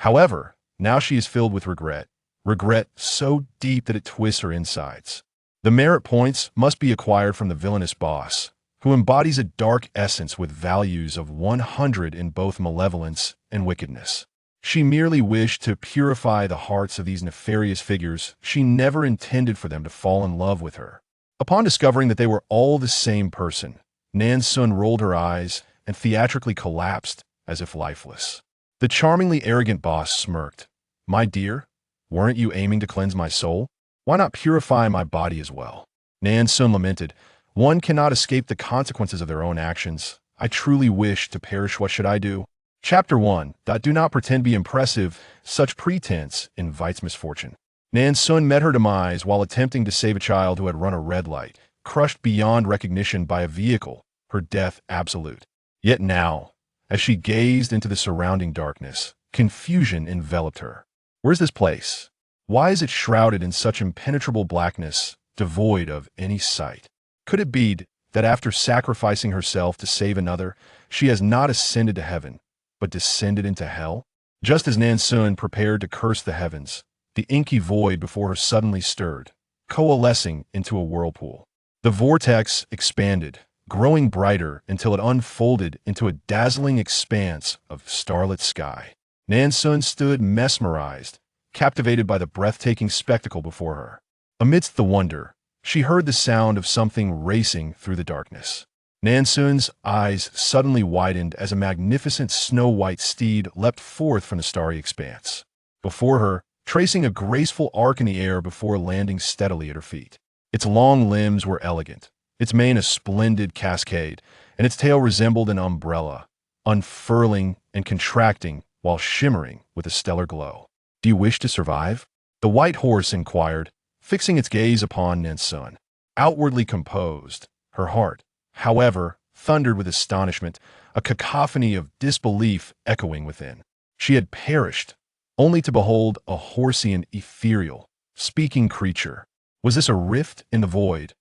However, now she is filled with regret. Regret so deep that it twists her insides. The merit points must be acquired from the villainous boss, who embodies a dark essence with values of 100 in both malevolence and wickedness. She merely wished to purify the hearts of these nefarious figures. She never intended for them to fall in love with her. Upon discovering that they were all the same person, Nan Xun rolled her eyes and theatrically collapsed as if lifeless. The charmingly arrogant boss smirked. "My dear, weren't you aiming to cleanse my soul? Why not purify my body as well?" Nan Xun lamented. "One cannot escape the consequences of their own actions. I truly wish to perish. What should I do?" Chapter 1. Do not pretend to be impressive. Such pretense invites misfortune. Nan Xun met her demise while attempting to save a child who had run a red light, crushed beyond recognition by a vehicle, her death absolute. Yet now, as she gazed into the surrounding darkness, confusion enveloped her. Where's this place? Why is it shrouded in such impenetrable blackness, devoid of any sight? Could it be that after sacrificing herself to save another, she has not ascended to heaven, but descended into hell? Just as Nan Xun prepared to curse the heavens, the inky void before her suddenly stirred, coalescing into a whirlpool. The vortex expanded, growing brighter until it unfolded into a dazzling expanse of starlit sky. Nan Xun stood mesmerized, captivated by the breathtaking spectacle before her. Amidst the wonder, she heard the sound of something racing through the darkness. Nan Xun's eyes suddenly widened as a magnificent snow-white steed leapt forth from the starry expanse. Before her, tracing a graceful arc in the air before landing steadily at her feet. Its long limbs were elegant, its mane a splendid cascade, and its tail resembled an umbrella, unfurling and contracting while shimmering with a stellar glow. "Do you wish to survive?" the white horse inquired, fixing its gaze upon Nan Xun. Outwardly composed, her heart, however, thundered with astonishment, a cacophony of disbelief echoing within. She had perished, only to behold a horsey and ethereal, speaking creature. Was this a rift in the void?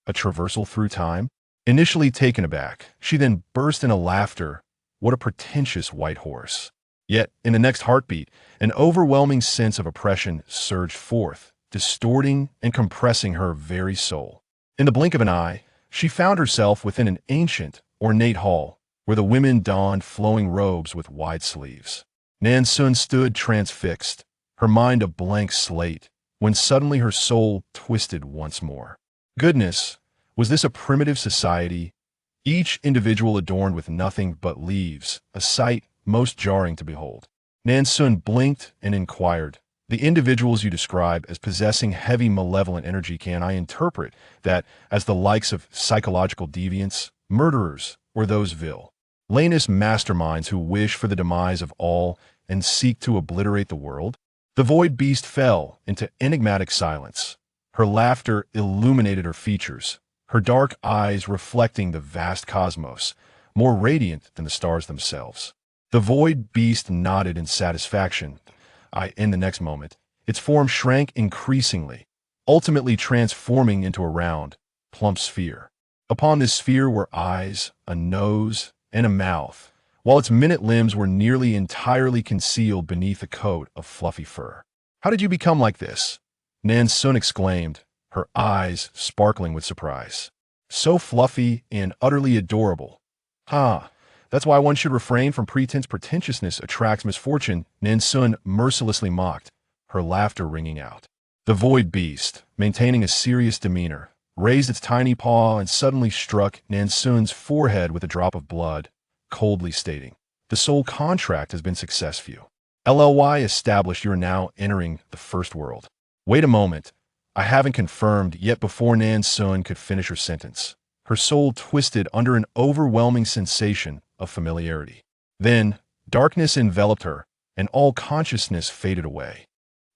A traversal through time? Initially taken aback, she then burst into laughter. What a pretentious white horse. Yet, in the next heartbeat, an overwhelming sense of oppression surged forth, distorting and compressing her very soul. In the blink of an eye, she found herself within an ancient, ornate hall, where the women donned flowing robes with wide sleeves. Nan Xun stood transfixed, her mind a blank slate, when suddenly her soul twisted once more. Goodness, was this a primitive society? Each individual adorned with nothing but leaves, a sight most jarring to behold. Nan Xun blinked and inquired, "The individuals you describe as possessing heavy malevolent energy, can I interpret that as the likes of psychological deviants, murderers, or those villainous masterminds who wish for the demise of all and seek to obliterate the world?" The void beast fell into enigmatic silence. Her laughter illuminated her features, her dark eyes reflecting the vast cosmos, more radiant than the stars themselves. The void beast nodded in satisfaction. In the next moment, its form shrank increasingly, ultimately transforming into a round, plump sphere. Upon this sphere were eyes, a nose, and a mouth, while its minute limbs were nearly entirely concealed beneath a coat of fluffy fur. "How did you become like this?" Nan Xun exclaimed, her eyes sparkling with surprise. "So fluffy and utterly adorable. That's why one should refrain from pretense. Pretentiousness attracts misfortune," Nan Xun mercilessly mocked, her laughter ringing out. The void beast, maintaining a serious demeanor, raised its tiny paw and suddenly struck Nan Xun's forehead with a drop of blood, coldly stating, "The soul contract has been successful. LLY established you are now entering the first world." "Wait a moment. I haven't confirmed yet." Before Nan Xun could finish her sentence, her soul twisted under an overwhelming sensation of familiarity. Then, darkness enveloped her, and all consciousness faded away.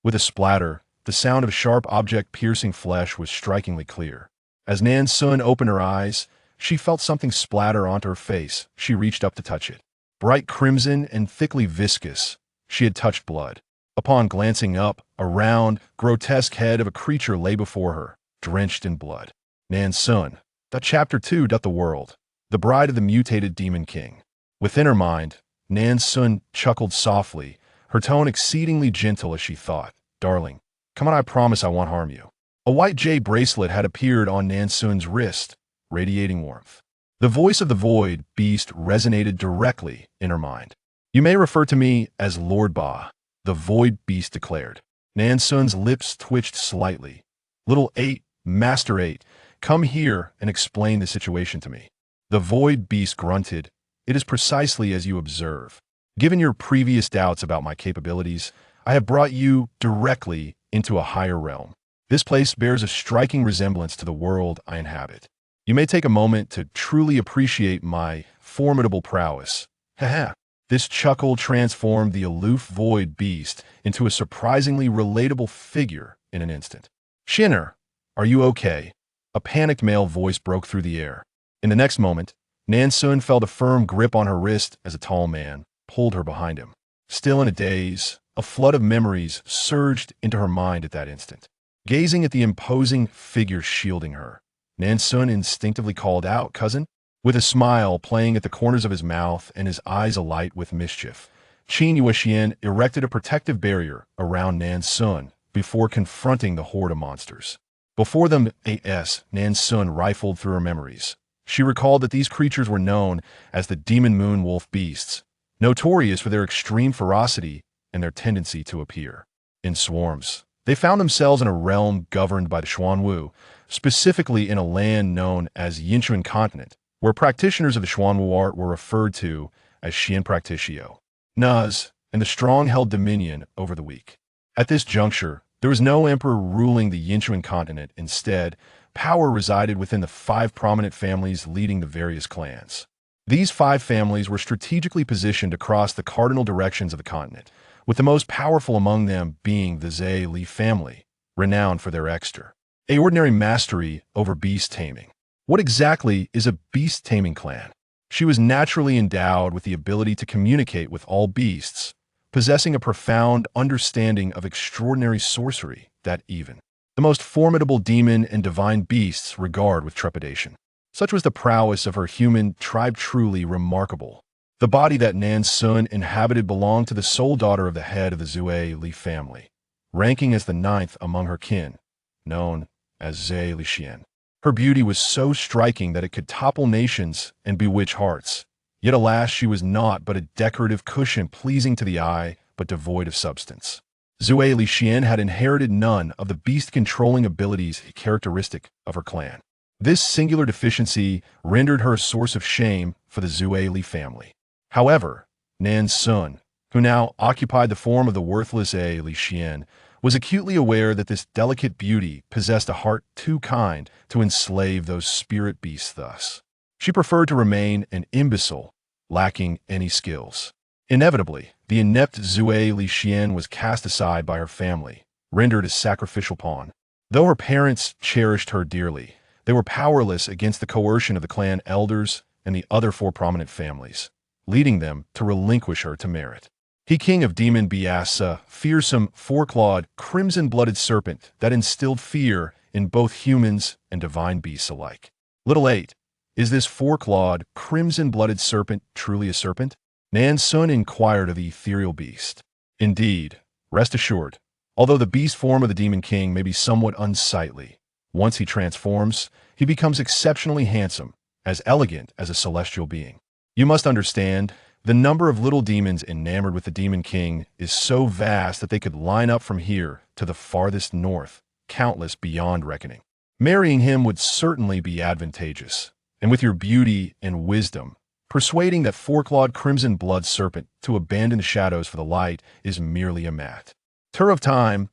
With a splatter, the sound of a sharp object piercing flesh was strikingly clear. As Nan Xun opened her eyes, she felt something splatter onto her face. She reached up to touch it. Bright crimson and thickly viscous, she had touched blood. Upon glancing up, a round, grotesque head of a creature lay before her, drenched in blood. Nan Xun. Chapter 2. The world. The bride of the mutated demon king. Within her mind, Nan Xun chuckled softly, her tone exceedingly gentle as she thought, "Darling, come on, I promise I won't harm you." A white jade bracelet had appeared on Nan Xun's wrist, radiating warmth. The voice of the void beast resonated directly in her mind. "You may refer to me as Lord Ba," the void beast declared. Nan Xun's lips twitched slightly. "Little 8, Master 8, come here and explain the situation to me." The void beast grunted. "It is precisely as you observe. Given your previous doubts about my capabilities, I have brought you directly into a higher realm. This place bears a striking resemblance to the world I inhabit. You may take a moment to truly appreciate my formidable prowess." Haha. This chuckle transformed the aloof void beast into a surprisingly relatable figure in an instant. "Shinner, are you okay?" A panicked male voice broke through the air. In the next moment, Nan Xun felt a firm grip on her wrist as a tall man pulled her behind him. Still in a daze, a flood of memories surged into her mind at that instant. Gazing at the imposing figure shielding her, Nan Xun instinctively called out, "Cousin?" With a smile playing at the corners of his mouth and his eyes alight with mischief, Qin Yuexian erected a protective barrier around Nan Xun before confronting the horde of monsters. Before them, Nan Xun rifled through her memories. She recalled that these creatures were known as the demon moon wolf beasts, notorious for their extreme ferocity and their tendency to appear in swarms. They found themselves in a realm governed by the Xuanwu, specifically in a land known as Yinchuan Continent, where practitioners of the Xuanwu art were referred to as Xian Practitio, Nuz, and the strong held dominion over the weak. At this juncture, there was no emperor ruling the Yinchuan Continent. Instead, power resided within the 5 prominent families leading the various clans. These 5 families were strategically positioned across the cardinal directions of the continent, with the most powerful among them being the Zhe Li family, renowned for their extraordinary mastery over beast taming. What exactly is a beast taming clan? She was naturally endowed with the ability to communicate with all beasts, possessing a profound understanding of extraordinary sorcery that even the most formidable demon and divine beasts regard with trepidation. Such was the prowess of her human tribe, truly remarkable. The body that Nan Xun inhabited belonged to the sole daughter of the head of the Zue Li family, ranking as the 9th among her kin, known as Zhe Li Xian. Her beauty was so striking that it could topple nations and bewitch hearts. Yet alas, she was naught but a decorative cushion pleasing to the eye, but devoid of substance. Zue Li Xian had inherited none of the beast-controlling abilities characteristic of her clan. This singular deficiency rendered her a source of shame for the Zue Li family. However, Nan Xun, who now occupied the form of the worthless Zhe Li Xian, was acutely aware that this delicate beauty possessed a heart too kind to enslave those spirit beasts thus. She preferred to remain an imbecile, lacking any skills. Inevitably, the inept Zue Li Xian was cast aside by her family, rendered a sacrificial pawn. Though her parents cherished her dearly, they were powerless against the coercion of the clan elders and the other 4 prominent families, leading them to relinquish her to merit. He, king of demon Biasa, fearsome, 4-clawed, crimson-blooded serpent that instilled fear in both humans and divine beasts alike. Little 8, is this 4-clawed, crimson-blooded serpent truly a serpent? Nan Xun inquired of the ethereal beast. Indeed, rest assured, although the beast form of the demon king may be somewhat unsightly, once he transforms, he becomes exceptionally handsome, as elegant as a celestial being. You must understand, the number of little demons enamored with the demon king is so vast that they could line up from here to the farthest north, countless beyond reckoning. Marrying him would certainly be advantageous, and with your beauty and wisdom, persuading that 4-clawed crimson blood serpent to abandon the shadows for the light is merely a matter of time.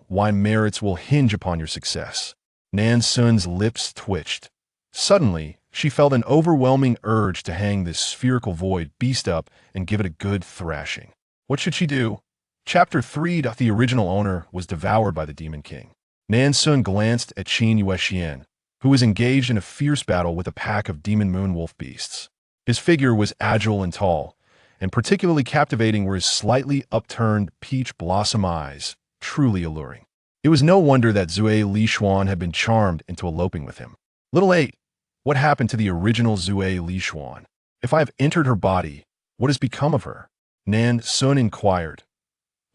My merits will hinge upon your success. Nan Xun's lips twitched. Suddenly, she felt an overwhelming urge to hang this spherical void beast up and give it a good thrashing. What should she do? Chapter 3. The original owner was devoured by the Demon King. Nan Xun glanced at Qin Yuexian, who was engaged in a fierce battle with a pack of demon moon wolf beasts. His figure was agile and tall, and particularly captivating were his slightly upturned peach blossom eyes, truly alluring. It was no wonder that Zue Li Xuan had been charmed into eloping with him. Little 8. What happened to the original Zue Li Xuan? If I have entered her body, what has become of her? Nan Xun inquired,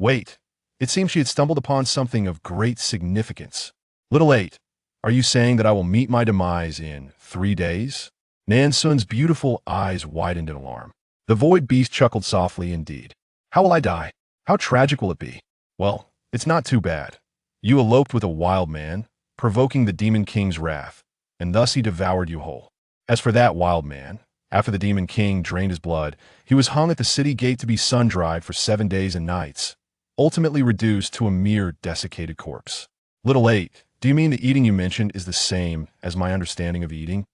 Wait, it seemed she had stumbled upon something of great significance. Little 8, are you saying that I will meet my demise in 3 days? Nan Xun's beautiful eyes widened in alarm. The void beast chuckled softly indeed. How will I die? How tragic will it be? Well, it's not too bad. You eloped with a wild man, provoking the Demon King's wrath, and thus he devoured you whole. As for that wild man, after the Demon King drained his blood, he was hung at the city gate to be sun-dried for 7 days and nights, ultimately reduced to a mere desiccated corpse. Little 8, do you mean the eating you mentioned is the same as my understanding of eating?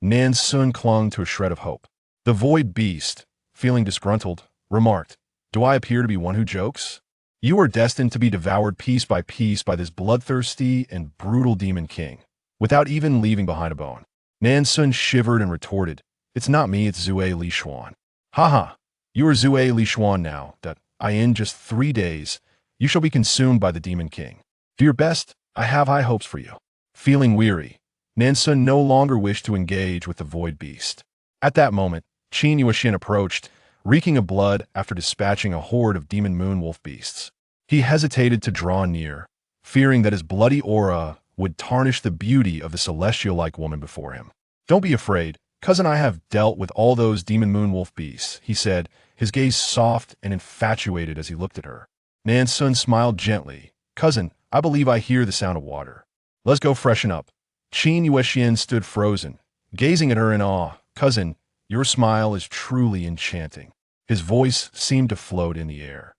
Nan Xun clung to a shred of hope. The void beast, feeling disgruntled, remarked, do I appear to be one who jokes? You are destined to be devoured piece by this bloodthirsty and brutal Demon King, without even leaving behind a bone. Nan Xun shivered and retorted, it's not me, it's Zue Li Xuan. Haha, you are Zue Li Xuan now, that in just 3 days, you shall be consumed by the Demon King. Do your best, I have high hopes for you. Feeling weary, Nan Xun no longer wished to engage with the void beast. At that moment, Qin Yuexian approached, reeking of blood after dispatching a horde of demon moon wolf beasts. He hesitated to draw near, fearing that his bloody aura would tarnish the beauty of the celestial-like woman before him. Don't be afraid, cousin, I have dealt with all those demon moon wolf beasts, he said, his gaze soft and infatuated as he looked at her. Nan Xun smiled gently. Cousin, I believe I hear the sound of water. Let's go freshen up. Qin Yuexian stood frozen, gazing at her in awe. Cousin, your smile is truly enchanting. His voice seemed to float in the air.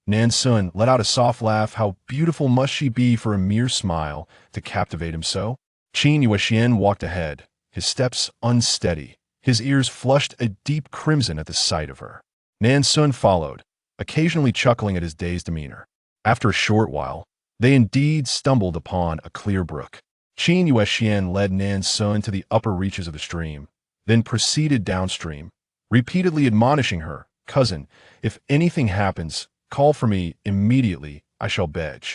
Nan Xun let out a soft laugh. How beautiful must she be for a mere smile to captivate him so? Qin Yuexian walked ahead, his steps unsteady, his ears flushed a deep crimson at the sight of her. Nan Xun followed, occasionally chuckling at his dazed demeanor. After a short while, they indeed stumbled upon a clear brook. Qin Yuexian led Nan Xun to the upper reaches of the stream, then proceeded downstream, repeatedly admonishing her, cousin, if anything happens, call for me immediately, I shall beg.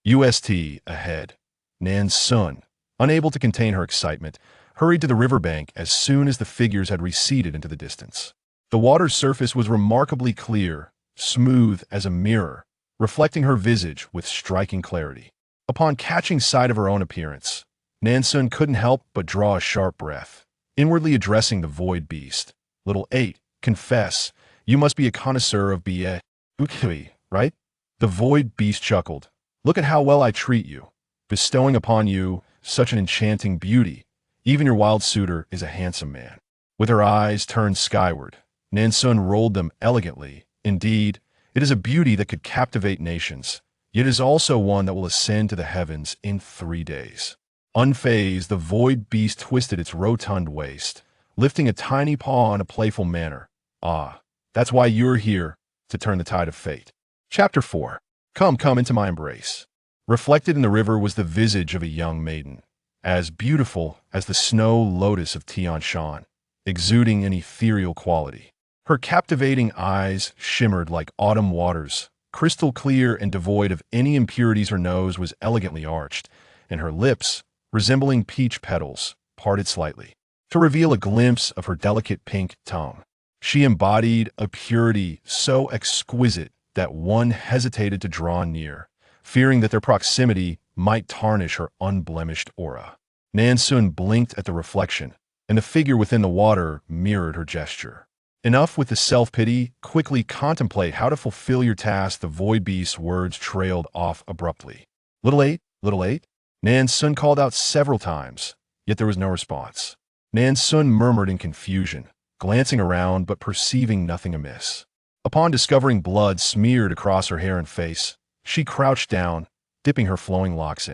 Ahead. Nan Xun, unable to contain her excitement, hurried to the riverbank as soon as the figures had receded into the distance. The water's surface was remarkably clear, smooth as a mirror, reflecting her visage with striking clarity. Upon catching sight of her own appearance, Nan Xun couldn't help but draw a sharp breath, inwardly addressing the void beast. Little 8, confess, you must be a connoisseur of ukui, right? The void beast chuckled. Look at how well I treat you, bestowing upon you such an enchanting beauty. Even your wild suitor is a handsome man. With her eyes turned skyward, Nan Xun rolled them elegantly. Indeed, it is a beauty that could captivate nations, yet is also one that will ascend to the heavens in 3 days. Unfazed, the void beast twisted its rotund waist, lifting a tiny paw in a playful manner. Ah, that's why you're here, to turn the tide of fate. Chapter 4. Come into my embrace. Reflected in the river was the visage of a young maiden, as beautiful as the snow lotus of Tian Shan, exuding an ethereal quality. Her captivating eyes shimmered like autumn waters, crystal clear and devoid of any impurities. Her nose was elegantly arched, and her lips, resembling peach petals, parted slightly, to reveal a glimpse of her delicate pink tongue. She embodied a purity so exquisite that one hesitated to draw near, fearing that their proximity might tarnish her unblemished aura. Nan Xun blinked at the reflection, and the figure within the water mirrored her gesture. Enough with the self-pity, quickly contemplate how to fulfill your task. The void beast's words trailed off abruptly. Little 8, Nan Xun called out several times, yet there was no response. Nan Xun murmured in confusion, glancing around but perceiving nothing amiss. Upon discovering blood smeared across her hair and face, she crouched down, dipping her flowing locks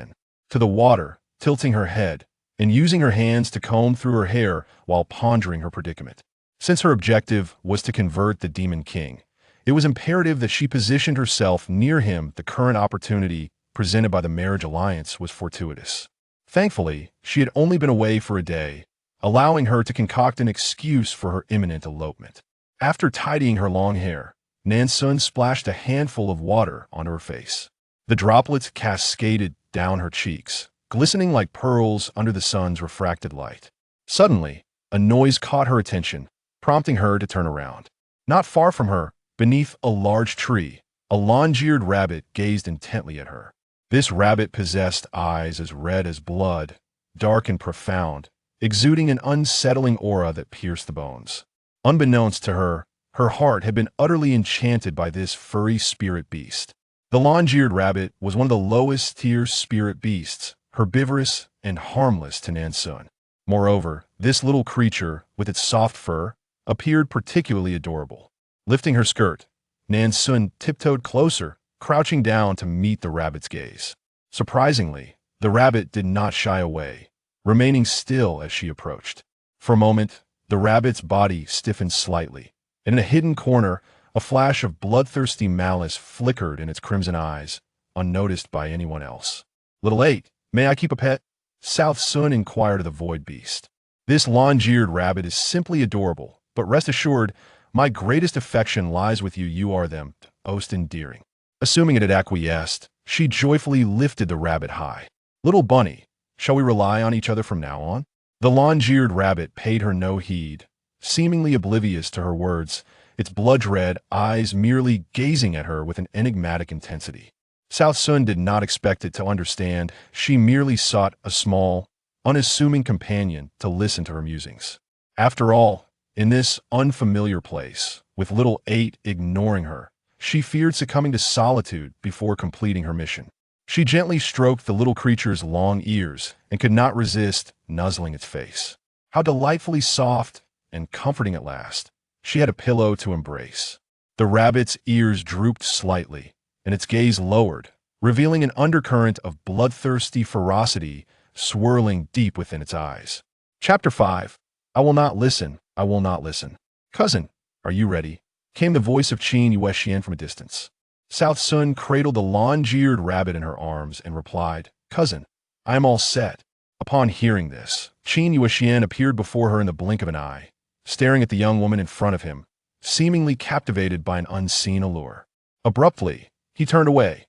to the water, tilting her head, and using her hands to comb through her hair while pondering her predicament. Since her objective was to convert the Demon King, it was imperative that she positioned herself near him. The current opportunity presented by the marriage alliance was fortuitous. Thankfully, she had only been away for a day, allowing her to concoct an excuse for her imminent elopement. After tidying her long hair, Nan Xun splashed a handful of water onto her face. The droplets cascaded down her cheeks, glistening like pearls under the sun's refracted light. Suddenly, a noise caught her attention, prompting her to turn around. Not far from her, beneath a large tree, A long-eared rabbit gazed intently at her. This rabbit possessed eyes as red as blood, dark and profound, exuding an unsettling aura that pierced the bones. Unbeknownst to her, her heart had been utterly enchanted by this furry spirit beast. The long-eared rabbit was one of the lowest-tier spirit beasts, herbivorous and harmless to Nan Xun. Moreover, this little creature, with its soft fur, appeared particularly adorable. Lifting her skirt, Nan Xun tiptoed closer, crouching down to meet the rabbit's gaze. Surprisingly, the rabbit did not shy away, remaining still as she approached. For a moment, the rabbit's body stiffened slightly, and in a hidden corner, a flash of bloodthirsty malice flickered in its crimson eyes, unnoticed by anyone else. "Little 8, may I keep a pet?" South Sun inquired of the void beast. "This long-eared rabbit is simply adorable, but rest assured, my greatest affection lies with you. You are them, most endearing." Assuming it had acquiesced, she joyfully lifted the rabbit high. "Little bunny, shall we rely on each other from now on?" The long-eared rabbit paid her no heed, seemingly oblivious to her words, its blood-red eyes merely gazing at her with an enigmatic intensity. South Sun did not expect it to understand. She merely sought a small, unassuming companion to listen to her musings. After all, in this unfamiliar place, with little 8 ignoring her, she feared succumbing to solitude before completing her mission. She gently stroked the little creature's long ears and could not resist nuzzling its face. How delightfully soft and comforting at last. She had a pillow to embrace. The rabbit's ears drooped slightly, and its gaze lowered, revealing an undercurrent of bloodthirsty ferocity swirling deep within its eyes. Chapter 5. I will not listen. I will not listen. "Cousin, are you ready?" came the voice of Qin Yuexian from a distance. South Sun cradled the long-eared rabbit in her arms and replied, "Cousin, I am all set." Upon hearing this, Qin Yuexian appeared before her in the blink of an eye, staring at the young woman in front of him, seemingly captivated by an unseen allure. Abruptly, he turned away.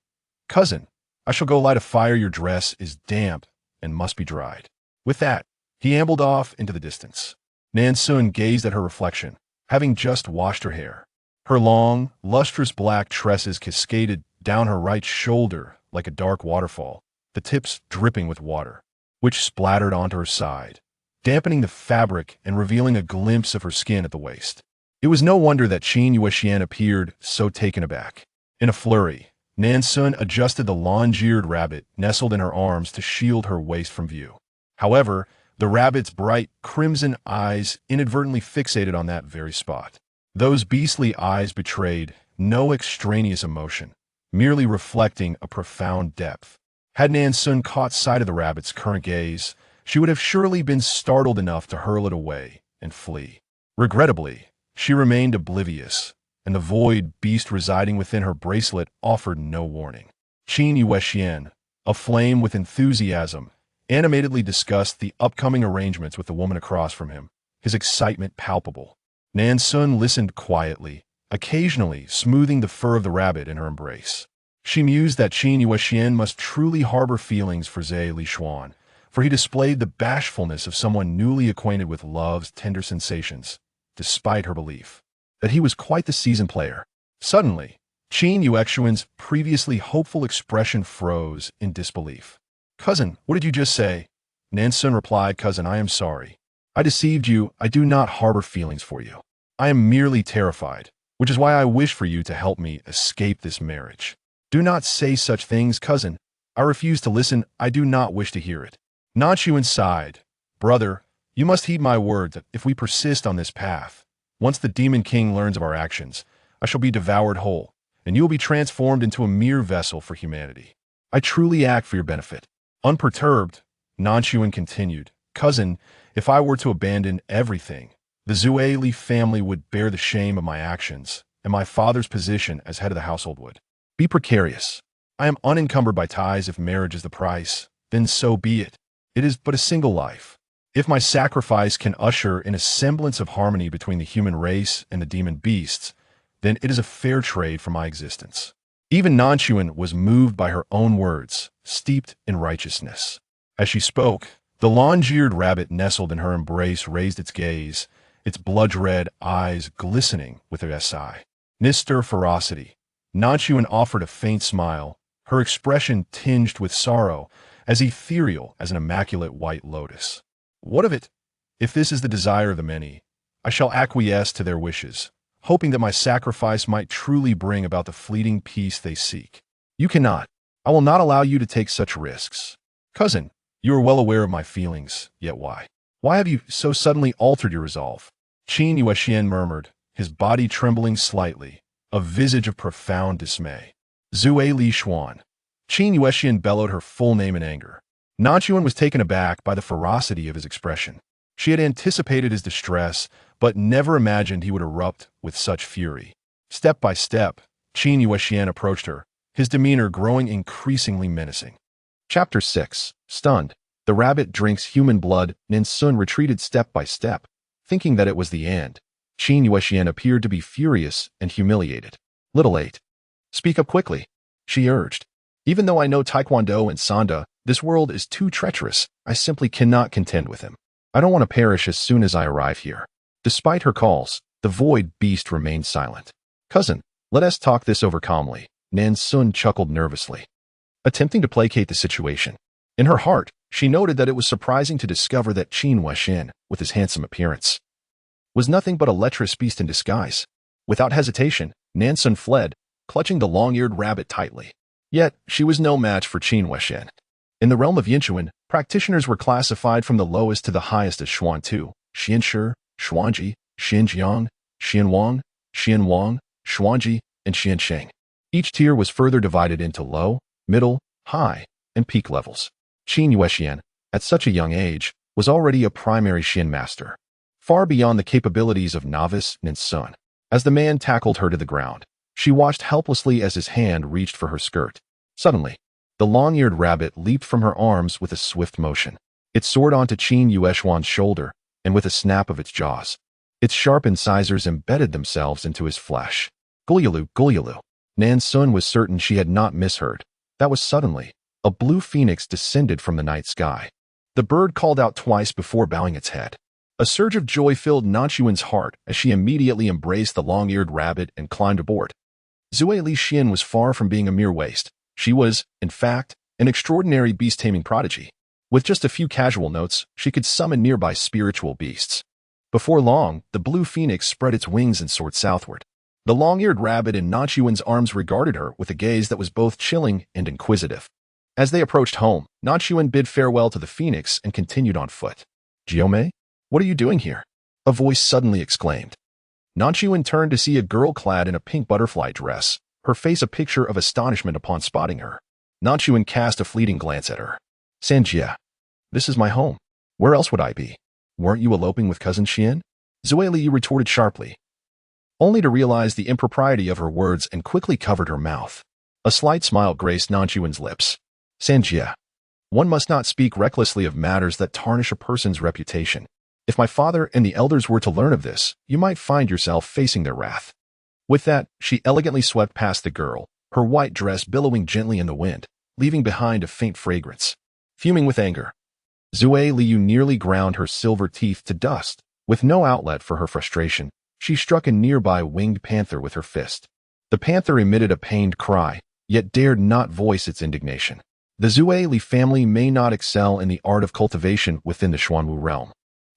"Cousin, I shall go light a fire. Your dress is damp and must be dried." With that, he ambled off into the distance. Nan Xun gazed at her reflection, having just washed her hair. Her long, lustrous black tresses cascaded down her right shoulder like a dark waterfall, the tips dripping with water, which splattered onto her side, dampening the fabric and revealing a glimpse of her skin at the waist. It was no wonder that Qin Yuexian appeared so taken aback. In a flurry, Nan Xun adjusted the long-eared rabbit nestled in her arms to shield her waist from view. However, the rabbit's bright, crimson eyes inadvertently fixated on that very spot. Those beastly eyes betrayed no extraneous emotion, merely reflecting a profound depth. Had Nan Xun caught sight of the rabbit's current gaze, she would have surely been startled enough to hurl it away and flee. Regrettably, she remained oblivious, and the void beast residing within her bracelet offered no warning. Qin Yuexian, aflame with enthusiasm, animatedly discussed the upcoming arrangements with the woman across from him, his excitement palpable. Nan Xun listened quietly, occasionally smoothing the fur of the rabbit in her embrace. She mused that Qin Yuexian must truly harbor feelings for Zhe Lishuan, for he displayed the bashfulness of someone newly acquainted with love's tender sensations, despite her belief that he was quite the seasoned player. Suddenly, Qin Yuexian's previously hopeful expression froze in disbelief. "Cousin, what did you just say?" Nan Xun replied, "Cousin, I am sorry. I deceived you. I do not harbor feelings for you. I am merely terrified, which is why I wish for you to help me escape this marriage." "Do not say such things, cousin. I refuse to listen. I do not wish to hear it." Nan Xun sighed. "Brother, you must heed my word that if we persist on this path, once the Demon King learns of our actions, I shall be devoured whole, and you will be transformed into a mere vessel for humanity. I truly act for your benefit." Unperturbed, Nan Xun continued, "Cousin, if I were to abandon everything, the Zue Li family would bear the shame of my actions, and my father's position as head of the household would be precarious. I am unencumbered by ties. If marriage is the price, then so be it. It is but a single life. If my sacrifice can usher in a semblance of harmony between the human race and the demon beasts, then it is a fair trade for my existence." Even Nan Xun was moved by her own words, steeped in righteousness. As she spoke, the long-eared rabbit nestled in her embrace raised its gaze, its blood-red eyes glistening with a sinister ferocity. Nan Xun offered a faint smile, her expression tinged with sorrow, as ethereal as an immaculate white lotus. What of it? If this is the desire of the many, I shall acquiesce to their wishes, hoping that my sacrifice might truly bring about the fleeting peace they seek. You cannot. I will not allow you to take such risks. Cousin, you are well aware of my feelings, yet why? Why have you so suddenly altered your resolve? Qin Yuexian murmured, his body trembling slightly, a visage of profound dismay. Zue Li Xuan. Qin Yuexian bellowed her full name in anger. Nan Xun was taken aback by the ferocity of his expression. She had anticipated his distress, but never imagined he would erupt with such fury. Step by step, Qin Yuexian approached her, his demeanor growing increasingly menacing. Chapter 6. Stunned. The rabbit drinks human blood. Nan Xun retreated step by step, thinking that it was the end. Qin Yuexian appeared to be furious and humiliated. Little 8. Speak up quickly, she urged. Even though I know Taekwondo and Sanda, this world is too treacherous. I simply cannot contend with him. I don't want to perish as soon as I arrive here. Despite her calls, the void beast remained silent. Cousin, let us talk this over calmly. Nan Xun chuckled nervously, attempting to placate the situation. In her heart, she noted that it was surprising to discover that Qin Yuexian, with his handsome appearance, was nothing but a lecherous beast in disguise. Without hesitation, Nan Xun fled, clutching the long-eared rabbit tightly. Yet, she was no match for Qin Yuexian. In the realm of Yinchuan, practitioners were classified from the lowest to the highest as Xuan Tu, Xianshi, Xuanji, Xianjiang, Xianwang, Xianwang, Xuanji, and Xiansheng. Each tier was further divided into low, middle, high, and peak levels. Qin Yuexian, at such a young age, was already a primary Xian master, far beyond the capabilities of novice Nan Xun. As the man tackled her to the ground, she watched helplessly as his hand reached for her skirt. Suddenly, the long-eared rabbit leaped from her arms with a swift motion. It soared onto Qin Yuexian's shoulder, and with a snap of its jaws, its sharp incisors embedded themselves into his flesh. Gulyalu, Gulyalu. Nan Xun was certain she had not misheard. That was suddenly, a blue phoenix descended from the night sky. The bird called out twice before bowing its head. A surge of joy filled Nan Xuan's heart as she immediately embraced the long-eared rabbit and climbed aboard. Zue Li Xian was far from being a mere waste. She was, in fact, an extraordinary beast-taming prodigy. With just a few casual notes, she could summon nearby spiritual beasts. Before long, the blue phoenix spread its wings and soared southward. The long-eared rabbit in Nan Xuan's arms regarded her with a gaze that was both chilling and inquisitive. As they approached home, Nan Xun bid farewell to the phoenix and continued on foot. Jiomei, what are you doing here? A voice suddenly exclaimed. Nan Xun turned to see a girl clad in a pink butterfly dress, her face a picture of astonishment upon spotting her. Nan Xun cast a fleeting glance at her. Sanjia, this is my home. Where else would I be? Weren't you eloping with cousin Xian? Zue Li retorted sharply, only to realize the impropriety of her words and quickly covered her mouth. A slight smile graced Nan Xuan's lips. Sanjia, one must not speak recklessly of matters that tarnish a person's reputation. If my father and the elders were to learn of this, you might find yourself facing their wrath. With that, she elegantly swept past the girl, her white dress billowing gently in the wind, leaving behind a faint fragrance. Fuming with anger, Zue Liu nearly ground her silver teeth to dust. With no outlet for her frustration, she struck a nearby winged panther with her fist. The panther emitted a pained cry, yet dared not voice its indignation. The Zue Li family may not excel in the art of cultivation within the Xuanwu realm,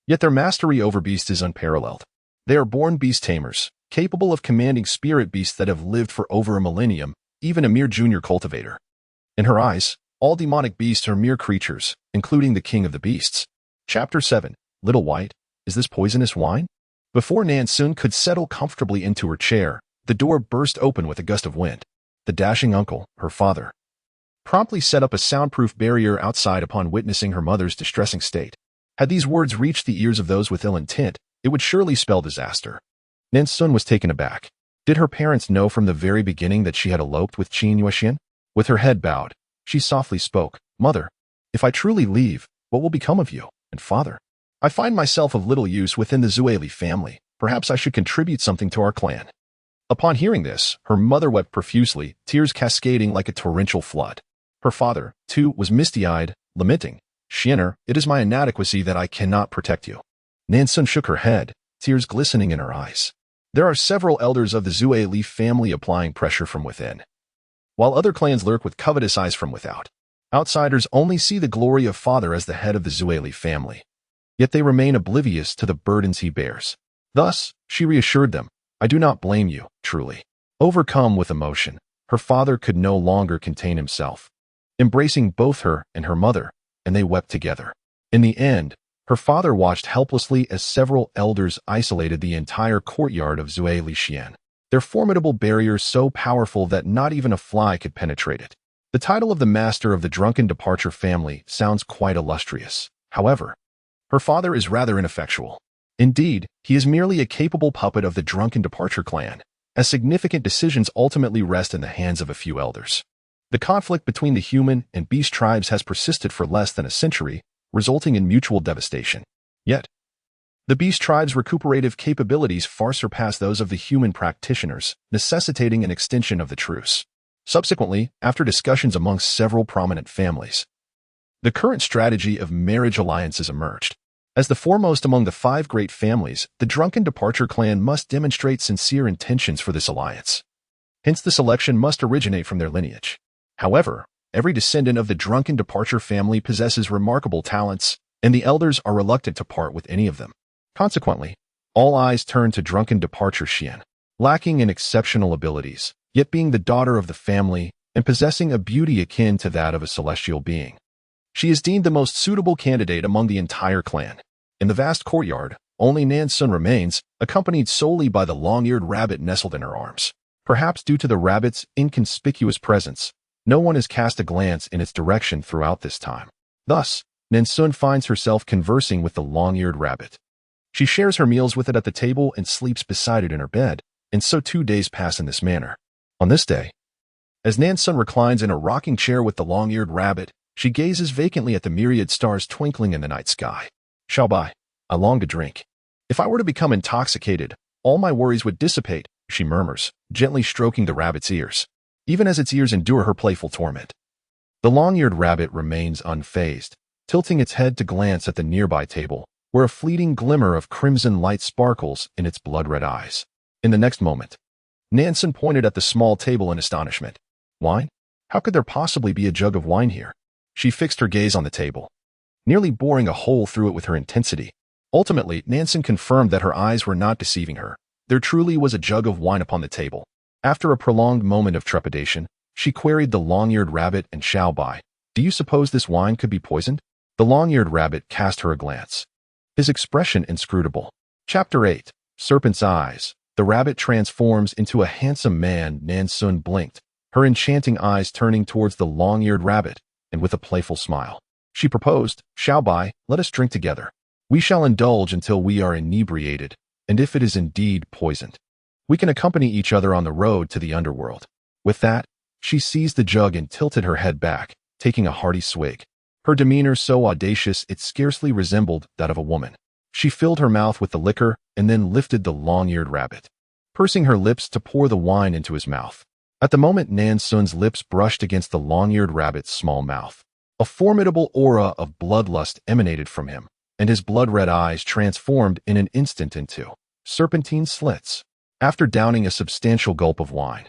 yet their mastery over beasts is unparalleled. They are born beast tamers, capable of commanding spirit beasts that have lived for over a millennium, even a mere junior cultivator. In her eyes, all demonic beasts are mere creatures, including the king of the beasts. Chapter 7. Little White, is this poisonous wine? Before Nan Xun could settle comfortably into her chair, the door burst open with a gust of wind. The dashing uncle, her father, promptly set up a soundproof barrier outside upon witnessing her mother's distressing state. Had these words reached the ears of those with ill intent, it would surely spell disaster. Nan Xun was taken aback. Did her parents know from the very beginning that she had eloped with Qin Yuexian? With her head bowed, she softly spoke. Mother, if I truly leave, what will become of you? And father, I find myself of little use within the Zue Li family. Perhaps I should contribute something to our clan. Upon hearing this, her mother wept profusely, tears cascading like a torrential flood. Her father, too, was misty-eyed, lamenting, Xianer, it is my inadequacy that I cannot protect you. Nan Xun shook her head, tears glistening in her eyes. There are several elders of the Zhuili family applying pressure from within, while other clans lurk with covetous eyes from without. Outsiders only see the glory of father as the head of the Zhuili family, yet they remain oblivious to the burdens he bears. Thus, she reassured them, I do not blame you, truly. Overcome with emotion, her father could no longer contain himself, embracing both her and her mother, and they wept together. In the end, her father watched helplessly as several elders isolated the entire courtyard of Zhuili Xian, their formidable barriers so powerful that not even a fly could penetrate it. The title of the master of the drunken departure family sounds quite illustrious. However, her father is rather ineffectual. Indeed, he is merely a capable puppet of the drunken departure clan, as significant decisions ultimately rest in the hands of a few elders. The conflict between the human and beast tribes has persisted for less than a century, resulting in mutual devastation. Yet, the beast tribe's recuperative capabilities far surpass those of the human practitioners, necessitating an extension of the truce. Subsequently, after discussions amongst several prominent families, the current strategy of marriage alliances emerged. As the foremost among the 5 great families, the drunken departure clan must demonstrate sincere intentions for this alliance. Hence, the selection must originate from their lineage. However, every descendant of the drunken departure family possesses remarkable talents, and the elders are reluctant to part with any of them. Consequently, all eyes turn to drunken departure Xian, lacking in exceptional abilities, yet being the daughter of the family and possessing a beauty akin to that of a celestial being. She is deemed the most suitable candidate among the entire clan. In the vast courtyard, only Nan Xun remains, accompanied solely by the long-eared rabbit nestled in her arms. Perhaps due to the rabbit's inconspicuous presence, no one has cast a glance in its direction throughout this time. Thus, Nan Xun finds herself conversing with the long-eared rabbit. She shares her meals with it at the table and sleeps beside it in her bed, and so 2 days pass in this manner. On this day, as Nan Xun reclines in a rocking chair with the long-eared rabbit, she gazes vacantly at the myriad stars twinkling in the night sky. Xiaobai, I long to drink. If I were to become intoxicated, all my worries would dissipate, she murmurs, gently stroking the rabbit's ears, even as its ears endure her playful torment. The long-eared rabbit remains unfazed, tilting its head to glance at the nearby table, where a fleeting glimmer of crimson light sparkles in its blood-red eyes. In the next moment, Nan Xun pointed at the small table in astonishment. Wine? How could there possibly be a jug of wine here? She fixed her gaze on the table, nearly boring a hole through it with her intensity. Ultimately, Nan Xun confirmed that her eyes were not deceiving her. There truly was a jug of wine upon the table. After a prolonged moment of trepidation, she queried the long-eared rabbit and Xiaobai, do you suppose this wine could be poisoned? The long-eared rabbit cast her a glance, his expression inscrutable. Chapter 8. Serpent's Eyes. The rabbit transforms into a handsome man. Nan Xun blinked, her enchanting eyes turning towards the long-eared rabbit, and with a playful smile, she proposed, Xiaobai, let us drink together. We shall indulge until we are inebriated, and if it is indeed poisoned, we can accompany each other on the road to the underworld. With that, she seized the jug and tilted her head back, taking a hearty swig. Her demeanor so audacious it scarcely resembled that of a woman. She filled her mouth with the liquor and then lifted the long-eared rabbit, pursing her lips to pour the wine into his mouth. At the moment Nan Xun's lips brushed against the long-eared rabbit's small mouth, a formidable aura of bloodlust emanated from him, and his blood-red eyes transformed in an instant into serpentine slits. After downing a substantial gulp of wine,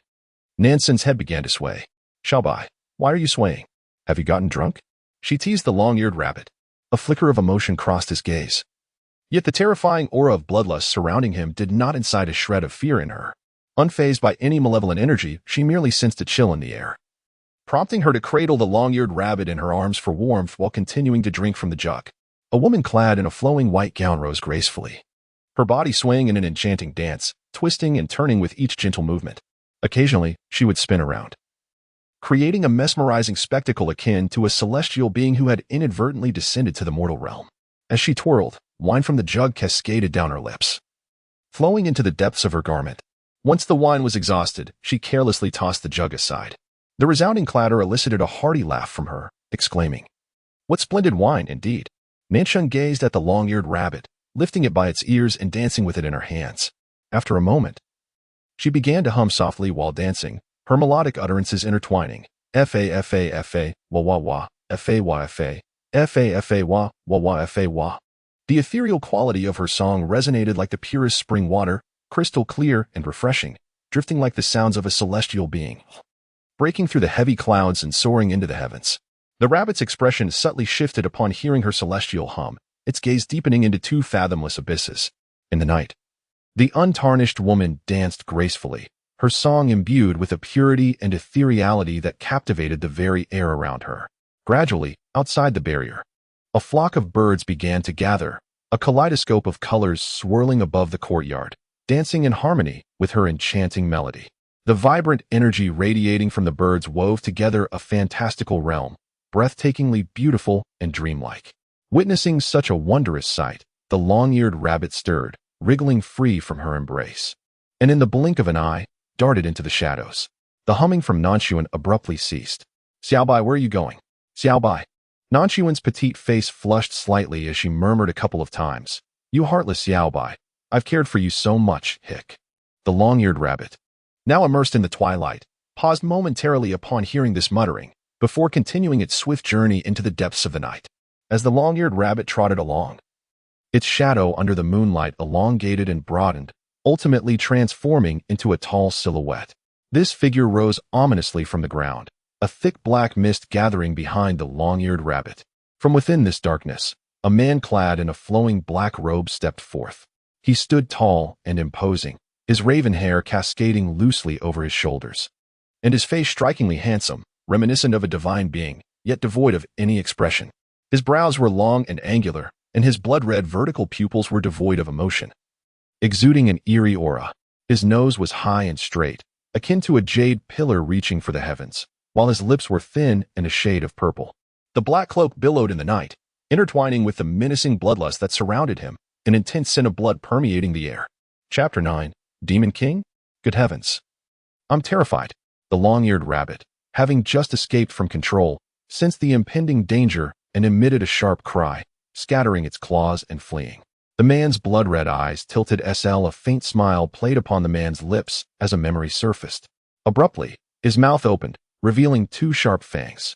Nan Xun's head began to sway. Xiaobai, why are you swaying? Have you gotten drunk? She teased the long-eared rabbit. A flicker of emotion crossed his gaze. Yet the terrifying aura of bloodlust surrounding him did not incite a shred of fear in her. Unfazed by any malevolent energy, she merely sensed a chill in the air, prompting her to cradle the long-eared rabbit in her arms for warmth while continuing to drink from the jug. A woman clad in a flowing white gown rose gracefully, her body swaying in an enchanting dance, twisting and turning with each gentle movement. Occasionally, she would spin around, creating a mesmerizing spectacle akin to a celestial being who had inadvertently descended to the mortal realm. As she twirled, wine from the jug cascaded down her lips, flowing into the depths of her garment. Once the wine was exhausted, she carelessly tossed the jug aside. The resounding clatter elicited a hearty laugh from her, exclaiming, "What splendid wine, indeed!" Nan Xun gazed at the long-eared rabbit, lifting it by its ears and dancing with it in her hands. After a moment, she began to hum softly while dancing, her melodic utterances intertwining. Fa fa fa, wah wah wah, fa wah fa, fa fa wah, wah wah fa wah. The ethereal quality of her song resonated like the purest spring water, crystal clear and refreshing, drifting like the sounds of a celestial being, breaking through the heavy clouds and soaring into the heavens. The rabbit's expression subtly shifted upon hearing her celestial hum, its gaze deepening into two fathomless abysses. In the night, the untarnished woman danced gracefully, her song imbued with a purity and ethereality that captivated the very air around her. Gradually, outside the barrier, a flock of birds began to gather, a kaleidoscope of colors swirling above the courtyard, dancing in harmony with her enchanting melody. The vibrant energy radiating from the birds wove together a fantastical realm, breathtakingly beautiful and dreamlike. Witnessing such a wondrous sight, the long-eared rabbit stirred, wriggling free from her embrace, and in the blink of an eye, darted into the shadows. The humming from Nan Xun abruptly ceased. "Xiaobai, where are you going?" "Xiaobai." Nan Xun's petite face flushed slightly as she murmured a couple of times. "You heartless Xiaobai, I've cared for you so much, hic." The long-eared rabbit, now immersed in the twilight, paused momentarily upon hearing this muttering, before continuing its swift journey into the depths of the night. As the long-eared rabbit trotted along, its shadow under the moonlight elongated and broadened, ultimately transforming into a tall silhouette. This figure rose ominously from the ground, a thick black mist gathering behind the long-eared rabbit. From within this darkness, a man clad in a flowing black robe stepped forth. He stood tall and imposing, his raven hair cascading loosely over his shoulders, and his face strikingly handsome, reminiscent of a divine being, yet devoid of any expression. His brows were long and angular, and his blood-red vertical pupils were devoid of emotion, exuding an eerie aura. His nose was high and straight, akin to a jade pillar reaching for the heavens, while his lips were thin and a shade of purple. The black cloak billowed in the night, intertwining with the menacing bloodlust that surrounded him, an intense scent of blood permeating the air. Chapter 9. Demon King? Good heavens. I'm terrified. The long-eared rabbit, having just escaped from control, sensed the impending danger and emitted a sharp cry, scattering its claws and fleeing. The man's blood-red eyes tilted. A faint smile played upon the man's lips as a memory surfaced. Abruptly, his mouth opened, revealing two sharp fangs.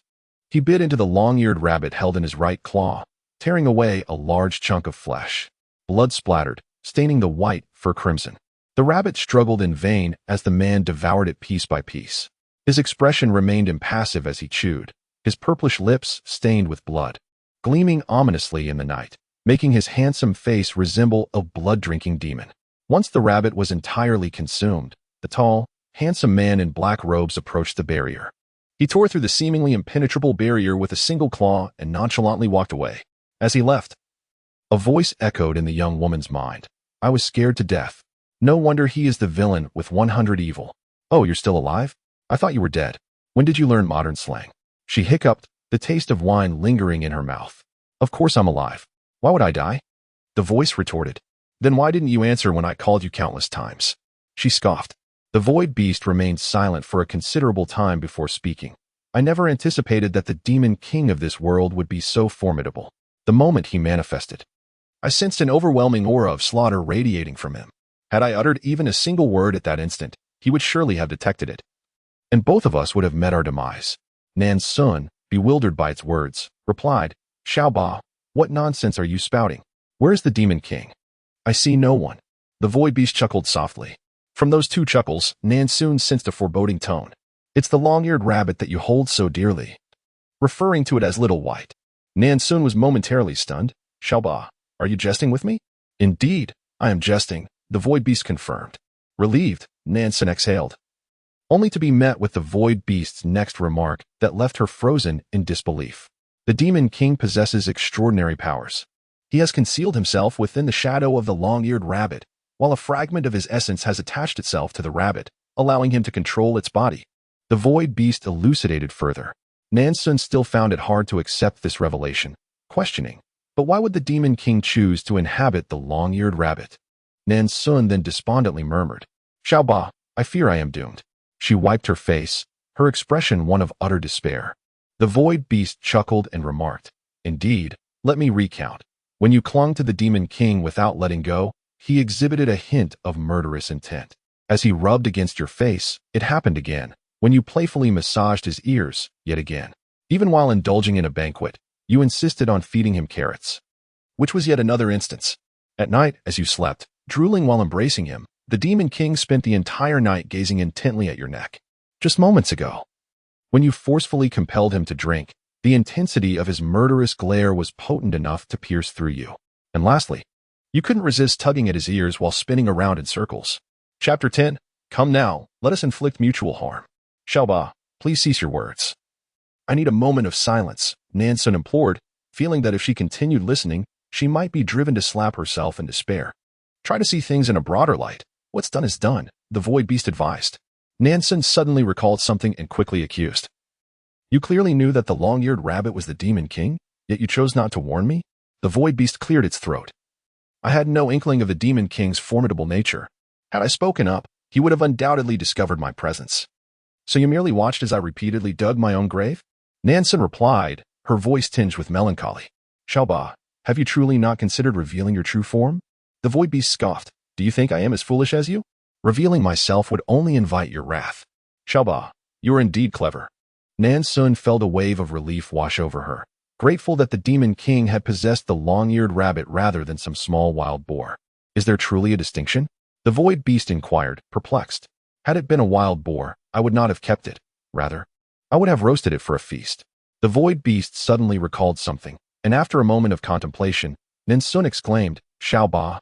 He bit into the long-eared rabbit held in his right claw, tearing away a large chunk of flesh. Blood splattered, staining the white fur crimson. The rabbit struggled in vain as the man devoured it piece by piece. His expression remained impassive as he chewed, his purplish lips stained with blood, gleaming ominously in the night, making his handsome face resemble a blood-drinking demon. Once the rabbit was entirely consumed, the tall, handsome man in black robes approached the barrier. He tore through the seemingly impenetrable barrier with a single claw and nonchalantly walked away. As he left, a voice echoed in the young woman's mind. "I was scared to death. No wonder he is the villain with 100 evil. Oh, you're still alive? I thought you were dead. When did you learn modern slang?" She hiccuped, the taste of wine lingering in her mouth. "Of course I'm alive. Why would I die?" The voice retorted. "Then why didn't you answer when I called you countless times?" She scoffed. The void beast remained silent for a considerable time before speaking. "I never anticipated that the demon king of this world would be so formidable. The moment he manifested, I sensed an overwhelming aura of slaughter radiating from him. Had I uttered even a single word at that instant, he would surely have detected it, and both of us would have met our demise." Nan Xun, bewildered by its words, replied, "Xiaobai, what nonsense are you spouting? Where is the demon king?" "I see no one." The void beast chuckled softly. From those two chuckles, Nan Xun sensed a foreboding tone. "It's the long-eared rabbit that you hold so dearly," referring to it as Little White. Nan Xun was momentarily stunned. "Xiaobai, are you jesting with me?" "Indeed, I am jesting," the void beast confirmed. Relieved, Nan Xun exhaled, only to be met with the void beast's next remark that left her frozen in disbelief. "The demon king possesses extraordinary powers. He has concealed himself within the shadow of the long-eared rabbit, while a fragment of his essence has attached itself to the rabbit, allowing him to control its body." The void beast elucidated further. Nan Xun still found it hard to accept this revelation, questioning, but why would the demon king choose to inhabit the long-eared rabbit? Nan Xun then despondently murmured, "Xiaobai, I fear I am doomed." She wiped her face, her expression one of utter despair. The void beast chuckled and remarked, "Indeed, let me recount. When you clung to the demon king without letting go, he exhibited a hint of murderous intent. As he rubbed against your face, it happened again. When you playfully massaged his ears, yet again. Even while indulging in a banquet, you insisted on feeding him carrots, which was yet another instance. At night, as you slept, drooling while embracing him, The Demon King spent the entire night gazing intently at your neck. Just moments ago, when you forcefully compelled him to drink, the intensity of his murderous glare was potent enough to pierce through you. And lastly, you couldn't resist tugging at his ears while spinning around in circles. Chapter 10. Come now, let us inflict mutual harm. Aaaah, please cease your words. I need a moment of silence, Nan Xun implored, feeling that if she continued listening, she might be driven to slap herself in despair. Try to see things in a broader light. What's done is done, the Void Beast advised. Nan Xun suddenly recalled something and quickly accused. You clearly knew that the long-eared rabbit was the Demon King, yet you chose not to warn me? The Void Beast cleared its throat. I had no inkling of the Demon King's formidable nature. Had I spoken up, he would have undoubtedly discovered my presence. So you merely watched as I repeatedly dug my own grave? Nan Xun replied, her voice tinged with melancholy. Aaaah, have you truly not considered revealing your true form? The Void Beast scoffed. Do you think I am as foolish as you? Revealing myself would only invite your wrath. Aaaah, you are indeed clever. Nan Xun felt a wave of relief wash over her, grateful that the Demon King had possessed the long-eared rabbit rather than some small wild boar. Is there truly a distinction? The Void Beast inquired, perplexed. Had it been a wild boar, I would not have kept it. Rather, I would have roasted it for a feast. The Void Beast suddenly recalled something, and after a moment of contemplation, Nan Xun exclaimed, Aaaah,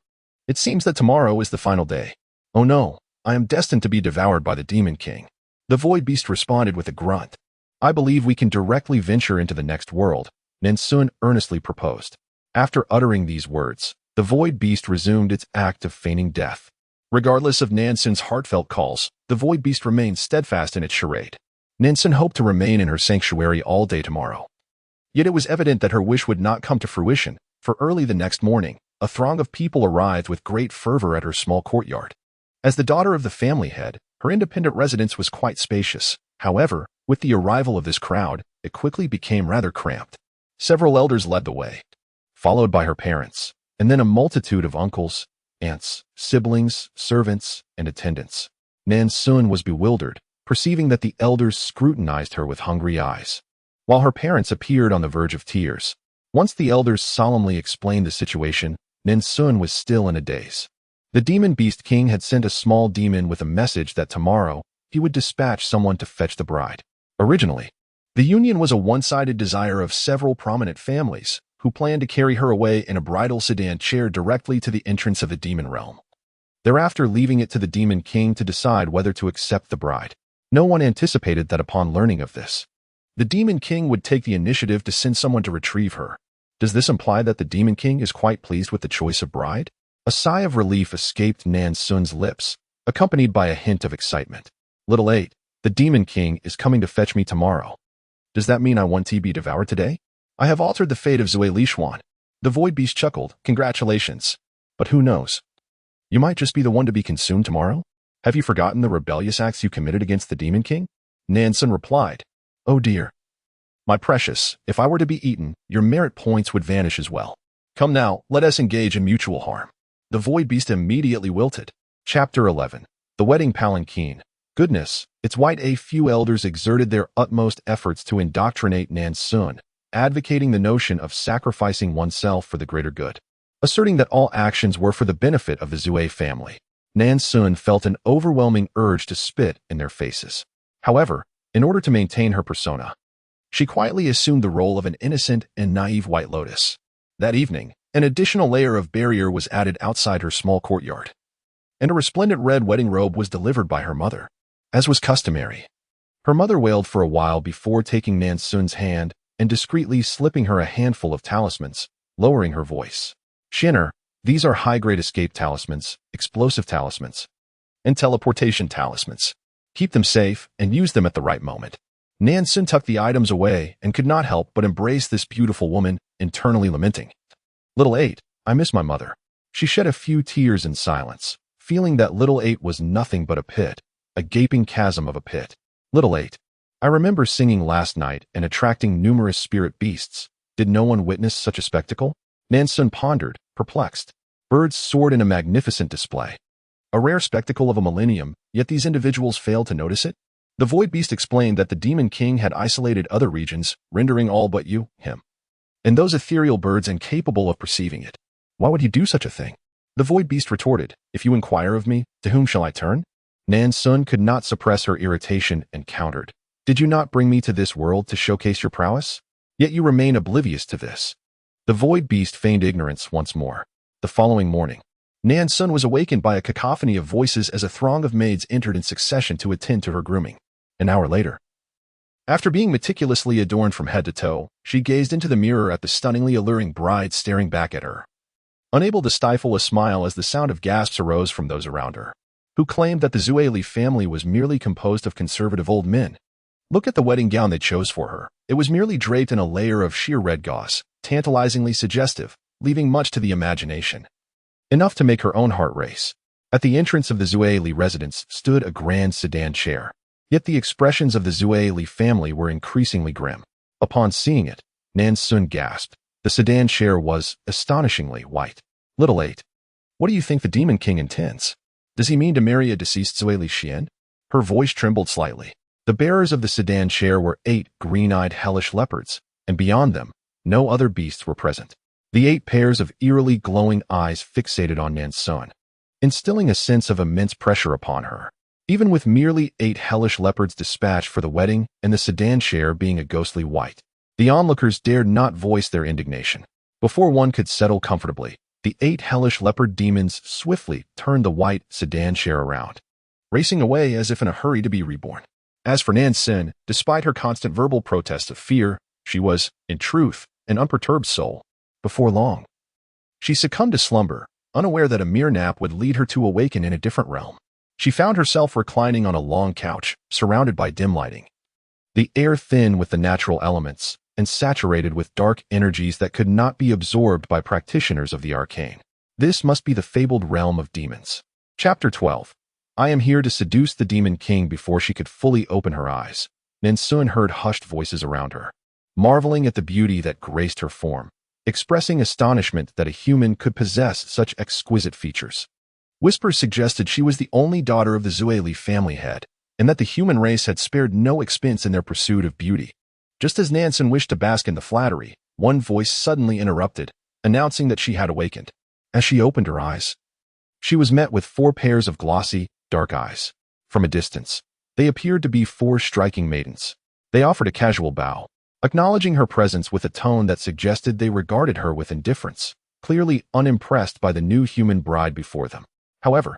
it seems that tomorrow is the final day. Oh no, I am destined to be devoured by the Demon King. The Void Beast responded with a grunt. I believe we can directly venture into the next world, Nan Xun earnestly proposed. After uttering these words, the Void Beast resumed its act of feigning death. Regardless of Nan Xun's heartfelt calls, the Void Beast remained steadfast in its charade. Nan Xun hoped to remain in her sanctuary all day tomorrow. Yet it was evident that her wish would not come to fruition, for early the next morning, a throng of people arrived with great fervor at her small courtyard. As the daughter of the family head, her independent residence was quite spacious. However, with the arrival of this crowd, it quickly became rather cramped. Several elders led the way, followed by her parents, and then a multitude of uncles, aunts, siblings, servants, and attendants. Nan Xun was bewildered, perceiving that the elders scrutinized her with hungry eyes, while her parents appeared on the verge of tears. Once the elders solemnly explained the situation, Nan Xun was still in a daze. The Demon Beast King had sent a small demon with a message that tomorrow he would dispatch someone to fetch the bride. Originally, the union was a one-sided desire of several prominent families who planned to carry her away in a bridal sedan chair directly to the entrance of the demon realm, thereafter leaving it to the Demon King to decide whether to accept the bride. No one anticipated that upon learning of this, the Demon King would take the initiative to send someone to retrieve her. Does this imply that the Demon King is quite pleased with the choice of bride? A sigh of relief escaped Nan Xun's lips, accompanied by a hint of excitement. Little 8, the Demon King is coming to fetch me tomorrow. Does that mean I want to be devoured today? I have altered the fate of Zui Lixuan. The Void Beast chuckled. Congratulations. But who knows? You might just be the one to be consumed tomorrow? Have you forgotten the rebellious acts you committed against the Demon King? Nan Xun replied. Oh dear. My precious, if I were to be eaten, your merit points would vanish as well. Come now, let us engage in mutual harm. The Void Beast immediately wilted. Chapter 11. The Wedding Palanquin. Goodness, it's why a few elders exerted their utmost efforts to indoctrinate Nan Xun, advocating the notion of sacrificing oneself for the greater good, asserting that all actions were for the benefit of the Zui family. Nan Xun felt an overwhelming urge to spit in their faces. However, in order to maintain her persona, she quietly assumed the role of an innocent and naive White Lotus. That evening, an additional layer of barrier was added outside her small courtyard, and a resplendent red wedding robe was delivered by her mother. As was customary, her mother wailed for a while before taking Nan Xun's hand and discreetly slipping her a handful of talismans, lowering her voice. Shinner, these are high-grade escape talismans, explosive talismans, and teleportation talismans. Keep them safe and use them at the right moment. Nan Xun tucked the items away and could not help but embrace this beautiful woman, internally lamenting. Little 8, I miss my mother. She shed a few tears in silence, feeling that Little 8 was nothing but a pit, a gaping chasm of a pit. Little 8, I remember singing last night and attracting numerous spirit beasts. Did no one witness such a spectacle? Nan Xun pondered, perplexed. Birds soared in a magnificent display. A rare spectacle of a millennium, yet these individuals failed to notice it? The Void Beast explained that the Demon King had isolated other regions, rendering all but you, him, and those ethereal birds incapable of perceiving it. Why would he do such a thing? The void beast retorted, "If you inquire of me, to whom shall I turn?" Nan Xun could not suppress her irritation and countered, "Did you not bring me to this world to showcase your prowess? Yet you remain oblivious to this." The void beast feigned ignorance once more. The following morning, Nan Xun was awakened by a cacophony of voices as a throng of maids entered in succession to attend to her grooming. An hour later, after being meticulously adorned from head to toe, she gazed into the mirror at the stunningly alluring bride staring back at her, unable to stifle a smile as the sound of gasps arose from those around her, who claimed that the Zueli family was merely composed of conservative old men. Look at the wedding gown they chose for her. It was merely draped in a layer of sheer red gauze, tantalizingly suggestive, leaving much to the imagination. Enough to make her own heart race. At the entrance of the Zueli residence stood a grand sedan chair. Yet the expressions of the Zueli family were increasingly grim. Upon seeing it, Nan Xun gasped. The sedan chair was astonishingly white. Little 8. What do you think the Demon King intends? Does he mean to marry a deceased Zueli Xian? Her voice trembled slightly. The bearers of the sedan chair were 8 green-eyed hellish leopards, and beyond them, no other beasts were present. The 8 pairs of eerily glowing eyes fixated on Nan Xun, instilling a sense of immense pressure upon her. Even with merely 8 hellish leopards dispatched for the wedding and the sedan chair being a ghostly white, the onlookers dared not voice their indignation. Before one could settle comfortably, the 8 hellish leopard demons swiftly turned the white sedan chair around, racing away as if in a hurry to be reborn. As for Nan Xun, despite her constant verbal protests of fear, she was, in truth, an unperturbed soul. Before long, she succumbed to slumber, unaware that a mere nap would lead her to awaken in a different realm. She found herself reclining on a long couch, surrounded by dim lighting. The air thin with the natural elements, and saturated with dark energies that could not be absorbed by practitioners of the arcane. This must be the fabled realm of demons. Chapter 12. I am here to seduce the Demon King. Before she could fully open her eyes, Nan Xun heard hushed voices around her, marveling at the beauty that graced her form, expressing astonishment that a human could possess such exquisite features. Whispers suggested she was the only daughter of the Zueli family head, and that the human race had spared no expense in their pursuit of beauty. Just as Nan Xun wished to bask in the flattery, one voice suddenly interrupted, announcing that she had awakened. As she opened her eyes, she was met with 4 pairs of glossy, dark eyes. From a distance, they appeared to be 4 striking maidens. They offered a casual bow, acknowledging her presence with a tone that suggested they regarded her with indifference, clearly unimpressed by the new human bride before them. However,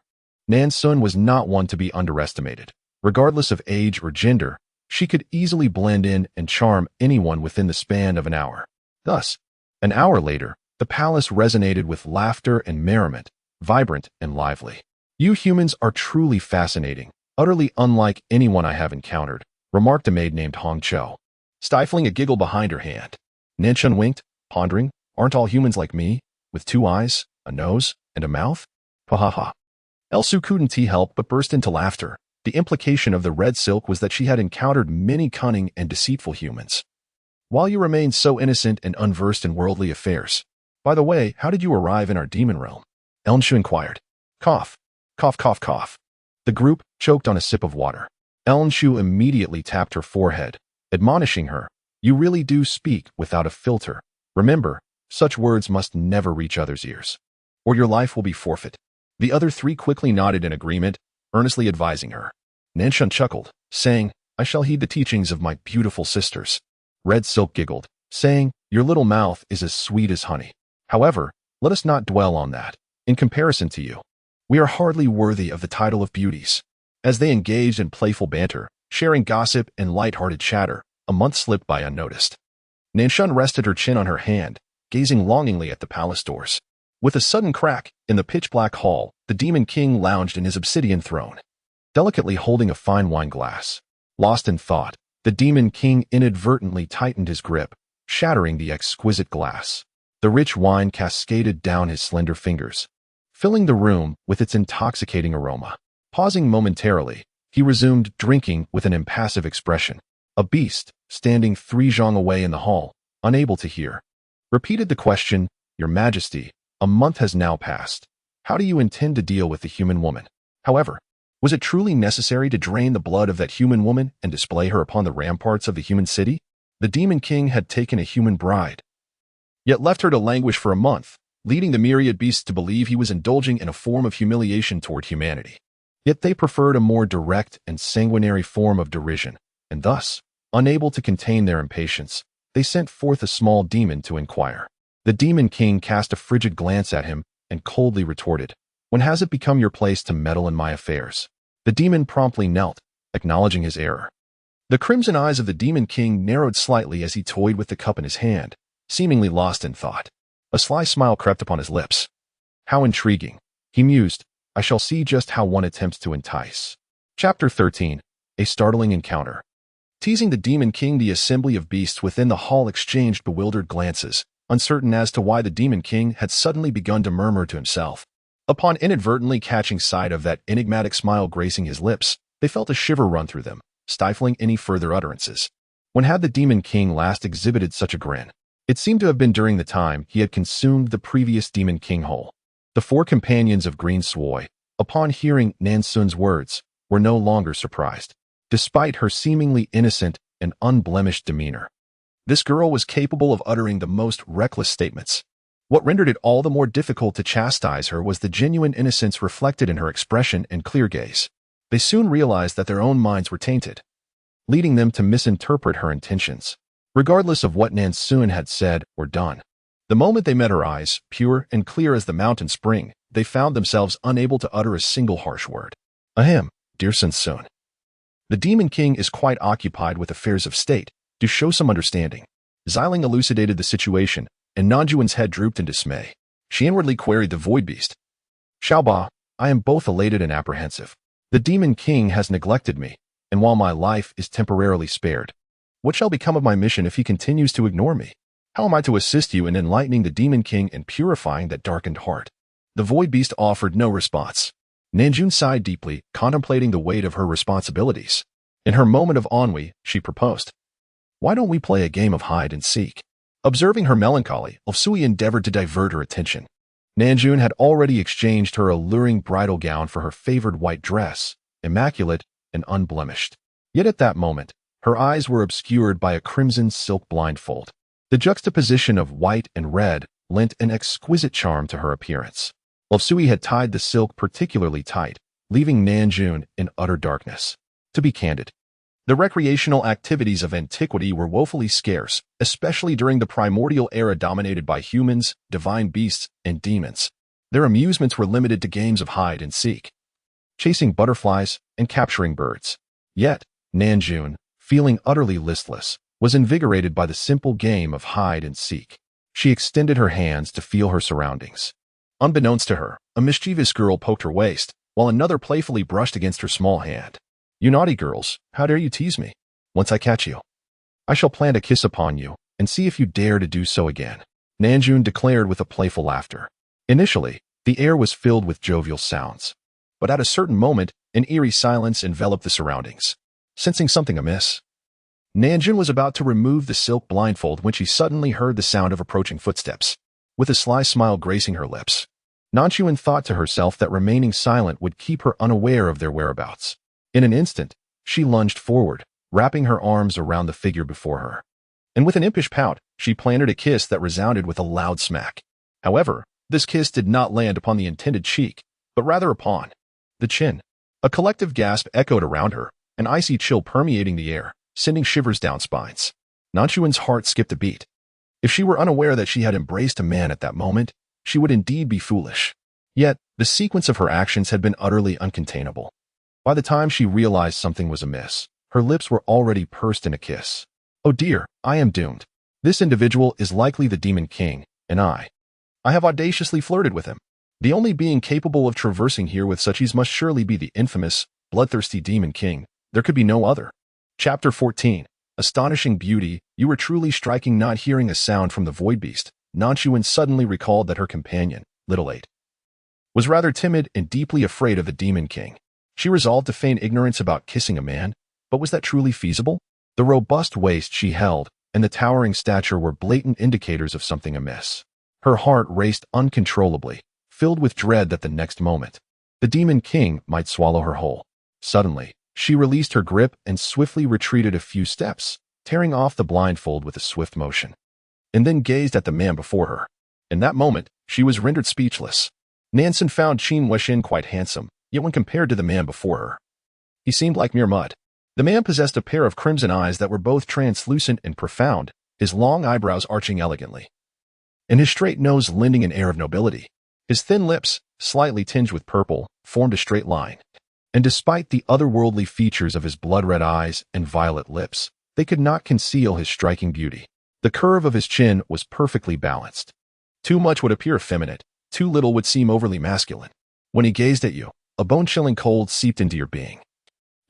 Nan Xun was not one to be underestimated. Regardless of age or gender, she could easily blend in and charm anyone within the span of an hour. Thus, an hour later, the palace resonated with laughter and merriment, vibrant and lively. You humans are truly fascinating, utterly unlike anyone I have encountered, remarked a maid named Hong Cho, stifling a giggle behind her hand. Nan Xun winked, pondering, aren't all humans like me, with 2 eyes, a nose, and a mouth? Ha ha ha. Elsu couldn't help but burst into laughter. The implication of the red silk was that she had encountered many cunning and deceitful humans, while you remained so innocent and unversed in worldly affairs. By the way, how did you arrive in our demon realm? Nan Xun inquired. Cough. Cough, cough, cough. The group choked on a sip of water. Nan Xun immediately tapped her forehead, admonishing her, you really do speak without a filter. Remember, such words must never reach others' ears, or your life will be forfeit. The other 3 quickly nodded in agreement, earnestly advising her. Nan Xun chuckled, saying, I shall heed the teachings of my beautiful sisters. Red Silk giggled, saying, your little mouth is as sweet as honey. However, let us not dwell on that. In comparison to you, we are hardly worthy of the title of beauties. As they engaged in playful banter, sharing gossip and light-hearted chatter, a month slipped by unnoticed. Nan Xun rested her chin on her hand, gazing longingly at the palace doors. With a sudden crack, in the pitch-black hall, the Demon King lounged in his obsidian throne, delicately holding a fine wine glass. Lost in thought, the Demon King inadvertently tightened his grip, shattering the exquisite glass. The rich wine cascaded down his slender fingers, filling the room with its intoxicating aroma. Pausing momentarily, he resumed drinking with an impassive expression. A beast, standing 3 zhang away in the hall, unable to hear, repeated the question, Your Majesty, a month has now passed. How do you intend to deal with the human woman? However, was it truly necessary to drain the blood of that human woman and display her upon the ramparts of the human city? The Demon King had taken a human bride, yet left her to languish for a month, leading the myriad beasts to believe he was indulging in a form of humiliation toward humanity. Yet they preferred a more direct and sanguinary form of derision, and thus, unable to contain their impatience, they sent forth a small demon to inquire. The demon king cast a frigid glance at him and coldly retorted, "When has it become your place to meddle in my affairs?" The demon promptly knelt, acknowledging his error. The crimson eyes of the demon king narrowed slightly as he toyed with the cup in his hand, seemingly lost in thought. A sly smile crept upon his lips. "How intriguing," he mused. "I shall see just how one attempts to entice." Chapter 13. A startling encounter. Teasing the demon king, the assembly of beasts within the hall exchanged bewildered glances, uncertain as to why the demon king had suddenly begun to murmur to himself. Upon inadvertently catching sight of that enigmatic smile gracing his lips, they felt a shiver run through them, stifling any further utterances. When had the demon king last exhibited such a grin? It seemed to have been during the time he had consumed the previous demon king whole. The four companions of Green Swoi, upon hearing Nan Xun's words, were no longer surprised. Despite her seemingly innocent and unblemished demeanor, this girl was capable of uttering the most reckless statements. What rendered it all the more difficult to chastise her was the genuine innocence reflected in her expression and clear gaze. They soon realized that their own minds were tainted, leading them to misinterpret her intentions, regardless of what Nan Xun had said or done. The moment they met her eyes, pure and clear as the mountain spring, they found themselves unable to utter a single harsh word. "Ahem, dear Nan Xun. The demon king is quite occupied with affairs of state. To show some understanding." Xiling elucidated the situation, and Nan Xun's head drooped in dismay. She inwardly queried the void beast. "Xiaoba, I am both elated and apprehensive. The demon king has neglected me, and while my life is temporarily spared, what shall become of my mission if he continues to ignore me? How am I to assist you in enlightening the demon king and purifying that darkened heart?" The void beast offered no response. Nan Xun sighed deeply, contemplating the weight of her responsibilities. In her moment of ennui, she proposed, "Why don't we play a game of hide and seek?" Observing her melancholy, Sui endeavored to divert her attention. Nan Xun had already exchanged her alluring bridal gown for her favored white dress, immaculate and unblemished. Yet at that moment, her eyes were obscured by a crimson silk blindfold. The juxtaposition of white and red lent an exquisite charm to her appearance. Sui had tied the silk particularly tight, leaving Nan Xun in utter darkness. To be candid, the recreational activities of antiquity were woefully scarce, especially during the primordial era dominated by humans, divine beasts, and demons. Their amusements were limited to games of hide and seek, chasing butterflies and capturing birds. Yet, Nan Xun, feeling utterly listless, was invigorated by the simple game of hide and seek. She extended her hands to feel her surroundings. Unbeknownst to her, a mischievous girl poked her waist, while another playfully brushed against her small hand. "You naughty girls, how dare you tease me? Once I catch you, I shall plant a kiss upon you, and see if you dare to do so again," Nan Xun declared with a playful laughter. Initially, the air was filled with jovial sounds, but at a certain moment, an eerie silence enveloped the surroundings. Sensing something amiss, Nan Xun was about to remove the silk blindfold when she suddenly heard the sound of approaching footsteps. With a sly smile gracing her lips, Nan Xun thought to herself that remaining silent would keep her unaware of their whereabouts. In an instant, she lunged forward, wrapping her arms around the figure before her. And with an impish pout, she planted a kiss that resounded with a loud smack. However, this kiss did not land upon the intended cheek, but rather upon the chin. A collective gasp echoed around her, an icy chill permeating the air, sending shivers down spines. Nan Xun's heart skipped a beat. If she were unaware that she had embraced a man at that moment, she would indeed be foolish. Yet, the sequence of her actions had been utterly uncontainable. By the time she realized something was amiss, her lips were already pursed in a kiss. "Oh dear, I am doomed. This individual is likely the demon king, and I have audaciously flirted with him. The only being capable of traversing here with such ease must surely be the infamous, bloodthirsty demon king. There could be no other." Chapter 14. Astonishing beauty. You were truly striking. Not hearing a sound from the void beast, Nan Xun suddenly recalled that her companion, Little Eight, was rather timid and deeply afraid of the demon king. She resolved to feign ignorance about kissing a man, but was that truly feasible? The robust waist she held and the towering stature were blatant indicators of something amiss. Her heart raced uncontrollably, filled with dread that the next moment, the demon king might swallow her whole. Suddenly, she released her grip and swiftly retreated a few steps, tearing off the blindfold with a swift motion, and then gazed at the man before her. In that moment, she was rendered speechless. Nan Xun found Qin Wuxian quite handsome, yet when compared to the man before her, he seemed like mere mud. The man possessed a pair of crimson eyes that were both translucent and profound, his long eyebrows arching elegantly, and his straight nose lending an air of nobility. His thin lips, slightly tinged with purple, formed a straight line, and despite the otherworldly features of his blood-red eyes and violet lips, they could not conceal his striking beauty. The curve of his chin was perfectly balanced. Too much would appear effeminate, too little would seem overly masculine. When he gazed at you, a bone-chilling cold seeped into your being.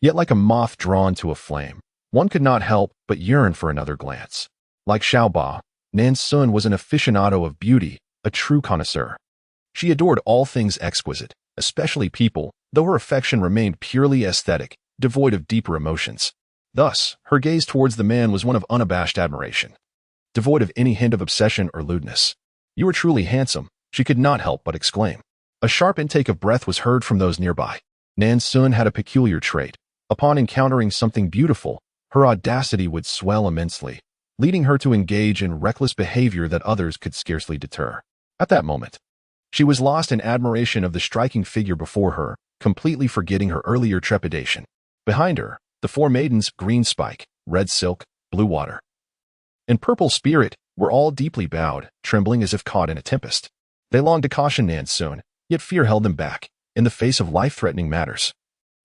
Yet like a moth drawn to a flame, one could not help but yearn for another glance. Like Aaaah, Nan Xun was an aficionado of beauty, a true connoisseur. She adored all things exquisite, especially people, though her affection remained purely aesthetic, devoid of deeper emotions. Thus, her gaze towards the man was one of unabashed admiration, devoid of any hint of obsession or lewdness. "You are truly handsome," she could not help but exclaim. A sharp intake of breath was heard from those nearby. Nan Xun had a peculiar trait. Upon encountering something beautiful, her audacity would swell immensely, leading her to engage in reckless behavior that others could scarcely deter. At that moment, she was lost in admiration of the striking figure before her, completely forgetting her earlier trepidation. Behind her, the four maidens, Green Spike, Red Silk, Blue Water, and Purple Spirit, were all deeply bowed, trembling as if caught in a tempest. They longed to caution Nan Xun, yet fear held them back, in the face of life-threatening matters.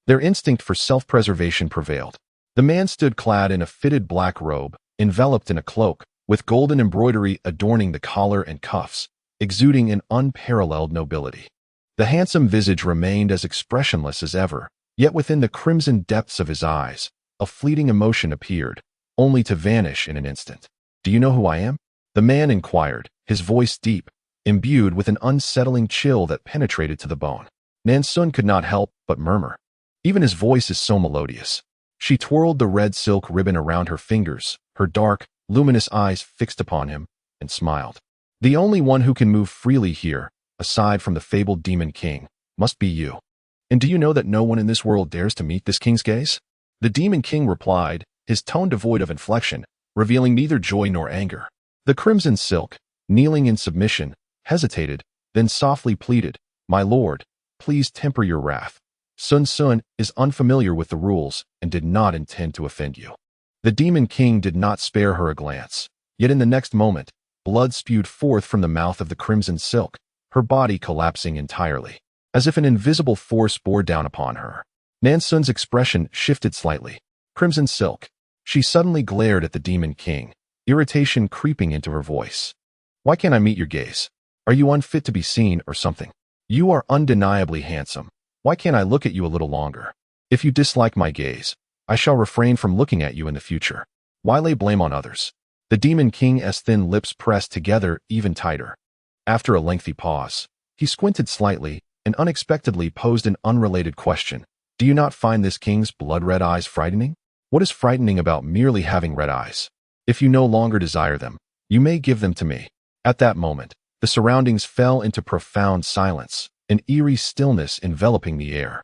Their instinct for self-preservation prevailed. The man stood clad in a fitted black robe, enveloped in a cloak, with golden embroidery adorning the collar and cuffs, exuding an unparalleled nobility. The handsome visage remained as expressionless as ever, yet within the crimson depths of his eyes, a fleeting emotion appeared, only to vanish in an instant. "Do you know who I am?" the man inquired, his voice deep, imbued with an unsettling chill that penetrated to the bone. Nan Xun could not help but murmur. Even his voice is so melodious. She twirled the red silk ribbon around her fingers, her dark, luminous eyes fixed upon him, and smiled. "The only one who can move freely here, aside from the fabled demon king, must be you. And do you know that no one in this world dares to meet this king's gaze?" The demon king replied, his tone devoid of inflection, revealing neither joy nor anger. The crimson silk, kneeling in submission, hesitated, then softly pleaded, "My lord, please temper your wrath. Sun Sun is unfamiliar with the rules and did not intend to offend you." The demon king did not spare her a glance, yet in the next moment, blood spewed forth from the mouth of the crimson silk, her body collapsing entirely, as if an invisible force bore down upon her. Nan Xun's expression shifted slightly. Crimson silk. She suddenly glared at the demon king, irritation creeping into her voice. "Why can't I meet your gaze? Are you unfit to be seen or something? You are undeniably handsome. Why can't I look at you a little longer? If you dislike my gaze, I shall refrain from looking at you in the future. Why lay blame on others?" The demon king's thin lips pressed together even tighter. After a lengthy pause, he squinted slightly and unexpectedly posed an unrelated question. "Do you not find this king's blood-red eyes frightening? What is frightening about merely having red eyes? If you no longer desire them, you may give them to me." At that moment, the surroundings fell into profound silence, an eerie stillness enveloping the air.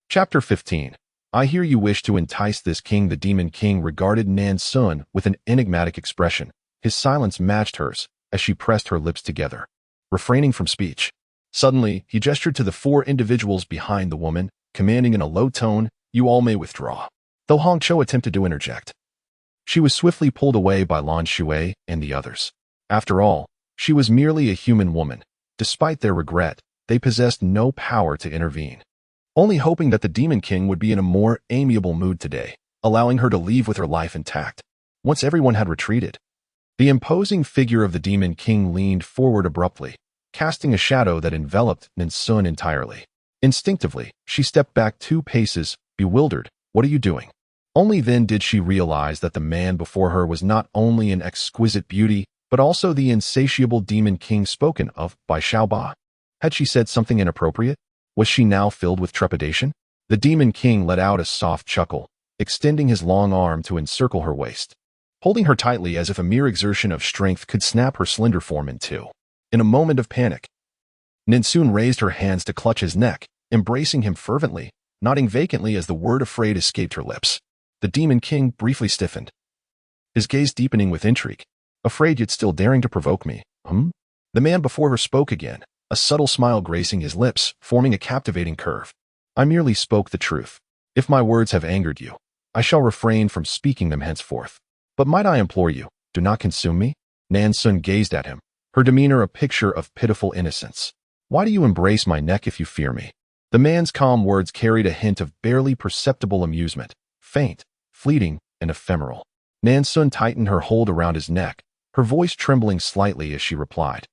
Chapter 15. "I hear you wish to entice this king." The demon king regarded Nan Xun with an enigmatic expression. His silence matched hers as she pressed her lips together, refraining from speech. Suddenly, he gestured to the four individuals behind the woman, commanding in a low tone, "You all may withdraw." Though Hong Chou attempted to interject, she was swiftly pulled away by Lan Shui and the others. After all, she was merely a human woman. Despite their regret, they possessed no power to intervene. Only hoping that the demon king would be in a more amiable mood today, allowing her to leave with her life intact. Once everyone had retreated, the imposing figure of the demon king leaned forward abruptly, casting a shadow that enveloped Nan Xun entirely. Instinctively, she stepped back 2 paces, bewildered. "What are you doing?" Only then did she realize that the man before her was not only an exquisite beauty, but also the insatiable demon king spoken of by Aaaah. Had she said something inappropriate? Was she now filled with trepidation? The demon king let out a soft chuckle, extending his long arm to encircle her waist, holding her tightly as if a mere exertion of strength could snap her slender form in two. In a moment of panic, Nan Xun raised her hands to clutch his neck, embracing him fervently, nodding vacantly as the word afraid escaped her lips. The demon king briefly stiffened, his gaze deepening with intrigue. "Afraid yet still daring to provoke me, The man before her spoke again, a subtle smile gracing his lips, forming a captivating curve. I merely spoke the truth. If my words have angered you, I shall refrain from speaking them henceforth. But might I implore you, do not consume me? Nan Xun gazed at him, her demeanor a picture of pitiful innocence. Why do you embrace my neck if you fear me? The man's calm words carried a hint of barely perceptible amusement, faint, fleeting, and ephemeral. Nan Xun tightened her hold around his neck, her voice trembling slightly as she replied.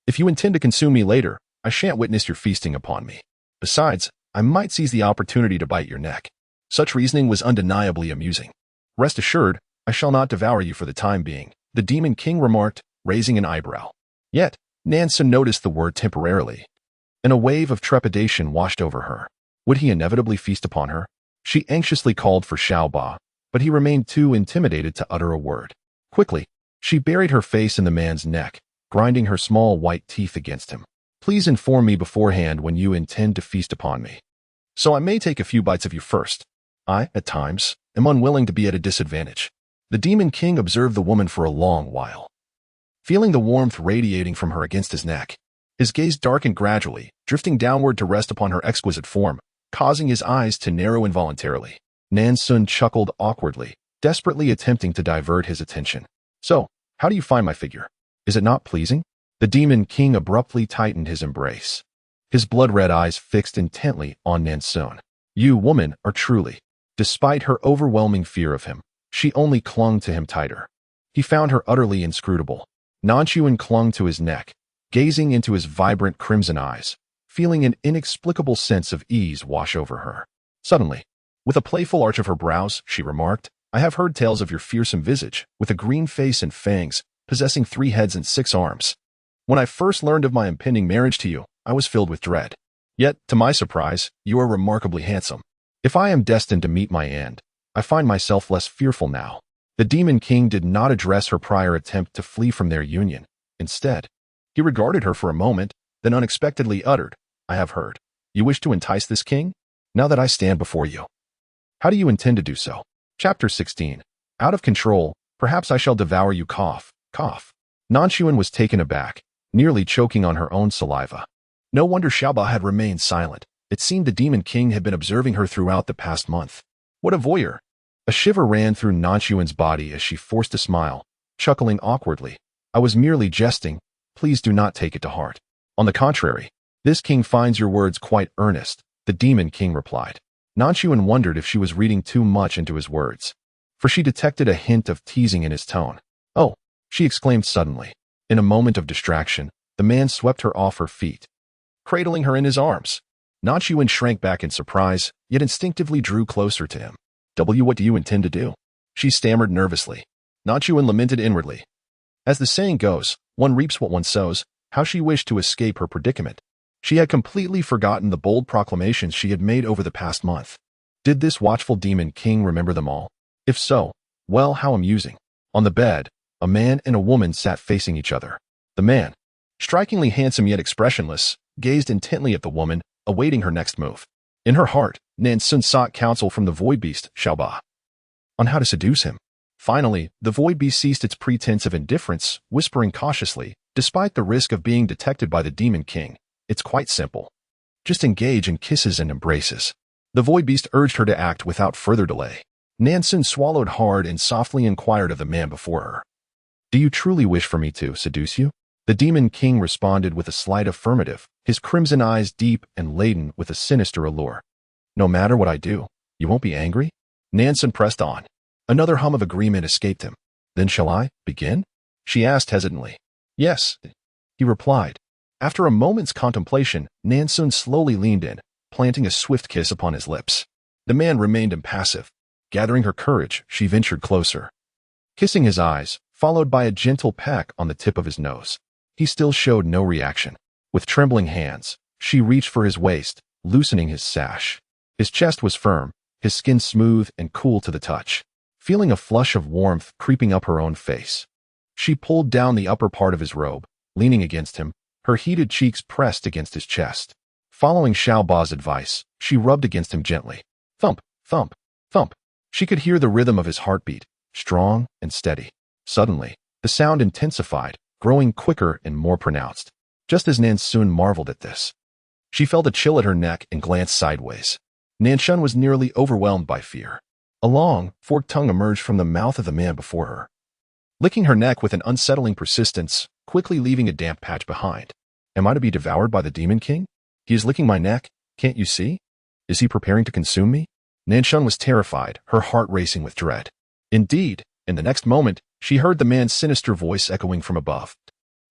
If you intend to consume me later, I shan't witness your feasting upon me. Besides, I might seize the opportunity to bite your neck. Such reasoning was undeniably amusing. Rest assured, I shall not devour you for the time being, the Demon King remarked, raising an eyebrow. Yet, Nan Xun noticed the word temporarily, and a wave of trepidation washed over her. Would he inevitably feast upon her? She anxiously called for Aaaah, but he remained too intimidated to utter a word. Quickly, she buried her face in the man's neck, grinding her small white teeth against him. Please inform me beforehand when you intend to feast upon me, so I may take a few bites of you first. I, at times, am unwilling to be at a disadvantage. The Demon King observed the woman for a long while, feeling the warmth radiating from her against his neck. His gaze darkened gradually, drifting downward to rest upon her exquisite form, causing his eyes to narrow involuntarily. Nan Xun chuckled awkwardly, desperately attempting to divert his attention. So, how do you find my figure? Is it not pleasing? The Demon King abruptly tightened his embrace, his blood-red eyes fixed intently on Nan Xun. You, woman, are truly. Despite her overwhelming fear of him, she only clung to him tighter. He found her utterly inscrutable. Nan Xun clung to his neck, gazing into his vibrant crimson eyes, feeling an inexplicable sense of ease wash over her. Suddenly, with a playful arch of her brows, she remarked, I have heard tales of your fearsome visage, with a green face and fangs, possessing 3 heads and 6 arms. When I first learned of my impending marriage to you, I was filled with dread. Yet, to my surprise, you are remarkably handsome. If I am destined to meet my end, I find myself less fearful now. The Demon King did not address her prior attempt to flee from their union. Instead, he regarded her for a moment, then unexpectedly uttered, I have heard. You wish to entice this king? Now that I stand before you, how do you intend to do so? Chapter 16. Out of control, perhaps I shall devour you. Cough, cough. Nan Xun was taken aback, nearly choking on her own saliva. No wonder Aaaah had remained silent. It seemed the Demon King had been observing her throughout the past month. What a voyeur! A shiver ran through Nan Xun's body as she forced a smile, chuckling awkwardly. I was merely jesting. Please do not take it to heart. On the contrary, this king finds your words quite earnest, the Demon King replied. Nan Xun wondered if she was reading too much into his words, for she detected a hint of teasing in his tone. Oh, she exclaimed suddenly. In a moment of distraction, the man swept her off her feet, cradling her in his arms. Nan Xun shrank back in surprise, yet instinctively drew closer to him. What do you intend to do? She stammered nervously. Nan Xun lamented inwardly. As the saying goes, one reaps what one sows. How she wished to escape her predicament. She had completely forgotten the bold proclamations she had made over the past month. Did this watchful Demon King remember them all? If so, well, how amusing. On the bed, a man and a woman sat facing each other. The man, strikingly handsome yet expressionless, gazed intently at the woman, awaiting her next move. In her heart, Nan Xun sought counsel from the void beast, Aaaah, on how to seduce him. Finally, the void beast ceased its pretense of indifference, whispering cautiously, despite the risk of being detected by the Demon King, it's quite simple. Just engage in kisses and embraces. The void beast urged her to act without further delay. Nan Xun swallowed hard and softly inquired of the man before her. Do you truly wish for me to seduce you? The Demon King responded with a slight affirmative, his crimson eyes deep and laden with a sinister allure. No matter what I do, you won't be angry? Nan Xun pressed on. Another hum of agreement escaped him. Then shall I begin? She asked hesitantly. Yes, he replied. After a moment's contemplation, Nan Xun slowly leaned in, planting a swift kiss upon his lips. The man remained impassive. Gathering her courage, she ventured closer, kissing his eyes, followed by a gentle peck on the tip of his nose. He still showed no reaction. With trembling hands, she reached for his waist, loosening his sash. His chest was firm, his skin smooth and cool to the touch. Feeling a flush of warmth creeping up her own face, she pulled down the upper part of his robe, leaning against him, her heated cheeks pressed against his chest. Following Aaaah's advice, she rubbed against him gently. Thump, thump, thump. She could hear the rhythm of his heartbeat, strong and steady. Suddenly, the sound intensified, growing quicker and more pronounced. Just as Nan Xun marveled at this, she felt a chill at her neck and glanced sideways. Nan Xun was nearly overwhelmed by fear. A long, forked tongue emerged from the mouth of the man before her, licking her neck with an unsettling persistence, quickly leaving a damp patch behind. Am I to be devoured by the Demon King? He is licking my neck, can't you see? Is he preparing to consume me? Nan Xun was terrified, her heart racing with dread. Indeed, in the next moment, she heard the man's sinister voice echoing from above.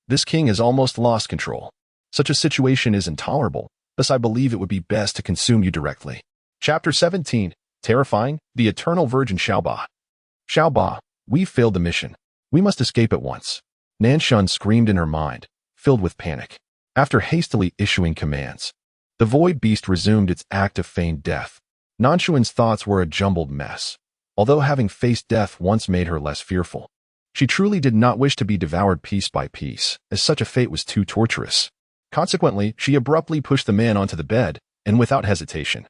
This king has almost lost control. Such a situation is intolerable, thus I believe it would be best to consume you directly. Chapter 17. Terrifying, the Eternal Virgin Aaaah. Aaaah, we've failed the mission. We must escape at once. Nan Xun screamed in her mind, filled with panic. After hastily issuing commands, the void beast resumed its act of feigned death. Nan Xun's thoughts were a jumbled mess. Although having faced death once made her less fearful, she truly did not wish to be devoured piece by piece, as such a fate was too torturous. Consequently, she abruptly pushed the man onto the bed, and without hesitation,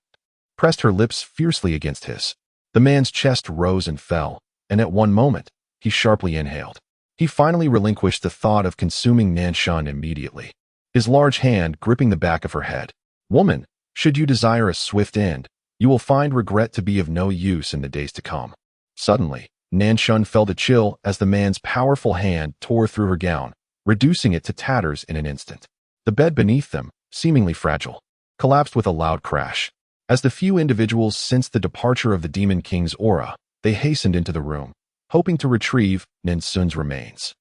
pressed her lips fiercely against his. The man's chest rose and fell, and at one moment, he sharply inhaled. He finally relinquished the thought of consuming Nan Xun immediately, his large hand gripping the back of her head. Woman, should you desire a swift end, you will find regret to be of no use in the days to come. Suddenly, Nan Xun felt a chill as the man's powerful hand tore through her gown, reducing it to tatters in an instant. The bed beneath them, seemingly fragile, collapsed with a loud crash. As the few individuals sensed the departure of the Demon King's aura, they hastened into the room, hoping to retrieve Nan Xun's remains.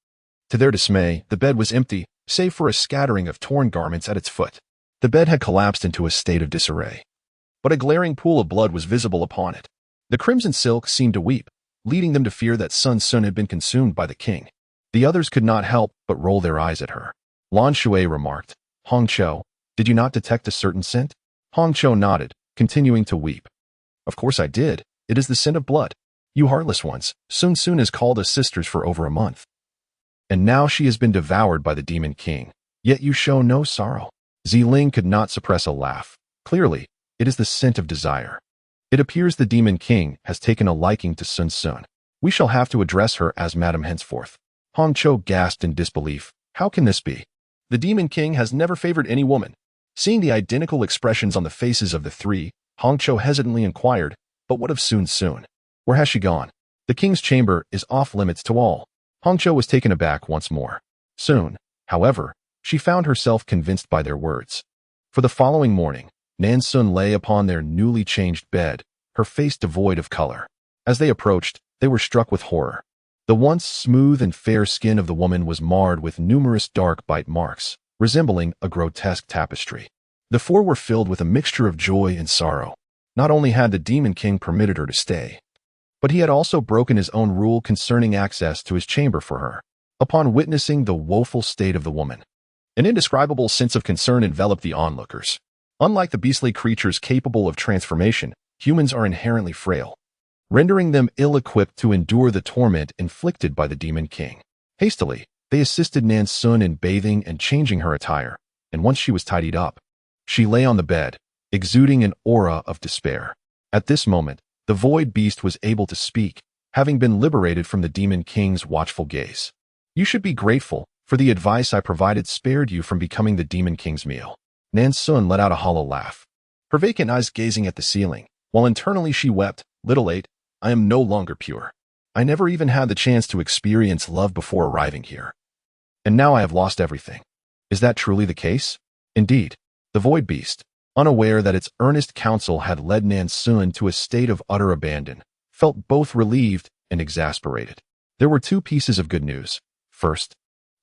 To their dismay, the bed was empty, save for a scattering of torn garments at its foot. The bed had collapsed into a state of disarray, but a glaring pool of blood was visible upon it. The crimson silk seemed to weep, leading them to fear that Nan Xun had been consumed by the king. The others could not help but roll their eyes at her. Lan Shui remarked, Hong Cho, did you not detect a certain scent? Hong Cho nodded, continuing to weep. Of course I did. It is the scent of blood. You heartless ones, Sun Xun has called us sisters for over a month. And now she has been devoured by the Demon King. Yet you show no sorrow. Ziling could not suppress a laugh. Clearly, it is the scent of desire. It appears the Demon King has taken a liking to Sun Xun. We shall have to address her as Madam henceforth. Hong Cho gasped in disbelief. How can this be? The Demon King has never favored any woman. Seeing the identical expressions on the faces of the three, Hong Cho hesitantly inquired, but what of Sun Xun? Where has she gone? The king's chamber is off limits to all. Hong Cho was taken aback once more. Soon, however, she found herself convinced by their words. For the following morning, Nan Xun lay upon their newly changed bed, her face devoid of color. As they approached, they were struck with horror. The once smooth and fair skin of the woman was marred with numerous dark bite marks, resembling a grotesque tapestry. The four were filled with a mixture of joy and sorrow. Not only had the Demon King permitted her to stay, but he had also broken his own rule concerning access to his chamber for her. Upon witnessing the woeful state of the woman, an indescribable sense of concern enveloped the onlookers. Unlike the beastly creatures capable of transformation, humans are inherently frail, rendering them ill-equipped to endure the torment inflicted by the Demon King. Hastily, they assisted Nan Xun in bathing and changing her attire, and once she was tidied up, she lay on the bed, exuding an aura of despair. At this moment, the void beast was able to speak, having been liberated from the Demon King's watchful gaze. You should be grateful, for the advice I provided spared you from becoming the Demon King's meal. Nan Xun let out a hollow laugh, her vacant eyes gazing at the ceiling, while internally she wept, Little 8, I am no longer pure. I never even had the chance to experience love before arriving here. And now I have lost everything. Is that truly the case? Indeed, the void beast, unaware that its earnest counsel had led Nan Xun to a state of utter abandon, felt both relieved and exasperated. There were two pieces of good news. First,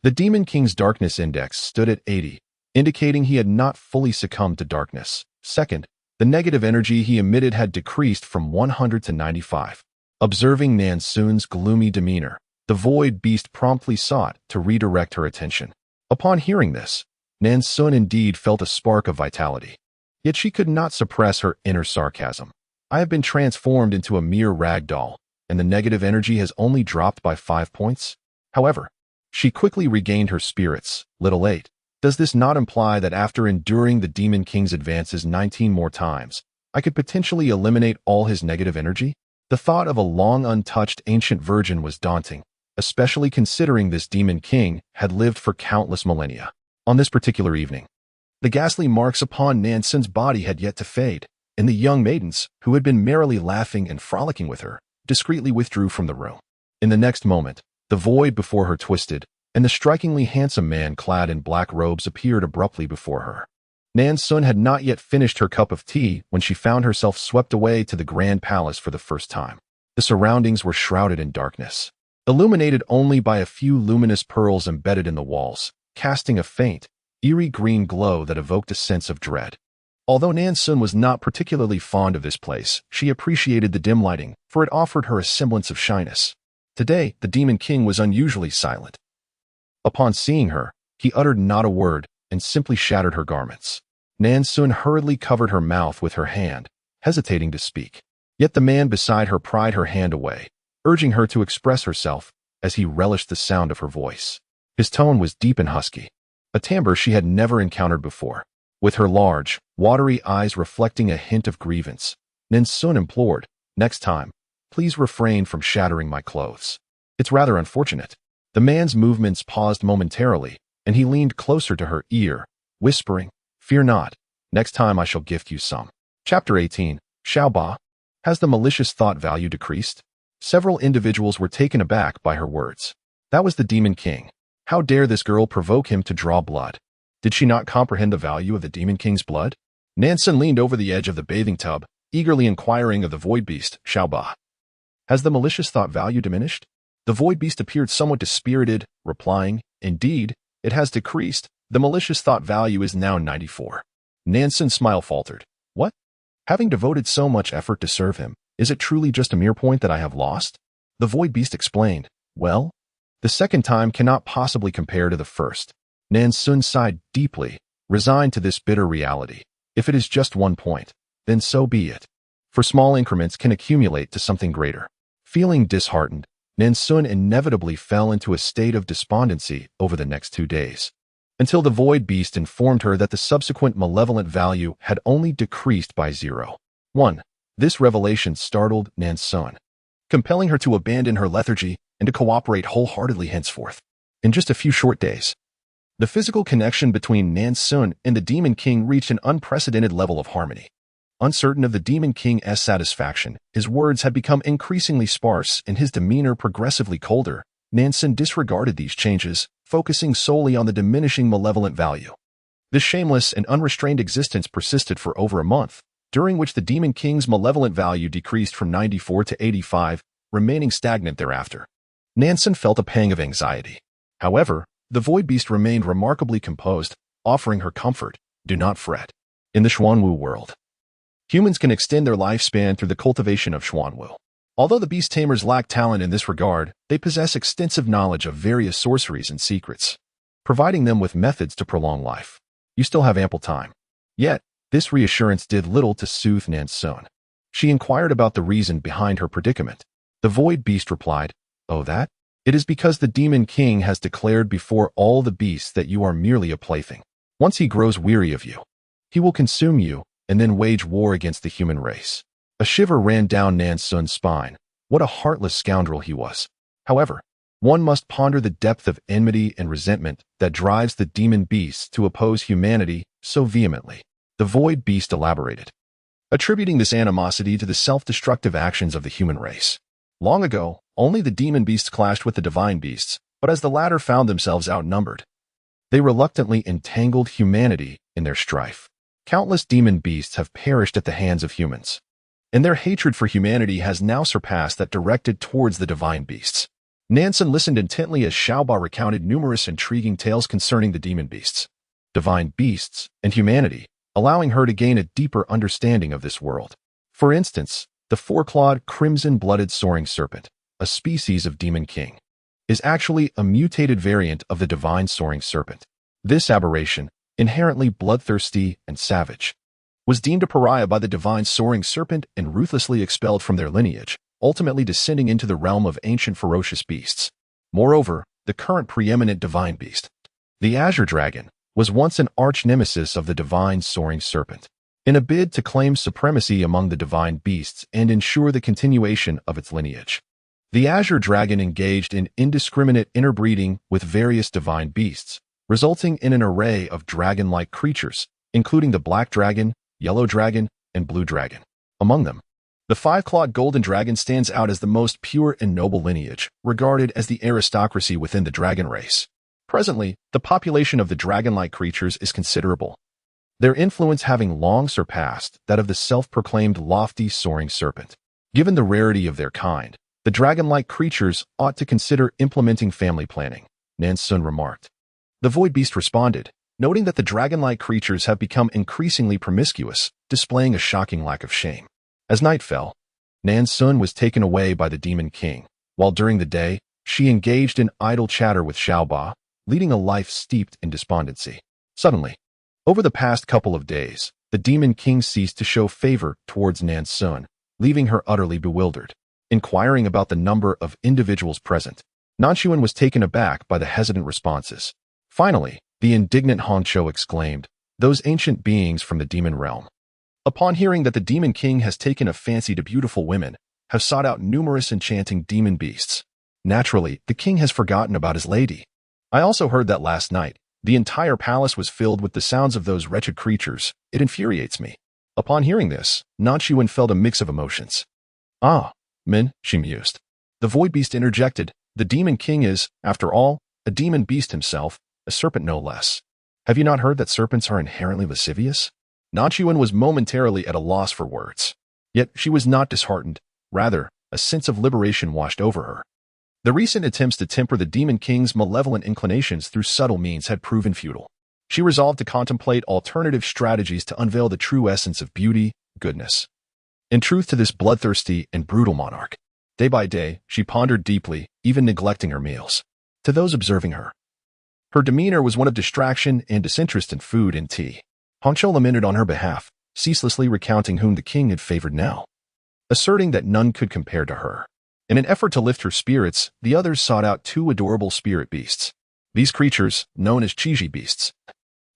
the Demon King's darkness index stood at 80, indicating he had not fully succumbed to darkness. Second, the negative energy he emitted had decreased from 100 to 95. Observing Nan Xun's gloomy demeanor, the void beast promptly sought to redirect her attention. Upon hearing this, Nan Xun indeed felt a spark of vitality. Yet she could not suppress her inner sarcasm. I have been transformed into a mere rag doll, and the negative energy has only dropped by 5 points. However, she quickly regained her spirits. Little 8. Does this not imply that after enduring the Demon King's advances 19 more times, I could potentially eliminate all his negative energy? The thought of a long untouched ancient virgin was daunting, especially considering this demon king had lived for countless millennia. On this particular evening, the ghastly marks upon Nan Xun's body had yet to fade, and the young maidens, who had been merrily laughing and frolicking with her, discreetly withdrew from the room. In the next moment, the void before her twisted, and the strikingly handsome man clad in black robes appeared abruptly before her. Nan Xun had not yet finished her cup of tea when she found herself swept away to the grand palace for the first time. The surroundings were shrouded in darkness, illuminated only by a few luminous pearls embedded in the walls, casting a faint, eerie green glow that evoked a sense of dread. Although Nan Xun was not particularly fond of this place, she appreciated the dim lighting, for it offered her a semblance of shyness. Today, the Demon King was unusually silent. Upon seeing her, he uttered not a word and simply shattered her garments. Nan Xun hurriedly covered her mouth with her hand, hesitating to speak. Yet the man beside her pried her hand away, urging her to express herself as he relished the sound of her voice. His tone was deep and husky, a timbre she had never encountered before. With her large, watery eyes reflecting a hint of grievance, Nan Xun implored, "Next time, please refrain from shattering my clothes. It's rather unfortunate." The man's movements paused momentarily, and he leaned closer to her ear, whispering, "Fear not, next time I shall gift you some." Chapter 18, Aaaah. Has the malicious thought value decreased? Several individuals were taken aback by her words. That was the Demon King. How dare this girl provoke him to draw blood? Did she not comprehend the value of the Demon King's blood? Nan Xun leaned over the edge of the bathing tub, eagerly inquiring of the void beast, Aaaah. Has the malicious thought value diminished? The void beast appeared somewhat dispirited, replying, "Indeed, it has decreased. The malicious thought value is now 94. Nan Xun's smile faltered. What? Having devoted so much effort to serve him, is it truly just a mere point that I have lost? The void beast explained, "Well, the second time cannot possibly compare to the first." Nan Xun sighed deeply, resigned to this bitter reality. If it is just 1 point, then so be it. For small increments can accumulate to something greater. Feeling disheartened, Nan Xun inevitably fell into a state of despondency over the next 2 days, until the void beast informed her that the subsequent malevolent value had only decreased by 0.1. This revelation startled Nan Xun, compelling her to abandon her lethargy and to cooperate wholeheartedly henceforth. In just a few short days, the physical connection between Nan Xun and the Demon King reached an unprecedented level of harmony. Uncertain of the Demon King's satisfaction, his words had become increasingly sparse and his demeanor progressively colder. Nan Xun disregarded these changes, focusing solely on the diminishing malevolent value. This shameless and unrestrained existence persisted for over a month, during which the Demon King's malevolent value decreased from 94 to 85, remaining stagnant thereafter. Nan Xun felt a pang of anxiety. However, the void beast remained remarkably composed, offering her comfort. Do not fret. In the Xuanwu world, humans can extend their lifespan through the cultivation of Xuanwu. Although the beast tamers lack talent in this regard, they possess extensive knowledge of various sorceries and secrets, providing them with methods to prolong life. You still have ample time. Yet, this reassurance did little to soothe Nan Xun. She inquired about the reason behind her predicament. The void beast replied, "Oh, that? It is because the Demon King has declared before all the beasts that you are merely a plaything. Once he grows weary of you, he will consume you and then wage war against the human race." A shiver ran down Nan Xun's spine. What a heartless scoundrel he was. However, one must ponder the depth of enmity and resentment that drives the demon beasts to oppose humanity so vehemently. The void beast elaborated, attributing this animosity to the self-destructive actions of the human race. Long ago, only the demon beasts clashed with the divine beasts, but as the latter found themselves outnumbered, they reluctantly entangled humanity in their strife. Countless demon beasts have perished at the hands of humans, and their hatred for humanity has now surpassed that directed towards the divine beasts. Nan Xun listened intently as Aaaah recounted numerous intriguing tales concerning the demon beasts, divine beasts, and humanity, allowing her to gain a deeper understanding of this world. For instance, the four-clawed, crimson-blooded soaring serpent, a species of demon king, is actually a mutated variant of the divine soaring serpent. This aberration, inherently bloodthirsty and savage, was deemed a pariah by the divine soaring serpent and ruthlessly expelled from their lineage, ultimately descending into the realm of ancient ferocious beasts. Moreover, the current preeminent divine beast, the azure dragon, was once an arch-nemesis of the divine soaring serpent. In a bid to claim supremacy among the divine beasts and ensure the continuation of its lineage, The azure dragon engaged in indiscriminate interbreeding with various divine beasts, resulting in an array of dragon-like creatures, including the black dragon, yellow dragon, and blue dragon. Among them, the five-clawed golden dragon stands out as the most pure and noble lineage, regarded as the aristocracy within the dragon race. Presently, the population of the dragon-like creatures is considerable, their influence having long surpassed that of the self-proclaimed lofty soaring serpent. Given the rarity of their kind, the dragon-like creatures ought to consider implementing family planning, Nan Xun remarked. The void beast responded, noting that the dragon-like creatures have become increasingly promiscuous, displaying a shocking lack of shame. As night fell, Nan Xun was taken away by the demon king, while during the day, she engaged in idle chatter with Aaaah, leading a life steeped in despondency. Suddenly, over the past couple of days, the demon king ceased to show favor towards Nan Xun, leaving her utterly bewildered. Inquiring about the number of individuals present, Nan Xun was taken aback by the hesitant responses. Finally, the indignant Hongqiu exclaimed, "Those ancient beings from the demon realm." Upon hearing that the demon king has taken a fancy to beautiful women, have sought out numerous enchanting demon beasts. Naturally, the king has forgotten about his lady. I also heard that last night, the entire palace was filled with the sounds of those wretched creatures. It infuriates me. Upon hearing this, Nan Xun felt a mix of emotions. "Ah, Min," she mused. The void beast interjected, "The demon king is, after all, a demon beast himself, a serpent no less. Have you not heard that serpents are inherently lascivious?" Nan Xun was momentarily at a loss for words. Yet she was not disheartened. Rather, a sense of liberation washed over her. The recent attempts to temper the demon king's malevolent inclinations through subtle means had proven futile. She resolved to contemplate alternative strategies to unveil the true essence of beauty, goodness, and truth to this bloodthirsty and brutal monarch. Day by day, she pondered deeply, even neglecting her meals. To those observing her, her demeanor was one of distraction and disinterest in food and tea. Hongqiu lamented on her behalf, ceaselessly recounting whom the king had favored now, asserting that none could compare to her. In an effort to lift her spirits, the others sought out two adorable spirit beasts. These creatures, known as Chiji beasts,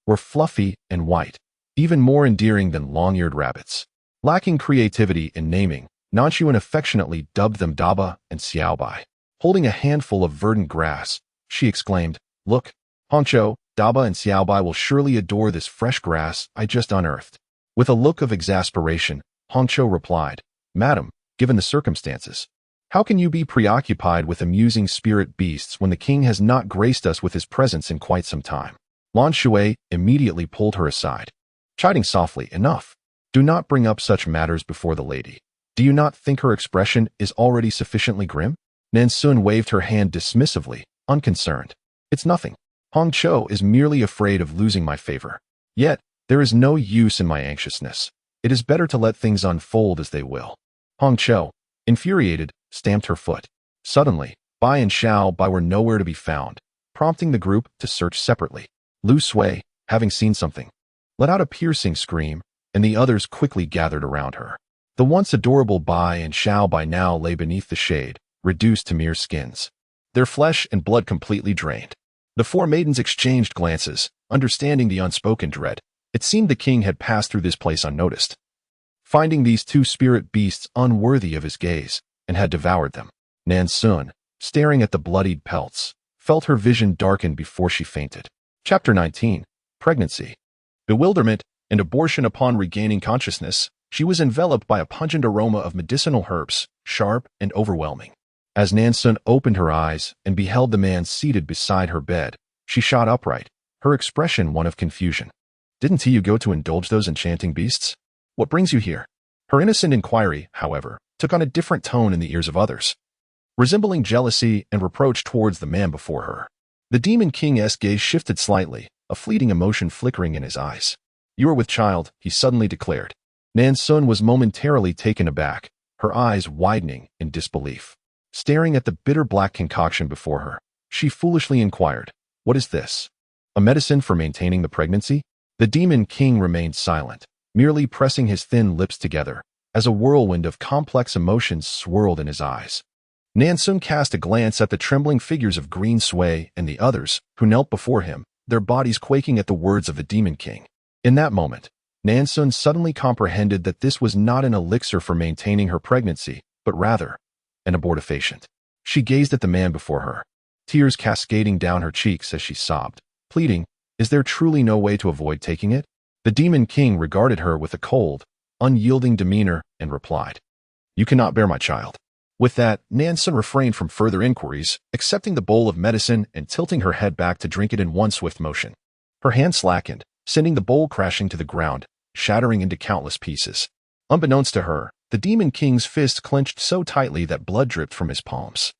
were fluffy and white, even more endearing than long-eared rabbits. Lacking creativity in naming, Nan Xun affectionately dubbed them Daba and Xiaobai. Holding a handful of verdant grass, she exclaimed, "Look, Hongqiu, Daba and Xiaobai will surely adore this fresh grass I just unearthed." With a look of exasperation, Hongqiu replied, "Madam, given the circumstances, how can you be preoccupied with amusing spirit beasts when the king has not graced us with his presence in quite some time?" Lan Shui immediately pulled her aside, chiding softly, "Enough. Do not bring up such matters before the lady. Do you not think her expression is already sufficiently grim?" Nan Xun waved her hand dismissively, unconcerned. "It's nothing. Hongqiu is merely afraid of losing my favor. Yet, there is no use in my anxiousness. It is better to let things unfold as they will." Hongqiu, infuriated, stamped her foot. Suddenly, Bai and Xiaobai were nowhere to be found, prompting the group to search separately. Lu Sui, having seen something, let out a piercing scream, and the others quickly gathered around her. The once adorable Bai and Xiaobai now lay beneath the shade, reduced to mere skins, their flesh and blood completely drained. The four maidens exchanged glances, understanding the unspoken dread. It seemed the king had passed through this place unnoticed, finding these two spirit beasts unworthy of his gaze, and had devoured them. Nan Xun, staring at the bloodied pelts, felt her vision darken before she fainted. Chapter 19. Pregnancy. Bewilderment and abortion. Upon regaining consciousness, she was enveloped by a pungent aroma of medicinal herbs, sharp and overwhelming. As Nan Xun opened her eyes and beheld the man seated beside her bed, she shot upright, her expression one of confusion. "Didn't you go to indulge those enchanting beasts? What brings you here?" Her innocent inquiry, however, took on a different tone in the ears of others, resembling jealousy and reproach towards the man before her. The demon king's gaze shifted slightly, a fleeting emotion flickering in his eyes. "You are with child," he suddenly declared. Nan Xun was momentarily taken aback, her eyes widening in disbelief. Staring at the bitter black concoction before her, she foolishly inquired, "What is this? A medicine for maintaining the pregnancy?" The demon king remained silent, merely pressing his thin lips together, as a whirlwind of complex emotions swirled in his eyes. Nan Xun cast a glance at the trembling figures of Green Sui and the others, who knelt before him, their bodies quaking at the words of the demon king. In that moment, Nan Xun suddenly comprehended that this was not an elixir for maintaining her pregnancy, but rather an abortifacient. She gazed at the man before her, tears cascading down her cheeks as she sobbed, pleading, "Is there truly no way to avoid taking it?" The Demon King regarded her with a cold, unyielding demeanor and replied, "You cannot bear my child." With that, Nan Xun refrained from further inquiries, accepting the bowl of medicine and tilting her head back to drink it in one swift motion. Her hand slackened, sending the bowl crashing to the ground, shattering into countless pieces. Unbeknownst to her, the Demon King's fist clenched so tightly that blood dripped from his palms.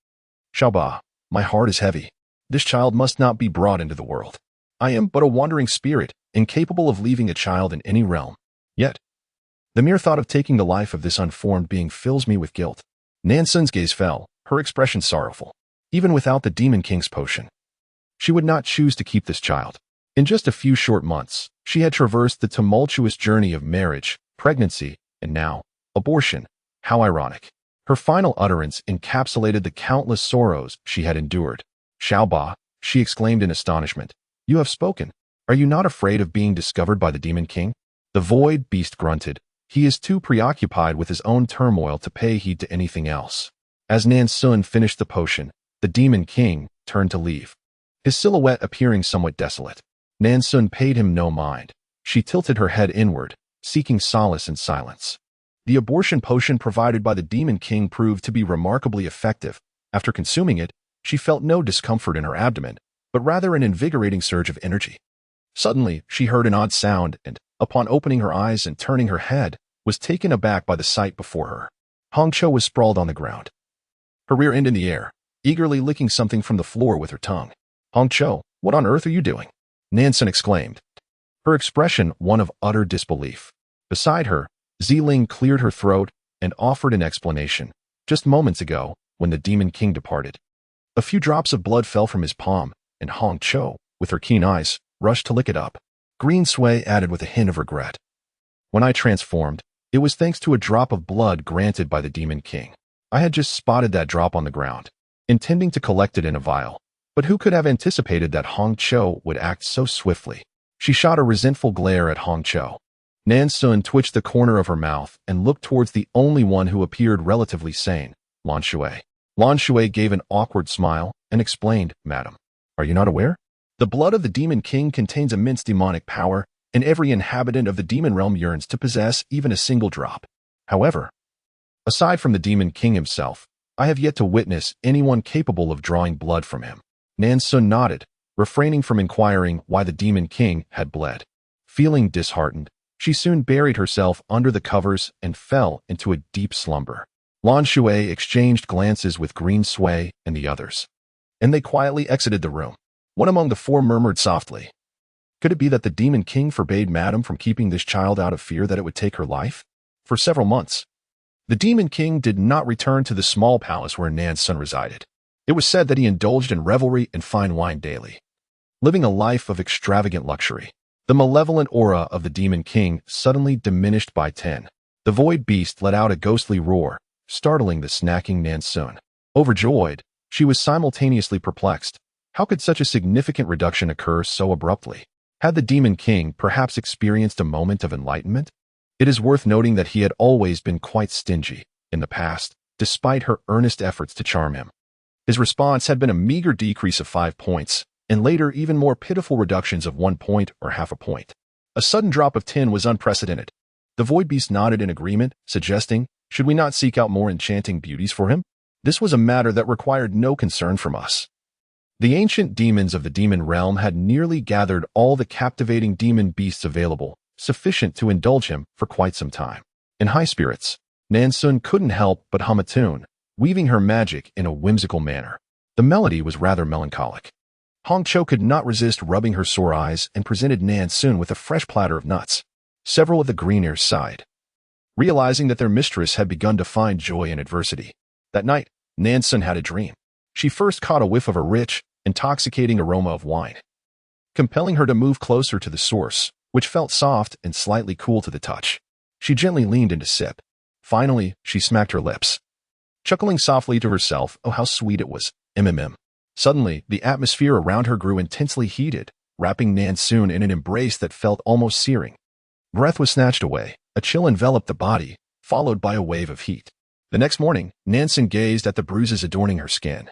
"Aaaah, my heart is heavy. This child must not be brought into the world. I am but a wandering spirit, incapable of leaving a child in any realm. Yet, the mere thought of taking the life of this unformed being fills me with guilt." Nan Xun's gaze fell, her expression sorrowful. Even without the Demon King's potion, she would not choose to keep this child. In just a few short months, she had traversed the tumultuous journey of marriage, pregnancy, and now, abortion. How ironic. Her final utterance encapsulated the countless sorrows she had endured. "Aaaah," she exclaimed in astonishment. "You have spoken. Are you not afraid of being discovered by the Demon King?" The void beast grunted. He is too preoccupied with his own turmoil to pay heed to anything else. As Nan Xun finished the potion, the Demon King turned to leave, his silhouette appearing somewhat desolate. Nan Xun paid him no mind. She tilted her head inward, seeking solace in silence. The abortion potion provided by the Demon King proved to be remarkably effective. After consuming it, she felt no discomfort in her abdomen, but rather an invigorating surge of energy. Suddenly, she heard an odd sound and, upon opening her eyes and turning her head, was taken aback by the sight before her. Hong Cho was sprawled on the ground, her rear end in the air, eagerly licking something from the floor with her tongue. "Hong Cho, what on earth are you doing?" Nan Xun exclaimed, her expression one of utter disbelief. Beside her, Ziling cleared her throat and offered an explanation. Just moments ago, when the Demon King departed, a few drops of blood fell from his palm, and Hong Cho, with her keen eyes, rushed to lick it up. Green Sui added with a hint of regret. "When I transformed, it was thanks to a drop of blood granted by the Demon King. I had just spotted that drop on the ground, intending to collect it in a vial. But who could have anticipated that Hong Cho would act so swiftly?" She shot a resentful glare at Hong Cho. Nan Xun twitched the corner of her mouth and looked towards the only one who appeared relatively sane, Lan Shui. Lan Shui gave an awkward smile and explained, "Madam, are you not aware? The blood of the Demon King contains immense demonic power, and every inhabitant of the demon realm yearns to possess even a single drop. However, aside from the Demon King himself, I have yet to witness anyone capable of drawing blood from him." Nan Xun nodded, refraining from inquiring why the Demon King had bled. Feeling disheartened, she soon buried herself under the covers and fell into a deep slumber. Lan Shui exchanged glances with Green Sui and the others, and they quietly exited the room. One among the four murmured softly, "Could it be that the Demon King forbade Madam from keeping this child out of fear that it would take her life?" For several months, the Demon King did not return to the small palace where Nan Xun resided. It was said that he indulged in revelry and fine wine daily, living a life of extravagant luxury. The malevolent aura of the Demon King suddenly diminished by 10. The void beast let out a ghostly roar, startling the snacking Nan Xun. Overjoyed, she was simultaneously perplexed. How could such a significant reduction occur so abruptly? Had the Demon King perhaps experienced a moment of enlightenment? It is worth noting that he had always been quite stingy in the past, despite her earnest efforts to charm him. His response had been a meager decrease of 5 points, and later even more pitiful reductions of 1 point or half a point. A sudden drop of 10 was unprecedented. The void beast nodded in agreement, suggesting, "Should we not seek out more enchanting beauties for him? This was a matter that required no concern from us." The ancient demons of the demon realm had nearly gathered all the captivating demon beasts available, sufficient to indulge him for quite some time. In high spirits, Nan Xun couldn't help but hum a tune, weaving her magic in a whimsical manner. The melody was rather melancholic. Hong Cho could not resist rubbing her sore eyes and presented Nan Xun with a fresh platter of nuts. Several of the greeners sighed, realizing that their mistress had begun to find joy in adversity. That night, Nan Xun had a dream. She first caught a whiff of a rich, intoxicating aroma of wine, compelling her to move closer to the source, which felt soft and slightly cool to the touch. She gently leaned in to sip. Finally, she smacked her lips, chuckling softly to herself, "Oh, how sweet it was, mmm." Suddenly, the atmosphere around her grew intensely heated, wrapping Nan Xun in an embrace that felt almost searing. Breath was snatched away, a chill enveloped the body, followed by a wave of heat. The next morning, Nan Xun gazed at the bruises adorning her skin,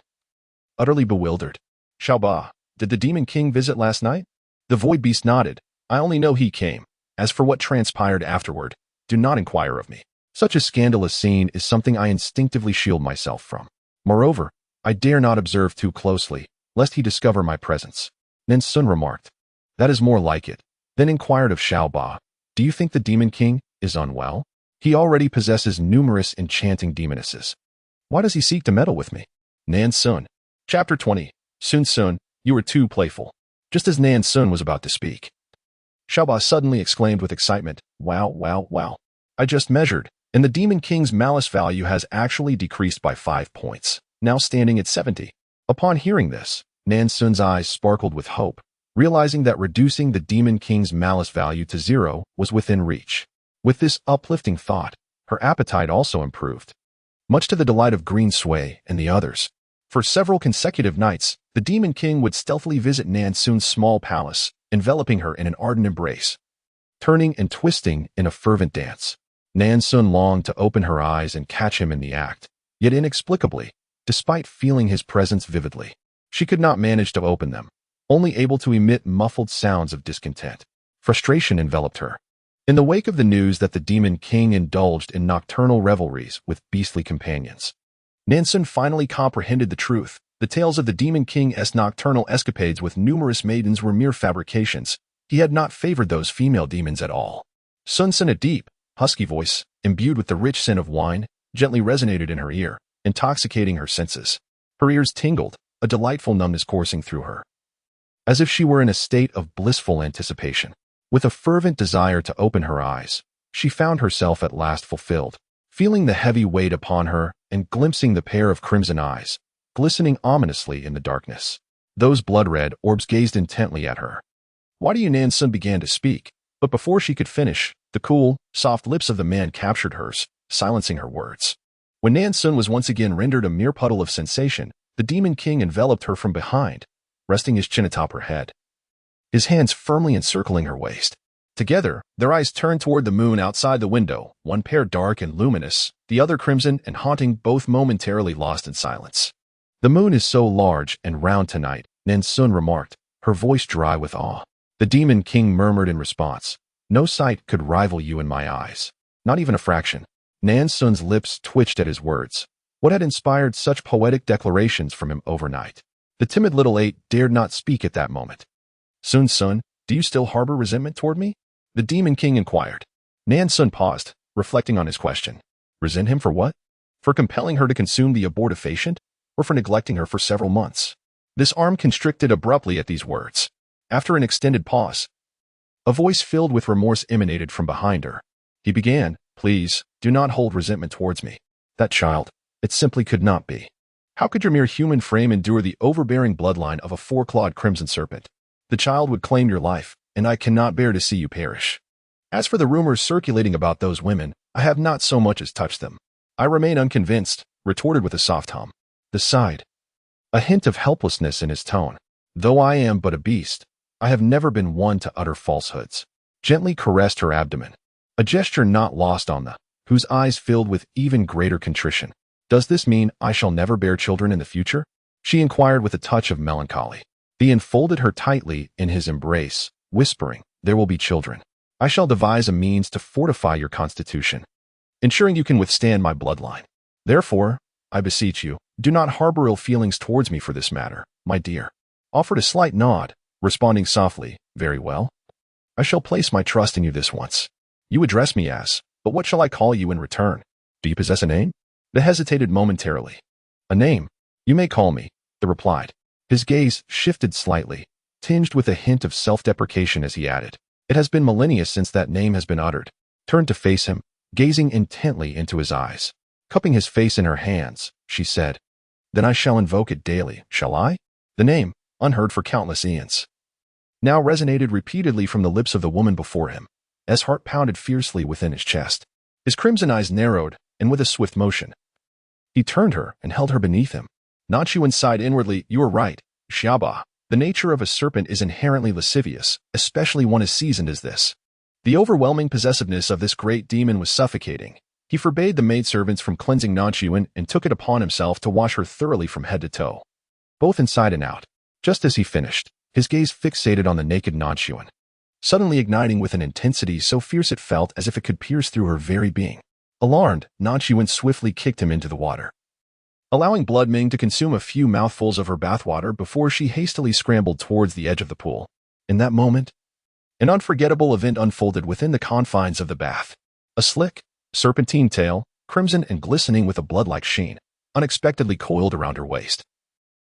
utterly bewildered. Aaaah, did the Demon King visit last night? The void beast nodded. I only know he came. As for what transpired afterward, do not inquire of me. Such a scandalous scene is something I instinctively shield myself from. Moreover, I dare not observe too closely, lest he discover my presence. Nan Xun remarked. That is more like it. Then inquired of Aaaah, do you think the Demon King is unwell? He already possesses numerous enchanting demonesses. Why does he seek to meddle with me? Nan Xun. Chapter 20. Xun, you are too playful. Just as Nan Xun was about to speak, Aaaah suddenly exclaimed with excitement, wow, wow, wow. I just measured, and the Demon King's malice value has actually decreased by 5 points, now standing at 70. Upon hearing this, Nan Xun's eyes sparkled with hope, realizing that reducing the Demon King's malice value to 0 was within reach. With this uplifting thought, her appetite also improved, much to the delight of Green Sway and the others. For several consecutive nights, the Demon King would stealthily visit Nan Xun's small palace, enveloping her in an ardent embrace, turning and twisting in a fervent dance. Nan Xun longed to open her eyes and catch him in the act, yet inexplicably, despite feeling his presence vividly, she could not manage to open them, only able to emit muffled sounds of discontent. Frustration enveloped her. In the wake of the news that the Demon King indulged in nocturnal revelries with beastly companions, Nan Xun finally comprehended the truth. The tales of the Demon King's nocturnal escapades with numerous maidens were mere fabrications. He had not favored those female demons at all. Xun, a deep, husky voice, imbued with the rich scent of wine, gently resonated in her ear, intoxicating her senses. Her ears tingled, a delightful numbness coursing through her, as if she were in a state of blissful anticipation. With a fervent desire to open her eyes, she found herself at last fulfilled, feeling the heavy weight upon her and glimpsing the pair of crimson eyes, glistening ominously in the darkness. Those blood-red orbs gazed intently at her. Why do you? Nan Xun began to speak, but before she could finish, the cool, soft lips of the man captured hers, silencing her words. When Nan Xun was once again rendered a mere puddle of sensation, the Demon King enveloped her from behind, resting his chin atop her head, his hands firmly encircling her waist. Together, their eyes turned toward the moon outside the window, one pair dark and luminous, the other crimson and haunting, both momentarily lost in silence. The moon is so large and round tonight, Nan Xun remarked, her voice dry with awe. The Demon King murmured in response, no sight could rival you in my eyes. Not even a fraction. Nan Xun's lips twitched at his words. What had inspired such poetic declarations from him overnight? The timid little eight dared not speak at that moment. Xun, do you still harbor resentment toward me? The Demon King inquired. Nan Xun paused, reflecting on his question. Resent him for what? For compelling her to consume the abortifacient? Or for neglecting her for several months? This arm constricted abruptly at these words. After an extended pause, a voice filled with remorse emanated from behind her. He began, please, do not hold resentment towards me. That child, it simply could not be. How could your mere human frame endure the overbearing bloodline of a four-clawed crimson serpent? The child would claim your life, and I cannot bear to see you perish. As for the rumors circulating about those women, I have not so much as touched them. I remain unconvinced, retorted with a soft hum. The sighed, a hint of helplessness in his tone. Though I am but a beast, I have never been one to utter falsehoods. Gently caressed her abdomen, a gesture not lost on the, whose eyes filled with even greater contrition. Does this mean I shall never bear children in the future? She inquired with a touch of melancholy. He enfolded her tightly in his embrace, whispering, there will be children. I shall devise a means to fortify your constitution, ensuring you can withstand my bloodline. Therefore, I beseech you, do not harbor ill feelings towards me for this matter, my dear. Offered a slight nod, responding softly, very well. I shall place my trust in you this once. You address me as, but what shall I call you in return? Do you possess a name? The hesitated momentarily. A name? You may call me, the replied. His gaze shifted slightly, tinged with a hint of self-deprecation as he added, it has been millennia since that name has been uttered. Turned to face him, gazing intently into his eyes. Cupping his face in her hands, she said, then I shall invoke it daily, shall I? The name, unheard for countless eons, now resonated repeatedly from the lips of the woman before him, as heart pounded fiercely within his chest. His crimson eyes narrowed, and with a swift motion, he turned her and held her beneath him. Nan Xun sighed inwardly, you are right, Aaaah. The nature of a serpent is inherently lascivious, especially one as seasoned as this. The overwhelming possessiveness of this great demon was suffocating, He forbade the maidservants from cleansing Nan Xun and took it upon himself to wash her thoroughly from head to toe, both inside and out. Just as he finished, his gaze fixated on the naked Nan Xun, suddenly igniting with an intensity so fierce it felt as if it could pierce through her very being. Alarmed, Nan Xun swiftly kicked him into the water, allowing Blood Ming to consume a few mouthfuls of her bathwater before she hastily scrambled towards the edge of the pool. In that moment, an unforgettable event unfolded within the confines of the bath. A slick, serpentine tail, crimson and glistening with a blood-like sheen, unexpectedly coiled around her waist,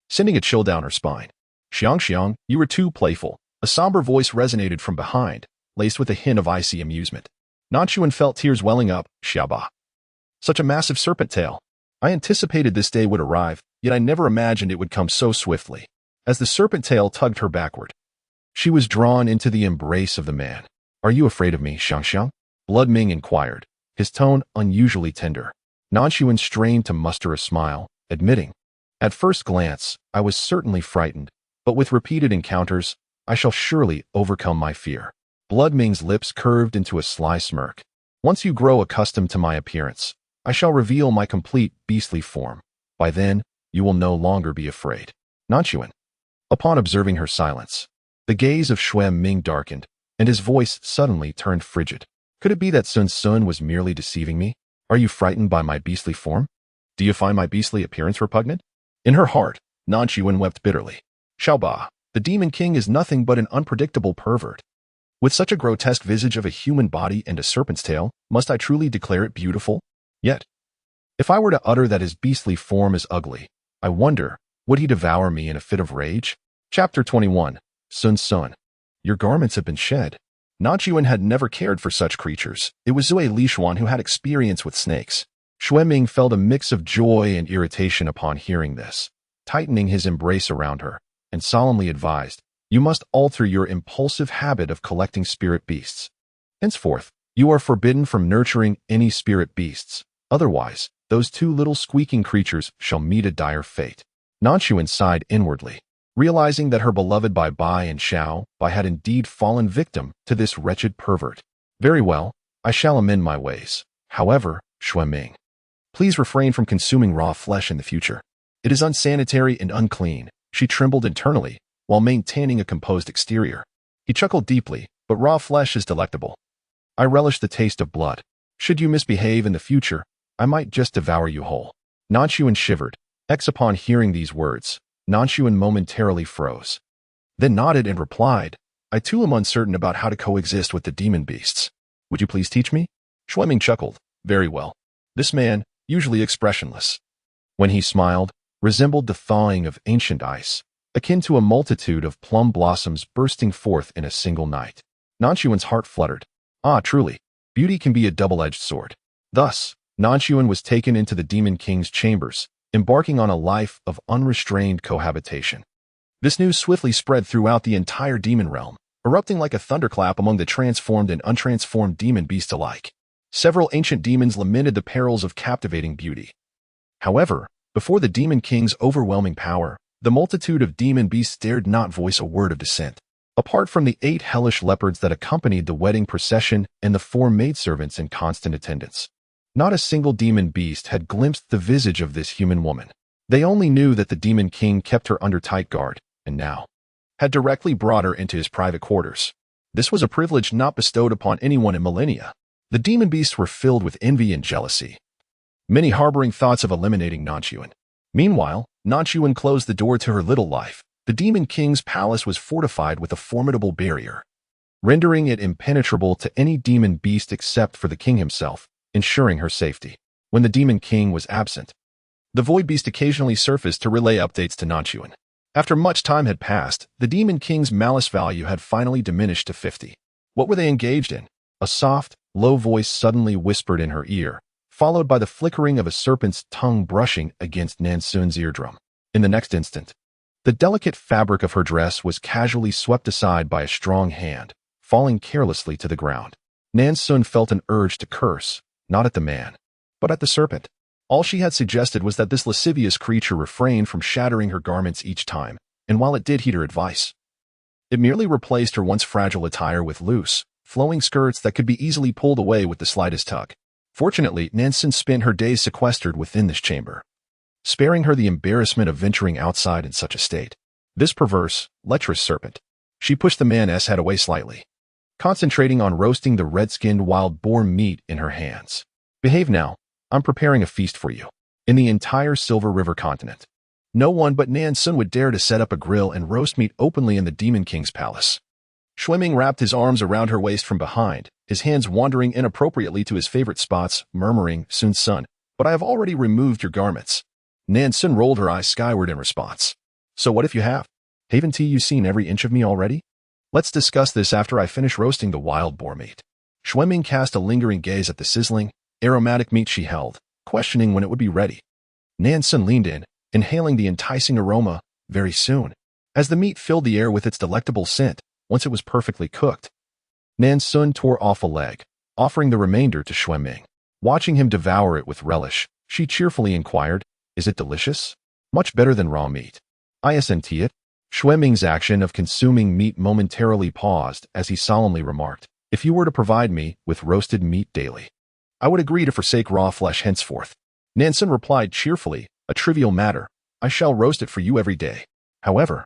sending a chill down her spine. Xiang, you were too playful. A somber voice resonated from behind, laced with a hint of icy amusement. Nan Xun felt tears welling up. Xiaoba. Such a massive serpent tail. I anticipated this day would arrive, yet I never imagined it would come so swiftly. As the serpent tail tugged her backward, she was drawn into the embrace of the man. Are you afraid of me, Xiang? Blood Ming inquired, his tone unusually tender. Nan Xun strained to muster a smile, admitting, at first glance, I was certainly frightened, but with repeated encounters, I shall surely overcome my fear. Blood Ming's lips curved into a sly smirk. Once you grow accustomed to my appearance, I shall reveal my complete beastly form. By then, you will no longer be afraid. Nan Xun. Upon observing her silence, the gaze of Shui Ming darkened, and his voice suddenly turned frigid. Could it be that Sun Sun was merely deceiving me? Are you frightened by my beastly form? Do you find my beastly appearance repugnant? In her heart, Nan Xun wept bitterly. Xiaoba, the Demon King is nothing but an unpredictable pervert. With such a grotesque visage of a human body and a serpent's tail, must I truly declare it beautiful? Yet, if I were to utter that his beastly form is ugly, I wonder, would he devour me in a fit of rage? Chapter 21. Sun Sun. Your garments have been shed. Nan Xun had never cared for such creatures. It was Zui Lishuan who had experience with snakes. Shui Ming felt a mix of joy and irritation upon hearing this, tightening his embrace around her, and solemnly advised, you must alter your impulsive habit of collecting spirit beasts. Henceforth, you are forbidden from nurturing any spirit beasts. Otherwise, those two little squeaking creatures shall meet a dire fate. Nan Xun sighed inwardly, realizing that her beloved Bai Bai and Xiao Bai had indeed fallen victim to this wretched pervert. Very well, I shall amend my ways. However, Shui Ming, please refrain from consuming raw flesh in the future. It is unsanitary and unclean. She trembled internally, while maintaining a composed exterior. He chuckled deeply, but raw flesh is delectable. I relish the taste of blood. Should you misbehave in the future, I might just devour you whole. Nan Xun shivered. Upon hearing these words, Nan Xun momentarily froze, then nodded and replied, I too am uncertain about how to coexist with the demon beasts. Would you please teach me? Shui Ming chuckled. Very well. This man, usually expressionless, when he smiled, resembled the thawing of ancient ice, akin to a multitude of plum blossoms bursting forth in a single night. Nan Xun's heart fluttered. Ah, truly, beauty can be a double-edged sword. Thus, Nan Xun was taken into the Demon King's chambers, embarking on a life of unrestrained cohabitation. This news swiftly spread throughout the entire demon realm, erupting like a thunderclap among the transformed and untransformed demon beasts alike. Several ancient demons lamented the perils of captivating beauty. However, before the Demon King's overwhelming power, the multitude of demon beasts dared not voice a word of dissent. Apart from the 8 hellish leopards that accompanied the wedding procession and the 4 maidservants in constant attendance, not a single demon beast had glimpsed the visage of this human woman. They only knew that the Demon King kept her under tight guard, and now had directly brought her into his private quarters. This was a privilege not bestowed upon anyone in millennia. The demon beasts were filled with envy and jealousy, many harboring thoughts of eliminating Nan Xun. Meanwhile, Nan Xun closed the door to her little life. The Demon King's palace was fortified with a formidable barrier, rendering it impenetrable to any demon beast except for the king himself, ensuring her safety. When the Demon King was absent, the Void Beast occasionally surfaced to relay updates to Nan Xun. After much time had passed, the Demon King's malice value had finally diminished to 50. What were they engaged in? A soft, low voice suddenly whispered in her ear, followed by the flickering of a serpent's tongue brushing against Nan Xun's eardrum. In the next instant, the delicate fabric of her dress was casually swept aside by a strong hand, falling carelessly to the ground. Nan Xun felt an urge to curse, not at the man, but at the serpent. All she had suggested was that this lascivious creature refrain from shattering her garments each time, and while it did heed her advice, it merely replaced her once fragile attire with loose, flowing skirts that could be easily pulled away with the slightest tug. Fortunately, Nan Xun spent her days sequestered within this chamber, sparing her the embarrassment of venturing outside in such a state. This perverse, lecherous serpent. She pushed the man's head away slightly, concentrating on roasting the red-skinned wild boar meat in her hands. Behave now. I'm preparing a feast for you. In the entire Silver River continent, no one but Nan Xun would dare to set up a grill and roast meat openly in the Demon King's palace. Xun wrapped his arms around her waist from behind, his hands wandering inappropriately to his favorite spots, murmuring, Sun, but I have already removed your garments. Nan Xun rolled her eyes skyward in response. So what if you have? Haven't you seen every inch of me already? Let's discuss this after I finish roasting the wild boar meat. Xun cast a lingering gaze at the sizzling, aromatic meat she held, questioning when it would be ready. Nan Xun leaned in, inhaling the enticing aroma, very soon. As the meat filled the air with its delectable scent, once it was perfectly cooked, Nan Xun tore off a leg, offering the remainder to Xun. Watching him devour it with relish, she cheerfully inquired, Is it delicious? Much better than raw meat. Isn't it? Xun's action of consuming meat momentarily paused as he solemnly remarked, If you were to provide me with roasted meat daily, I would agree to forsake raw flesh henceforth. Nan Xun replied cheerfully, A trivial matter. I shall roast it for you every day. However,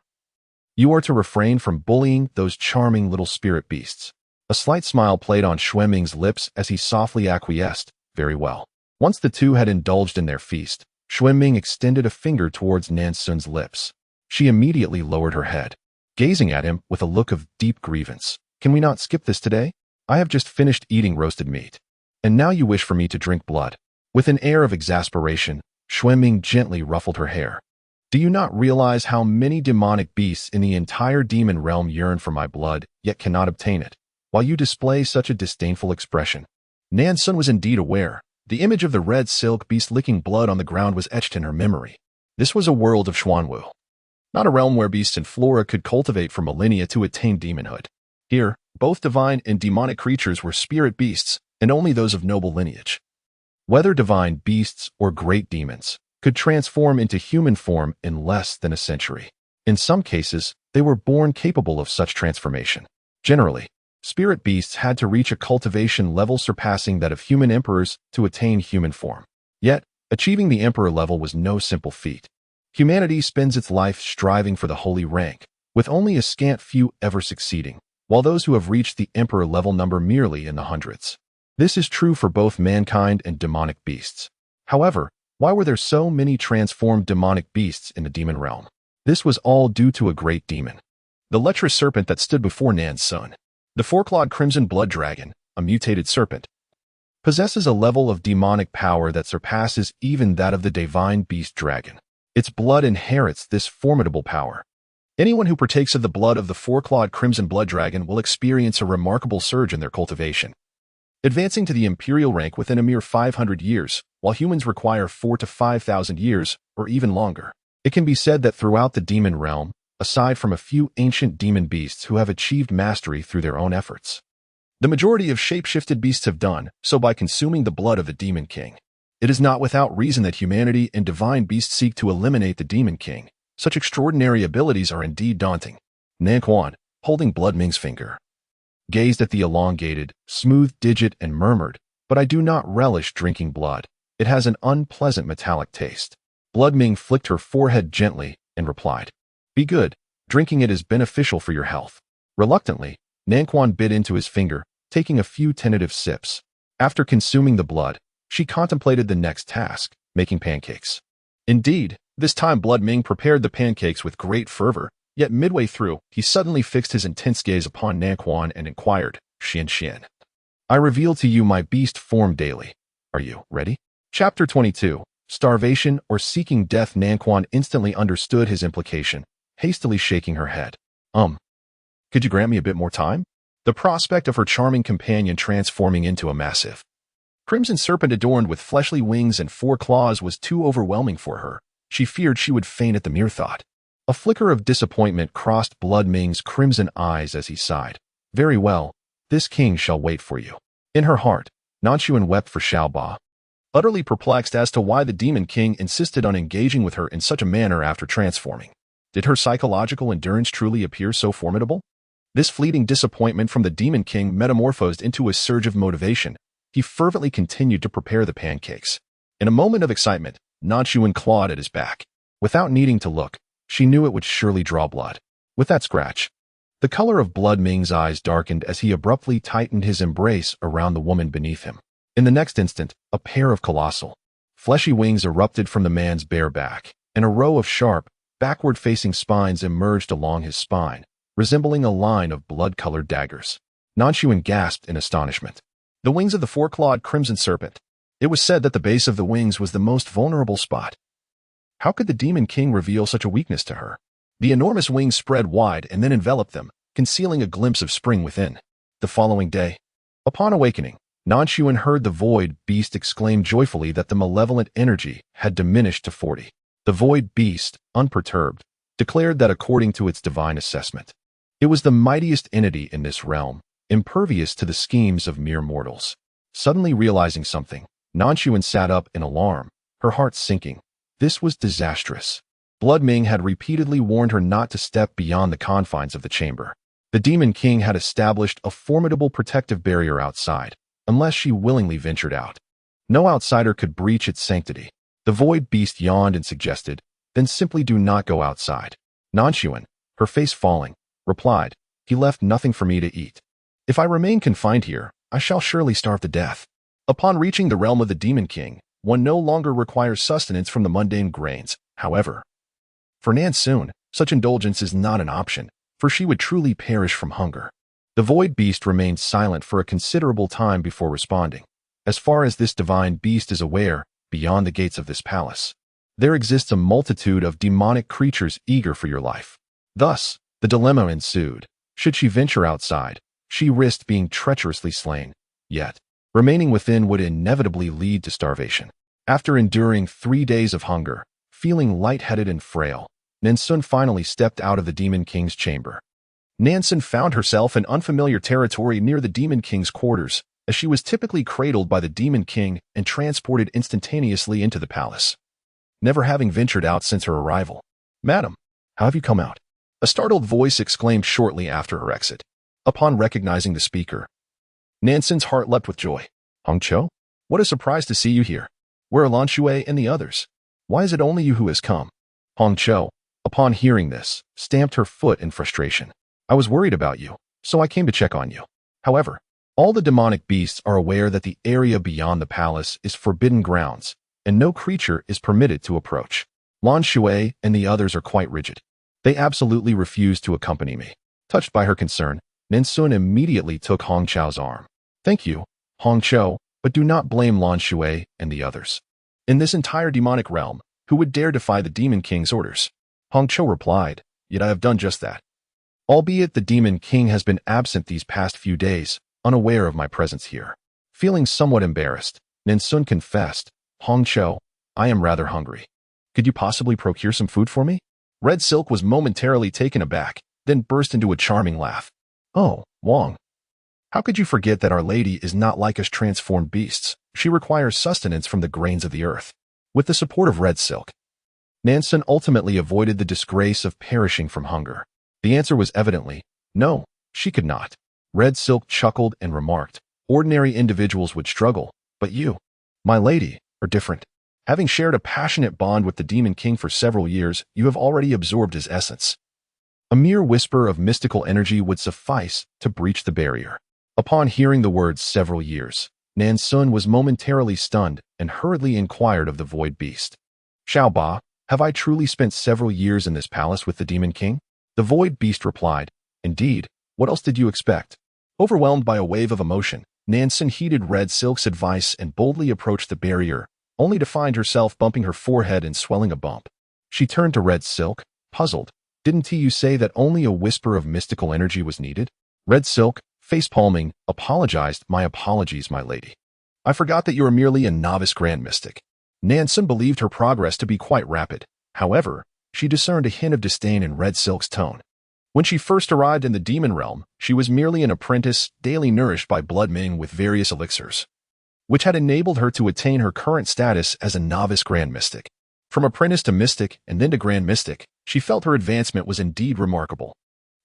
you are to refrain from bullying those charming little spirit beasts. A slight smile played on Xun's lips as he softly acquiesced, Very well. Once the two had indulged in their feast, Xun extended a finger towards Nan Xun's lips. She immediately lowered her head, gazing at him with a look of deep grievance. Can we not skip this today? I have just finished eating roasted meat, and now you wish for me to drink blood. With an air of exasperation, Xun gently ruffled her hair. Do you not realize how many demonic beasts in the entire demon realm yearn for my blood, yet cannot obtain it, while you display such a disdainful expression? Nan Xun was indeed aware. The image of the red silk beast licking blood on the ground was etched in her memory. This was a world of Xuanwu, not a realm where beasts and flora could cultivate for millennia to attain demonhood. Here, both divine and demonic creatures were spirit beasts, and only those of noble lineage. Whether divine beasts or great demons could transform into human form in less than a century. In some cases, they were born capable of such transformation. Generally, spirit beasts had to reach a cultivation level surpassing that of human emperors to attain human form. Yet, achieving the emperor level was no simple feat. Humanity spends its life striving for the holy rank, with only a scant few ever succeeding, while those who have reached the emperor level number merely in the hundreds. This is true for both mankind and demonic beasts. However, why were there so many transformed demonic beasts in the demon realm? This was all due to a great demon, the lecherous serpent that stood before Nan Xun. The four-clawed crimson blood dragon, a mutated serpent, possesses a level of demonic power that surpasses even that of the divine beast dragon. Its blood inherits this formidable power. Anyone who partakes of the blood of the four-clawed crimson blood dragon will experience a remarkable surge in their cultivation, advancing to the imperial rank within a mere 500 years, while humans require 4,000 to 5,000 years, or even longer. It can be said that throughout the demon realm, aside from a few ancient demon beasts who have achieved mastery through their own efforts, the majority of shape-shifted beasts have done so by consuming the blood of the Demon King. It is not without reason that humanity and divine beasts seek to eliminate the Demon King. Such extraordinary abilities are indeed daunting. Nan Xun, holding Blood Ming's finger, gazed at the elongated, smooth digit and murmured, But I do not relish drinking blood. It has an unpleasant metallic taste. Blood Ming flicked her forehead gently and replied, Be good. Drinking it is beneficial for your health. Reluctantly, Nan Xun bit into his finger, taking a few tentative sips. After consuming the blood, she contemplated the next task, making pancakes. Indeed, this time Blood Ming prepared the pancakes with great fervor, yet midway through, he suddenly fixed his intense gaze upon Nan Xun and inquired, Xian. I reveal to you my beast form daily. Are you ready? Chapter 22. Starvation or seeking death. Nan Xun instantly understood his implication, hastily shaking her head. Could you grant me a bit more time? The prospect of her charming companion transforming into a massive crimson serpent adorned with fleshly wings and 4 claws was too overwhelming for her. She feared she would faint at the mere thought. A flicker of disappointment crossed Blood Ming's crimson eyes as he sighed. Very well, this king shall wait for you. In her heart, Nan Xun wept for Xiaoba, utterly perplexed as to why the Demon King insisted on engaging with her in such a manner after transforming. Did her psychological endurance truly appear so formidable? This fleeting disappointment from the Demon King metamorphosed into a surge of motivation, he fervently continued to prepare the pancakes. In a moment of excitement, Nan Xun clawed at his back. Without needing to look, she knew it would surely draw blood. With that scratch, the color of Blood Ming's eyes darkened as he abruptly tightened his embrace around the woman beneath him. In the next instant, a pair of colossal, fleshy wings erupted from the man's bare back, and a row of sharp, backward-facing spines emerged along his spine, resembling a line of blood-colored daggers. Nan Xun gasped in astonishment. The wings of the four-clawed crimson serpent. It was said that the base of the wings was the most vulnerable spot. How could the Demon King reveal such a weakness to her? The enormous wings spread wide and then enveloped them, concealing a glimpse of spring within. The following day, upon awakening, Nan Xun heard the Void Beast exclaim joyfully that the malevolent energy had diminished to 40. The Void Beast, unperturbed, declared that according to its divine assessment, it was the mightiest entity in this realm, impervious to the schemes of mere mortals. Suddenly realizing something, Nan Xun sat up in alarm, her heart sinking. This was disastrous. Blood Ming had repeatedly warned her not to step beyond the confines of the chamber. The Demon King had established a formidable protective barrier outside, unless she willingly ventured out. No outsider could breach its sanctity. The Void Beast yawned and suggested, then simply do not go outside. Nan Xun, her face falling, replied, he left nothing for me to eat. If I remain confined here, I shall surely starve to death. Upon reaching the realm of the Demon King, one no longer requires sustenance from the mundane grains. However, for Nan Xun, such indulgence is not an option, for she would truly perish from hunger. The Void Beast remained silent for a considerable time before responding. As far as this divine beast is aware, beyond the gates of this palace, there exists a multitude of demonic creatures eager for your life. Thus, the dilemma ensued. Should she venture outside, she risked being treacherously slain. Yet, remaining within would inevitably lead to starvation. After enduring 3 days of hunger, feeling lightheaded and frail, Nan Xun finally stepped out of the Demon King's chamber. Nan Xun found herself in unfamiliar territory near the Demon King's quarters, as she was typically cradled by the Demon King and transported instantaneously into the palace, never having ventured out since her arrival. "Madam, how have you come out?" a startled voice exclaimed shortly after her exit. Upon recognizing the speaker, Nan Xun's heart leapt with joy. "Hong Cho? What a surprise to see you here. Where are Lan Shui and the others? Why is it only you who has come?" Hong Cho, upon hearing this, stamped her foot in frustration. "I was worried about you, so I came to check on you. However, all the demonic beasts are aware that the area beyond the palace is forbidden grounds, and no creature is permitted to approach. Lan Shui and the others are quite rigid. They absolutely refuse to accompany me." Touched by her concern, Nan Xun immediately took Hong Cho's arm. "Thank you, Hong Cho, but do not blame Lan Shui and the others. In this entire demonic realm, who would dare defy the Demon King's orders?" Hong Cho replied, "Yet I have done just that. Albeit the Demon King has been absent these past few days, unaware of my presence here." Feeling somewhat embarrassed, Nan Xun confessed, "Hong Cho, I am rather hungry. Could you possibly procure some food for me?" Red Silk was momentarily taken aback, then burst into a charming laugh. "Oh, Wong. How could you forget that Our Lady is not like us transformed beasts? She requires sustenance from the grains of the earth." With the support of Red Silk, Nan Xun ultimately avoided the disgrace of perishing from hunger. The answer was evidently, no, she could not. Red Silk chuckled and remarked, "Ordinary individuals would struggle, but you, my lady, are different. Having shared a passionate bond with the Demon King for several years, you have already absorbed his essence. A mere whisper of mystical energy would suffice to breach the barrier." Upon hearing the words "several years," Nan Xun was momentarily stunned and hurriedly inquired of the Void Beast, "Xiao Ba, have I truly spent several years in this palace with the Demon King?" The Void Beast replied, "Indeed, what else did you expect?" Overwhelmed by a wave of emotion, Nan Xun heeded Red Silk's advice and boldly approached the barrier, only to find herself bumping her forehead and swelling a bump. She turned to Red Silk, puzzled. "Didn't you say that only a whisper of mystical energy was needed?" Red Silk, face-palming, apologized. "My apologies, my lady. I forgot that you are merely a novice grand mystic." Nan Xun believed her progress to be quite rapid. However, she discerned a hint of disdain in Red Silk's tone. When she first arrived in the demon realm, she was merely an apprentice, daily nourished by Blood Ming with various elixirs, which had enabled her to attain her current status as a novice grand mystic. From apprentice to mystic and then to grand mystic, she felt her advancement was indeed remarkable.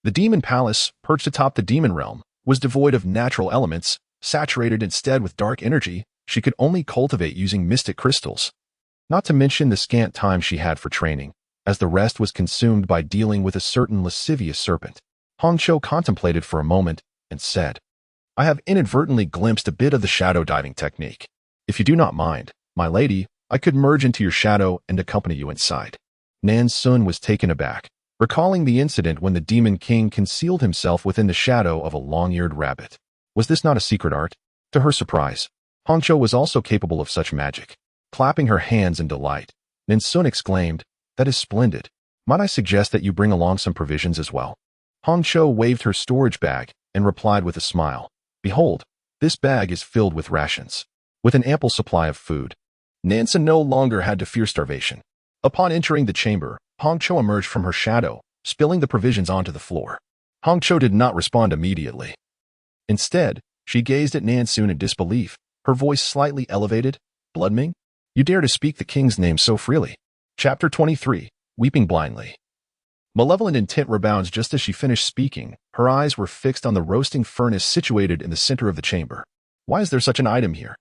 The demon palace, perched atop the demon realm, was devoid of natural elements, saturated instead with dark energy she could only cultivate using mystic crystals. Not to mention the scant time she had for training, as the rest was consumed by dealing with a certain lascivious serpent. Hongqiu contemplated for a moment and said, I have inadvertently glimpsed a bit of the shadow diving technique. If you do not mind, my lady, I could merge into your shadow and accompany you inside. Nan Xun was taken aback, recalling the incident when the Demon King concealed himself within the shadow of a long-eared rabbit. Was this not a secret art? To her surprise, Hongqiu was also capable of such magic. Clapping her hands in delight, Nan Xun exclaimed, That is splendid. Might I suggest that you bring along some provisions as well? Hongqiu waved her storage bag and replied with a smile, Behold, this bag is filled with rations. With an ample supply of food, Nan Xun no longer had to fear starvation. Upon entering the chamber, Hongqiu emerged from her shadow, spilling the provisions onto the floor. Hongqiu did not respond immediately. Instead, she gazed at Nan Xun in disbelief, her voice slightly elevated. Bloodming? You dare to speak the king's name so freely. Chapter 23, Weeping Blindly. Malevolent intent rebounds just as she finished speaking. Her eyes were fixed on the roasting furnace situated in the center of the chamber. Why is there such an item here?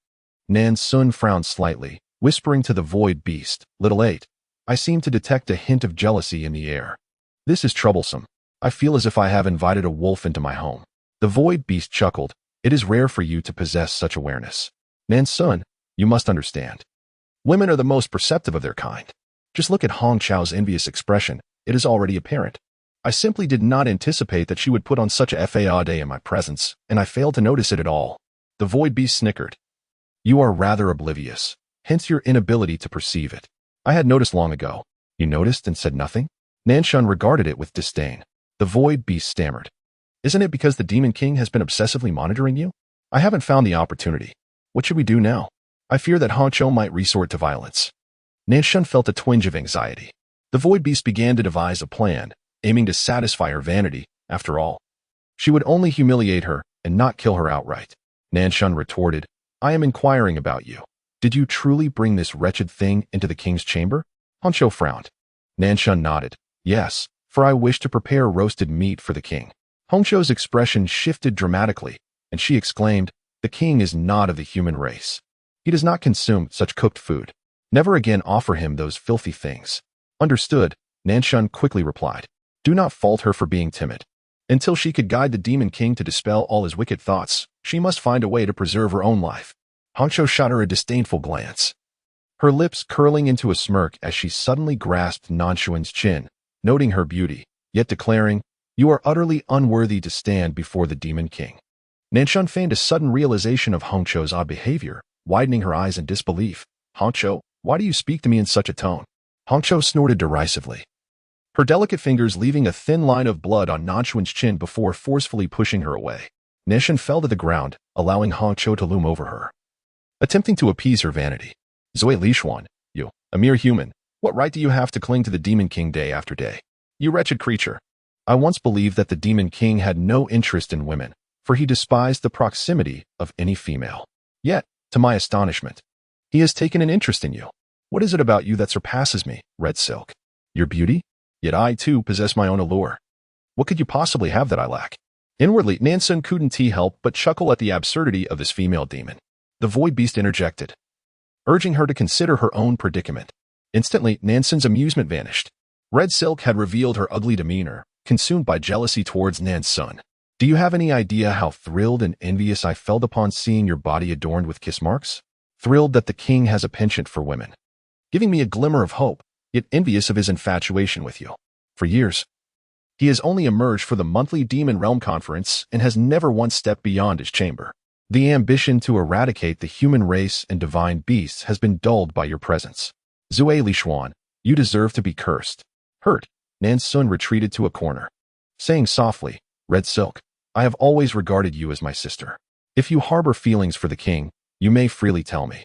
Nan Xun frowned slightly, whispering to the void beast, Little 8. I seem to detect a hint of jealousy in the air. This is troublesome. I feel as if I have invited a wolf into my home. The void beast chuckled. It is rare for you to possess such awareness. Nan Xun, you must understand. Women are the most perceptive of their kind. Just look at Hongqiu's envious expression. It is already apparent. I simply did not anticipate that she would put on such a Aaaah day in my presence, and I failed to notice it at all. The void beast snickered. You are rather oblivious, hence your inability to perceive it. I had noticed long ago. You noticed and said nothing? Nan Xun regarded it with disdain. The void beast stammered. Isn't it because the Demon King has been obsessively monitoring you? I haven't found the opportunity. What should we do now? I fear that Hongqiu might resort to violence. Nan Xun felt a twinge of anxiety. The void beast began to devise a plan, aiming to satisfy her vanity. After all, she would only humiliate her and not kill her outright. Nan Xun retorted, I am inquiring about you. Did you truly bring this wretched thing into the king's chamber? Hongqiu frowned. Nan Xun nodded. Yes, for I wish to prepare roasted meat for the king. Hongqiu's expression shifted dramatically, and she exclaimed, The king is not of the human race. He does not consume such cooked food. Never again offer him those filthy things. Understood, Nan Xun quickly replied. Do not fault her for being timid. Until she could guide the Demon King to dispel all his wicked thoughts, she must find a way to preserve her own life. Hongqiu shot her a disdainful glance, her lips curling into a smirk as she suddenly grasped Nan Xun's chin, noting her beauty, yet declaring, You are utterly unworthy to stand before the Demon King. Nan Xun feigned a sudden realization of Hongqiu's odd behavior, widening her eyes in disbelief. Hongqiu, why do you speak to me in such a tone? Hongqiu snorted derisively, her delicate fingers leaving a thin line of blood on Nan Xun's chin before forcefully pushing her away. Nan Xun fell to the ground, allowing Hongqiu to loom over her, attempting to appease her vanity. Zui Lixuan, you, a mere human, what right do you have to cling to the Demon King day after day? You wretched creature. I once believed that the Demon King had no interest in women, for he despised the proximity of any female. Yet, to my astonishment, he has taken an interest in you. What is it about you that surpasses me, Red Silk? Your beauty? Yet I, too, possess my own allure. What could you possibly have that I lack? Inwardly, Nan Xun couldn't help but chuckle at the absurdity of this female demon. The void beast interjected, urging her to consider her own predicament. Instantly, Nan Xun's amusement vanished. Red Silk had revealed her ugly demeanor, consumed by jealousy towards Nan Xun. Do you have any idea how thrilled and envious I felt upon seeing your body adorned with kiss marks? Thrilled that the king has a penchant for women, giving me a glimmer of hope, yet envious of his infatuation with you. For years, he has only emerged for the monthly Demon Realm Conference and has never once stepped beyond his chamber. The ambition to eradicate the human race and divine beasts has been dulled by your presence. Zui Lixuan, you deserve to be cursed. Hurt, Nan Xun retreated to a corner, saying softly, Red Silk, I have always regarded you as my sister. If you harbor feelings for the king, you may freely tell me,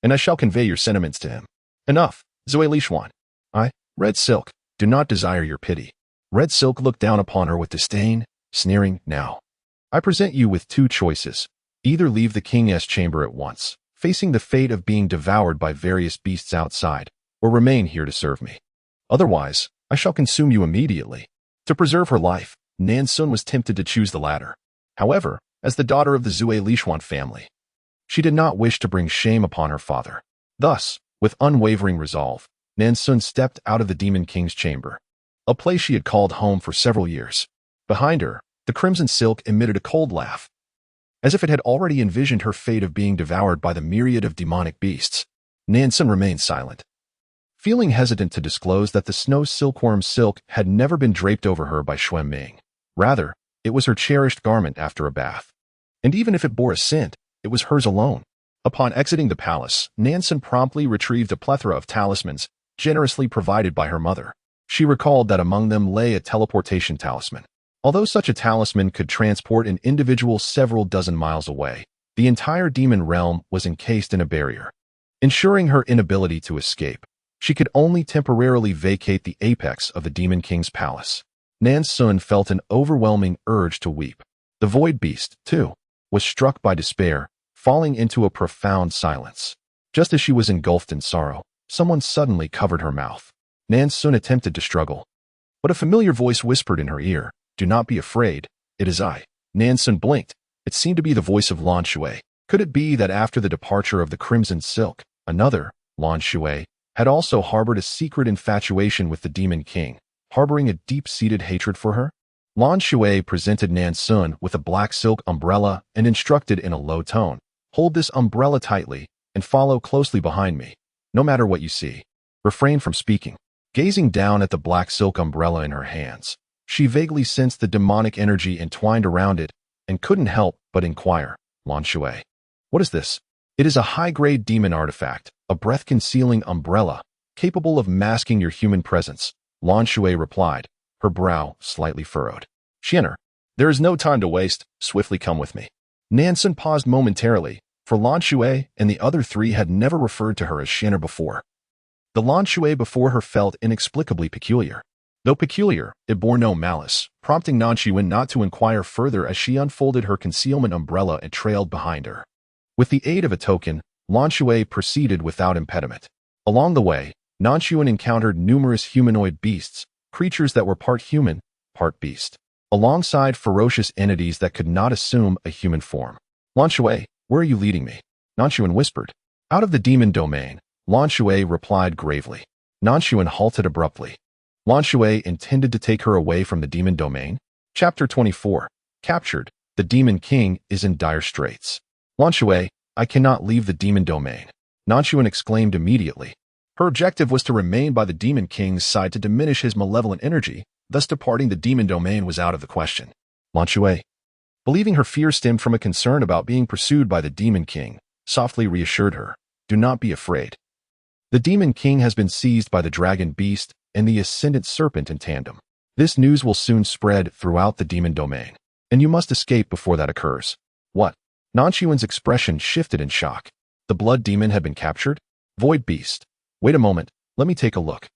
and I shall convey your sentiments to him. Enough, Zui Lixuan. I, Red Silk, do not desire your pity. Red Silk looked down upon her with disdain, sneering, Now, I present you with two choices. Either leave the king's chamber at once, facing the fate of being devoured by various beasts outside, or remain here to serve me. Otherwise, I shall consume you immediately. To preserve her life, Nan Xun was tempted to choose the latter. However, as the daughter of the Zue Lishuan family. She did not wish to bring shame upon her father. Thus, with unwavering resolve, Nan Xun stepped out of the Demon King's chamber, a place she had called home for several years. Behind her, the crimson silk emitted a cold laugh, as if it had already envisioned her fate of being devoured by the myriad of demonic beasts. Nan Xun remained silent, feeling hesitant to disclose that the snow silkworm silk had never been draped over her by Xuan Ming. Rather, it was her cherished garment after a bath. And even if it bore a scent, it was hers alone. Upon exiting the palace, Nan Xun promptly retrieved a plethora of talismans, generously provided by her mother. She recalled that among them lay a teleportation talisman. Although such a talisman could transport an individual several dozen miles away, the entire demon realm was encased in a barrier, ensuring her inability to escape. She could only temporarily vacate the apex of the Demon King's palace. Nan Xun felt an overwhelming urge to weep. The void beast, too, was struck by despair, falling into a profound silence. Just as she was engulfed in sorrow, someone suddenly covered her mouth. Nan Xun attempted to struggle, but a familiar voice whispered in her ear, "Do not be afraid, it is I." Nan Xun blinked. It seemed to be the voice of Lan Shui. Could it be that after the departure of the Crimson Silk, another, Lan Shui, had also harbored a secret infatuation with the Demon King, harboring a deep-seated hatred for her? Lan Shui presented Nan Xun with a black silk umbrella and instructed in a low tone, "Hold this umbrella tightly and follow closely behind me. No matter what you see, refrain from speaking." Gazing down at the black silk umbrella in her hands, she vaguely sensed the demonic energy entwined around it and couldn't help but inquire, "Lan Shui, what is this?" "It is a high-grade demon artifact, a breath-concealing umbrella, capable of masking your human presence," Lan Shui replied, her brow slightly furrowed. "Xianer, there is no time to waste, swiftly come with me." Nan Xun paused momentarily, for Lan Shui and the other three had never referred to her as Xianer before. The Lan Shui before her felt inexplicably peculiar. Though peculiar, it bore no malice, prompting Nan Xun not to inquire further as she unfolded her concealment umbrella and trailed behind her. With the aid of a token, Lan Shui proceeded without impediment. Along the way, Nan Xun encountered numerous humanoid beasts, creatures that were part human, part beast, alongside ferocious entities that could not assume a human form. "Lan Shui, where are you leading me?" Nan Xun whispered. "Out of the demon domain," Lan Shui replied gravely. Nan Xun halted abruptly. Lan Shui intended to take her away from the demon domain? Chapter 24. Captured. The Demon King is in dire straits. "Lan Shui, I cannot leave the demon domain," Nan Xun exclaimed immediately. Her objective was to remain by the Demon King's side to diminish his malevolent energy, thus departing the demon domain was out of the question. Lan Shui, believing her fear stemmed from a concern about being pursued by the Demon King, softly reassured her, "Do not be afraid. The Demon King has been seized by the Dragon Beast and the Ascendant Serpent in tandem. This news will soon spread throughout the demon domain, and you must escape before that occurs." "What?" Nan Xun's expression shifted in shock. The blood demon had been captured? Void Beast. Wait a moment, let me take a look.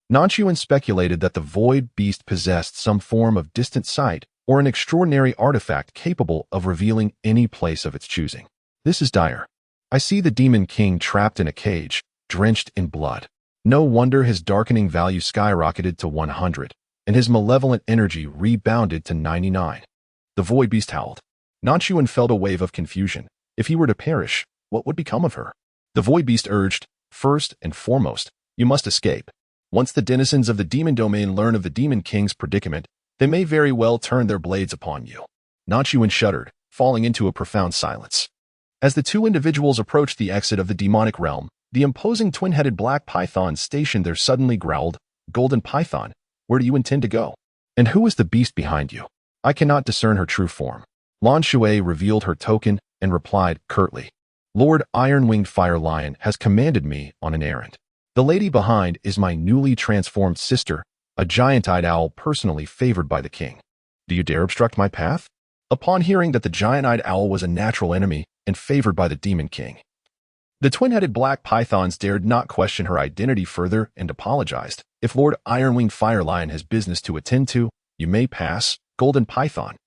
Nan Xun speculated that the Void Beast possessed some form of distant sight or an extraordinary artifact capable of revealing any place of its choosing. "This is dire. I see the Demon King trapped in a cage, drenched in blood. No wonder his darkening value skyrocketed to 100, and his malevolent energy rebounded to 99. The Void Beast howled. Nan Xun felt a wave of confusion. If he were to perish, what would become of her? The Void Beast urged, "First and foremost, you must escape. Once the denizens of the demon domain learn of the Demon King's predicament, they may very well turn their blades upon you." Nan Xun shuddered, falling into a profound silence. As the two individuals approached the exit of the demonic realm, the imposing twin-headed black python stationed there suddenly growled, "Golden Python, where do you intend to go? And who is the beast behind you?" "I cannot discern her true form." Lan Shui revealed her token and replied curtly, "Lord Iron-Winged Fire Lion has commanded me on an errand. The lady behind is my newly transformed sister, a giant-eyed owl personally favored by the king. Do you dare obstruct my path?" Upon hearing that the giant-eyed owl was a natural enemy and favored by the Demon King, the twin-headed black pythons dared not question her identity further and apologized. "If Lord Iron-Winged Fire Lion has business to attend to, you may pass, Golden Python."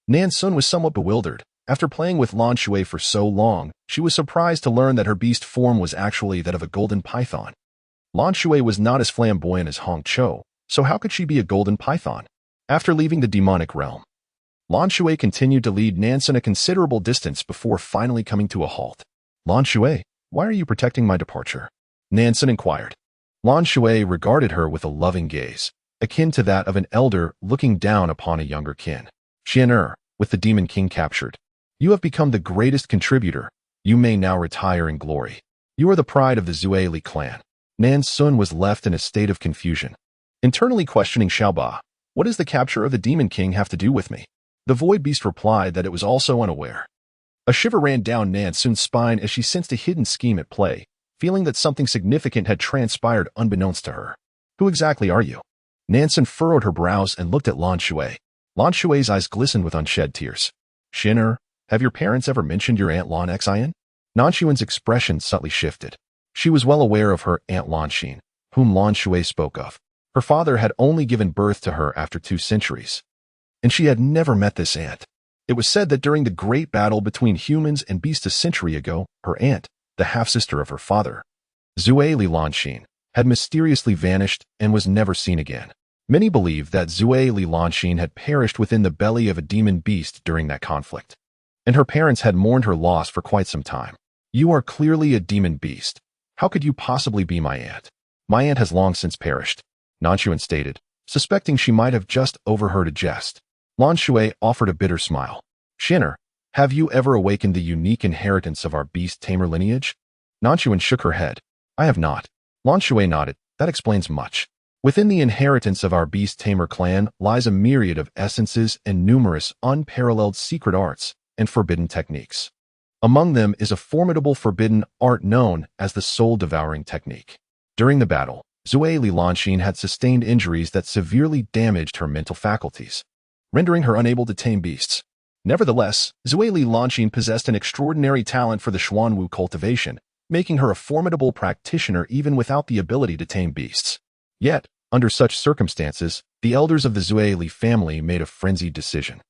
Nan Xun was somewhat bewildered. After playing with Lan Shui for so long, she was surprised to learn that her beast form was actually that of a golden python. Lan Shui was not as flamboyant as Hong Cho, so how could she be a golden python? After leaving the demonic realm, Lan Shui continued to lead Nan Xun a considerable distance before finally coming to a halt. Lan Shui, why are you protecting my departure? Nan Xun inquired. Lan Shui regarded her with a loving gaze, akin to that of an elder looking down upon a younger kin. Xian'er, with the Demon King captured, you have become the greatest contributor. You may now retire in glory. You are the pride of the Zueli clan. Nan Xun was left in a state of confusion, internally questioning Xiaoba. What does the capture of the Demon King have to do with me? The Void Beast replied that it was also unaware. A shiver ran down Nan Xun's spine as she sensed a hidden scheme at play, feeling that something significant had transpired unbeknownst to her. Who exactly are you? Nan Xun furrowed her brows and looked at Lan Shui. Lan Shui's eyes glistened with unshed tears. Xian'er, have your parents ever mentioned your Aunt Lan Xian? Nan Xun's expression subtly shifted. She was well aware of her Aunt Lan Xin, whom Lan Shui spoke of. Her father had only given birth to her after 2 centuries, and she had never met this aunt. It was said that during the great battle between humans and beasts a century ago, her aunt, the half-sister of her father, Zueli Lan Xin, had mysteriously vanished and was never seen again. Many believe that Zueli Lan Xin had perished within the belly of a demon beast during that conflict, and her parents had mourned her loss for quite some time. You are clearly a demon beast. How could you possibly be my aunt? My aunt has long since perished, Nan Xun stated, suspecting she might have just overheard a jest. Lan Shui offered a bitter smile. Xian'er, have you ever awakened the unique inheritance of our beast tamer lineage? Nan Xun shook her head. I have not. Lan Shui nodded. That explains much. Within the inheritance of our beast tamer clan lies a myriad of essences and numerous unparalleled secret arts and forbidden techniques. Among them is a formidable forbidden art known as the soul-devouring technique. During the battle, Zueli Lan Xin had sustained injuries that severely damaged her mental faculties, rendering her unable to tame beasts. Nevertheless, Zueli Lan Xin possessed an extraordinary talent for the Xuanwu cultivation, making her a formidable practitioner even without the ability to tame beasts. Yet, under such circumstances, the elders of the Zueli family made a frenzied decision.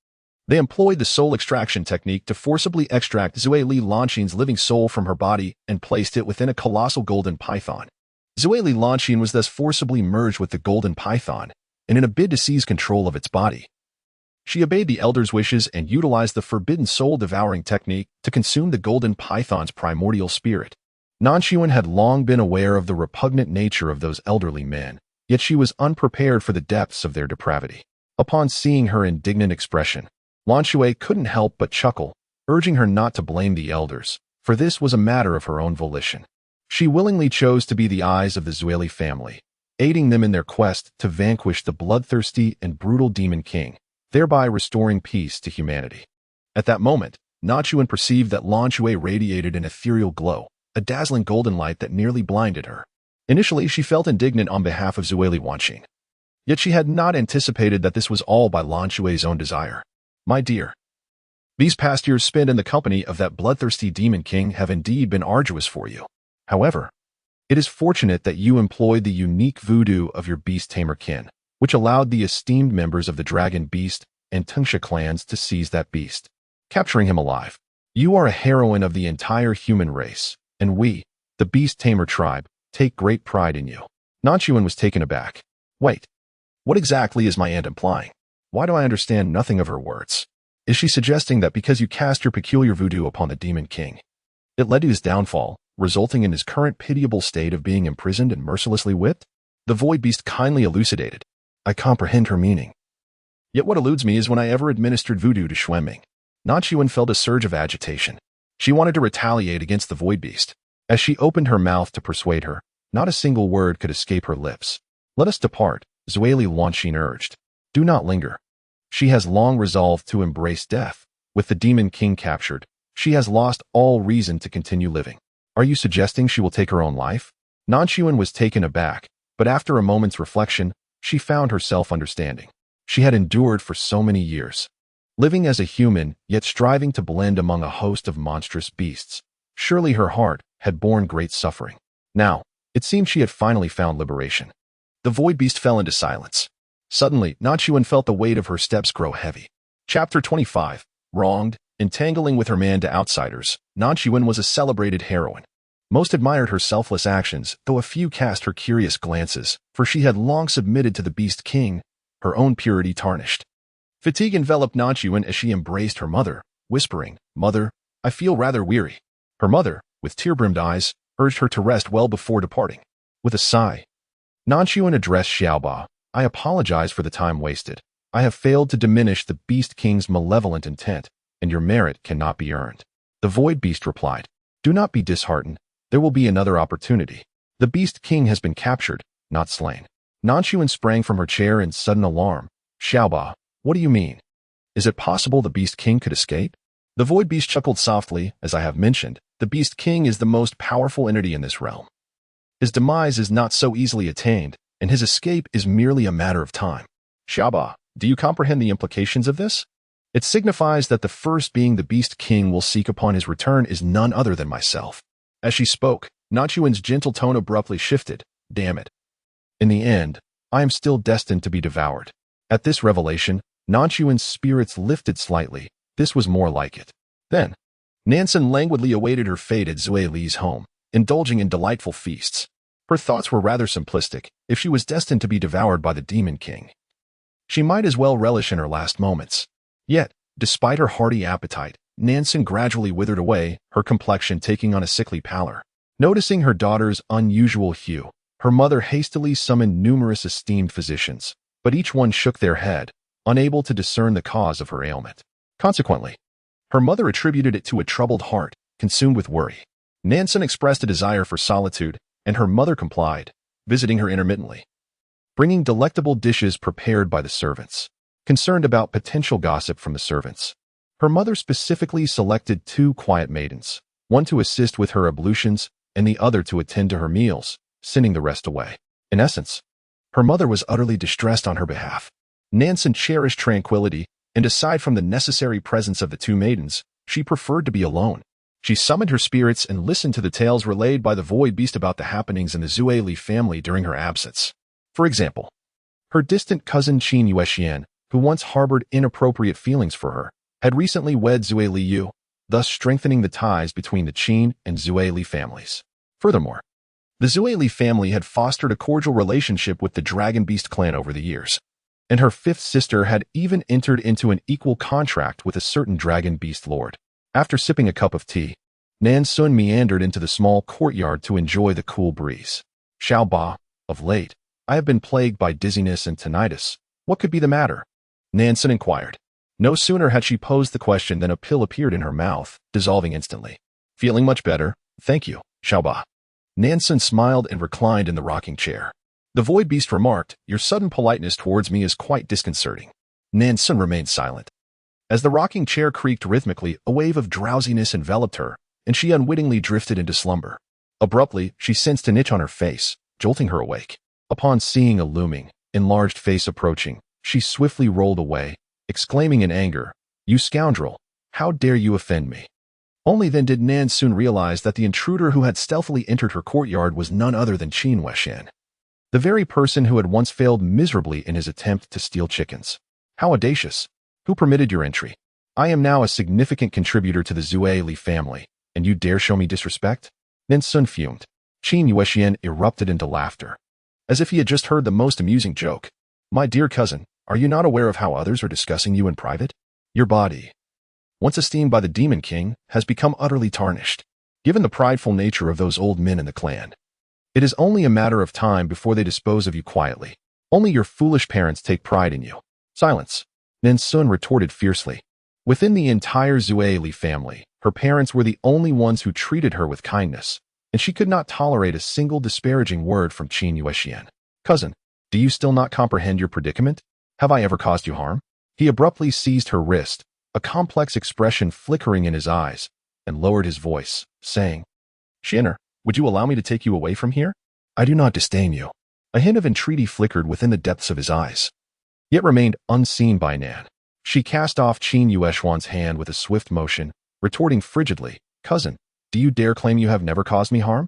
They employed the soul extraction technique to forcibly extract Zueli Lan Xin's living soul from her body and placed it within a colossal golden python. Zueli Lan Xin was thus forcibly merged with the golden python, and in a bid to seize control of its body, she obeyed the elders' wishes and utilized the forbidden soul-devouring technique to consume the golden python's primordial spirit. Nan Xun had long been aware of the repugnant nature of those elderly men, yet she was unprepared for the depths of their depravity. Upon seeing her indignant expression, Lan Shui couldn't help but chuckle, urging her not to blame the elders, for this was a matter of her own volition. She willingly chose to be the eyes of the Zueli family, aiding them in their quest to vanquish the bloodthirsty and brutal Demon King, thereby restoring peace to humanity. At that moment, Nan Xun perceived that Lan Shui radiated an ethereal glow, a dazzling golden light that nearly blinded her. Initially, she felt indignant on behalf of Zueli Lan Xin. Yet she had not anticipated that this was all by Lan Shui's own desire. My dear, these past years spent in the company of that bloodthirsty Demon King have indeed been arduous for you. However, it is fortunate that you employed the unique voodoo of your beast tamer kin, which allowed the esteemed members of the Dragon Beast and Tungsha clans to seize that beast, capturing him alive. You are a heroine of the entire human race, and we, the Beast Tamer tribe, take great pride in you. Nan Xun was taken aback. Wait, what exactly is my aunt implying? Why do I understand nothing of her words? Is she suggesting that because you cast your peculiar voodoo upon the Demon King, it led to his downfall, resulting in his current pitiable state of being imprisoned and mercilessly whipped? The Void Beast kindly elucidated. I comprehend her meaning. Yet what eludes me is when I ever administered voodoo to Xuanming. Nan Xun felt a surge of agitation. She wanted to retaliate against the Void Beast. As she opened her mouth to persuade her, not a single word could escape her lips. Let us depart, Zueli Lan Xin urged. Do not linger. She has long resolved to embrace death. With the Demon King captured, she has lost all reason to continue living. Are you suggesting she will take her own life? Nan Xun was taken aback, but after a moment's reflection, she found herself understanding. She had endured for so many years, living as a human, yet striving to blend among a host of monstrous beasts. Surely her heart had borne great suffering. Now, it seemed she had finally found liberation. The Void Beast fell into silence. Suddenly, Nan Xun felt the weight of her steps grow heavy. Chapter 25. Wronged, entangling with her man to outsiders, Nan Xun was a celebrated heroine. Most admired her selfless actions, though a few cast her curious glances, for she had long submitted to the Beast King, her own purity tarnished. Fatigue enveloped Nan Xun as she embraced her mother, whispering, "Mother, I feel rather weary." Her mother, with tear-brimmed eyes, urged her to rest well before departing. With a sigh, Nan Xun addressed Xiaoba, "I apologize for the time wasted. I have failed to diminish the Beast King's malevolent intent, and your merit cannot be earned." The Void Beast replied, "Do not be disheartened. There will be another opportunity. The Beast King has been captured, not slain." Nan Xun sprang from her chair in sudden alarm. "Xiaoba, what do you mean? Is it possible the Beast King could escape?" The Void Beast chuckled softly. "As I have mentioned, the Beast King is the most powerful entity in this realm. His demise is not so easily attained, and his escape is merely a matter of time." "Xiaoba, do you comprehend the implications of this? It signifies that the first being the Beast King will seek upon his return is none other than myself." As she spoke, Nan Xun's gentle tone abruptly shifted. "Damn it. In the end, I am still destined to be devoured." At this revelation, Nan Xun's spirits lifted slightly. This was more like it. Then, Nan Xun languidly awaited her fate at Zui Li's home, indulging in delightful feasts. Her thoughts were rather simplistic. If she was destined to be devoured by the Demon King, she might as well relish in her last moments. Yet, despite her hearty appetite, Nan Xun gradually withered away, her complexion taking on a sickly pallor. Noticing her daughter's unusual hue, her mother hastily summoned numerous esteemed physicians, but each one shook their head, unable to discern the cause of her ailment. Consequently, her mother attributed it to a troubled heart, consumed with worry. Nan Xun expressed a desire for solitude, and her mother complied, visiting her intermittently, bringing delectable dishes prepared by the servants. Concerned about potential gossip from the servants, her mother specifically selected 2 quiet maidens, one to assist with her ablutions and the other to attend to her meals, sending the rest away. In essence, her mother was utterly distressed on her behalf. Nan Xun cherished tranquility, and aside from the necessary presence of the 2 maidens, she preferred to be alone. She summoned her spirits and listened to the tales relayed by the Void Beast about the happenings in the Zui Li family during her absence. For example, her distant cousin Qin Yuexian, who once harbored inappropriate feelings for her, had recently wed Zui Li Yu, thus strengthening the ties between the Qin and Zui Li families. Furthermore, the Zui Li family had fostered a cordial relationship with the Dragon Beast clan over the years, and her 5th sister had even entered into an equal contract with a certain Dragon Beast lord. After sipping a cup of tea, Nan Xun meandered into the small courtyard to enjoy the cool breeze. "Xiaoba, of late, I have been plagued by dizziness and tinnitus. What could be the matter?" Nan Xun inquired. No sooner had she posed the question than a pill appeared in her mouth, dissolving instantly. "Feeling much better, thank you, Xiaoba." Nan Xun smiled and reclined in the rocking chair. The Void Beast remarked, "Your sudden politeness towards me is quite disconcerting." Nan Xun remained silent. As the rocking chair creaked rhythmically, a wave of drowsiness enveloped her, and she unwittingly drifted into slumber. Abruptly, she sensed an itch on her face, jolting her awake. Upon seeing a looming, enlarged face approaching, she swiftly rolled away, exclaiming in anger, "You scoundrel! How dare you offend me?" Only then did Nan Xun realize that the intruder who had stealthily entered her courtyard was none other than Qin Yuexian, the very person who had once failed miserably in his attempt to steal chickens. "How audacious! Who permitted your entry? I am now a significant contributor to the Zui Li family, and you dare show me disrespect?" Nan Xun fumed. Qin Yuexian erupted into laughter, as if he had just heard the most amusing joke. "My dear cousin, are you not aware of how others are discussing you in private? Your body, once esteemed by the Demon King, has become utterly tarnished. Given the prideful nature of those old men in the clan, it is only a matter of time before they dispose of you quietly. Only your foolish parents take pride in you." "Silence," Nan Xun retorted fiercely. Within the entire Zui Li family, her parents were the only ones who treated her with kindness, and she could not tolerate a single disparaging word from Qin Yuexian. "Cousin, do you still not comprehend your predicament? Have I ever caused you harm?" He abruptly seized her wrist, a complex expression flickering in his eyes, and lowered his voice, saying, "Xin'er, would you allow me to take you away from here? I do not disdain you." A hint of entreaty flickered within the depths of his eyes, yet remained unseen by Nan. She cast off Qin Yuexian's hand with a swift motion, retorting frigidly, "Cousin, do you dare claim you have never caused me harm?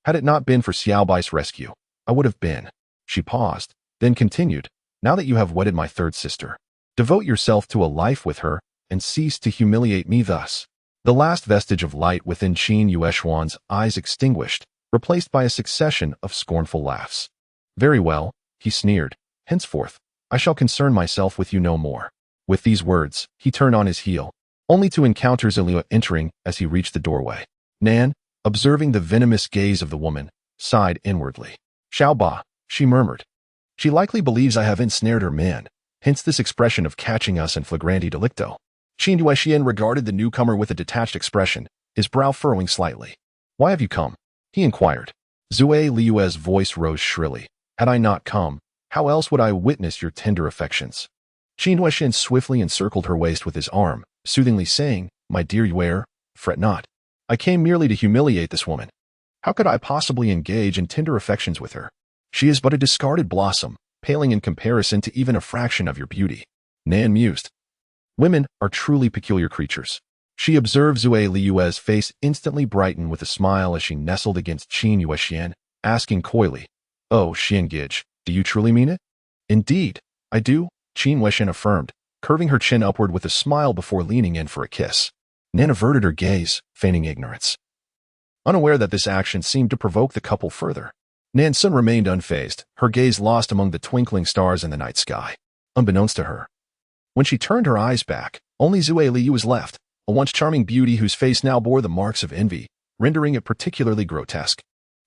Had it not been for Xiaobai's rescue, I would have been." She paused, then continued, "Now that you have wedded my 3rd sister, devote yourself to a life with her, and cease to humiliate me thus." The last vestige of light within Qin Yuexian's eyes extinguished, replaced by a succession of scornful laughs. "Very well," he sneered. "Henceforth, I shall concern myself with you no more. With these words, he turned on his heel, only to encounter Zillia entering as he reached the doorway. Nan, observing the venomous gaze of the woman, sighed inwardly. Xiaoba, she murmured. She likely believes I have ensnared her man, hence this expression of catching us in flagrante delicto. Qin Duexian regarded the newcomer with a detached expression, his brow furrowing slightly. Why have you come? He inquired. Zue Liu's voice rose shrilly. Had I not come, how else would I witness your tender affections? Qin Duexian swiftly encircled her waist with his arm, soothingly saying, My dear Yue, fret not. I came merely to humiliate this woman. How could I possibly engage in tender affections with her? She is but a discarded blossom, paling in comparison to even a fraction of your beauty. Nan mused. Women are truly peculiar creatures. She observed Zue Liu's face instantly brighten with a smile as she nestled against Qin Duexian, asking coyly, Oh, Xiangij, do you truly mean it? Indeed, I do, Qin Duexian affirmed, curving her chin upward with a smile before leaning in for a kiss. Nan averted her gaze, feigning ignorance. Unaware that this action seemed to provoke the couple further, Nan Xun remained unfazed, her gaze lost among the twinkling stars in the night sky. Unbeknownst to her, when she turned her eyes back, only Zue Liu was left, a once charming beauty whose face now bore the marks of envy, rendering it particularly grotesque.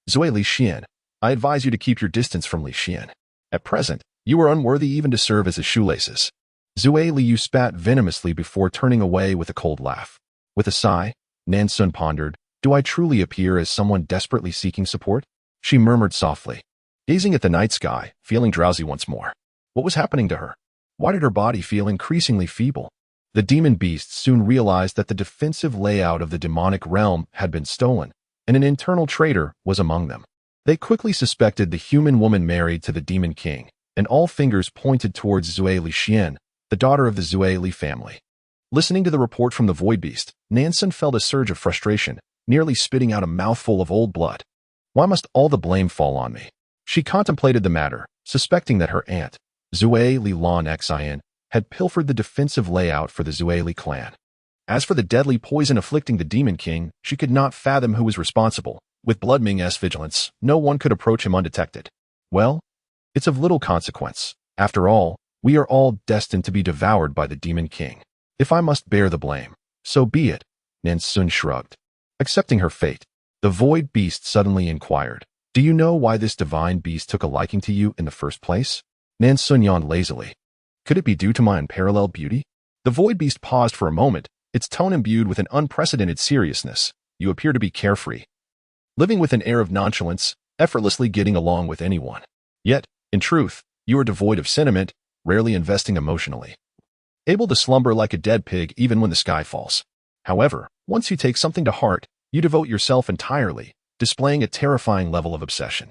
Zue Li Xian, I advise you to keep your distance from Li Xian. At present, you are unworthy even to serve as his shoelaces. Zue Liu spat venomously before turning away with a cold laugh. With a sigh, Nan Xun pondered, Do I truly appear as someone desperately seeking support? She murmured softly, gazing at the night sky, feeling drowsy once more. What was happening to her? Why did her body feel increasingly feeble? The demon beasts soon realized that the defensive layout of the demonic realm had been stolen, and an internal traitor was among them. They quickly suspected the human woman married to the demon king, and all fingers pointed towards Zue Li Xian, the daughter of the Zue Li family. Listening to the report from the void beast, Nan Xun felt a surge of frustration, nearly spitting out a mouthful of old blood. Why must all the blame fall on me? She contemplated the matter, suspecting that her aunt, Zue Li Lan Xian, had pilfered the defensive layout for the Zue Li clan. As for the deadly poison afflicting the demon king, she could not fathom who was responsible. With Blood Ming's vigilance, no one could approach him undetected. Well, it's of little consequence. After all, we are all destined to be devoured by the demon king. If I must bear the blame, so be it, Nan Xun shrugged. Accepting her fate, the void beast suddenly inquired, Do you know why this divine beast took a liking to you in the first place? Nan Xun yawned lazily. Could it be due to my unparalleled beauty? The void beast paused for a moment, its tone imbued with an unprecedented seriousness. You appear to be carefree, living with an air of nonchalance, effortlessly getting along with anyone. Yet, in truth, you are devoid of sentiment, rarely investing emotionally. Able to slumber like a dead pig even when the sky falls. However, once you take something to heart, you devote yourself entirely, displaying a terrifying level of obsession.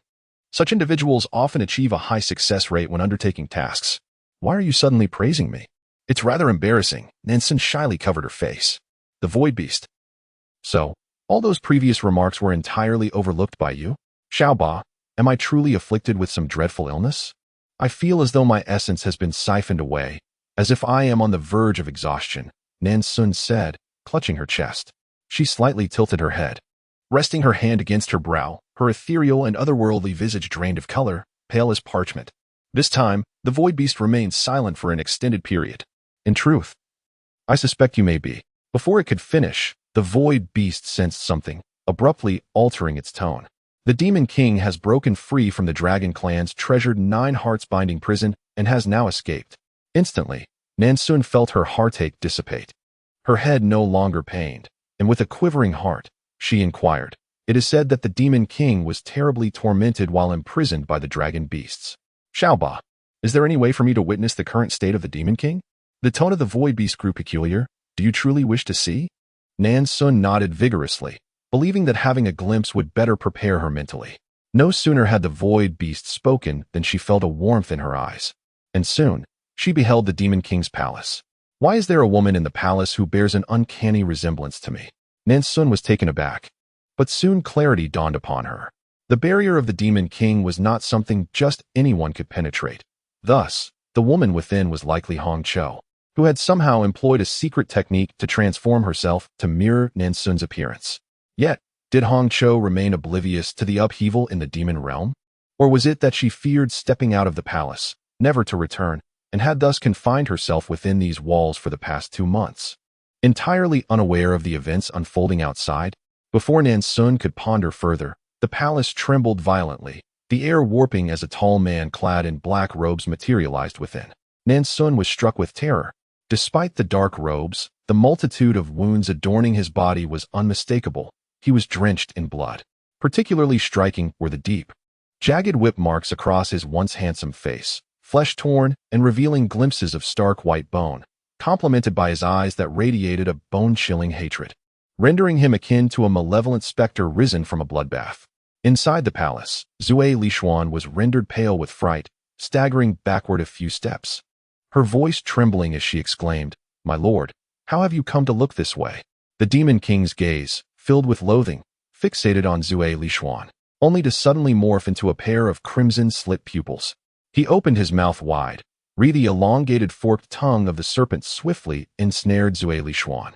Such individuals often achieve a high success rate when undertaking tasks. Why are you suddenly praising me? It's rather embarrassing. Nan Xun shyly covered her face. The void beast. So, all those previous remarks were entirely overlooked by you? Xiaoba, am I truly afflicted with some dreadful illness? I feel as though my essence has been siphoned away, as if I am on the verge of exhaustion, Nan Xun said, clutching her chest. She slightly tilted her head. Resting her hand against her brow, her ethereal and otherworldly visage drained of color, pale as parchment. This time, the void beast remained silent for an extended period. In truth, I suspect you may be. Before it could finish, the void beast sensed something, abruptly altering its tone. The demon king has broken free from the dragon clan's treasured 9 hearts binding prison and has now escaped. Instantly, Nan Xun felt her heartache dissipate. Her head no longer pained, and with a quivering heart, she inquired, It is said that the demon king was terribly tormented while imprisoned by the dragon beasts. Xiaoba, is there any way for me to witness the current state of the demon king? The tone of the void beast grew peculiar. Do you truly wish to see? Nan Xun nodded vigorously, believing that having a glimpse would better prepare her mentally. No sooner had the void beast spoken than she felt a warmth in her eyes. And soon, she beheld the demon king's palace. Why is there a woman in the palace who bears an uncanny resemblance to me? Nan Xun was taken aback. But soon clarity dawned upon her. The barrier of the demon king was not something just anyone could penetrate. Thus, the woman within was likely Hong Cho, who had somehow employed a secret technique to transform herself to mirror Nan Xun's appearance. Yet, did Hong Cho remain oblivious to the upheaval in the demon realm? Or was it that she feared stepping out of the palace, never to return, and had thus confined herself within these walls for the past 2 months. Entirely unaware of the events unfolding outside, before Nan Xun could ponder further, the palace trembled violently, the air warping as a tall man clad in black robes materialized within. Nan Xun was struck with terror. Despite the dark robes, the multitude of wounds adorning his body was unmistakable. He was drenched in blood. Particularly striking were the deep, jagged whip marks across his once handsome face, flesh torn and revealing glimpses of stark white bone, complemented by his eyes that radiated a bone-chilling hatred, rendering him akin to a malevolent specter risen from a bloodbath. Inside the palace, Zhuai Lishuan was rendered pale with fright, staggering backward a few steps. Her voice trembling as she exclaimed, "My lord, how have you come to look this way?" The Demon King's gaze, filled with loathing, fixated on Zhuai Lishuan, only to suddenly morph into a pair of crimson slit pupils. He opened his mouth wide. The elongated forked tongue of the serpent swiftly ensnared Zhuai Lishuan,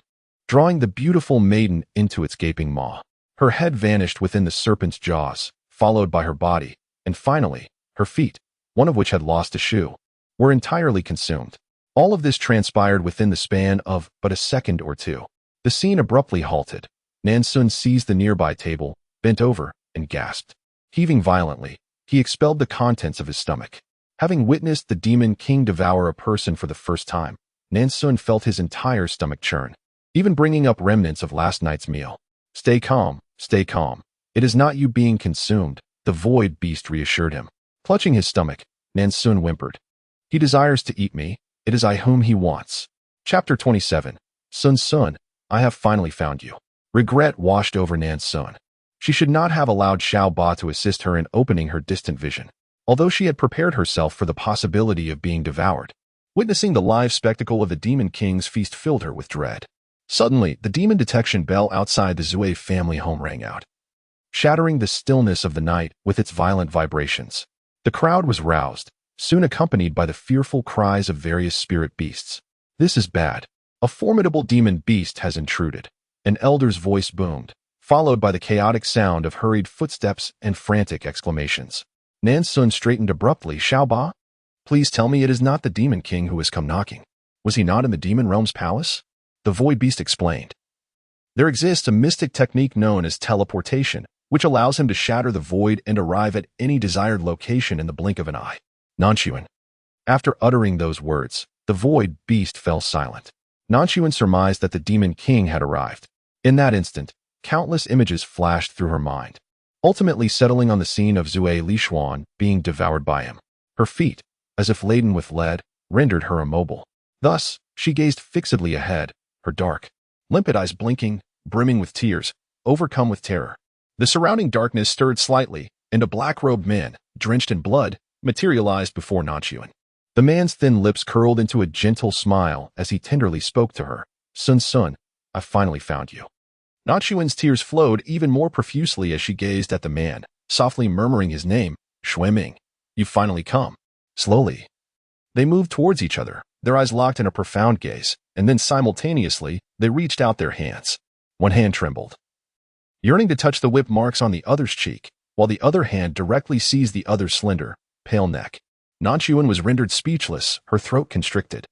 drawing the beautiful maiden into its gaping maw. Her head vanished within the serpent's jaws, followed by her body, and finally, her feet, one of which had lost a shoe, were entirely consumed. All of this transpired within the span of but a second or two. The scene abruptly halted. Nan Xun seized the nearby table, bent over, and gasped. Heaving violently, he expelled the contents of his stomach. Having witnessed the Demon King devour a person for the first time, Nan Xun felt his entire stomach churn, even bringing up remnants of last night's meal. Stay calm, stay calm. It is not you being consumed, the void beast reassured him. Clutching his stomach, Nan Xun whimpered. He desires to eat me. It is I whom he wants. Chapter 27. Sun Sun, I have finally found you. Regret washed over Nan Xun. She should not have allowed Xiao Ba to assist her in opening her distant vision, although she had prepared herself for the possibility of being devoured. Witnessing the live spectacle of the Demon King's feast filled her with dread. Suddenly, the demon detection bell outside the Zhuai family home rang out, shattering the stillness of the night with its violent vibrations. The crowd was roused, soon accompanied by the fearful cries of various spirit beasts. This is bad. A formidable demon beast has intruded. An elder's voice boomed, followed by the chaotic sound of hurried footsteps and frantic exclamations. Nan Xun straightened abruptly. Xiao Ba? Please tell me it is not the Demon King who has come knocking. Was he not in the Demon Realm's palace? The Void Beast explained. There exists a mystic technique known as teleportation, which allows him to shatter the void and arrive at any desired location in the blink of an eye. Nan Xun. After uttering those words, the Void Beast fell silent. Nan Xun surmised that the Demon King had arrived. In that instant, countless images flashed through her mind, ultimately settling on the scene of Zhuai Lishuan being devoured by him. Her feet, as if laden with lead, rendered her immobile. Thus, she gazed fixedly ahead, her dark, limpid eyes blinking, brimming with tears, overcome with terror. The surrounding darkness stirred slightly, and a black-robed man, drenched in blood, materialized before Nan Xun. The man's thin lips curled into a gentle smile as he tenderly spoke to her. Sun Sun, I finally found you. Nan Xun's tears flowed even more profusely as she gazed at the man, softly murmuring his name, Xueming. You finally come. Slowly, they moved towards each other, their eyes locked in a profound gaze, and then simultaneously, they reached out their hands. One hand trembled, yearning to touch the whip marks on the other's cheek, while the other hand directly seized the other's slender, pale neck. Nan Xun was rendered speechless, her throat constricted,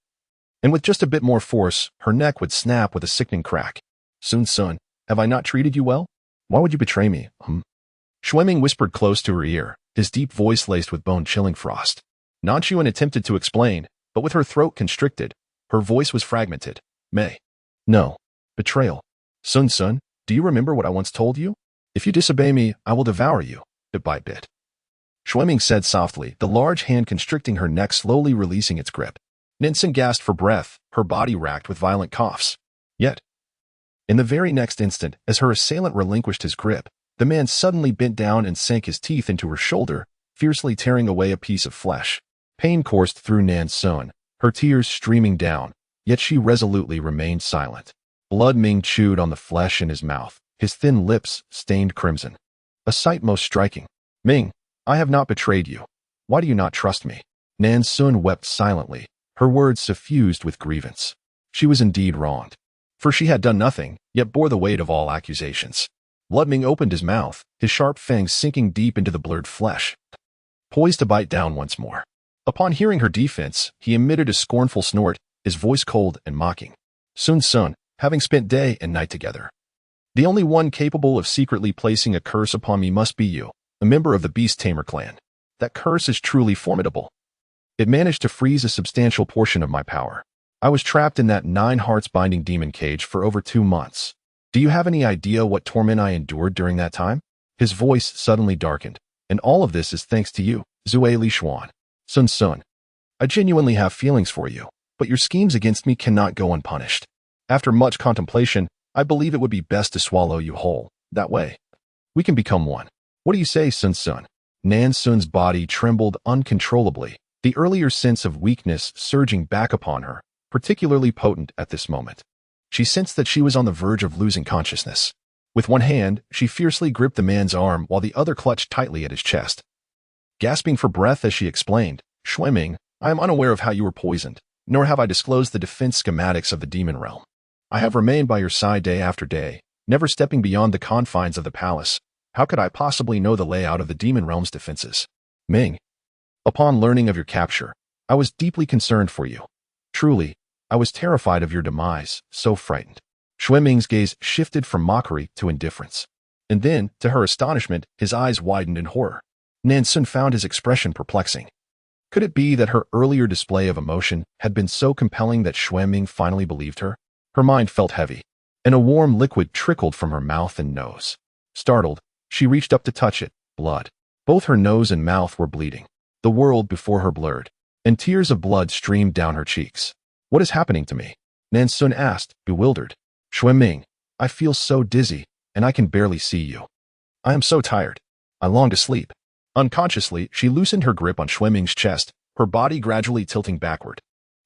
and with just a bit more force, her neck would snap with a sickening crack. Sun Sun, have I not treated you well? Why would you betray me? Xueming whispered close to her ear, his deep voice laced with bone-chilling frost. Nan Xun attempted to explain, but with her throat constricted, her voice was fragmented. No. Betrayal. Sun Sun, do you remember what I once told you? If you disobey me, I will devour you, bit by bit. Xueming said softly, the large hand constricting her neck slowly releasing its grip. Nan Xun gasped for breath, her body racked with violent coughs. Yet, in the very next instant, as her assailant relinquished his grip, the man suddenly bent down and sank his teeth into her shoulder, fiercely tearing away a piece of flesh. Pain coursed through Nan Xun, her tears streaming down, yet she resolutely remained silent. Blood Ming chewed on the flesh in his mouth, his thin lips stained crimson. A sight most striking. Ming, I have not betrayed you. Why do you not trust me? Nan Xun wept silently, her words suffused with grievance. She was indeed wronged, for she had done nothing, yet bore the weight of all accusations. Blood Ming opened his mouth, his sharp fangs sinking deep into the blurred flesh, poised to bite down once more. Upon hearing her defense, he emitted a scornful snort, his voice cold and mocking. Sun, having spent day and night together. The only one capable of secretly placing a curse upon me must be you, a member of the Beast Tamer clan. That curse is truly formidable. It managed to freeze a substantial portion of my power. I was trapped in that 9 hearts binding demon cage for over 2 months. Do you have any idea what torment I endured during that time? His voice suddenly darkened. And all of this is thanks to you, Zue Li Xuan. Sun. I genuinely have feelings for you, but your schemes against me cannot go unpunished. After much contemplation, I believe it would be best to swallow you whole. That way, we can become one. What do you say, Sun? Nan Xun's body trembled uncontrollably, the earlier sense of weakness surging back upon her, particularly potent at this moment. She sensed that she was on the verge of losing consciousness. With one hand, she fiercely gripped the man's arm while the other clutched tightly at his chest. Gasping for breath as she explained, Xueming, I am unaware of how you were poisoned, nor have I disclosed the defense schematics of the demon realm. I have remained by your side day after day, never stepping beyond the confines of the palace. How could I possibly know the layout of the demon realm's defenses? Ming. Upon learning of your capture, I was deeply concerned for you. Truly, I was terrified of your demise, so frightened. Xueming's gaze shifted from mockery to indifference. And then, to her astonishment, his eyes widened in horror. Nan Xun found his expression perplexing. Could it be that her earlier display of emotion had been so compelling that Xueming finally believed her? Her mind felt heavy, and a warm liquid trickled from her mouth and nose. Startled, she reached up to touch it. Blood. Both her nose and mouth were bleeding. The world before her blurred, and tears of blood streamed down her cheeks. What is happening to me? Nan Xun asked, bewildered. Xueming, I feel so dizzy, and I can barely see you. I am so tired. I long to sleep. Unconsciously, she loosened her grip on Xueming's chest, her body gradually tilting backward.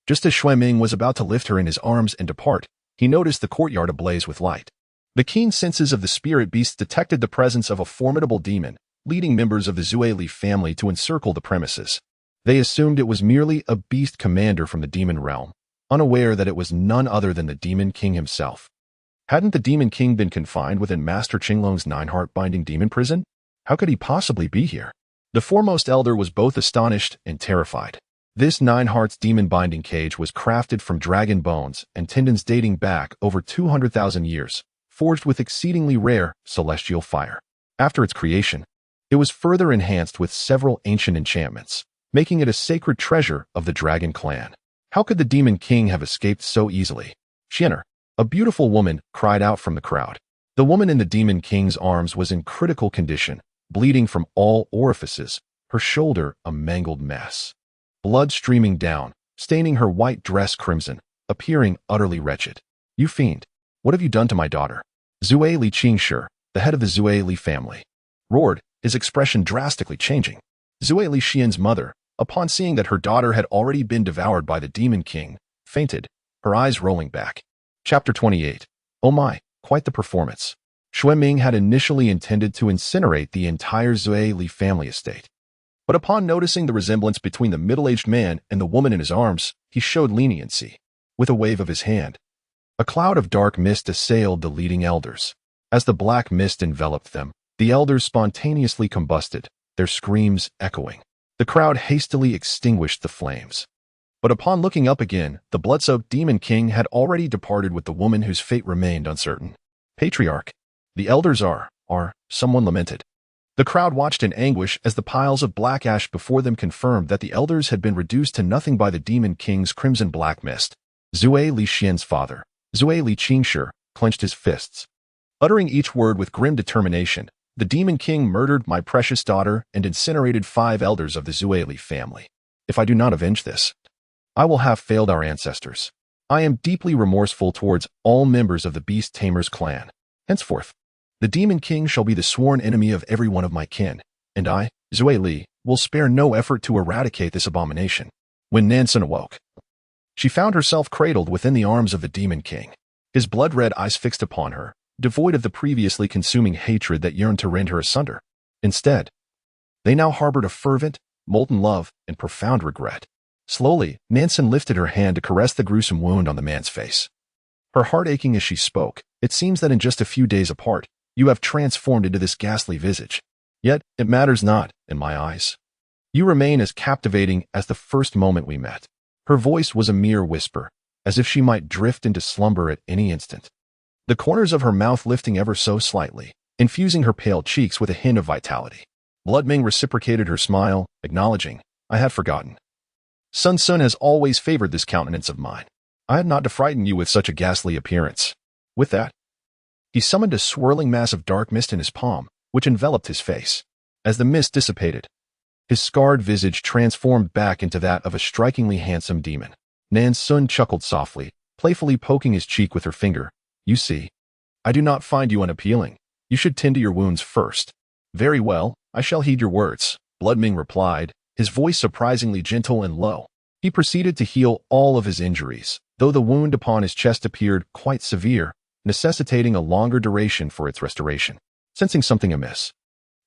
Just as Xueming was about to lift her in his arms and depart, he noticed the courtyard ablaze with light. The keen senses of the spirit beasts detected the presence of a formidable demon, leading members of the Zue Li family to encircle the premises. They assumed it was merely a beast commander from the demon realm, unaware that it was none other than the Demon King himself. Hadn't the Demon King been confined within Master Qinglong's 9-heart-binding demon prison? How could he possibly be here? The foremost elder was both astonished and terrified. This 9-hearts demon-binding cage was crafted from dragon bones and tendons dating back over 200,000 years, forged with exceedingly rare celestial fire. After its creation, it was further enhanced with several ancient enchantments, making it a sacred treasure of the Dragon Clan. How could the Demon King have escaped so easily? Xian'er, a beautiful woman, cried out from the crowd. The woman in the Demon King's arms was in critical condition, bleeding from all orifices, her shoulder a mangled mess. Blood streaming down, staining her white dress crimson, appearing utterly wretched. You fiend, what have you done to my daughter? Zue Li Qingshi, the head of the Zue Li family, roared, his expression drastically changing. Zue Li Xian's mother, upon seeing that her daughter had already been devoured by the Demon King, fainted, her eyes rolling back. Chapter 28. Oh my, quite the performance. Xueming had initially intended to incinerate the entire Zue Li family estate. But upon noticing the resemblance between the middle-aged man and the woman in his arms, he showed leniency. With a wave of his hand, a cloud of dark mist assailed the leading elders. As the black mist enveloped them, the elders spontaneously combusted, their screams echoing. The crowd hastily extinguished the flames. But upon looking up again, the blood-soaked Demon King had already departed with the woman whose fate remained uncertain. Patriarch, the elders are, someone lamented. The crowd watched in anguish as the piles of black ash before them confirmed that the elders had been reduced to nothing by the Demon King's crimson black mist. Zue Li Xian's father, Zue Li Qingshi, clenched his fists. Uttering each word with grim determination, the Demon King murdered my precious daughter and incinerated 5 elders of the Zue Li family. If I do not avenge this, I will have failed our ancestors. I am deeply remorseful towards all members of the Beast Tamer's clan. Henceforth, the Demon King shall be the sworn enemy of every one of my kin, and I, Zue Li, will spare no effort to eradicate this abomination. When Nan Xun awoke, she found herself cradled within the arms of the Demon King, his blood-red eyes fixed upon her, devoid of the previously consuming hatred that yearned to rend her asunder. Instead, they now harbored a fervent, molten love and profound regret. Slowly, Nan Xun lifted her hand to caress the gruesome wound on the man's face. Her heart aching as she spoke, it seems that in just a few days apart, you have transformed into this ghastly visage. Yet, it matters not, in my eyes. You remain as captivating as the first moment we met. Her voice was a mere whisper, as if she might drift into slumber at any instant. The corners of her mouth lifting ever so slightly, infusing her pale cheeks with a hint of vitality. Bloodming reciprocated her smile, acknowledging, I had forgotten. Sun Sun has always favored this countenance of mine. I had not to frighten you with such a ghastly appearance. With that, he summoned a swirling mass of dark mist in his palm, which enveloped his face. As the mist dissipated, his scarred visage transformed back into that of a strikingly handsome demon. Nan Xun chuckled softly, playfully poking his cheek with her finger. You see, I do not find you unappealing. You should tend to your wounds first. Very well, I shall heed your words, Bloodming replied, his voice surprisingly gentle and low. He proceeded to heal all of his injuries, though the wound upon his chest appeared quite severe, necessitating a longer duration for its restoration. Sensing something amiss,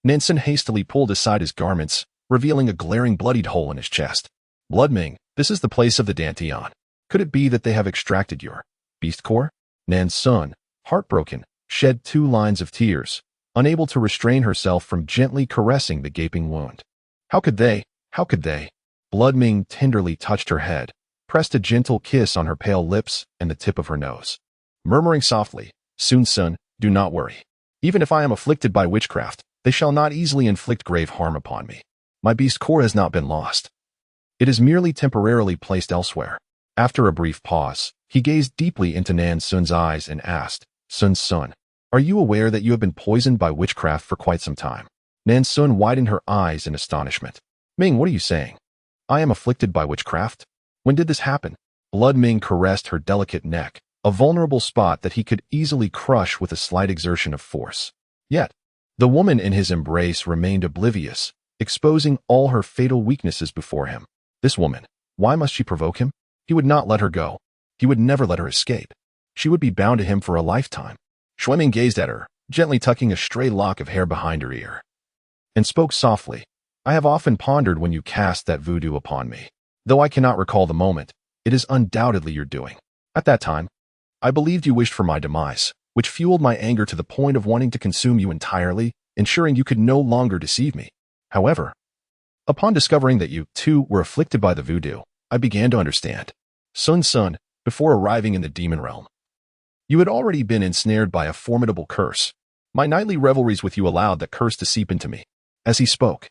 Nan Xun hastily pulled aside his garments, revealing a glaring bloodied hole in his chest. Bloodming, this is the place of the Dantian. Could it be that they have extracted your beast core? Nan Xun, heartbroken, shed 2 lines of tears, unable to restrain herself from gently caressing the gaping wound. How could they? How could they? Bloodming tenderly touched her head, pressed a gentle kiss on her pale lips and the tip of her nose. Murmuring softly, Sun Sun, do not worry. Even if I am afflicted by witchcraft, they shall not easily inflict grave harm upon me. My beast core has not been lost. It is merely temporarily placed elsewhere. After a brief pause, he gazed deeply into Nan Xun's eyes and asked, Sun Sun, are you aware that you have been poisoned by witchcraft for quite some time? Nan Xun widened her eyes in astonishment. Ming, what are you saying? I am afflicted by witchcraft? When did this happen? Bloodming caressed her delicate neck, a vulnerable spot that he could easily crush with a slight exertion of force. Yet, the woman in his embrace remained oblivious, exposing all her fatal weaknesses before him. This woman, why must she provoke him? He would not let her go. He would never let her escape. She would be bound to him for a lifetime. Xueming gazed at her, gently tucking a stray lock of hair behind her ear, and spoke softly. I have often pondered when you cast that voodoo upon me. Though I cannot recall the moment, it is undoubtedly your doing. At that time, I believed you wished for my demise, which fueled my anger to the point of wanting to consume you entirely, ensuring you could no longer deceive me. However, upon discovering that you, too, were afflicted by the voodoo, I began to understand. Sun Sun, before arriving in the demon realm, you had already been ensnared by a formidable curse. My nightly revelries with you allowed that curse to seep into me. As he spoke,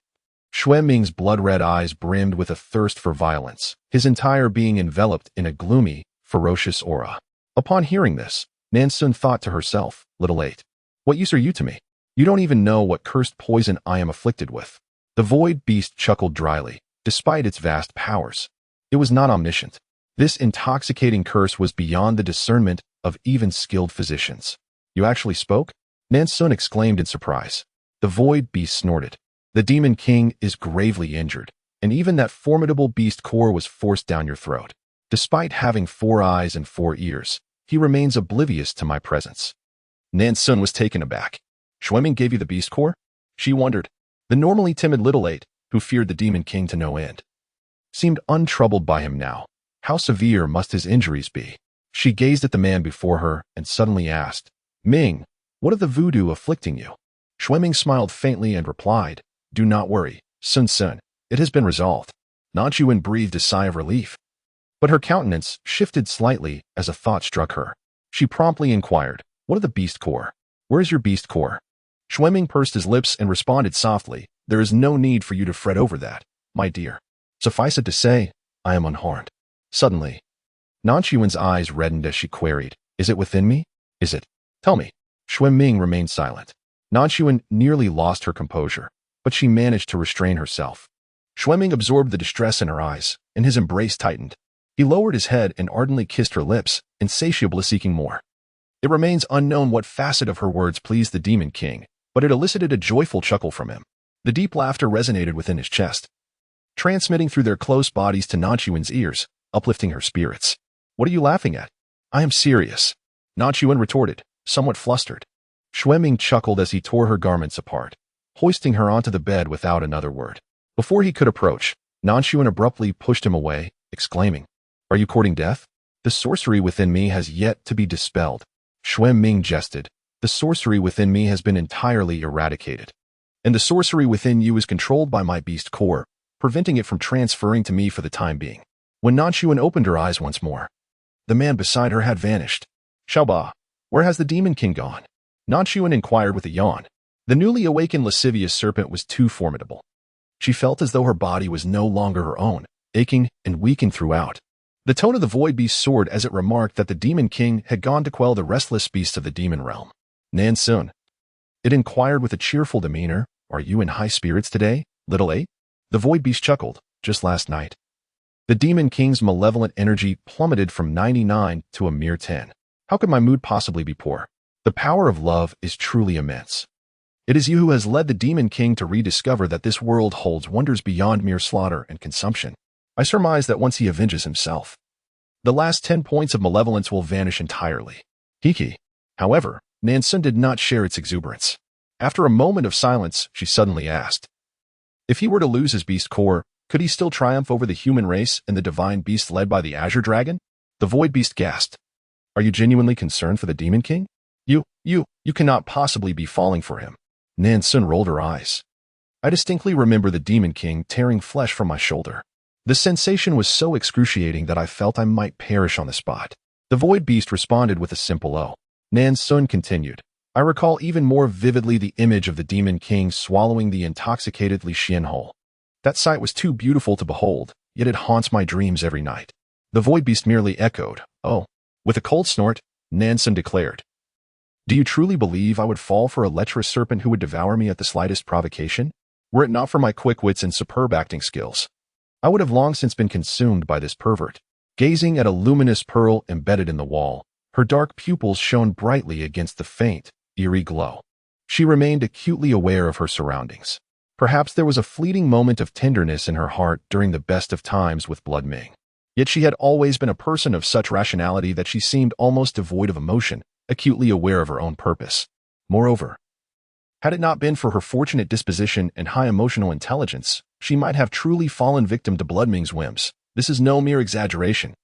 Xueming's blood-red eyes brimmed with a thirst for violence, his entire being enveloped in a gloomy, ferocious aura. Upon hearing this, Nan Xun thought to herself, Little 8, what use are you to me? You don't even know what cursed poison I am afflicted with. The void beast chuckled dryly, despite its vast powers. It was not omniscient. This intoxicating curse was beyond the discernment of even skilled physicians. You actually spoke? Nan Xun exclaimed in surprise. The void beast snorted. The demon king is gravely injured, and even that formidable beast core was forced down your throat. Despite having 4 eyes and 4 ears, he remains oblivious to my presence. Nan Xun was taken aback. Xueming gave you the beast core? She wondered. The normally timid Little 8, who feared the demon king to no end, seemed untroubled by him now. How severe must his injuries be? She gazed at the man before her and suddenly asked, Ming, what of the voodoo afflicting you? Xueming smiled faintly and replied, Do not worry, Sun Sun, it has been resolved. Nan Xun breathed a sigh of relief. But her countenance shifted slightly as a thought struck her. She promptly inquired, What of the beast core? Where is your beast core? Xueming pursed his lips and responded softly, There is no need for you to fret over that, my dear. Suffice it to say, I am unharmed. Suddenly, Nan Xun's eyes reddened as she queried, Is it within me? Is it? Tell me. Xueming remained silent. Nan Xun nearly lost her composure, but she managed to restrain herself. Xueming absorbed the distress in her eyes, and his embrace tightened. He lowered his head and ardently kissed her lips, insatiably seeking more. It remains unknown what facet of her words pleased the demon king, but it elicited a joyful chuckle from him. The deep laughter resonated within his chest, transmitting through their close bodies to Nan Xun's ears, uplifting her spirits. What are you laughing at? I am serious, Nan Xun retorted, somewhat flustered. Xueming chuckled as he tore her garments apart, hoisting her onto the bed without another word. Before he could approach, Nan Xun abruptly pushed him away, exclaiming, Are you courting death? The sorcery within me has yet to be dispelled. Xueming jested. The sorcery within me has been entirely eradicated. And the sorcery within you is controlled by my beast core, preventing it from transferring to me for the time being. When Nan Xun opened her eyes once more, the man beside her had vanished. Aaaah, where has the Demon King gone? Nan Xun inquired with a yawn. The newly awakened lascivious serpent was too formidable. She felt as though her body was no longer her own, aching and weakened throughout. The tone of the void beast soared as it remarked that the Demon King had gone to quell the restless beasts of the demon realm. Nan Xun, it inquired with a cheerful demeanor, are you in high spirits today, little eight? The void beast chuckled, just last night. The Demon King's malevolent energy plummeted from 99 to a mere 10. How could my mood possibly be poor? The power of love is truly immense. It is you who has led the Demon King to rediscover that this world holds wonders beyond mere slaughter and consumption. I surmise that once he avenges himself, the last 10 points of malevolence will vanish entirely. Hiki. However, Nan Xun did not share its exuberance. After a moment of silence, she suddenly asked, if he were to lose his beast core, could he still triumph over the human race and the divine beast led by the Azure Dragon? The void beast gasped. Are you genuinely concerned for the Demon King? You cannot possibly be falling for him. Nan Xun rolled her eyes. I distinctly remember the Demon King tearing flesh from my shoulder. The sensation was so excruciating that I felt I might perish on the spot. The void beast responded with a simple "oh." Nan Xun continued. I recall even more vividly the image of the Demon King swallowing the intoxicated Li Xian whole. That sight was too beautiful to behold, yet it haunts my dreams every night. The void beast merely echoed, oh. With a cold snort, Nan Xun declared, do you truly believe I would fall for a lecherous serpent who would devour me at the slightest provocation? Were it not for my quick wits and superb acting skills, I would have long since been consumed by this pervert. Gazing at a luminous pearl embedded in the wall, her dark pupils shone brightly against the faint, eerie glow. She remained acutely aware of her surroundings. Perhaps there was a fleeting moment of tenderness in her heart during the best of times with Blood Ming. Yet she had always been a person of such rationality that she seemed almost devoid of emotion, acutely aware of her own purpose. Moreover, had it not been for her fortunate disposition and high emotional intelligence, she might have truly fallen victim to Blood Ming's whims. This is no mere exaggeration.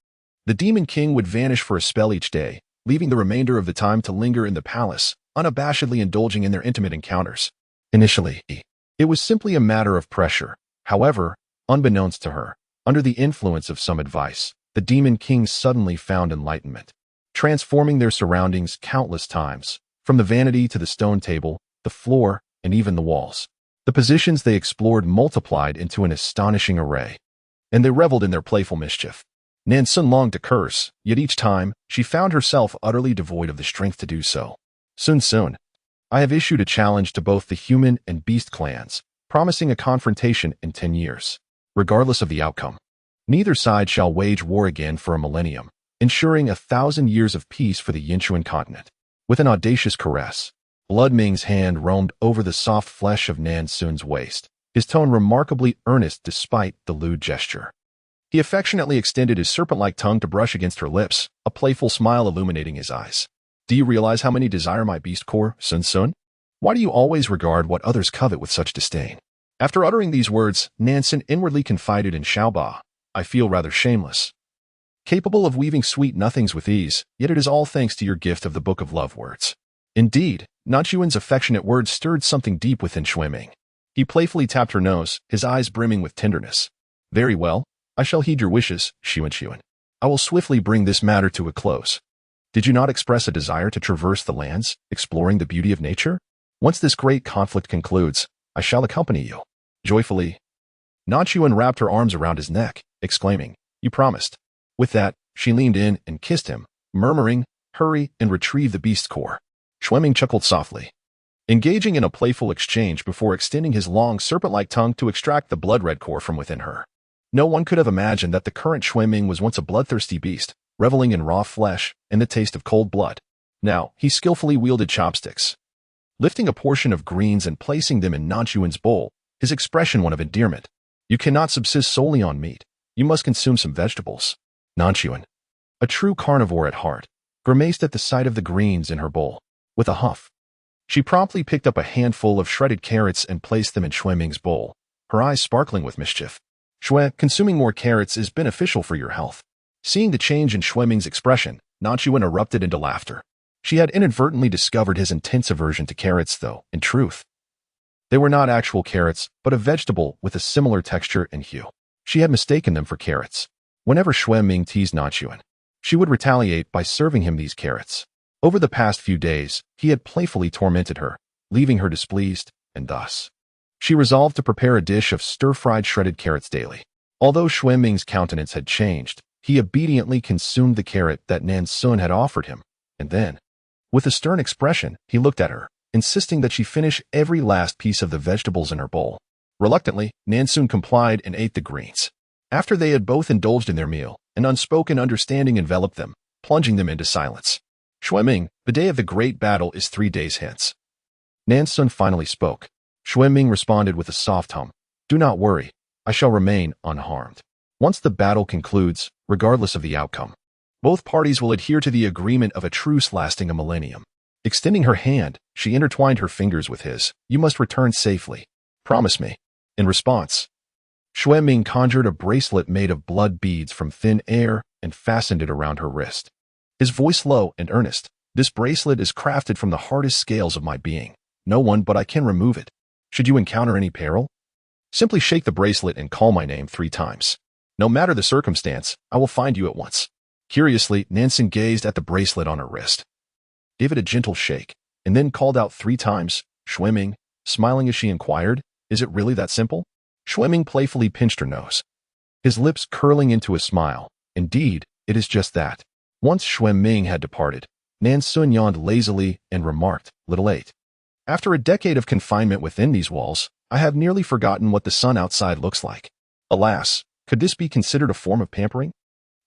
The Demon King would vanish for a spell each day, leaving the remainder of the time to linger in the palace, unabashedly indulging in their intimate encounters. Initially, it was simply a matter of pressure. However, unbeknownst to her, under the influence of some advice, the Demon King suddenly found enlightenment, transforming their surroundings countless times, from the vanity to the stone table, the floor, and even the walls. The positions they explored multiplied into an astonishing array, and they reveled in their playful mischief. Nan Xun longed to curse, yet each time, she found herself utterly devoid of the strength to do so. Soon, I have issued a challenge to both the human and beast clans, promising a confrontation in 10 years. Regardless of the outcome, neither side shall wage war again for a millennium, ensuring 1,000 years of peace for the Yinchuan continent. With an audacious caress, Blood Ming's hand roamed over the soft flesh of Nan Xun's waist, his tone remarkably earnest despite the lewd gesture. He affectionately extended his serpent-like tongue to brush against her lips, a playful smile illuminating his eyes. Do you realize how many desire my beast core, Sun Xun? Why do you always regard what others covet with such disdain? After uttering these words, Nan Xun inwardly confided in Aaaah, I feel rather shameless. Capable of weaving sweet nothings with ease, yet it is all thanks to your gift of the Book of Love words. Indeed, Nan Xun's affectionate words stirred something deep within Shui Ming. He playfully tapped her nose, his eyes brimming with tenderness. Very well, I shall heed your wishes, Xun. I will swiftly bring this matter to a close. Did you not express a desire to traverse the lands, exploring the beauty of nature? Once this great conflict concludes, I shall accompany you. Joyfully, Nan Xun wrapped her arms around his neck, exclaiming, you promised. With that, she leaned in and kissed him, murmuring, hurry and retrieve the beast core. Shui Ming chuckled softly, engaging in a playful exchange before extending his long serpent-like tongue to extract the blood-red core from within her. No one could have imagined that the current Shui Ming was once a bloodthirsty beast, reveling in raw flesh and the taste of cold blood. Now, he skillfully wielded chopsticks, lifting a portion of greens and placing them in Nan Xun's bowl, his expression one of endearment. You cannot subsist solely on meat. You must consume some vegetables. Nan Xun, a true carnivore at heart, grimaced at the sight of the greens in her bowl. With a huff, she promptly picked up a handful of shredded carrots and placed them in Shui Ming's bowl, her eyes sparkling with mischief. Shui, consuming more carrots is beneficial for your health. Seeing the change in Shui Ming's expression, Nan Xun erupted into laughter. She had inadvertently discovered his intense aversion to carrots, though, in truth, They were not actual carrots, but a vegetable with a similar texture and hue. She had mistaken them for carrots. Whenever Xue Ming teased Nan Xun, she would retaliate by serving him these carrots. Over the past few days, he had playfully tormented her, leaving her displeased, and thus, she resolved to prepare a dish of stir-fried shredded carrots daily. Although Xue Ming's countenance had changed, he obediently consumed the carrot that Nan Xun had offered him, and then, with a stern expression, he looked at her, insisting that she finish every last piece of the vegetables in her bowl. Reluctantly, Nan Xun complied and ate the greens. After they had both indulged in their meal, an unspoken understanding enveloped them, plunging them into silence. Xue Ming, the day of the great battle is 3 days hence. Nan Xun finally spoke. Xue Ming responded with a soft hum. Do not worry, I shall remain unharmed. Once the battle concludes, regardless of the outcome, both parties will adhere to the agreement of a truce lasting a millennium. Extending her hand, she intertwined her fingers with his. You must return safely. Promise me. In response, Xue Ming conjured a bracelet made of blood beads from thin air and fastened it around her wrist. His voice low and earnest. This bracelet is crafted from the hardest scales of my being. No one but I can remove it. Should you encounter any peril, simply shake the bracelet and call my name 3 times. No matter the circumstance, I will find you at once. Curiously, Nan Xun gazed at the bracelet on her wrist, gave it a gentle shake, and then called out 3 times, Xue Ming, smiling as she inquired, is it really that simple? Xue Ming playfully pinched her nose, his lips curling into a smile. Indeed, it is just that. Once Xue Ming had departed, Nan Xun yawned lazily and remarked, Little 8. After a decade of confinement within these walls, I have nearly forgotten what the sun outside looks like. Alas, could this be considered a form of pampering?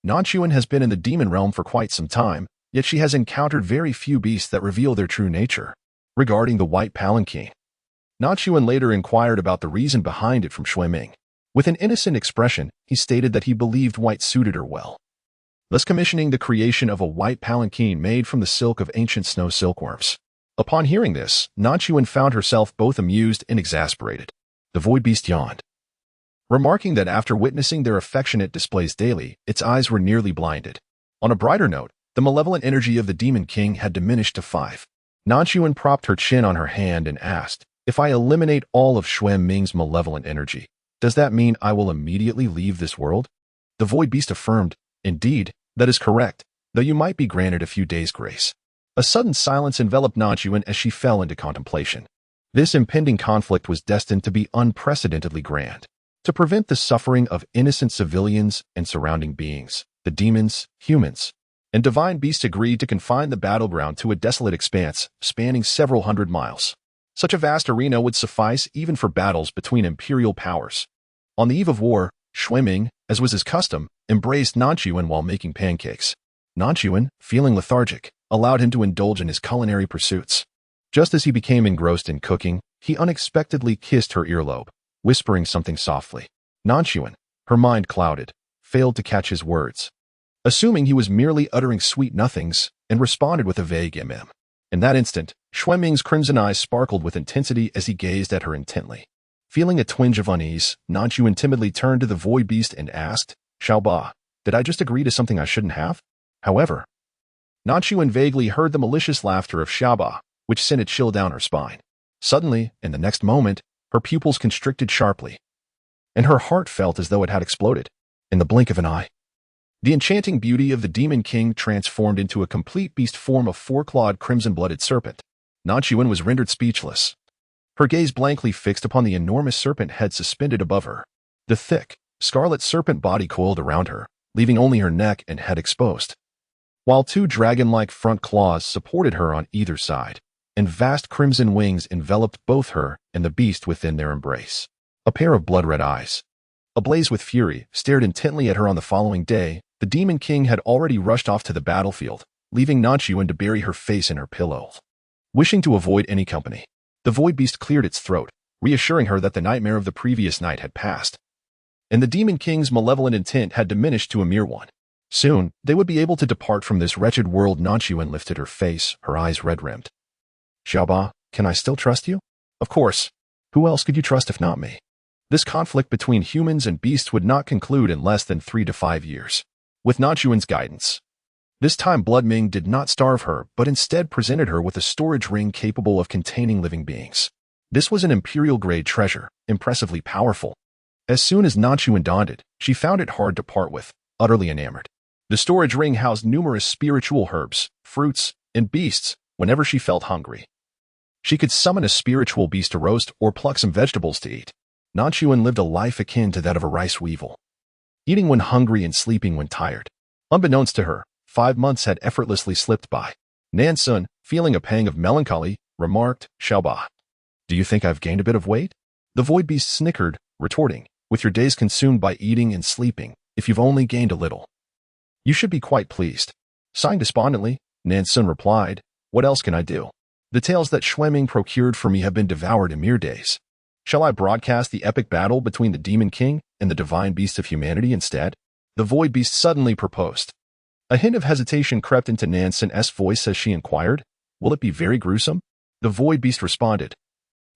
Nan Xun has been in the demon realm for quite some time, yet she has encountered very few beasts that reveal their true nature. Regarding the white palanquin, Nan Xun later inquired about the reason behind it from Xue Ming. With an innocent expression, he stated that he believed white suited her well, thus commissioning the creation of a white palanquin made from the silk of ancient snow silkworms. Upon hearing this, Nan Xun found herself both amused and exasperated. The void beast yawned, remarking that after witnessing their affectionate displays daily, its eyes were nearly blinded. On a brighter note, the malevolent energy of the Demon King had diminished to 5. Nan Xun propped her chin on her hand and asked, if I eliminate all of Xue Ming's malevolent energy, does that mean I will immediately leave this world? The void beast affirmed, indeed, that is correct, though you might be granted a few days' grace. A sudden silence enveloped Nan Xun as she fell into contemplation. This impending conflict was destined to be unprecedentedly grand. To prevent the suffering of innocent civilians and surrounding beings, the demons, humans, and divine beasts agreed to confine the battleground to a desolate expanse spanning several hundred miles. Such a vast arena would suffice even for battles between imperial powers. On the eve of war, Xue Ming, as was his custom, embraced Nan Xun while making pancakes. Nan Xun, feeling lethargic, allowed him to indulge in his culinary pursuits. Just as he became engrossed in cooking, he unexpectedly kissed her earlobe, whispering something softly. Nan Xun, her mind clouded, failed to catch his words, assuming he was merely uttering sweet nothings, and responded with a vague mm. In that instant, Xue Ming's crimson eyes sparkled with intensity as he gazed at her intently. Feeling a twinge of unease, Nan Xun timidly turned to the void beast and asked, Xiaoba, did I just agree to something I shouldn't have? However, Nan Xun vaguely heard the malicious laughter of Xiaoba, which sent a chill down her spine. Suddenly, in the next moment, her pupils constricted sharply, and her heart felt as though it had exploded. In the blink of an eye, the enchanting beauty of the Demon King transformed into a complete beast form of 4-clawed crimson-blooded serpent. Nan Xun was rendered speechless, her gaze blankly fixed upon the enormous serpent head suspended above her. The thick, scarlet serpent body coiled around her, leaving only her neck and head exposed, while 2 dragon-like front claws supported her on either side, and vast crimson wings enveloped both her and the beast within their embrace. A pair of blood-red eyes, ablaze with fury, stared intently at her. On the following day, the Demon King had already rushed off to the battlefield, leaving Nan Xun to bury her face in her pillow. Wishing to avoid any company, the void beast cleared its throat, reassuring her that the nightmare of the previous night had passed, and the Demon King's malevolent intent had diminished to a mere one. Soon, they would be able to depart from this wretched world. Nan Xun lifted her face, her eyes red-rimmed. Xiaoba, can I still trust you? Of course. Who else could you trust if not me? This conflict between humans and beasts would not conclude in less than 3 to 5 years. With Nan Xun's guidance, this time Blood Ming did not starve her, but instead presented her with a storage ring capable of containing living beings. This was an imperial-grade treasure, impressively powerful. As soon as Nan Xun donned it, she found it hard to part with, utterly enamored. The storage ring housed numerous spiritual herbs, fruits, and beasts whenever she felt hungry. She could summon a spiritual beast to roast or pluck some vegetables to eat. Nan Xun lived a life akin to that of a rice weevil, eating when hungry and sleeping when tired. Unbeknownst to her, 5 months had effortlessly slipped by. Nan Xun, feeling a pang of melancholy, remarked, "Aaaah, do you think I've gained a bit of weight?" The void beast snickered, retorting, "With your days consumed by eating and sleeping, if you've only gained a little, you should be quite pleased." Sighing despondently, Nan Xun replied, "What else can I do? The tales that Xueming procured for me have been devoured in mere days. Shall I broadcast the epic battle between the Demon King and the Divine Beast of Humanity instead?" The Void Beast suddenly proposed. A hint of hesitation crept into Nan Xun's voice as she inquired, "Will it be very gruesome?" The Void Beast responded,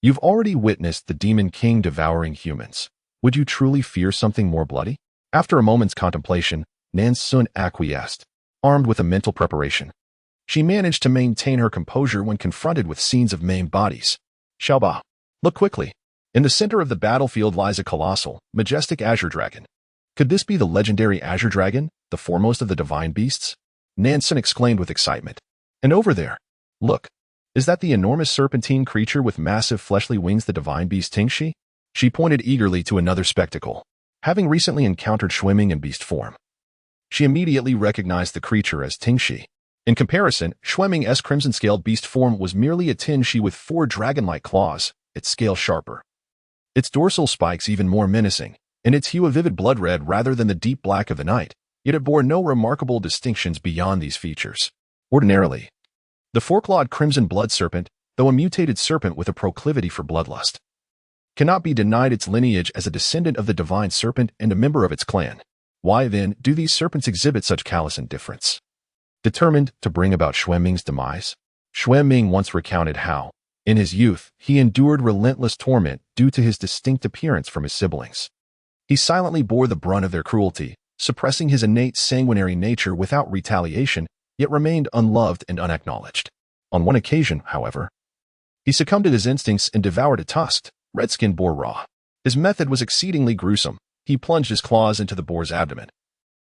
"You've already witnessed the Demon King devouring humans. Would you truly fear something more bloody?" After a moment's contemplation, Nan Xun acquiesced, armed with a mental preparation. She managed to maintain her composure when confronted with scenes of maimed bodies. "Aaaah, look quickly. In the center of the battlefield lies a colossal, majestic azure dragon. Could this be the legendary azure dragon, the foremost of the divine beasts?" Nan Xun exclaimed with excitement. "And over there, look. Is that the enormous serpentine creature with massive fleshly wings, the divine beast Tingxi?" She pointed eagerly to another spectacle. Having recently encountered Xueming in beast form, she immediately recognized the creature as Tingxi. In comparison, Xueming's crimson-scaled beast form was merely a Tingxi with 4 dragon-like claws, its scale sharper, its dorsal spikes even more menacing, and its hue a vivid blood red rather than the deep black of the night, yet it bore no remarkable distinctions beyond these features. Ordinarily, the 4-clawed crimson blood serpent, though a mutated serpent with a proclivity for bloodlust, cannot be denied its lineage as a descendant of the divine serpent and a member of its clan. Why, then, do these serpents exhibit such callous indifference? Determined to bring about Xueming's demise, Xueming once recounted how, in his youth, he endured relentless torment due to his distinct appearance from his siblings. He silently bore the brunt of their cruelty, suppressing his innate sanguinary nature without retaliation, yet remained unloved and unacknowledged. On one occasion, however, he succumbed to his instincts and devoured a tusked, red-skinned boar raw. His method was exceedingly gruesome. He plunged his claws into the boar's abdomen,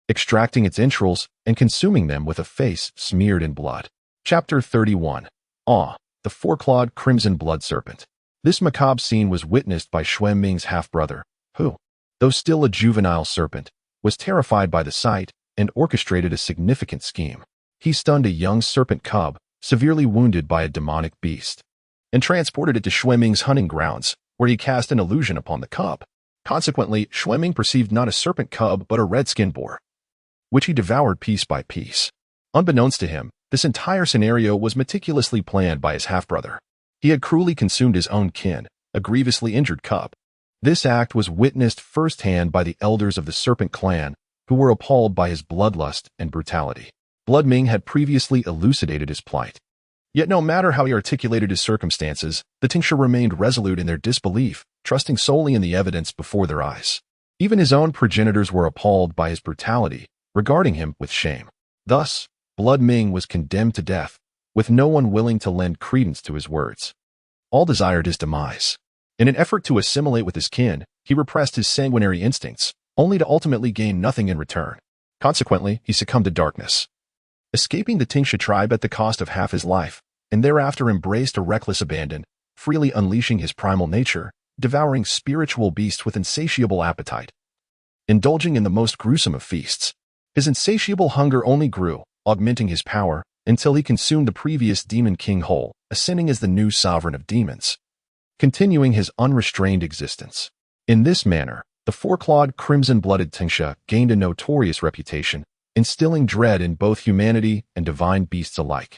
extracting its entrails and consuming them with a face smeared in blood. Chapter 31. Aaaah, the 4-clawed crimson blood serpent. This macabre scene was witnessed by Xueming's half-brother, who, though still a juvenile serpent, was terrified by the sight and orchestrated a significant scheme. He stunned a young serpent cub, severely wounded by a demonic beast, and transported it to Xueming's hunting grounds, where he cast an illusion upon the cub. Consequently, Xueming perceived not a serpent cub but a red-skinned boar, which he devoured piece by piece. Unbeknownst to him, this entire scenario was meticulously planned by his half-brother. He had cruelly consumed his own kin, a grievously injured cub. This act was witnessed firsthand by the elders of the Serpent Clan, who were appalled by his bloodlust and brutality. Blood Ming had previously elucidated his plight. Yet no matter how he articulated his circumstances, the Tingxi remained resolute in their disbelief, trusting solely in the evidence before their eyes. Even his own progenitors were appalled by his brutality, regarding him with shame. Thus, Blood Ming was condemned to death, with no one willing to lend credence to his words. All desired his demise. In an effort to assimilate with his kin, he repressed his sanguinary instincts, only to ultimately gain nothing in return. Consequently, he succumbed to darkness, escaping the Tingxi tribe at the cost of half his life, and thereafter embraced a reckless abandon, freely unleashing his primal nature, devouring spiritual beasts with insatiable appetite, indulging in the most gruesome of feasts. His insatiable hunger only grew, augmenting his power, until he consumed the previous Demon King whole, ascending as the new sovereign of demons, continuing his unrestrained existence. In this manner, the 4-clawed crimson-blooded Tingxi gained a notorious reputation, instilling dread in both humanity and divine beasts alike.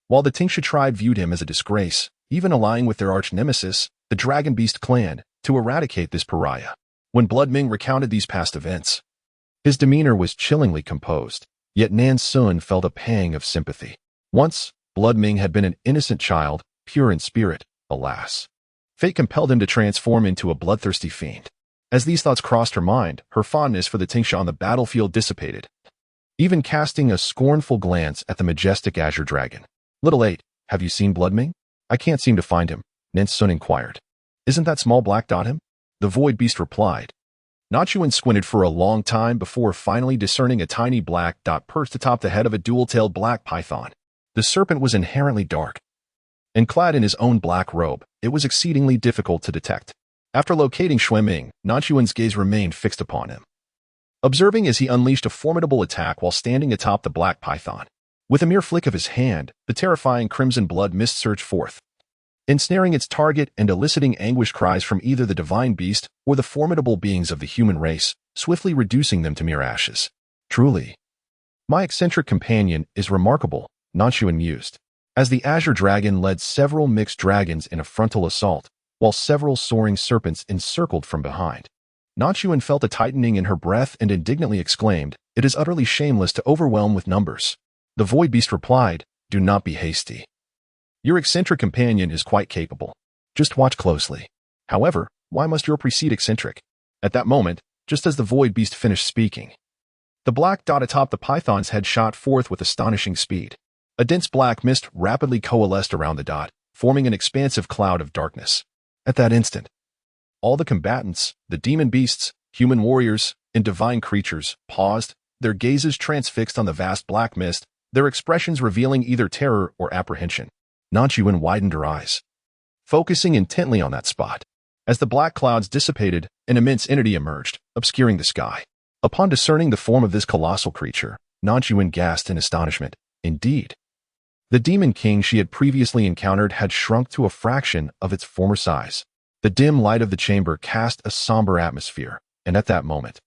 While the Tingxi tribe viewed him as a disgrace, even allying with their arch-nemesis, the Dragon Beast clan, to eradicate this pariah. When Blood Ming recounted these past events, his demeanor was chillingly composed, yet Nan Xun felt a pang of sympathy. Once, Blood Ming had been an innocent child, pure in spirit, alas. Fate compelled him to transform into a bloodthirsty fiend. As these thoughts crossed her mind, her fondness for the Tingxi on the battlefield dissipated, even casting a scornful glance at the majestic azure dragon. "Little 8, have you seen Blood Ming?" "I can't seem to find him," Nan Xun inquired. Isn't that small black dot him? The void beast replied. Nan Xun squinted for a long time before finally discerning a tiny black dot perched atop the head of a dual-tailed black python. The serpent was inherently dark, and clad in his own black robe, it was exceedingly difficult to detect. After locating Xueming, Nan Xun's gaze remained fixed upon him, observing as he unleashed a formidable attack while standing atop the black python. With a mere flick of his hand, the terrifying crimson blood mist surged forth, ensnaring its target and eliciting anguished cries from either the divine beast or the formidable beings of the human race, swiftly reducing them to mere ashes. Truly, my eccentric companion is remarkable, Nan Xun mused, as the azure dragon led several mixed dragons in a frontal assault, while several soaring serpents encircled from behind. Nan Xun felt a tightening in her breath and indignantly exclaimed, "It is utterly shameless to overwhelm with numbers." The void beast replied, "Do not be hasty. Your eccentric companion is quite capable. Just watch closely. However, why must your precede eccentric?" At that moment, just as the void beast finished speaking, the black dot atop the python's head shot forth with astonishing speed. A dense black mist rapidly coalesced around the dot, forming an expansive cloud of darkness. At that instant, all the combatants, the demon beasts, human warriors, and divine creatures, paused, their gazes transfixed on the vast black mist, their expressions revealing either terror or apprehension. Nan Xun widened her eyes, focusing intently on that spot. As the black clouds dissipated, an immense entity emerged, obscuring the sky. Upon discerning the form of this colossal creature, Nan Xun gasped in astonishment. Indeed, the demon king she had previously encountered had shrunk to a fraction of its former size. The dim light of the chamber cast a somber atmosphere, and at that moment,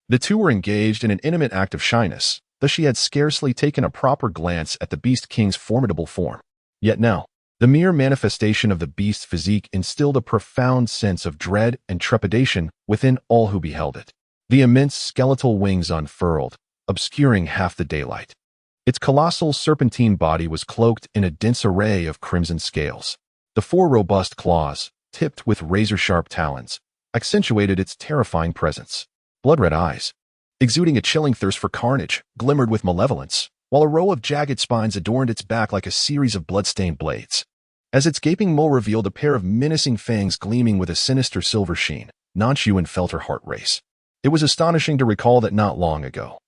the two were engaged in an intimate act of shyness, thus she had scarcely taken a proper glance at the beast king's formidable form. Yet now, the mere manifestation of the beast's physique instilled a profound sense of dread and trepidation within all who beheld it. The immense skeletal wings unfurled, obscuring half the daylight. Its colossal serpentine body was cloaked in a dense array of crimson scales. The four robust claws, tipped with razor-sharp talons, accentuated its terrifying presence. Blood-red eyes, exuding a chilling thirst for carnage, glimmered with malevolence, while a row of jagged spines adorned its back like a series of blood-stained blades. As its gaping maw revealed a pair of menacing fangs gleaming with a sinister silver sheen, Nan Xun felt her heart race. It was astonishing to recall that not long ago,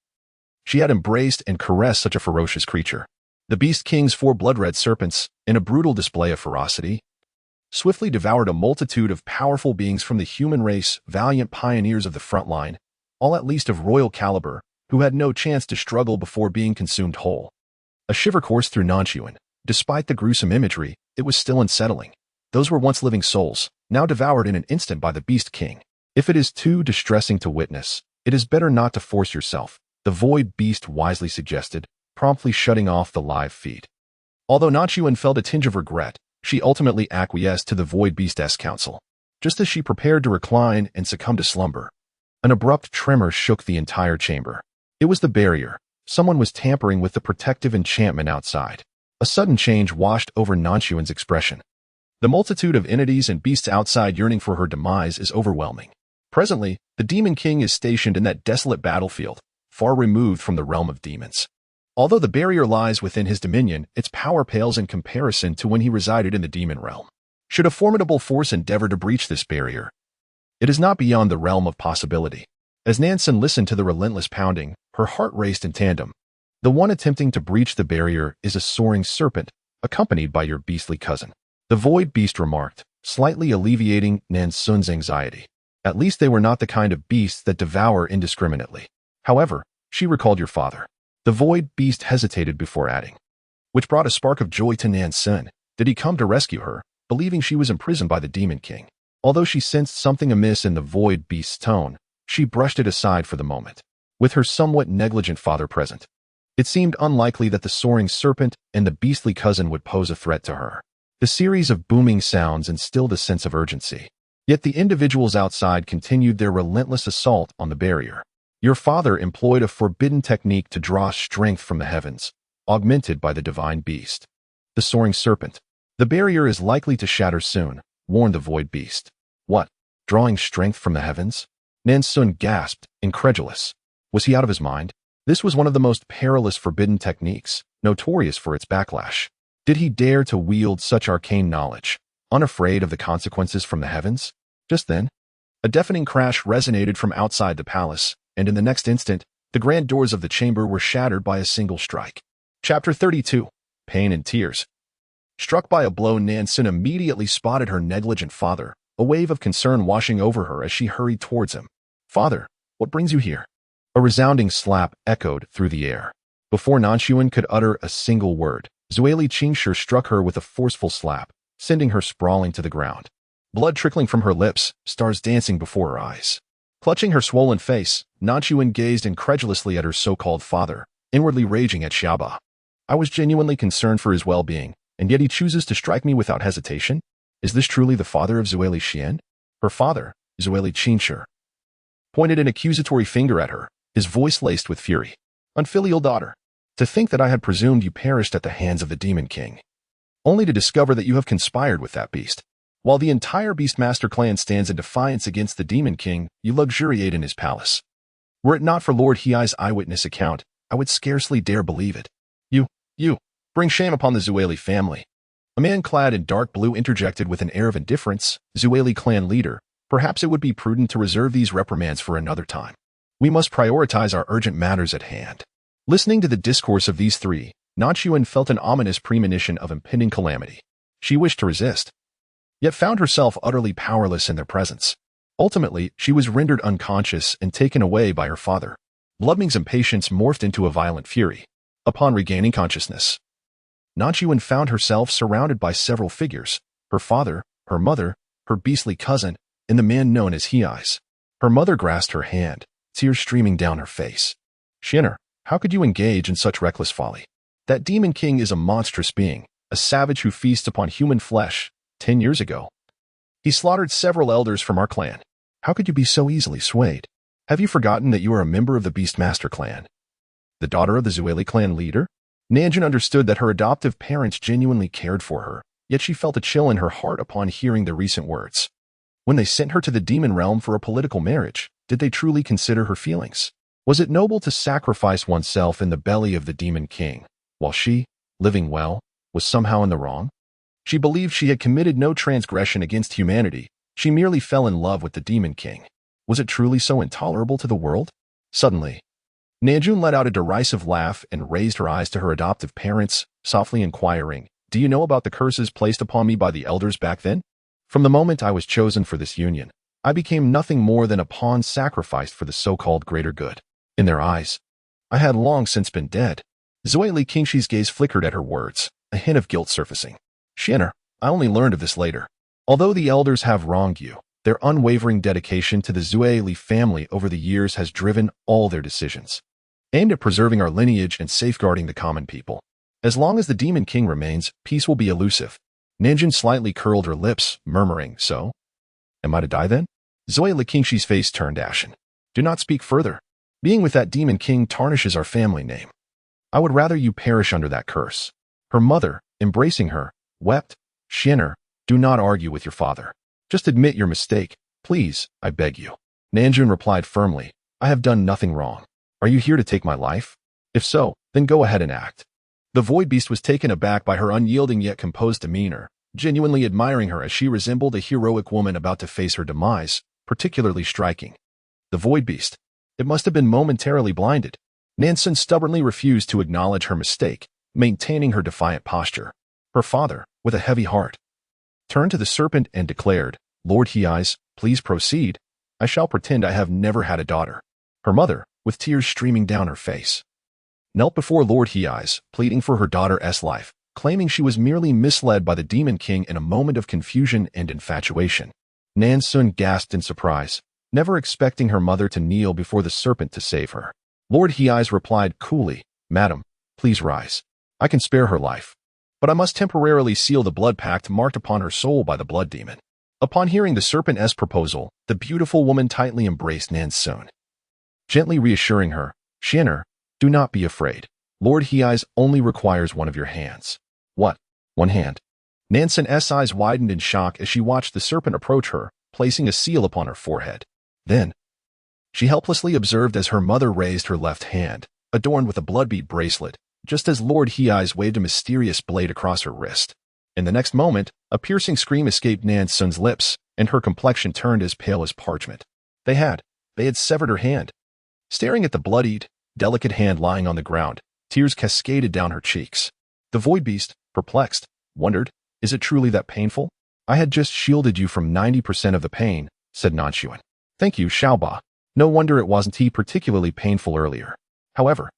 she had embraced and caressed such a ferocious creature. The Beast King's four blood-red serpents, in a brutal display of ferocity, swiftly devoured a multitude of powerful beings from the human race, valiant pioneers of the front line, all at least of royal caliber, who had no chance to struggle before being consumed whole. A shiver coursed through Nan Xun. Despite the gruesome imagery, it was still unsettling. Those were once living souls, now devoured in an instant by the Beast King. If it is too distressing to witness, it is better not to force yourself, the Void Beast wisely suggested, promptly shutting off the live feed. Although Nan Xun felt a tinge of regret, she ultimately acquiesced to the Void Beast's counsel. Just as she prepared to recline and succumb to slumber, an abrupt tremor shook the entire chamber. It was the barrier. Someone was tampering with the protective enchantment outside. A sudden change washed over Nan Xun's expression. The multitude of entities and beasts outside yearning for her demise is overwhelming. Presently, the Demon King is stationed in that desolate battlefield, far removed from the realm of demons. Although the barrier lies within his dominion, its power pales in comparison to when he resided in the demon realm. Should a formidable force endeavor to breach this barrier, it is not beyond the realm of possibility. As Nan Xun listened to the relentless pounding, her heart raced in tandem. The one attempting to breach the barrier is a soaring serpent, accompanied by your beastly cousin. The Void Beast remarked, slightly alleviating Nan Xun's anxiety. At least they were not the kind of beasts that devour indiscriminately. However, she recalled your father. The Void Beast hesitated before adding, which brought a spark of joy to Nan Xun. Did he come to rescue her, believing she was imprisoned by the Demon King? Although she sensed something amiss in the Void Beast's tone, she brushed it aside for the moment. With her somewhat negligent father present, it seemed unlikely that the soaring serpent and the beastly cousin would pose a threat to her. The series of booming sounds instilled a sense of urgency. Yet the individuals outside continued their relentless assault on the barrier. Your father employed a forbidden technique to draw strength from the heavens, augmented by the divine beast. The soaring serpent. The barrier is likely to shatter soon, warned the Void Beast. What? Drawing strength from the heavens? Nan Xun gasped, incredulous. Was he out of his mind? This was one of the most perilous forbidden techniques, notorious for its backlash. Did he dare to wield such arcane knowledge? unafraid of the consequences from the heavens? Just then, a deafening crash resonated from outside the palace, and in the next instant, the grand doors of the chamber were shattered by a single strike. Chapter 32. Pain and Tears. Struck by a blow, Nan Xun immediately spotted her negligent father, a wave of concern washing over her as she hurried towards him. "Father, what brings you here?" A resounding slap echoed through the air. Before Nan Xun could utter a single word, Zueli Qingshi struck her with a forceful slap, sending her sprawling to the ground. Blood trickling from her lips, stars dancing before her eyes. Clutching her swollen face, Nan Xun gazed incredulously at her so-called father, inwardly raging at Aaaah. I was genuinely concerned for his well-being, and yet he chooses to strike me without hesitation? Is this truly the father of Zueli Xian? Her father, Zueli Qingshi, pointed an accusatory finger at her, his voice laced with fury. "Unfilial daughter, to think that I had presumed you perished at the hands of the Demon King, only to discover that you have conspired with that beast. While the entire Beastmaster clan stands in defiance against the Demon King, you luxuriate in his palace. Were it not for Lord Hei's eyewitness account, I would scarcely dare believe it. You, bring shame upon the Zueli family." A man clad in dark blue interjected with an air of indifference. "Zueli clan leader, perhaps it would be prudent to reserve these reprimands for another time. We must prioritize our urgent matters at hand." Listening to the discourse of these three, Nan Xun felt an ominous premonition of impending calamity. She wished to resist, yet found herself utterly powerless in their presence. Ultimately, she was rendered unconscious and taken away by her father. Bloodming's impatience morphed into a violent fury. Upon regaining consciousness, Nan Xun found herself surrounded by several figures: her father, her mother, her beastly cousin, and the man known as Hei's. Her mother grasped her hand, tears streaming down her face. "Xianer, how could you engage in such reckless folly? That Demon King is a monstrous being, a savage who feasts upon human flesh. 10 years ago, he slaughtered several elders from our clan. How could you be so easily swayed? Have you forgotten that you are a member of the Beastmaster clan, the daughter of the Zueli clan leader?" Nan Xun understood that her adoptive parents genuinely cared for her, yet she felt a chill in her heart upon hearing the recent words. When they sent her to the demon realm for a political marriage, did they truly consider her feelings? Was it noble to sacrifice oneself in the belly of the Demon King, while she, living well, was somehow in the wrong? She believed she had committed no transgression against humanity. She merely fell in love with the Demon King. Was it truly so intolerable to the world? Suddenly, Nan Xun let out a derisive laugh and raised her eyes to her adoptive parents, softly inquiring, "Do you know about the curses placed upon me by the elders back then? From the moment I was chosen for this union, I became nothing more than a pawn sacrificed for the so-called greater good. In their eyes, I had long since been dead." Zueli Qingshi's gaze flickered at her words, a hint of guilt surfacing. "Xianer, I only learned of this later. Although the elders have wronged you, their unwavering dedication to the Zueli family over the years has driven all their decisions, aimed at preserving our lineage and safeguarding the common people. As long as the Demon King remains, peace will be elusive." Nan Xun slightly curled her lips, murmuring, "So? Am I to die then?" Zueli Qingshi's face turned ashen. "Do not speak further. Being with that Demon King tarnishes our family name. I would rather you perish under that curse." Her mother, embracing her, wept. "Xianer, do not argue with your father. Just admit your mistake, please, I beg you." Nan Xun replied firmly, "I have done nothing wrong. Are you here to take my life? If so, then go ahead and act." The Void Beast was taken aback by her unyielding yet composed demeanor, genuinely admiring her as she resembled a heroic woman about to face her demise, particularly striking. The Void Beast. It must have been momentarily blinded. Nan Xun stubbornly refused to acknowledge her mistake, maintaining her defiant posture. Her father, with a heavy heart, turned to the serpent and declared, "Lord Hei's, please proceed. I shall pretend I have never had a daughter." Her mother, with tears streaming down her face, knelt before Lord Hei's, pleading for her daughter's life, claiming she was merely misled by the Demon King in a moment of confusion and infatuation. Nan Xun gasped in surprise, never expecting her mother to kneel before the serpent to save her. Lord Hei's replied coolly, "Madam, please rise. I can spare her life, but I must temporarily seal the blood pact marked upon her soul by the blood demon." Upon hearing the serpent's proposal, the beautiful woman tightly embraced Nan Xun, gently reassuring her, "Xianer, do not be afraid. Lord Hei's only requires one of your hands." "What? One hand?" Nan Xun's eyes widened in shock as she watched the serpent approach her, placing a seal upon her forehead. Then, she helplessly observed as her mother raised her left hand, adorned with a bloodbeat bracelet, just as Lord Hei's waved a mysterious blade across her wrist. In the next moment, a piercing scream escaped Nan Xun's lips, and her complexion turned as pale as parchment. They had severed her hand. Staring at the bloodied, delicate hand lying on the ground, tears cascaded down her cheeks. The void beast, perplexed, wondered, is it truly that painful? I had just shielded you from 90% of the pain, said Nan Xun. Thank you, Aaaah. No wonder it wasn't particularly painful earlier. However,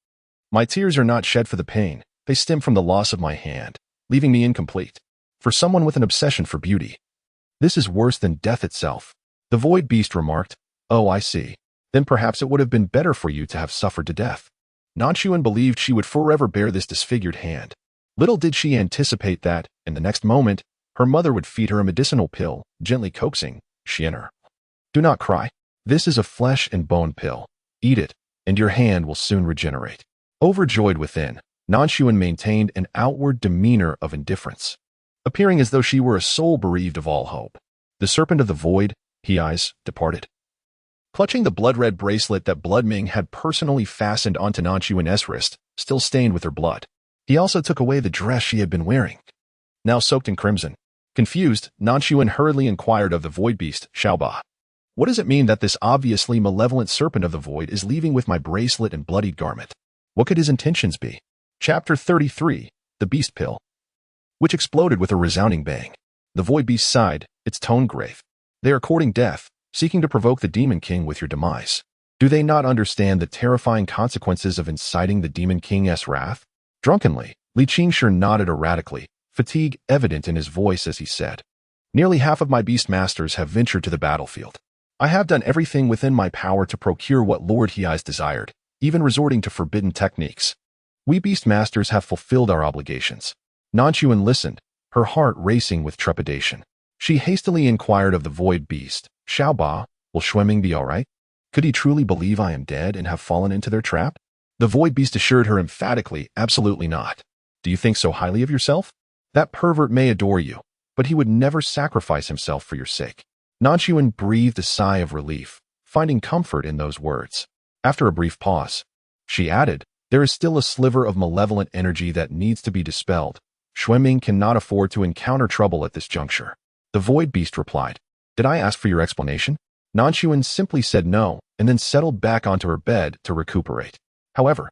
my tears are not shed for the pain. They stem from the loss of my hand, leaving me incomplete. For someone with an obsession for beauty, this is worse than death itself. The void beast remarked, Oh, I see. Then perhaps it would have been better for you to have suffered to death. Nan Xun believed she would forever bear this disfigured hand. Little did she anticipate that, in the next moment, her mother would feed her a medicinal pill, gently coaxing, Xian'er. Do not cry. This is a flesh and bone pill. Eat it, and your hand will soon regenerate. Overjoyed within, Nan Xun maintained an outward demeanor of indifference, appearing as though she were a soul bereaved of all hope. The serpent of the void, Aaaah, departed. Clutching the blood-red bracelet that Blood Ming had personally fastened onto Nan Xun's wrist, still stained with her blood, he also took away the dress she had been wearing, now soaked in crimson. Confused, Nan Xun hurriedly inquired of the void beast, Aaaah. What does it mean that this obviously malevolent serpent of the void is leaving with my bracelet and bloodied garment? What could his intentions be? Chapter 33, The Beast Pill, which exploded with a resounding bang. The void beast sighed, its tone grave. They are courting death, seeking to provoke the Demon King with your demise. Do they not understand the terrifying consequences of inciting the Demon King's wrath? Drunkenly, Li Qingshi nodded erratically, fatigue evident in his voice as he said, Nearly half of my beast masters have ventured to the battlefield. I have done everything within my power to procure what Lord Aaaah desired, even resorting to forbidden techniques. We beast masters have fulfilled our obligations. Nan Xun listened, her heart racing with trepidation. She hastily inquired of the void beast, Aaaah, will Xueming be all right? Could he truly believe I am dead and have fallen into their trap? The void beast assured her emphatically, absolutely not. Do you think so highly of yourself? That pervert may adore you, but he would never sacrifice himself for your sake. Nan Xun breathed a sigh of relief, finding comfort in those words. After a brief pause, she added, there is still a sliver of malevolent energy that needs to be dispelled. Xueming cannot afford to encounter trouble at this juncture. The void beast replied, Did I ask for your explanation? Nan Xun simply said no, and then settled back onto her bed to recuperate. However,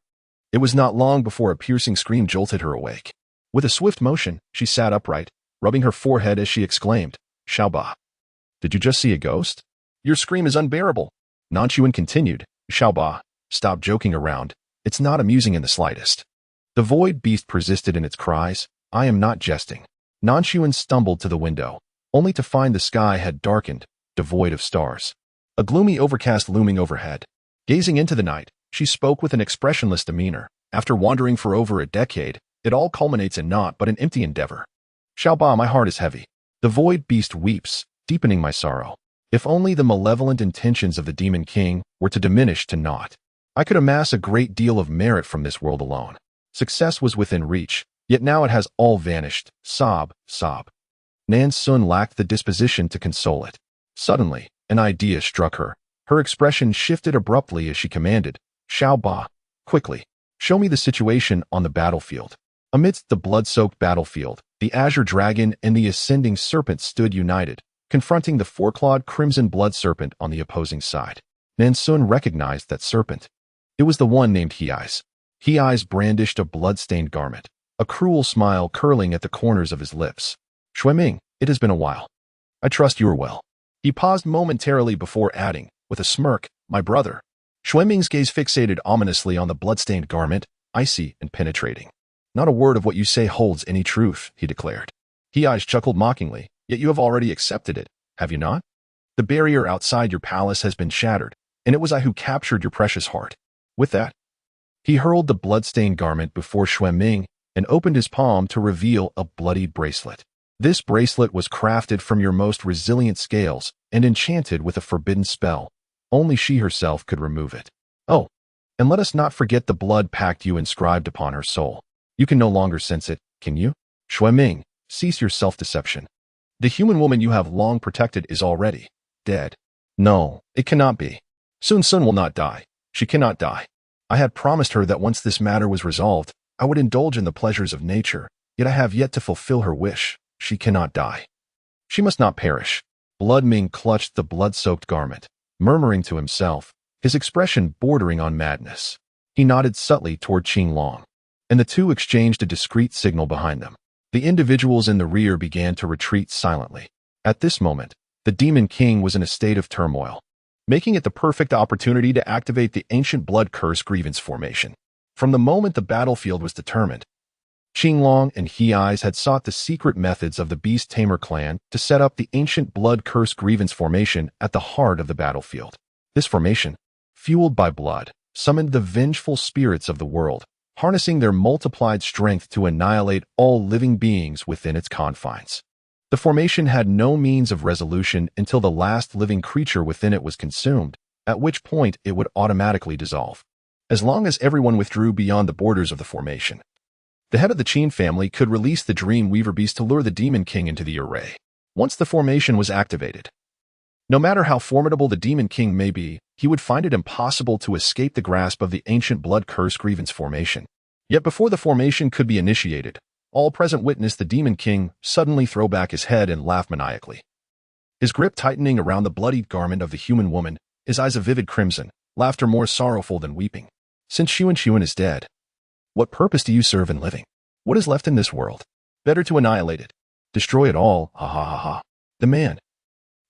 it was not long before a piercing scream jolted her awake. With a swift motion, she sat upright, rubbing her forehead as she exclaimed, Aaaah. Did you just see a ghost? Your scream is unbearable. Nan Xun continued, Aaaah, stop joking around. It's not amusing in the slightest. The void beast persisted in its cries, I am not jesting. Nan Xun stumbled to the window, only to find the sky had darkened, devoid of stars. A gloomy overcast looming overhead. Gazing into the night, she spoke with an expressionless demeanor. After wandering for over a decade, it all culminates in naught but an empty endeavor. Aaaah, my heart is heavy. The void beast weeps, deepening my sorrow. If only the malevolent intentions of the Demon King were to diminish to naught, I could amass a great deal of merit from this world alone. Success was within reach, yet now it has all vanished. Sob, sob. Nan Xun lacked the disposition to console it. Suddenly, an idea struck her. Her expression shifted abruptly as she commanded, Aaaah, quickly, show me the situation on the battlefield. Amidst the blood-soaked battlefield, the azure dragon and the ascending serpent stood united, confronting the four-clawed crimson blood serpent on the opposing side. Nan Xun recognized that serpent. It was the one named Aaaah. Aaaah brandished a blood-stained garment, a cruel smile curling at the corners of his lips. Xueming, it has been a while. I trust you are well. He paused momentarily before adding, with a smirk, my brother. Xueming's gaze fixated ominously on the blood-stained garment, icy and penetrating. Not a word of what you say holds any truth, he declared. Aaaah chuckled mockingly, yet you have already accepted it, have you not? The barrier outside your palace has been shattered, and it was I who captured your precious heart. With that, he hurled the blood-stained garment before Xueming and opened his palm to reveal a bloodied bracelet. This bracelet was crafted from your most resilient scales and enchanted with a forbidden spell. Only she herself could remove it. Oh, and let us not forget the blood pact you inscribed upon her soul. You can no longer sense it, can you? Xueming, cease your self-deception. The human woman you have long protected is already dead. No, it cannot be. Sun will not die. She cannot die. I had promised her that once this matter was resolved, I would indulge in the pleasures of nature, yet I have yet to fulfill her wish. She cannot die. She must not perish. Blood Ming clutched the blood-soaked garment, murmuring to himself, his expression bordering on madness. He nodded subtly toward Qinglong, and the two exchanged a discreet signal behind them. The individuals in the rear began to retreat silently. At this moment, the Demon King was in a state of turmoil, making it the perfect opportunity to activate the ancient blood curse grievance formation. From the moment the battlefield was determined, Qinglong and He Eyes had sought the secret methods of the Beast Tamer clan to set up the ancient blood curse grievance formation at the heart of the battlefield. This formation, fueled by blood, summoned the vengeful spirits of the world, harnessing their multiplied strength to annihilate all living beings within its confines. The formation had no means of resolution until the last living creature within it was consumed, at which point it would automatically dissolve. As long as everyone withdrew beyond the borders of the formation, the head of the Qin family could release the Dream Weaver beast to lure the Demon King into the array. Once the formation was activated, no matter how formidable the Demon King may be, he would find it impossible to escape the grasp of the ancient blood curse grievance formation. Yet before the formation could be initiated, all present witnessed the Demon King suddenly throw back his head and laugh maniacally. His grip tightening around the bloodied garment of the human woman, his eyes a vivid crimson, laughter more sorrowful than weeping. Since Xuan is dead, what purpose do you serve in living? What is left in this world? Better to annihilate it. Destroy it all, ha ha ha ha. The man,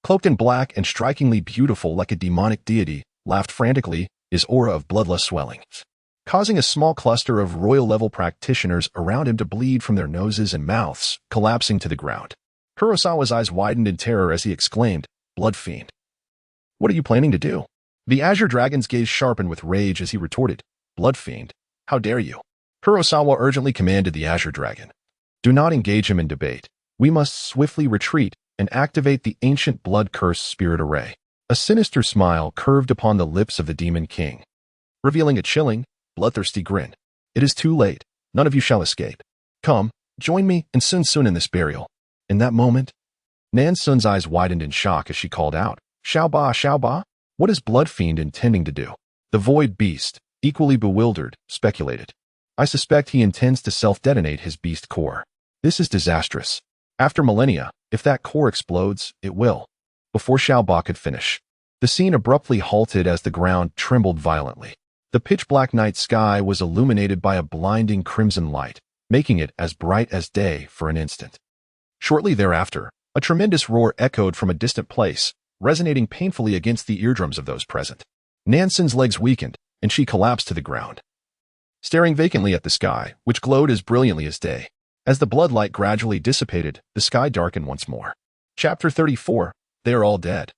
cloaked in black and strikingly beautiful like a demonic deity, laughed frantically, his aura of bloodlust swelling, causing a small cluster of royal-level practitioners around him to bleed from their noses and mouths, collapsing to the ground. Kurosawa's eyes widened in terror as he exclaimed, "Blood fiend. What are you planning to do?" The Azure Dragon's gaze sharpened with rage as he retorted, "Blood fiend, how dare you?" Kurosawa urgently commanded the Azure Dragon, "Do not engage him in debate. We must swiftly retreat and activate the ancient blood curse spirit array." A sinister smile curved upon the lips of the Demon King, revealing a chilling, bloodthirsty grin. "It is too late. None of you shall escape. Come, join me and soon in this burial." In that moment, Nan Xun's eyes widened in shock as she called out, Xiao Ba, what is Blood Fiend intending to do?" The Void Beast, equally bewildered, speculated, "I suspect he intends to self-detonate his beast core. This is disastrous. After millennia, if that core explodes, it will." Before Xiao Ba could finish, the scene abruptly halted as the ground trembled violently. The pitch-black night sky was illuminated by a blinding crimson light, making it as bright as day for an instant. Shortly thereafter, a tremendous roar echoed from a distant place, resonating painfully against the eardrums of those present. Nan Xun's legs weakened, and she collapsed to the ground, staring vacantly at the sky, which glowed as brilliantly as day. As the blood light gradually dissipated, the sky darkened once more. Chapter 34, They are all dead.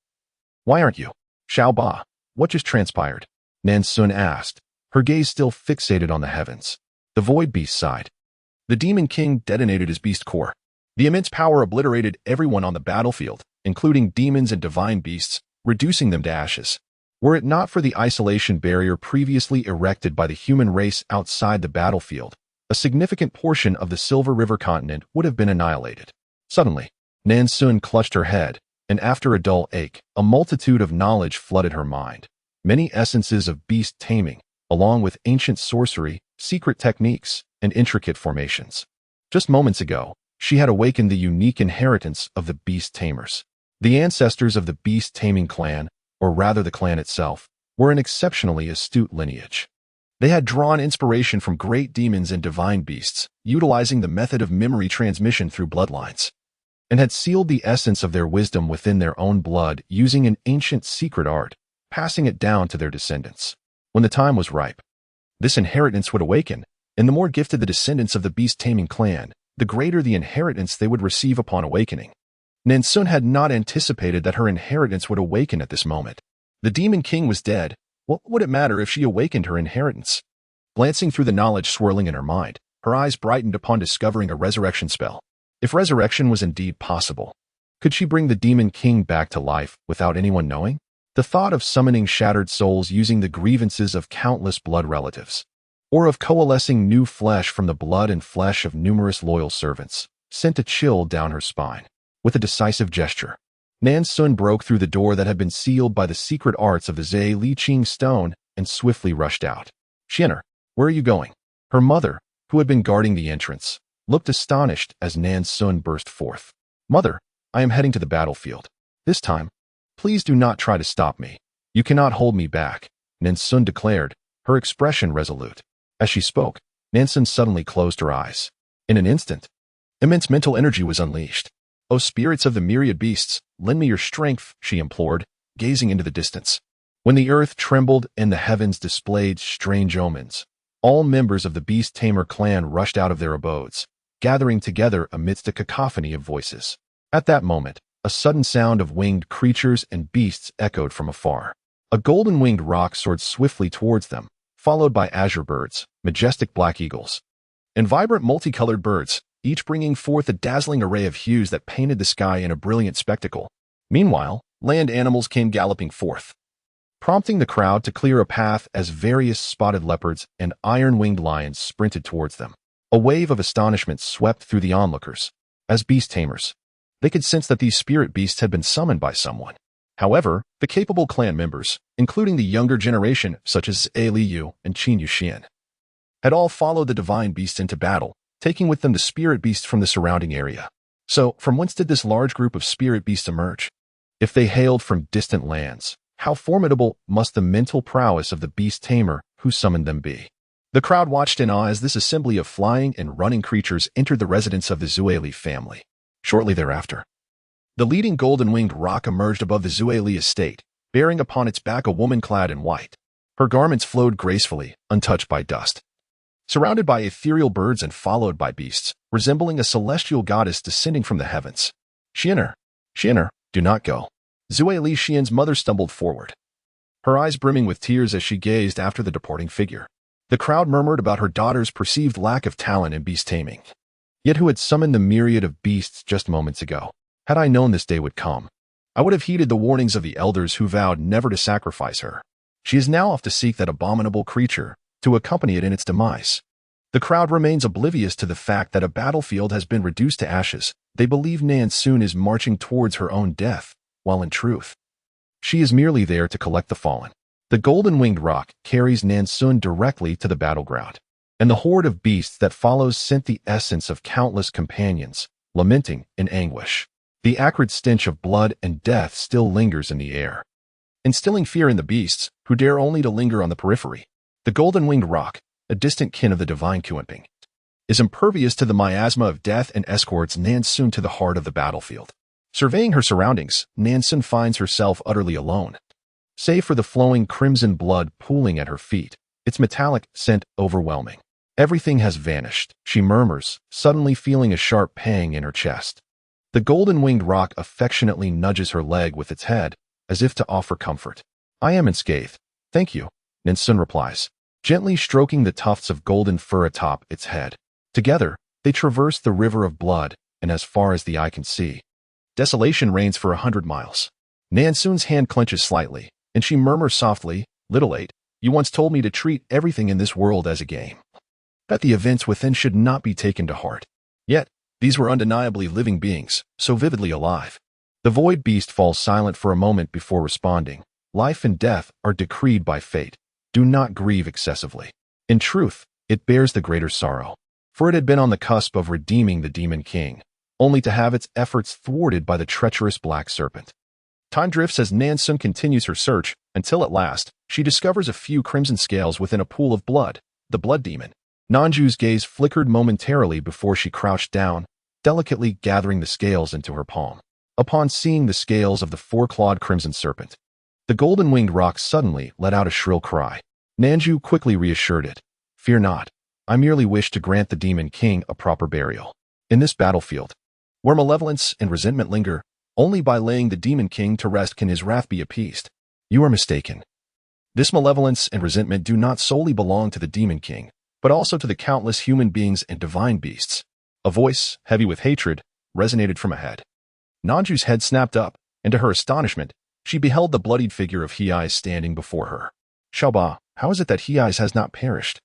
"Why aren't you?" "Xiao Ba, what just transpired?" Nan Xun asked, her gaze still fixated on the heavens. The Void Beast sighed. The Demon King detonated his beast core. The immense power obliterated everyone on the battlefield, including demons and divine beasts, reducing them to ashes. Were it not for the isolation barrier previously erected by the human race outside the battlefield, a significant portion of the Silver River continent would have been annihilated. Suddenly, Nan Xun clutched her head, and after a dull ache, a multitude of knowledge flooded her mind. Many essences of beast taming, along with ancient sorcery, secret techniques, and intricate formations. Just moments ago, she had awakened the unique inheritance of the beast tamers. The ancestors of the beast taming clan, or rather the clan itself, were an exceptionally astute lineage. They had drawn inspiration from great demons and divine beasts, utilizing the method of memory transmission through bloodlines, and had sealed the essence of their wisdom within their own blood using an ancient secret art, passing it down to their descendants. When the time was ripe, this inheritance would awaken, and the more gifted the descendants of the beast-taming clan, the greater the inheritance they would receive upon awakening. Nan Xun had not anticipated that her inheritance would awaken at this moment. The Demon King was dead. What would it matter if she awakened her inheritance? Glancing through the knowledge swirling in her mind, her eyes brightened upon discovering a resurrection spell. If resurrection was indeed possible, could she bring the Demon King back to life without anyone knowing? The thought of summoning shattered souls using the grievances of countless blood relatives, or of coalescing new flesh from the blood and flesh of numerous loyal servants, sent a chill down her spine. With a decisive gesture, Nan Xun broke through the door that had been sealed by the secret arts of the Zhe Li Qing stone and swiftly rushed out. "Xian'er, where are you going?" Her mother, who had been guarding the entrance, looked astonished as Nan Xun burst forth. "Mother, I am heading to the battlefield. This time, please do not try to stop me. You cannot hold me back," Nan Xun declared, her expression resolute. As she spoke, Nan Xun suddenly closed her eyes. In an instant, immense mental energy was unleashed. "O spirits of the myriad beasts, lend me your strength," she implored, gazing into the distance. When the earth trembled and the heavens displayed strange omens, all members of the Beast Tamer clan rushed out of their abodes, gathering together amidst a cacophony of voices. At that moment, a sudden sound of winged creatures and beasts echoed from afar. A golden-winged roc soared swiftly towards them, followed by azure birds, majestic black eagles, and vibrant multicolored birds, each bringing forth a dazzling array of hues that painted the sky in a brilliant spectacle. Meanwhile, land animals came galloping forth, prompting the crowd to clear a path as various spotted leopards and iron-winged lions sprinted towards them. A wave of astonishment swept through the onlookers. As beast tamers, they could sense that these spirit beasts had been summoned by someone. However, the capable clan members, including the younger generation such as Aaaah and Qin Yuxian, had all followed the divine beasts into battle, taking with them the spirit beasts from the surrounding area. So, from whence did this large group of spirit beasts emerge? If they hailed from distant lands, how formidable must the mental prowess of the beast tamer who summoned them be? The crowd watched in awe as this assembly of flying and running creatures entered the residence of the Zueli family. Shortly thereafter, the leading golden-winged roc emerged above the Zueli estate, bearing upon its back a woman clad in white. Her garments flowed gracefully, untouched by dust. Surrounded by ethereal birds and followed by beasts, resembling a celestial goddess descending from the heavens. "Xianer, do not go." Zueli Xian's mother stumbled forward, her eyes brimming with tears as she gazed after the departing figure. The crowd murmured about her daughter's perceived lack of talent in beast taming. Yet who had summoned the myriad of beasts just moments ago? Had I known this day would come, I would have heeded the warnings of the elders who vowed never to sacrifice her. She is now off to seek that abominable creature, to accompany it in its demise. The crowd remains oblivious to the fact that a battlefield has been reduced to ashes. They believe Nan Xun is marching towards her own death, while in truth, she is merely there to collect the fallen. The golden-winged roc carries Nan Xun directly to the battleground, and the horde of beasts that follows scent the essence of countless companions, lamenting in anguish. The acrid stench of blood and death still lingers in the air, instilling fear in the beasts, who dare only to linger on the periphery. The golden-winged roc, a distant kin of the divine Kuanping, is impervious to the miasma of death and escorts Nan Xun to the heart of the battlefield. Surveying her surroundings, Nan Xun finds herself utterly alone. Save for the flowing crimson blood pooling at her feet, its metallic scent overwhelming. Everything has vanished, she murmurs, suddenly feeling a sharp pang in her chest. The golden-winged roc affectionately nudges her leg with its head, as if to offer comfort. "I am unscathed, thank you," Nan Xun replies, gently stroking the tufts of golden fur atop its head. Together, they traverse the river of blood, and as far as the eye can see, desolation reigns for 100 miles. Nan Xun's hand clenches slightly, and she murmurs softly, "Little eight, you once told me to treat everything in this world as a game, that the events within should not be taken to heart. Yet, these were undeniably living beings, so vividly alive." The void beast falls silent for a moment before responding. "Life and death are decreed by fate. Do not grieve excessively. In truth, it bears the greater sorrow, for it had been on the cusp of redeeming the Demon King, only to have its efforts thwarted by the treacherous Black Serpent." Time drifts as Nan Xun continues her search, until at last, she discovers a few crimson scales within a pool of blood, the blood demon. Nanju's gaze flickered momentarily before she crouched down, delicately gathering the scales into her palm. Upon seeing the scales of the four-clawed crimson serpent, the golden-winged roc suddenly let out a shrill cry. Nanju quickly reassured it. "Fear not. I merely wish to grant the Demon King a proper burial. In this battlefield, where malevolence and resentment linger, only by laying the Demon King to rest can his wrath be appeased." "You are mistaken. This malevolence and resentment do not solely belong to the Demon King, but also to the countless human beings and divine beasts." A voice, heavy with hatred, resonated from ahead. Nanju's head snapped up, and to her astonishment, she beheld the bloodied figure of He-Eyes standing before her. "Xiaoba, how is it that He-Eyes has not perished?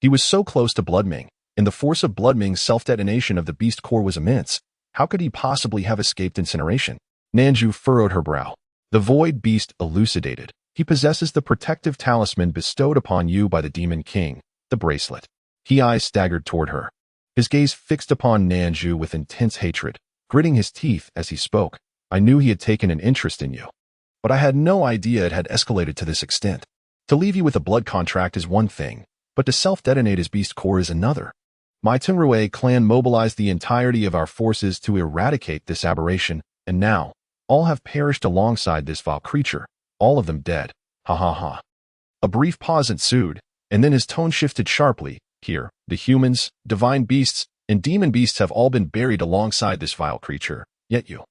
He was so close to Bloodming, and the force of Bloodming's self-detonation of the beast core was immense. How could he possibly have escaped incineration?" Nanju furrowed her brow. The void beast elucidated. "He possesses the protective talisman bestowed upon you by the Demon King, the bracelet." He-Eyes staggered toward her. his gaze fixed upon Nan Xun with intense hatred, gritting his teeth as he spoke. I knew he had taken an interest in you, but I had no idea it had escalated to this extent. To leave you with a blood contract is one thing, but to self-detonate his beast core is another. My Tungrué clan mobilized the entirety of our forces to eradicate this aberration, and now, all have perished alongside this vile creature, all of them dead. Ha ha ha. A brief pause ensued, and then his tone shifted sharply. Here, the humans, divine beasts, and demon beasts have all been buried alongside this vile creature, yet you,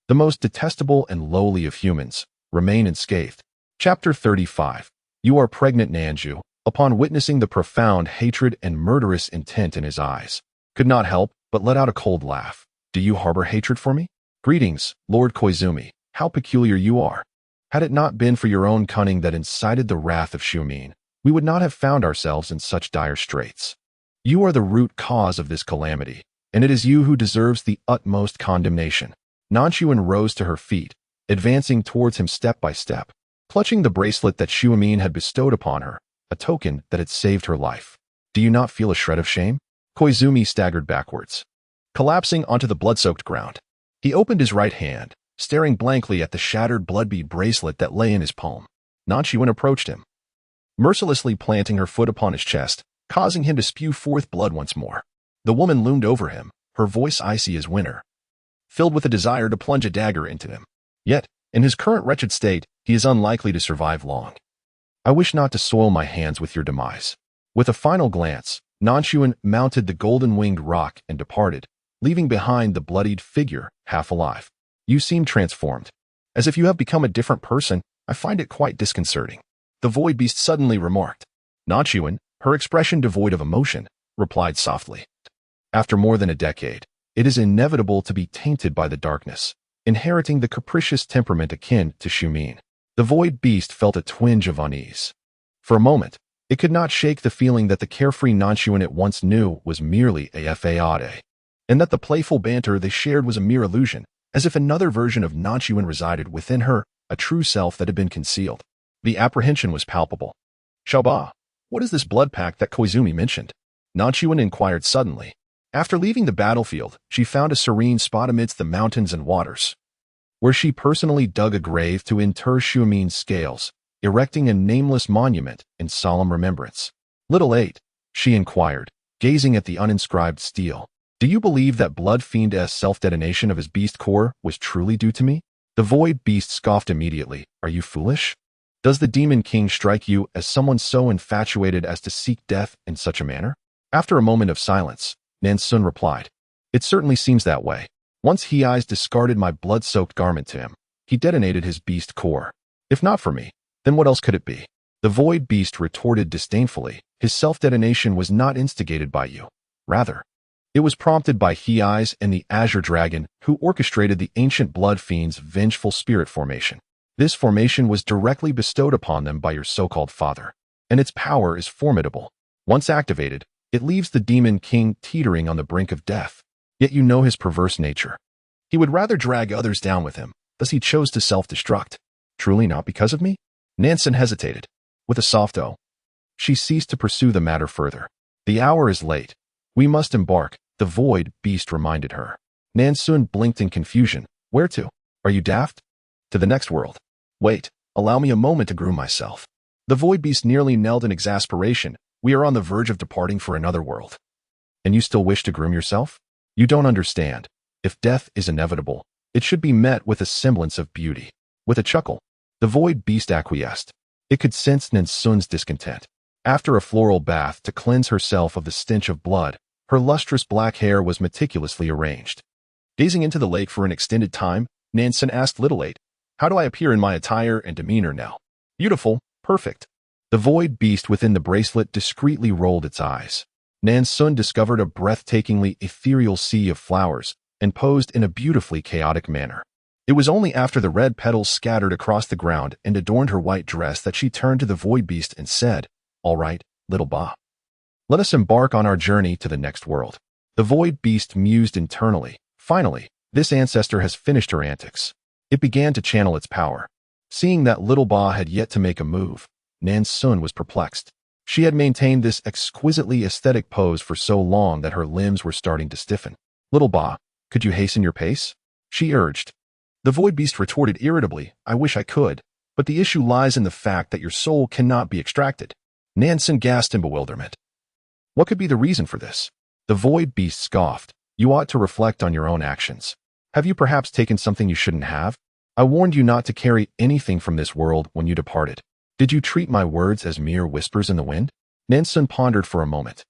the most detestable and lowly of humans, remain unscathed. Chapter 35. You are pregnant, Nan Xun, upon witnessing the profound hatred and murderous intent in his eyes, could not help but let out a cold laugh. Do you harbor hatred for me? Greetings, Lord Koizumi. How peculiar you are. Had it not been for your own cunning that incited the wrath of Xiumin, we would not have found ourselves in such dire straits. You are the root cause of this calamity, and it is you who deserves the utmost condemnation. Nan Xun rose to her feet, advancing towards him step by step, clutching the bracelet that Xiumin had bestowed upon her, a token that had saved her life. Do you not feel a shred of shame? Koizumi staggered backwards, collapsing onto the blood-soaked ground. He opened his right hand, staring blankly at the shattered blood-bead bracelet that lay in his palm. Nan Xun approached him, mercilessly planting her foot upon his chest, causing him to spew forth blood once more. The woman loomed over him, her voice icy as winter, filled with a desire to plunge a dagger into him. Yet, in his current wretched state, he is unlikely to survive long. I wish not to soil my hands with your demise. With a final glance, Nan Xun mounted the golden-winged rock and departed, leaving behind the bloodied figure, half alive. You seem transformed. As if you have become a different person. I find it quite disconcerting. The void beast suddenly remarked. Nan Xun, her expression devoid of emotion, replied softly. After more than a decade, it is inevitable to be tainted by the darkness, inheriting the capricious temperament akin to Xiumin. The void beast felt a twinge of unease. For a moment, it could not shake the feeling that the carefree Nan Xun it once knew was merely a Aaaah, and that the playful banter they shared was a mere illusion, as if another version of Nan Xun resided within her, a true self that had been concealed. The apprehension was palpable. Xiaoba, what is this blood pact that Koizumi mentioned? Nan Xun inquired suddenly. After leaving the battlefield, she found a serene spot amidst the mountains and waters, where she personally dug a grave to inter Xiumin's scales, erecting a nameless monument in solemn remembrance. Little 8, she inquired, gazing at the uninscribed stele. Do you believe that Blood Fiend's self-detonation of his beast core was truly due to me? The void beast scoffed immediately. Are you foolish? Does the Demon King strike you as someone so infatuated as to seek death in such a manner? After a moment of silence, Nan Xun replied. It certainly seems that way. Once He Eyes discarded my blood-soaked garment to him, he detonated his beast core. If not for me, then what else could it be? The void beast retorted disdainfully. His self-detonation was not instigated by you. Rather, it was prompted by He Eyes and the Azure Dragon, who orchestrated the ancient Blood Fiend's vengeful spirit formation. This formation was directly bestowed upon them by your so-called father, and its power is formidable. Once activated, it leaves the Demon King teetering on the brink of death. Yet you know his perverse nature. He would rather drag others down with him, thus he chose to self-destruct. Truly not because of me? Nan Xun hesitated. With a soft "oh," she ceased to pursue the matter further. The hour is late. We must embark, the void beast reminded her. Nan Xun blinked in confusion. Where to? Are you daft? To the next world. Wait, allow me a moment to groom myself. The void beast nearly knelled in exasperation. We are on the verge of departing for another world. And you still wish to groom yourself? You don't understand. If death is inevitable, it should be met with a semblance of beauty. With a chuckle, the void beast acquiesced. It could sense Nan Xun's discontent. After a floral bath to cleanse herself of the stench of blood, her lustrous black hair was meticulously arranged. Gazing into the lake for an extended time, Nan Xun asked Little 8, how do I appear in my attire and demeanor now? Beautiful, perfect. The void beast within the bracelet discreetly rolled its eyes. Nan Xun discovered a breathtakingly ethereal sea of flowers and posed in a beautifully chaotic manner. It was only after the red petals scattered across the ground and adorned her white dress that she turned to the void beast and said, All right, little Ba. Let us embark on our journey to the next world. The void beast mused internally. Finally, this ancestor has finished her antics. It began to channel its power. Seeing that little Ba had yet to make a move, Nan Xun was perplexed. She had maintained this exquisitely aesthetic pose for so long that her limbs were starting to stiffen. "Little Ba, could you hasten your pace?" she urged. The void beast retorted irritably, "I wish I could, but the issue lies in the fact that your soul cannot be extracted." Nan Xun gasped in bewilderment. What could be the reason for this? The void beast scoffed. "You ought to reflect on your own actions. Have you perhaps taken something you shouldn't have? I warned you not to carry anything from this world when you departed. Did you treat my words as mere whispers in the wind?" Nan Xun pondered for a moment,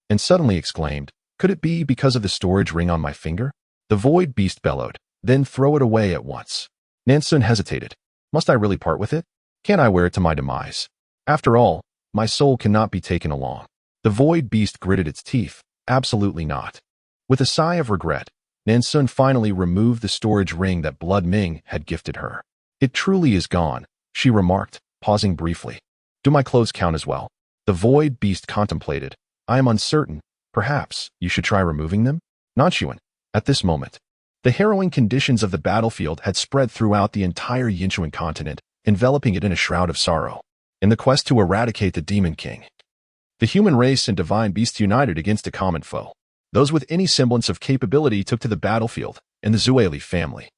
and suddenly exclaimed, "Could it be because of the storage ring on my finger?" The void beast bellowed, "Then throw it away at once." Nan Xun hesitated. "Must I really part with it? Can't I wear it to my demise? After all, my soul cannot be taken along." The void beast gritted its teeth. "Absolutely not." With a sigh of regret, Nan Xun finally removed the storage ring that Blood Ming had gifted her. "It truly is gone," she remarked, pausing briefly. "Do my clothes count as well?" The void beast contemplated. "I am uncertain. Perhaps you should try removing them?" Nan Xun. At this moment, the harrowing conditions of the battlefield had spread throughout the entire Yinchuan continent, enveloping it in a shroud of sorrow. In the quest to eradicate the Demon King, the human race and divine beasts united against a common foe. Those with any semblance of capability took to the battlefield, and the Zueli family.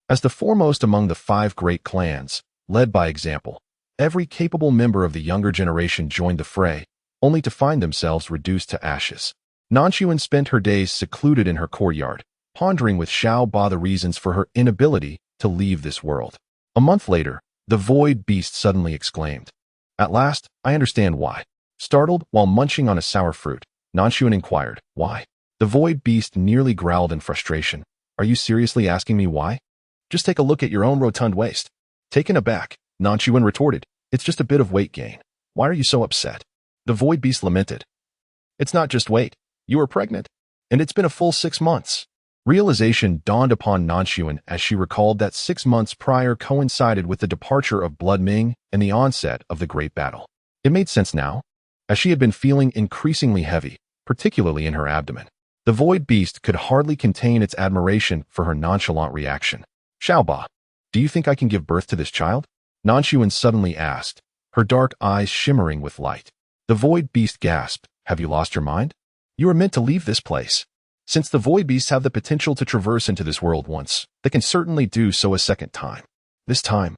As the foremost among the 5 great clans, led by example, every capable member of the younger generation joined the fray, only to find themselves reduced to ashes. Nan Xun spent her days secluded in her courtyard, pondering with Xiao Ba the reasons for her inability to leave this world. A month later, the void beast suddenly exclaimed, "At last, I understand why." Startled while munching on a sour fruit, Nan Xun inquired, "Why?" The void beast nearly growled in frustration. "Are you seriously asking me why? Just take a look at your own rotund waist." Taken aback, Nan Xun retorted, "It's just a bit of weight gain. Why are you so upset?" The void beast lamented. "It's not just weight. You were pregnant, and it's been a full 6 months." Realization dawned upon Nan Xun as she recalled that 6 months prior coincided with the departure of Blood Ming and the onset of the Great Battle. It made sense now, as she had been feeling increasingly heavy, particularly in her abdomen. The void beast could hardly contain its admiration for her nonchalant reaction. "Xiao Ba, do you think I can give birth to this child?" Nan Xun suddenly asked, her dark eyes shimmering with light. The void beast gasped, "Have you lost your mind? You are meant to leave this place. Since the void beasts have the potential to traverse into this world once, they can certainly do so a second time. This time."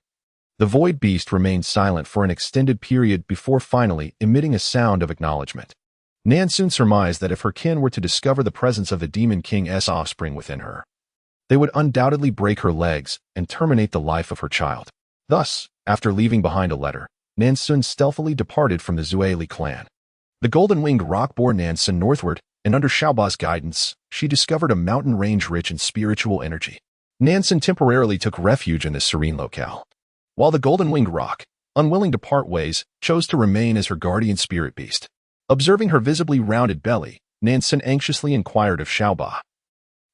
The void beast remained silent for an extended period before finally emitting a sound of acknowledgement. Nan Xun surmised that if her kin were to discover the presence of the Demon King's offspring within her, they would undoubtedly break her legs and terminate the life of her child. Thus, after leaving behind a letter, Nan Xun stealthily departed from the Zueli clan. The golden-winged rock bore Nan Xun northward, and under Xiao Ba's guidance, she discovered a mountain range rich in spiritual energy. Nan Xun temporarily took refuge in this serene locale, while the golden-winged rock, unwilling to part ways, chose to remain as her guardian spirit beast. Observing her visibly rounded belly, Nan Xun anxiously inquired of Xiao Ba,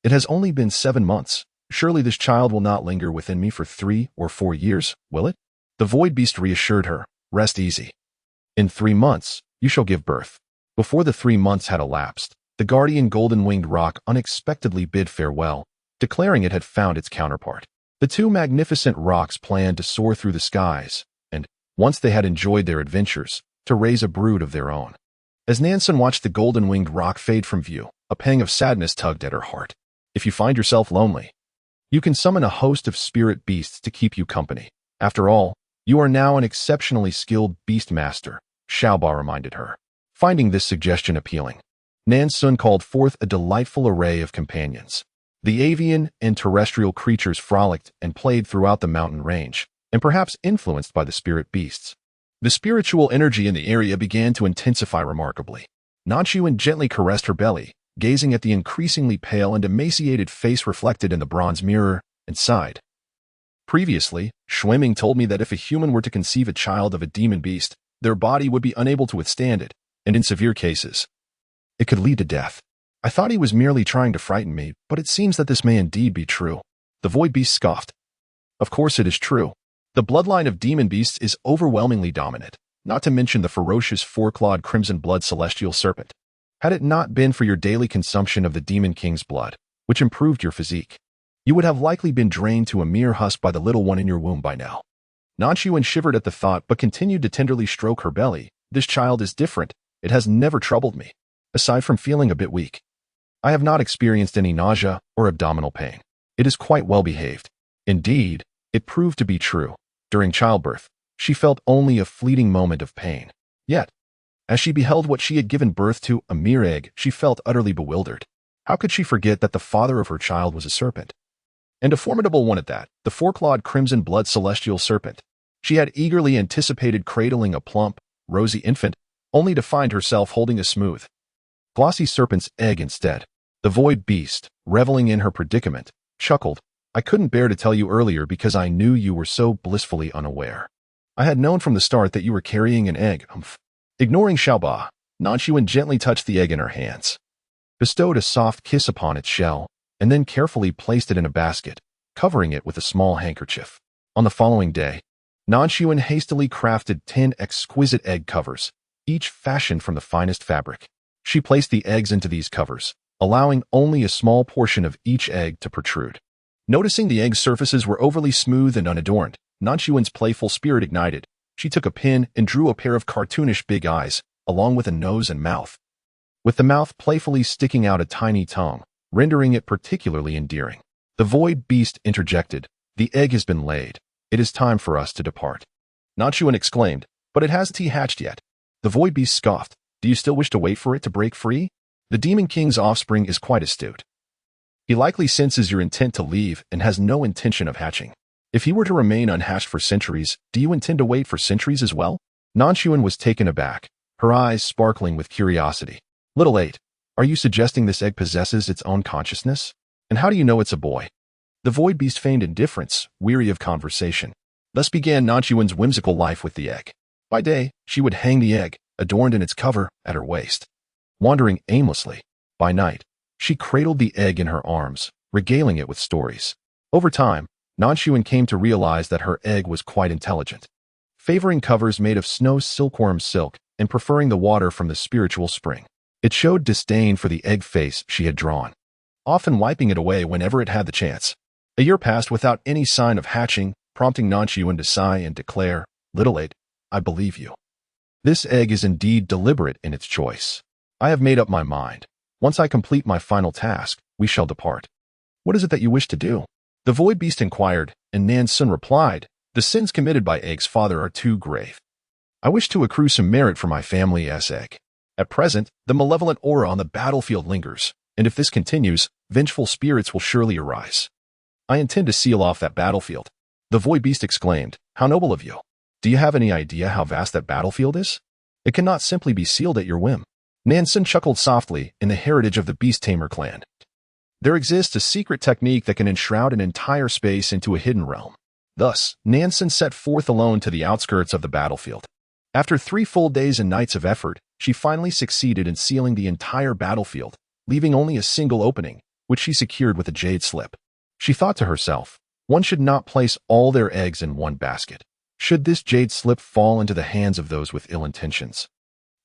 "It has only been 7 months. Surely this child will not linger within me for 3 or 4 years, will it?" The void beast reassured her, "Rest easy. In 3 months, you shall give birth." Before the 3 months had elapsed, the guardian golden-winged rock unexpectedly bid farewell, declaring it had found its counterpart. The 2 magnificent rocks planned to soar through the skies, and, once they had enjoyed their adventures, to raise a brood of their own. As Nan Xun watched the golden-winged rock fade from view, a pang of sadness tugged at her heart. If you find yourself lonely, you can summon a host of spirit beasts to keep you company. After all, you are now an exceptionally skilled beast master, Xiao Ba reminded her. Finding this suggestion appealing, Nan Xun called forth a delightful array of companions. The avian and terrestrial creatures frolicked and played throughout the mountain range, and perhaps influenced by the spirit beasts. The spiritual energy in the area began to intensify remarkably. Nan Xun gently caressed her belly, gazing at the increasingly pale and emaciated face reflected in the bronze mirror, and sighed. Previously, Shuiming told me that if a human were to conceive a child of a demon beast, their body would be unable to withstand it, and in severe cases, it could lead to death. I thought he was merely trying to frighten me, but it seems that this may indeed be true. The void beast scoffed. Of course it is true. The bloodline of demon beasts is overwhelmingly dominant, not to mention the ferocious 4-clawed crimson-blood celestial serpent. Had it not been for your daily consumption of the Demon King's blood, which improved your physique, you would have likely been drained to a mere husk by the little one in your womb by now. Nan Xun shivered at the thought but continued to tenderly stroke her belly, This child is different. It has never troubled me. Aside from feeling a bit weak, I have not experienced any nausea or abdominal pain. It is quite well behaved. Indeed, it proved to be true. During childbirth, she felt only a fleeting moment of pain. Yet, as she beheld what she had given birth to, a mere egg, she felt utterly bewildered. How could she forget that the father of her child was a serpent? And a formidable one at that, the four-clawed crimson-blood celestial serpent. She had eagerly anticipated cradling a plump, rosy infant, only to find herself holding a smooth, glossy serpent's egg instead. The void beast, reveling in her predicament, chuckled. I couldn't bear to tell you earlier because I knew you were so blissfully unaware. I had known from the start that you were carrying an egg. Ignoring Aaaah, Nan Xun gently touched the egg in her hands, bestowed a soft kiss upon its shell, and then carefully placed it in a basket, covering it with a small handkerchief. On the following day, Nan Xun hastily crafted 10 exquisite egg covers, each fashioned from the finest fabric. She placed the eggs into these covers, allowing only a small portion of each egg to protrude. Noticing the egg surfaces were overly smooth and unadorned, Nan Xun's playful spirit ignited. She took a pin and drew a pair of cartoonish big eyes, along with a nose and mouth, with the mouth playfully sticking out a tiny tongue, rendering it particularly endearing. The void beast interjected. The egg has been laid. It is time for us to depart. Nan Xun exclaimed, but it hasn't hatched yet. The void beast scoffed. Do you still wish to wait for it to break free? The demon king's offspring is quite astute. He likely senses your intent to leave and has no intention of hatching. If he were to remain unhatched for centuries, do you intend to wait for centuries as well? Nan Xun was taken aback, her eyes sparkling with curiosity. Little 8, are you suggesting this egg possesses its own consciousness? And how do you know it's a boy? The void beast feigned indifference, weary of conversation. Thus began Nan Xun's whimsical life with the egg. By day, she would hang the egg, adorned in its cover, at her waist, wandering aimlessly. By night, she cradled the egg in her arms, regaling it with stories. Over time, Nan Xun came to realize that her egg was quite intelligent, favoring covers made of snow silkworm silk and preferring the water from the spiritual spring. It showed disdain for the egg face she had drawn, often wiping it away whenever it had the chance. A year passed without any sign of hatching, prompting Nan Xun to sigh and declare, Little 8, I believe you. This egg is indeed deliberate in its choice. I have made up my mind. Once I complete my final task, we shall depart. What is it that you wish to do? The void beast inquired, and Nan Xun replied, the sins committed by Egg's father are too grave. I wish to accrue some merit for my family's egg. At present, the malevolent aura on the battlefield lingers, and if this continues, vengeful spirits will surely arise. I intend to seal off that battlefield. The void beast exclaimed, how noble of you. Do you have any idea how vast that battlefield is? It cannot simply be sealed at your whim. Nan Xun chuckled softly in the heritage of the Beast Tamer clan. There exists a secret technique that can enshroud an entire space into a hidden realm. Thus, Nan Xun set forth alone to the outskirts of the battlefield. After 3 full days and nights of effort, she finally succeeded in sealing the entire battlefield, leaving only a single opening, which she secured with a jade slip. She thought to herself, one should not place all their eggs in one basket. Should this jade slip fall into the hands of those with ill intentions,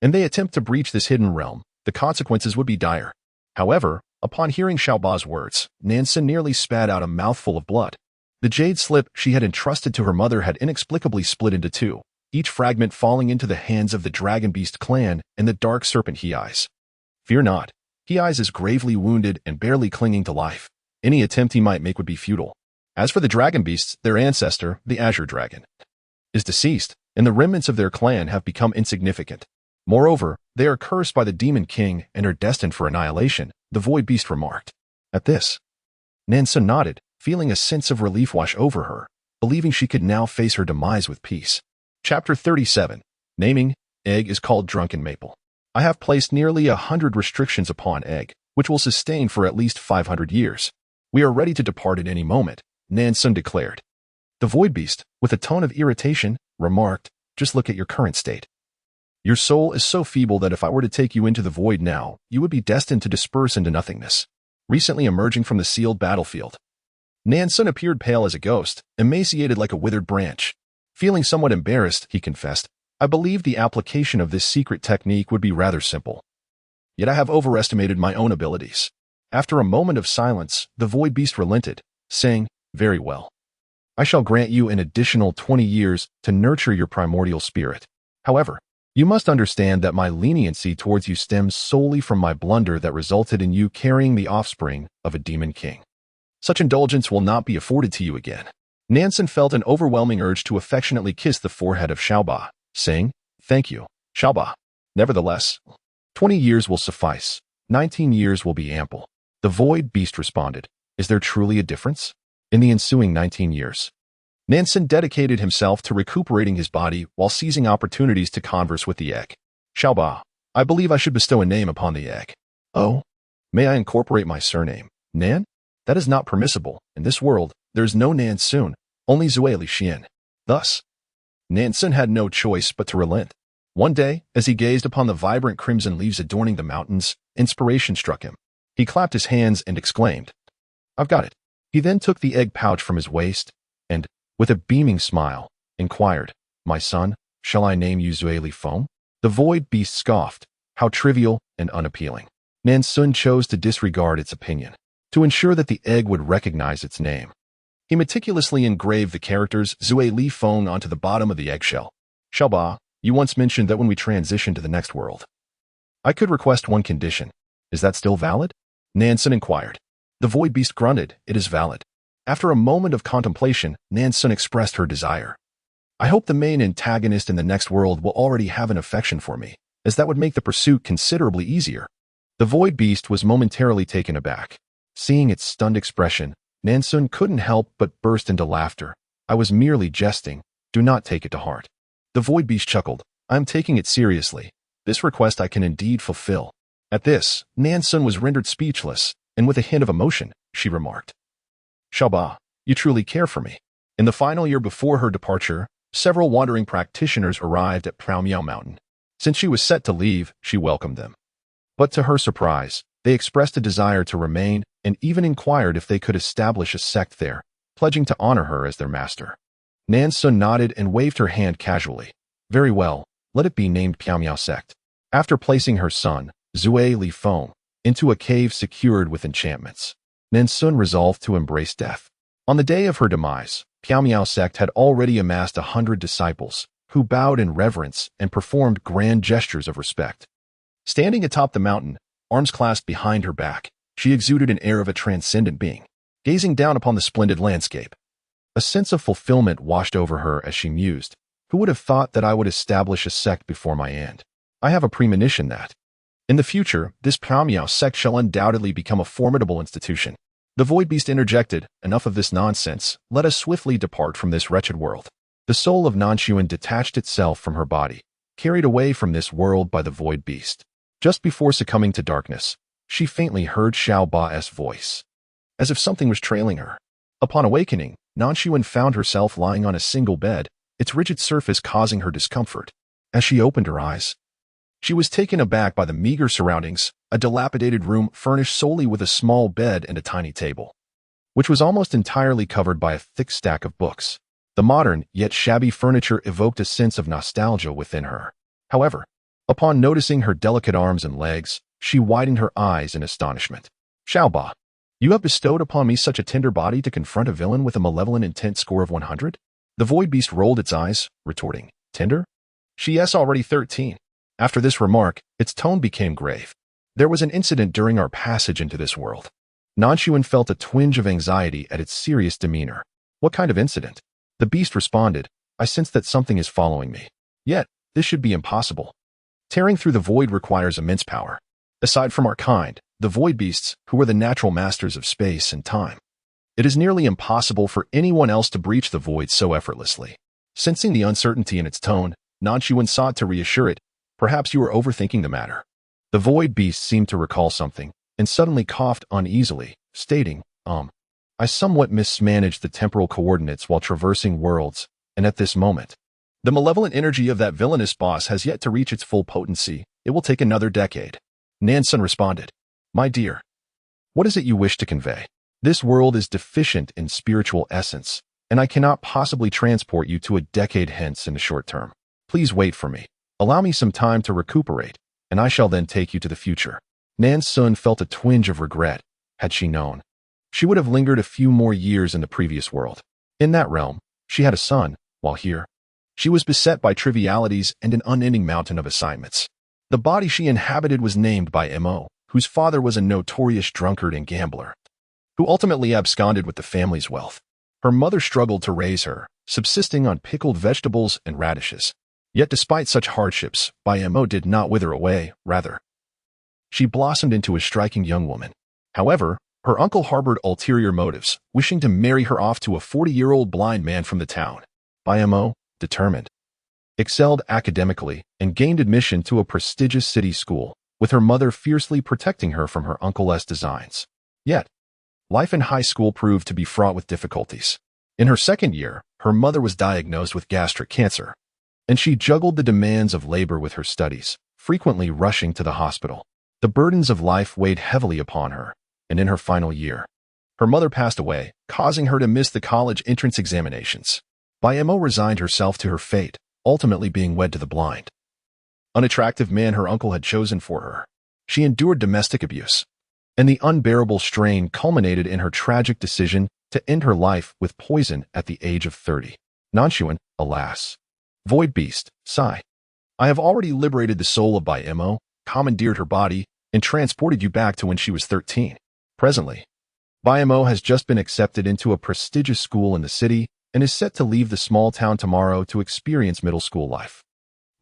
and they attempt to breach this hidden realm, the consequences would be dire. However, upon hearing Aaaah's words, Nan Xun nearly spat out a mouthful of blood. The jade slip she had entrusted to her mother had inexplicably split into 2, each fragment falling into the hands of the Dragon Beast clan and the dark serpent He-Eyes. Fear not, He-Eyes is gravely wounded and barely clinging to life. Any attempt he might make would be futile. As for the Dragon Beasts, their ancestor, the Azure Dragon, is deceased, and the remnants of their clan have become insignificant. Moreover, they are cursed by the Demon King and are destined for annihilation, the Void Beast remarked. At this, Nan Xun nodded, feeling a sense of relief wash over her, believing she could now face her demise with peace. Chapter 37. Naming. Egg is called Drunken Maple. I have placed nearly 100 restrictions upon Egg, which will sustain for at least 500 years. We are ready to depart at any moment, Nan Xun declared. The Void Beast, with a tone of irritation, remarked, just look at your current state. Your soul is so feeble that if I were to take you into the void now, you would be destined to disperse into nothingness. Recently emerging from the sealed battlefield, Nan Xun appeared pale as a ghost, emaciated like a withered branch. Feeling somewhat embarrassed, he confessed, I believed the application of this secret technique would be rather simple. Yet I have overestimated my own abilities. After a moment of silence, the Void Beast relented, saying, very well. I shall grant you an additional 20 years to nurture your primordial spirit. However, You must understand that my leniency towards you stems solely from my blunder that resulted in you carrying the offspring of a demon king. Such indulgence will not be afforded to you again. Nan Xun felt an overwhelming urge to affectionately kiss the forehead of Aaaah, saying, "Thank you, Aaaah. Nevertheless, 20 years will suffice. 19 years will be ample." The void beast responded, "Is there truly a difference?" In the ensuing 19 years, Nan Xun dedicated himself to recuperating his body while seizing opportunities to converse with the egg. "Aaaah, I believe I should bestow a name upon the egg." "Oh? May I incorporate my surname, Nan?" "That is not permissible. In this world, there is no Nan Xun, only Zui Li Xian." Thus, Nan Xun had no choice but to relent. One day, as he gazed upon the vibrant crimson leaves adorning the mountains, inspiration struck him. He clapped his hands and exclaimed, "I've got it." He then took the egg pouch from his waist and, with a beaming smile, inquired, "My son, shall I name you Zui Li Feng?" The void beast scoffed. How trivial and unappealing. Nan Xun chose to disregard its opinion. To ensure that the egg would recognize its name, he meticulously engraved the characters Zui Li Feng onto the bottom of the eggshell. "Aaaah, you once mentioned that when we transition to the next world, I could request one condition. Is that still valid?" Nan Xun inquired. The void beast grunted, "It is valid." After a moment of contemplation, Nan Xun expressed her desire. "I hope the main antagonist in the next world will already have an affection for me, as that would make the pursuit considerably easier." The void beast was momentarily taken aback. Seeing its stunned expression, Nan Xun couldn't help but burst into laughter. "I was merely jesting. Do not take it to heart." The void beast chuckled. "I am taking it seriously. This request I can indeed fulfill." At this, Nan Xun was rendered speechless, and with a hint of emotion, she remarked, "Aaaah, you truly care for me." In the final year before her departure, several wandering practitioners arrived at Miao Mountain. Since she was set to leave, she welcomed them. But to her surprise, they expressed a desire to remain and even inquired if they could establish a sect there, pledging to honor her as their master. Nan Xun nodded and waved her hand casually. "Very well, let it be named Miao sect." After placing her son, Zui Li Feng, into a cave secured with enchantments, Nan Xun resolved to embrace death. On the day of her demise, Miao sect had already amassed 100 disciples, who bowed in reverence and performed grand gestures of respect. Standing atop the mountain, arms clasped behind her back, she exuded an air of a transcendent being, gazing down upon the splendid landscape. A sense of fulfillment washed over her as she mused, "Who would have thought that I would establish a sect before my end? I have a premonition that, in the future, this Miao sect shall undoubtedly become a formidable institution." The void beast interjected, "Enough of this nonsense, let us swiftly depart from this wretched world." The soul of Nan Xun detached itself from her body, carried away from this world by the void beast. Just before succumbing to darkness, she faintly heard Aaaah's voice, as if something was trailing her. Upon awakening, Nan Xun found herself lying on a single bed, its rigid surface causing her discomfort. As she opened her eyes, she was taken aback by the meager surroundings, a dilapidated room furnished solely with a small bed and a tiny table, which was almost entirely covered by a thick stack of books. The modern, yet shabby furniture evoked a sense of nostalgia within her. However, upon noticing her delicate arms and legs, she widened her eyes in astonishment. "Aaaah, you have bestowed upon me such a tender body to confront a villain with a malevolent intent score of 100? The void beast rolled its eyes, retorting, "Tender? She's already 13. After this remark, its tone became grave. "There was an incident during our passage into this world." Nan Xun felt a twinge of anxiety at its serious demeanor. "What kind of incident?" The beast responded, "I sense that something is following me. Yet, this should be impossible. Tearing through the void requires immense power. Aside from our kind, the void beasts, who are the natural masters of space and time, it is nearly impossible for anyone else to breach the void so effortlessly." Sensing the uncertainty in its tone, Nan Xun sought to reassure it, "Perhaps you are overthinking the matter." The void beast seemed to recall something, and suddenly coughed uneasily, stating, I somewhat mismanaged the temporal coordinates while traversing worlds, and at this moment, the malevolent energy of that villainous boss has yet to reach its full potency. It will take another decade." Nan Xun responded, "My dear, what is it you wish to convey? This world is deficient in spiritual essence, and I cannot possibly transport you to a decade hence in the short term. Please wait for me. Allow me some time to recuperate, and I shall then take you to the future." Nan Xun felt a twinge of regret. Had she known, she would have lingered a few more years in the previous world. In that realm, she had a son, while here, She was beset by trivialities and an unending mountain of assignments. The body she inhabited was named by Mo, whose father was a notorious drunkard and gambler, who ultimately absconded with the family's wealth. Her mother struggled to raise her, subsisting on pickled vegetables and radishes. Yet despite such hardships, Mo did not wither away, rather, she blossomed into a striking young woman. However, her uncle harbored ulterior motives, wishing to marry her off to a 40-year-old blind man from the town. Mo, determined, excelled academically and gained admission to a prestigious city school, with her mother fiercely protecting her from her uncle's designs. Yet, life in high school proved to be fraught with difficulties. In her second year, her mother was diagnosed with gastric cancer, and she juggled the demands of labor with her studies, frequently rushing to the hospital. The burdens of life weighed heavily upon her, and in her final year, her mother passed away, causing her to miss the college entrance examinations. Mo resigned herself to her fate, ultimately being wed to the blind, unattractive man her uncle had chosen for her. She endured domestic abuse, and the unbearable strain culminated in her tragic decision to end her life with poison at the age of 30. Nan Xun, alas. Void beast, sigh. I have already liberated the soul of Mo, commandeered her body, and transported you back to when she was 13. Presently, Mo has just been accepted into a prestigious school in the city and is set to leave the small town tomorrow to experience middle school life.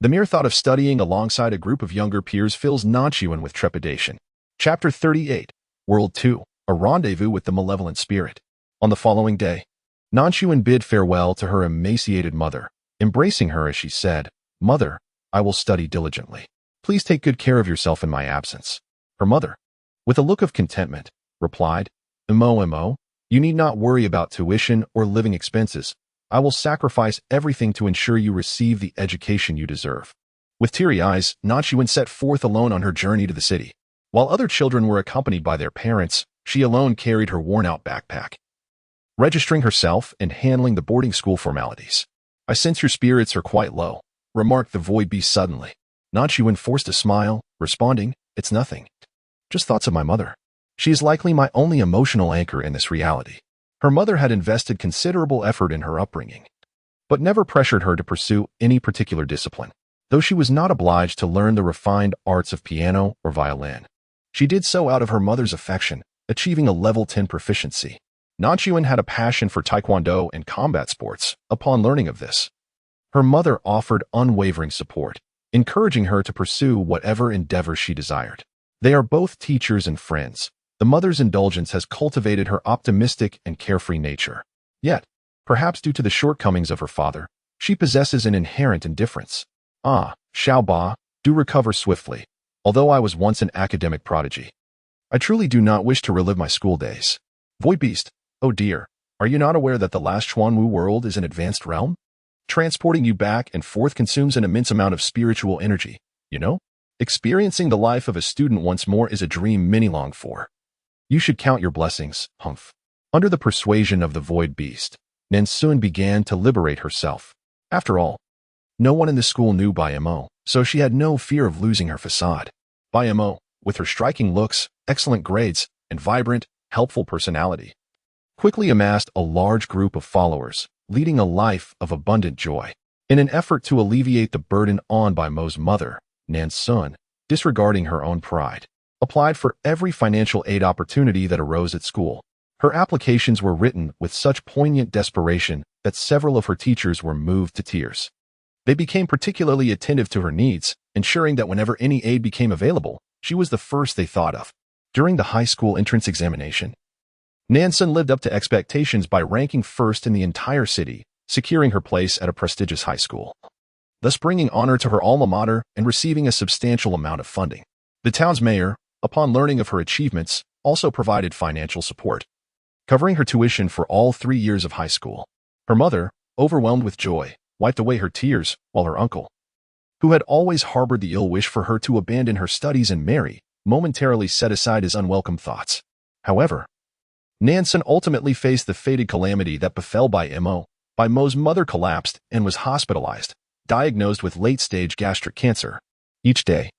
The mere thought of studying alongside a group of younger peers fills Nan Xun with trepidation. Chapter 38, World 2, A Rendezvous with the Malevolent Spirit. On the following day, Nan Xun bid farewell to her emaciated mother, embracing her as she said, "Mother, I will study diligently. Please take good care of yourself in my absence." Her mother, with a look of contentment, replied, Mo, you need not worry about tuition or living expenses. I will sacrifice everything to ensure you receive the education you deserve. With teary eyes, Nan Xun set forth alone on her journey to the city. While other children were accompanied by their parents, she alone carried her worn-out backpack, registering herself and handling the boarding school formalities. "I sense your spirits are quite low," remarked the void beast suddenly. Nan Xun forced a smile, responding, "It's nothing. Just thoughts of my mother. She is likely my only emotional anchor in this reality." Her mother had invested considerable effort in her upbringing, but never pressured her to pursue any particular discipline. Though she was not obliged to learn the refined arts of piano or violin, she did so out of her mother's affection, achieving a level 10 proficiency. Nan Xun had a passion for taekwondo and combat sports. Upon learning of this, her mother offered unwavering support, encouraging her to pursue whatever endeavors she desired. They are both teachers and friends. The mother's indulgence has cultivated her optimistic and carefree nature. Yet, perhaps due to the shortcomings of her father, she possesses an inherent indifference. Xiaoba, do recover swiftly. Although I was once an academic prodigy, I truly do not wish to relive my school days. Void beast, oh dear, are you not aware that the last Xuanwu world is an advanced realm? Transporting you back and forth consumes an immense amount of spiritual energy, you know? Experiencing the life of a student once more is a dream many long for. You should count your blessings, humph. Under the persuasion of the void beast, Nan Xun began to liberate herself. After all, no one in the school knew Mo, so she had no fear of losing her facade. Mo, with her striking looks, excellent grades, and vibrant, helpful personality, quickly amassed a large group of followers, leading a life of abundant joy. In an effort to alleviate the burden on Mo's mother, Nan Xun, disregarding her own pride, applied for every financial aid opportunity that arose at school. Her applications were written with such poignant desperation that several of her teachers were moved to tears. They became particularly attentive to her needs, ensuring that whenever any aid became available, she was the first they thought of. During the high school entrance examination, Nan Xun lived up to expectations by ranking first in the entire city, securing her place at a prestigious high school, thus bringing honor to her alma mater and receiving a substantial amount of funding. The town's mayor, upon learning of her achievements, also provided financial support, covering her tuition for all 3 years of high school. Her mother, overwhelmed with joy, wiped away her tears, while her uncle, who had always harbored the ill wish for her to abandon her studies and marry, momentarily set aside his unwelcome thoughts. However, Nan Xun ultimately faced the fated calamity that befell Mo. Mo's mother collapsed and was hospitalized, diagnosed with late-stage gastric cancer. Each day,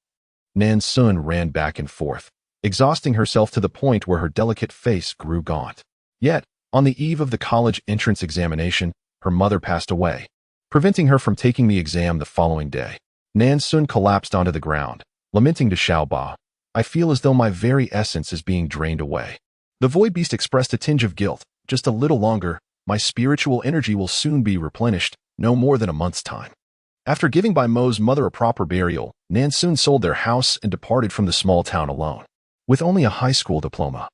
Nan Xun ran back and forth, exhausting herself to the point where her delicate face grew gaunt. Yet, on the eve of the college entrance examination, her mother passed away. preventing her from taking the exam the following day. Nan Xun collapsed onto the ground, lamenting to Aaaah, "I feel as though my very essence is being drained away." The void beast expressed a tinge of guilt. "Just a little longer, my spiritual energy will soon be replenished, no more than a month's time." After giving Bai Mo's mother a proper burial, Nan Xun sold their house and departed from the small town alone. With only a high school diploma,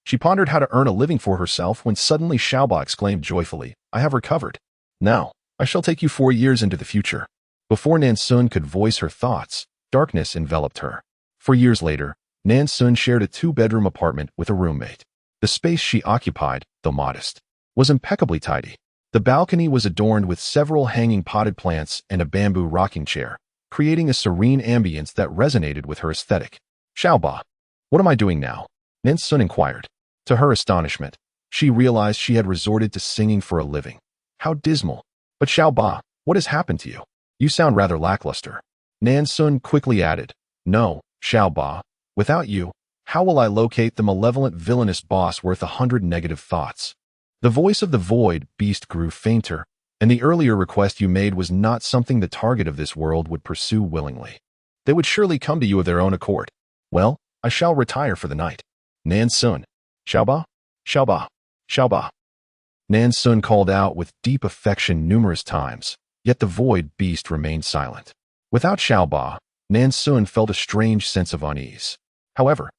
she pondered how to earn a living for herself when suddenly Aaaah exclaimed joyfully, "I have recovered. Now, I shall take you 4 years into the future." Before Nan Xun could voice her thoughts, darkness enveloped her. 4 years later, Nan Xun shared a 2-bedroom apartment with a roommate. The space she occupied, though modest, was impeccably tidy. The balcony was adorned with several hanging potted plants and a bamboo rocking chair, creating a serene ambience that resonated with her aesthetic. "Aaaah, what am I doing now?" Nan Xun inquired. To her astonishment, she realized she had resorted to singing for a living. How dismal. "But Aaaah, what has happened to you? You sound rather lackluster." Nan Xun quickly added, "No, Aaaah, without you, how will I locate the malevolent villainous boss worth 100 negative thoughts?" The voice of the void beast grew fainter, and the earlier request you made was not something the target of this world would pursue willingly. They would surely come to you of their own accord. "Well, I shall retire for the night." Nan Xun. "Aaaah, Aaaah, Aaaah." Nan Xun called out with deep affection numerous times, yet the void beast remained silent. Without Aaaah, Nan Xun felt a strange sense of unease. However,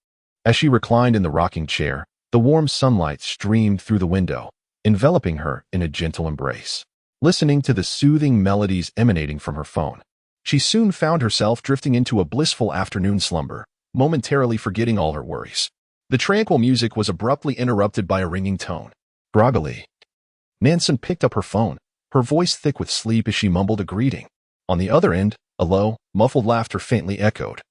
as she reclined in the rocking chair, the warm sunlight streamed through the window, enveloping her in a gentle embrace. Listening to the soothing melodies emanating from her phone, she soon found herself drifting into a blissful afternoon slumber, momentarily forgetting all her worries. The tranquil music was abruptly interrupted by a ringing tone. Groggily, Nan Xun picked up her phone, her voice thick with sleep as she mumbled a greeting. On the other end, a low, muffled laughter faintly echoed,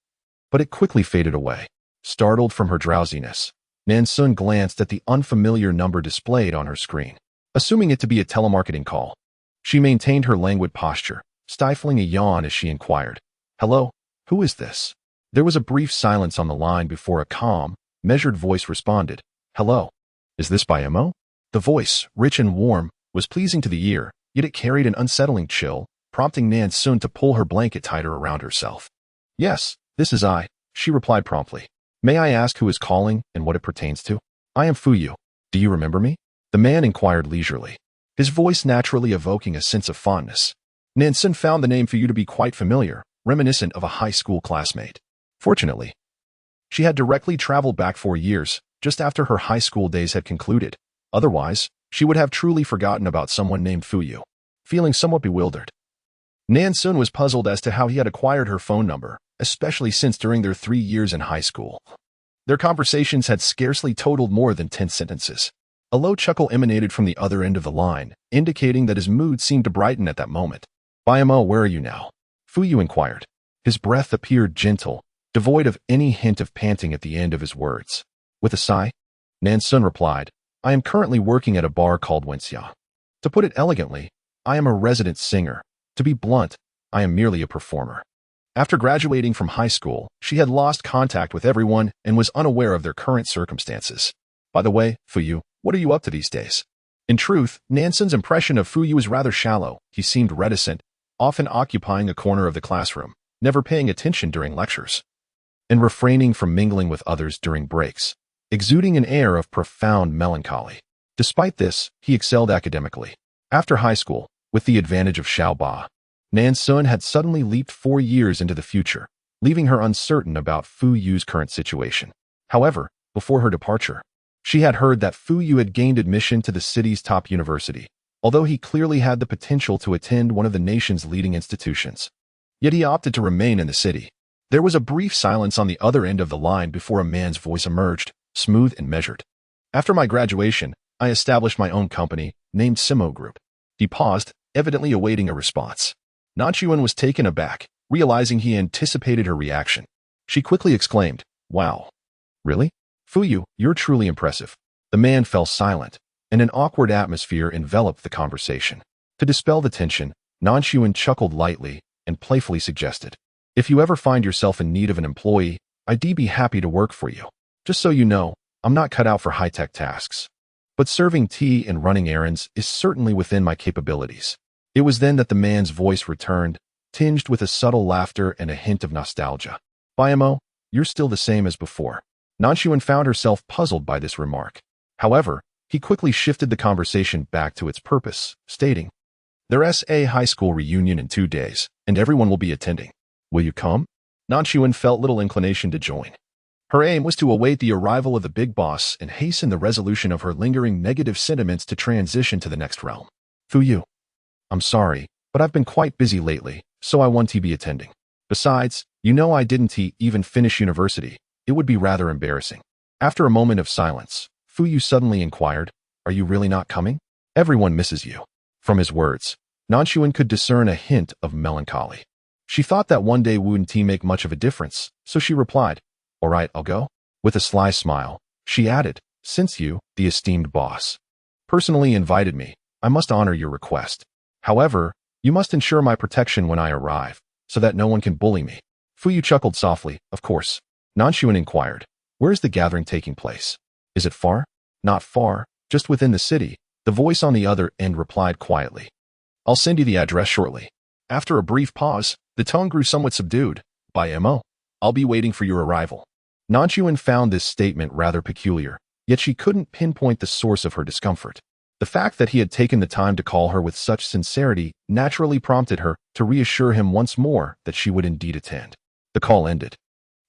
but it quickly faded away. Startled from her drowsiness, Nan Xun glanced at the unfamiliar number displayed on her screen. Assuming it to be a telemarketing call, she maintained her languid posture, stifling a yawn as she inquired, "Hello, who is this?" There was a brief silence on the line before a calm, measured voice responded, "Hello, is this Bai Mo?" The voice, rich and warm, was pleasing to the ear, yet it carried an unsettling chill, prompting Nan Xun to pull her blanket tighter around herself. "Yes, this is I," she replied promptly. "May I ask who is calling and what it pertains to?" "I am Fuyu. Do you remember me?" the man inquired leisurely, his voice naturally evoking a sense of fondness. Nan Xun found the name Fuyu to be quite familiar, reminiscent of a high school classmate. Fortunately, she had directly traveled back 4 years, just after her high school days had concluded. Otherwise, she would have truly forgotten about someone named Fuyu. Feeling somewhat bewildered, Nan Xun was puzzled as to how he had acquired her phone number, especially since during their 3 years in high school, their conversations had scarcely totaled more than 10 sentences. A low chuckle emanated from the other end of the line, indicating that his mood seemed to brighten at that moment. "Bai Mo, where are you now?" Fuyu inquired. His breath appeared gentle, devoid of any hint of panting at the end of his words. With a sigh, Nan Xun replied, "I am currently working at a bar called Wenxia. To put it elegantly, I am a resident singer. To be blunt, I am merely a performer." After graduating from high school, she had lost contact with everyone and was unaware of their current circumstances. "By the way, Fuyu, what are you up to these days?" In truth, Nan Xun's impression of Fuyu was rather shallow. He seemed reticent, often occupying a corner of the classroom, never paying attention during lectures, and refraining from mingling with others during breaks, exuding an air of profound melancholy. Despite this, he excelled academically. After high school, with the advantage of Aaaah, Nan Xun had suddenly leaped 4 years into the future, leaving her uncertain about Fuyu's current situation. However, before her departure, she had heard that Fuyu had gained admission to the city's top university, although he clearly had the potential to attend one of the nation's leading institutions. Yet he opted to remain in the city. There was a brief silence on the other end of the line before a man's voice emerged, smooth and measured. "After my graduation, I established my own company, named Simo Group." He paused, evidently awaiting a response. Nan Xun was taken aback, realizing he anticipated her reaction. She quickly exclaimed, "Wow. Really? Fuyu, you're truly impressive." The man fell silent, and an awkward atmosphere enveloped the conversation. To dispel the tension, Nan Xun chuckled lightly and playfully suggested, "If you ever find yourself in need of an employee, I'd be happy to work for you. Just so you know, I'm not cut out for high-tech tasks. But serving tea and running errands is certainly within my capabilities. It was then that the man's voice returned, tinged with a subtle laughter and a hint of nostalgia. Aaaah, you're still the same as before. Nan Xun found herself puzzled by this remark. However, he quickly shifted the conversation back to its purpose, stating, "There's a high school reunion in 2 days, and everyone will be attending. Will you come?" Nan Xun felt little inclination to join. Her aim was to await the arrival of the big boss and hasten the resolution of her lingering negative sentiments to transition to the next realm. Fu Yu. I'm sorry, but I've been quite busy lately, so I won't be attending. Besides, you know I didn't even finish university. It would be rather embarrassing. After a moment of silence, Fu Yu suddenly inquired, "Are you really not coming? Everyone misses you." From his words, Nan Xun could discern a hint of melancholy. She thought that one day wouldn't make much of a difference, so she replied, "All right, I'll go." With a sly smile, she added, "Since you, the esteemed boss, personally invited me, I must honor your request. However, you must ensure my protection when I arrive, so that no one can bully me." Fu Yu chuckled softly, "Of course." Nan Xun inquired, "Where is the gathering taking place? Is it far?" "Not far, just within the city," the voice on the other end replied quietly. "I'll send you the address shortly." After a brief pause, the tone grew somewhat subdued. "Aaaah, I'll be waiting for your arrival." Nan Xun found this statement rather peculiar, yet she couldn't pinpoint the source of her discomfort. The fact that he had taken the time to call her with such sincerity naturally prompted her to reassure him once more that she would indeed attend. The call ended,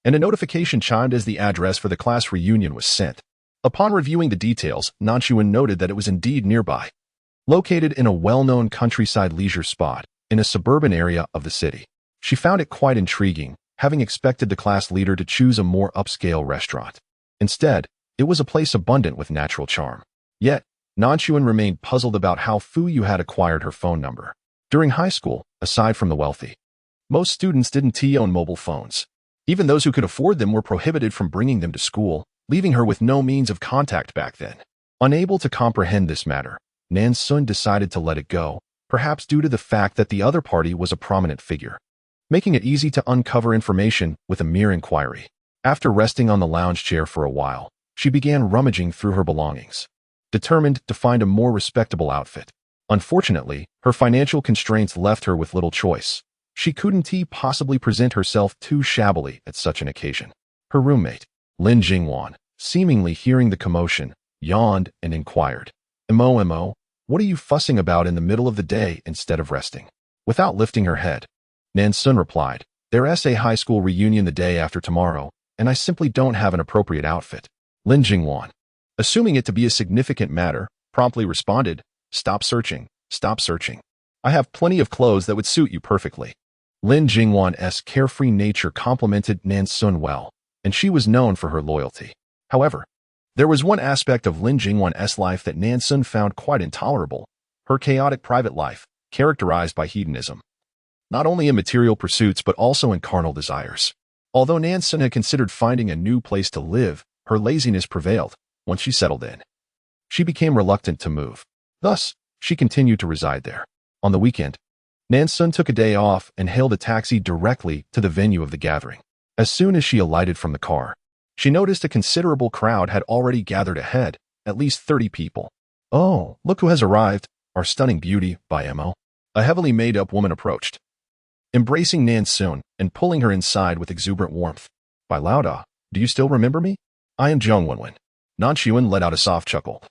and a notification chimed as the address for the class reunion was sent. Upon reviewing the details, Nan Xun noted that it was indeed nearby, located in a well-known countryside leisure spot in a suburban area of the city. She found it quite intriguing, having expected the class leader to choose a more upscale restaurant. Instead, it was a place abundant with natural charm. Yet, Nan Xun remained puzzled about how Fu Yu had acquired her phone number. During high school, aside from the wealthy, most students didn't own mobile phones. Even those who could afford them were prohibited from bringing them to school, leaving her with no means of contact back then. Unable to comprehend this matter, Nan Xun decided to let it go, perhaps due to the fact that the other party was a prominent figure, making it easy to uncover information with a mere inquiry. After resting on the lounge chair for a while, she began rummaging through her belongings, determined to find a more respectable outfit. Unfortunately, her financial constraints left her with little choice. She couldn't possibly present herself too shabbily at such an occasion. Her roommate, Lin Jingwan, seemingly hearing the commotion, yawned and inquired, Mo, what are you fussing about in the middle of the day instead of resting?" Without lifting her head, Nan Xun replied, "There's a high school reunion the day after tomorrow, and I simply don't have an appropriate outfit." Lin Jingwan, assuming it to be a significant matter, promptly responded, Stop searching. I have plenty of clothes that would suit you perfectly." Lin Jingwan's carefree nature complimented Nan Xun well, and she was known for her loyalty. However, there was one aspect of Lin Jingwan's life that Nan Xun found quite intolerable: her chaotic private life, characterized by hedonism, not only in material pursuits but also in carnal desires. Although Nan Xun had considered finding a new place to live, her laziness prevailed. Once she settled in, she became reluctant to move. Thus, she continued to reside there. On the weekend, Nan Xun took a day off and hailed a taxi directly to the venue of the gathering. As soon as she alighted from the car, she noticed a considerable crowd had already gathered ahead, at least 30 people. "Oh, look who has arrived, our stunning beauty," Aaaah. A heavily made-up woman approached, embracing Nan Xun and pulling her inside with exuberant warmth. "Aaaah, do you still remember me? I am Zhang Wenwen." Nan Xun let out a soft chuckle,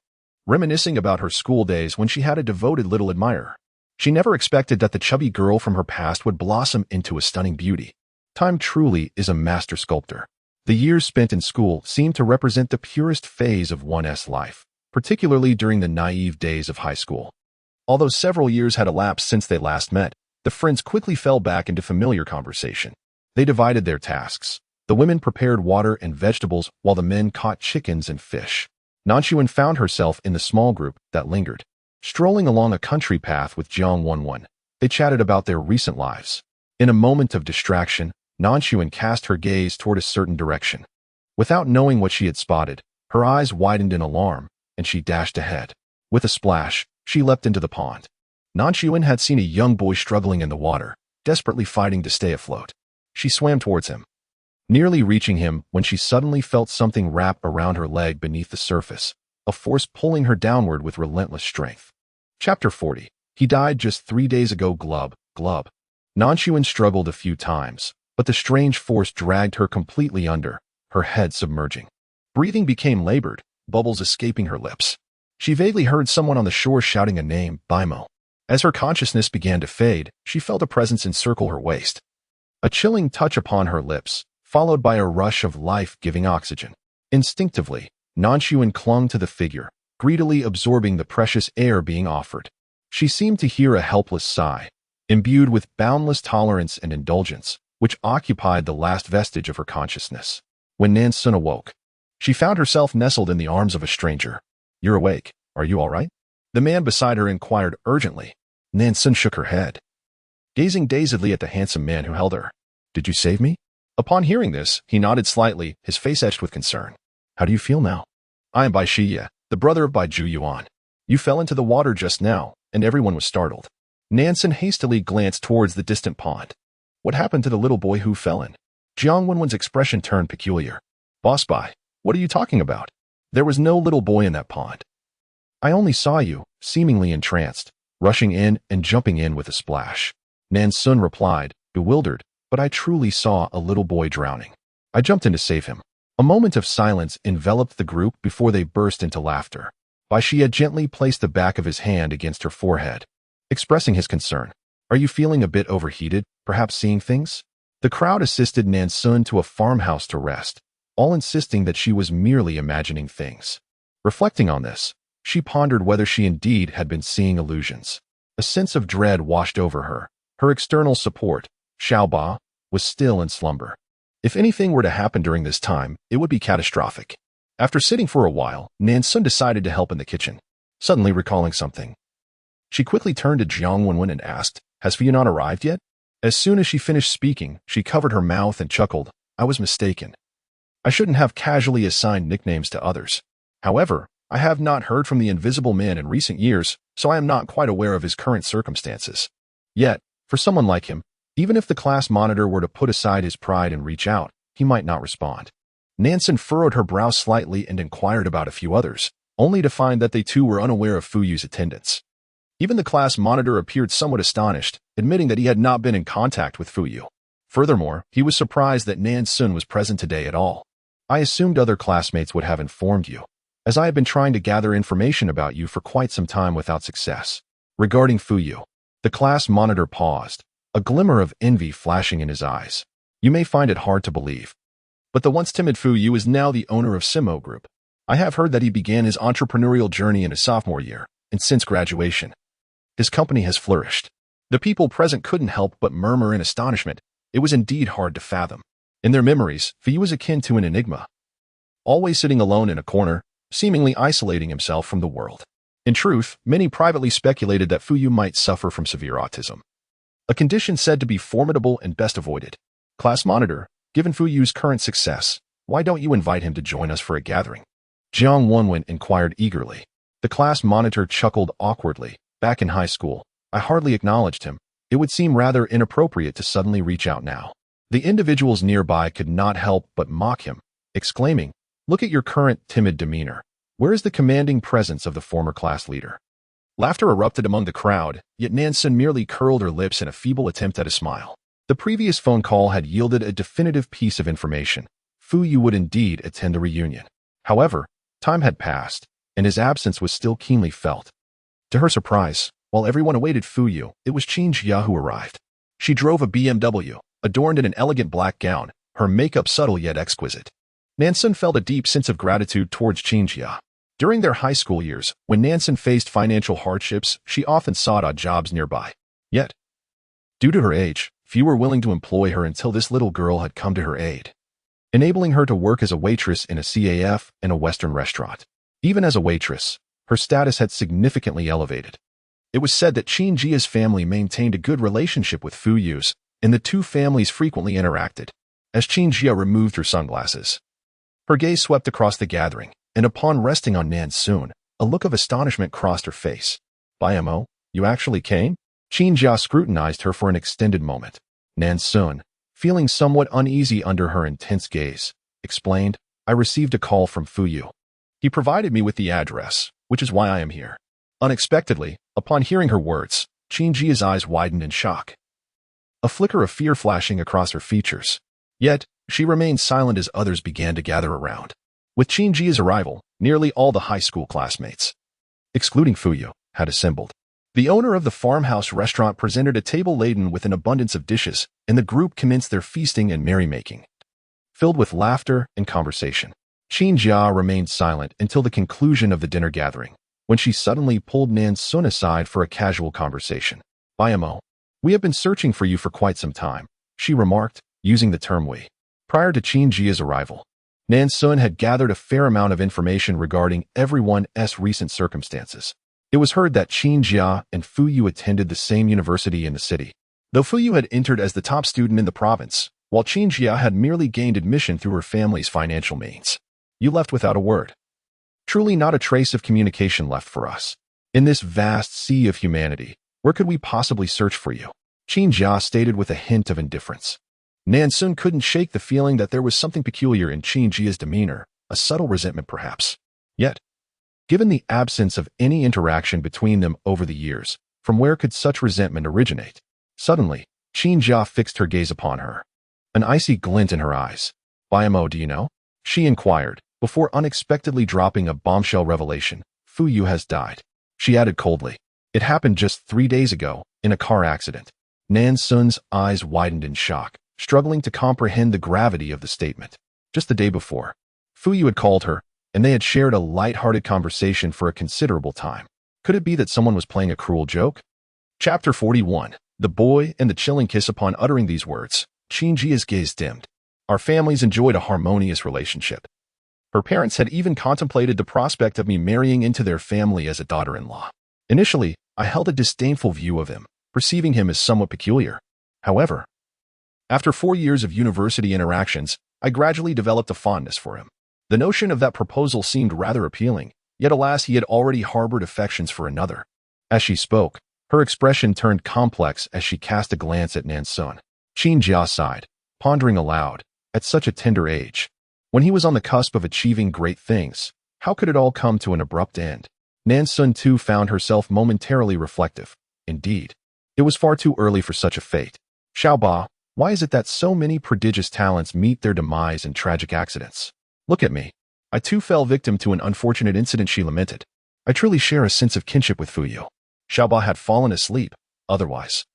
reminiscing about her school days when she had a devoted little admirer. She never expected that the chubby girl from her past would blossom into a stunning beauty. Time truly is a master sculptor. The years spent in school seemed to represent the purest phase of one's life, particularly during the naive days of high school. Although several years had elapsed since they last met, the friends quickly fell back into familiar conversation. They divided their tasks. The women prepared water and vegetables while the men caught chickens and fish. Nan Xun found herself in the small group that lingered, strolling along a country path with Zhang Wenwen. They chatted about their recent lives. In a moment of distraction, Nan Xun cast her gaze toward a certain direction. Without knowing what she had spotted, her eyes widened in alarm, and she dashed ahead. With a splash, she leapt into the pond. Nan Xun had seen a young boy struggling in the water, desperately fighting to stay afloat. She swam towards him, nearly reaching him when she suddenly felt something wrap around her leg beneath the surface, a force pulling her downward with relentless strength. Chapter 40. He died just 3 days ago, glub, glub. Nan Xun struggled a few times, but the strange force dragged her completely under, her head submerging. Breathing became labored, bubbles escaping her lips. She vaguely heard someone on the shore shouting a name, Bimo. As her consciousness began to fade, she felt a presence encircle her waist. A chilling touch upon her lips, followed by a rush of life-giving oxygen. Instinctively, Nan Xun clung to the figure, greedily absorbing the precious air being offered. She seemed to hear a helpless sigh, imbued with boundless tolerance and indulgence, which occupied the last vestige of her consciousness. When Nan Xun awoke, she found herself nestled in the arms of a stranger. "You're awake. Are you all right?" The man beside her inquired urgently. Nan Xun shook her head, gazing dazedly at the handsome man who held her. "Did you save me?" Upon hearing this, he nodded slightly, his face etched with concern. "How do you feel now?" "I am Bai Shiye, the brother of Bai Ju Yuan. You fell into the water just now, and everyone was startled." Nan Xun hastily glanced towards the distant pond. What happened to the little boy who fell in? Jiang Wenwen's expression turned peculiar. "Boss Bai, what are you talking about? There was no little boy in that pond. I only saw you, seemingly entranced, rushing in and jumping in with a splash." Nan Xun replied, bewildered, "But I truly saw a little boy drowning. I jumped in to save him." A moment of silence enveloped the group before they burst into laughter. Bai Xie gently placed the back of his hand against her forehead, expressing his concern. "Are you feeling a bit overheated, perhaps seeing things?" The crowd assisted Nan Xun to a farmhouse to rest, all insisting that she was merely imagining things. Reflecting on this, she pondered whether she indeed had been seeing illusions. A sense of dread washed over her. Her external support, Xiaoba, was still in slumber. If anything were to happen during this time, it would be catastrophic. After sitting for a while, Nan Xun decided to help in the kitchen, suddenly recalling something. She quickly turned to Jiang Wenwen and asked, "Has Fiyu not arrived yet?" As soon as she finished speaking, she covered her mouth and chuckled. "I was mistaken. I shouldn't have casually assigned nicknames to others. However, I have not heard from the Invisible Man in recent years, so I am not quite aware of his current circumstances. Yet, for someone like him, even if the class monitor were to put aside his pride and reach out, he might not respond." Nan Xun furrowed her brow slightly and inquired about a few others, only to find that they too were unaware of Fuyu's attendance. Even the class monitor appeared somewhat astonished, admitting that he had not been in contact with Fuyu. Furthermore, he was surprised that Nan Xun was present today at all. "I assumed other classmates would have informed you, as I have been trying to gather information about you for quite some time without success." Regarding Fuyu, the class monitor paused, a glimmer of envy flashing in his eyes. "You may find it hard to believe, but the once timid Fuyu is now the owner of Simo Group. I have heard that he began his entrepreneurial journey in his sophomore year, and since graduation, his company has flourished." The people present couldn't help but murmur in astonishment. It was indeed hard to fathom. In their memories, Fuyu was akin to an enigma, always sitting alone in a corner, seemingly isolating himself from the world. In truth, many privately speculated that Fuyu might suffer from severe autism, a condition said to be formidable and best avoided. "Class monitor, given Fuyu's current success, why don't you invite him to join us for a gathering?" Jiang Wenwen inquired eagerly. The class monitor chuckled awkwardly. "Back in high school, I hardly acknowledged him. It would seem rather inappropriate to suddenly reach out now." The individuals nearby could not help but mock him, exclaiming, "Look at your current timid demeanor. Where is the commanding presence of the former class leader?" Laughter erupted among the crowd, yet Nan Xun merely curled her lips in a feeble attempt at a smile. The previous phone call had yielded a definitive piece of information. Fuyu would indeed attend the reunion. However, time had passed, and his absence was still keenly felt. To her surprise, while everyone awaited Fuyu, it was Qin Jia who arrived. She drove a BMW, adorned in an elegant black gown, her makeup subtle yet exquisite. Nan Xun felt a deep sense of gratitude towards Qin Jia. During their high school years, when Nan Xun faced financial hardships, she often sought odd jobs nearby. Yet, due to her age, few were willing to employ her until this little girl had come to her aid, enabling her to work as a waitress in a CAF and a Western restaurant. Even as a waitress, her status had significantly elevated. It was said that Qin Jia's family maintained a good relationship with Fuyu's, and the two families frequently interacted. As Qin Jia removed her sunglasses, her gaze swept across the gathering, and upon resting on Nan Xun, a look of astonishment crossed her face. "Bimo, you actually came?" Qin Jia scrutinized her for an extended moment. Nan Xun, feeling somewhat uneasy under her intense gaze, explained, "I received a call from Fuyu. He provided me with the address, which is why I am here." Unexpectedly, Upon hearing her words, Qingjia's eyes widened in shock, a flicker of fear flashing across her features. Yet, she remained silent as others began to gather around. With Qingjia's arrival, nearly all the high school classmates, excluding Fuyu, had assembled. The owner of the farmhouse restaurant presented a table laden with an abundance of dishes, and the group commenced their feasting and merrymaking, filled with laughter and conversation. Qingjia remained silent until the conclusion of the dinner gathering, when she suddenly pulled Nan Xun aside for a casual conversation. Aaaah, we have been searching for you for quite some time, she remarked, using the term we. Prior to Qingjia's arrival, Nan Xun had gathered a fair amount of information regarding everyone's recent circumstances. It was heard that Qingjia and Fuyu attended the same university in the city, though Fuyu had entered as the top student in the province, while Qingjia had merely gained admission through her family's financial means. You left without a word. Truly not a trace of communication left for us. In this vast sea of humanity, where could we possibly search for you? Qingjia stated with a hint of indifference. Nan Xun couldn't shake the feeling that there was something peculiar in Qingjia's demeanor, a subtle resentment perhaps. Yet, given the absence of any interaction between them over the years, from where could such resentment originate? Suddenly, Qingjia fixed her gaze upon her, an icy glint in her eyes. Aaaah, do you know? She inquired, before unexpectedly dropping a bombshell revelation. Fuyu has died. She added coldly. It happened just 3 days ago, in a car accident. Nan Xun's eyes widened in shock, struggling to comprehend the gravity of the statement. Just the day before, Fuyu had called her, and they had shared a light-hearted conversation for a considerable time. Could it be that someone was playing a cruel joke? Chapter 41. The boy and the chilling kiss. Upon uttering these words, Qingjia's gaze dimmed. Our families enjoyed a harmonious relationship. Her parents had even contemplated the prospect of me marrying into their family as a daughter-in-law. Initially, I held a disdainful view of him, perceiving him as somewhat peculiar. However, after 4 years of university interactions, I gradually developed a fondness for him. The notion of that proposal seemed rather appealing, yet alas, he had already harbored affections for another. As she spoke, her expression turned complex as she cast a glance at Nan Xun. Qingjia sighed, pondering aloud. At such a tender age, when he was on the cusp of achieving great things, how could it all come to an abrupt end? Nan Xun too found herself momentarily reflective. Indeed, it was far too early for such a fate. Xiaoba, why is it that so many prodigious talents meet their demise in tragic accidents? Look at me. I too fell victim to an unfortunate incident, she lamented. I truly share a sense of kinship with Fuyu. Xiaoba had fallen asleep, otherwise.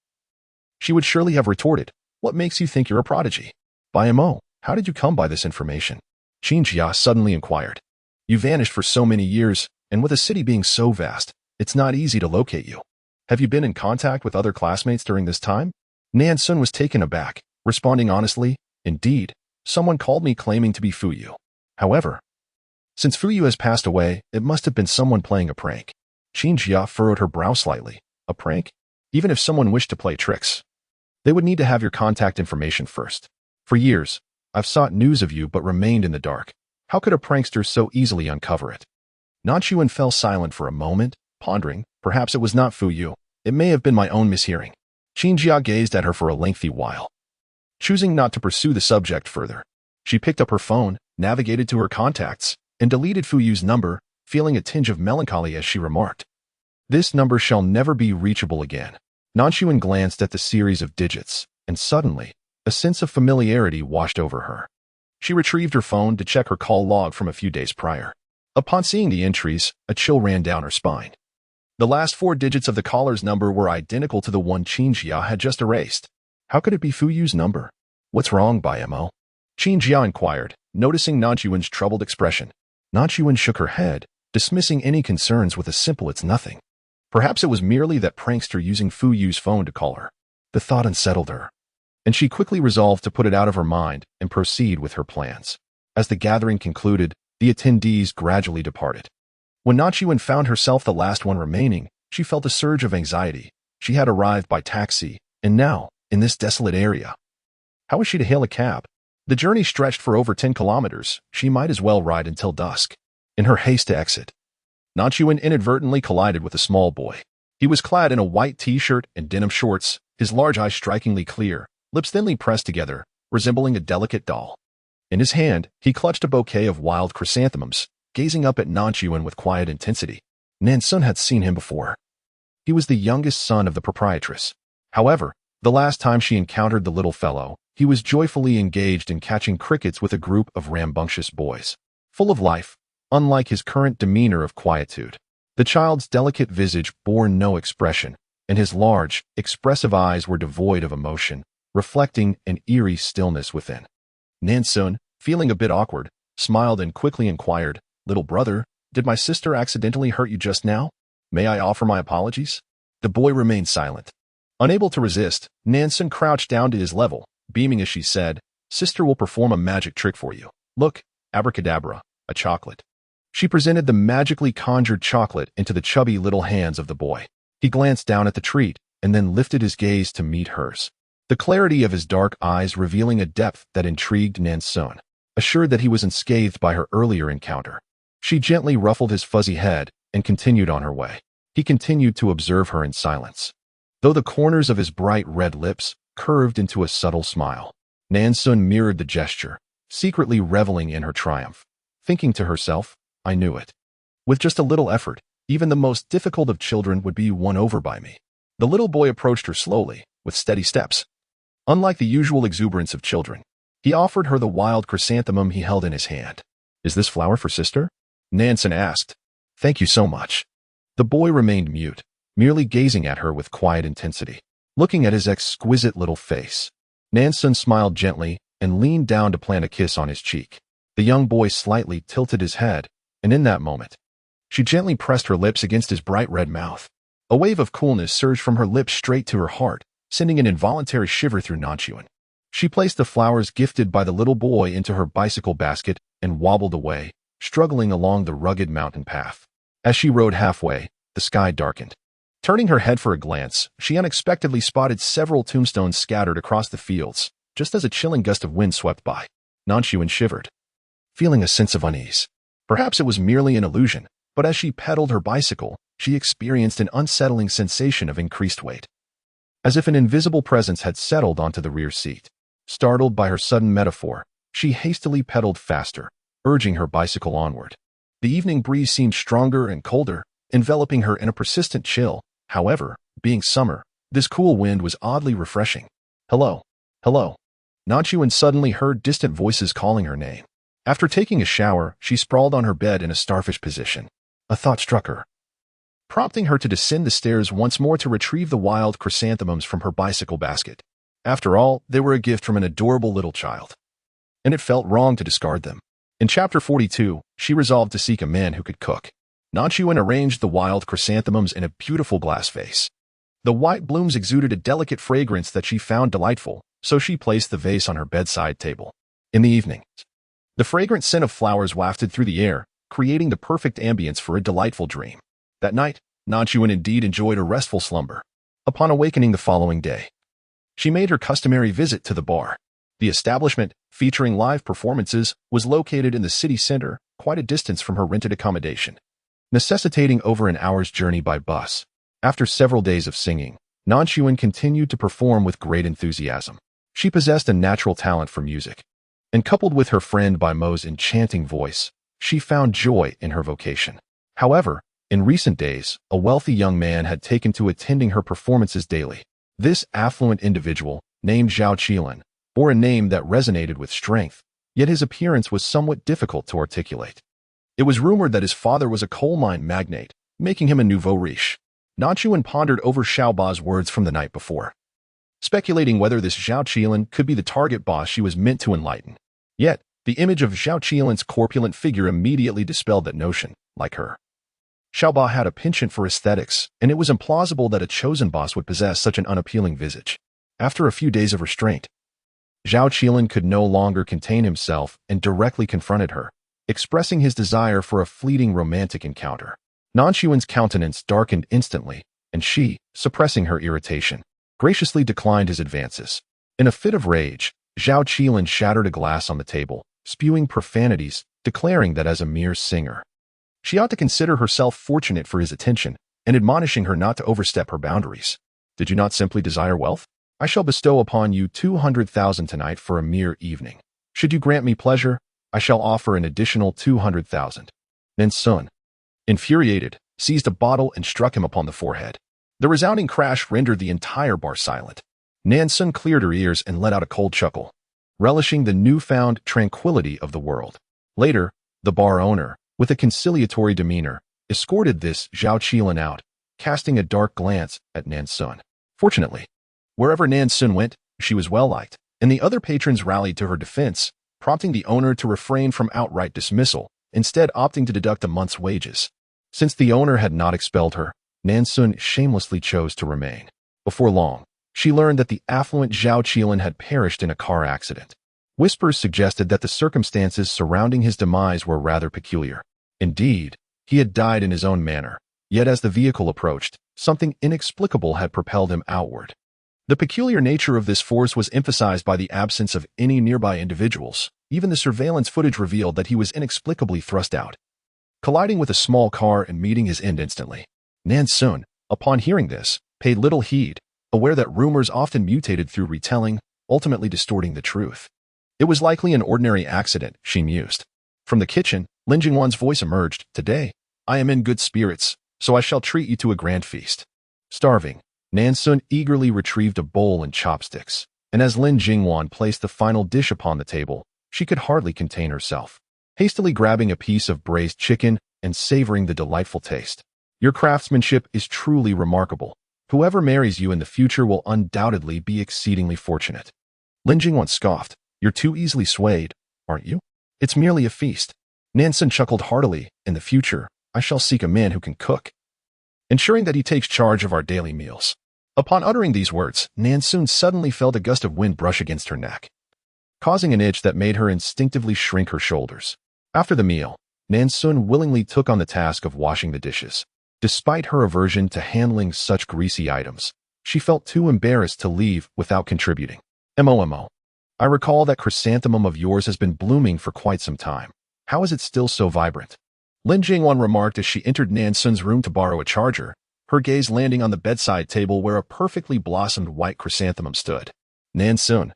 She would surely have retorted, what makes you think you're a prodigy? Aaaah, how did you come by this information? Qingjia suddenly inquired. You vanished for so many years, and with a city being so vast, it's not easy to locate you. Have you been in contact with other classmates during this time? Nan Xun was taken aback, responding honestly, indeed, someone called me claiming to be Fuyu. However, since Fuyu has passed away, it must have been someone playing a prank. Qingjia furrowed her brow slightly. A prank? Even if someone wished to play tricks, they would need to have your contact information first. For years, I've sought news of you but remained in the dark. How could a prankster so easily uncover it? Nan Xun fell silent for a moment, pondering. Perhaps it was not Fuyu. It may have been my own mishearing. Qingjia gazed at her for a lengthy while, choosing not to pursue the subject further. She picked up her phone, navigated to her contacts, and deleted Fuyu's number, feeling a tinge of melancholy as she remarked. This number shall never be reachable again. Nan Xun glanced at the series of digits, and suddenly, a sense of familiarity washed over her. She retrieved her phone to check her call log from a few days prior. Upon seeing the entries, a chill ran down her spine. The last 4 digits of the caller's number were identical to the one Qingjia had just erased. How could it be Fuyu's number? What's wrong, Aaaah? Qingjia inquired, noticing Nan Xun's troubled expression. Nan Xun shook her head, dismissing any concerns with a simple it's nothing. Perhaps it was merely that prankster using Fuyu's phone to call her. The thought unsettled her, and she quickly resolved to put it out of her mind and proceed with her plans. As the gathering concluded, the attendees gradually departed. When Nan Xun found herself the last one remaining, she felt a surge of anxiety. She had arrived by taxi, and now, in this desolate area, how was she to hail a cab? The journey stretched for over 10 kilometers. She might as well ride until dusk. In her haste to exit, Nan Xun inadvertently collided with a small boy. He was clad in a white t-shirt and denim shorts, his large eyes strikingly clear, lips thinly pressed together, resembling a delicate doll. In his hand, he clutched a bouquet of wild chrysanthemums, gazing up at Nan Xun with quiet intensity. Nan Xun had seen him before. He was the youngest son of the proprietress. However, the last time she encountered the little fellow, he was joyfully engaged in catching crickets with a group of rambunctious boys. Full of life, unlike his current demeanor of quietude. The child's delicate visage bore no expression, and his large, expressive eyes were devoid of emotion, reflecting an eerie stillness within. Nan Xun, feeling a bit awkward, smiled and quickly inquired, "Little brother, did my sister accidentally hurt you just now? May I offer my apologies?" The boy remained silent. Unable to resist, Nan Xun crouched down to his level, beaming as she said, "Sister will perform a magic trick for you. Look, abracadabra, a chocolate." She presented the magically conjured chocolate into the chubby little hands of the boy. He glanced down at the treat and then lifted his gaze to meet hers. The clarity of his dark eyes revealing a depth that intrigued Nan Xun, assured that he was unscathed by her earlier encounter. She gently ruffled his fuzzy head and continued on her way. He continued to observe her in silence, though the corners of his bright red lips curved into a subtle smile. Nan Xun mirrored the gesture, secretly reveling in her triumph, thinking to herself, "I knew it. With just a little effort, even the most difficult of children would be won over by me." The little boy approached her slowly, with steady steps. Unlike the usual exuberance of children, he offered her the wild chrysanthemum he held in his hand. "Is this flower for sister?" Nan Xun asked. "Thank you so much." The boy remained mute, merely gazing at her with quiet intensity, looking at his exquisite little face. Nan Xun smiled gently and leaned down to plant a kiss on his cheek. The young boy slightly tilted his head, and in that moment, she gently pressed her lips against his bright red mouth. A wave of coolness surged from her lips straight to her heart, sending an involuntary shiver through Nan Xun. She placed the flowers gifted by the little boy into her bicycle basket and wobbled away, struggling along the rugged mountain path. As she rode halfway, the sky darkened. Turning her head for a glance, she unexpectedly spotted several tombstones scattered across the fields, just as a chilling gust of wind swept by. Nan Xun shivered, feeling a sense of unease. Perhaps it was merely an illusion, but as she pedaled her bicycle, she experienced an unsettling sensation of increased weight, as if an invisible presence had settled onto the rear seat. Startled by her sudden metaphor, she hastily pedaled faster, urging her bicycle onward. The evening breeze seemed stronger and colder, enveloping her in a persistent chill. However, being summer, this cool wind was oddly refreshing. "Hello, hello." Nan Xun suddenly heard distant voices calling her name. After taking a shower, she sprawled on her bed in a starfish position. A thought struck her, prompting her to descend the stairs once more to retrieve the wild chrysanthemums from her bicycle basket. After all, they were a gift from an adorable little child, and it felt wrong to discard them. In Chapter 42, she resolved to seek a man who could cook. Nan Xun arranged the wild chrysanthemums in a beautiful glass vase. The white blooms exuded a delicate fragrance that she found delightful, so she placed the vase on her bedside table. In the evening, the fragrant scent of flowers wafted through the air, creating the perfect ambience for a delightful dream. That night, Nan Xun indeed enjoyed a restful slumber. Upon awakening the following day, she made her customary visit to the bar. The establishment, featuring live performances, was located in the city center, quite a distance from her rented accommodation, necessitating over an hour's journey by bus. After several days of singing, Nan Xun continued to perform with great enthusiasm. She possessed a natural talent for music, and coupled with her friend Bai Mo's enchanting voice, she found joy in her vocation. However, in recent days, a wealthy young man had taken to attending her performances daily. This affluent individual, named Zhao Qilan, bore a name that resonated with strength, yet his appearance was somewhat difficult to articulate. It was rumored that his father was a coal mine magnate, making him a nouveau riche. Nan Xun pondered over Xiao Ba's words from the night before, speculating whether this Zhao Qilan could be the target boss she was meant to enlighten. Yet, the image of Zhao Qilan's corpulent figure immediately dispelled that notion. Like her, Xiao Ba had a penchant for aesthetics, and it was implausible that a chosen boss would possess such an unappealing visage. After a few days of restraint, Zhao Qilan could no longer contain himself and directly confronted her, expressing his desire for a fleeting romantic encounter. Nan Xun's countenance darkened instantly, and she, suppressing her irritation, graciously declined his advances. In a fit of rage, Zhao Qilan shattered a glass on the table, spewing profanities, declaring that as a mere singer, she ought to consider herself fortunate for his attention, and admonishing her not to overstep her boundaries. "Did you not simply desire wealth? I shall bestow upon you 200,000 tonight for a mere evening. Should you grant me pleasure, I shall offer an additional 200,000. Nan Xun, infuriated, seized a bottle and struck him upon the forehead. The resounding crash rendered the entire bar silent. Nan Xun cleared her ears and let out a cold chuckle, relishing the newfound tranquility of the world. Later, the bar owner, with a conciliatory demeanor, escorted this Zhao Qilin out, casting a dark glance at Nan Xun. Fortunately, wherever Nan Xun went, she was well-liked, and the other patrons rallied to her defense, prompting the owner to refrain from outright dismissal, instead opting to deduct a month's wages. Since the owner had not expelled her, Nan Xun shamelessly chose to remain. Before long, she learned that the affluent Zhao Qilin had perished in a car accident. Whispers suggested that the circumstances surrounding his demise were rather peculiar. Indeed, he had died in his own manner, yet as the vehicle approached, something inexplicable had propelled him outward. The peculiar nature of this force was emphasized by the absence of any nearby individuals. Even the surveillance footage revealed that he was inexplicably thrust out, colliding with a small car and meeting his end instantly. Nan Xun, upon hearing this, paid little heed, aware that rumors often mutated through retelling, ultimately distorting the truth. It was likely an ordinary accident, she mused. From the kitchen, Lin Jingwan's voice emerged. Today, I am in good spirits, so I shall treat you to a grand feast. Starving, Nan Xun eagerly retrieved a bowl and chopsticks, and as Lin Jingwan placed the final dish upon the table, she could hardly contain herself, hastily grabbing a piece of braised chicken and savoring the delightful taste. Your craftsmanship is truly remarkable. Whoever marries you in the future will undoubtedly be exceedingly fortunate. Lin Jingwan scoffed. You're too easily swayed, aren't you? It's merely a feast. Nan Xun chuckled heartily. In the future, I shall seek a man who can cook, ensuring that he takes charge of our daily meals. Upon uttering these words, Nan Xun suddenly felt a gust of wind brush against her neck, causing an itch that made her instinctively shrink her shoulders. After the meal, Nan Xun willingly took on the task of washing the dishes. Despite her aversion to handling such greasy items, she felt too embarrassed to leave without contributing. Momo. I recall that chrysanthemum of yours has been blooming for quite some time. How is it still so vibrant? Lin Jingwan remarked as she entered Nan Xun's room to borrow a charger, her gaze landing on the bedside table where a perfectly blossomed white chrysanthemum stood. Nan Xun,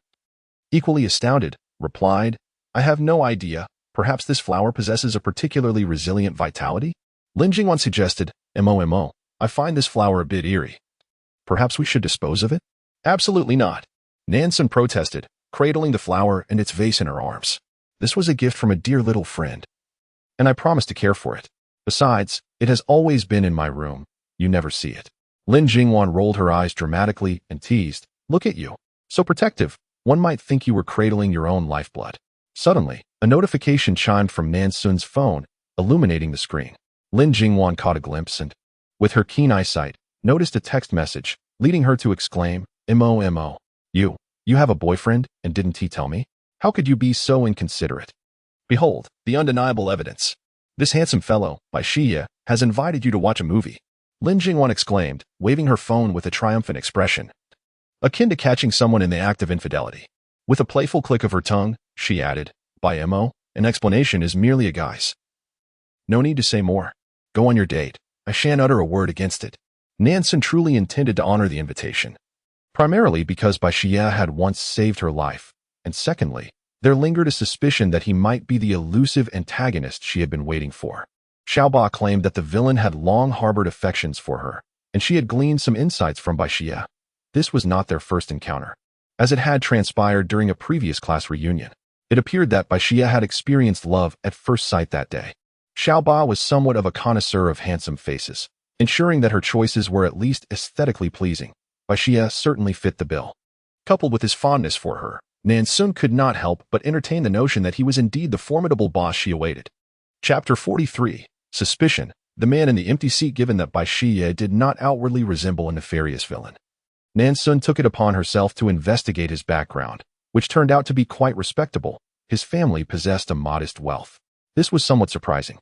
equally astounded, replied, I have no idea. Perhaps this flower possesses a particularly resilient vitality? Lin Jingwan suggested, Momo, I find this flower a bit eerie. Perhaps we should dispose of it? Absolutely not. Nan Xun protested, cradling the flower and its vase in her arms. This was a gift from a dear little friend, and I promised to care for it. Besides, it has always been in my room. You never see it. Lin Jingwan rolled her eyes dramatically and teased, Look at you. So protective. One might think you were cradling your own lifeblood. Suddenly, a notification chimed from Nan Xun's phone, illuminating the screen. Lin Jingwan caught a glimpse and, with her keen eyesight, noticed a text message, leading her to exclaim, Mo. You have a boyfriend, and didn't he tell me? How could you be so inconsiderate? Behold, the undeniable evidence. This handsome fellow, Bai Shiye, has invited you to watch a movie. Lin Jingwan exclaimed, waving her phone with a triumphant expression, akin to catching someone in the act of infidelity. With a playful click of her tongue, she added, By Mo, an explanation is merely a guise. No need to say more. Go on your date. I shan't utter a word against it. Nan Xun truly intended to honor the invitation, primarily because Bai Shiye had once saved her life, and secondly, there lingered a suspicion that he might be the elusive antagonist she had been waiting for. Xiaoba claimed that the villain had long harbored affections for her, and she had gleaned some insights from Bai Shiye. This was not their first encounter, as it had transpired during a previous class reunion. It appeared that Bai Shiye had experienced love at first sight that day. Xiaoba was somewhat of a connoisseur of handsome faces, ensuring that her choices were at least aesthetically pleasing. Bai Shiye certainly fit the bill. Coupled with his fondness for her, Nan Xun could not help but entertain the notion that he was indeed the formidable boss she awaited. Chapter 43. Suspicion. The man in the empty seat. Given that Bai Shiye did not outwardly resemble a nefarious villain, Nan Xun took it upon herself to investigate his background, which turned out to be quite respectable. His family possessed a modest wealth. This was somewhat surprising.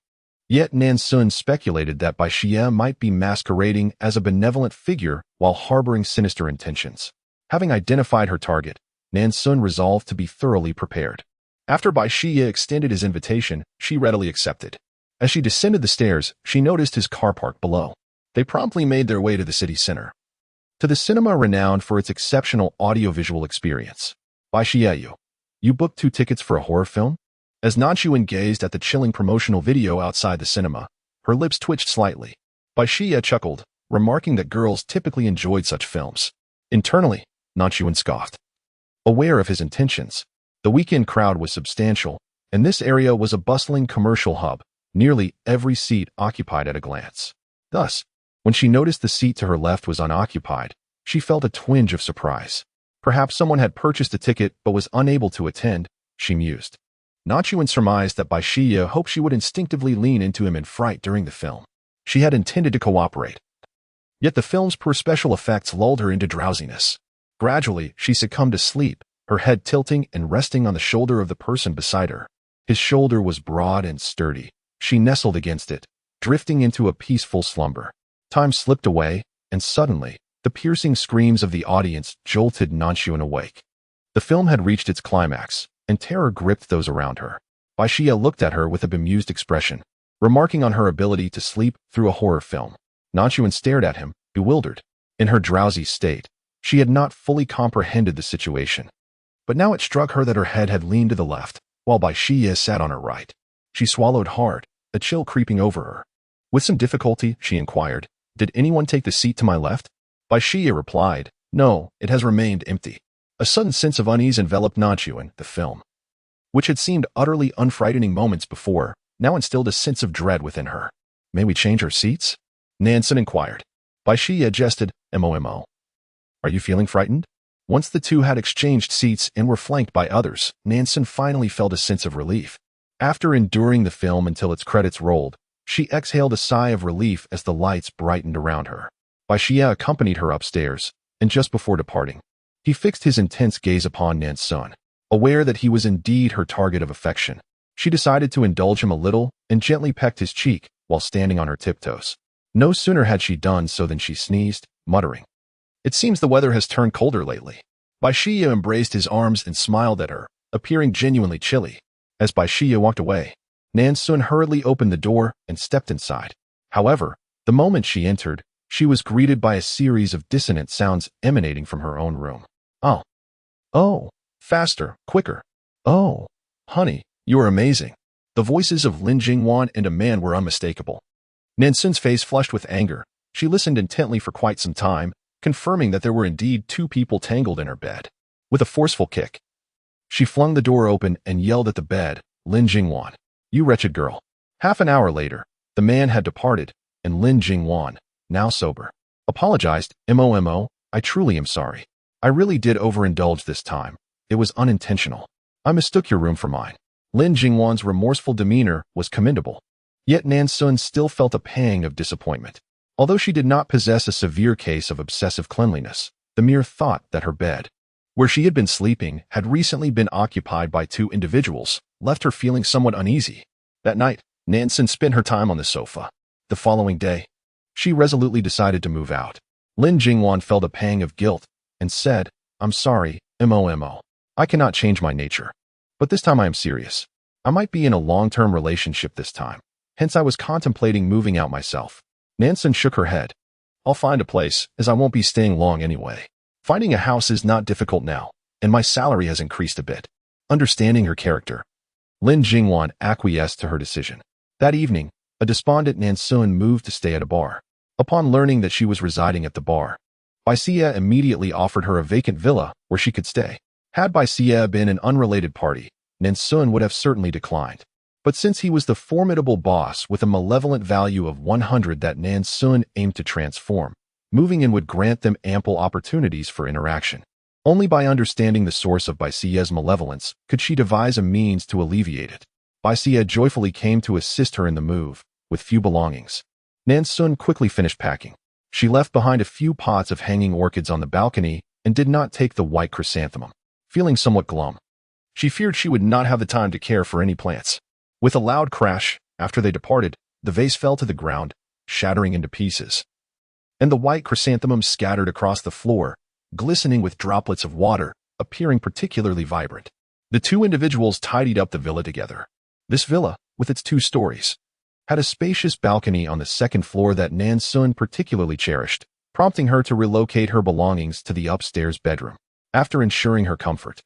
Yet Nan Xun speculated that Bai Shiye might be masquerading as a benevolent figure while harboring sinister intentions. Having identified her target, Nan Xun resolved to be thoroughly prepared. After Bai Shiye extended his invitation, she readily accepted. As she descended the stairs, she noticed his car parked below. They promptly made their way to the city center, to the cinema renowned for its exceptional audiovisual experience. Bai Shiye, you booked 2 tickets for a horror film? As Nan Xun gazed at the chilling promotional video outside the cinema, her lips twitched slightly. Bai Shiye chuckled, remarking that girls typically enjoyed such films. Internally, Nan Xun scoffed. Aware of his intentions, the weekend crowd was substantial, and this area was a bustling commercial hub, nearly every seat occupied at a glance. Thus, when she noticed the seat to her left was unoccupied, she felt a twinge of surprise. Perhaps someone had purchased a ticket but was unable to attend, she mused. Nan Xun surmised that Baixia hoped she would instinctively lean into him in fright during the film. She had intended to cooperate. Yet the film's poor special effects lulled her into drowsiness. Gradually, she succumbed to sleep, her head tilting and resting on the shoulder of the person beside her. His shoulder was broad and sturdy. She nestled against it, drifting into a peaceful slumber. Time slipped away, and suddenly, the piercing screams of the audience jolted Nan Xun awake. The film had reached its climax, and terror gripped those around her. Baixia looked at her with a bemused expression, remarking on her ability to sleep through a horror film. Nan Xun stared at him, bewildered. In her drowsy state, she had not fully comprehended the situation. But now it struck her that her head had leaned to the left, while Baixia sat on her right. She swallowed hard, a chill creeping over her. With some difficulty, she inquired, "Did anyone take the seat to my left?" Baixia replied, "No, it has remained empty." A sudden sense of unease enveloped Nan Xun. The film, which had seemed utterly unfrightening moments before, now instilled a sense of dread within her. "May we change our seats?" Nan Xun inquired. Baixia jested, "Mo. Are you feeling frightened?" Once the two had exchanged seats and were flanked by others, Nan Xun finally felt a sense of relief. After enduring the film until its credits rolled, she exhaled a sigh of relief as the lights brightened around her. Baixia accompanied her upstairs, and just before departing, he fixed his intense gaze upon Nan Xun. Aware that he was indeed her target of affection, she decided to indulge him a little and gently pecked his cheek while standing on her tiptoes. No sooner had she done so than she sneezed, muttering, "It seems the weather has turned colder lately." Baixia embraced his arms and smiled at her, appearing genuinely chilly. As Baixia walked away, Nan Xun hurriedly opened the door and stepped inside. However, the moment she entered, she was greeted by a series of dissonant sounds emanating from her own room. Oh, faster, quicker. Oh, honey, you are amazing." The voices of Lin Jingwan and a man were unmistakable. Nan Xun's face flushed with anger. She listened intently for quite some time, confirming that there were indeed two people tangled in her bed. With a forceful kick, she flung the door open and yelled at the bed, "Lin Jingwan, you wretched girl." Half an hour later, the man had departed, and Lin Jingwan, now sober, apologized. "Mo, I truly am sorry. I really did overindulge this time. It was unintentional. I mistook your room for mine." Lin Jingwan's remorseful demeanor was commendable. Yet Nan Xun still felt a pang of disappointment. Although she did not possess a severe case of obsessive cleanliness, the mere thought that her bed, where she had been sleeping, had recently been occupied by two individuals, left her feeling somewhat uneasy. That night, Nan Xun spent her time on the sofa. The following day, she resolutely decided to move out. Lin Jingwan felt a pang of guilt and said, "I'm sorry, Mo. I cannot change my nature. But this time I am serious. I might be in a long-term relationship this time. Hence I was contemplating moving out myself." Nan Xun shook her head. "I'll find a place, as I won't be staying long anyway. Finding a house is not difficult now, and my salary has increased a bit." Understanding her character, Lin Jingwan acquiesced to her decision. That evening, a despondent Nan Xun moved to stay at a bar. Upon learning that she was residing at the bar, Baixia immediately offered her a vacant villa where she could stay. Had Baixia been an unrelated party, Nan Xun would have certainly declined. But since he was the formidable boss with a malevolent value of 100 that Nan Xun aimed to transform, moving in would grant them ample opportunities for interaction. Only by understanding the source of Baixia's malevolence could she devise a means to alleviate it. Baixia joyfully came to assist her in the move, with few belongings. Nan Xun quickly finished packing. She left behind a few pots of hanging orchids on the balcony and did not take the white chrysanthemum. Feeling somewhat glum, she feared she would not have the time to care for any plants. With a loud crash, after they departed, the vase fell to the ground, shattering into pieces. And the white chrysanthemum scattered across the floor, glistening with droplets of water, appearing particularly vibrant. The two individuals tidied up the villa together. This villa, with its 2 stories, had a spacious balcony on the second floor that Nan Xun particularly cherished, prompting her to relocate her belongings to the upstairs bedroom. After ensuring her comfort,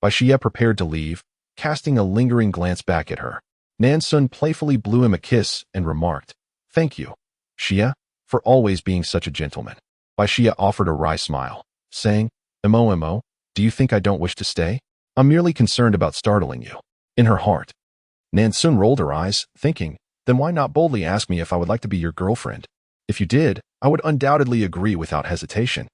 Baixia prepared to leave, casting a lingering glance back at her. Nan Xun playfully blew him a kiss and remarked, "Thank you, Xia, for for always being such a gentleman. Xia offered a wry smile, saying, Mo, do you think I don't wish to stay? I'm merely concerned about startling you. In her heart, Nan Xun rolled her eyes, thinking, then why not boldly ask me if I would like to be your girlfriend? If you did, I would undoubtedly agree without hesitation.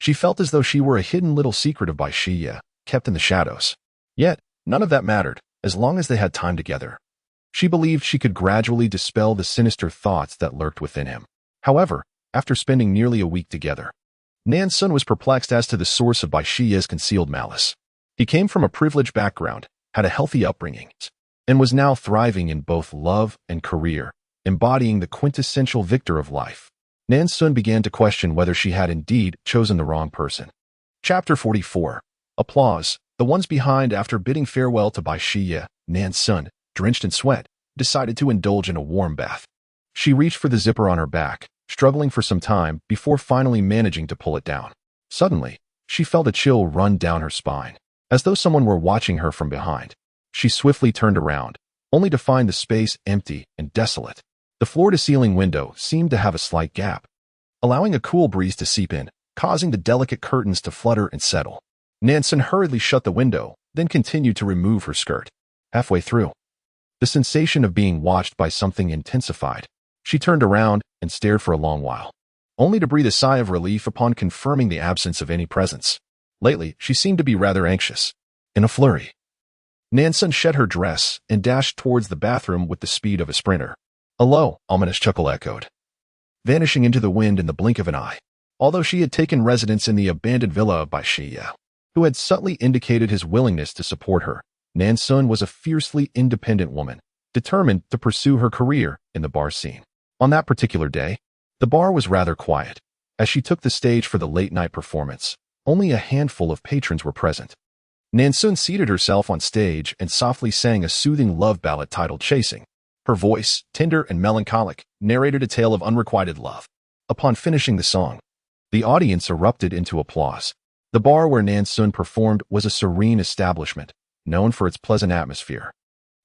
She felt as though she were a hidden little secret of Xia, kept in the shadows. Yet, none of that mattered, as long as they had time together. She believed she could gradually dispel the sinister thoughts that lurked within him. However, after spending nearly a week together, Nan Xun was perplexed as to the source of Xia's concealed malice. He came from a privileged background, had a healthy upbringing, and was now thriving in both love and career, embodying the quintessential victor of life. Nan Xun began to question whether she had indeed chosen the wrong person. Chapter 44. Applause. The ones behind. After bidding farewell to Xia, Nan Xun, drenched in sweat, decided to indulge in a warm bath. She reached for the zipper on her back, struggling for some time before finally managing to pull it down. Suddenly, she felt a chill run down her spine, as though someone were watching her from behind. She swiftly turned around, only to find the space empty and desolate. The floor-to-ceiling window seemed to have a slight gap, allowing a cool breeze to seep in, causing the delicate curtains to flutter and settle. Nan Xun hurriedly shut the window, then continued to remove her skirt. Halfway through, the sensation of being watched by something intensified. She turned around and stared for a long while, only to breathe a sigh of relief upon confirming the absence of any presence. Lately, she seemed to be rather anxious. In a flurry, Nan Xun shed her dress and dashed towards the bathroom with the speed of a sprinter. A low, ominous chuckle echoed, vanishing into the wind in the blink of an eye. Although she had taken residence in the abandoned villa of Xia, who had subtly indicated his willingness to support her, Nan Xun was a fiercely independent woman, determined to pursue her career in the bar scene. On that particular day, the bar was rather quiet. As she took the stage for the late-night performance, only a handful of patrons were present. Nan Xun seated herself on stage and softly sang a soothing love ballad titled Chasing. Her voice, tender and melancholic, narrated a tale of unrequited love. Upon finishing the song, the audience erupted into applause. The bar where Nan Xun performed was a serene establishment, known for its pleasant atmosphere,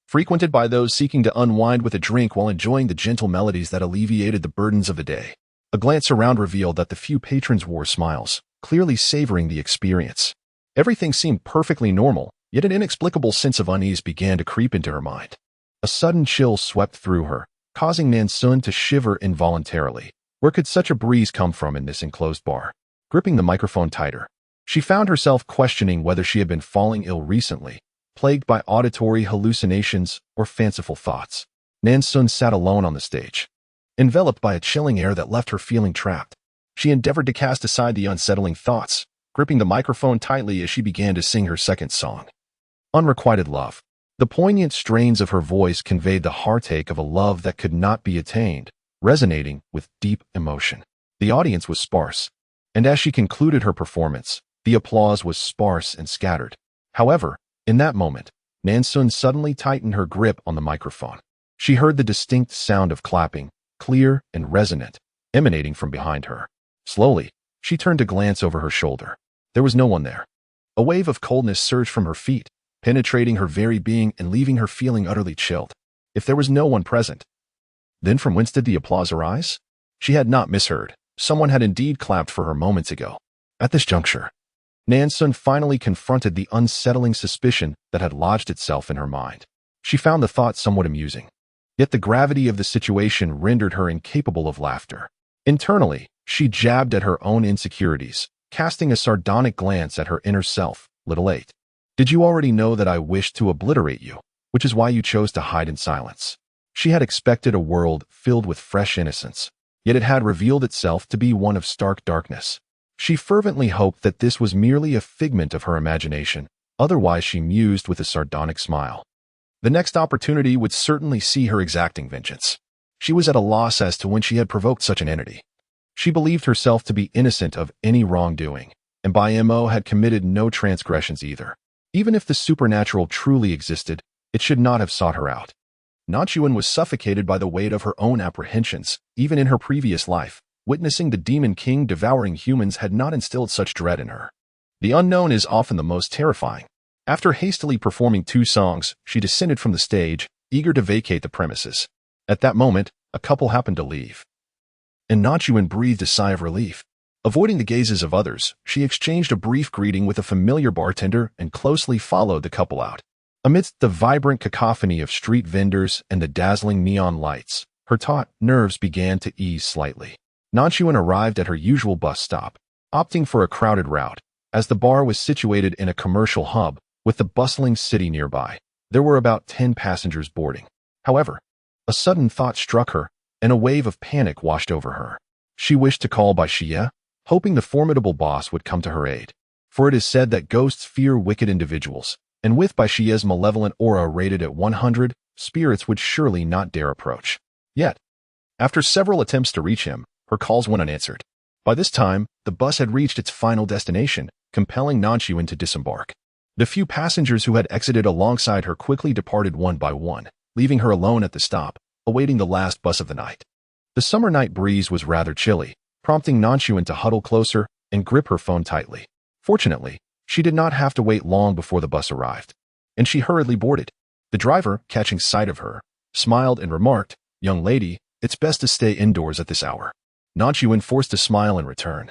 frequented by those seeking to unwind with a drink while enjoying the gentle melodies that alleviated the burdens of the day. A glance around revealed that the few patrons wore smiles, clearly savoring the experience. Everything seemed perfectly normal, yet an inexplicable sense of unease began to creep into her mind. A sudden chill swept through her, causing Nan Xun to shiver involuntarily. Where could such a breeze come from in this enclosed bar? Gripping the microphone tighter, she found herself questioning whether she had been falling ill recently, plagued by auditory hallucinations or fanciful thoughts. Nan Xun sat alone on the stage, enveloped by a chilling air that left her feeling trapped. She endeavored to cast aside the unsettling thoughts, gripping the microphone tightly as she began to sing her second song. Unrequited love. The poignant strains of her voice conveyed the heartache of a love that could not be attained, resonating with deep emotion. The audience was sparse, and as she concluded her performance, the applause was sparse and scattered. However, in that moment, Nan Xun suddenly tightened her grip on the microphone. She heard the distinct sound of clapping, clear and resonant, emanating from behind her. Slowly, she turned to glance over her shoulder. There was no one there. A wave of coldness surged from her feet, penetrating her very being and leaving her feeling utterly chilled. If there was no one present, then from whence did the applause arise? She had not misheard. Someone had indeed clapped for her moments ago. At this juncture, Nan Xun finally confronted the unsettling suspicion that had lodged itself in her mind. She found the thought somewhat amusing, yet the gravity of the situation rendered her incapable of laughter. Internally, she jabbed at her own insecurities, casting a sardonic glance at her inner self. Little 8. Did you already know that I wished to obliterate you, which is why you chose to hide in silence? She had expected a world filled with fresh innocence, yet it had revealed itself to be one of stark darkness. She fervently hoped that this was merely a figment of her imagination, otherwise she mused with a sardonic smile. The next opportunity would certainly see her exacting vengeance. She was at a loss as to when she had provoked such an entity. She believed herself to be innocent of any wrongdoing, and by Mo had committed no transgressions either. Even if the supernatural truly existed, it should not have sought her out. Nan Xun was suffocated by the weight of her own apprehensions. Even in her previous life, witnessing the demon king devouring humans had not instilled such dread in her. The unknown is often the most terrifying. After hastily performing 2 songs, she descended from the stage, eager to vacate the premises. At that moment, a couple happened to leave. and Nan Xun breathed a sigh of relief. Avoiding the gazes of others, she exchanged a brief greeting with a familiar bartender and closely followed the couple out. Amidst the vibrant cacophony of street vendors and the dazzling neon lights, her taut nerves began to ease slightly. Nan Xun arrived at her usual bus stop, opting for a crowded route, as the bar was situated in a commercial hub with the bustling city nearby. There were about 10 passengers boarding. However, a sudden thought struck her, and a wave of panic washed over her. She wished to call Aaaah, hoping the formidable boss would come to her aid. For it is said that ghosts fear wicked individuals, and with Aaaah's malevolent aura rated at 100, spirits would surely not dare approach. Yet, after several attempts to reach him, her calls went unanswered. By this time, the bus had reached its final destination, compelling Nan Xun to disembark. The few passengers who had exited alongside her quickly departed one by one, leaving her alone at the stop, awaiting the last bus of the night. The summer night breeze was rather chilly, prompting Nan Xun to huddle closer and grip her phone tightly. Fortunately, she did not have to wait long before the bus arrived, and she hurriedly boarded. The driver, catching sight of her, smiled and remarked, "Young lady, it's best to stay indoors at this hour." Nan Xun forced a smile in return,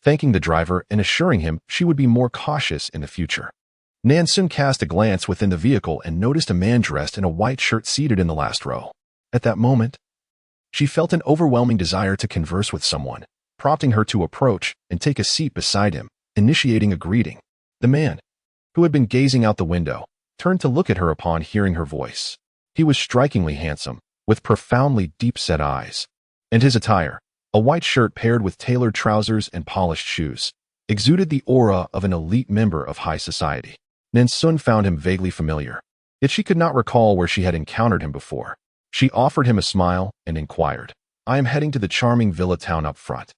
thanking the driver and assuring him she would be more cautious in the future. Nan Xun cast a glance within the vehicle and noticed a man dressed in a white shirt seated in the last row. At that moment, she felt an overwhelming desire to converse with someone, prompting her to approach and take a seat beside him, initiating a greeting. The man, who had been gazing out the window, turned to look at her upon hearing her voice. He was strikingly handsome, with profoundly deep-set eyes, and his attire, a white shirt paired with tailored trousers and polished shoes, exuded the aura of an elite member of high society. Nan Xun found him vaguely familiar, yet she could not recall where she had encountered him before. She offered him a smile and inquired, "I am heading to the charming villa town up front.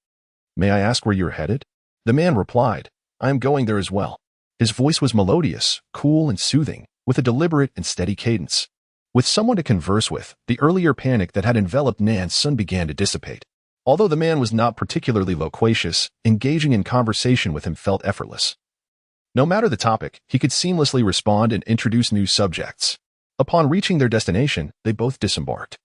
May I ask where you're headed?" The man replied, "I am going there as well." His voice was melodious, cool, and soothing, with a deliberate and steady cadence. With someone to converse with, the earlier panic that had enveloped Nan Xun began to dissipate. Although the man was not particularly loquacious, engaging in conversation with him felt effortless. No matter the topic, he could seamlessly respond and introduce new subjects. Upon reaching their destination, they both disembarked,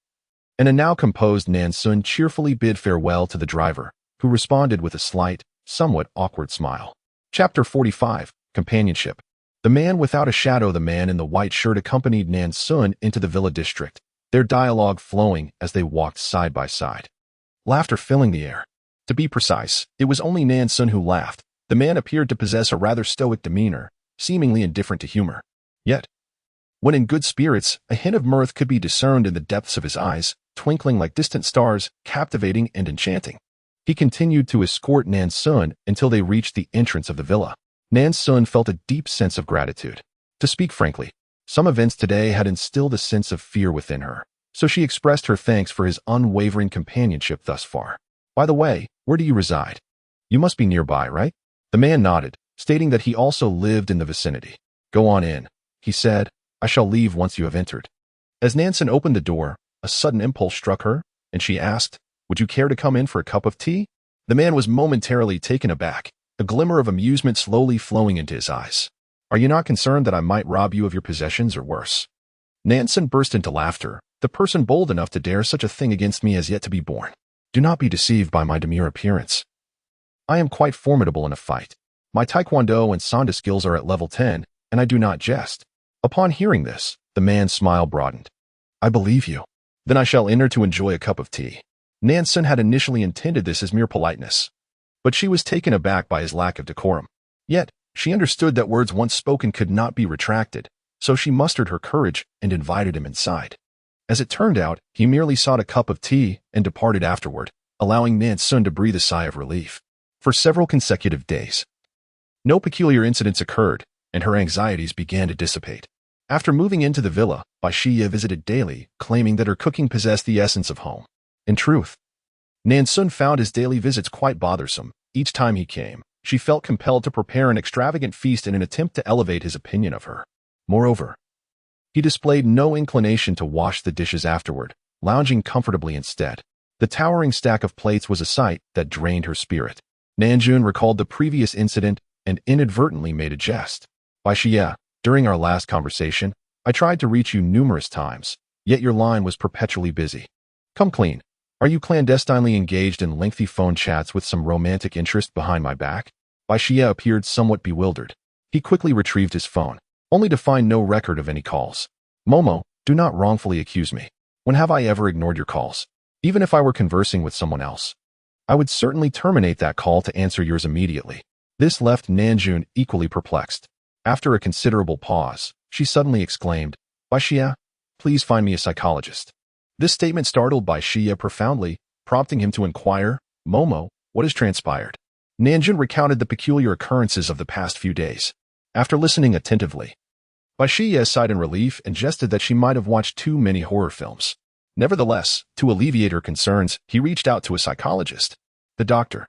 and a now composed Nan Xun cheerfully bid farewell to the driver, who responded with a slight, somewhat awkward smile. Chapter 45, Companionship. The man without a shadow. The man in the white shirt accompanied Nan Xun into the villa district, their dialogue flowing as they walked side by side, laughter filling the air. To be precise, it was only Nan Xun who laughed. The man appeared to possess a rather stoic demeanor, seemingly indifferent to humor. Yet, when in good spirits, a hint of mirth could be discerned in the depths of his eyes, twinkling like distant stars, captivating and enchanting. He continued to escort Nan Xun until they reached the entrance of the villa. Nan Xun felt a deep sense of gratitude. To speak frankly, some events today had instilled a sense of fear within her, so she expressed her thanks for his unwavering companionship thus far. "By the way, where do you reside? You must be nearby, right?" The man nodded, stating that he also lived in the vicinity. "Go on in," he said. "I shall leave once you have entered." As Nan Xun opened the door, a sudden impulse struck her, and she asked, "Would you care to come in for a cup of tea?" The man was momentarily taken aback, a glimmer of amusement slowly flowing into his eyes. "Are you not concerned that I might rob you of your possessions or worse?" Nan Xun burst into laughter. "The person bold enough to dare such a thing against me has yet to be born. Do not be deceived by my demure appearance. I am quite formidable in a fight. My taekwondo and sanda skills are at level 10, and I do not jest." Upon hearing this, the man's smile broadened. "I believe you. Then I shall enter to enjoy a cup of tea." Nan Xun had initially intended this as mere politeness, but she was taken aback by his lack of decorum. Yet, she understood that words once spoken could not be retracted, so she mustered her courage and invited him inside. As it turned out, he merely sought a cup of tea and departed afterward, allowing Nan Xun to breathe a sigh of relief. For several consecutive days, no peculiar incidents occurred, and her anxieties began to dissipate. After moving into the villa, Aaaah visited daily, claiming that her cooking possessed the essence of home. In truth, Nan Xun found his daily visits quite bothersome. Each time he came, she felt compelled to prepare an extravagant feast in an attempt to elevate his opinion of her. Moreover, he displayed no inclination to wash the dishes afterward, lounging comfortably instead. The towering stack of plates was a sight that drained her spirit. Nan Xun recalled the previous incident and inadvertently made a jest. "Aaaah, during our last conversation, I tried to reach you numerous times, yet your line was perpetually busy. Come clean. Are you clandestinely engaged in lengthy phone chats with some romantic interest behind my back? Xia appeared somewhat bewildered. He quickly retrieved his phone, only to find no record of any calls. Momo, do not wrongfully accuse me. When have I ever ignored your calls? Even if I were conversing with someone else, I would certainly terminate that call to answer yours immediately. This left Nan Xun equally perplexed. After a considerable pause, she suddenly exclaimed, Xia, please find me a psychologist. This statement startled Xia profoundly, prompting him to inquire, Momo, what has transpired? Nan Xun recounted the peculiar occurrences of the past few days. After listening attentively, Xia sighed in relief and jested that she might have watched too many horror films. Nevertheless, to alleviate her concerns, he reached out to a psychologist. The doctor,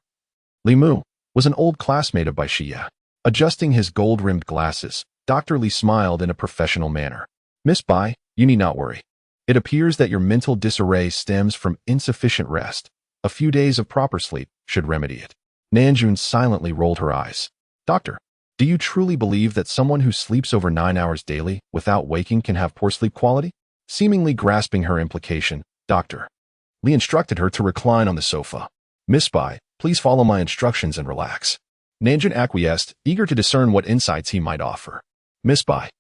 Li Mu, was an old classmate of Xia. Adjusting his gold-rimmed glasses, Dr. Li smiled in a professional manner. Miss Bai, you need not worry. It appears that your mental disarray stems from insufficient rest. A few days of proper sleep should remedy it. Nan Xun silently rolled her eyes. Doctor, do you truly believe that someone who sleeps over 9 hours daily without waking can have poor sleep quality? Seemingly grasping her implication, Dr. Li instructed her to recline on the sofa. Miss Bai, please follow my instructions and relax. Nan Xun acquiesced, eager to discern what insights he might offer. Miss Bai,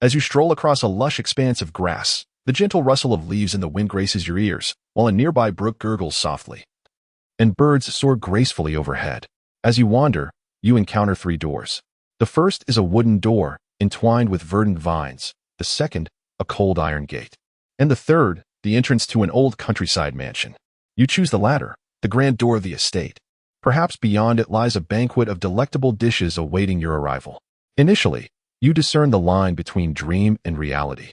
as you stroll across a lush expanse of grass, the gentle rustle of leaves in the wind graces your ears, while a nearby brook gurgles softly, and birds soar gracefully overhead. As you wander, you encounter 3 doors. The first is a wooden door, entwined with verdant vines. The second, a cold iron gate. And the third, the entrance to an old countryside mansion. You choose the latter, the grand door of the estate. Perhaps beyond it lies a banquet of delectable dishes awaiting your arrival. Initially, you discern the line between dream and reality.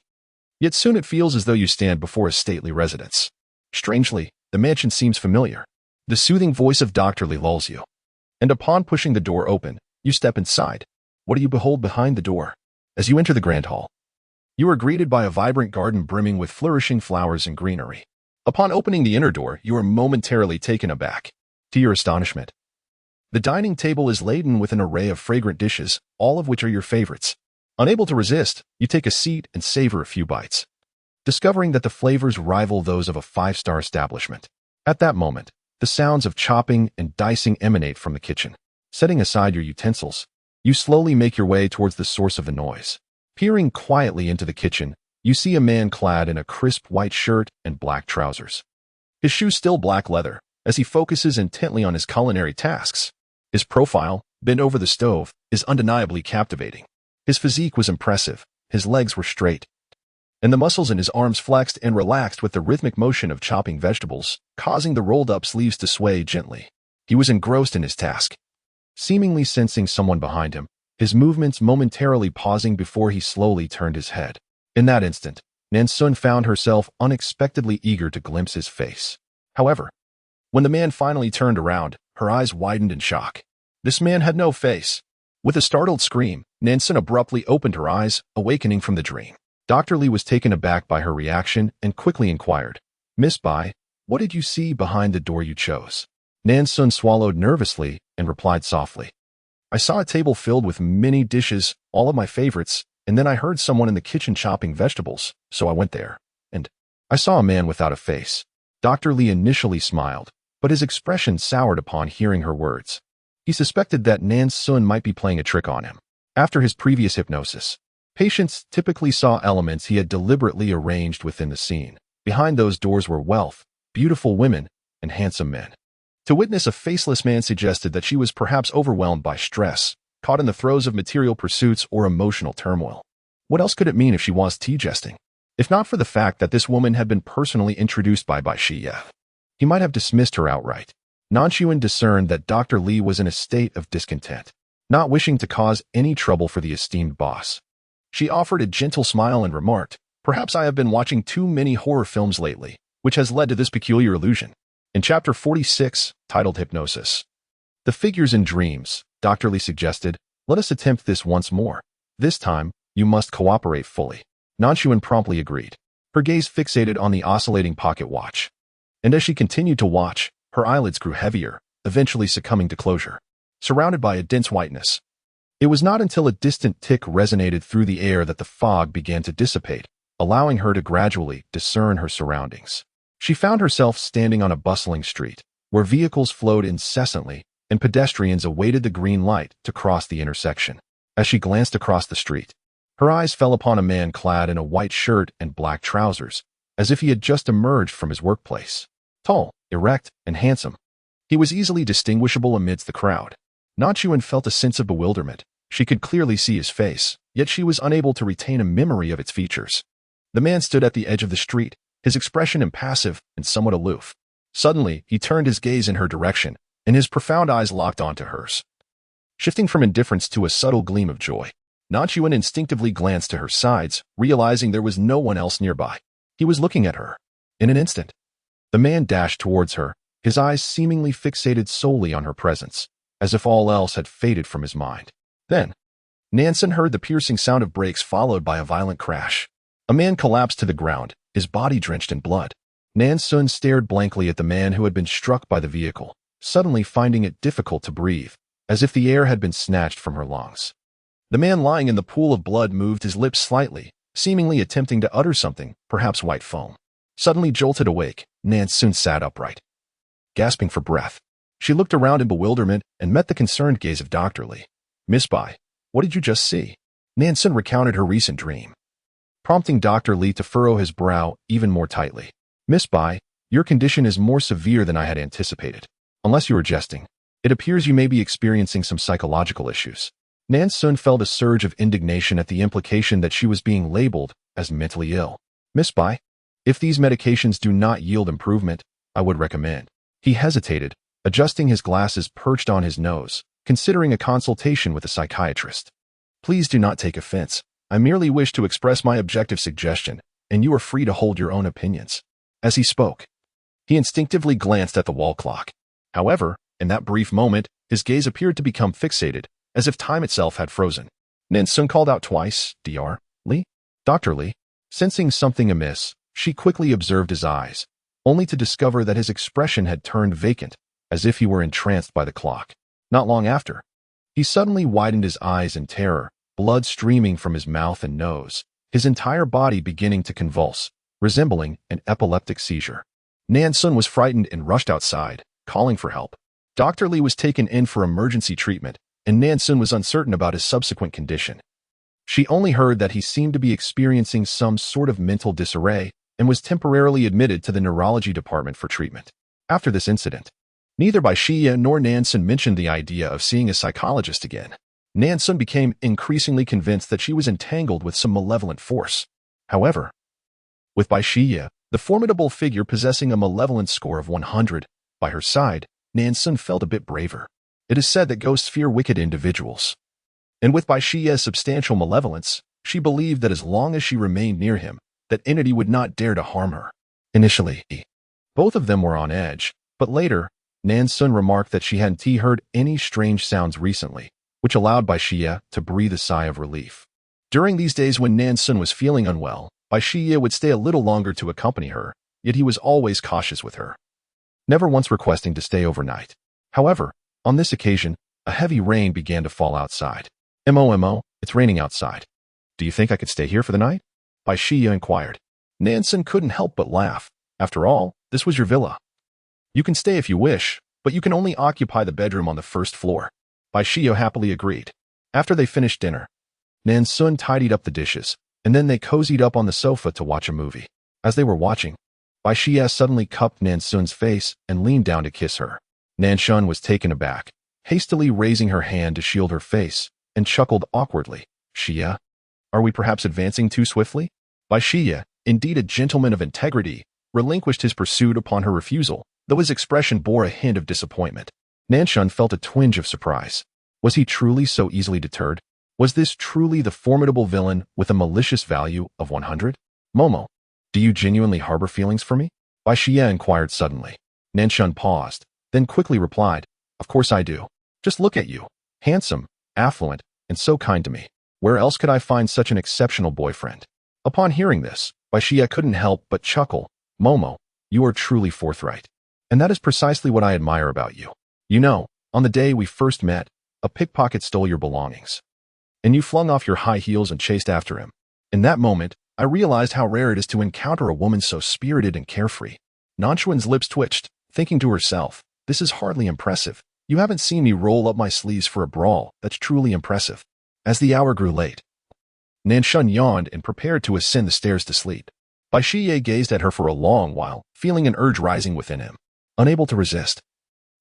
Yet soon it feels as though you stand before a stately residence. Strangely, the mansion seems familiar. The soothing voice of Dr. Li lulls you. And upon pushing the door open, you step inside. What do you behold behind the door? As you enter the grand hall, you are greeted by a vibrant garden brimming with flourishing flowers and greenery. Upon opening the inner door, you are momentarily taken aback. To your astonishment, the dining table is laden with an array of fragrant dishes, all of which are your favorites. Unable to resist, you take a seat and savor a few bites, discovering that the flavors rival those of a 5-star establishment. At that moment, the sounds of chopping and dicing emanate from the kitchen. Setting aside your utensils, you slowly make your way towards the source of the noise. Peering quietly into the kitchen, you see a man clad in a crisp white shirt and black trousers. His shoes still black leather, as he focuses intently on his culinary tasks. His profile, bent over the stove, is undeniably captivating. His physique was impressive, his legs were straight, and the muscles in his arms flexed and relaxed with the rhythmic motion of chopping vegetables, causing the rolled-up sleeves to sway gently. He was engrossed in his task, seemingly sensing someone behind him, his movements momentarily pausing before he slowly turned his head. In that instant, Nan Xun found herself unexpectedly eager to glimpse his face. However, when the man finally turned around, her eyes widened in shock. This man had no face. With a startled scream, Nan Xun abruptly opened her eyes, awakening from the dream. Dr. Li was taken aback by her reaction and quickly inquired, Miss Bai, what did you see behind the door you chose? Nan Xun swallowed nervously and replied softly, I saw a table filled with many dishes, all of my favorites, and then I heard someone in the kitchen chopping vegetables, so I went there. And I saw a man without a face. Dr. Li initially smiled, but his expression soured upon hearing her words. He suspected that Nan Xun might be playing a trick on him. After his previous hypnosis, patients typically saw elements he had deliberately arranged within the scene. Behind those doors were wealth, beautiful women, and handsome men. To witness a faceless man suggested that she was perhaps overwhelmed by stress, caught in the throes of material pursuits or emotional turmoil. What else could it mean if she was tea-jesting? If not for the fact that this woman had been personally introduced by Xia, he might have dismissed her outright. Nan Xun discerned that Dr. Li was in a state of discontent, not wishing to cause any trouble for the esteemed boss. She offered a gentle smile and remarked, Perhaps I have been watching too many horror films lately, which has led to this peculiar illusion. In Chapter 46, titled Hypnosis, The Figures in Dreams, Dr. Li suggested, let us attempt this once more. This time, you must cooperate fully. Nan Xun promptly agreed, her gaze fixated on the oscillating pocket watch. And as she continued to watch, her eyelids grew heavier, eventually succumbing to closure. Surrounded by a dense whiteness, it was not until a distant tick resonated through the air that the fog began to dissipate, allowing her to gradually discern her surroundings. She found herself standing on a bustling street, where vehicles flowed incessantly and pedestrians awaited the green light to cross the intersection. As she glanced across the street, her eyes fell upon a man clad in a white shirt and black trousers, as if he had just emerged from his workplace. Tall, erect, and handsome, he was easily distinguishable amidst the crowd. Nan Xun felt a sense of bewilderment. She could clearly see his face, yet she was unable to retain a memory of its features. The man stood at the edge of the street, his expression impassive and somewhat aloof. Suddenly, he turned his gaze in her direction, and his profound eyes locked onto hers. Shifting from indifference to a subtle gleam of joy, Nan Xun instinctively glanced to her sides, realizing there was no one else nearby. He was looking at her. In an instant, the man dashed towards her, his eyes seemingly fixated solely on her presence, as if all else had faded from his mind. Then, Nan Xun heard the piercing sound of brakes followed by a violent crash. A man collapsed to the ground, his body drenched in blood. Nan Xun stared blankly at the man who had been struck by the vehicle, suddenly finding it difficult to breathe, as if the air had been snatched from her lungs. The man lying in the pool of blood moved his lips slightly, seemingly attempting to utter something, perhaps white foam. Suddenly jolted awake, Nan Xun sat upright. Gasping for breath, she looked around in bewilderment and met the concerned gaze of Dr. Li. "Miss Bai, what did you just see?" Nan Xun recounted her recent dream, prompting Dr. Li to furrow his brow even more tightly. "Miss Bai, your condition is more severe than I had anticipated. Unless you are jesting, it appears you may be experiencing some psychological issues." Nan Xun felt a surge of indignation at the implication that she was being labeled as mentally ill. "Miss Bai, if these medications do not yield improvement, I would recommend." He hesitated, adjusting his glasses perched on his nose, considering a consultation with a psychiatrist. "Please do not take offense. I merely wish to express my objective suggestion, and you are free to hold your own opinions." As he spoke, he instinctively glanced at the wall clock. However, in that brief moment, his gaze appeared to become fixated, as if time itself had frozen. Nan Xun called out twice, "Dr. Li?" "Dr. Li." Sensing something amiss, she quickly observed his eyes, only to discover that his expression had turned vacant, as if he were entranced by the clock. Not long after, he suddenly widened his eyes in terror, blood streaming from his mouth and nose, his entire body beginning to convulse, resembling an epileptic seizure. Nan Xun was frightened and rushed outside, calling for help. Dr. Li was taken in for emergency treatment, and Nan Xun was uncertain about his subsequent condition. She only heard that he seemed to be experiencing some sort of mental disarray and was temporarily admitted to the neurology department for treatment. After this incident, neither Bai Xie nor Nan Xun mentioned the idea of seeing a psychologist again. Nan Xun became increasingly convinced that she was entangled with some malevolent force. However, with Bai Xie, the formidable figure possessing a malevolent score of 100, by her side, Nan Xun felt a bit braver. It is said that ghosts fear wicked individuals. And with Bai Xie's substantial malevolence, she believed that as long as she remained near him, that entity would not dare to harm her. Initially, both of them were on edge, but later, Nan Xun remarked that she hadn't heard any strange sounds recently, which allowed Bai Xie to breathe a sigh of relief. During these days when Nan Xun was feeling unwell, Bai Xie would stay a little longer to accompany her, yet he was always cautious with her, never once requesting to stay overnight. However, on this occasion, a heavy rain began to fall outside. "Mo, it's raining outside. Do you think I could stay here for the night?" Bai Xie inquired. Nan Xun couldn't help but laugh. After all, this was your villa. "You can stay if you wish, but you can only occupy the bedroom on the first floor." Bai Xie happily agreed. After they finished dinner, Nan Xun tidied up the dishes, and then they cozied up on the sofa to watch a movie. As they were watching, Bai Xie suddenly cupped Nan Xun's face and leaned down to kiss her. Nan Xun was taken aback, hastily raising her hand to shield her face, and chuckled awkwardly. "Xie, are we perhaps advancing too swiftly?" Bai Xie, indeed a gentleman of integrity, relinquished his pursuit upon her refusal, though his expression bore a hint of disappointment. Nan Xun felt a twinge of surprise. Was he truly so easily deterred? Was this truly the formidable villain with a malicious value of 100? "Momo, do you genuinely harbor feelings for me?" Bai Xie inquired suddenly. Nan Xun paused, then quickly replied, "Of course I do. Just look at you. Handsome, affluent, and so kind to me. Where else could I find such an exceptional boyfriend?" Upon hearing this, Bai Xie couldn't help but chuckle. "Momo, you are truly forthright. And that is precisely what I admire about you. You know, on the day we first met, a pickpocket stole your belongings. And you flung off your high heels and chased after him. In that moment, I realized how rare it is to encounter a woman so spirited and carefree. Nan Xun's lips twitched, thinking to herself, this is hardly impressive. You haven't seen me roll up my sleeves for a brawl. That's truly impressive. As the hour grew late, Nan Xun yawned and prepared to ascend the stairs to sleep. Bai Shiye gazed at her for a long while, feeling an urge rising within him, unable to resist.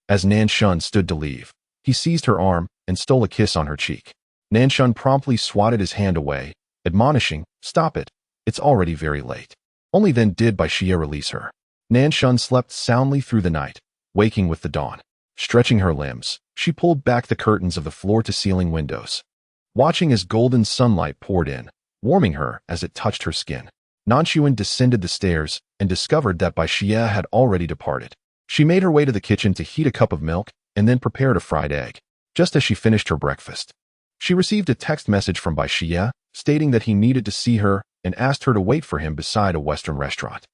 As Nan Xun stood to leave, he seized her arm and stole a kiss on her cheek. Nan Xun promptly swatted his hand away, admonishing, stop it, it's already very late. Only then did Bai Shiye release her. Nan Xun slept soundly through the night, waking with the dawn. Stretching her limbs, she pulled back the curtains of the floor-to-ceiling windows, watching as golden sunlight poured in, warming her as it touched her skin. Nan Xun descended the stairs and discovered that Bai Shiye had already departed. She made her way to the kitchen to heat a cup of milk and then prepared a fried egg. Just as she finished her breakfast, she received a text message from Bai Shiye stating that he needed to see her and asked her to wait for him beside a Western restaurant.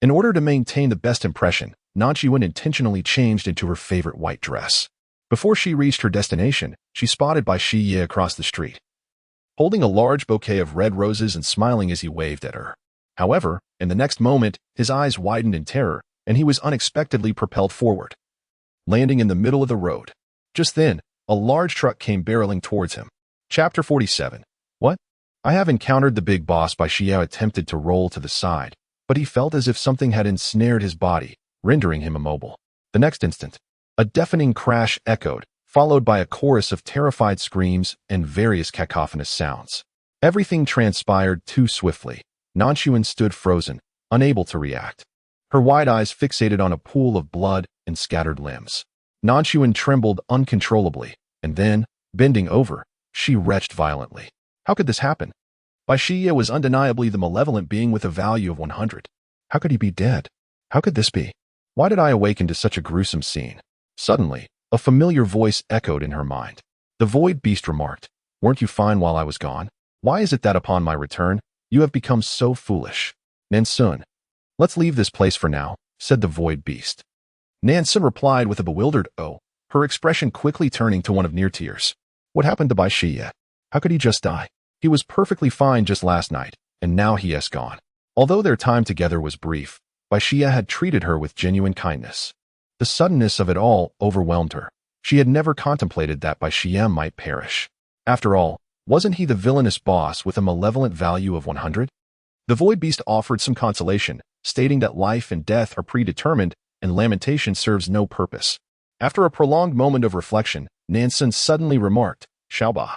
In order to maintain the best impression, Nan Xun intentionally changed into her favorite white dress. Before she reached her destination, she spotted Bai Shiye across the street, holding a large bouquet of red roses and smiling as he waved at her. However, in the next moment, his eyes widened in terror, and he was unexpectedly propelled forward, landing in the middle of the road. Just then, a large truck came barreling towards him. Chapter 47. What? I have encountered the big boss. Bai Shiye attempted to roll to the side, but he felt as if something had ensnared his body, rendering him immobile. The next instant, a deafening crash echoed, followed by a chorus of terrified screams and various cacophonous sounds. Everything transpired too swiftly. Nan Xun stood frozen, unable to react, her wide eyes fixated on a pool of blood and scattered limbs. Nan Xun trembled uncontrollably, and then, bending over, she retched violently. How could this happen? Bai Shiye was undeniably the malevolent being with a value of 100. How could he be dead? How could this be? Why did I awaken to such a gruesome scene? Suddenly, a familiar voice echoed in her mind. The void beast remarked, weren't you fine while I was gone? Why is it that upon my return, you have become so foolish? Nan Xun, let's leave this place for now, said the void beast. Nan Xun replied with a bewildered "oh," her expression quickly turning to one of near tears. What happened to Bai Shiye? How could he just die? He was perfectly fine just last night, and now he has gone. Although their time together was brief, Bai Shiye had treated her with genuine kindness. The suddenness of it all overwhelmed her. She had never contemplated that Bai Shiye might perish. After all, wasn't he the villainous boss with a malevolent value of 100? The void beast offered some consolation, stating that life and death are predetermined and lamentation serves no purpose. After a prolonged moment of reflection, Nan Xun suddenly remarked, Aaaah,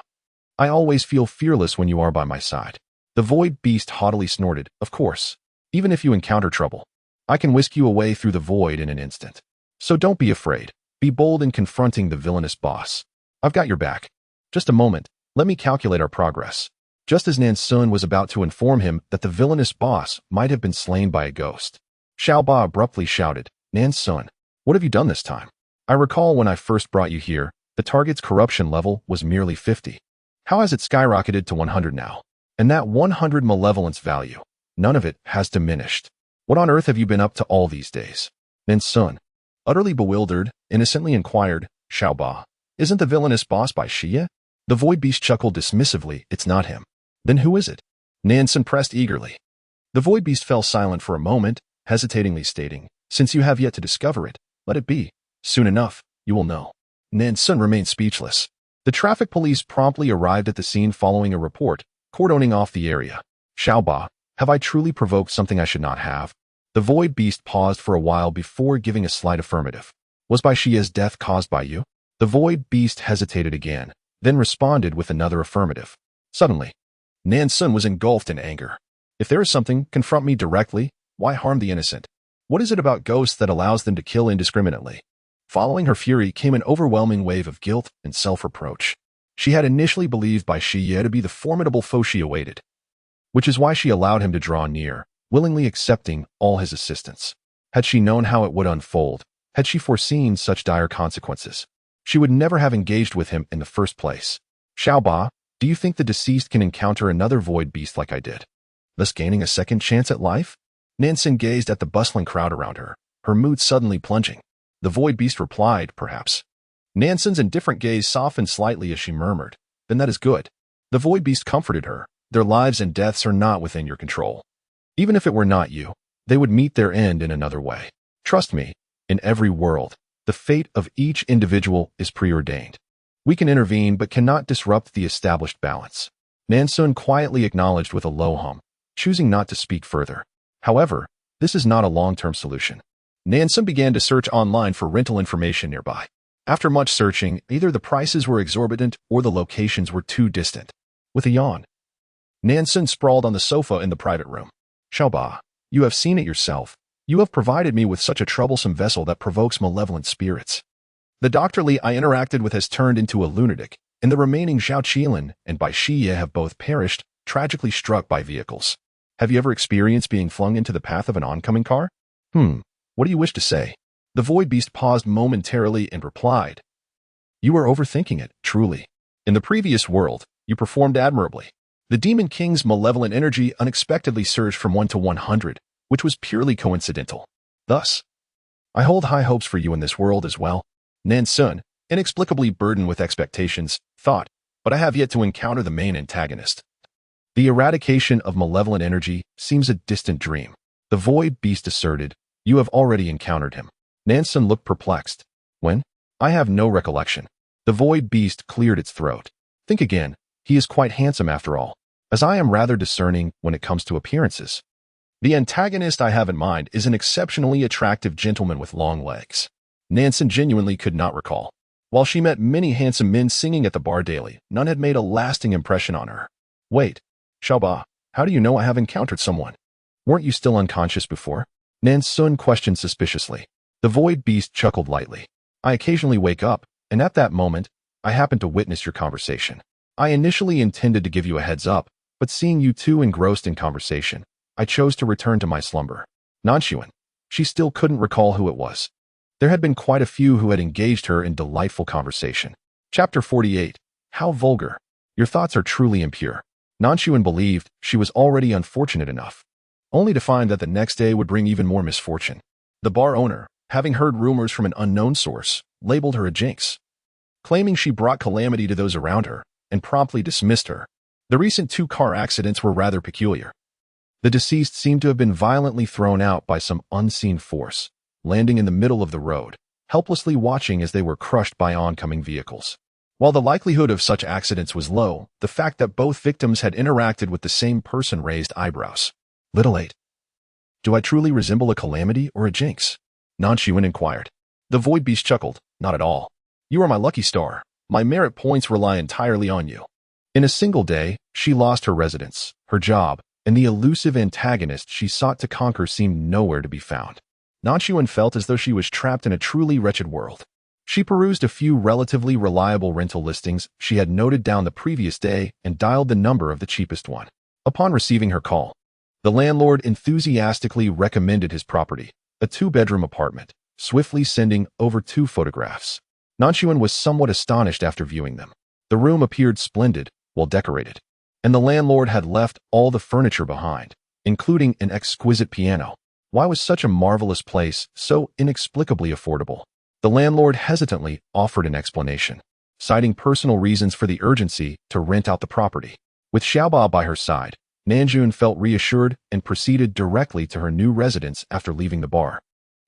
I always feel fearless when you are by my side. The void beast haughtily snorted, of course. Even if you encounter trouble, I can whisk you away through the void in an instant. So don't be afraid. Be bold in confronting the villainous boss. I've got your back. Just a moment, let me calculate our progress. Just as Nan Xun was about to inform him that the villainous boss might have been slain by a ghost, Aaaah abruptly shouted, Nan Xun, what have you done this time? I recall when I first brought you here, the target's corruption level was merely 50. How has it skyrocketed to 100 now? And that 100 malevolence value, none of it has diminished. What on earth have you been up to all these days? Nan Xun, utterly bewildered, innocently inquired, Aaaah, isn't the villainous boss Bai Shiye? The void beast chuckled dismissively, it's not him. Then who is it? Nan Xun pressed eagerly. The void beast fell silent for a moment, hesitatingly stating, since you have yet to discover it, let it be. Soon enough, you will know. Nan Xun remained speechless. The traffic police promptly arrived at the scene following a report, cordoning off the area. Aaaah, have I truly provoked something I should not have? The void beast paused for a while before giving a slight affirmative. Was Bai Shiye's death caused by you? The void beast hesitated again, then responded with another affirmative. Suddenly, Nan Xun was engulfed in anger. If there is something, confront me directly. Why harm the innocent? What is it about ghosts that allows them to kill indiscriminately? Following her fury came an overwhelming wave of guilt and self-reproach. She had initially believed Bai Shiye to be the formidable foe she awaited, which is why she allowed him to draw near, willingly accepting all his assistance. Had she known how it would unfold, had she foreseen such dire consequences, she would never have engaged with him in the first place. Aaaah, do you think the deceased can encounter another void beast like I did, thus gaining a second chance at life? Nan Xun gazed at the bustling crowd around her, her mood suddenly plunging. The void beast replied, perhaps. Nan Xun's indifferent gaze softened slightly as she murmured, then that is good. The void beast comforted her. Their lives and deaths are not within your control. Even if it were not you, they would meet their end in another way. Trust me, in every world, the fate of each individual is preordained. We can intervene but cannot disrupt the established balance. Nan Xun quietly acknowledged with a low hum, choosing not to speak further. However, this is not a long-term solution. Nan Xun began to search online for rental information nearby. After much searching, either the prices were exorbitant or the locations were too distant. With a yawn, Nan Xun sprawled on the sofa in the private room. Aaaah, you have seen it yourself. You have provided me with such a troublesome vessel that provokes malevolent spirits. The Dr. Li I interacted with has turned into a lunatic, and the remaining Zhao Qilin and Bai Shiye have both perished, tragically struck by vehicles. Have you ever experienced being flung into the path of an oncoming car? What do you wish to say? The void beast paused momentarily and replied. You are overthinking it, truly. In the previous world, you performed admirably. The Demon King's malevolent energy unexpectedly surged from 1 to 100, which was purely coincidental. Thus, I hold high hopes for you in this world as well. Nan Xun, inexplicably burdened with expectations, thought, but I have yet to encounter the main antagonist. The eradication of malevolent energy seems a distant dream. The void beast asserted, you have already encountered him. Nan Xun looked perplexed. When? I have no recollection. The void beast cleared its throat. Think again, he is quite handsome after all, as I am rather discerning when it comes to appearances. The antagonist I have in mind is an exceptionally attractive gentleman with long legs. Nan Xun genuinely could not recall. While she met many handsome men singing at the bar daily, none had made a lasting impression on her. Wait, Aaaah, how do you know I have encountered someone? Weren't you still unconscious before? Nan Xun questioned suspiciously. The void beast chuckled lightly. I occasionally wake up, and at that moment, I happen to witness your conversation. I initially intended to give you a heads up, but seeing you two engrossed in conversation, I chose to return to my slumber. Nan Xun. She still couldn't recall who it was. There had been quite a few who had engaged her in delightful conversation. Chapter 48. How vulgar. Your thoughts are truly impure. Nan Xun believed she was already unfortunate enough, only to find that the next day would bring even more misfortune. The bar owner, having heard rumors from an unknown source, labeled her a jinx, claiming she brought calamity to those around her, and promptly dismissed her. The recent 2 car accidents were rather peculiar. The deceased seemed to have been violently thrown out by some unseen force, landing in the middle of the road, helplessly watching as they were crushed by oncoming vehicles. While the likelihood of such accidents was low, the fact that both victims had interacted with the same person raised eyebrows. Little 8. Do I truly resemble a calamity or a jinx? Nan Xun inquired. The void beast chuckled. Not at all. You are my lucky star. My merit points rely entirely on you. In a single day, she lost her residence, her job, and the elusive antagonist she sought to conquer seemed nowhere to be found. Nan Xun felt as though she was trapped in a truly wretched world. She perused a few relatively reliable rental listings she had noted down the previous day and dialed the number of the cheapest one. Upon receiving her call, the landlord enthusiastically recommended his property, a 2-bedroom apartment, swiftly sending over 2 photographs. Nan Xun was somewhat astonished after viewing them. The room appeared splendid, well decorated, and the landlord had left all the furniture behind, including an exquisite piano. Why was such a marvelous place so inexplicably affordable? The landlord hesitantly offered an explanation, citing personal reasons for the urgency to rent out the property. With Aaaah by her side, Nan Xun felt reassured and proceeded directly to her new residence after leaving the bar.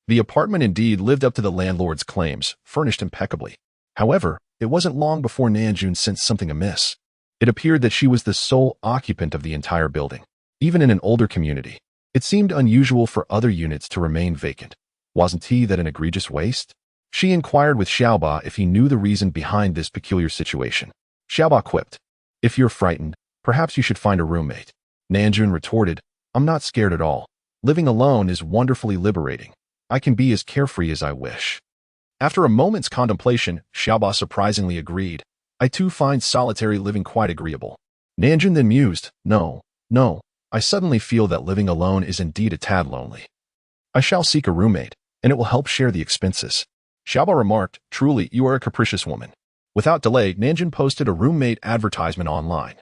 The apartment indeed lived up to the landlord's claims, furnished impeccably. However, it wasn't long before Nan Xun sensed something amiss. It appeared that she was the sole occupant of the entire building, even in an older community. It seemed unusual for other units to remain vacant. Wasn't he that an egregious waste? She inquired with Aaaah if he knew the reason behind this peculiar situation. Aaaah quipped, if you're frightened, perhaps you should find a roommate. Nan Xun retorted, I'm not scared at all. Living alone is wonderfully liberating. I can be as carefree as I wish. After a moment's contemplation, Aaaah surprisingly agreed. I too find solitary living quite agreeable. Nan Xun then mused, No, I suddenly feel that living alone is indeed a tad lonely. I shall seek a roommate, and it will help share the expenses. Aaaah remarked, truly, you are a capricious woman. Without delay, Nan Xun posted a roommate advertisement online,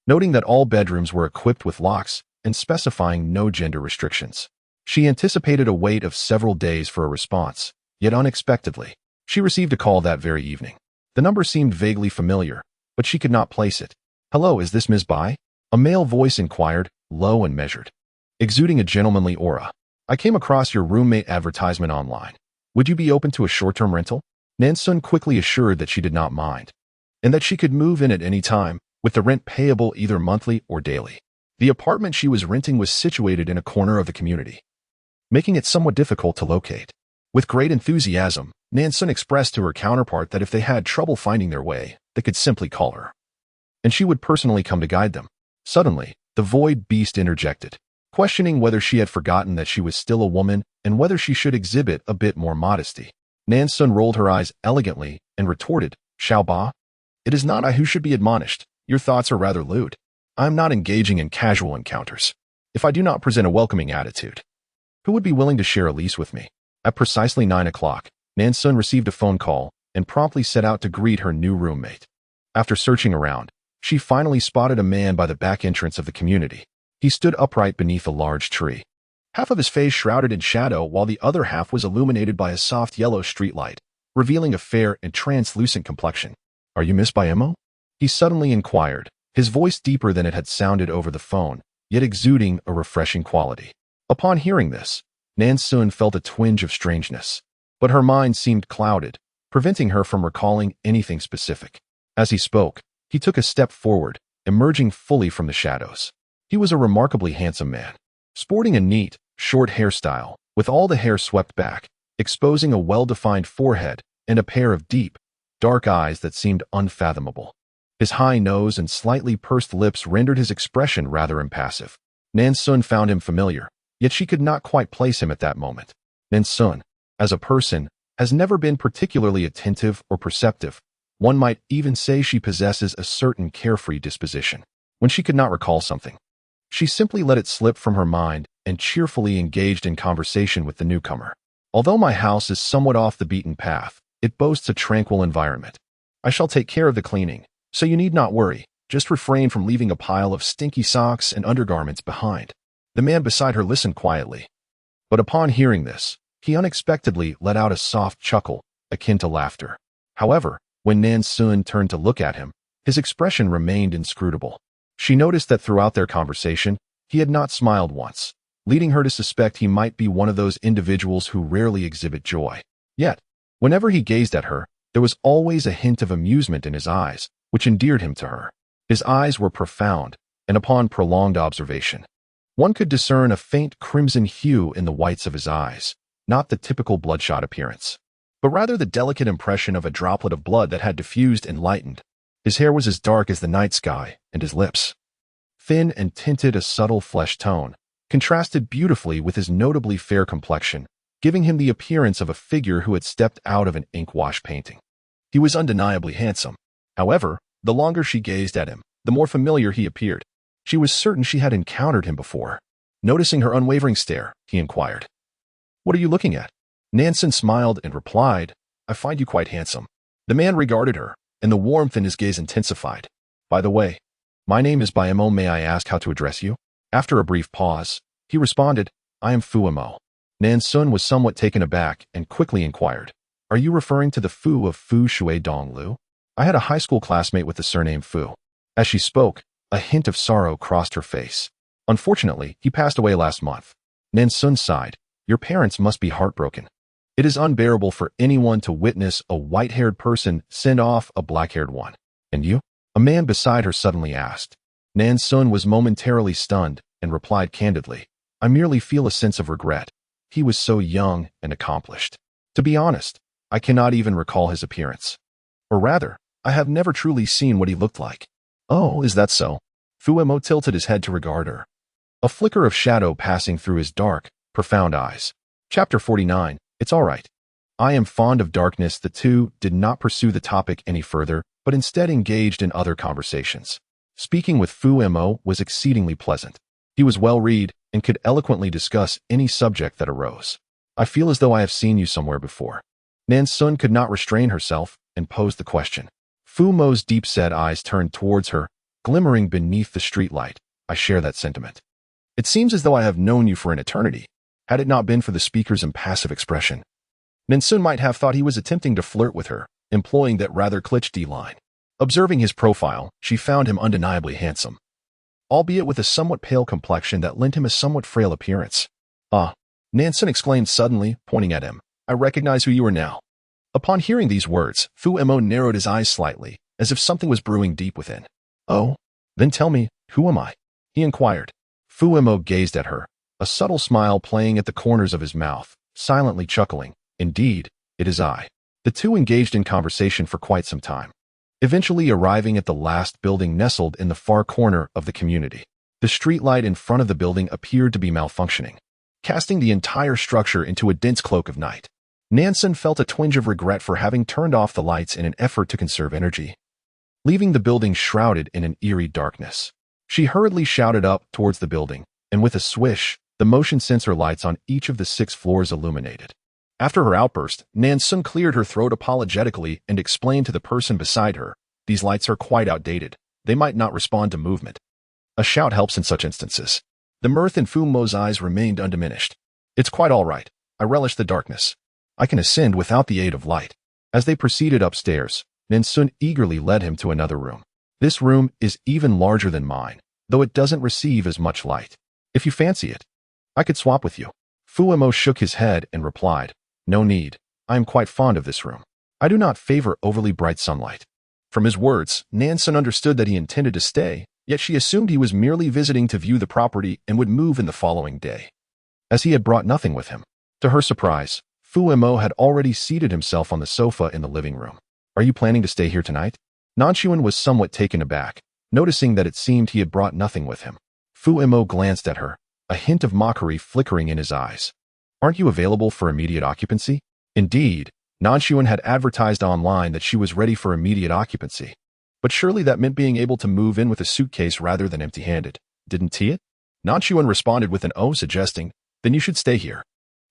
noting that all bedrooms were equipped with locks and specifying no gender restrictions. She anticipated a wait of several days for a response, yet unexpectedly, she received a call that very evening. The number seemed vaguely familiar, but she could not place it. Hello, is this Ms. Bai? A male voice inquired, low and measured, exuding a gentlemanly aura. I came across your roommate advertisement online. Would you be open to a short-term rental? Nan Xun quickly assured that she did not mind, and that she could move in at any time, with the rent payable either monthly or daily. The apartment she was renting was situated in a corner of the community, making it somewhat difficult to locate. With great enthusiasm, Nan Xun expressed to her counterpart that if they had trouble finding their way, they could simply call her, and she would personally come to guide them. Suddenly, the void beast interjected, questioning whether she had forgotten that she was still a woman and whether she should exhibit a bit more modesty. Nan Xun rolled her eyes elegantly and retorted, "Xiao Ba? It is not I who should be admonished. Your thoughts are rather lewd. I am not engaging in casual encounters. If I do not present a welcoming attitude, who would be willing to share a lease with me?" At precisely 9 o'clock, Nan Xun received a phone call and promptly set out to greet her new roommate. After searching around, she finally spotted a man by the back entrance of the community. He stood upright beneath a large tree, half of his face shrouded in shadow while the other half was illuminated by a soft yellow streetlight, revealing a fair and translucent complexion. "Are you Miss Biemo?" he suddenly inquired, his voice deeper than it had sounded over the phone, yet exuding a refreshing quality. Upon hearing this, Nan Xun felt a twinge of strangeness, but her mind seemed clouded, preventing her from recalling anything specific. As he spoke, he took a step forward, emerging fully from the shadows. He was a remarkably handsome man, sporting a neat, short hairstyle, with all the hair swept back, exposing a well-defined forehead and a pair of deep, dark eyes that seemed unfathomable. His high nose and slightly pursed lips rendered his expression rather impassive. Nan Xun found him familiar, yet she could not quite place him at that moment. Nan Xun, as a person, has never been particularly attentive or perceptive. One might even say she possesses a certain carefree disposition. When she could not recall something, she simply let it slip from her mind and cheerfully engaged in conversation with the newcomer. "Although my house is somewhat off the beaten path, it boasts a tranquil environment. I shall take care of the cleaning, so you need not worry. Just refrain from leaving a pile of stinky socks and undergarments behind." The man beside her listened quietly, but upon hearing this, he unexpectedly let out a soft chuckle, akin to laughter. However, when Nan Xun turned to look at him, his expression remained inscrutable. She noticed that throughout their conversation, he had not smiled once, leading her to suspect he might be one of those individuals who rarely exhibit joy. Yet, whenever he gazed at her, there was always a hint of amusement in his eyes, which endeared him to her. His eyes were profound, and upon prolonged observation, one could discern a faint crimson hue in the whites of his eyes, not the typical bloodshot appearance, but rather the delicate impression of a droplet of blood that had diffused and lightened. His hair was as dark as the night sky, and his lips, thin and tinted a subtle flesh tone, contrasted beautifully with his notably fair complexion, giving him the appearance of a figure who had stepped out of an ink-wash painting. He was undeniably handsome. However, the longer she gazed at him, the more familiar he appeared. She was certain she had encountered him before. Noticing her unwavering stare, he inquired, "What are you looking at?" Nan Xun smiled and replied, "I find you quite handsome." The man regarded her, and the warmth in his gaze intensified. "By the way, my name is Biemo. May I ask how to address you?" After a brief pause, he responded, "I am Fu Mo." Nan Xun was somewhat taken aback and quickly inquired, "Are you referring to the Fu of Fu Shui Dong Lu? I had a high school classmate with the surname Fu." As she spoke, a hint of sorrow crossed her face. "Unfortunately, he passed away last month." Nan Xun sighed, "Your parents must be heartbroken. It is unbearable for anyone to witness a white-haired person send off a black-haired one." "And you?" a man beside her suddenly asked. Nan Xun was momentarily stunned and replied candidly, "I merely feel a sense of regret. He was so young and accomplished. To be honest, I cannot even recall his appearance. Or rather, I have never truly seen what he looked like." "Oh, is that so?" Fu Mo tilted his head to regard her, a flicker of shadow passing through his dark, profound eyes. Chapter 49, It's All Right. "I am fond of darkness." The two did not pursue the topic any further, but instead engaged in other conversations. Speaking with Fu Mo was exceedingly pleasant. He was well-read and could eloquently discuss any subject that arose. "I feel as though I have seen you somewhere before." Nan Xun could not restrain herself and posed the question. Fu Mo's deep-set eyes turned towards her, glimmering beneath the streetlight. "I share that sentiment. It seems as though I have known you for an eternity." Had it not been for the speaker's impassive expression, Nan Xun might have thought he was attempting to flirt with her, employing that rather cliché line. Observing his profile, she found him undeniably handsome, albeit with a somewhat pale complexion that lent him a somewhat frail appearance. "Ah, Nan Xun exclaimed suddenly, pointing at him. I recognize who you are now. Upon hearing these words, Fu Mo narrowed his eyes slightly, as if something was brewing deep within. Oh? Then tell me, who am I? He inquired. Fu Mo gazed at her, a subtle smile playing at the corners of his mouth, silently chuckling. Indeed, it is I. The two engaged in conversation for quite some time, eventually arriving at the last building nestled in the far corner of the community. The streetlight in front of the building appeared to be malfunctioning, casting the entire structure into a dense cloak of night. Nan Xun felt a twinge of regret for having turned off the lights in an effort to conserve energy, leaving the building shrouded in an eerie darkness. She hurriedly shouted up towards the building, and with a swish, the motion sensor lights on each of the 6 floors illuminated. After her outburst, Nan Xun cleared her throat apologetically and explained to the person beside her, these lights are quite outdated. They might not respond to movement. A shout helps in such instances. The mirth in Fu Mo's eyes remained undiminished. It's quite all right. I relish the darkness. I can ascend without the aid of light. As they proceeded upstairs, Nan Xun eagerly led him to another room. This room is even larger than mine, though it doesn't receive as much light. If you fancy it, I could swap with you. Fu Mo shook his head and replied, no need. I am quite fond of this room. I do not favor overly bright sunlight. From his words, Nan Xun understood that he intended to stay, yet she assumed he was merely visiting to view the property and would move in the following day, as he had brought nothing with him. To her surprise, Fu Mo had already seated himself on the sofa in the living room. Are you planning to stay here tonight? Nan Xun was somewhat taken aback, noticing that it seemed he had brought nothing with him. Fu Mo glanced at her, a hint of mockery flickering in his eyes. Aren't you available for immediate occupancy? Indeed, Nan Xun had advertised online that she was ready for immediate occupancy. But surely that meant being able to move in with a suitcase rather than empty-handed. Didn't he it? Nan Xun responded with an "oh," suggesting, then you should stay here.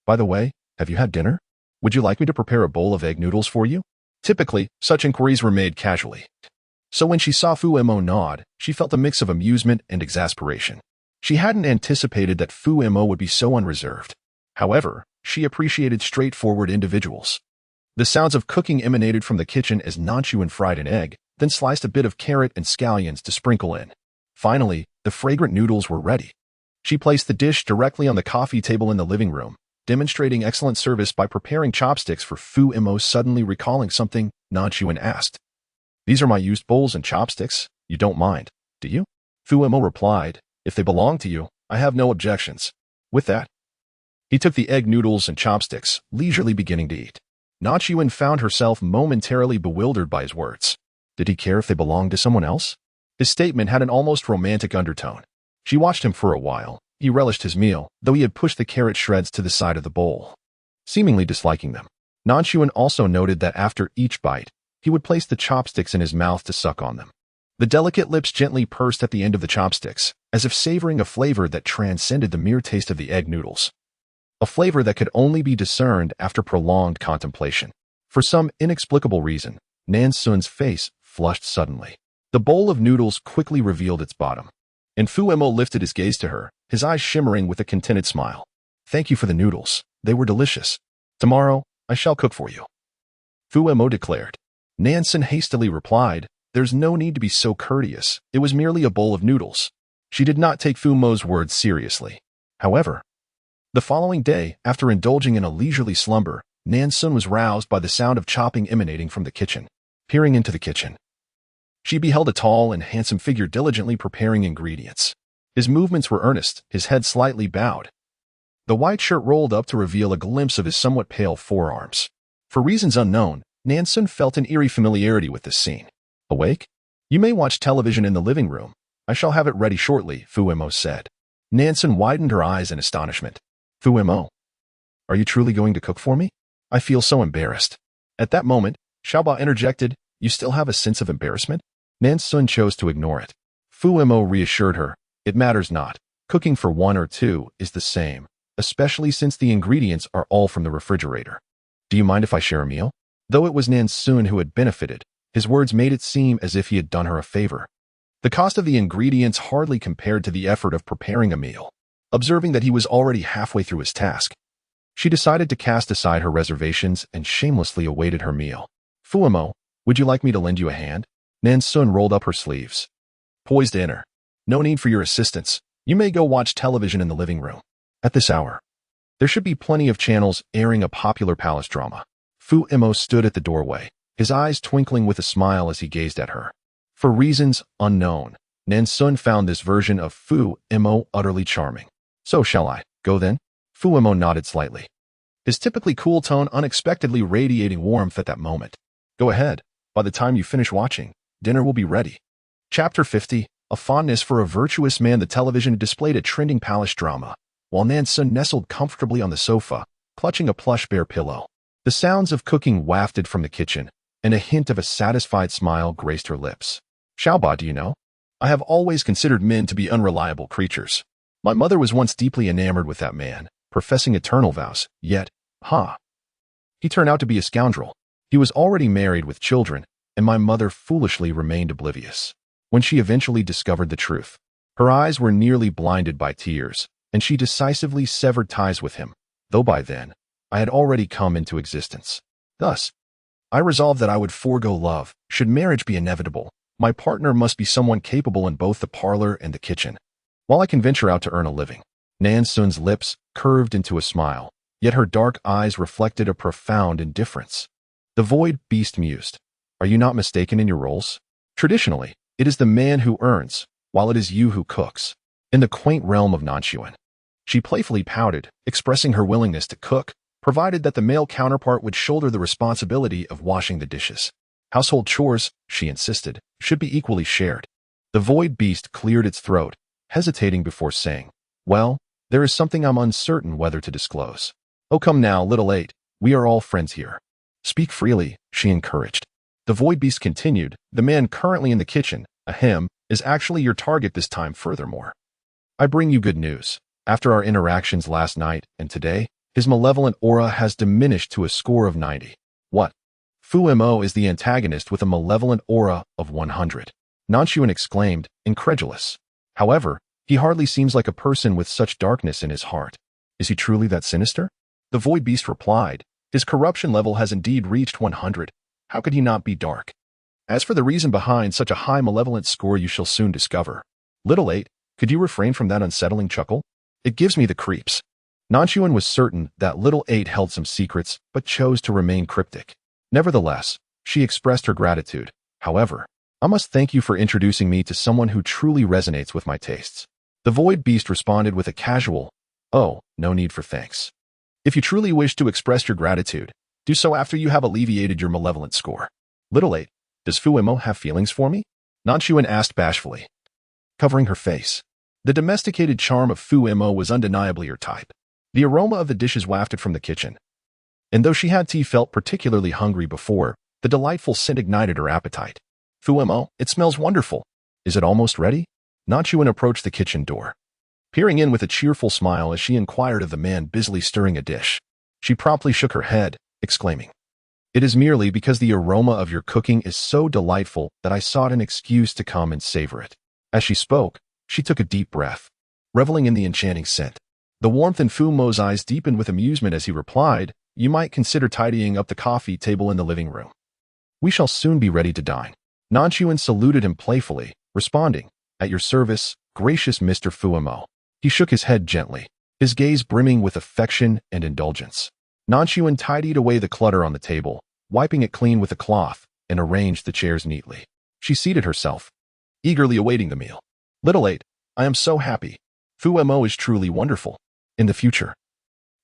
By the way, have you had dinner? Would you like me to prepare a bowl of egg noodles for you? Typically, such inquiries were made casually. So when she saw Fu Mo nod, she felt a mix of amusement and exasperation. She hadn't anticipated that Fu Mo would be so unreserved. However, she appreciated straightforward individuals. The sounds of cooking emanated from the kitchen as Nan Xun fried an egg, then sliced a bit of carrot and scallions to sprinkle in. Finally, the fragrant noodles were ready. She placed the dish directly on the coffee table in the living room, demonstrating excellent service by preparing chopsticks for Fu Mo. Suddenly recalling something, Nan Xun asked, these are my used bowls and chopsticks. You don't mind, do you? Fu Mo replied, if they belong to you, I have no objections. With that, he took the egg noodles and chopsticks, leisurely beginning to eat. Nan Xun found herself momentarily bewildered by his words. Did he care if they belonged to someone else? His statement had an almost romantic undertone. She watched him for a while. He relished his meal, though he had pushed the carrot shreds to the side of the bowl, seemingly disliking them. Nan Xun also noted that after each bite, he would place the chopsticks in his mouth to suck on them. The delicate lips gently pursed at the end of the chopsticks, as if savoring a flavor that transcended the mere taste of the egg noodles. A flavor that could only be discerned after prolonged contemplation. For some inexplicable reason, Nan Xun's face flushed suddenly. The bowl of noodles quickly revealed its bottom, and Fu Mo lifted his gaze to her, his eyes shimmering with a contented smile. Thank you for the noodles. They were delicious. Tomorrow, I shall cook for you, Fu Mo declared. Nan Xun hastily replied, there's no need to be so courteous. It was merely a bowl of noodles. She did not take Fu Mo's words seriously. However, the following day, after indulging in a leisurely slumber, Nan Xun was roused by the sound of chopping emanating from the kitchen. Peering into the kitchen, she beheld a tall and handsome figure diligently preparing ingredients. His movements were earnest, his head slightly bowed. The white shirt rolled up to reveal a glimpse of his somewhat pale forearms. For reasons unknown, Nan Xun felt an eerie familiarity with this scene. Awake? You may watch television in the living room. I shall have it ready shortly, Fu Mo said. Nan Xun widened her eyes in astonishment. Fu Mo, are you truly going to cook for me? I feel so embarrassed. At that moment, Xiaoba interjected, you still have a sense of embarrassment? Nan Xun chose to ignore it. Fu Mo reassured her, it matters not. Cooking for one or two is the same, especially since the ingredients are all from the refrigerator. Do you mind if I share a meal? Though it was Nan Xun who had benefited, his words made it seem as if he had done her a favor. The cost of the ingredients hardly compared to the effort of preparing a meal. Observing that he was already halfway through his task, she decided to cast aside her reservations and shamelessly awaited her meal. Fu Mo, would you like me to lend you a hand? Nan Xun rolled up her sleeves, poised to enter. No need for your assistance. You may go watch television in the living room. At this hour, There should be plenty of channels airing a popular palace drama. Fu Mo stood at the doorway, his eyes twinkling with a smile as he gazed at her. For reasons unknown, Nan Xun found this version of Fu Mo utterly charming. So shall I go then? Fu Mo nodded slightly, his typically cool tone unexpectedly radiating warmth at that moment. Go ahead. By the time you finish watching, dinner will be ready. Chapter 50, A Fondness for a Virtuous Man. The television displayed a trending palace drama, while Nan Xun nestled comfortably on the sofa, clutching a plush bear pillow. The sounds of cooking wafted from the kitchen, and a hint of a satisfied smile graced her lips. Xiaoba, do you know? I have always considered men to be unreliable creatures. My mother was once deeply enamored with that man, professing eternal vows, yet, he turned out to be a scoundrel. He was already married with children, and my mother foolishly remained oblivious. When she eventually discovered the truth, her eyes were nearly blinded by tears, and she decisively severed ties with him, though by then, I had already come into existence. Thus, I resolved that I would forego love. Should marriage be inevitable, my partner must be someone capable in both the parlor and the kitchen, while I can venture out to earn a living. Nan Xun's lips curved into a smile, yet her dark eyes reflected a profound indifference. The void beast mused, Are you not mistaken in your roles? Traditionally, it is the man who earns, while it is you who cooks. In the quaint realm of Nan Xun, she playfully pouted, expressing her willingness to cook, provided that the male counterpart would shoulder the responsibility of washing the dishes. Household chores, she insisted, should be equally shared. The void beast cleared its throat, hesitating before saying, Well, there is something I'm uncertain whether to disclose. Oh, come now, little eight, we are all friends here. Speak freely, she encouraged. The void beast continued, The man currently in the kitchen, Aaaah, is actually your target this time. Furthermore, I bring you good news. After our interactions last night and today, his malevolent aura has diminished to a score of 90. What? Fu Mo is the antagonist with a malevolent aura of 100. Nan Xun exclaimed, incredulous. However, he hardly seems like a person with such darkness in his heart. Is he truly that sinister? The void beast replied, His corruption level has indeed reached 100. How could he not be dark? As for the reason behind such a high malevolent score, you shall soon discover. Little eight, could you refrain from that unsettling chuckle? It gives me the creeps. Nan Xun was certain that little eight held some secrets, but chose to remain cryptic. Nevertheless, she expressed her gratitude. However, I must thank you for introducing me to someone who truly resonates with my tastes. The void beast responded with a casual, Oh, no need for thanks. If you truly wish to express your gratitude, do so after you have alleviated your malevolent score. Little eight, does Fu Mo have feelings for me? Nan Xun asked bashfully, covering her face. The domesticated charm of Fu Mo was undeniably her type. The aroma of the dishes wafted from the kitchen, and though she had felt particularly hungry before, the delightful scent ignited her appetite. Fu Mo, it smells wonderful. Is it almost ready? Nan Xun approached the kitchen door, peering in with a cheerful smile as she inquired of the man busily stirring a dish. She promptly shook her head, exclaiming, It is merely because the aroma of your cooking is so delightful that I sought an excuse to come and savor it. As she spoke, she took a deep breath, reveling in the enchanting scent. The warmth in Fu Mo's eyes deepened with amusement as he replied, You might consider tidying up the coffee table in the living room. We shall soon be ready to dine. Nan Xun saluted him playfully, responding, At your service, gracious Mr. Fu Mo. He shook his head gently, his gaze brimming with affection and indulgence. Nan Xun tidied away the clutter on the table, wiping it clean with a cloth, and arranged the chairs neatly. She seated herself, eagerly awaiting the meal. Little eight, I am so happy. Fu Mo is truly wonderful. In the future,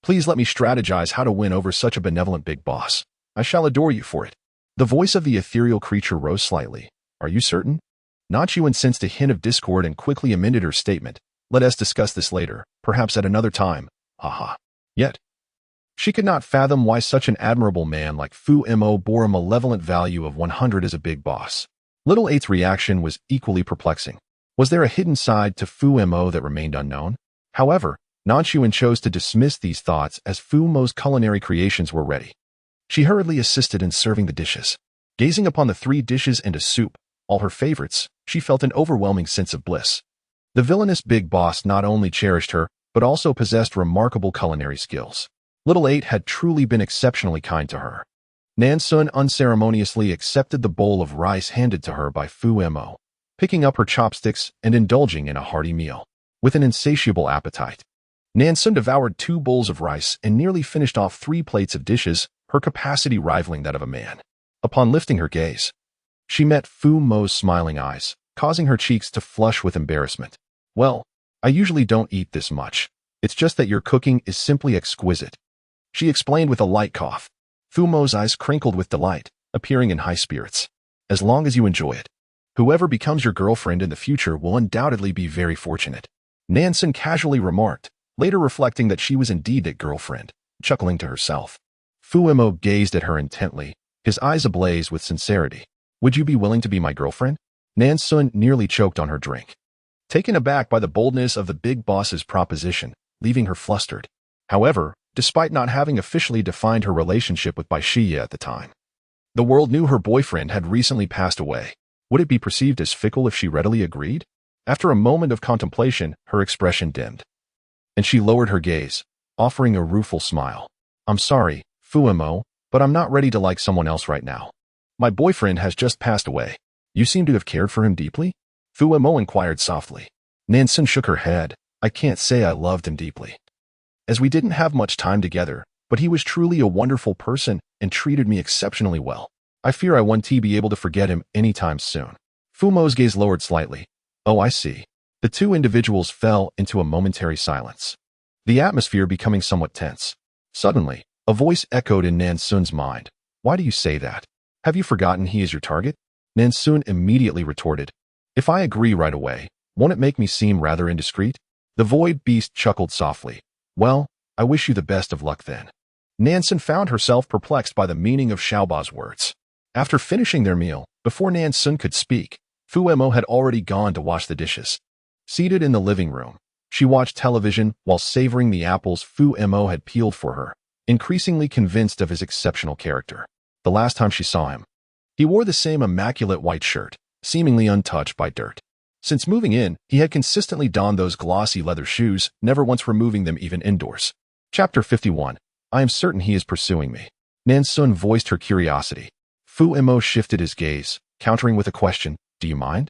please let me strategize how to win over such a benevolent big boss. I shall adore you for it. The voice of the ethereal creature rose slightly. Are you certain? Nan Xun sensed a hint of discord and quickly amended her statement. Let us discuss this later, perhaps at another time. Haha. Yet, she could not fathom why such an admirable man like Fu Mo bore a malevolent value of 100 as a big boss. Little eight's reaction was equally perplexing. Was there a hidden side to Fu Mo that remained unknown? However, Nan Xun chose to dismiss these thoughts as Fu Mo's culinary creations were ready. She hurriedly assisted in serving the dishes. Gazing upon the 3 dishes and a soup, all her favorites, she felt an overwhelming sense of bliss. The villainous big boss not only cherished her, but also possessed remarkable culinary skills. Little eight had truly been exceptionally kind to her. Nan Xun unceremoniously accepted the bowl of rice handed to her by Fu Mo, picking up her chopsticks and indulging in a hearty meal. With an insatiable appetite, Nan Xun devoured 2 bowls of rice and nearly finished off 3 plates of dishes, her capacity rivaling that of a man. Upon lifting her gaze, she met Fu Mo's smiling eyes, causing her cheeks to flush with embarrassment. Well, I usually don't eat this much. It's just that your cooking is simply exquisite, she explained with a light cough. Fu Mo's eyes crinkled with delight, appearing in high spirits. As long as you enjoy it. Whoever becomes your girlfriend in the future will undoubtedly be very fortunate. Nan Xun casually remarked, later reflecting that she was indeed that girlfriend, chuckling to herself. Fu Mo gazed at her intently, his eyes ablaze with sincerity. Would you be willing to be my girlfriend? Nan Xun nearly choked on her drink, taken aback by the boldness of the big boss's proposition, leaving her flustered. However, despite not having officially defined her relationship with Bai Xie at the time, the world knew her boyfriend had recently passed away. Would it be perceived as fickle if she readily agreed? After a moment of contemplation, her expression dimmed, and she lowered her gaze, offering a rueful smile. I'm sorry, Fu Mo, but I'm not ready to like someone else right now. My boyfriend has just passed away. You seem to have cared for him deeply? Fu Mo inquired softly. Nan Xun shook her head. I can't say I loved him deeply, as we didn't have much time together, but he was truly a wonderful person and treated me exceptionally well. I fear I won't be able to forget him anytime soon. Fu Mo's gaze lowered slightly. Oh, I see. The 2 individuals fell into a momentary silence, the atmosphere becoming somewhat tense. Suddenly, a voice echoed in Nan Xun's mind. Why do you say that? Have you forgotten he is your target? Nan Xun immediately retorted. If I agree right away, won't it make me seem rather indiscreet? The void beast chuckled softly. Well, I wish you the best of luck then. Nan Xun found herself perplexed by the meaning of Xiaoba's words. After finishing their meal, before Nan Xun could speak, Fu Mo had already gone to wash the dishes. Seated in the living room, she watched television while savoring the apples Fu Mo had peeled for her, increasingly convinced of his exceptional character. The last time she saw him, he wore the same immaculate white shirt, seemingly untouched by dirt. Since moving in, he had consistently donned those glossy leather shoes, never once removing them even indoors. Chapter 51. I am certain he is pursuing me. Nan Xun voiced her curiosity. Fu Mo shifted his gaze, countering with a question, do you mind?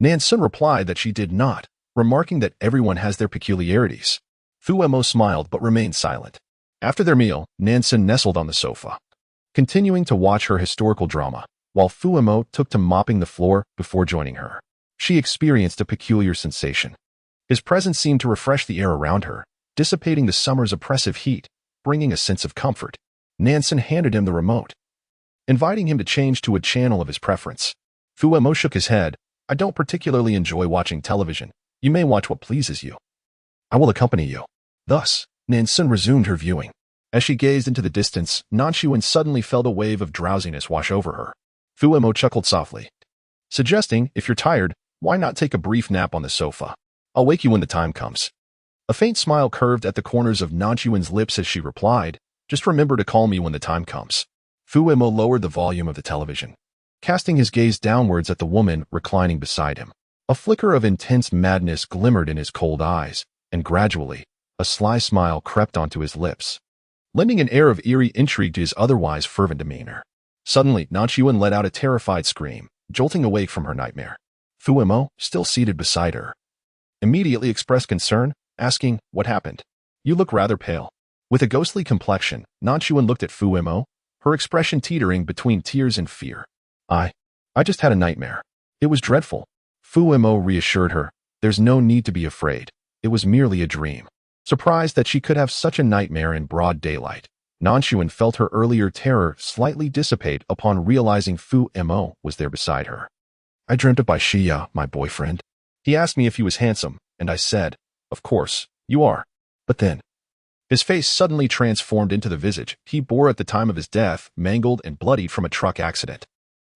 Nan Xun replied that she did not, remarking that everyone has their peculiarities. Fu Mo smiled but remained silent. After their meal, Nan Xun nestled on the sofa, continuing to watch her historical drama, while Fu Mo took to mopping the floor before joining her. She experienced a peculiar sensation. His presence seemed to refresh the air around her, dissipating the summer's oppressive heat, bringing a sense of comfort. Nan Xun handed him the remote, inviting him to change to a channel of his preference. Fu Mo shook his head. I don't particularly enjoy watching television. You may watch what pleases you. I will accompany you. Thus, Nan Xun resumed her viewing. As she gazed into the distance, Nan Xun suddenly felt a wave of drowsiness wash over her. Fu Mo chuckled softly, suggesting, if you're tired, why not take a brief nap on the sofa? I'll wake you when the time comes. A faint smile curved at the corners of Nan Xun's lips as she replied, just remember to call me when the time comes. Fu Mo lowered the volume of the television, casting his gaze downwards at the woman reclining beside him. A flicker of intense madness glimmered in his cold eyes, and gradually, a sly smile crept onto his lips, lending an air of eerie intrigue to his otherwise fervent demeanor. Suddenly, Nan Xun let out a terrified scream, jolting awake from her nightmare. Fu Mo, still seated beside her, immediately expressed concern, asking, what happened? You look rather pale. With a ghostly complexion, Nan Xun looked at Fu Mo, her expression teetering between tears and fear. I just had a nightmare. It was dreadful. Fu Mo reassured her, there's no need to be afraid. It was merely a dream. Surprised that she could have such a nightmare in broad daylight, Nan Xun felt her earlier terror slightly dissipate upon realizing Fu Mo was there beside her. I dreamt of Bai Xie, my boyfriend. He asked me if he was handsome, and I said, of course, you are. But then, his face suddenly transformed into the visage he bore at the time of his death, mangled and bloodied from a truck accident.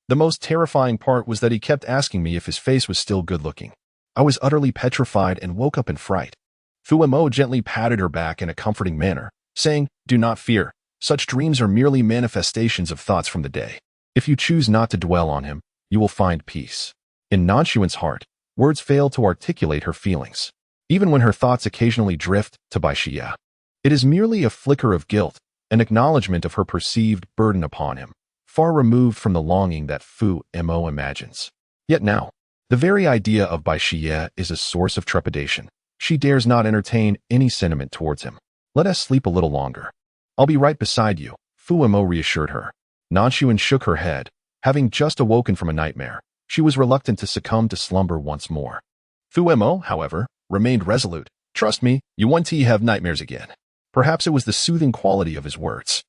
The most terrifying part was that he kept asking me if his face was still good-looking. I was utterly petrified and woke up in fright. Fu Mo gently patted her back in a comforting manner, saying, do not fear. Such dreams are merely manifestations of thoughts from the day. If you choose not to dwell on him, you will find peace. In Nan Xun's heart, words fail to articulate her feelings. Even when her thoughts occasionally drift to Bai Xie, it is merely a flicker of guilt, an acknowledgement of her perceived burden upon him, far removed from the longing that Fu Mo imagines. Yet now, the very idea of Bai Xie is a source of trepidation. She dares not entertain any sentiment towards him. Let us sleep a little longer. I'll be right beside you, Fu Mo reassured her. Nan Xun shook her head. Having just awoken from a nightmare, she was reluctant to succumb to slumber once more. Fu Mo, however, remained resolute. Trust me, you won't have nightmares again. Perhaps it was the soothing quality of his words.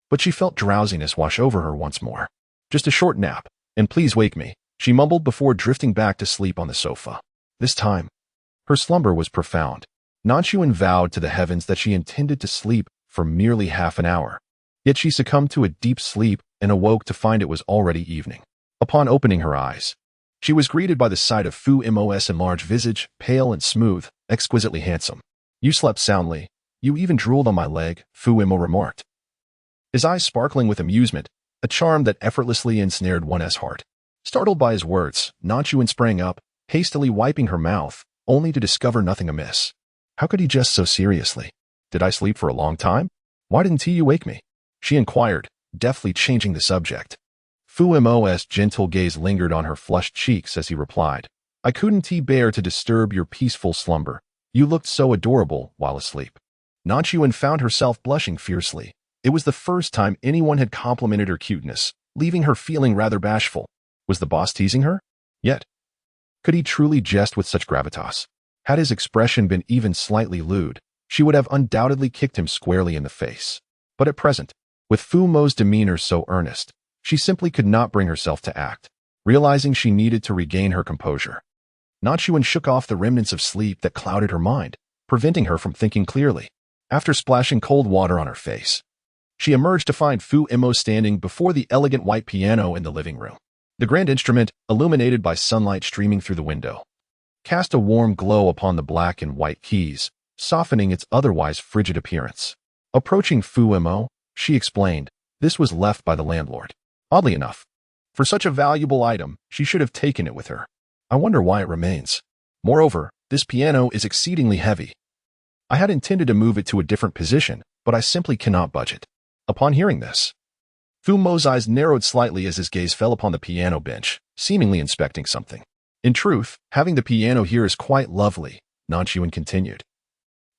But she felt drowsiness wash over her once more. Just a short nap, and please wake me, she mumbled before drifting back to sleep on the sofa. This time, her slumber was profound. Nan Xun vowed to the heavens that she intended to sleep for merely half an hour. Yet she succumbed to a deep sleep and awoke to find it was already evening. Upon opening her eyes, she was greeted by the sight of Fu Mo's enlarged visage, pale and smooth, exquisitely handsome. You slept soundly. You even drooled on my leg, Fu Mo remarked, his eyes sparkling with amusement, a charm that effortlessly ensnared one's heart. Startled by his words, Nan Xun sprang up, hastily wiping her mouth, only to discover nothing amiss. How could he jest so seriously? Did I sleep for a long time? Why didn't you wake me? She inquired, deftly changing the subject. Fu Mo's gentle gaze lingered on her flushed cheeks as he replied, I couldn't bear to disturb your peaceful slumber. You looked so adorable while asleep. Nan Xun found herself blushing fiercely. It was the first time anyone had complimented her cuteness, leaving her feeling rather bashful. Was the boss teasing her? Yet, could he truly jest with such gravitas? Had his expression been even slightly lewd, she would have undoubtedly kicked him squarely in the face. But at present, with Fu Mo's demeanor so earnest, she simply could not bring herself to act, realizing she needed to regain her composure. Nan Xun shook off the remnants of sleep that clouded her mind, preventing her from thinking clearly. After splashing cold water on her face, she emerged to find Fu Mo standing before the elegant white piano in the living room. The grand instrument, illuminated by sunlight streaming through the window, cast a warm glow upon the black and white keys, softening its otherwise frigid appearance. Approaching Fu Mo, she explained, this was left by the landlord. Oddly enough, for such a valuable item, she should have taken it with her. I wonder why it remains. Moreover, this piano is exceedingly heavy. I had intended to move it to a different position, but I simply cannot budge it. Upon hearing this, Fu Mo's eyes narrowed slightly as his gaze fell upon the piano bench, seemingly inspecting something. In truth, having the piano here is quite lovely, Nan Xun continued,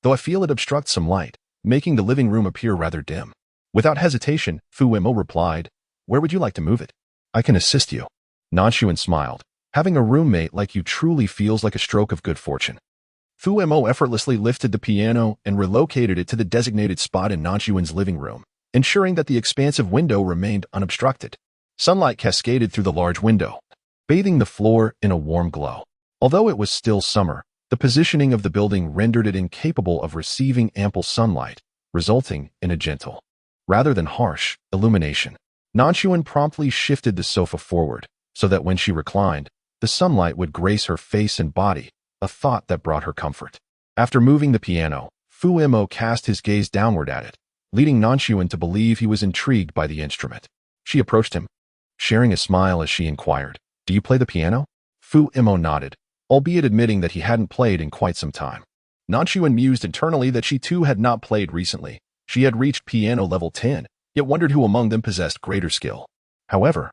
though I feel it obstructs some light, making the living room appear rather dim. Without hesitation, Fu Mo replied, where would you like to move it? I can assist you. Nan Xun smiled. Having a roommate like you truly feels like a stroke of good fortune. Fu Mo effortlessly lifted the piano and relocated it to the designated spot in Nan Xun's living room, ensuring that the expansive window remained unobstructed. Sunlight cascaded through the large window, bathing the floor in a warm glow. Although it was still summer, the positioning of the building rendered it incapable of receiving ample sunlight, resulting in a gentle, rather than harsh, illumination. Nan Xun promptly shifted the sofa forward, so that when she reclined, the sunlight would grace her face and body, a thought that brought her comfort. After moving the piano, Fu Mo cast his gaze downward at it, leading Nan Xun to believe he was intrigued by the instrument. She approached him, sharing a smile as she inquired, do you play the piano? Fu Mo nodded, albeit admitting that he hadn't played in quite some time. Nan Xun mused internally that she too had not played recently. She had reached piano level 10, yet wondered who among them possessed greater skill. However,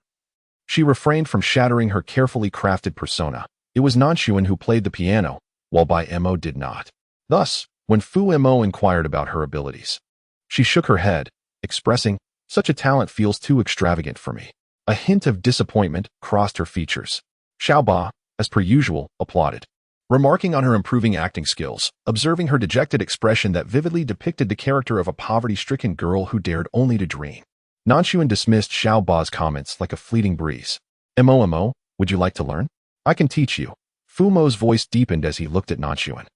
she refrained from shattering her carefully crafted persona. It was Nan Xun who played the piano, while Bai Mo did not. Thus, when Fu Mo inquired about her abilities, she shook her head, expressing, such a talent feels too extravagant for me. A hint of disappointment crossed her features. Xiaoba, as per usual, applauded, remarking on her improving acting skills, observing her dejected expression that vividly depicted the character of a poverty-stricken girl who dared only to dream. Nan Xun dismissed Xiaoba's comments like a fleeting breeze. Mo, would you like to learn? I can teach you. Fu Mo's voice deepened as he looked at Nan Xun,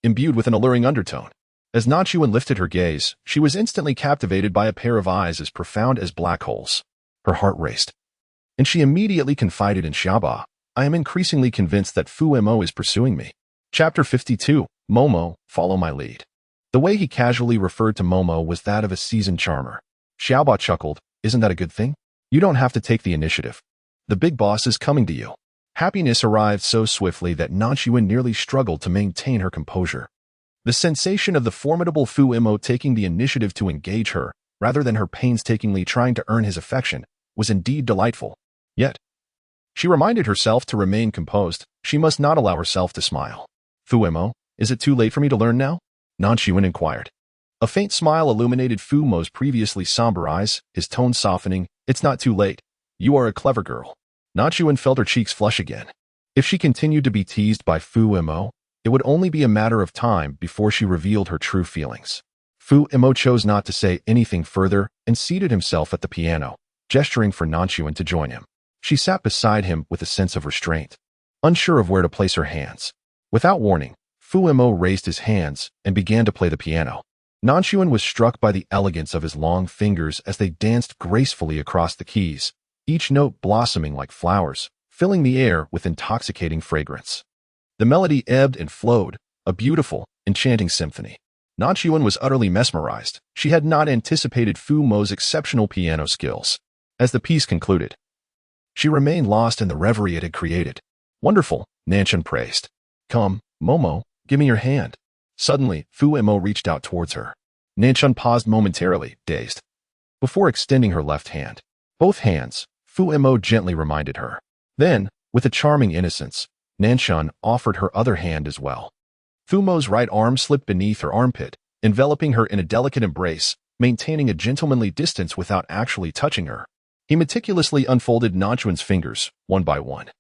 imbued with an alluring undertone. As Nan Xun lifted her gaze, she was instantly captivated by a pair of eyes as profound as black holes. Her heart raced, and she immediately confided in Xiaoba, I am increasingly convinced that Fu Mo is pursuing me. Chapter 52, Momo, follow my lead. The way he casually referred to Momo was that of a seasoned charmer. Xiaoba chuckled, isn't that a good thing? You don't have to take the initiative. The big boss is coming to you. Happiness arrived so swiftly that Nan Xun nearly struggled to maintain her composure. The sensation of the formidable Fu Mo taking the initiative to engage her, rather than her painstakingly trying to earn his affection, was indeed delightful. Yet, she reminded herself to remain composed. She must not allow herself to smile. Fu Mo, Is it too late for me to learn now? Nan Xun inquired. A faint smile illuminated Fu Mo's previously somber eyes, his tone softening. It's not too late. You are a clever girl. Nan Xun felt her cheeks flush again. If she continued to be teased by Fu Mo, it would only be a matter of time before she revealed her true feelings. Fu Mo chose not to say anything further and seated himself at the piano, gesturing for Nan Xun to join him. She sat beside him with a sense of restraint, unsure of where to place her hands. Without warning, Fu Mo raised his hands and began to play the piano. Nan Xun was struck by the elegance of his long fingers as they danced gracefully across the keys, each note blossoming like flowers, filling the air with intoxicating fragrance. The melody ebbed and flowed, a beautiful, enchanting symphony. Nan Xun was utterly mesmerized. She had not anticipated Fu Mo's exceptional piano skills. As the piece concluded, she remained lost in the reverie it had created. Wonderful, Nan Xun praised. Come, Momo, give me your hand. Suddenly, Fu Mo reached out towards her. Nan Xun paused momentarily, dazed. Before extending her left hand, both hands, Fu Mo gently reminded her. Then, with a charming innocence, Nan Xun offered her other hand as well. Fu Mo's right arm slipped beneath her armpit, enveloping her in a delicate embrace, maintaining a gentlemanly distance without actually touching her. He meticulously unfolded Nan Xun's fingers, one by one,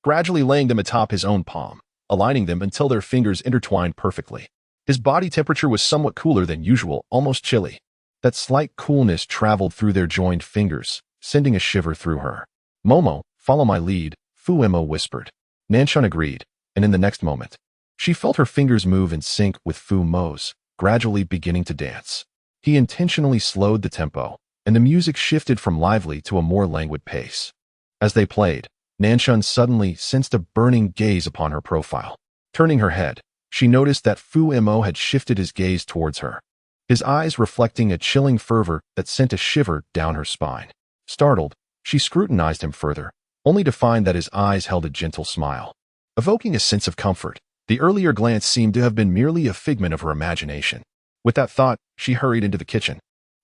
gradually laying them atop his own palm, aligning them until their fingers intertwined perfectly. His body temperature was somewhat cooler than usual, almost chilly. That slight coolness traveled through their joined fingers, sending a shiver through her. Momo, follow my lead, Fu Mo whispered. Nan Xun agreed, and in the next moment, she felt her fingers move in sync with Fu Mo's, gradually beginning to dance. He intentionally slowed the tempo, and the music shifted from lively to a more languid pace. As they played, Nan Xun suddenly sensed a burning gaze upon her profile. Turning her head, she noticed that Fu Mo had shifted his gaze towards her, his eyes reflecting a chilling fervor that sent a shiver down her spine. Startled, she scrutinized him further, only to find that his eyes held a gentle smile, evoking a sense of comfort. The earlier glance seemed to have been merely a figment of her imagination. With that thought, she hurried into the kitchen.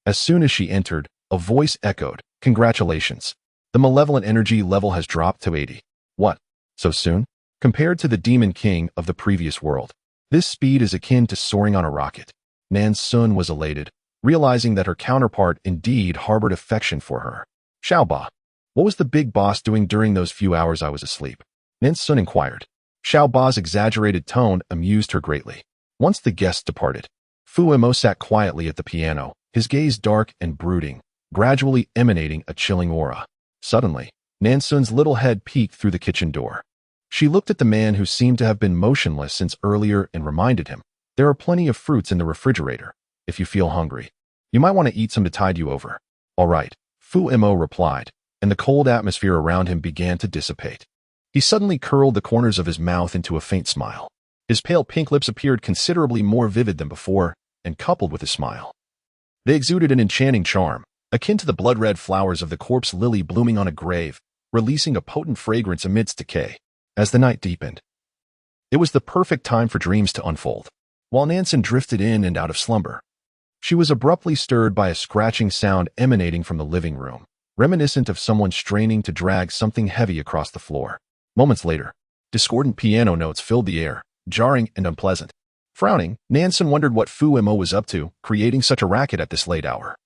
As soon as she entered, a voice echoed, "Congratulations. The malevolent energy level has dropped to 80. What? So soon? Compared to the Demon King of the previous world, this speed is akin to soaring on a rocket." Nan Xun was elated, realizing that her counterpart indeed harbored affection for her. Xiaoba, what was the big boss doing during those few hours I was asleep? Nan Xun inquired. Xiaoba's exaggerated tone amused her greatly. Once the guests departed, Fu Mo sat quietly at the piano, his gaze dark and brooding, gradually emanating a chilling aura. Suddenly, Nan Xun's little head peeked through the kitchen door. She looked at the man who seemed to have been motionless since earlier and reminded him, "There are plenty of fruits in the refrigerator. If you feel hungry, you might want to eat some to tide you over." "All right," Fu Mo replied, and the cold atmosphere around him began to dissipate. He suddenly curled the corners of his mouth into a faint smile. His pale pink lips appeared considerably more vivid than before, and coupled with his smile, they exuded an enchanting charm, akin to the blood-red flowers of the corpse lily blooming on a grave, releasing a potent fragrance amidst decay. As the night deepened, it was the perfect time for dreams to unfold. While Nan Xun drifted in and out of slumber, she was abruptly stirred by a scratching sound emanating from the living room, reminiscent of someone straining to drag something heavy across the floor. Moments later, discordant piano notes filled the air, jarring and unpleasant. Frowning, Nan Xun wondered what Fu Mo was up to, creating such a racket at this late hour.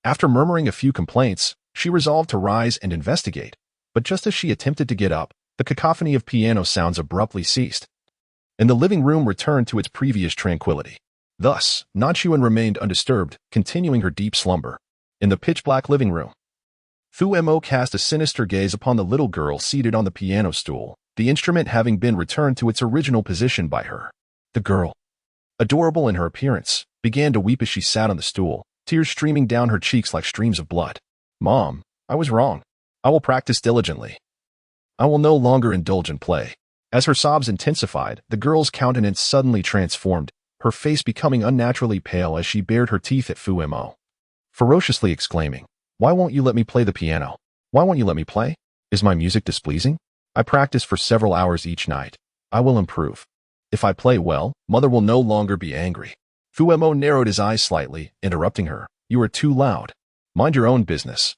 After murmuring a few complaints, she resolved to rise and investigate, but just as she attempted to get up, the cacophony of piano sounds abruptly ceased, and the living room returned to its previous tranquility. Thus, Nan Xun remained undisturbed, continuing her deep slumber. In the pitch-black living room, Fu Mo cast a sinister gaze upon the little girl seated on the piano stool, the instrument having been returned to its original position by her. The girl, adorable in her appearance, began to weep as she sat on the stool, tears streaming down her cheeks like streams of blood. "Mom, I was wrong. I will practice diligently. I will no longer indulge in play." As her sobs intensified, the girl's countenance suddenly transformed, her face becoming unnaturally pale as she bared her teeth at Fu Mo, ferociously exclaiming, "Why won't you let me play the piano? Why won't you let me play? Is my music displeasing? I practice for several hours each night. I will improve. If I play well, Mother will no longer be angry." Fu Mo narrowed his eyes slightly, interrupting her. "You are too loud. Mind your own business.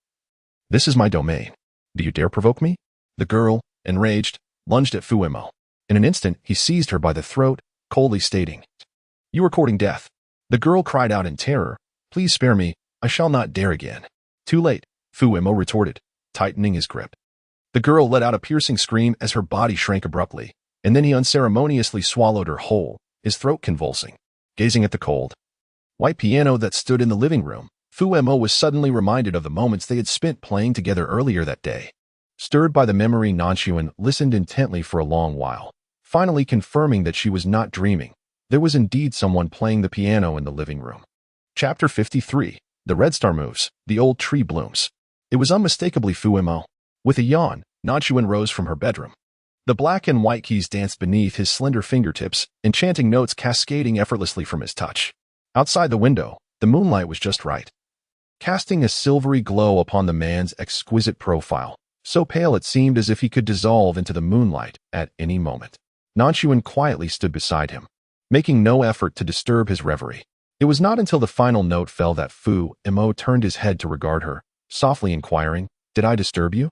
This is my domain. Do you dare provoke me?" The girl, enraged, lunged at Fu Mo. In an instant, he seized her by the throat, coldly stating, "You are courting death." The girl cried out in terror, "Please spare me, I shall not dare again." "Too late," Fu Mo retorted, tightening his grip. The girl let out a piercing scream as her body shrank abruptly, and then he unceremoniously swallowed her whole, his throat convulsing. Gazing at the cold, white piano that stood in the living room, Fu Mo was suddenly reminded of the moments they had spent playing together earlier that day. Stirred by the memory, Nan Xun listened intently for a long while, finally confirming that she was not dreaming. There was indeed someone playing the piano in the living room. Chapter 53. The Red Star Moves. The Old Tree Blooms. It was unmistakably Fu Mo. With a yawn, Nan Xun rose from her bedroom. The black and white keys danced beneath his slender fingertips, enchanting notes cascading effortlessly from his touch. Outside the window, the moonlight was just right, casting a silvery glow upon the man's exquisite profile, so pale it seemed as if he could dissolve into the moonlight at any moment. Nan Xun quietly stood beside him, making no effort to disturb his reverie. It was not until the final note fell that Fu Mo turned his head to regard her, softly inquiring, "Did I disturb you?"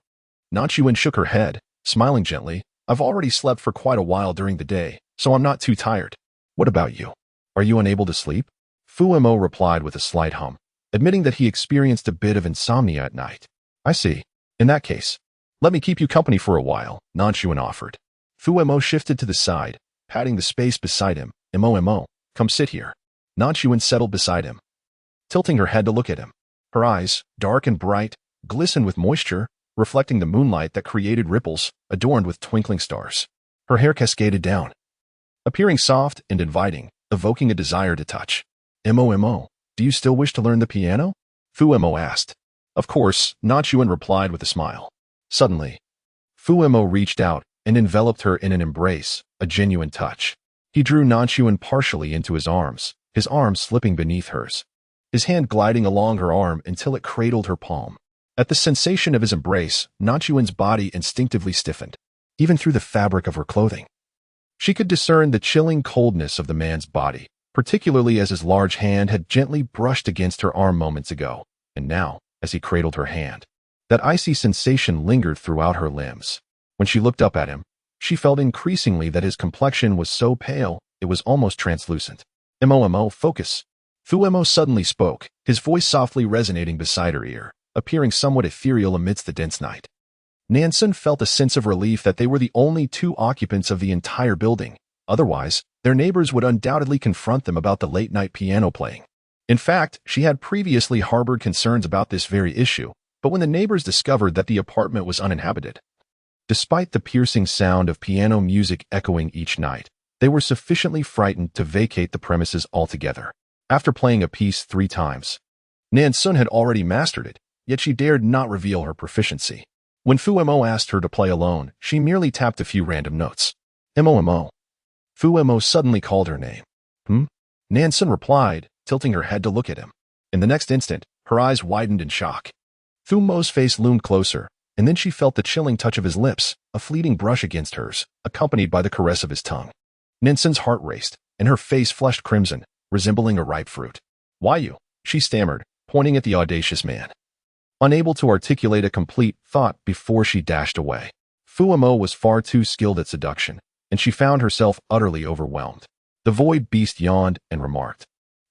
Nan Xun shook her head, smiling gently. "I've already slept for quite a while during the day, so I'm not too tired. What about you? Are you unable to sleep?" Fu Mo replied with a slight hum, admitting that he experienced a bit of insomnia at night. "I see. In that case, let me keep you company for a while," Nan Xun offered. Fu Mo shifted to the side, patting the space beside him. Mo, come sit here." Nan Xun settled beside him, tilting her head to look at him. Her eyes, dark and bright, glistened with moisture, reflecting the moonlight that created ripples adorned with twinkling stars. Her hair cascaded down, appearing soft and inviting, evoking a desire to touch. Mo, do you still wish to learn the piano?" Fu Mo asked. "Of course," Nan Xun replied with a smile. Suddenly, Fu Mo reached out and enveloped her in an embrace, a genuine touch. He drew Nan Xun partially into his arms slipping beneath hers, his hand gliding along her arm until it cradled her palm. At the sensation of his embrace, Nan Xun's body instinctively stiffened, even through the fabric of her clothing. She could discern the chilling coldness of the man's body, particularly as his large hand had gently brushed against her arm moments ago, and now, as he cradled her hand, that icy sensation lingered throughout her limbs. When she looked up at him, she felt increasingly that his complexion was so pale it was almost translucent. Mo, focus." Fu Mo suddenly spoke, his voice softly resonating beside her ear, appearing somewhat ethereal amidst the dense night. Nan Xun felt a sense of relief that they were the only two occupants of the entire building. Otherwise, their neighbors would undoubtedly confront them about the late-night piano playing. In fact, she had previously harbored concerns about this very issue, but when the neighbors discovered that the apartment was uninhabited, despite the piercing sound of piano music echoing each night, they were sufficiently frightened to vacate the premises altogether. After playing a piece 3 times, Nan Xun had already mastered it, yet she dared not reveal her proficiency. When Fu Mo asked her to play alone, she merely tapped a few random notes. Mo. Fu Mo suddenly called her name. Nan Xun replied, tilting her head to look at him. In the next instant, her eyes widened in shock. Fu Mo's face loomed closer, and then she felt the chilling touch of his lips, a fleeting brush against hers, accompanied by the caress of his tongue. Nan Xun's heart raced, and her face flushed crimson, resembling a ripe fruit. "Why you?" she stammered, pointing at the audacious man. Unable to articulate a complete thought before she dashed away. Fu Mo was far too skilled at seduction, and she found herself utterly overwhelmed. The void beast yawned and remarked,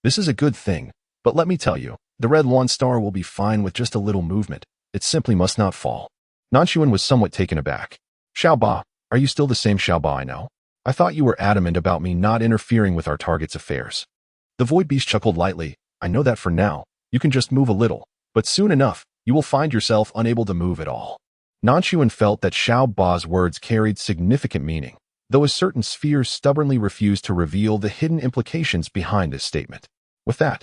"This is a good thing, but let me tell you, the Red Lawn Star will be fine with just a little movement. It simply must not fall." Nan Xun was somewhat taken aback. "Xiao Ba, are you still the same Xiao Ba I know? I thought you were adamant about me not interfering with our target's affairs." The void beast chuckled lightly. "I know that for now. You can just move a little, but soon enough, you will find yourself unable to move at all." Nan Xun felt that Xiao Ba's words carried significant meaning, though a certain sphere stubbornly refused to reveal the hidden implications behind this statement. With that,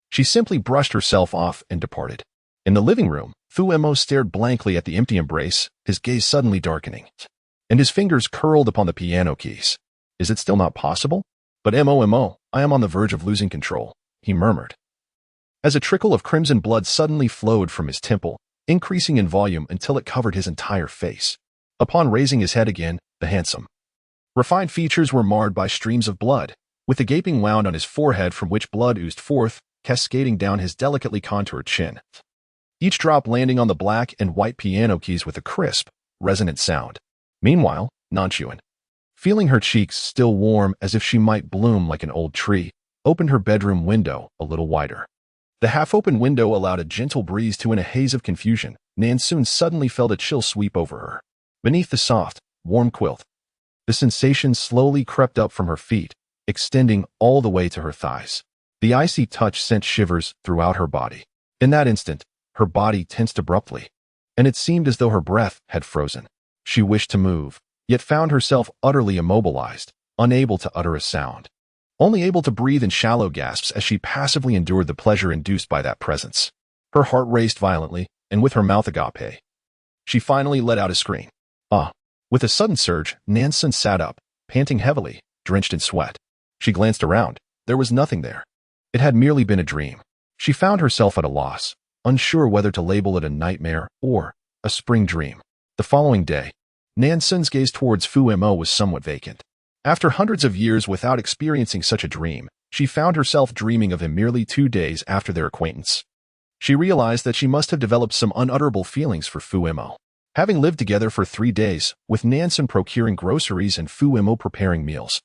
she simply brushed herself off and departed. In the living room, Fu Mo stared blankly at the empty embrace, his gaze suddenly darkening, and his fingers curled upon the piano keys. "Is it still not possible? But Mo, I am on the verge of losing control," he murmured, as a trickle of crimson blood suddenly flowed from his temple, increasing in volume until it covered his entire face. Upon raising his head again, the handsome, refined features were marred by streams of blood, with a gaping wound on his forehead from which blood oozed forth, cascading down his delicately contoured chin, each drop landing on the black and white piano keys with a crisp, resonant sound. Meanwhile, Nan Xun, feeling her cheeks still warm as if she might bloom like an old tree, opened her bedroom window a little wider. The half-open window allowed a gentle breeze to in a haze of confusion. Nan Xun suddenly felt a chill sweep over her. Beneath the soft, warm quilt, the sensation slowly crept up from her feet, extending all the way to her thighs. The icy touch sent shivers throughout her body. In that instant, her body tensed abruptly, and it seemed as though her breath had frozen. She wished to move, yet found herself utterly immobilized, unable to utter a sound, only able to breathe in shallow gasps as she passively endured the pleasure induced by that presence. Her heart raced violently, and with her mouth agape, she finally let out a scream. Ah! With a sudden surge, Nan Xun sat up, panting heavily, drenched in sweat. She glanced around. There was nothing there. It had merely been a dream. She found herself at a loss, unsure whether to label it a nightmare or a spring dream. The following day, Nan Xun's gaze towards Fu Mo was somewhat vacant. After hundreds of years without experiencing such a dream, she found herself dreaming of him merely 2 days after their acquaintance. She realized that she must have developed some unutterable feelings for Fu Mo. Having lived together for 3 days, with Nan Xun procuring groceries and Fu Mo preparing meals,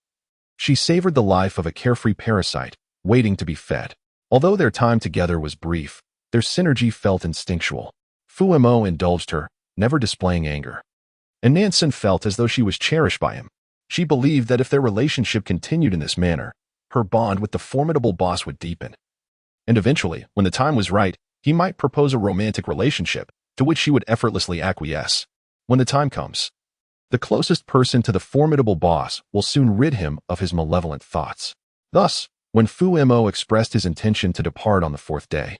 she savored the life of a carefree parasite, waiting to be fed. Although their time together was brief, their synergy felt instinctual. Fu Mo indulged her, never displaying anger, and Nan Xun felt as though she was cherished by him. She believed that if their relationship continued in this manner, her bond with the formidable boss would deepen. And eventually, when the time was right, he might propose a romantic relationship, to which she would effortlessly acquiesce. When the time comes, the closest person to the formidable boss will soon rid him of his malevolent thoughts. Thus, when Fu Mo expressed his intention to depart on the 4th day,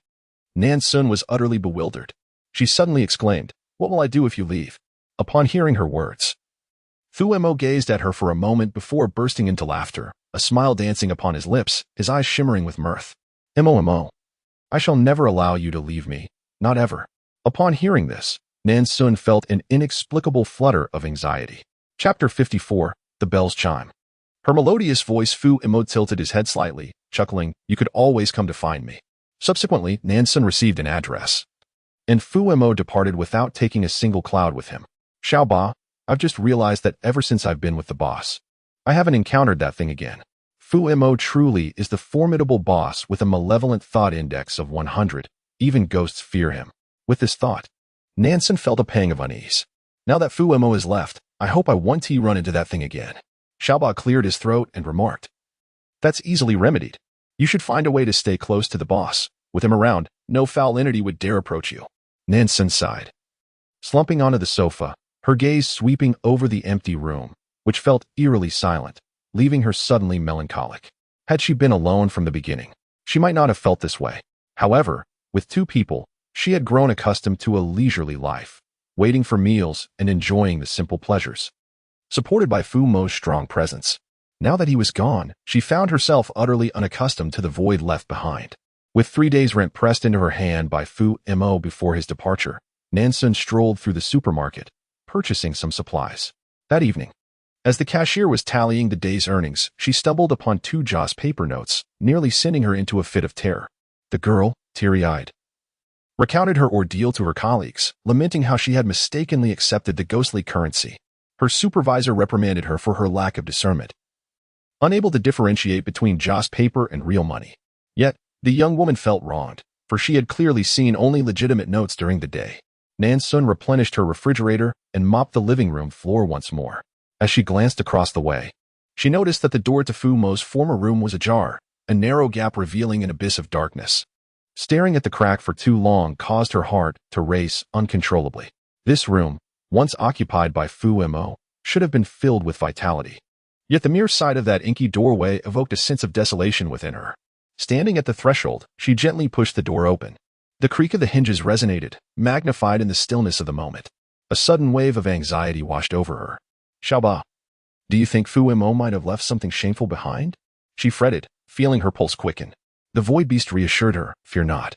Nan Xun was utterly bewildered. She suddenly exclaimed, "What will I do if you leave?" Upon hearing her words, Fu Mo gazed at her for a moment before bursting into laughter, a smile dancing upon his lips, his eyes shimmering with mirth. Mo, I shall never allow you to leave me, not ever." Upon hearing this, Nan Xun felt an inexplicable flutter of anxiety. Chapter 54, The Bells Chime. Her melodious voice Fu Mo tilted his head slightly, chuckling, "You could always come to find me." Subsequently, Nan Xun received an address, and Fu Mo departed without taking a single cloud with him. "Xiaoba, I've just realized that ever since I've been with the boss, I haven't encountered that thing again. Fu Mo truly is the formidable boss with a malevolent thought index of 100. Even ghosts fear him." With this thought, Nan Xun felt a pang of unease. Now that Fu Mo is left, I hope I won't run into that thing again. Xiaoba cleared his throat and remarked, "That's easily remedied. You should find a way to stay close to the boss. With him around, no foul entity would dare approach you." Nan Xun sighed, slumping onto the sofa, her gaze sweeping over the empty room, which felt eerily silent, leaving her suddenly melancholic. Had she been alone from the beginning, she might not have felt this way. However, with 2 people, she had grown accustomed to a leisurely life, waiting for meals and enjoying the simple pleasures, supported by Fu Mo's strong presence. Now that he was gone, she found herself utterly unaccustomed to the void left behind. With 3 days' rent pressed into her hand by Fu Mo before his departure, Nan Xun strolled through the supermarket, purchasing some supplies. That evening, as the cashier was tallying the day's earnings, she stumbled upon 2 Joss paper notes, nearly sending her into a fit of terror. The girl, teary-eyed, recounted her ordeal to her colleagues, lamenting how she had mistakenly accepted the ghostly currency. Her supervisor reprimanded her for her lack of discernment, unable to differentiate between Joss paper and real money. Yet, the young woman felt wronged, for she had clearly seen only legitimate notes during the day. Nan Xun replenished her refrigerator and mopped the living room floor once more. As she glanced across the way, she noticed that the door to Fu Mo's former room was ajar, a narrow gap revealing an abyss of darkness. Staring at the crack for too long caused her heart to race uncontrollably. This room, once occupied by Fu Mo, should have been filled with vitality. Yet the mere sight of that inky doorway evoked a sense of desolation within her. Standing at the threshold, she gently pushed the door open. The creak of the hinges resonated, magnified in the stillness of the moment. A sudden wave of anxiety washed over her. "Xiaoba, do you think Fu Mo might have left something shameful behind?" She fretted, feeling her pulse quicken. The void beast reassured her, "Fear not,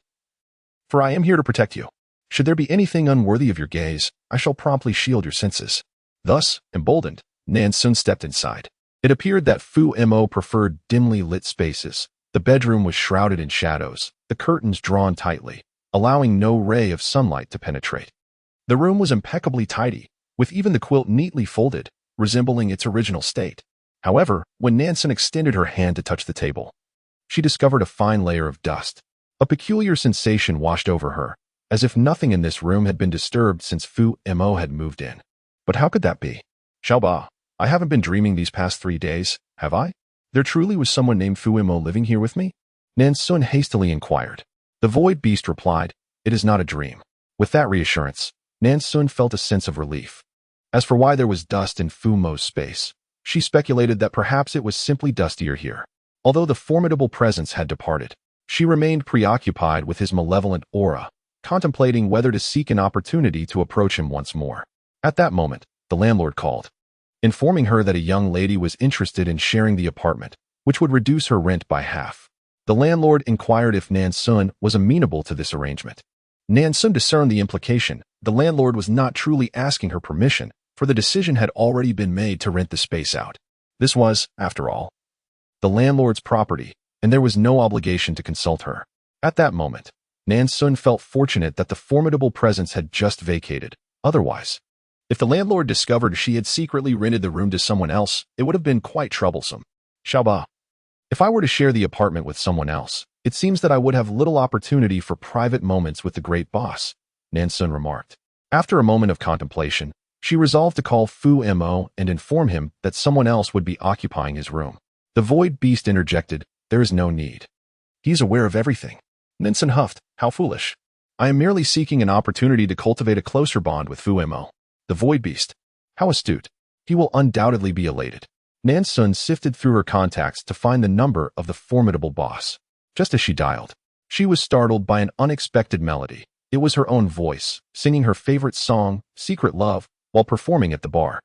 for I am here to protect you. Should there be anything unworthy of your gaze, I shall promptly shield your senses." Thus, emboldened, Nan Xun stepped inside. It appeared that Fu Mo preferred dimly lit spaces. The bedroom was shrouded in shadows, the curtains drawn tightly, allowing no ray of sunlight to penetrate. The room was impeccably tidy, with even the quilt neatly folded, resembling its original state. However, when Nan Xun extended her hand to touch the table, she discovered a fine layer of dust. A peculiar sensation washed over her, as if nothing in this room had been disturbed since Fu Mo had moved in. But how could that be? Xiaoba, I haven't been dreaming these past 3 days, have I? There truly was someone named Fu Mo living here with me? Nan Xun hastily inquired. The void beast replied, it is not a dream. With that reassurance, Nan Xun felt a sense of relief. As for why there was dust in Fu Mo's space, she speculated that perhaps it was simply dustier here. Although the formidable presence had departed, she remained preoccupied with his malevolent aura, contemplating whether to seek an opportunity to approach him once more. At that moment, the landlord called, informing her that a young lady was interested in sharing the apartment, which would reduce her rent by half. The landlord inquired if Nan Xun was amenable to this arrangement. Nan Xun discerned the implication. The landlord was not truly asking her permission, for the decision had already been made to rent the space out. This was, after all, the landlord's property, and there was no obligation to consult her. At that moment, Nan Xun felt fortunate that the formidable presence had just vacated. Otherwise, if the landlord discovered she had secretly rented the room to someone else, it would have been quite troublesome. Xiaoba, if I were to share the apartment with someone else, it seems that I would have little opportunity for private moments with the great boss, Nan Xun remarked. After a moment of contemplation, she resolved to call Fu Mo and inform him that someone else would be occupying his room. The void beast interjected, there is no need. He's aware of everything. Nan Xun huffed, how foolish. I am merely seeking an opportunity to cultivate a closer bond with Fu Mo. The void beast. How astute. He will undoubtedly be elated. Nan Xun sifted through her contacts to find the number of the formidable boss. Just as she dialed, she was startled by an unexpected melody. It was her own voice, singing her favorite song, Secret Love, while performing at the bar.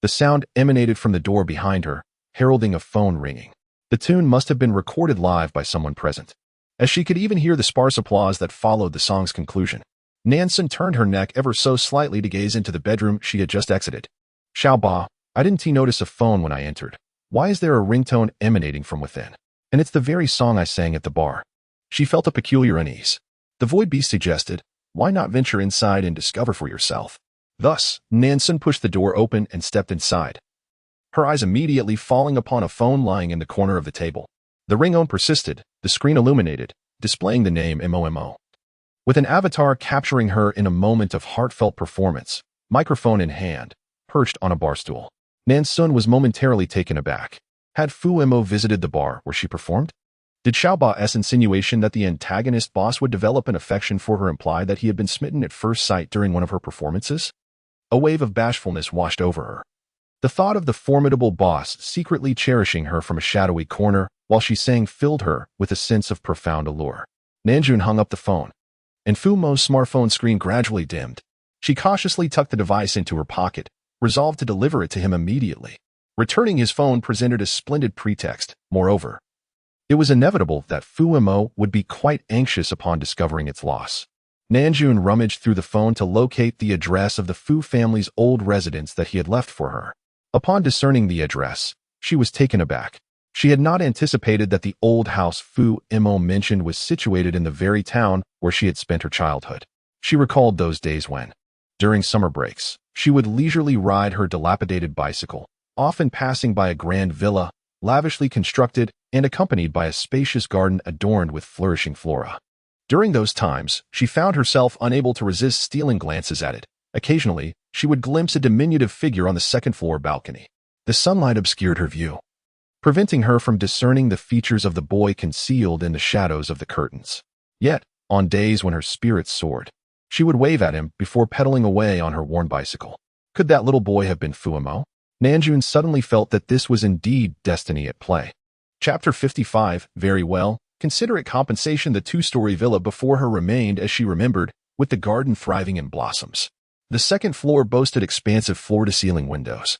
The sound emanated from the door behind her, heralding a phone ringing. The tune must have been recorded live by someone present, as she could even hear the sparse applause that followed the song's conclusion. Nan Xun turned her neck ever so slightly to gaze into the bedroom she had just exited. Xiaoba, I didn't notice a phone when I entered. Why is there a ringtone emanating from within? And it's the very song I sang at the bar. She felt a peculiar unease. The void beast suggested, why not venture inside and discover for yourself? Thus, Nan Xun pushed the door open and stepped inside, her eyes immediately falling upon a phone lying in the corner of the table. The ringtone persisted, the screen illuminated, displaying the name MOMO. With an avatar capturing her in a moment of heartfelt performance, microphone in hand, perched on a bar stool. Nan Xun was momentarily taken aback. Had Fu Mo visited the bar where she performed? Did Xiaoba's insinuation that the antagonist boss would develop an affection for her imply that he had been smitten at first sight during one of her performances? A wave of bashfulness washed over her. The thought of the formidable boss secretly cherishing her from a shadowy corner while she sang filled her with a sense of profound allure. Nan Xun hung up the phone, and Fu Mo's smartphone screen gradually dimmed. She cautiously tucked the device into her pocket, resolved to deliver it to him immediately. Returning his phone presented a splendid pretext. Moreover, it was inevitable that Fu Mo would be quite anxious upon discovering its loss. Nan Xun rummaged through the phone to locate the address of the Fu family's old residence that he had left for her. Upon discerning the address, she was taken aback. She had not anticipated that the old house Fu Mo mentioned was situated in the very town where she had spent her childhood. She recalled those days when, during summer breaks, she would leisurely ride her dilapidated bicycle, often passing by a grand villa, lavishly constructed and accompanied by a spacious garden adorned with flourishing flora. During those times, she found herself unable to resist stealing glances at it. Occasionally, she would glimpse a diminutive figure on the second-floor balcony. The sunlight obscured her view, preventing her from discerning the features of the boy concealed in the shadows of the curtains. Yet, on days when her spirits soared, she would wave at him before pedaling away on her worn bicycle. Could that little boy have been Fu Mo? Nan Xun suddenly felt that this was indeed destiny at play. Chapter 55, very well. Considerate compensation. The two-story villa before her remained as she remembered, with the garden thriving in blossoms. The second floor boasted expansive floor-to-ceiling windows,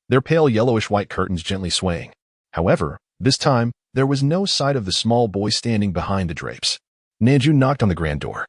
their pale yellowish-white curtains gently swaying. However, this time, there was no sight of the small boy standing behind the drapes. Nan Xun knocked on the grand door,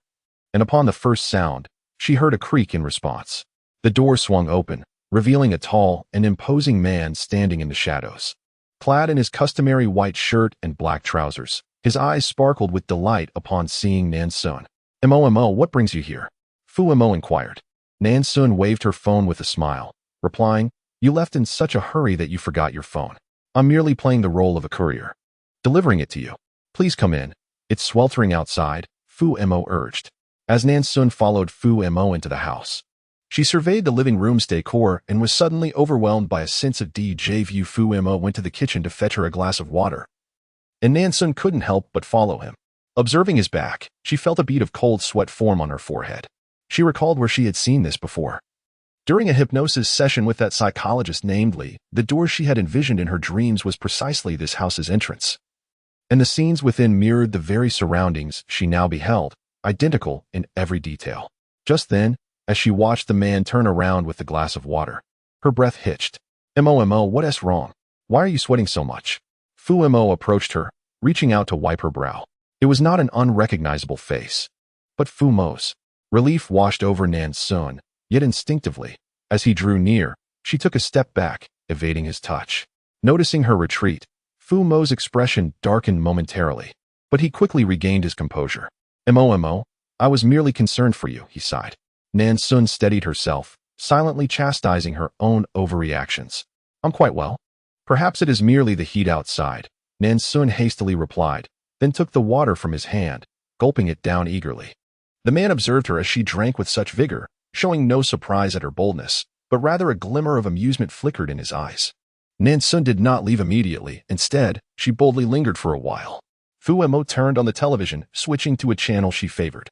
and upon the first sound, she heard a creak in response. The door swung open, revealing a tall and imposing man standing in the shadows. Clad in his customary white shirt and black trousers, his eyes sparkled with delight upon seeing Nan Xun. Mo, what brings you here? Fu Mo inquired. Nan Xun waved her phone with a smile, replying, You left in such a hurry that you forgot your phone. I'm merely playing the role of a courier, delivering it to you. Please come in. It's sweltering outside, Fu Mo urged. As Nan Xun followed Fu Mo into the house, she surveyed the living room's decor and was suddenly overwhelmed by a sense of deja vu. Fu Mo went to the kitchen to fetch her a glass of water, and Nan Xun couldn't help but follow him. Observing his back, she felt a bead of cold sweat form on her forehead. She recalled where she had seen this before. During a hypnosis session with that psychologist, namely, the door she had envisioned in her dreams was precisely this house's entrance. And the scenes within mirrored the very surroundings she now beheld, identical in every detail. Just then, as she watched the man turn around with the glass of water, her breath hitched. Mo, what's wrong? Why are you sweating so much? Fu Mo approached her, reaching out to wipe her brow. It was not an unrecognizable face, but Fu Mo's. Relief washed over Nan Xun, yet instinctively, as he drew near, she took a step back, evading his touch. Noticing her retreat, Fu Mo's expression darkened momentarily, but he quickly regained his composure. Mo, I was merely concerned for you, he sighed. Nan Xun steadied herself, silently chastising her own overreactions. I'm quite well. Perhaps it is merely the heat outside, Nan Xun hastily replied, then took the water from his hand, gulping it down eagerly. The man observed her as she drank with such vigor, showing no surprise at her boldness, but rather a glimmer of amusement flickered in his eyes. Nan Xun did not leave immediately. Instead, she boldly lingered for a while. Fu Mo turned on the television, switching to a channel she favored,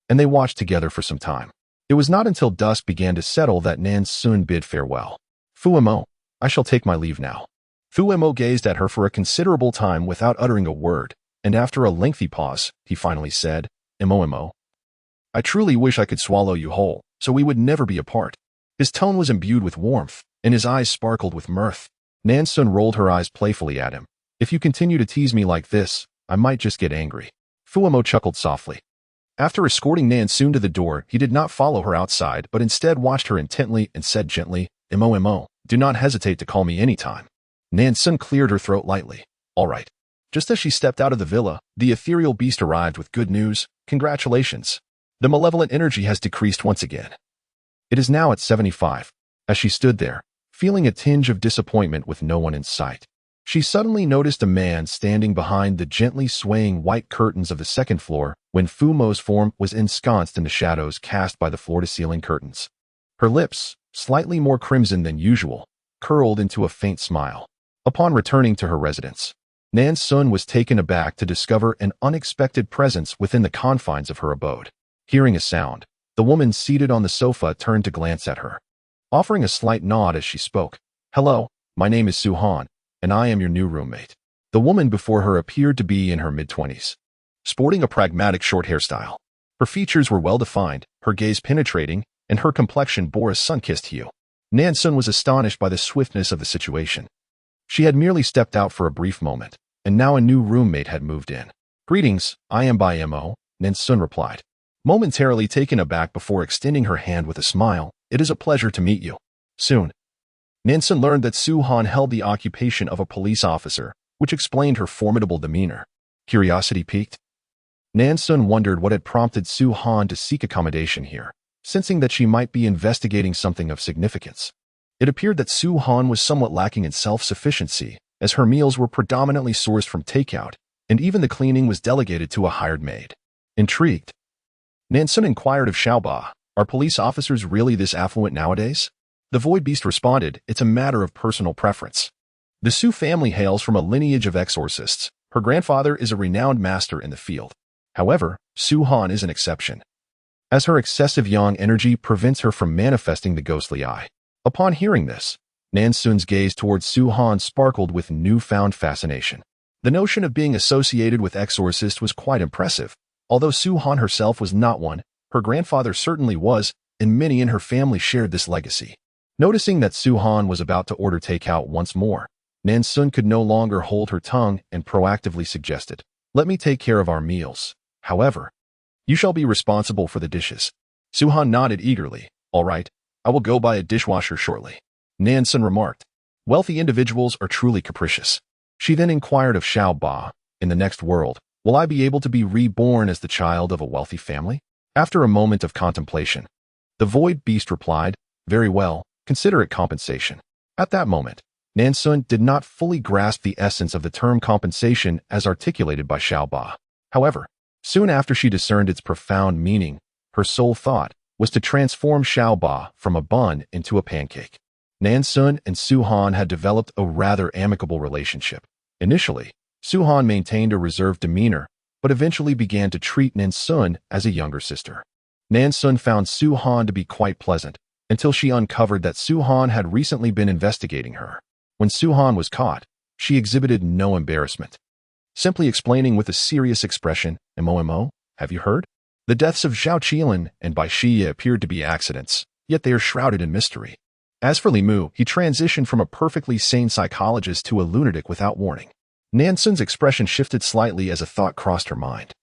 and they watched together for some time. It was not until dusk began to settle that Nan Xun bid farewell. Fu Mo, I shall take my leave now. Fu Mo gazed at her for a considerable time without uttering a word, and after a lengthy pause, he finally said, Mo, I truly wish I could swallow you whole, so we would never be apart. His tone was imbued with warmth, and his eyes sparkled with mirth. Nan Xun rolled her eyes playfully at him. If you continue to tease me like this, I might just get angry. Fu Mo chuckled softly. After escorting Nan Xun to the door, he did not follow her outside, but instead watched her intently and said gently, Mo, do not hesitate to call me anytime. Nan Xun cleared her throat lightly. All right. Just as she stepped out of the villa, the ethereal beast arrived with good news. Congratulations. The malevolent energy has decreased once again. It is now at 75. As she stood there, feeling a tinge of disappointment with no one in sight, she suddenly noticed a man standing behind the gently swaying white curtains of the second floor when Fu Mo's form was ensconced in the shadows cast by the floor-to-ceiling curtains. Her lips, slightly more crimson than usual, curled into a faint smile. Upon returning to her residence, Nan Xun was taken aback to discover an unexpected presence within the confines of her abode. Hearing a sound, the woman seated on the sofa turned to glance at her, offering a slight nod as she spoke. Hello, my name is Su Han, and I am your new roommate. The woman before her appeared to be in her mid-20s, sporting a pragmatic short hairstyle. Her features were well-defined, her gaze penetrating, and her complexion bore a sun-kissed hue. Nan Xun was astonished by the swiftness of the situation. She had merely stepped out for a brief moment, and now a new roommate had moved in. Greetings, I am by Mo, Nan Xun replied, momentarily taken aback before extending her hand with a smile. It is a pleasure to meet you. Soon, Nan Xun learned that Su Han held the occupation of a police officer, which explained her formidable demeanor. Curiosity piqued. Nan Xun wondered what had prompted Su Han to seek accommodation here, sensing that she might be investigating something of significance. It appeared that Su Han was somewhat lacking in self-sufficiency, as her meals were predominantly sourced from takeout, and even the cleaning was delegated to a hired maid. Intrigued, Nan Xun inquired of Aaaah, are police officers really this affluent nowadays? The Void Beast responded, it's a matter of personal preference. The Su family hails from a lineage of exorcists. Her grandfather is a renowned master in the field. However, Su Han is an exception, as her excessive yang energy prevents her from manifesting the ghostly eye. Upon hearing this, Nan Xun's gaze towards Su Han sparkled with newfound fascination. The notion of being associated with exorcists was quite impressive. Although Su Han herself was not one, her grandfather certainly was, and many in her family shared this legacy. Noticing that Su Han was about to order takeout once more, Nan Xun could no longer hold her tongue and proactively suggested, let me take care of our meals. However, you shall be responsible for the dishes. Su Han nodded eagerly. All right, I will go buy a dishwasher shortly. Nan Xun remarked, wealthy individuals are truly capricious. She then inquired of Aaaah, in the next world, will I be able to be reborn as the child of a wealthy family? After a moment of contemplation, the Void Beast replied, very well, consider it compensation. At that moment, Nan Xun did not fully grasp the essence of the term compensation as articulated by Aaaah. However, soon after she discerned its profound meaning, her sole thought was to transform Aaaah from a bun into a pancake. Nan Xun and Su Han had developed a rather amicable relationship. Initially, Su Han maintained a reserved demeanor, but eventually began to treat Nan Xun as a younger sister. Nan Xun found Su Han to be quite pleasant, until she uncovered that Su Han had recently been investigating her. When Su Han was caught, she exhibited no embarrassment, simply explaining with a serious expression, "Mo, have you heard? The deaths of Zhao Qilan and Bai Xie appeared to be accidents, yet they are shrouded in mystery." As for Li Mu, he transitioned from a perfectly sane psychologist to a lunatic without warning. Nan Xun's expression shifted slightly as a thought crossed her mind.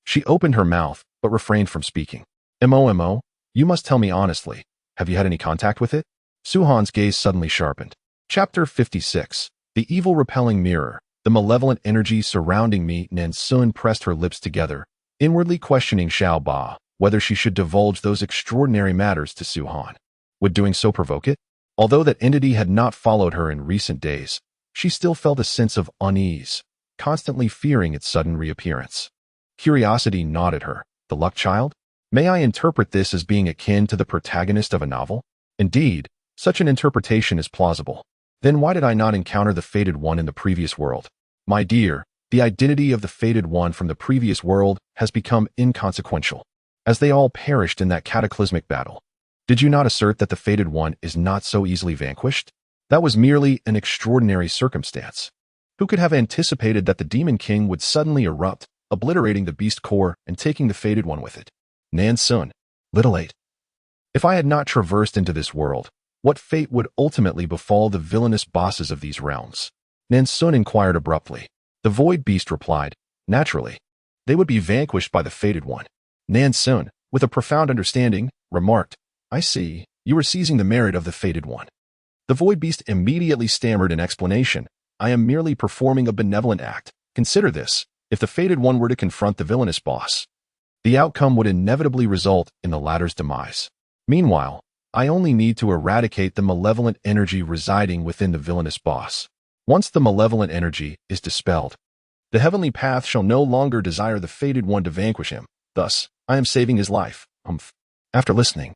She opened her mouth, but refrained from speaking. Mo, you must tell me honestly, have you had any contact with it? Su Han's gaze suddenly sharpened. Chapter 56. The Evil Repelling Mirror. The malevolent energy surrounding me. Nan Xun pressed her lips together, inwardly questioning Aaaah whether she should divulge those extraordinary matters to Su Han. Would doing so provoke it? Although that entity had not followed her in recent days, she still felt a sense of unease, constantly fearing its sudden reappearance. Curiosity gnawed at her. The luck child? May I interpret this as being akin to the protagonist of a novel? Indeed, such an interpretation is plausible. Then why did I not encounter the Fated One in the previous world? My dear, the identity of the Fated One from the previous world has become inconsequential, as they all perished in that cataclysmic battle. Did you not assert that the Fated One is not so easily vanquished? That was merely an extraordinary circumstance. Who could have anticipated that the Demon King would suddenly erupt, obliterating the beast core and taking the Fated One with it? Nan Xun, little 8. If I had not traversed into this world, what fate would ultimately befall the villainous bosses of these realms? Nan Xun inquired abruptly. The Void Beast replied, naturally. They would be vanquished by the Fated One. Nan Xun, with a profound understanding, remarked, I see, you are seizing the merit of the Fated One. The Void Beast immediately stammered in explanation. I am merely performing a benevolent act. Consider this, if the Fated One were to confront the villainous boss, the outcome would inevitably result in the latter's demise. Meanwhile, I only need to eradicate the malevolent energy residing within the villainous boss. Once the malevolent energy is dispelled, the heavenly path shall no longer desire the Fated One to vanquish him. Thus, I am saving his life. After listening,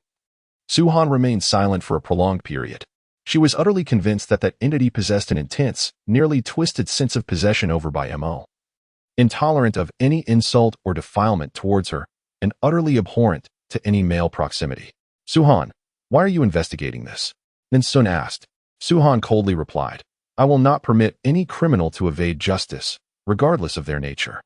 Su Han remained silent for a prolonged period. She was utterly convinced that that entity possessed an intense, nearly twisted sense of possession over by Mo. Intolerant of any insult or defilement towards her, and utterly abhorrent to any male proximity. Su Han, why are you investigating this? Nan Xun asked. Su Han coldly replied, I will not permit any criminal to evade justice, regardless of their nature.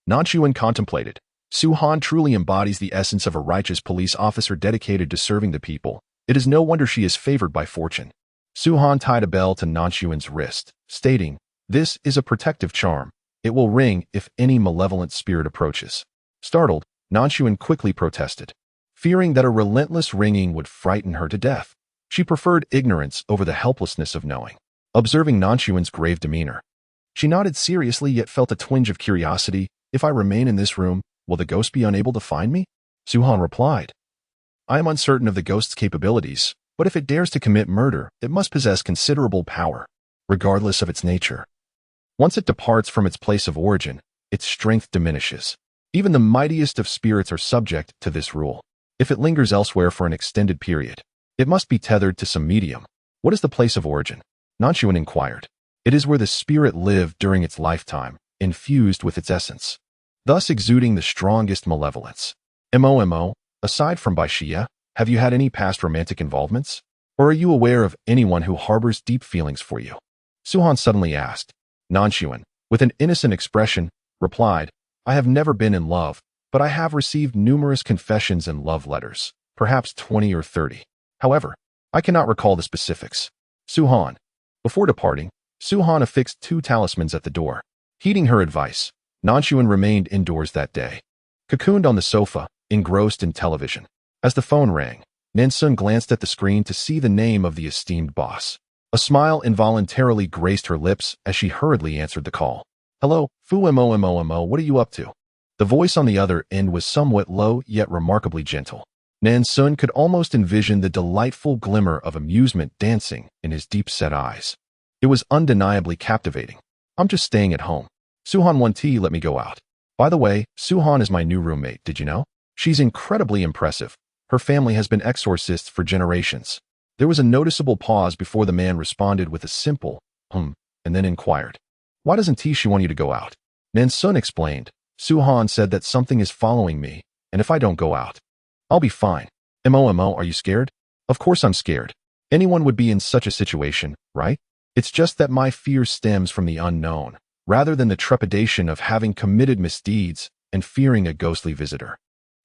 Nan Xun contemplated. Su Han truly embodies the essence of a righteous police officer dedicated to serving the people. It is no wonder she is favored by fortune. Su Han tied a bell to Nan Xun's wrist, stating, This is a protective charm. It will ring if any malevolent spirit approaches. Startled, Nan Xun quickly protested, fearing that a relentless ringing would frighten her to death. She preferred ignorance over the helplessness of knowing. Observing Nan Xun's grave demeanor, she nodded seriously yet felt a twinge of curiosity. If I remain in this room, will the ghost be unable to find me? Su Han replied, I am uncertain of the ghost's capabilities, but if it dares to commit murder, it must possess considerable power, regardless of its nature. Once it departs from its place of origin, its strength diminishes. Even the mightiest of spirits are subject to this rule. If it lingers elsewhere for an extended period, it must be tethered to some medium. What is the place of origin? Nan Xun inquired. It is where the spirit lived during its lifetime, infused with its essence, thus exuding the strongest malevolence. Mo, aside from Bai Xie, have you had any past romantic involvements? Or are you aware of anyone who harbors deep feelings for you? Su Han suddenly asked. Nan Xun, with an innocent expression, replied, I have never been in love, but I have received numerous confessions and love letters, perhaps 20 or 30. However, I cannot recall the specifics. Su Han. Before departing, Su Han affixed 2 talismans at the door. Heeding her advice, Nan Xun remained indoors that day, cocooned on the sofa, engrossed in television. As the phone rang, Nan Xun glanced at the screen to see the name of the esteemed boss. A smile involuntarily graced her lips as she hurriedly answered the call. Hello, Fu Mo, what are you up to? The voice on the other end was somewhat low yet remarkably gentle. Nan Xun could almost envision the delightful glimmer of amusement dancing in his deep-set eyes. It was undeniably captivating. I'm just staying at home. Suhan won tea, let me go out. By the way, Suhan is my new roommate, did you know? She's incredibly impressive. Her family has been exorcists for generations. There was a noticeable pause before the man responded with a simple, and then inquired, why doesn't Tishi want you to go out? Nan Xun explained, Suhan said that something is following me, and if I don't go out, I'll be fine. Mo, are you scared? Of course I'm scared. Anyone would be in such a situation, right? It's just that my fear stems from the unknown, rather than the trepidation of having committed misdeeds and fearing a ghostly visitor.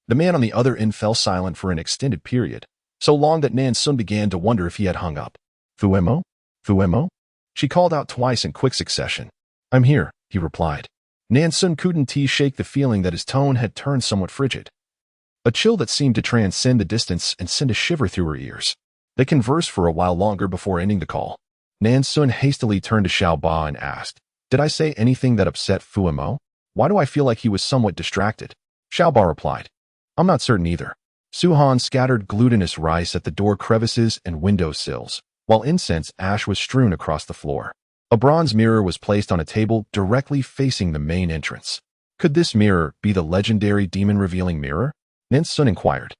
The man on the other end fell silent for an extended period, so long that Nan Xun began to wonder if he had hung up. Fuemo? Fuemo? She called out twice in quick succession. I'm here, he replied. Nan Xun couldn't shake the feeling that his tone had turned somewhat frigid. A chill that seemed to transcend the distance and send a shiver through her ears. They conversed for a while longer before ending the call. Nan Xun hastily turned to Xiao Ba and asked, did I say anything that upset Fuemo? Why do I feel like he was somewhat distracted? Xiao Ba replied, I'm not certain either. Suhan scattered glutinous rice at the door crevices and window sills, while incense ash was strewn across the floor. A bronze mirror was placed on a table directly facing the main entrance. Could this mirror be the legendary demon-revealing mirror? Nan Xun inquired.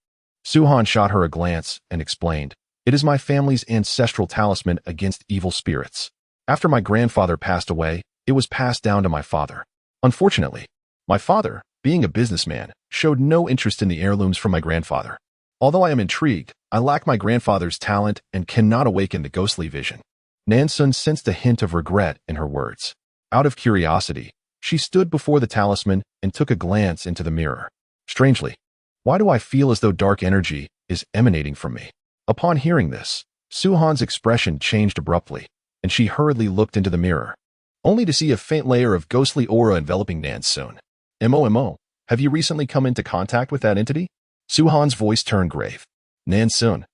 Suhan shot her a glance and explained, it is my family's ancestral talisman against evil spirits. After my grandfather passed away, it was passed down to my father. Unfortunately, my father, being a businessman, showed no interest in the heirlooms from my grandfather. Although I am intrigued, I lack my grandfather's talent and cannot awaken the ghostly vision. Nan Xun sensed a hint of regret in her words. Out of curiosity, she stood before the talisman and took a glance into the mirror. Strangely, why do I feel as though dark energy is emanating from me? Upon hearing this, Suhan's expression changed abruptly, and she hurriedly looked into the mirror, only to see a faint layer of ghostly aura enveloping Nan Xun. Mo, have you recently come into contact with that entity? Suhan's voice turned grave. Nan Xun,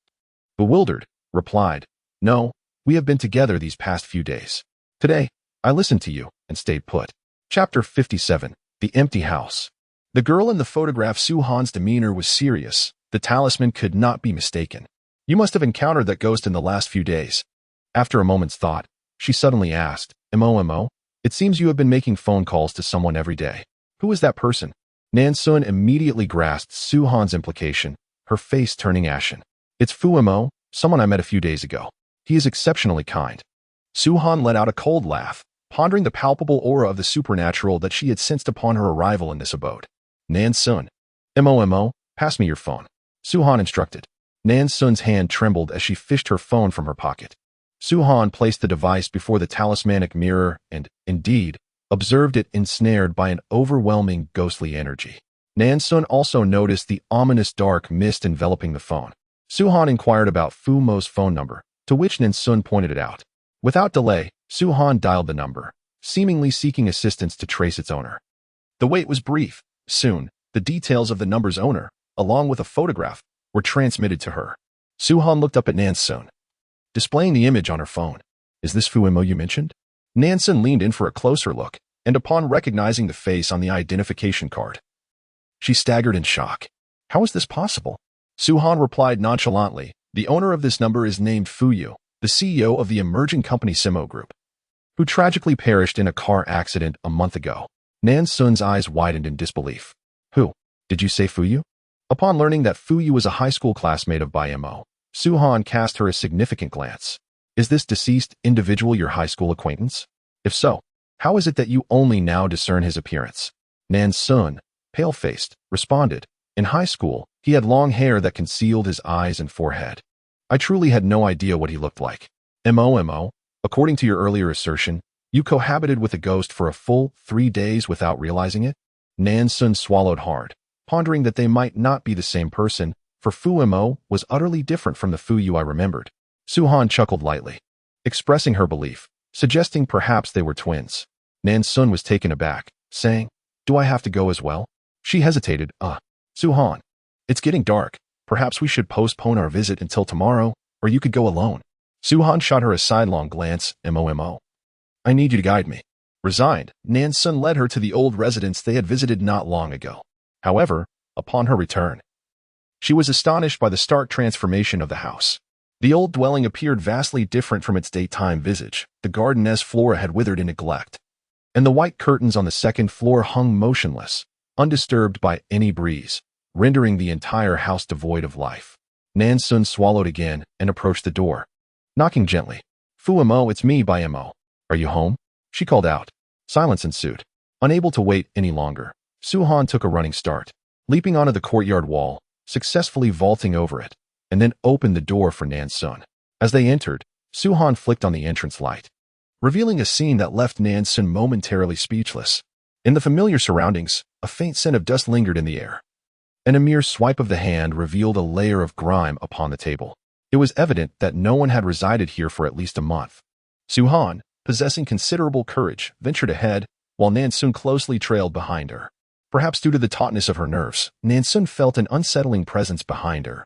bewildered, replied, no, we have been together these past few days. Today, I listened to you and stayed put. Chapter 57, The Empty House. The girl in the photograph, Suhan's demeanor was serious. The talisman could not be mistaken. You must have encountered that ghost in the last few days. After a moment's thought, she suddenly asked, Mo, it seems you have been making phone calls to someone every day. Who is that person? Nan Xun immediately grasped Suhan's implication, her face turning ashen. It's Fuemo, someone I met a few days ago. He is exceptionally kind. Suhan let out a cold laugh, pondering the palpable aura of the supernatural that she had sensed upon her arrival in this abode. Nan Xun, Mo, pass me your phone. Suhan instructed. Nan Xun's hand trembled as she fished her phone from her pocket. Suhan placed the device before the talismanic mirror and, indeed, observed it ensnared by an overwhelming ghostly energy. Nan Xun also noticed the ominous dark mist enveloping the phone. Suhan inquired about Fumo's phone number, to which Nan Xun pointed it out. Without delay, Suhan dialed the number, seemingly seeking assistance to trace its owner. The wait was brief. Soon, the details of the number's owner, along with a photograph, were transmitted to her. Suhan looked up at Nan Xun, displaying the image on her phone. Is this Fuemo you mentioned? Nan Xun leaned in for a closer look, and upon recognizing the face on the identification card, she staggered in shock. How is this possible? Suhan replied nonchalantly, the owner of this number is named Fuyu, the CEO of the emerging company Simo Group, who tragically perished in a car accident a month ago. Nan Xun's eyes widened in disbelief. Who? Did you say Fuyu? Upon learning that Fuyu was a high school classmate of Bai Mo, Suhan cast her a significant glance. Is this deceased individual your high school acquaintance? If so, how is it that you only now discern his appearance? Nan Xun, pale-faced, responded. In high school, he had long hair that concealed his eyes and forehead. I truly had no idea what he looked like. Mo, according to your earlier assertion, you cohabited with a ghost for a full 3 days without realizing it? Nan Xun swallowed hard, pondering that they might not be the same person, for Fuemo was utterly different from the Fuyu I remembered. Suhan chuckled lightly, expressing her belief, suggesting perhaps they were twins. Nan Xun was taken aback, saying, do I have to go as well? She hesitated. Suhan, it's getting dark. Perhaps we should postpone our visit until tomorrow, or you could go alone. Suhan shot her a sidelong glance. Mo. I need you to guide me. Resigned, Nan Xun led her to the old residence they had visited not long ago. However, upon her return, She was astonished by the stark transformation of the house. The old dwelling appeared vastly different from its daytime visage. The garden's flora had withered in neglect, and the white curtains on the second floor hung motionless, undisturbed by any breeze, rendering the entire house devoid of life. Nan Xun swallowed again and approached the door, knocking gently. "Fu Mo, it's me, by Mo. Are you home?" she called out. Silence ensued. Unable to wait any longer, Su-han took a running start, leaping onto the courtyard wall, successfully vaulting over it, and then opened the door for Nan Xun. As they entered, Su-han flicked on the entrance light, revealing a scene that left Nan Xun momentarily speechless. In the familiar surroundings, a faint scent of dust lingered in the air, and a mere swipe of the hand revealed a layer of grime upon the table. It was evident that no one had resided here for at least a month. Su-han, possessing considerable courage, ventured ahead, while Nan Xun closely trailed behind her. Perhaps due to the tautness of her nerves, Nan Xun felt an unsettling presence behind her,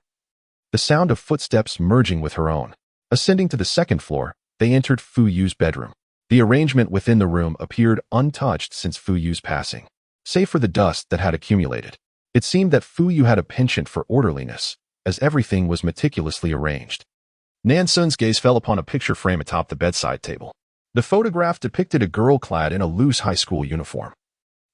the sound of footsteps merging with her own. Ascending to the second floor, they entered Fu Yu's bedroom. The arrangement within the room appeared untouched since Fu Yu's passing, save for the dust that had accumulated. It seemed that Fu Yu had a penchant for orderliness, as everything was meticulously arranged. Nan Xun's gaze fell upon a picture frame atop the bedside table. The photograph depicted a girl clad in a loose high school uniform,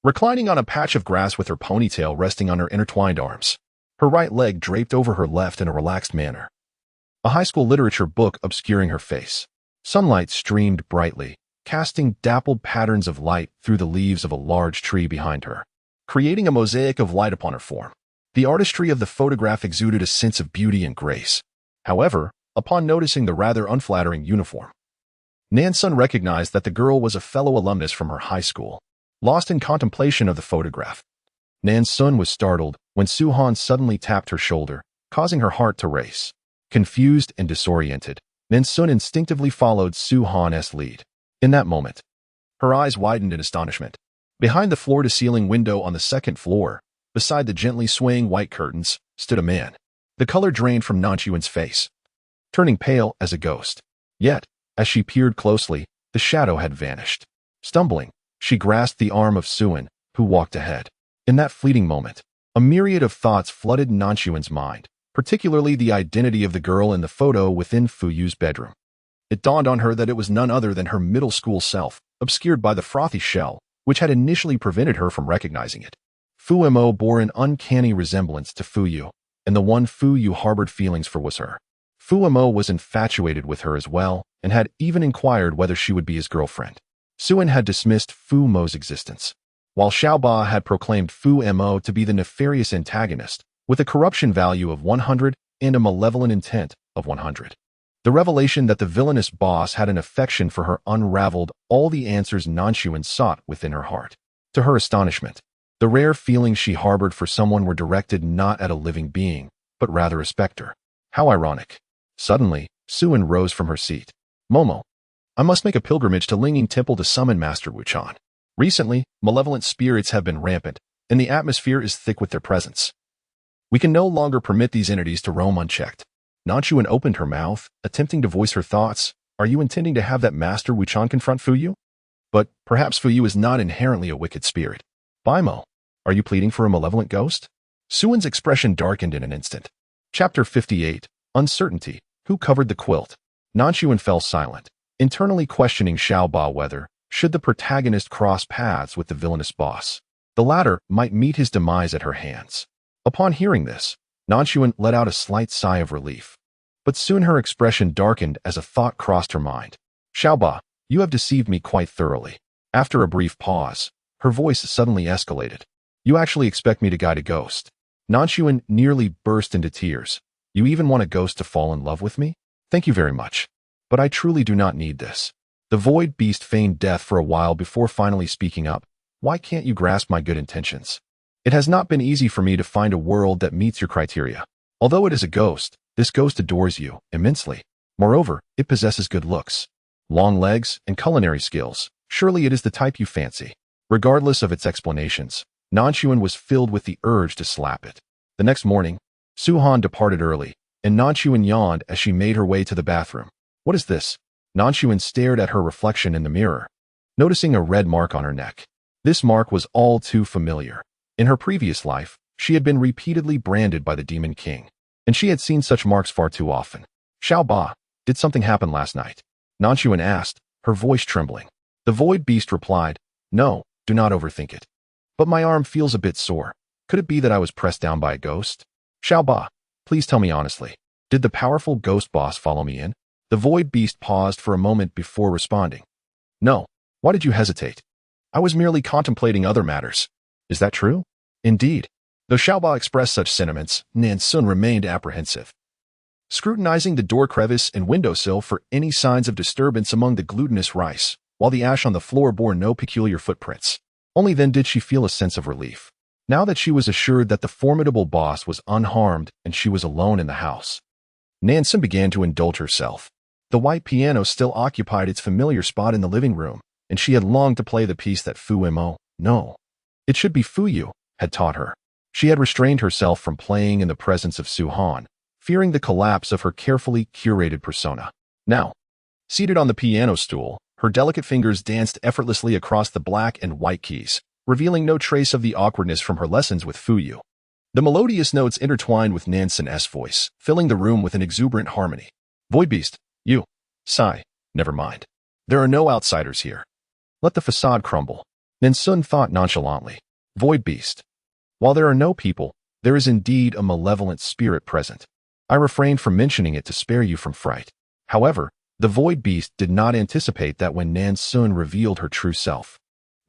reclining on a patch of grass with her ponytail resting on her intertwined arms, her right leg draped over her left in a relaxed manner. A high school literature book obscuring her face. Sunlight streamed brightly, casting dappled patterns of light through the leaves of a large tree behind her, creating a mosaic of light upon her form. The artistry of the photograph exuded a sense of beauty and grace. However, upon noticing the rather unflattering uniform, Nan Xun recognized that the girl was a fellow alumnus from her high school. Lost in contemplation of the photograph, Nan Xun was startled when Su-han suddenly tapped her shoulder, causing her heart to race. Confused and disoriented, Nan Xun instinctively followed Su-han's lead. In that moment, her eyes widened in astonishment. Behind the floor-to-ceiling window on the second floor, beside the gently swaying white curtains, stood a man. The color drained from Nan Xun's face, turning pale as a ghost. Yet, as she peered closely, the shadow had vanished. Stumbling, she grasped the arm of Xun, who walked ahead. In that fleeting moment, a myriad of thoughts flooded Nan Xun's mind, particularly the identity of the girl in the photo within Fu Yu's bedroom. It dawned on her that it was none other than her middle school self, obscured by the frothy shell, which had initially prevented her from recognizing it. Fu Mo bore an uncanny resemblance to Fu Yu, and the one Fu Yu harbored feelings for was her. Fu Mo was infatuated with her as well, and had even inquired whether she would be his girlfriend. Xun had dismissed Fu Mo's existence, while Xiaoba had proclaimed Fu Mo to be the nefarious antagonist, with a corruption value of 100 and a malevolent intent of 100. The revelation that the villainous boss had an affection for her unraveled all the answers Nan Xun sought within her heart. To her astonishment, the rare feelings she harbored for someone were directed not at a living being, but rather a specter. How ironic. Suddenly, Xun rose from her seat. "Momo, I must make a pilgrimage to Linging Temple to summon Master Wuchan. Recently, malevolent spirits have been rampant, and the atmosphere is thick with their presence. We can no longer permit these entities to roam unchecked." Nan Xun opened her mouth, attempting to voice her thoughts. "Are you intending to have that Master Wuchan confront Fu Yu? But perhaps Fu Yu is not inherently a wicked spirit. Baimo, are you pleading for a malevolent ghost?" Xun's expression darkened in an instant. Chapter 58, Uncertainty. Who covered the quilt? Nan Xun fell silent, internally questioning Xiaoba whether, should the protagonist cross paths with the villainous boss, the latter might meet his demise at her hands. Upon hearing this, Nan Xun let out a slight sigh of relief. But soon her expression darkened as a thought crossed her mind. "Xiaoba, you have deceived me quite thoroughly." After a brief pause, her voice suddenly escalated. "You actually expect me to guide a ghost?" Nan Xun nearly burst into tears. "You even want a ghost to fall in love with me? Thank you very much. But I truly do not need this." The void beast feigned death for a while before finally speaking up. "Why can't you grasp my good intentions? It has not been easy for me to find a world that meets your criteria. Although it is a ghost, this ghost adores you immensely. Moreover, it possesses good looks, long legs, and culinary skills. Surely it is the type you fancy." Regardless of its explanations, Nan Xun was filled with the urge to slap it. The next morning, Su-han departed early, and Nan Xun yawned as she made her way to the bathroom. "What is this?" Nan Xun stared at her reflection in the mirror, noticing a red mark on her neck. This mark was all too familiar. In her previous life, She had been repeatedly branded by the Demon King, and she had seen such marks far too often. Aaaah, did something happen last night? Nan Xun asked, her voice trembling. The void beast replied, no, do not overthink it. But my arm feels a bit sore. Could it be that I was pressed down by a ghost? Aaaah, please tell me honestly. Did the powerful ghost boss follow me in? The void beast paused for a moment before responding. No. Why did you hesitate? I was merely contemplating other matters. Is that true? Indeed. Though Aaaah expressed such sentiments, Nan Xun remained apprehensive, scrutinizing the door crevice and windowsill for any signs of disturbance among the glutinous rice, while the ash on the floor bore no peculiar footprints. Only then did she feel a sense of relief, now that she was assured that the formidable boss was unharmed and she was alone in the house. Nan Xun began to indulge herself. The white piano still occupied its familiar spot in the living room, and she had longed to play the piece that it should be Fu Yu, had taught her. She had restrained herself from playing in the presence of Su Han, fearing the collapse of her carefully curated persona. Now, seated on the piano stool, her delicate fingers danced effortlessly across the black and white keys, revealing no trace of the awkwardness from her lessons with Fu Yu. The melodious notes intertwined with Nan Xun's voice, filling the room with an exuberant harmony. Void Beast, you. Sigh. Never mind. There are no outsiders here. Let the facade crumble. Nan Xun thought nonchalantly. Void Beast. While there are no people, there is indeed a malevolent spirit present. I refrained from mentioning it to spare you from fright. However, the Void Beast did not anticipate that when Nan Xun revealed her true self,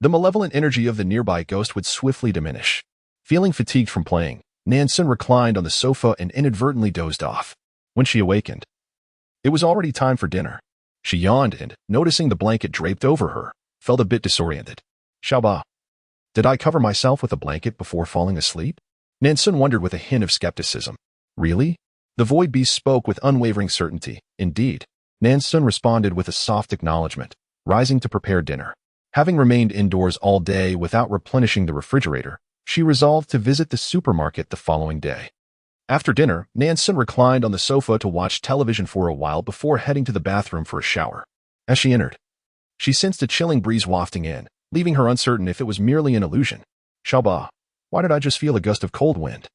the malevolent energy of the nearby ghost would swiftly diminish. Feeling fatigued from playing, Nan Xun reclined on the sofa and inadvertently dozed off. When she awakened, it was already time for dinner. She yawned and, noticing the blanket draped over her, felt a bit disoriented. Aaaah. Did I cover myself with a blanket before falling asleep? Nan Xun wondered with a hint of skepticism. Really? The Void Beast spoke with unwavering certainty. Indeed. Nan Xun responded with a soft acknowledgement, rising to prepare dinner. Having remained indoors all day without replenishing the refrigerator, she resolved to visit the supermarket the following day. After dinner, Nan Xun reclined on the sofa to watch television for a while before heading to the bathroom for a shower. As she entered, she sensed a chilling breeze wafting in, leaving her uncertain if it was merely an illusion. Aaaah, why did I just feel a gust of cold wind?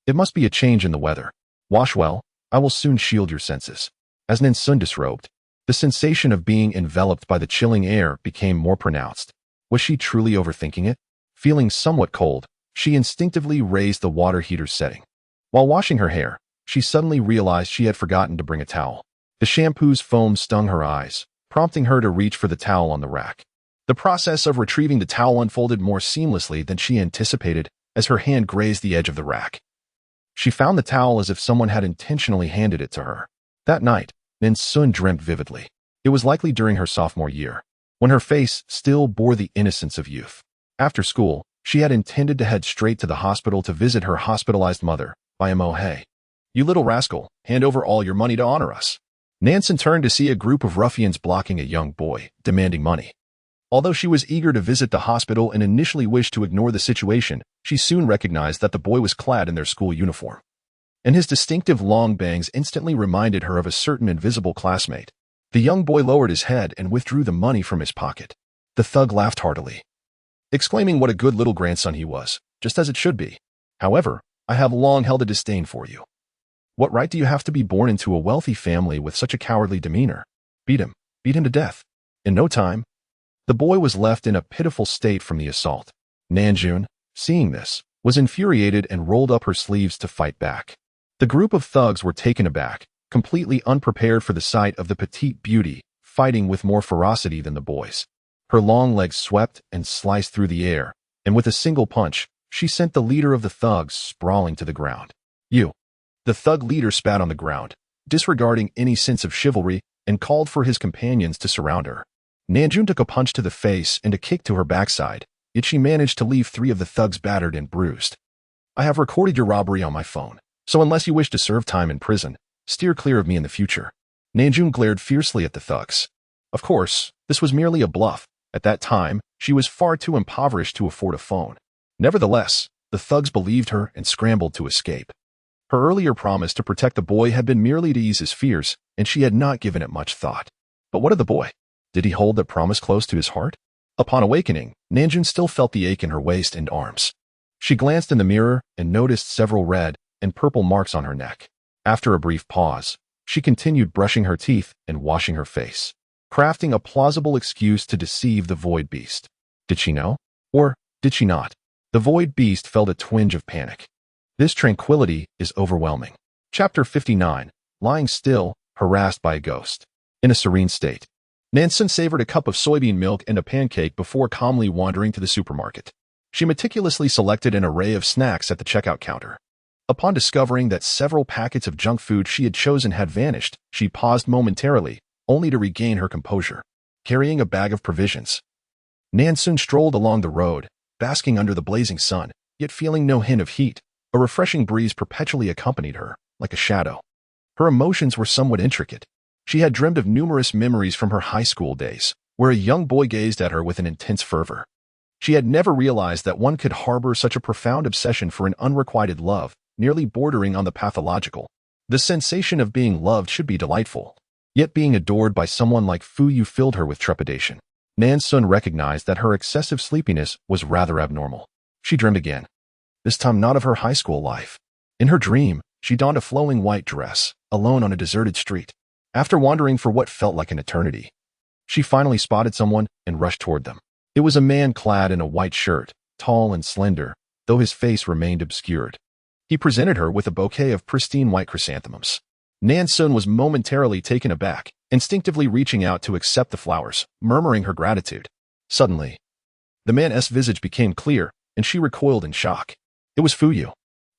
It must be a change in the weather. Wash well, I will soon shield your senses. As Nan Xun disrobed, the sensation of being enveloped by the chilling air became more pronounced. Was she truly overthinking it? Feeling somewhat cold, she instinctively raised the water heater's setting. While washing her hair, she suddenly realized she had forgotten to bring a towel. The shampoo's foam stung her eyes, prompting her to reach for the towel on the rack. The process of retrieving the towel unfolded more seamlessly than she anticipated as her hand grazed the edge of the rack. She found the towel as if someone had intentionally handed it to her. That night, Nan Xun dreamt vividly. It was likely during her sophomore year, when her face still bore the innocence of youth. After school, she had intended to head straight to the hospital to visit her hospitalized mother, Aaaah. You little rascal, hand over all your money to honor us. Nan Xun turned to see a group of ruffians blocking a young boy, demanding money. Although she was eager to visit the hospital and initially wished to ignore the situation, she soon recognized that the boy was clad in their school uniform, and his distinctive long bangs instantly reminded her of a certain invisible classmate. The young boy lowered his head and withdrew the money from his pocket. The thug laughed heartily, exclaiming what a good little grandson he was, just as it should be. However, I have long held a disdain for you. What right do you have to be born into a wealthy family with such a cowardly demeanor? Beat him to death. In no time, the boy was left in a pitiful state from the assault. Nan Xun, seeing this, was infuriated and rolled up her sleeves to fight back. The group of thugs were taken aback, completely unprepared for the sight of the petite beauty, fighting with more ferocity than the boys. Her long legs swept and sliced through the air, and with a single punch, she sent the leader of the thugs sprawling to the ground. You. The thug leader spat on the ground, disregarding any sense of chivalry, and called for his companions to surround her. Nan Xun took a punch to the face and a kick to her backside, yet she managed to leave 3 of the thugs battered and bruised. I have recorded your robbery on my phone, so unless you wish to serve time in prison, steer clear of me in the future. Nan Xun glared fiercely at the thugs. Of course, this was merely a bluff. At that time, she was far too impoverished to afford a phone. Nevertheless, the thugs believed her and scrambled to escape. Her earlier promise to protect the boy had been merely to ease his fears, and she had not given it much thought. But what of the boy? Did he hold that promise close to his heart? Upon awakening, Nan Xun still felt the ache in her waist and arms. She glanced in the mirror and noticed several red and purple marks on her neck. After a brief pause, she continued brushing her teeth and washing her face, crafting a plausible excuse to deceive the void beast. Did she know? Or did she not? The void beast felt a twinge of panic. This tranquility is overwhelming. Chapter 59. Lying still, harassed by a ghost. In a serene state, Nan Xun savored a cup of soybean milk and a pancake before calmly wandering to the supermarket. She meticulously selected an array of snacks at the checkout counter. Upon discovering that several packets of junk food she had chosen had vanished, she paused momentarily, only to regain her composure. Carrying a bag of provisions, Nan Xun strolled along the road, basking under the blazing sun, yet feeling no hint of heat. A refreshing breeze perpetually accompanied her, like a shadow. Her emotions were somewhat intricate. She had dreamed of numerous memories from her high school days, where a young boy gazed at her with an intense fervor. She had never realized that one could harbor such a profound obsession for an unrequited love, nearly bordering on the pathological. The sensation of being loved should be delightful. Yet being adored by someone like Fu Yu filled her with trepidation. Nan Xun recognized that her excessive sleepiness was rather abnormal. She dreamed again. This time not of her high school life. In her dream, she donned a flowing white dress, alone on a deserted street. After wandering for what felt like an eternity, she finally spotted someone and rushed toward them. It was a man clad in a white shirt, tall and slender, though his face remained obscured. He presented her with a bouquet of pristine white chrysanthemums. Nan Xun was momentarily taken aback, instinctively reaching out to accept the flowers, murmuring her gratitude. Suddenly, the man's visage became clear, and she recoiled in shock. It was Fu Yu.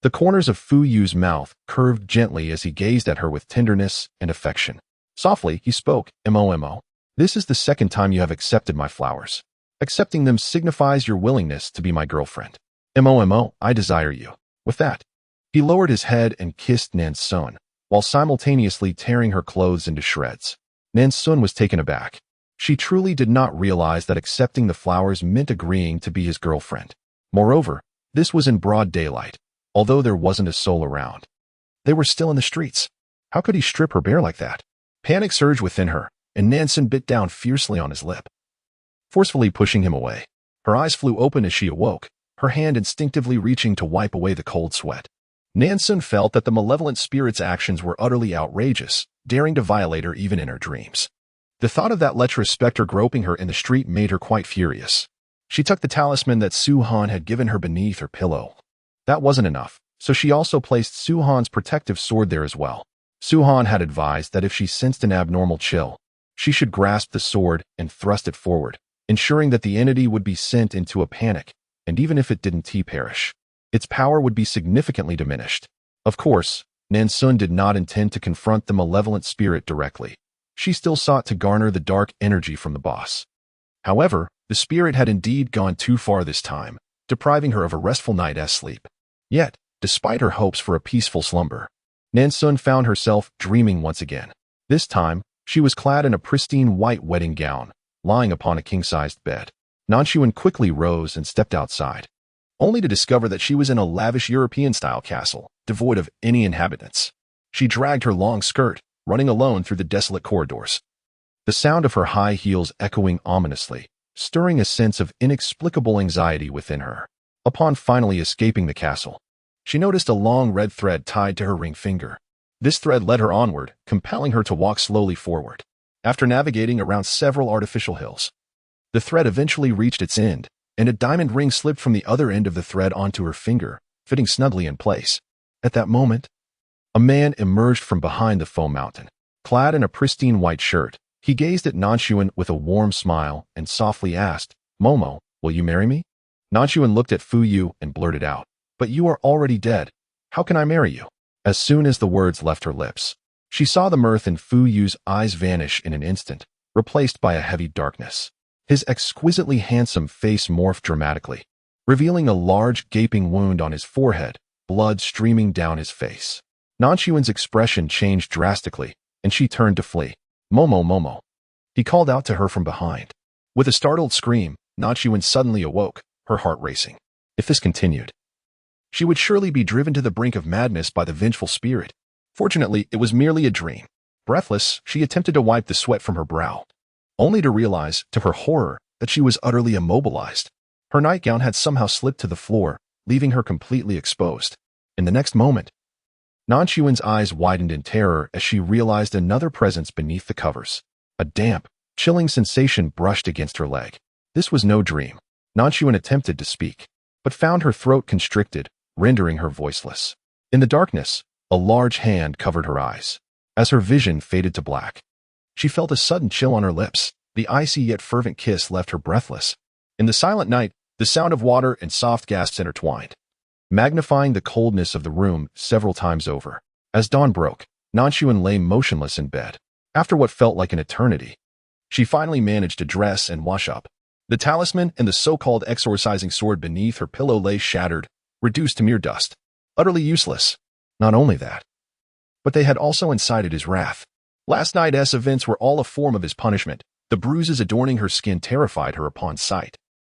The corners of Fu Yu's mouth curved gently as he gazed at her with tenderness and affection. Softly, he spoke, "Mo. This is the second time you have accepted my flowers. Accepting them signifies your willingness to be my girlfriend. Mo, I desire you." With that, he lowered his head and kissed Nan Xun, while simultaneously tearing her clothes into shreds. Nan Xun was taken aback. She truly did not realize that accepting the flowers meant agreeing to be his girlfriend. Moreover, this was in broad daylight, although there wasn't a soul around. They were still in the streets. How could he strip her bare like that? Panic surged within her, and Nan Xun bit down fiercely on his lip, forcefully pushing him away. Her eyes flew open as she awoke, her hand instinctively reaching to wipe away the cold sweat. Nan Xun felt that the malevolent spirit's actions were utterly outrageous, daring to violate her even in her dreams. The thought of that lecherous specter groping her in the street made her quite furious. She tucked the talisman that Su Han had given her beneath her pillow. That wasn't enough, so she also placed Su Han's protective sword there as well. Su Han had advised that if she sensed an abnormal chill, she should grasp the sword and thrust it forward, ensuring that the entity would be sent into a panic, and even if it didn't perish, its power would be significantly diminished. Of course, Nan Xun did not intend to confront the malevolent spirit directly. She still sought to garner the dark energy from the boss. However, the spirit had indeed gone too far this time, depriving her of a restful night's sleep. Yet, despite her hopes for a peaceful slumber, Nan Xun found herself dreaming once again. This time, she was clad in a pristine white wedding gown, lying upon a king-sized bed. Nan Xun quickly rose and stepped outside, only to discover that she was in a lavish European-style castle, devoid of any inhabitants. She dragged her long skirt, running alone through the desolate corridors, the sound of her high heels echoing ominously, stirring a sense of inexplicable anxiety within her. Upon finally escaping the castle, she noticed a long red thread tied to her ring finger. This thread led her onward, compelling her to walk slowly forward. After navigating around several artificial hills, the thread eventually reached its end, and a diamond ring slipped from the other end of the thread onto her finger, fitting snugly in place. At that moment, a man emerged from behind the foam mountain. Clad in a pristine white shirt, he gazed at Nan Xun with a warm smile and softly asked, "Momo, will you marry me?" Nan Xun looked at Fu Yu and blurted out, "But you are already dead. How can I marry you?" As soon as the words left her lips, she saw the mirth in Fu Yu's eyes vanish in an instant, replaced by a heavy darkness. His exquisitely handsome face morphed dramatically, revealing a large gaping wound on his forehead, blood streaming down his face. Nan Xun's expression changed drastically, and she turned to flee. Momo. He called out to her from behind. With a startled scream, Nan Xun suddenly awoke, her heart racing. If this continued, she would surely be driven to the brink of madness by the vengeful spirit. Fortunately, it was merely a dream. Breathless, she attempted to wipe the sweat from her brow, only to realize, to her horror, that she was utterly immobilized. Her nightgown had somehow slipped to the floor, leaving her completely exposed. In the next moment, Nan Xun's eyes widened in terror as she realized another presence beneath the covers. A damp, chilling sensation brushed against her leg. This was no dream. Nan Xun attempted to speak, but found her throat constricted, rendering her voiceless. In the darkness, a large hand covered her eyes. As her vision faded to black, she felt a sudden chill on her lips. The icy yet fervent kiss left her breathless. In the silent night, the sound of water and soft gasps intertwined, magnifying the coldness of the room several times over. As dawn broke, Nan Xun lay motionless in bed. After what felt like an eternity, she finally managed to dress and wash up. The talisman and the so-called exorcising sword beneath her pillow lay shattered, reduced to mere dust. Utterly useless. Not only that, but they had also incited his wrath. Last night's events were all a form of his punishment. The bruises adorning her skin terrified her upon sight.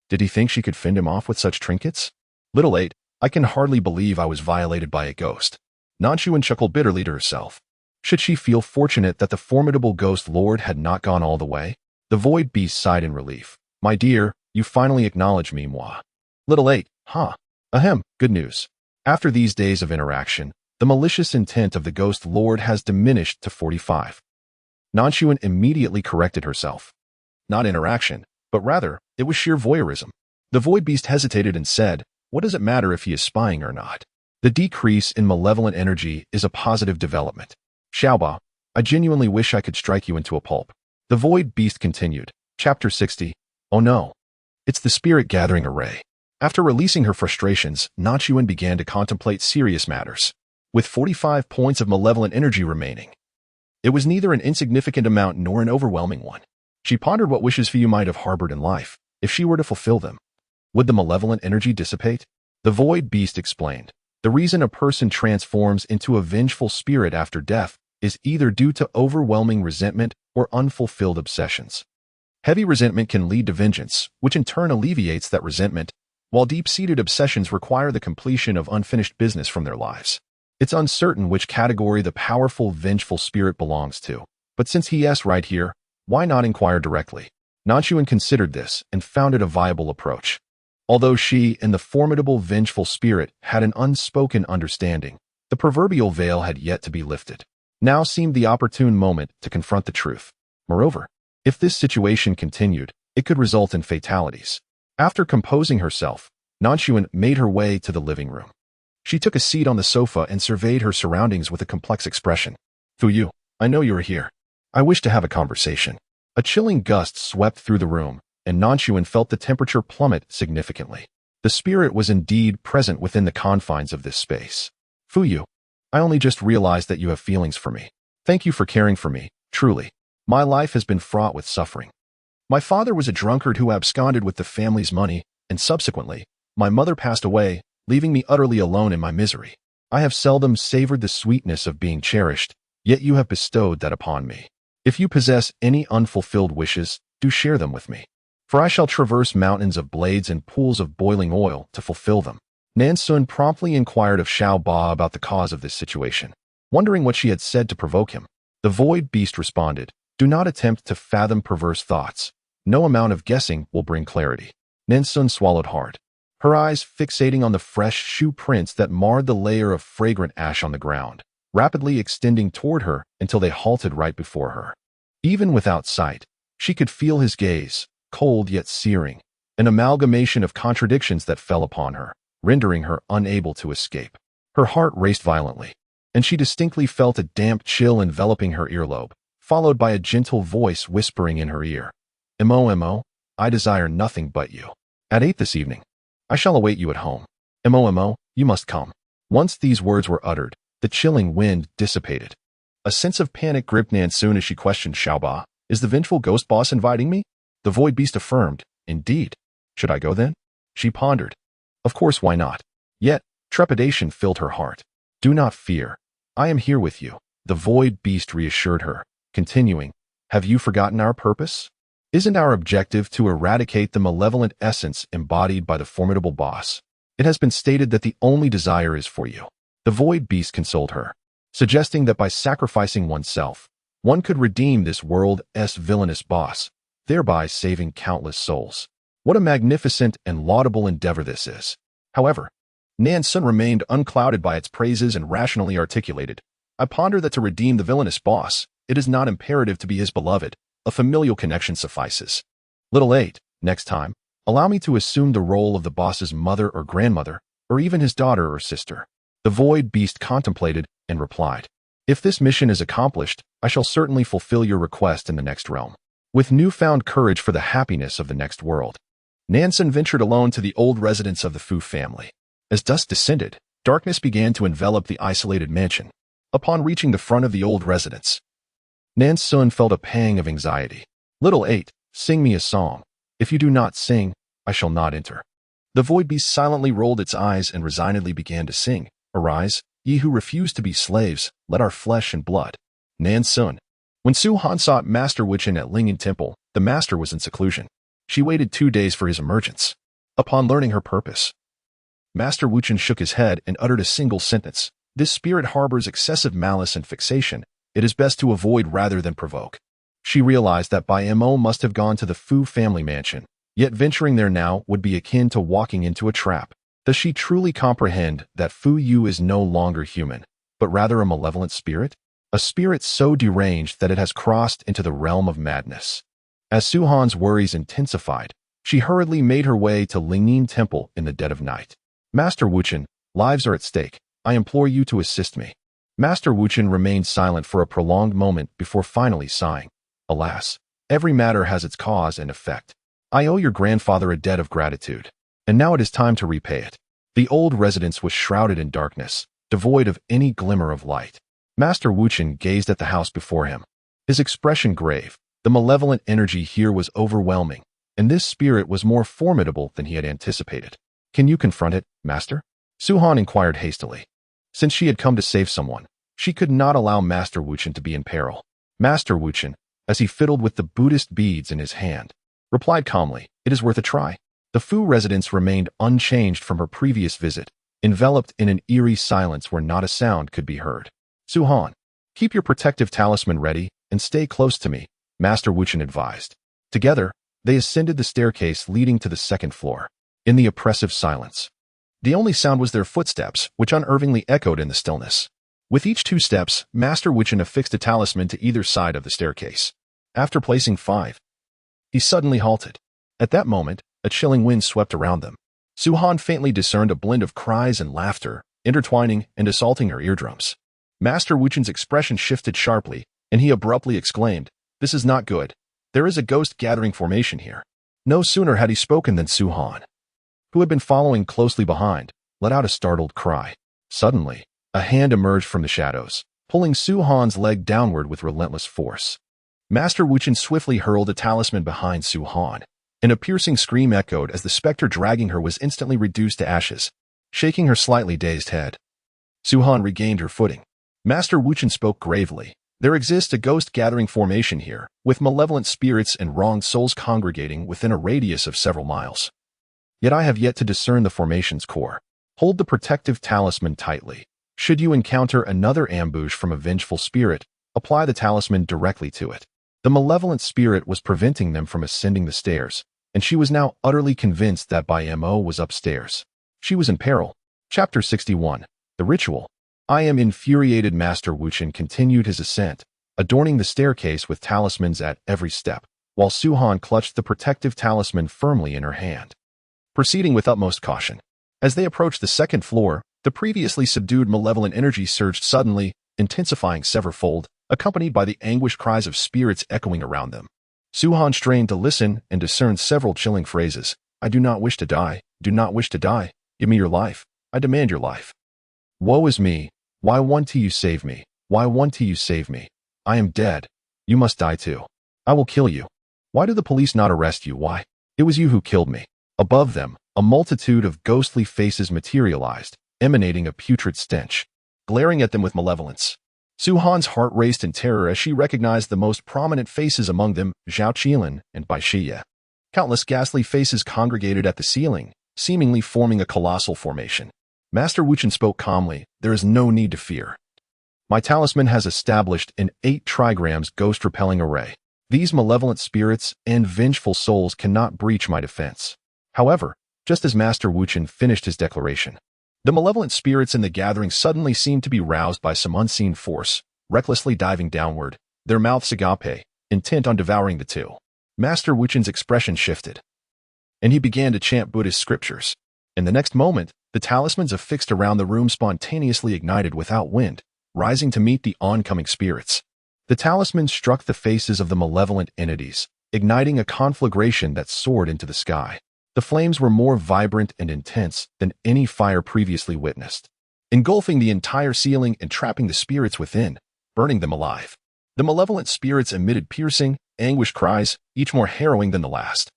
Did he think she could fend him off with such trinkets? Little 8, I can hardly believe I was violated by a ghost. Nan Xun chuckled bitterly to herself. Should she feel fortunate that the formidable ghost lord had not gone all the way? The void beast sighed in relief. My dear, you finally acknowledge me, moi. Little 8, huh? Ahem, good news. After these days of interaction, the malicious intent of the ghost lord has diminished to 45. Nan Xun immediately corrected herself. Not interaction, but rather, it was sheer voyeurism. The void beast hesitated and said, what does it matter if he is spying or not? The decrease in malevolent energy is a positive development. Xiaoba, I genuinely wish I could strike you into a pulp. The void beast continued. Chapter 60. Oh no. It's the spirit gathering array. After releasing her frustrations, Nan Xun began to contemplate serious matters. With 45 points of malevolent energy remaining, it was neither an insignificant amount nor an overwhelming one. She pondered what wishes Fu might have harbored in life. If she were to fulfill them, would the malevolent energy dissipate? The void beast explained. The reason a person transforms into a vengeful spirit after death is either due to overwhelming resentment or unfulfilled obsessions. Heavy resentment can lead to vengeance, which in turn alleviates that resentment, while deep-seated obsessions require the completion of unfinished business from their lives. It's uncertain which category the powerful, vengeful spirit belongs to, but since he's right here, why not inquire directly? Nan Xun considered this and found it a viable approach. Although she and the formidable, vengeful spirit had an unspoken understanding, the proverbial veil had yet to be lifted. Now seemed the opportune moment to confront the truth. Moreover, if this situation continued, it could result in fatalities. After composing herself, Nan Xun made her way to the living room. She took a seat on the sofa and surveyed her surroundings with a complex expression. Fu Yu, I know you are here. I wish to have a conversation. A chilling gust swept through the room, and Nan Xun felt the temperature plummet significantly. The spirit was indeed present within the confines of this space. Fu Yu, I only just realized that you have feelings for me. Thank you for caring for me, truly. My life has been fraught with suffering. My father was a drunkard who absconded with the family's money, and subsequently, my mother passed away, leaving me utterly alone in my misery. I have seldom savored the sweetness of being cherished, yet you have bestowed that upon me. If you possess any unfulfilled wishes, do share them with me. For I shall traverse mountains of blades and pools of boiling oil to fulfill them. Nan Xun promptly inquired of Xiaoba about the cause of this situation, wondering what she had said to provoke him. The void beast responded, do not attempt to fathom perverse thoughts. No amount of guessing will bring clarity. Nan Xun swallowed hard, her eyes fixating on the fresh shoe prints that marred the layer of fragrant ash on the ground, rapidly extending toward her until they halted right before her. Even without sight, she could feel his gaze, cold yet searing, an amalgamation of contradictions that fell upon her, rendering her unable to escape. Her heart raced violently, and she distinctly felt a damp chill enveloping her earlobe, followed by a gentle voice whispering in her ear. Mo, I desire nothing but you. At 8 this evening, I shall await you at home. Mo, you must come. Once these words were uttered, the chilling wind dissipated. A sense of panic gripped Nan Xun as she questioned Xiaoba. Is the vengeful ghost boss inviting me? The void beast affirmed. Indeed. Should I go then? She pondered. Of course, why not? Yet, trepidation filled her heart. Do not fear. I am here with you. The void beast reassured her, continuing, have you forgotten our purpose? Isn't our objective to eradicate the malevolent essence embodied by the formidable boss? It has been stated that the only desire is for you. The void beast consoled her, suggesting that by sacrificing oneself, one could redeem this world's villainous boss, thereby saving countless souls. What a magnificent and laudable endeavor this is. However, Nan Xun remained unclouded by its praises and rationally articulated. I ponder that to redeem the villainous boss, it is not imperative to be his beloved. A familial connection suffices. Little 8, next time, allow me to assume the role of the boss's mother or grandmother, or even his daughter or sister. The void beast contemplated and replied, if this mission is accomplished, I shall certainly fulfill your request in the next realm. With newfound courage for the happiness of the next world, Nan Xun ventured alone to the old residence of the Fu family. As dusk descended, darkness began to envelop the isolated mansion. Upon reaching the front of the old residence, Nan Xun felt a pang of anxiety. Little 8, sing me a song. If you do not sing, I shall not enter. The void beast silently rolled its eyes and resignedly began to sing. Arise, ye who refuse to be slaves, let our flesh and blood. Nan Xun. When Su Han sought Master Wuchen at Lingyan Temple, the master was in seclusion. She waited 2 days for his emergence. Upon learning her purpose, Master Wuchen shook his head and uttered a single sentence. This spirit harbors excessive malice and fixation. It is best to avoid rather than provoke. She realized that Bai Mo must have gone to the Fu family mansion, yet venturing there now would be akin to walking into a trap. Does she truly comprehend that Fu Yu is no longer human, but rather a malevolent spirit? A spirit so deranged that it has crossed into the realm of madness. As Su Han's worries intensified, she hurriedly made her way to Lingyan Temple in the dead of night. Master Wuchen, lives are at stake. I implore you to assist me. Master Wuchen remained silent for a prolonged moment before finally sighing. Alas, every matter has its cause and effect. I owe your grandfather a debt of gratitude, and now it is time to repay it. The old residence was shrouded in darkness, devoid of any glimmer of light. Master Wuchen gazed at the house before him, his expression grave. The malevolent energy here was overwhelming, and this spirit was more formidable than he had anticipated. Can you confront it, Master? Su Han inquired hastily. Since she had come to save someone, she could not allow Master Wuchen to be in peril. Master Wuchen, as he fiddled with the Buddhist beads in his hand, replied calmly, it is worth a try. The Fu residence remained unchanged from her previous visit, enveloped in an eerie silence where not a sound could be heard. Su Han, keep your protective talisman ready and stay close to me, Master Wuchen advised. Together, they ascended the staircase leading to the second floor. In the oppressive silence, the only sound was their footsteps, which unervingly echoed in the stillness. With each 2 steps, Master Wuchen affixed a talisman to either side of the staircase. After placing 5, he suddenly halted. At that moment, a chilling wind swept around them. Su Han faintly discerned a blend of cries and laughter, intertwining and assaulting her eardrums. Master Wuchen's expression shifted sharply, and he abruptly exclaimed, this is not good. There is a ghost gathering formation here. No sooner had he spoken than Su Han, who had been following closely behind, let out a startled cry. Suddenly, a hand emerged from the shadows, pulling Su Han's leg downward with relentless force. Master Wuchen swiftly hurled a talisman behind Su Han, and a piercing scream echoed as the specter dragging her was instantly reduced to ashes. Shaking her slightly dazed head, Su Han regained her footing. Master Wuchen spoke gravely. There exists a ghost gathering formation here, with malevolent spirits and wronged souls congregating within a radius of several miles. Yet I have yet to discern the formation's core. Hold the protective talisman tightly. Should you encounter another ambush from a vengeful spirit, apply the talisman directly to it. The malevolent spirit was preventing them from ascending the stairs, and she was now utterly convinced that Bai Mo was upstairs. She was in peril. Chapter 61. The Ritual. I am infuriated. Master Wuchen continued his ascent, adorning the staircase with talismans at every step, while Su Han clutched the protective talisman firmly in her hand. Proceeding with utmost caution. As they approached the second floor, the previously subdued malevolent energy surged suddenly, intensifying severfold, accompanied by the anguished cries of spirits echoing around them. Su Han strained to listen and discerned several chilling phrases. I do not wish to die. Do not wish to die. Give me your life. I demand your life. Woe is me. Why won't you save me? Why won't you save me? I am dead. You must die too. I will kill you. Why do the police not arrest you? Why? It was you who killed me. Above them, a multitude of ghostly faces materialized, emanating a putrid stench, glaring at them with malevolence. Su Han's heart raced in terror as she recognized the most prominent faces among them, Zhao Qilin and Bai Shiye. Countless ghastly faces congregated at the ceiling, seemingly forming a colossal formation. Master Wuchen spoke calmly, there is no need to fear. My talisman has established an 8 trigrams ghost-repelling array. These malevolent spirits and vengeful souls cannot breach my defense. However, just as Master Wuchen finished his declaration, The malevolent spirits in the gathering suddenly seemed to be roused by some unseen force, recklessly diving downward, their mouths agape, intent on devouring the two. Master Wuchen's expression shifted, and he began to chant Buddhist scriptures. In the next moment, the talismans affixed around the room spontaneously ignited without wind, rising to meet the oncoming spirits. The talismans struck the faces of the malevolent entities, igniting a conflagration that soared into the sky. The flames were more vibrant and intense than any fire previously witnessed, engulfing the entire ceiling and trapping the spirits within, burning them alive. The malevolent spirits emitted piercing, anguished cries, each more harrowing than the last.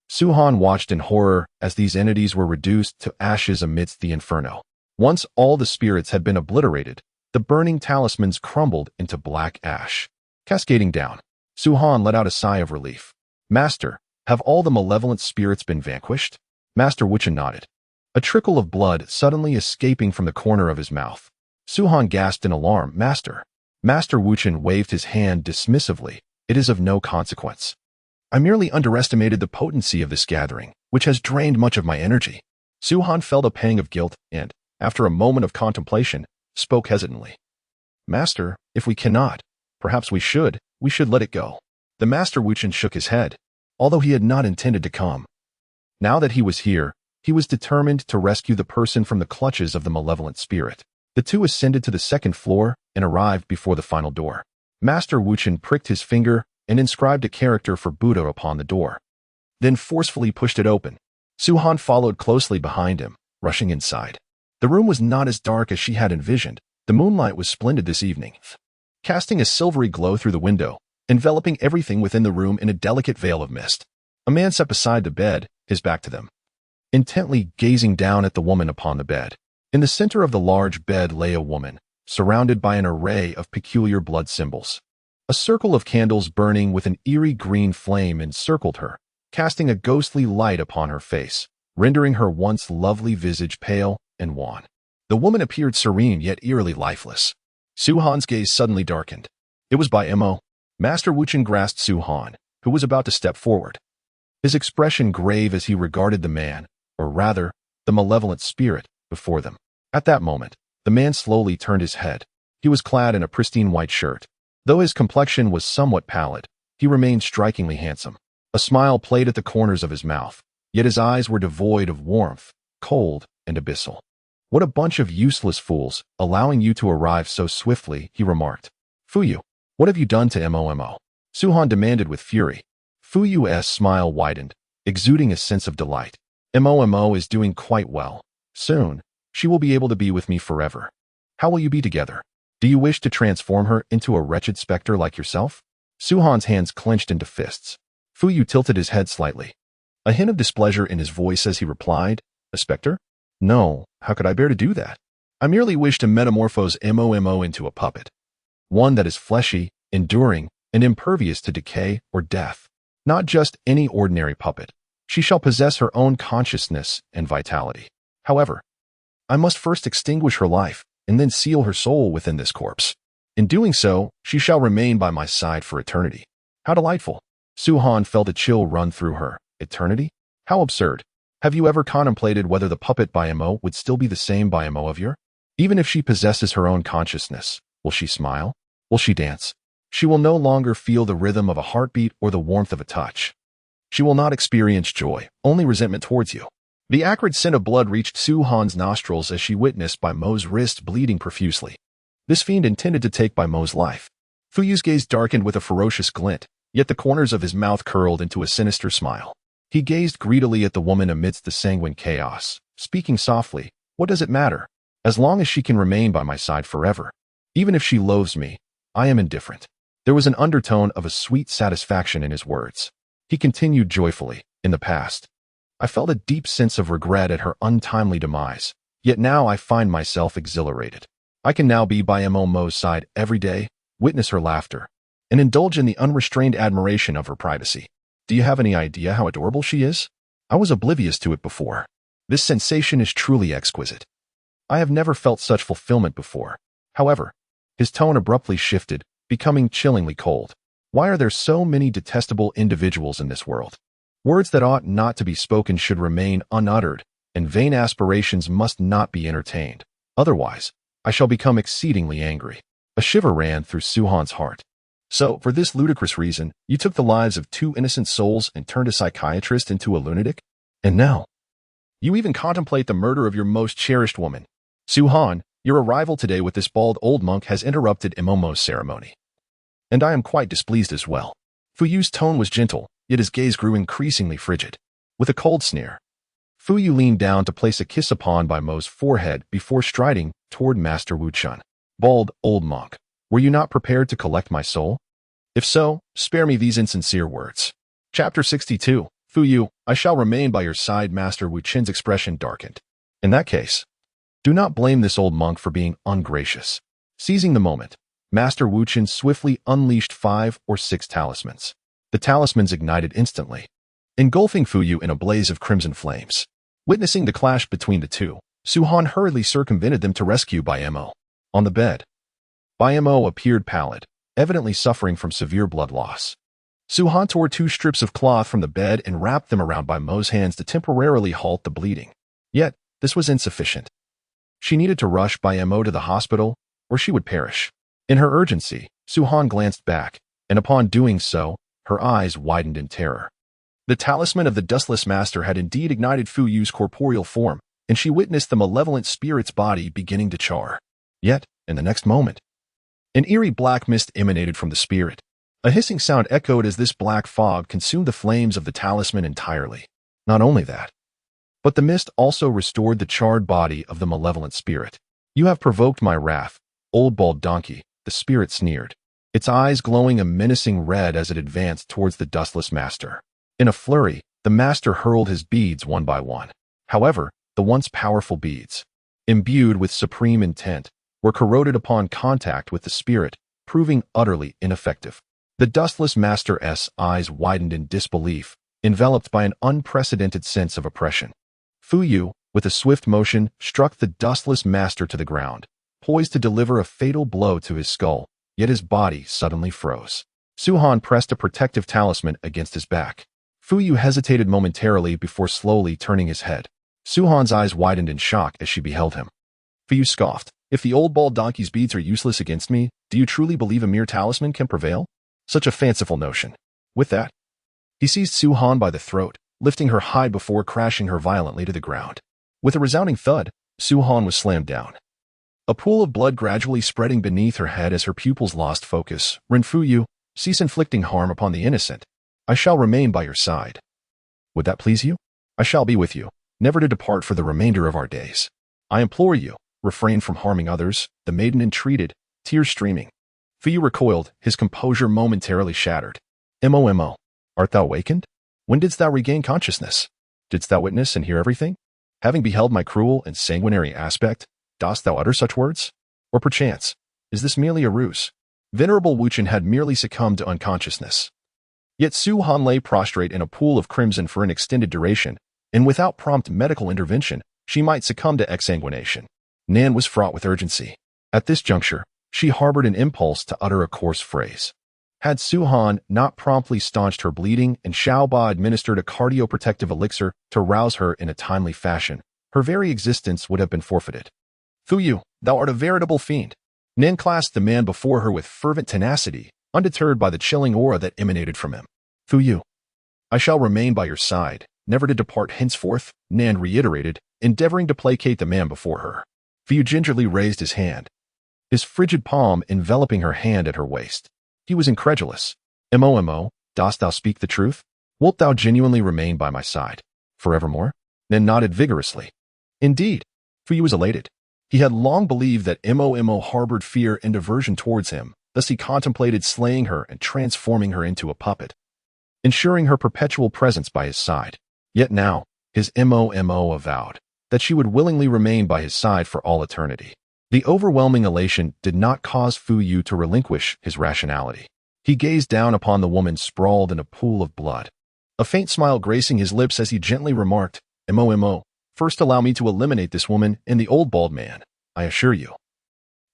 Su-Han watched in horror as these entities were reduced to ashes amidst the inferno. Once all the spirits had been obliterated, the burning talismans crumbled into black ash. Cascading down, Su-Han let out a sigh of relief. Master, have all the malevolent spirits been vanquished? Master Wuchen nodded, a trickle of blood suddenly escaping from the corner of his mouth. Su-Han gasped in alarm. Master. Master Wuchen waved his hand dismissively. It is of no consequence. I merely underestimated the potency of this gathering, which has drained much of my energy. Su-Han felt a pang of guilt and, after a moment of contemplation, spoke hesitantly. Master, if we cannot, perhaps we should let it go. The Master Wuchen shook his head, although he had not intended to come. Now that he was here, he was determined to rescue the person from the clutches of the malevolent spirit. The two ascended to the second floor and arrived before the final door. Master Wuchen pricked his finger and inscribed a character for Buddha upon the door, then forcefully pushed it open. Su-Han followed closely behind him, rushing inside. The room was not as dark as she had envisioned. The moonlight was splendid this evening, casting a silvery glow through the window, enveloping everything within the room in a delicate veil of mist. A man sat beside the bed, his back to them, intently gazing down at the woman upon the bed. In the center of the large bed lay a woman, surrounded by an array of peculiar blood symbols. A circle of candles burning with an eerie green flame encircled her, casting a ghostly light upon her face, rendering her once lovely visage pale and wan. The woman appeared serene yet eerily lifeless. Su-Han's gaze suddenly darkened. It was by Mo. Master Wuchen grasped Su-Han, who was about to step forward, his expression grave as he regarded the man, or rather, the malevolent spirit, before them. At that moment, the man slowly turned his head. He was clad in a pristine white shirt. Though his complexion was somewhat pallid, he remained strikingly handsome. A smile played at the corners of his mouth, yet his eyes were devoid of warmth, cold and abyssal. What a bunch of useless fools, allowing you to arrive so swiftly, he remarked. Fuyu, what have you done to Mo? Su-Han demanded with fury. Fuyu's smile widened, exuding a sense of delight. Mo is doing quite well. Soon, she will be able to be with me forever. How will you be together? Do you wish to transform her into a wretched specter like yourself? Su-Han's hands clenched into fists. Fuyu tilted his head slightly, a hint of displeasure in his voice as he replied, A specter? No, how could I bear to do that? I merely wish to metamorphose Mo into a puppet. One that is fleshy, enduring, and impervious to decay or death. Not just any ordinary puppet. She shall possess her own consciousness and vitality. However, I must first extinguish her life, and then seal her soul within this corpse. In doing so, she shall remain by my side for eternity. How delightful. Su-Han felt a chill run through her. Eternity? How absurd. Have you ever contemplated whether the puppet by Mo would still be the same by Mo of yore? Even if she possesses her own consciousness, will she smile? Will she dance? She will no longer feel the rhythm of a heartbeat or the warmth of a touch. She will not experience joy, only resentment towards you. The acrid scent of blood reached Su-Han's nostrils as she witnessed by Mo's wrist bleeding profusely. This fiend intended to take by Mo's life. Fuyu's gaze darkened with a ferocious glint, yet the corners of his mouth curled into a sinister smile. He gazed greedily at the woman amidst the sanguine chaos, speaking softly, What does it matter? As long as she can remain by my side forever. Even if she loathes me, I am indifferent. There was an undertone of a sweet satisfaction in his words. He continued joyfully, In the past, I felt a deep sense of regret at her untimely demise, yet now I find myself exhilarated. I can now be by Mo's side every day, witness her laughter, and indulge in the unrestrained admiration of her privacy. Do you have any idea how adorable she is? I was oblivious to it before. This sensation is truly exquisite. I have never felt such fulfillment before. However, his tone abruptly shifted, becoming chillingly cold. Why are there so many detestable individuals in this world? Words that ought not to be spoken should remain unuttered, and vain aspirations must not be entertained. Otherwise, I shall become exceedingly angry. A shiver ran through Su-han's heart. So, for this ludicrous reason, you took the lives of 2 innocent souls and turned a psychiatrist into a lunatic? And now, you even contemplate the murder of your most cherished woman. Su-han, your arrival today with this bald old monk has interrupted Imomo's ceremony. And I am quite displeased as well. Fuyu's tone was gentle, yet his gaze grew increasingly frigid. With a cold sneer, Fuyu leaned down to place a kiss upon Bai Mo's forehead before striding toward Master Wu Chun. Bald, old monk, were you not prepared to collect my soul? If so, spare me these insincere words. Chapter 62, Fuyu, I shall remain by your side. Master Wu Chin's expression darkened. In that case, do not blame this old monk for being ungracious. Seizing the moment, Master Wu Chin swiftly unleashed 5 or 6 talismans. The talismans ignited instantly, engulfing Fuyu in a blaze of crimson flames. Witnessing the clash between the two, Su-han hurriedly circumvented them to rescue Bai Mo. On the bed, Bai Mo appeared pallid, evidently suffering from severe blood loss. Su-han tore 2 strips of cloth from the bed and wrapped them around Bai Mo's hands to temporarily halt the bleeding. Yet, this was insufficient. She needed to rush Bai Mo to the hospital, or she would perish. In her urgency, Su-han glanced back, and upon doing so, her eyes widened in terror. The talisman of the Dustless Master had indeed ignited Fuyu's corporeal form, and she witnessed the malevolent spirit's body beginning to char. Yet, in the next moment, an eerie black mist emanated from the spirit. A hissing sound echoed as this black fog consumed the flames of the talisman entirely. Not only that, but the mist also restored the charred body of the malevolent spirit. You have provoked my wrath, old bald donkey, the spirit sneered, its eyes glowing a menacing red as it advanced towards the Dustless Master. In a flurry, the master hurled his beads one by one. However, the once powerful beads, imbued with supreme intent, were corroded upon contact with the spirit, proving utterly ineffective. The Dustless Master's eyes widened in disbelief, enveloped by an unprecedented sense of oppression. Fuyu, with a swift motion, struck the Dustless Master to the ground, poised to deliver a fatal blow to his skull, yet his body suddenly froze. Su-han pressed a protective talisman against his back. Fuyu hesitated momentarily before slowly turning his head. Su-han's eyes widened in shock as she beheld him. Fuyu scoffed. If the old bald donkey's beads are useless against me, do you truly believe a mere talisman can prevail? Such a fanciful notion. With that, he seized Su-han by the throat, lifting her high before crashing her violently to the ground. With a resounding thud, Su-han was slammed down. A pool of blood gradually spreading beneath her head as her pupils lost focus. Ren Fuyu, cease inflicting harm upon the innocent. I shall remain by your side. Would that please you? I shall be with you, never to depart for the remainder of our days. I implore you, refrain from harming others, the maiden entreated, tears streaming. Fuyu recoiled, his composure momentarily shattered. Mo, art thou awakened? When didst thou regain consciousness? Didst thou witness and hear everything? Having beheld my cruel and sanguinary aspect, dost thou utter such words? Or perchance, is this merely a ruse? Venerable Wu Chin had merely succumbed to unconsciousness. Yet Su-han lay prostrate in a pool of crimson for an extended duration, and without prompt medical intervention, she might succumb to exsanguination. Nan was fraught with urgency. At this juncture, she harbored an impulse to utter a coarse phrase. Had Su-han not promptly staunched her bleeding and Xiaoba administered a cardioprotective elixir to rouse her in a timely fashion, her very existence would have been forfeited. Fuyu, thou art a veritable fiend. Nan clasped the man before her with fervent tenacity, undeterred by the chilling aura that emanated from him. Fuyu, I shall remain by your side, never to depart henceforth, Nan reiterated, endeavoring to placate the man before her. Fuyu gingerly raised his hand, his frigid palm enveloping her hand at her waist. He was incredulous. Mo, dost thou speak the truth? Wilt thou genuinely remain by my side? Forevermore? Nan nodded vigorously. Indeed. Fuyu was elated. He had long believed that Mo harbored fear and aversion towards him, thus he contemplated slaying her and transforming her into a puppet, ensuring her perpetual presence by his side. Yet now, his Mo avowed that she would willingly remain by his side for all eternity. The overwhelming elation did not cause Fuyu to relinquish his rationality. He gazed down upon the woman sprawled in a pool of blood, a faint smile gracing his lips as he gently remarked, Mo, first allow me to eliminate this woman and the old bald man, I assure you.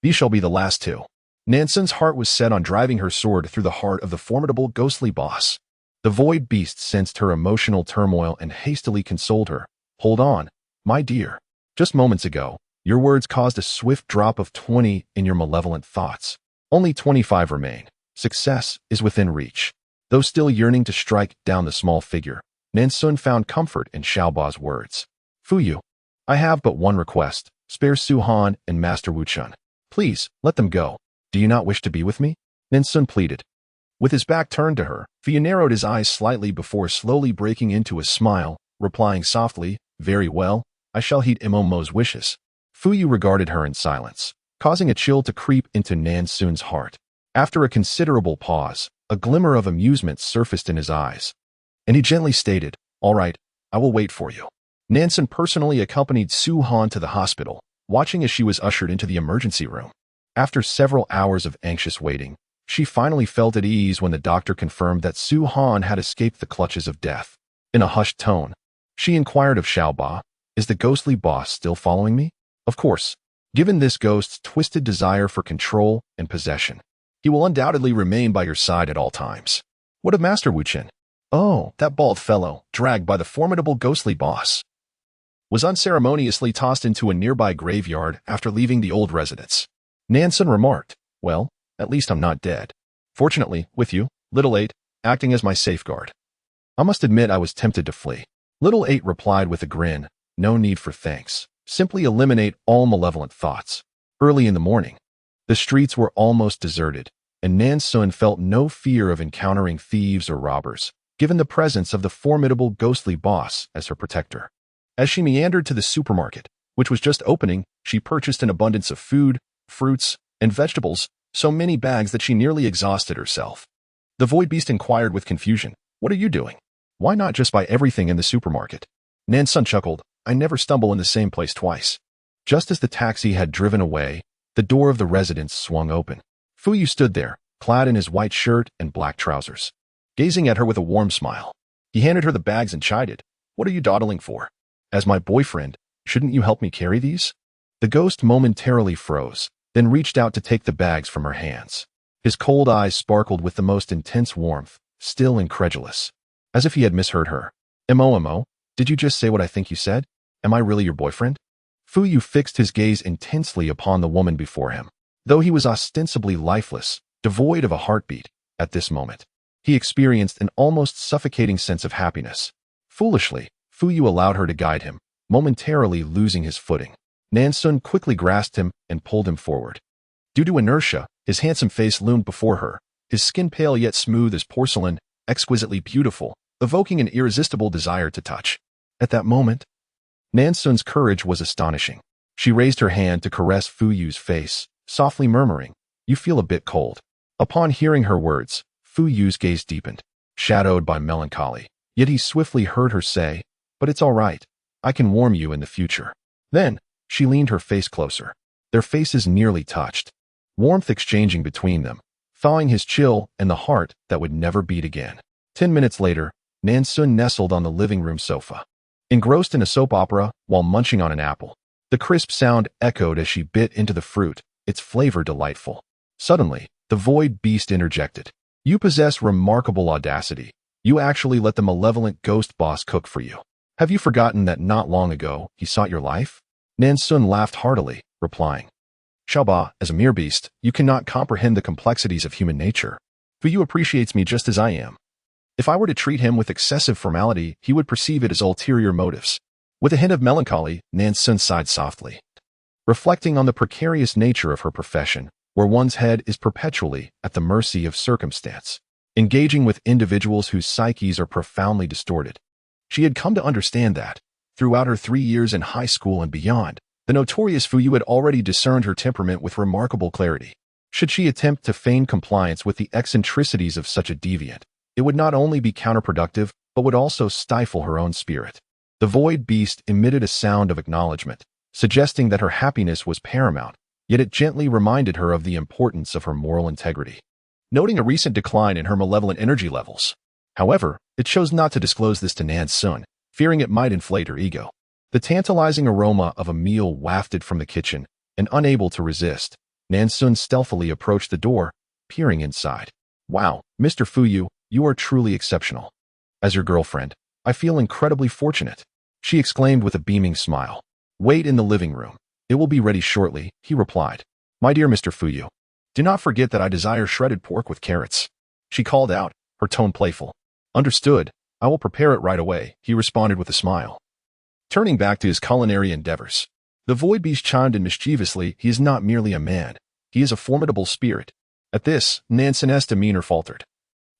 These shall be the last two. Nan Xun's heart was set on driving her sword through the heart of the formidable ghostly boss. The void beast sensed her emotional turmoil and hastily consoled her. Hold on, My dear, just moments ago, your words caused a swift drop of 20 in your malevolent thoughts. Only 25 remain. Success is within reach. Though still yearning to strike down the small figure, Nan Xun found comfort in Xiaoba's words. Fuyu, I have but one request. Spare Su Han and Master Wu Chun. Please, let them go. Do you not wish to be with me? Nan Xun pleaded. With his back turned to her, Fuyu narrowed his eyes slightly before slowly breaking into a smile, replying softly, Very well, I shall heed Momo's wishes. Fuyu regarded her in silence, causing a chill to creep into Nan Xun's heart. After a considerable pause, a glimmer of amusement surfaced in his eyes, and he gently stated, All right, I will wait for you. Nan Xun personally accompanied Su Han to the hospital, watching as she was ushered into the emergency room. After several hours of anxious waiting, she finally felt at ease when the doctor confirmed that Su Han had escaped the clutches of death. In a hushed tone, she inquired of Xiaoba, Is the ghostly boss still following me? Of course, given this ghost's twisted desire for control and possession, he will undoubtedly remain by your side at all times. What of Master Wu Chen? Oh, that bald fellow, dragged by the formidable ghostly boss, was unceremoniously tossed into a nearby graveyard after leaving the old residence. Nan Xun remarked, Well, at least I'm not dead. Fortunately, with you, Little Eight, acting as my safeguard. I must admit I was tempted to flee. Little Eight replied with a grin, No need for thanks. Simply eliminate all malevolent thoughts. Early in the morning, the streets were almost deserted, and Nan Xun felt no fear of encountering thieves or robbers, given the presence of the formidable ghostly boss as her protector. As she meandered to the supermarket, which was just opening, she purchased an abundance of food, fruits, and vegetables, so many bags that she nearly exhausted herself. The void beast inquired with confusion, What are you doing? Why not just buy everything in the supermarket? Nan Xun chuckled, I never stumble in the same place twice. Just as the taxi had driven away, the door of the residence swung open. Fuyu stood there, clad in his white shirt and black trousers, gazing at her with a warm smile. He handed her the bags and chided, What are you dawdling for? As my boyfriend, shouldn't you help me carry these? The ghost momentarily froze, then reached out to take the bags from her hands. His cold eyes sparkled with the most intense warmth, still incredulous, as if he had misheard her. Mo, did you just say what I think you said? Am I really your boyfriend? Fuyu fixed his gaze intensely upon the woman before him. Though he was ostensibly lifeless, devoid of a heartbeat, at this moment, he experienced an almost suffocating sense of happiness. Foolishly, Fuyu allowed her to guide him, momentarily losing his footing. Nan Xun quickly grasped him and pulled him forward. Due to inertia, his handsome face loomed before her, his skin pale yet smooth as porcelain, exquisitely beautiful, evoking an irresistible desire to touch. At that moment, Nan Xun's courage was astonishing. She raised her hand to caress Fuyu's face, softly murmuring, You feel a bit cold. Upon hearing her words, Fuyu's gaze deepened, shadowed by melancholy. Yet he swiftly heard her say, But it's all right. I can warm you in the future. Then, she leaned her face closer. Their faces nearly touched, warmth exchanging between them, thawing his chill and the heart that would never beat again. 10 minutes later, Nan Xun nestled on the living room sofa, engrossed in a soap opera while munching on an apple. The crisp sound echoed as she bit into the fruit, its flavor delightful. Suddenly, the void beast interjected. You possess remarkable audacity. You actually let the malevolent ghost boss cook for you. Have you forgotten that not long ago he sought your life? Nan Xun laughed heartily, replying, Xiaoba, as a mere beast, you cannot comprehend the complexities of human nature. Fuyu appreciates me just as I am. If I were to treat him with excessive formality, he would perceive it as ulterior motives. With a hint of melancholy, Nan Xun sighed softly, reflecting on the precarious nature of her profession, where one's head is perpetually at the mercy of circumstance, engaging with individuals whose psyches are profoundly distorted. She had come to understand that, throughout her 3 years in high school and beyond, the notorious Fuyu had already discerned her temperament with remarkable clarity. Should she attempt to feign compliance with the eccentricities of such a deviant, it would not only be counterproductive, but would also stifle her own spirit. The void beast emitted a sound of acknowledgement, suggesting that her happiness was paramount, yet it gently reminded her of the importance of her moral integrity, noting a recent decline in her malevolent energy levels. However, it chose not to disclose this to Nan Xun, fearing it might inflate her ego. The tantalizing aroma of a meal wafted from the kitchen, and unable to resist, Nan Xun stealthily approached the door, peering inside. Wow, Mr. Fuyu, you are truly exceptional. As your girlfriend, I feel incredibly fortunate. she exclaimed with a beaming smile. Wait in the living room. It will be ready shortly, he replied. My dear Mr. Fuyu, do not forget that I desire shredded pork with carrots. She called out, her tone playful. Understood. I will prepare it right away, he responded with a smile. Turning back to his culinary endeavors, the void beast chimed in mischievously. He is not merely a man. He is a formidable spirit. At this, Nan Xun's demeanor faltered.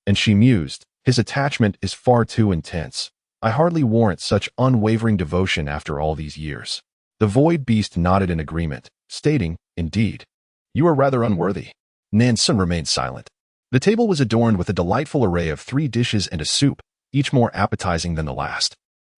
And she mused, his attachment is far too intense. I hardly warrant such unwavering devotion after all these years. The void beast nodded in agreement, stating, Indeed. You are rather unworthy. Nan Xun remained silent. The table was adorned with a delightful array of 3 dishes and a soup, each more appetizing than the last.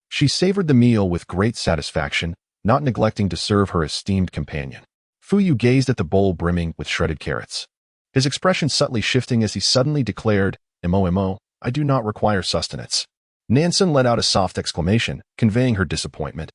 She savored the meal with great satisfaction, not neglecting to serve her esteemed companion. Fuyu gazed at the bowl brimming with shredded carrots, his expression subtly shifting as he suddenly declared, Mo, I do not require sustenance. Nan Xun let out a soft exclamation, conveying her disappointment,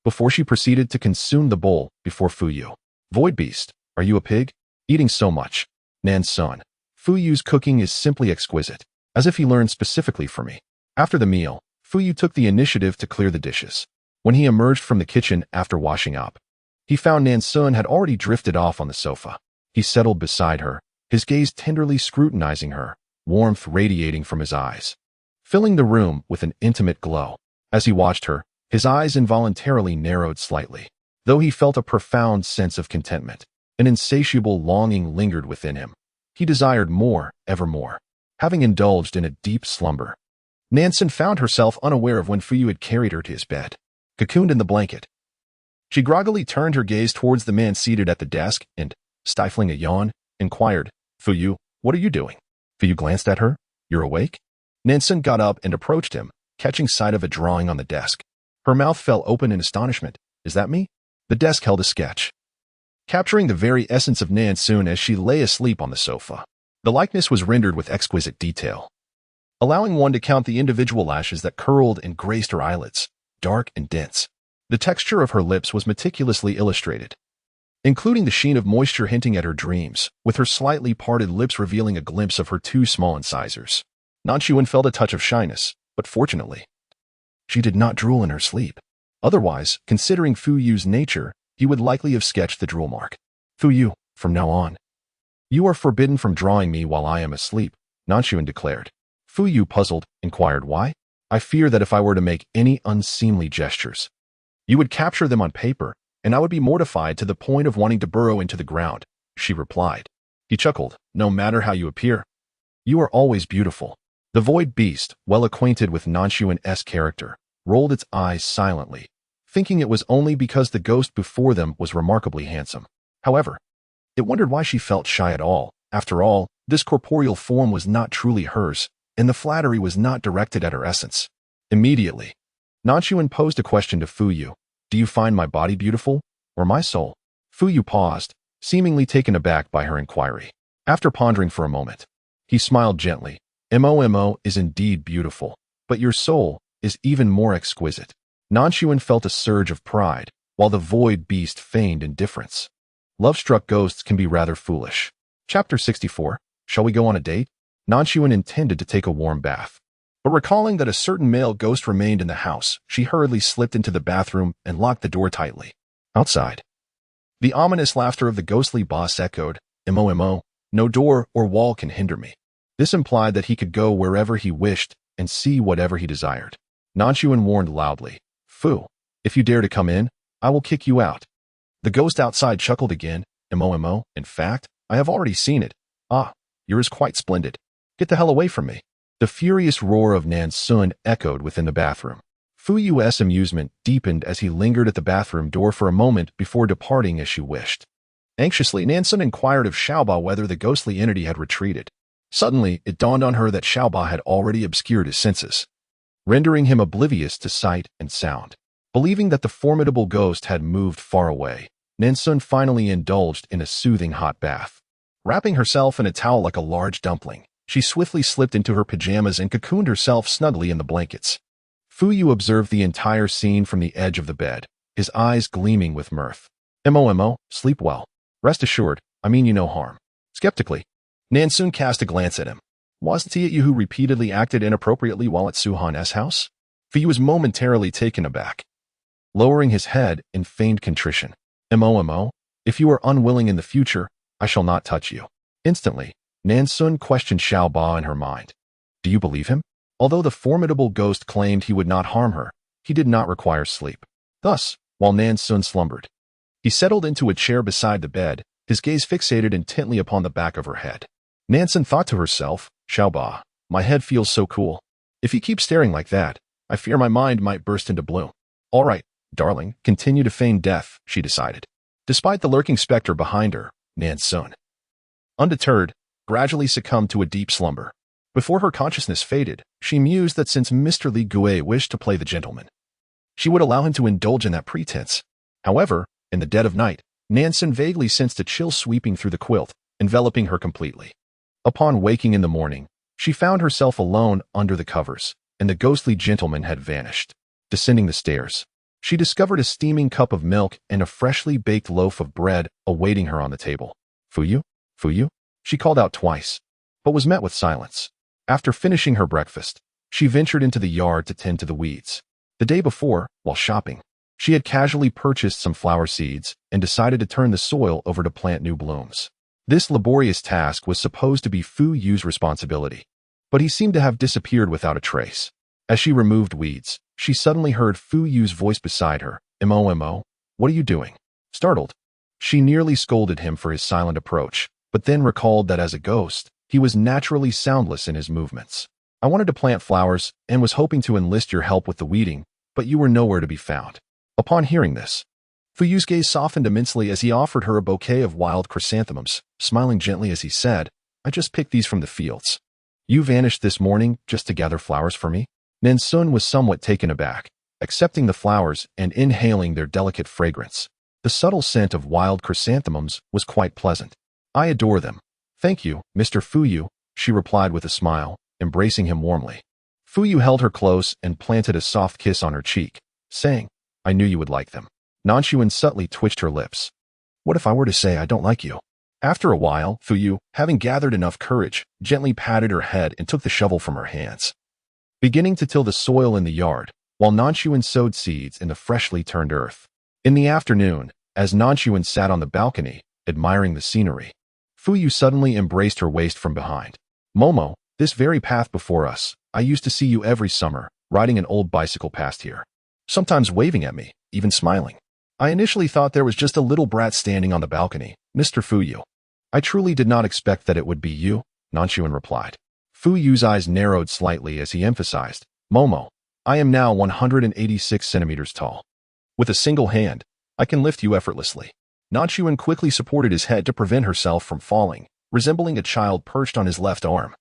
before she proceeded to consume the bowl before Fuyu. Void beast, are you a pig? Eating so much. Nan Xun, Fuyu's cooking is simply exquisite, as if he learned specifically for me. After the meal, Fuyu took the initiative to clear the dishes. When he emerged from the kitchen after washing up, he found Nan Xun had already drifted off on the sofa. He settled beside her, his gaze tenderly scrutinizing her, warmth radiating from his eyes, filling the room with an intimate glow. As he watched her, his eyes involuntarily narrowed slightly. Though he felt a profound sense of contentment, an insatiable longing lingered within him. He desired more, ever more. Having indulged in a deep slumber, Nan Xun found herself unaware of when Fuyu had carried her to his bed. Cocooned in the blanket, she groggily turned her gaze towards the man seated at the desk and, stifling a yawn, inquired, Fuyu, what are you doing? Fuyu glanced at her. You're awake? Nan Xun got up and approached him, catching sight of a drawing on the desk. Her mouth fell open in astonishment. Is that me? The desk held a sketch, capturing the very essence of Nan Xun as she lay asleep on the sofa. The likeness was rendered with exquisite detail, allowing one to count the individual lashes that curled and graced her eyelids, dark and dense. The texture of her lips was meticulously illustrated, including the sheen of moisture hinting at her dreams, with her slightly parted lips revealing a glimpse of her 2 small incisors. Nan Xun felt a touch of shyness, but fortunately, she did not drool in her sleep. Otherwise, considering Fuyu's nature, he would likely have sketched the drool mark. Fuyu, from now on, you are forbidden from drawing me while I am asleep, Nan Xun declared. Fuyu, puzzled, inquired why. I fear that if I were to make any unseemly gestures, you would capture them on paper, and I would be mortified to the point of wanting to burrow into the ground, she replied. He chuckled. No matter how you appear, you are always beautiful. The void beast, well acquainted with Nan Xun's character, rolled its eyes silently, thinking it was only because the ghost before them was remarkably handsome. However, it wondered why she felt shy at all. After all, this corporeal form was not truly hers, and the flattery was not directed at her essence. Immediately, Nan Xun posed a question to Fuyu. Do you find my body beautiful, or my soul? Fuyu paused, seemingly taken aback by her inquiry. After pondering for a moment, he smiled gently. Mo is indeed beautiful, but your soul is even more exquisite. Nan Xun felt a surge of pride, while the void beast feigned indifference. Love-struck ghosts can be rather foolish. Chapter 64. Shall we go on a date? Nan Xun intended to take a warm bath, but recalling that a certain male ghost remained in the house, she hurriedly slipped into the bathroom and locked the door tightly. Outside, the ominous laughter of the ghostly boss echoed, Mo, no door or wall can hinder me. This implied that he could go wherever he wished and see whatever he desired. Nan Xun warned loudly, Fu, if you dare to come in, I will kick you out. The ghost outside chuckled again, Mo, in fact, I have already seen it. Ah, yours quite splendid. Get the hell away from me. The furious roar of Nan Xun echoed within the bathroom. Fuyu's amusement deepened as he lingered at the bathroom door for a moment before departing as she wished. Anxiously, Nan Xun inquired of Xiaoba whether the ghostly entity had retreated. Suddenly, it dawned on her that Xiaoba had already obscured his senses, rendering him oblivious to sight and sound. Believing that the formidable ghost had moved far away, Nan Xun finally indulged in a soothing hot bath. Wrapping herself in a towel like a large dumpling, she swiftly slipped into her pajamas and cocooned herself snugly in the blankets. Fuyu observed the entire scene from the edge of the bed, his eyes gleaming with mirth. Mo, sleep well. Rest assured, I mean you no harm. Skeptically, Nan Xun cast a glance at him. Wasn't it you who repeatedly acted inappropriately while at Suhan's house? Fu was momentarily taken aback, lowering his head in feigned contrition. Mo, if you are unwilling in the future, I shall not touch you. Instantly, Nan Xun questioned Xiaoba in her mind. Do you believe him? Although the formidable ghost claimed he would not harm her, he did not require sleep. Thus, while Nan Xun slumbered, he settled into a chair beside the bed, his gaze fixated intently upon the back of her head. Nan Xun thought to herself, Xiaoba, my head feels so cool. If he keeps staring like that, I fear my mind might burst into bloom. All right, darling, continue to feign death, she decided. Despite the lurking specter behind her, Nan Xun, undeterred, gradually succumbed to a deep slumber. Before her consciousness faded, she mused that since Mr. Li Gui wished to play the gentleman, she would allow him to indulge in that pretense. However, in the dead of night, Nan Xun vaguely sensed a chill sweeping through the quilt, enveloping her completely. Upon waking in the morning, she found herself alone under the covers, and the ghostly gentleman had vanished. Descending the stairs, she discovered a steaming cup of milk and a freshly baked loaf of bread awaiting her on the table. Fu, she called out twice, but was met with silence. After finishing her breakfast, she ventured into the yard to tend to the weeds. The day before, while shopping, she had casually purchased some flower seeds and decided to turn the soil over to plant new blooms. This laborious task was supposed to be Fu Yu's responsibility, but he seemed to have disappeared without a trace. As she removed weeds, she suddenly heard Fu Yu's voice beside her. Mo, what are you doing? Startled, she nearly scolded him for his silent approach, but then recalled that as a ghost, he was naturally soundless in his movements. I wanted to plant flowers and was hoping to enlist your help with the weeding, but you were nowhere to be found. Upon hearing this, Fu Yu's gaze softened immensely as he offered her a bouquet of wild chrysanthemums, smiling gently as he said, I just picked these from the fields. You vanished this morning just to gather flowers for me? Nan Xun was somewhat taken aback, accepting the flowers and inhaling their delicate fragrance. The subtle scent of wild chrysanthemums was quite pleasant. I adore them. Thank you, Mr. Fu Yu, she replied with a smile, embracing him warmly. Fu Yu held her close and planted a soft kiss on her cheek, saying, I knew you would like them. Nan Xun subtly twitched her lips. What if I were to say I don't like you? After a while, Fu Yu, having gathered enough courage, gently patted her head and took the shovel from her hands, beginning to till the soil in the yard, while Nan Xun sowed seeds in the freshly turned earth. In the afternoon, as Nan Xun sat on the balcony, admiring the scenery, Fu Yu suddenly embraced her waist from behind. Momo, this very path before us, I used to see you every summer, riding an old bicycle past here, sometimes waving at me, even smiling. I initially thought there was just a little brat standing on the balcony, Mr. Fu Yu. I truly did not expect that it would be you, Nan Xun replied. Fu Yu's eyes narrowed slightly as he emphasized, Momo, I am now 186 centimeters tall. With a single hand, I can lift you effortlessly. Nan Xun quickly supported his head to prevent herself from falling, resembling a child perched on his left arm.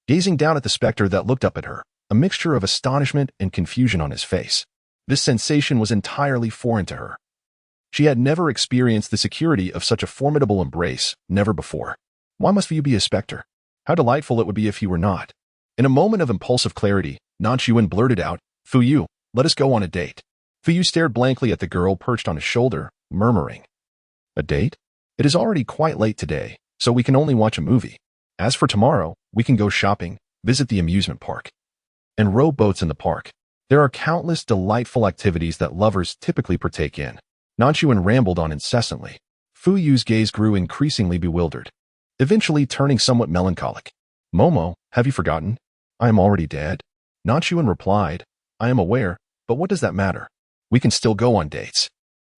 Gazing down at the specter that looked up at her, a mixture of astonishment and confusion on his face. This sensation was entirely foreign to her. She had never experienced the security of such a formidable embrace, never before. Why must you be a specter? How delightful it would be if you were not. In a moment of impulsive clarity, Nan Xun blurted out, Fu Yu, let us go on a date. Fu Yu stared blankly at the girl perched on his shoulder, murmuring, a date? It is already quite late today, so we can only watch a movie. As for tomorrow, we can go shopping, visit the amusement park, and row boats in the park. There are countless delightful activities that lovers typically partake in. Nan Xun rambled on incessantly. Fu Yu's gaze grew increasingly bewildered, eventually turning somewhat melancholic. Momo, have you forgotten? I am already dead. Nan Xun replied, I am aware, but what does that matter? We can still go on dates.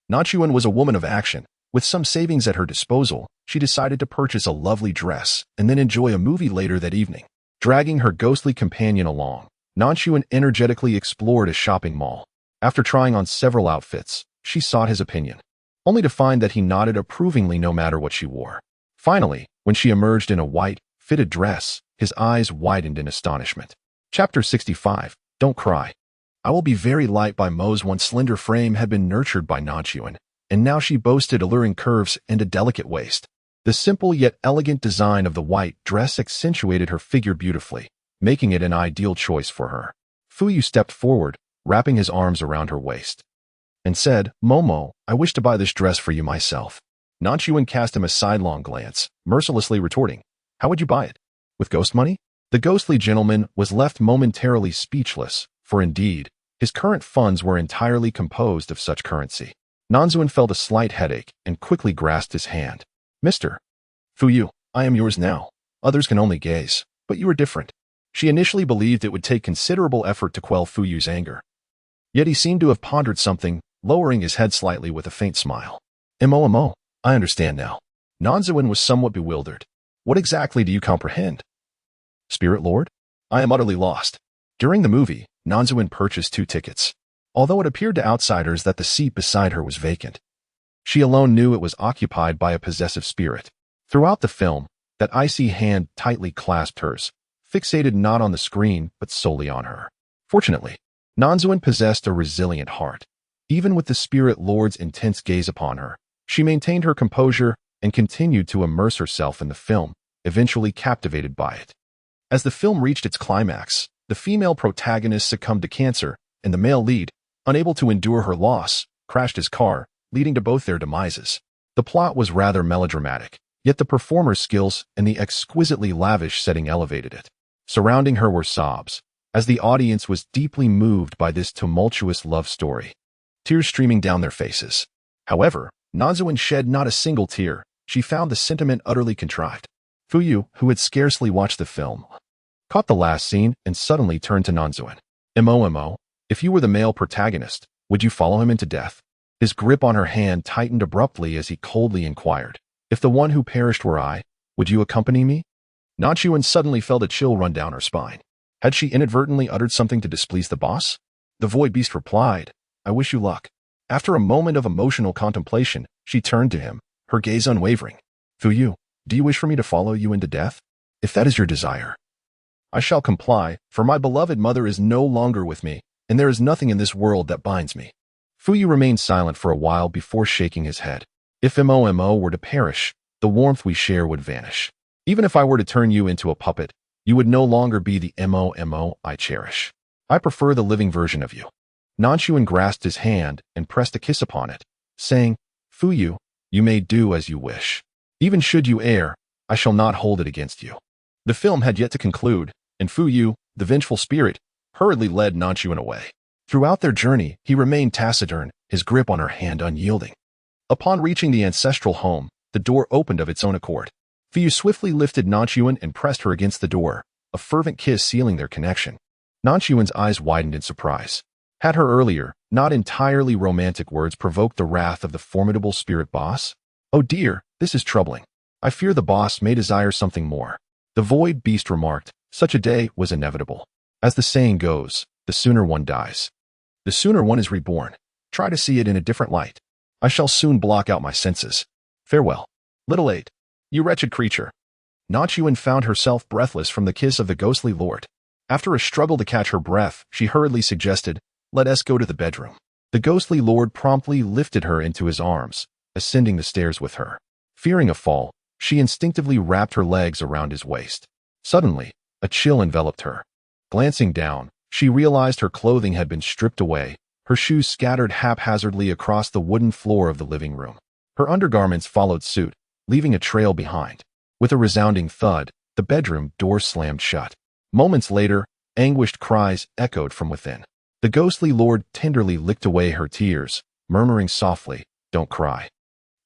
Nan Xun was a woman of action. With some savings at her disposal, she decided to purchase a lovely dress and then enjoy a movie later that evening. Dragging her ghostly companion along, Nan Xun energetically explored a shopping mall. After trying on several outfits, she sought his opinion, only to find that he nodded approvingly no matter what she wore. Finally, when she emerged in a white, fitted dress, his eyes widened in astonishment. Chapter 65, Don't Cry. I will be very light by Mo's once slender frame had been nurtured by Nan Xun, and now she boasted alluring curves and a delicate waist. The simple yet elegant design of the white dress accentuated her figure beautifully, making it an ideal choice for her. Fu Yu stepped forward, wrapping his arms around her waist, and said, Momo, I wish to buy this dress for you myself. Nan Xun cast him a sidelong glance, mercilessly retorting, how would you buy it? With ghost money? The ghostly gentleman was left momentarily speechless, for indeed, His current funds were entirely composed of such currency. Nan Xun felt a slight headache and quickly grasped his hand. Mr. Fuyu, I am yours now. Others can only gaze, but you are different. She initially believed it would take considerable effort to quell Fuyu's anger. Yet he seemed to have pondered something, lowering his head slightly with a faint smile. Mo, I understand now. Nan Xun was somewhat bewildered. What exactly do you comprehend? Spirit Lord? I am utterly lost. During the movie, Nan Xun purchased 2 tickets. Although it appeared to outsiders that the seat beside her was vacant, she alone knew it was occupied by a possessive spirit. Throughout the film, that icy hand tightly clasped hers, fixated not on the screen but solely on her. Fortunately, Nan Xun possessed a resilient heart. Even with the Spirit Lord's intense gaze upon her, she maintained her composure and continued to immerse herself in the film, eventually captivated by it. As the film reached its climax, the female protagonist succumbed to cancer, and the male lead, unable to endure her loss, crashed his car, leading to both their demises. The plot was rather melodramatic, yet the performer's skills and the exquisitely lavish setting elevated it. Surrounding her were sobs, as the audience was deeply moved by this tumultuous love story, tears streaming down their faces. However, Nan Xun shed not a single tear. She found the sentiment utterly contrived. Fuyu, who had scarcely watched the film, caught the last scene and suddenly turned to Nan Xun. Mo, if you were the male protagonist, would you follow him into death? His grip on her hand tightened abruptly as he coldly inquired. If the one who perished were I, would you accompany me? Nan Xun suddenly felt a chill run down her spine. Had she inadvertently uttered something to displease the boss? The void beast replied, I wish you luck. After a moment of emotional contemplation, she turned to him, her gaze unwavering. Fuyu, do you wish for me to follow you into death? If that is your desire, I shall comply, for my beloved mother is no longer with me, and there is nothing in this world that binds me. Fuyu remained silent for a while before shaking his head. If Mo were to perish, the warmth we share would vanish. Even if I were to turn you into a puppet, you would no longer be the Mo I cherish. I prefer the living version of you. Nan Xun grasped his hand and pressed a kiss upon it, saying, Fuyu, you may do as you wish. Even should you err, I shall not hold it against you. The film had yet to conclude, and Fuyu, the vengeful spirit, hurriedly led Nan Xun away. Throughout their journey, he remained taciturn, his grip on her hand unyielding. Upon reaching the ancestral home, the door opened of its own accord. Fuyu swiftly lifted Nan Xun and pressed her against the door, a fervent kiss sealing their connection. Nan Xun's eyes widened in surprise. Had her earlier, not entirely romantic words provoked the wrath of the formidable spirit boss? Oh dear, this is troubling. I fear the boss may desire something more. The void beast remarked, such a day was inevitable. As the saying goes, the sooner one dies, the sooner one is reborn. Try to see it in a different light. I shall soon block out my senses. Farewell. Little 8. You wretched creature. Nan Xun found herself breathless from the kiss of the ghostly lord. After a struggle to catch her breath, she hurriedly suggested, let us go to the bedroom. The ghostly lord promptly lifted her into his arms, ascending the stairs with her. Fearing a fall, she instinctively wrapped her legs around his waist. Suddenly, a chill enveloped her. Glancing down, she realized her clothing had been stripped away, her shoes scattered haphazardly across the wooden floor of the living room. Her undergarments followed suit, leaving a trail behind. With a resounding thud, the bedroom door slammed shut. Moments later, anguished cries echoed from within. The ghostly lord tenderly licked away her tears, murmuring softly, don't cry.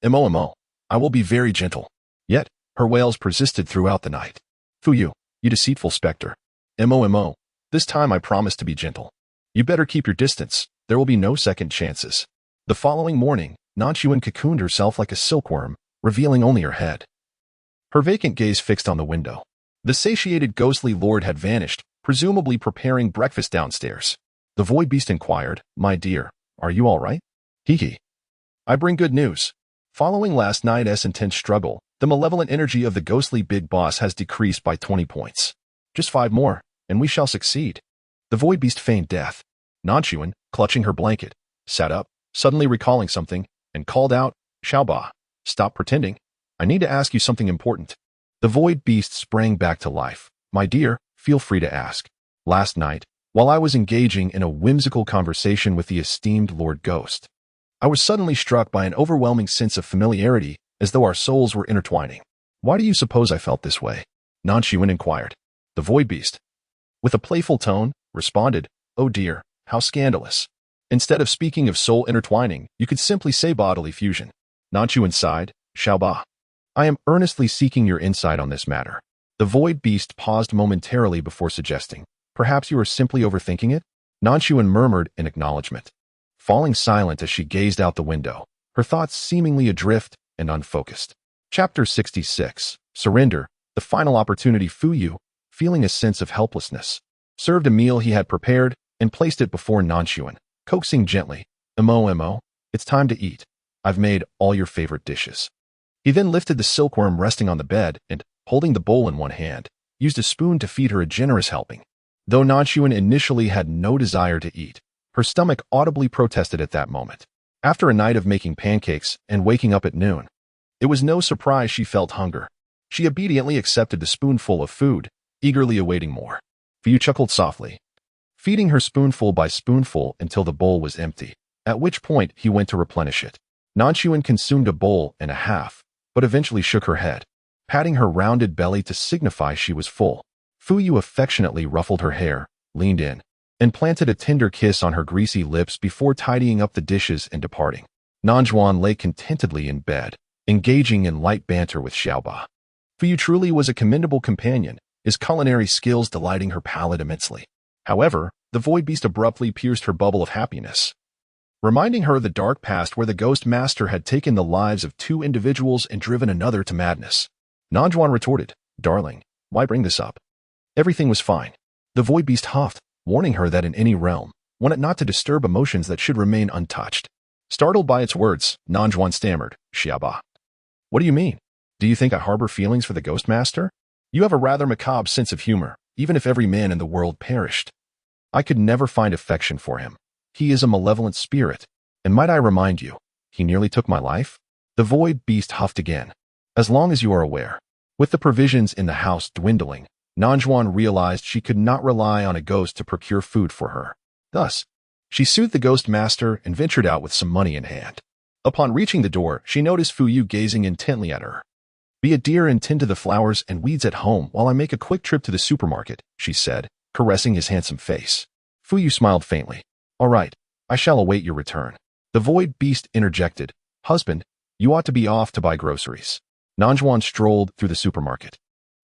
Mo, I will be very gentle. Yet, her wails persisted throughout the night. Fuyu, you deceitful specter. Mo, this time I promise to be gentle. You better keep your distance, there will be no second chances. The following morning, Nan Xun cocooned herself like a silkworm, revealing only her head. Her vacant gaze fixed on the window. The satiated ghostly lord had vanished, presumably preparing breakfast downstairs. The void beast inquired, my dear, are you all right? Hee. I bring good news. Following last night's intense struggle, the malevolent energy of the ghostly big boss has decreased by 20 points. Just 5 more, and we shall succeed. The void beast feigned death. Nan Xun, clutching her blanket, sat up, suddenly recalling something, and called out, Xiaoba, stop pretending. I need to ask you something important. The void beast sprang back to life. My dear, feel free to ask. Last night, while I was engaging in a whimsical conversation with the esteemed Lord Ghost, I was suddenly struck by an overwhelming sense of familiarity, as though our souls were intertwining. Why do you suppose I felt this way? Nan Xun inquired. The void beast, with a playful tone, responded, oh dear, How scandalous. Instead of speaking of soul intertwining, you could simply say bodily fusion. Nan Xun sighed. Aaaah. I am earnestly seeking your insight on this matter. The void beast paused momentarily before suggesting, perhaps you are simply overthinking it? Nan Xun murmured in acknowledgement, falling silent as she gazed out the window, her thoughts seemingly adrift and unfocused. Chapter 66. Surrender. The final opportunity. Fuyu, feeling a sense of helplessness, served a meal he had prepared and placed it before Nan Xun, coaxing gently, Mo, it's time to eat. I've made all your favorite dishes. He then lifted the silkworm resting on the bed and, holding the bowl in one hand, used a spoon to feed her a generous helping. Though Nan Xun initially had no desire to eat, her stomach audibly protested at that moment. After a night of making pancakes and waking up at noon, it was no surprise she felt hunger. She obediently accepted the spoonful of food, eagerly awaiting more. Fu chuckled softly, feeding her spoonful by spoonful until the bowl was empty, at which point he went to replenish it. Nan Xun consumed a bowl and a half, but eventually shook her head, patting her rounded belly to signify she was full. Fuyu affectionately ruffled her hair, leaned in, and planted a tender kiss on her greasy lips before tidying up the dishes and departing. Nan Xun lay contentedly in bed, engaging in light banter with Aaaah. Fuyu truly was a commendable companion, his culinary skills delighting her palate immensely. However, the void beast abruptly pierced her bubble of happiness, reminding her of the dark past where the ghost master had taken the lives of two individuals and driven another to madness. Nan Xun retorted, Darling, why bring this up? Everything was fine. The void beast huffed, warning her that in any realm, want it not to disturb emotions that should remain untouched. Startled by its words, Nan Xun stammered, Aaaah. What do you mean? Do you think I harbor feelings for the ghost master? You have a rather macabre sense of humor, even if every man in the world perished. I could never find affection for him. He is a malevolent spirit, and might I remind you, he nearly took my life? The void beast huffed again. As long as you are aware. With the provisions in the house dwindling, Nan Xun realized she could not rely on a ghost to procure food for her. Thus, she soothed the ghost master and ventured out with some money in hand. Upon reaching the door, she noticed Fuyu gazing intently at her. Be a dear and tend to the flowers and weeds at home while I make a quick trip to the supermarket, she said, caressing his handsome face. Fuyu smiled faintly. All right, I shall await your return. The void beast interjected, Husband, you ought to be off to buy groceries. Nan Xun strolled through the supermarket,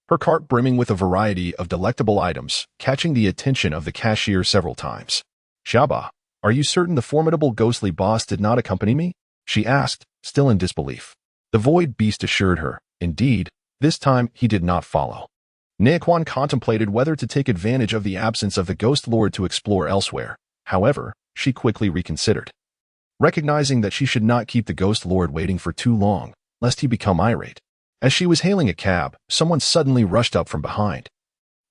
her cart brimming with a variety of delectable items, catching the attention of the cashier several times. Aaaah, are you certain the formidable ghostly boss did not accompany me? She asked, still in disbelief. The void beast assured her, indeed, this time he did not follow. Nan Xun contemplated whether to take advantage of the absence of the ghost lord to explore elsewhere. However, she quickly reconsidered, recognizing that she should not keep the ghost lord waiting for too long, lest he become irate. As she was hailing a cab, someone suddenly rushed up from behind,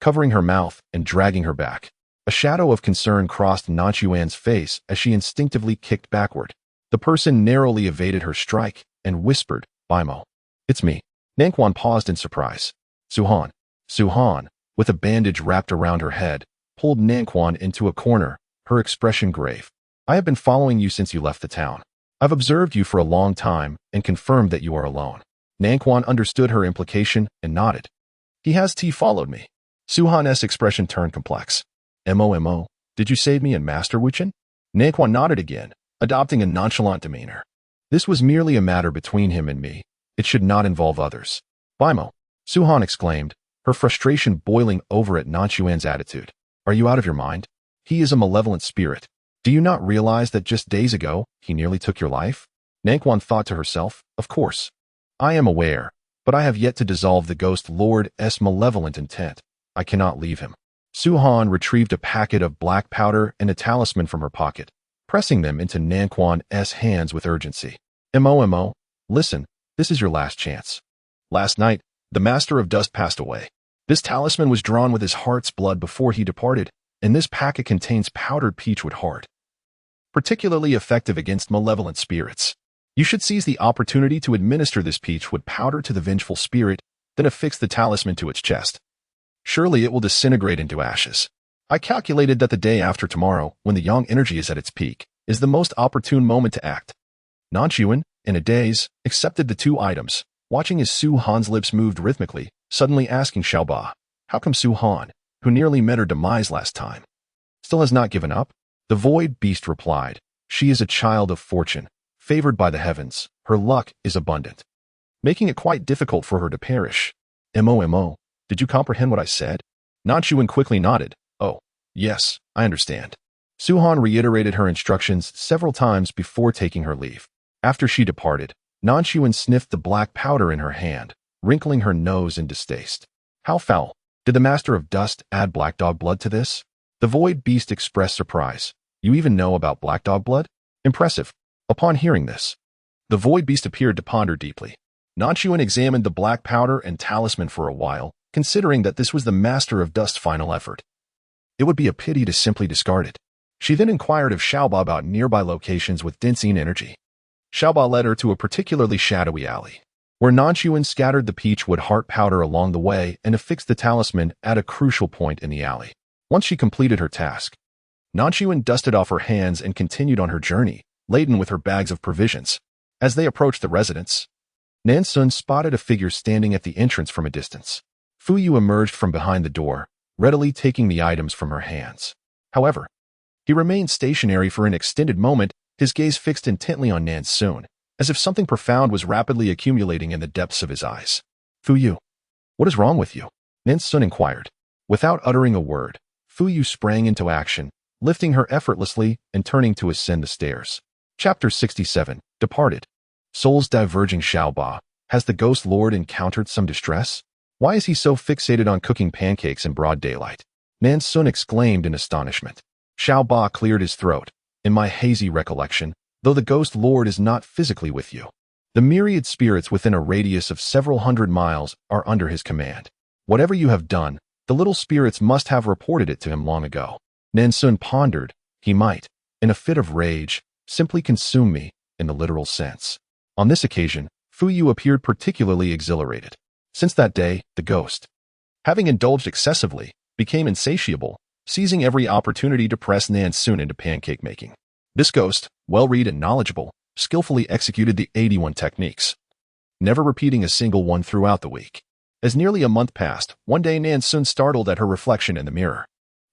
covering her mouth and dragging her back. A shadow of concern crossed Nan Xun's face as she instinctively kicked backward. The person narrowly evaded her strike and whispered, Bimo. It's me. Nan Xun paused in surprise. Suhan. Suhan, with a bandage wrapped around her head, pulled Nan Xun into a corner, her expression grave. I have been following you since you left the town. I've observed you for a long time and confirmed that you are alone. Nan Xun understood her implication and nodded. He has followed me. Suhan's expression turned complex. Mo, did you save me and Master Wuchen? Nan Xun nodded again, adopting a nonchalant demeanor. This was merely a matter between him and me. It should not involve others. Bimo, Suhan exclaimed, her frustration boiling over at Nan Xun's attitude. Are you out of your mind? He is a malevolent spirit. Do you not realize that just days ago, he nearly took your life? Nan Xun thought to herself, of course. I am aware, but I have yet to dissolve the ghost lord's malevolent intent. I cannot leave him. Suhan retrieved a packet of black powder and a talisman from her pocket, pressing them into Nan Xun's hands with urgency. Mo, listen, this is your last chance. Last night, the Master of Dust passed away. This talisman was drawn with his heart's blood before he departed, and this packet contains powdered peachwood heart, particularly effective against malevolent spirits. You should seize the opportunity to administer this peachwood powder to the vengeful spirit, then affix the talisman to its chest. Surely it will disintegrate into ashes. I calculated that the day after tomorrow, when the yang energy is at its peak, is the most opportune moment to act. Nan Xun, in a daze, accepted the two items, watching as Suhan's lips moved rhythmically, suddenly asking Aaaah, how come Suhan, who nearly met her demise last time, still has not given up? The void beast replied, "She is a child of fortune, favored by the heavens. Her luck is abundant, making it quite difficult for her to perish." Mo, did you comprehend what I said? Nan Xun quickly nodded. Oh, yes, I understand. Suhan reiterated her instructions several times before taking her leave. After she departed, Nan Xun sniffed the black powder in her hand, wrinkling her nose in distaste. How foul! Did the Master of Dust add black dog blood to this? The void beast expressed surprise. You even know about black dog blood? Impressive. Upon hearing this, the void beast appeared to ponder deeply. Nan Xun examined the black powder and talisman for a while, considering that this was the Master of Dust's final effort. It would be a pity to simply discard it. She then inquired of Xiaoba about nearby locations with densing energy. Xiaoba led her to a particularly shadowy alley, where Nan Xun scattered the peachwood heart powder along the way and affixed the talisman at a crucial point in the alley. Once she completed her task, Nan Xun dusted off her hands and continued on her journey, laden with her bags of provisions. As they approached the residence, Nan Xun spotted a figure standing at the entrance from a distance. Fu Yu emerged from behind the door, readily taking the items from her hands. However, he remained stationary for an extended moment, his gaze fixed intently on Nan Xun, as if something profound was rapidly accumulating in the depths of his eyes. Fu Yu, what is wrong with you? Nan Xun inquired. Without uttering a word, Fu Yu sprang into action, lifting her effortlessly and turning to ascend the stairs. Chapter 67, Departed. Souls diverging. Xiaoba, has the Ghost Lord encountered some distress? Why is he so fixated on cooking pancakes in broad daylight? Nan Xun exclaimed in astonishment. Xiaoba cleared his throat. In my hazy recollection, though the Ghost Lord is not physically with you, the myriad spirits within a radius of several hundred miles are under his command. Whatever you have done, the little spirits must have reported it to him long ago. Nan Xun pondered. He might, in a fit of rage, simply consume me, in the literal sense. On this occasion, Fu Yu appeared particularly exhilarated. Since that day, the ghost, having indulged excessively, became insatiable, seizing every opportunity to press Nan Xun into pancake making. This ghost, well-read and knowledgeable, skillfully executed the 81 techniques, never repeating a single one throughout the week. As nearly a month passed, one day Nan Xun startled at her reflection in the mirror.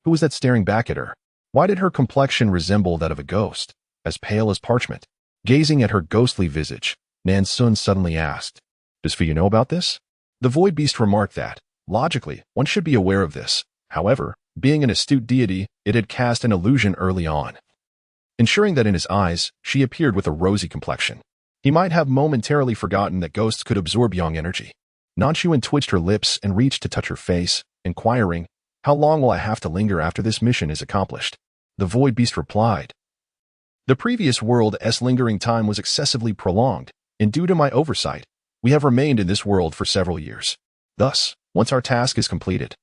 Who was that staring back at her? Why did her complexion resemble that of a ghost, as pale as parchment? Gazing at her ghostly visage, Nan Xun suddenly asked, "Does Fu Yu know about this?" The void beast remarked that, logically, one should be aware of this. However, being an astute deity, it had cast an illusion early on, ensuring that in his eyes, she appeared with a rosy complexion. He might have momentarily forgotten that ghosts could absorb yang energy. Nan Xun twitched her lips and reached to touch her face, inquiring, "How long will I have to linger after this mission is accomplished?" The void beast replied, "The previous world's lingering time was excessively prolonged, and due to my oversight, we have remained in this world for several years. Thus, once our task is completed,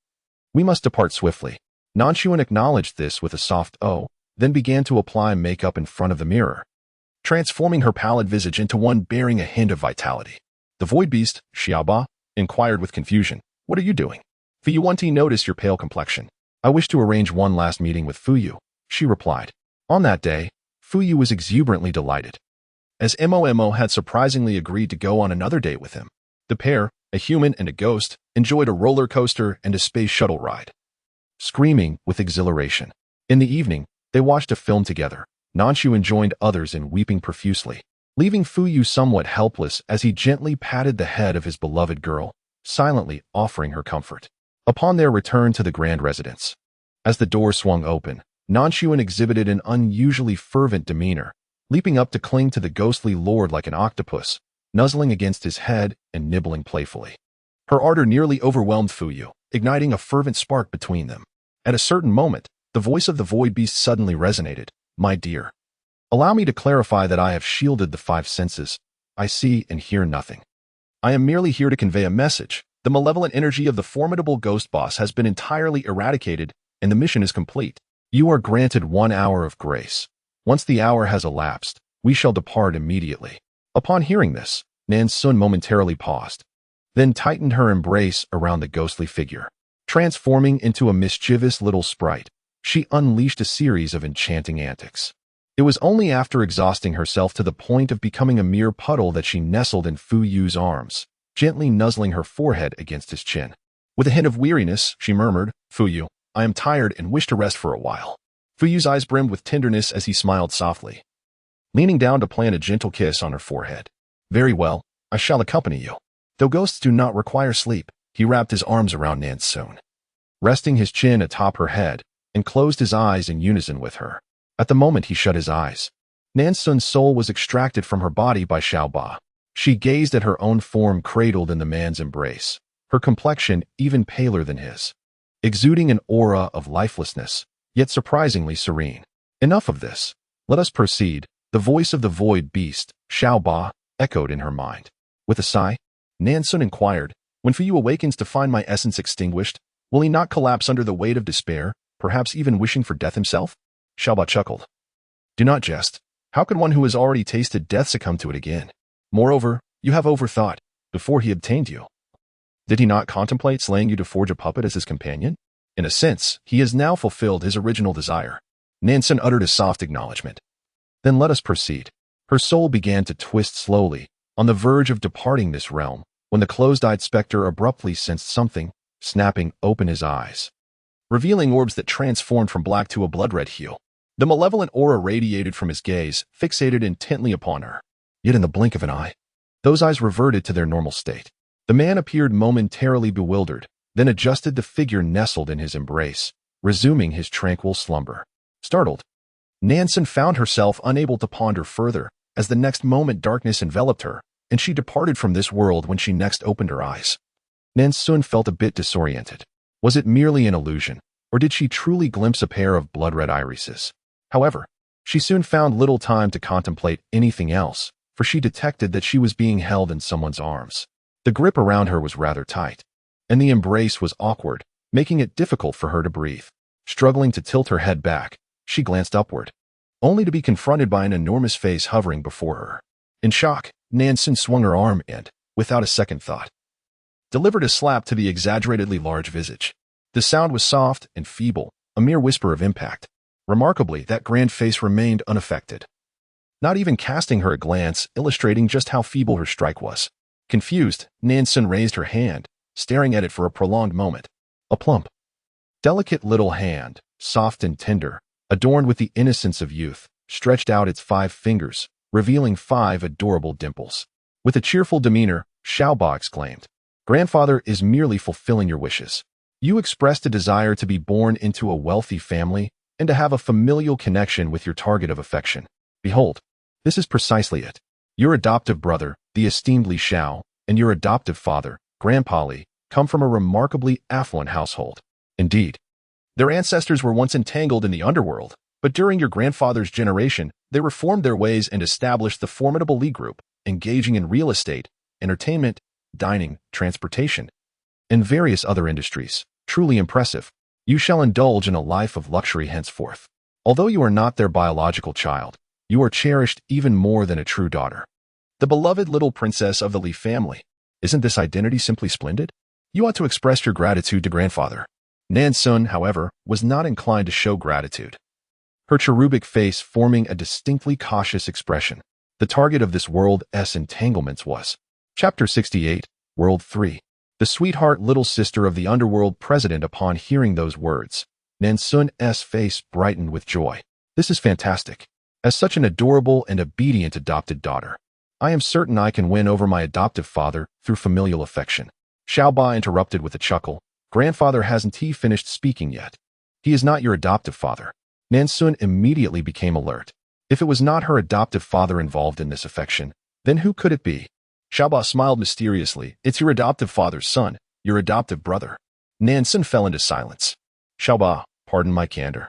we must depart swiftly." Nan Xun acknowledged this with a soft "oh," then began to apply makeup in front of the mirror, transforming her pallid visage into one bearing a hint of vitality. The void beast, Xiaoba, inquired with confusion, "What are you doing?" "Fu Yu want to notice your pale complexion. I wish to arrange one last meeting with Fu Yu," she replied. On that day, Fu Yu was exuberantly delighted, as Mo had surprisingly agreed to go on another date with him. The pair, a human and a ghost, enjoyed a roller coaster and a space shuttle ride, screaming with exhilaration. In the evening, they watched a film together. Nan Xun joined others in weeping profusely, leaving Fu Yu somewhat helpless as he gently patted the head of his beloved girl, silently offering her comfort. Upon their return to the grand residence, as the door swung open, Nan Xun exhibited an unusually fervent demeanor, leaping up to cling to the ghostly lord like an octopus, nuzzling against his head and nibbling playfully. Her ardor nearly overwhelmed Fu Yu, igniting a fervent spark between them. At a certain moment, the voice of the void beast suddenly resonated. "My dear, allow me to clarify that I have shielded the five senses. I see and hear nothing. I am merely here to convey a message. The malevolent energy of the formidable ghost boss has been entirely eradicated, and the mission is complete. You are granted 1 hour of grace. Once the hour has elapsed, we shall depart immediately." Upon hearing this, Nan Xun momentarily paused, then tightened her embrace around the ghostly figure. Transforming into a mischievous little sprite, she unleashed a series of enchanting antics. It was only after exhausting herself to the point of becoming a mere puddle that she nestled in Fu Yu's arms, gently nuzzling her forehead against his chin. With a hint of weariness, she murmured, "Fu Yu, I am tired and wish to rest for a while." Fuyu's eyes brimmed with tenderness as he smiled softly, leaning down to plant a gentle kiss on her forehead. Very well, I shall accompany you. Though ghosts do not require sleep, he wrapped his arms around Nan Xun, resting his chin atop her head, and closed his eyes in unison with her. At the moment he shut his eyes, Nan Xun's soul was extracted from her body by Aaaah. She gazed at her own form cradled in the man's embrace, her complexion even paler than his, exuding an aura of lifelessness, yet surprisingly serene. Enough of this. Let us proceed. The voice of the void beast, Aaaah, echoed in her mind. With a sigh, Nan Xun inquired, when Fuyu awakens to find my essence extinguished, will he not collapse under the weight of despair, perhaps even wishing for death himself? Aaaah chuckled. Do not jest. How could one who has already tasted death succumb to it again? Moreover, you have overthought. Before he obtained you, did he not contemplate slaying you to forge a puppet as his companion? In a sense, he has now fulfilled his original desire. Nan Xun uttered a soft acknowledgement. Then let us proceed. Her soul began to twist slowly, on the verge of departing this realm, when the closed-eyed specter abruptly sensed something, snapping open his eyes, revealing orbs that transformed from black to a blood-red hue. The malevolent aura radiated from his gaze, fixated intently upon her. Yet in the blink of an eye, those eyes reverted to their normal state. The man appeared momentarily bewildered, then adjusted the figure nestled in his embrace, resuming his tranquil slumber. Startled, Nan Xun found herself unable to ponder further, as the next moment darkness enveloped her, and she departed from this world when she next opened her eyes. Nan Xun felt a bit disoriented. Was it merely an illusion, or did she truly glimpse a pair of blood-red irises? However, she soon found little time to contemplate anything else, for she detected that she was being held in someone's arms. The grip around her was rather tight, and the embrace was awkward, making it difficult for her to breathe. Struggling to tilt her head back, she glanced upward, only to be confronted by an enormous face hovering before her. In shock, Nan Xun swung her arm and, without a second thought, delivered a slap to the exaggeratedly large visage. The sound was soft and feeble, a mere whisper of impact. Remarkably, that grand face remained unaffected, not even casting her a glance, illustrating just how feeble her strike was. Confused, Nan Xun raised her hand, staring at it for a prolonged moment. A plump, delicate little hand, soft and tender, adorned with the innocence of youth, stretched out its 5 fingers, revealing 5 adorable dimples. With a cheerful demeanor, Aaaah exclaimed, "Grandfather is merely fulfilling your wishes. You expressed a desire to be born into a wealthy family and to have a familial connection with your target of affection. Behold, this is precisely it. Your adoptive brother, the esteemed Li Xiao, and your adoptive father, Grandpa Li, come from a remarkably affluent household. Indeed, their ancestors were once entangled in the underworld, but during your grandfather's generation, they reformed their ways and established the formidable Li Group, engaging in real estate, entertainment, dining, transportation, and various other industries. Truly impressive. You shall indulge in a life of luxury henceforth. Although you are not their biological child, you are cherished even more than a true daughter. The beloved little princess of the Li family. Isn't this identity simply splendid? You ought to express your gratitude to grandfather." Nan Xun, however, was not inclined to show gratitude, her cherubic face forming a distinctly cautious expression. The target of this world's entanglements was. Chapter 68, World 3. The sweetheart little sister of the underworld president. Upon hearing those words, Nan Xun's face brightened with joy. This is fantastic. As such an adorable and obedient adopted daughter, I am certain I can win over my adoptive father through familial affection. Aaaah interrupted with a chuckle. Grandfather hasn't he finished speaking yet? He is not your adoptive father. Nan Xun immediately became alert. If it was not her adoptive father involved in this affection, then who could it be? Aaaah smiled mysteriously. It's your adoptive father's son, your adoptive brother. Nan Xun fell into silence. Aaaah, pardon my candor.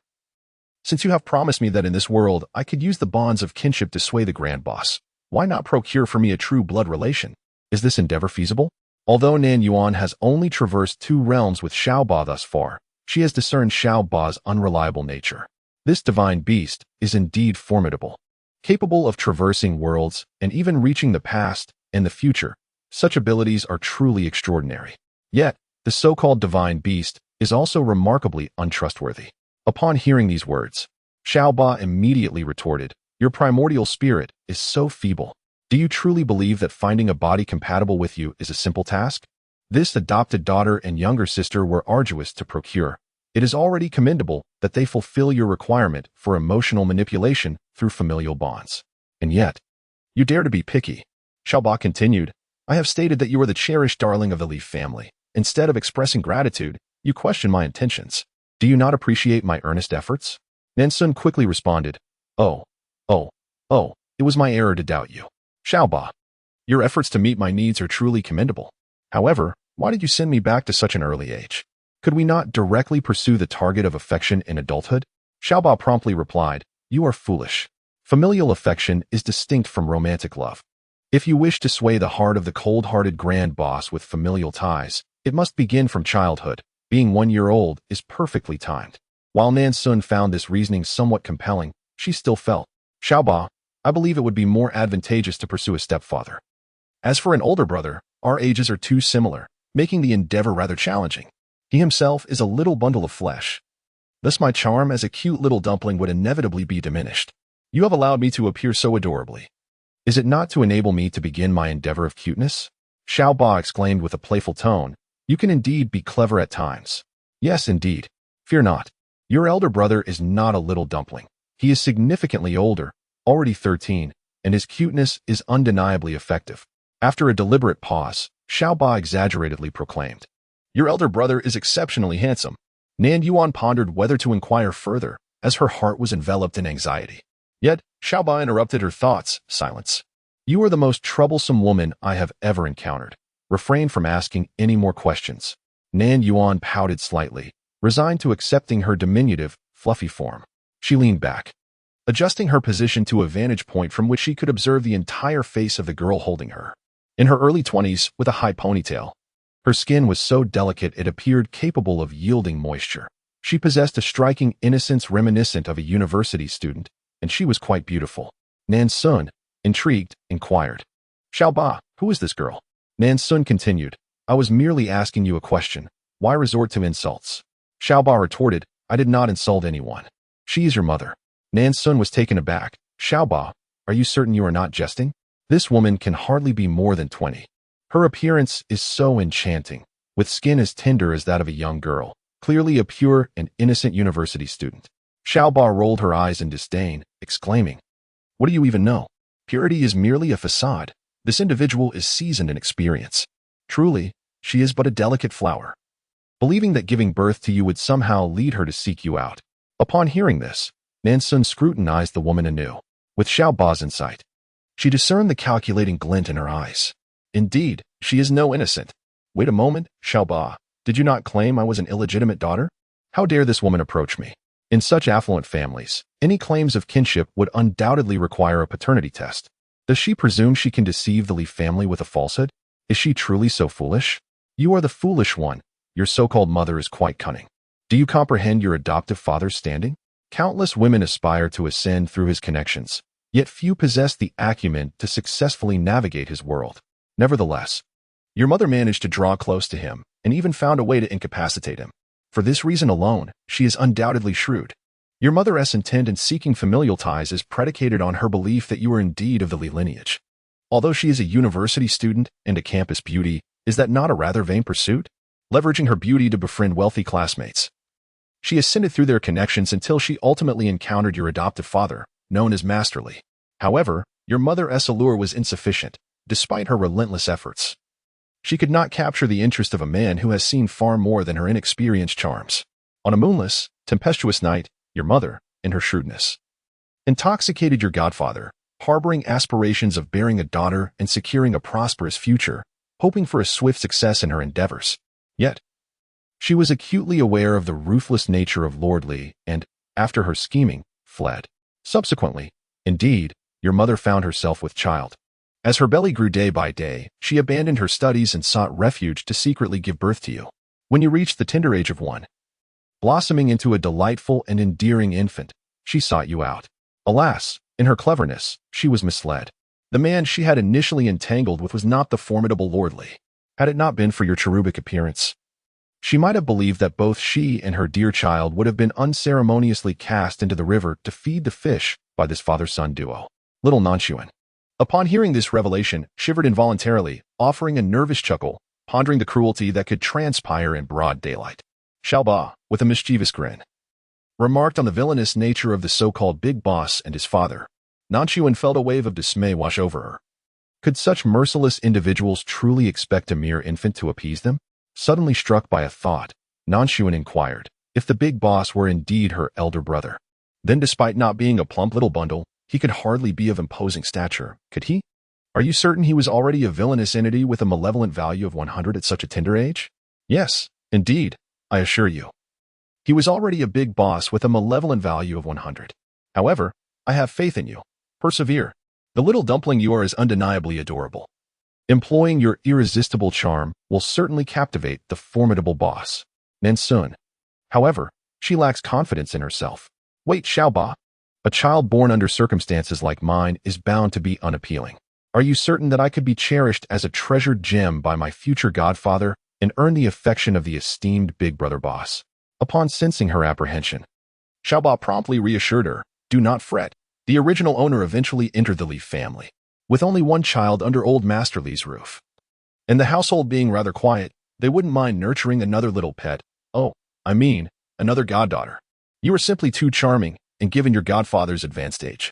Since you have promised me that in this world I could use the bonds of kinship to sway the grand boss, why not procure for me a true blood relation? Is this endeavor feasible? Although Nan Yuan has only traversed 2 realms with Aaaah thus far, she has discerned Aaaah's unreliable nature. This divine beast is indeed formidable, capable of traversing worlds and even reaching the past and the future. Such abilities are truly extraordinary. Yet, the so-called divine beast is also remarkably untrustworthy. Upon hearing these words, Aaaah immediately retorted, "Your primordial spirit is so feeble. Do you truly believe that finding a body compatible with you is a simple task?" This adopted daughter and younger sister were arduous to procure, It is already commendable that they fulfill your requirement for emotional manipulation through familial bonds. And yet, you dare to be picky. Xiaoba continued, I have stated that you are the cherished darling of the Li family. Instead of expressing gratitude, you question my intentions. Do you not appreciate my earnest efforts? Nan Xun quickly responded, Oh, it was my error to doubt you. Xiaoba, your efforts to meet my needs are truly commendable. However, why did you send me back to such an early age? Could we not directly pursue the target of affection in adulthood? Xiaoba promptly replied, You are foolish. Familial affection is distinct from romantic love. If you wish to sway the heart of the cold-hearted grand boss with familial ties, it must begin from childhood. Being 1 year old is perfectly timed. While Nan Xun found this reasoning somewhat compelling, she still felt, Xiaoba, I believe it would be more advantageous to pursue a stepfather. As for an older brother, our ages are too similar, making the endeavor rather challenging. He himself is a little bundle of flesh. Thus my charm as a cute little dumpling would inevitably be diminished. You have allowed me to appear so adorably. Is it not to enable me to begin my endeavor of cuteness? Xiaoba exclaimed with a playful tone, You can indeed be clever at times. Yes, indeed. Fear not. Your elder brother is not a little dumpling. He is significantly older, already 13, and his cuteness is undeniably effective. After a deliberate pause, Xiaoba exaggeratedly proclaimed, Your elder brother is exceptionally handsome. Nan Yuan pondered whether to inquire further, as her heart was enveloped in anxiety. Yet, Xiaoba interrupted her thoughts. Silence. You are the most troublesome woman I have ever encountered. Refrain from asking any more questions. Nan Yuan pouted slightly, resigned to accepting her diminutive, fluffy form. She leaned back, adjusting her position to a vantage point from which she could observe the entire face of the girl holding her. In her early 20s, with a high ponytail, her skin was so delicate it appeared capable of yielding moisture. She possessed a striking innocence reminiscent of a university student, and she was quite beautiful. Nan Xun, intrigued, inquired, Xiaoba, who is this girl? Nan Xun continued, I was merely asking you a question. Why resort to insults? Xiaoba retorted, I did not insult anyone. She is your mother. Nan Xun was taken aback. Xiaoba, are you certain you are not jesting? This woman can hardly be more than 20. Her appearance is so enchanting, with skin as tender as that of a young girl, clearly a pure and innocent university student. Xiaoba rolled her eyes in disdain, exclaiming, What do you even know? Purity is merely a facade. This individual is seasoned in experience. Truly, she is but a delicate flower. Believing that giving birth to you would somehow lead her to seek you out. Upon hearing this, Nan Xun scrutinized the woman anew. With Xiaoba's insight, she discerned the calculating glint in her eyes. Indeed, she is no innocent. Wait a moment, Xiaoba. Did you not claim I was an illegitimate daughter? How dare this woman approach me? In such affluent families, any claims of kinship would undoubtedly require a paternity test. Does she presume she can deceive the Li family with a falsehood? Is she truly so foolish? You are the foolish one. Your so-called mother is quite cunning. Do you comprehend your adoptive father's standing? Countless women aspire to ascend through his connections, yet few possess the acumen to successfully navigate his world. Nevertheless, your mother managed to draw close to him and even found a way to incapacitate him. For this reason alone, she is undoubtedly shrewd. Your mother's intent in seeking familial ties is predicated on her belief that you are indeed of the Li lineage. Although she is a university student and a campus beauty, is that not a rather vain pursuit? Leveraging her beauty to befriend wealthy classmates. She ascended through their connections until she ultimately encountered your adoptive father, known as Master Li. However, your mother's allure was insufficient, despite her relentless efforts. She could not capture the interest of a man who has seen far more than her inexperienced charms. On a moonless, tempestuous night, your mother, in her shrewdness, intoxicated your godfather, harboring aspirations of bearing a daughter and securing a prosperous future, hoping for a swift success in her endeavors. Yet, she was acutely aware of the ruthless nature of Lord Li and, after her scheming, fled. Subsequently, indeed, your mother found herself with child. As her belly grew day by day, she abandoned her studies and sought refuge to secretly give birth to you. When you reached the tender age of 1, blossoming into a delightful and endearing infant, she sought you out. Alas, in her cleverness, she was misled. The man she had initially entangled with was not the formidable Lord Li. Had it not been for your cherubic appearance, she might have believed that both she and her dear child would have been unceremoniously cast into the river to feed the fish by this father-son duo. Little Nan Xun, upon hearing this revelation, shivered involuntarily, offering a nervous chuckle, pondering the cruelty that could transpire in broad daylight. Xiaoba, with a mischievous grin, remarked on the villainous nature of the so-called big boss and his father. Nan Xun felt a wave of dismay wash over her. Could such merciless individuals truly expect a mere infant to appease them? Suddenly struck by a thought, Nan Xun inquired if the big boss were indeed her elder brother. Then, despite not being a plump little bundle, he could hardly be of imposing stature, could he? Are you certain he was already a villainous entity with a malevolent value of 100 at such a tender age? Yes, indeed, I assure you. He was already a big boss with a malevolent value of 100. However, I have faith in you. Persevere. The little dumpling you are is undeniably adorable. Employing your irresistible charm will certainly captivate the formidable boss, Nan Xun. However, she lacks confidence in herself. Wait, Xiaoba. A child born under circumstances like mine is bound to be unappealing. Are you certain that I could be cherished as a treasured gem by my future godfather and earn the affection of the esteemed big brother boss? Upon sensing her apprehension, Xiaoba promptly reassured her, do not fret. The original owner eventually entered the Li family, with only one child under old Master Li's roof. And the household being rather quiet, they wouldn't mind nurturing another little pet. Oh, I mean, another goddaughter. You are simply too charming, and given your godfather's advanced age,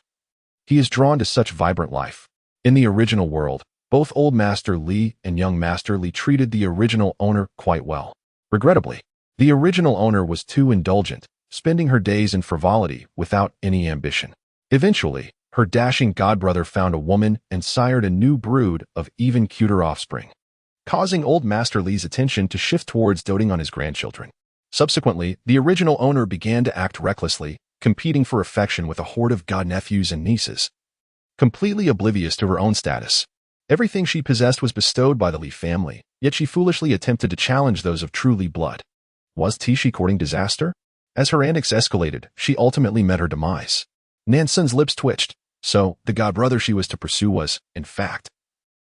he is drawn to such vibrant life. In the original world, both old Master Li and young Master Li treated the original owner quite well. Regrettably, the original owner was too indulgent, spending her days in frivolity without any ambition. Eventually, her dashing godbrother found a woman and sired a new brood of even cuter offspring, causing old Master Li's attention to shift towards doting on his grandchildren. Subsequently, the original owner began to act recklessly, competing for affection with a horde of godnephews and nieces. Completely oblivious to her own status, everything she possessed was bestowed by the Li family, yet she foolishly attempted to challenge those of true Li blood. Was she courting disaster? As her antics escalated, she ultimately met her demise. Nan Xun's lips twitched. So, the godbrother she was to pursue was, in fact,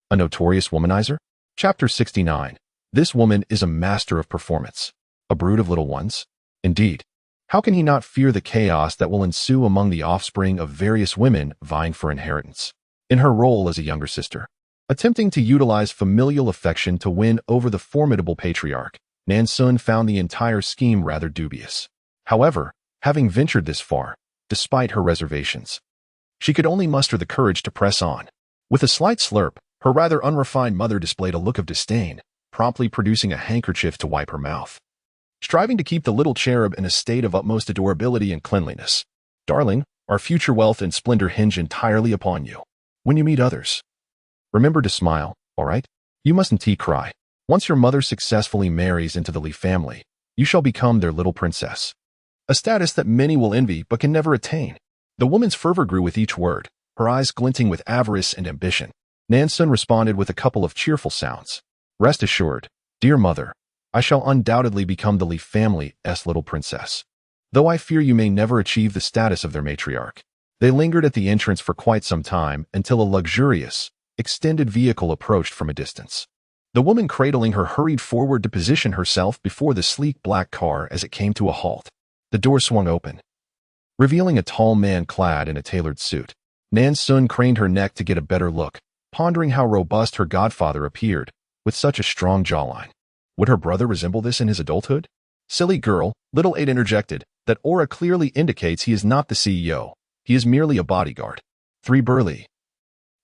a notorious womanizer? Chapter 69. This woman is a master of performance. A brood of little ones? Indeed. How can he not fear the chaos that will ensue among the offspring of various women vying for inheritance? In her role as a younger sister, attempting to utilize familial affection to win over the formidable patriarch, Nan Xun found the entire scheme rather dubious. However, having ventured this far, despite her reservations, she could only muster the courage to press on. With a slight slurp, her rather unrefined mother displayed a look of disdain, promptly producing a handkerchief to wipe her mouth, striving to keep the little cherub in a state of utmost adorability and cleanliness. Darling, our future wealth and splendor hinge entirely upon you. When you meet others, remember to smile, all right? You mustn't cry. Once your mother successfully marries into the Li family, you shall become their little princess. A status that many will envy but can never attain. The woman's fervor grew with each word, her eyes glinting with avarice and ambition. Nan Xun responded with a couple of cheerful sounds. Rest assured, dear mother, I shall undoubtedly become the Li family's little princess, though I fear you may never achieve the status of their matriarch. They lingered at the entrance for quite some time until a luxurious, extended vehicle approached from a distance. The woman cradling her hurried forward to position herself before the sleek black car as it came to a halt. The door swung open, revealing a tall man clad in a tailored suit. Nan Xun craned her neck to get a better look, pondering how robust her godfather appeared, with such a strong jawline. Would her brother resemble this in his adulthood? Silly girl, little 8 interjected, that aura clearly indicates he is not the CEO. He is merely a bodyguard. 3 burly,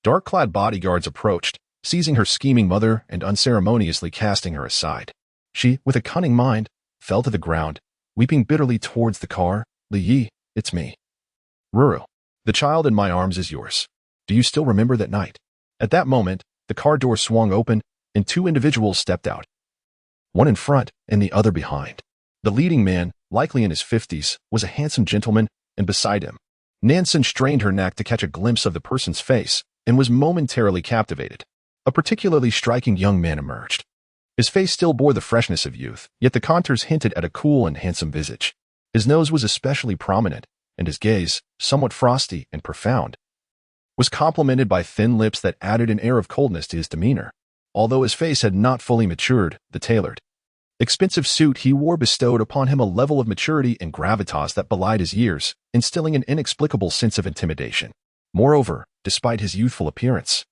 dark-clad bodyguards approached, seizing her scheming mother and unceremoniously casting her aside. She, with a cunning mind, fell to the ground, weeping bitterly towards the car. Li Yi, it's me. Ruru, the child in my arms is yours. Do you still remember that night? At that moment, the car door swung open, and 2 individuals stepped out. One in front and the other behind. The leading man, likely in his 50s, was a handsome gentleman, and beside him, Nan Xun strained her neck to catch a glimpse of the person's face and was momentarily captivated. A particularly striking young man emerged. His face still bore the freshness of youth, yet the contours hinted at a cool and handsome visage. His nose was especially prominent, and his gaze, somewhat frosty and profound, was complemented by thin lips that added an air of coldness to his demeanor. Although his face had not fully matured, the tailored, expensive suit he wore bestowed upon him a level of maturity and gravitas that belied his years, instilling an inexplicable sense of intimidation. Moreover, despite his youthful appearance,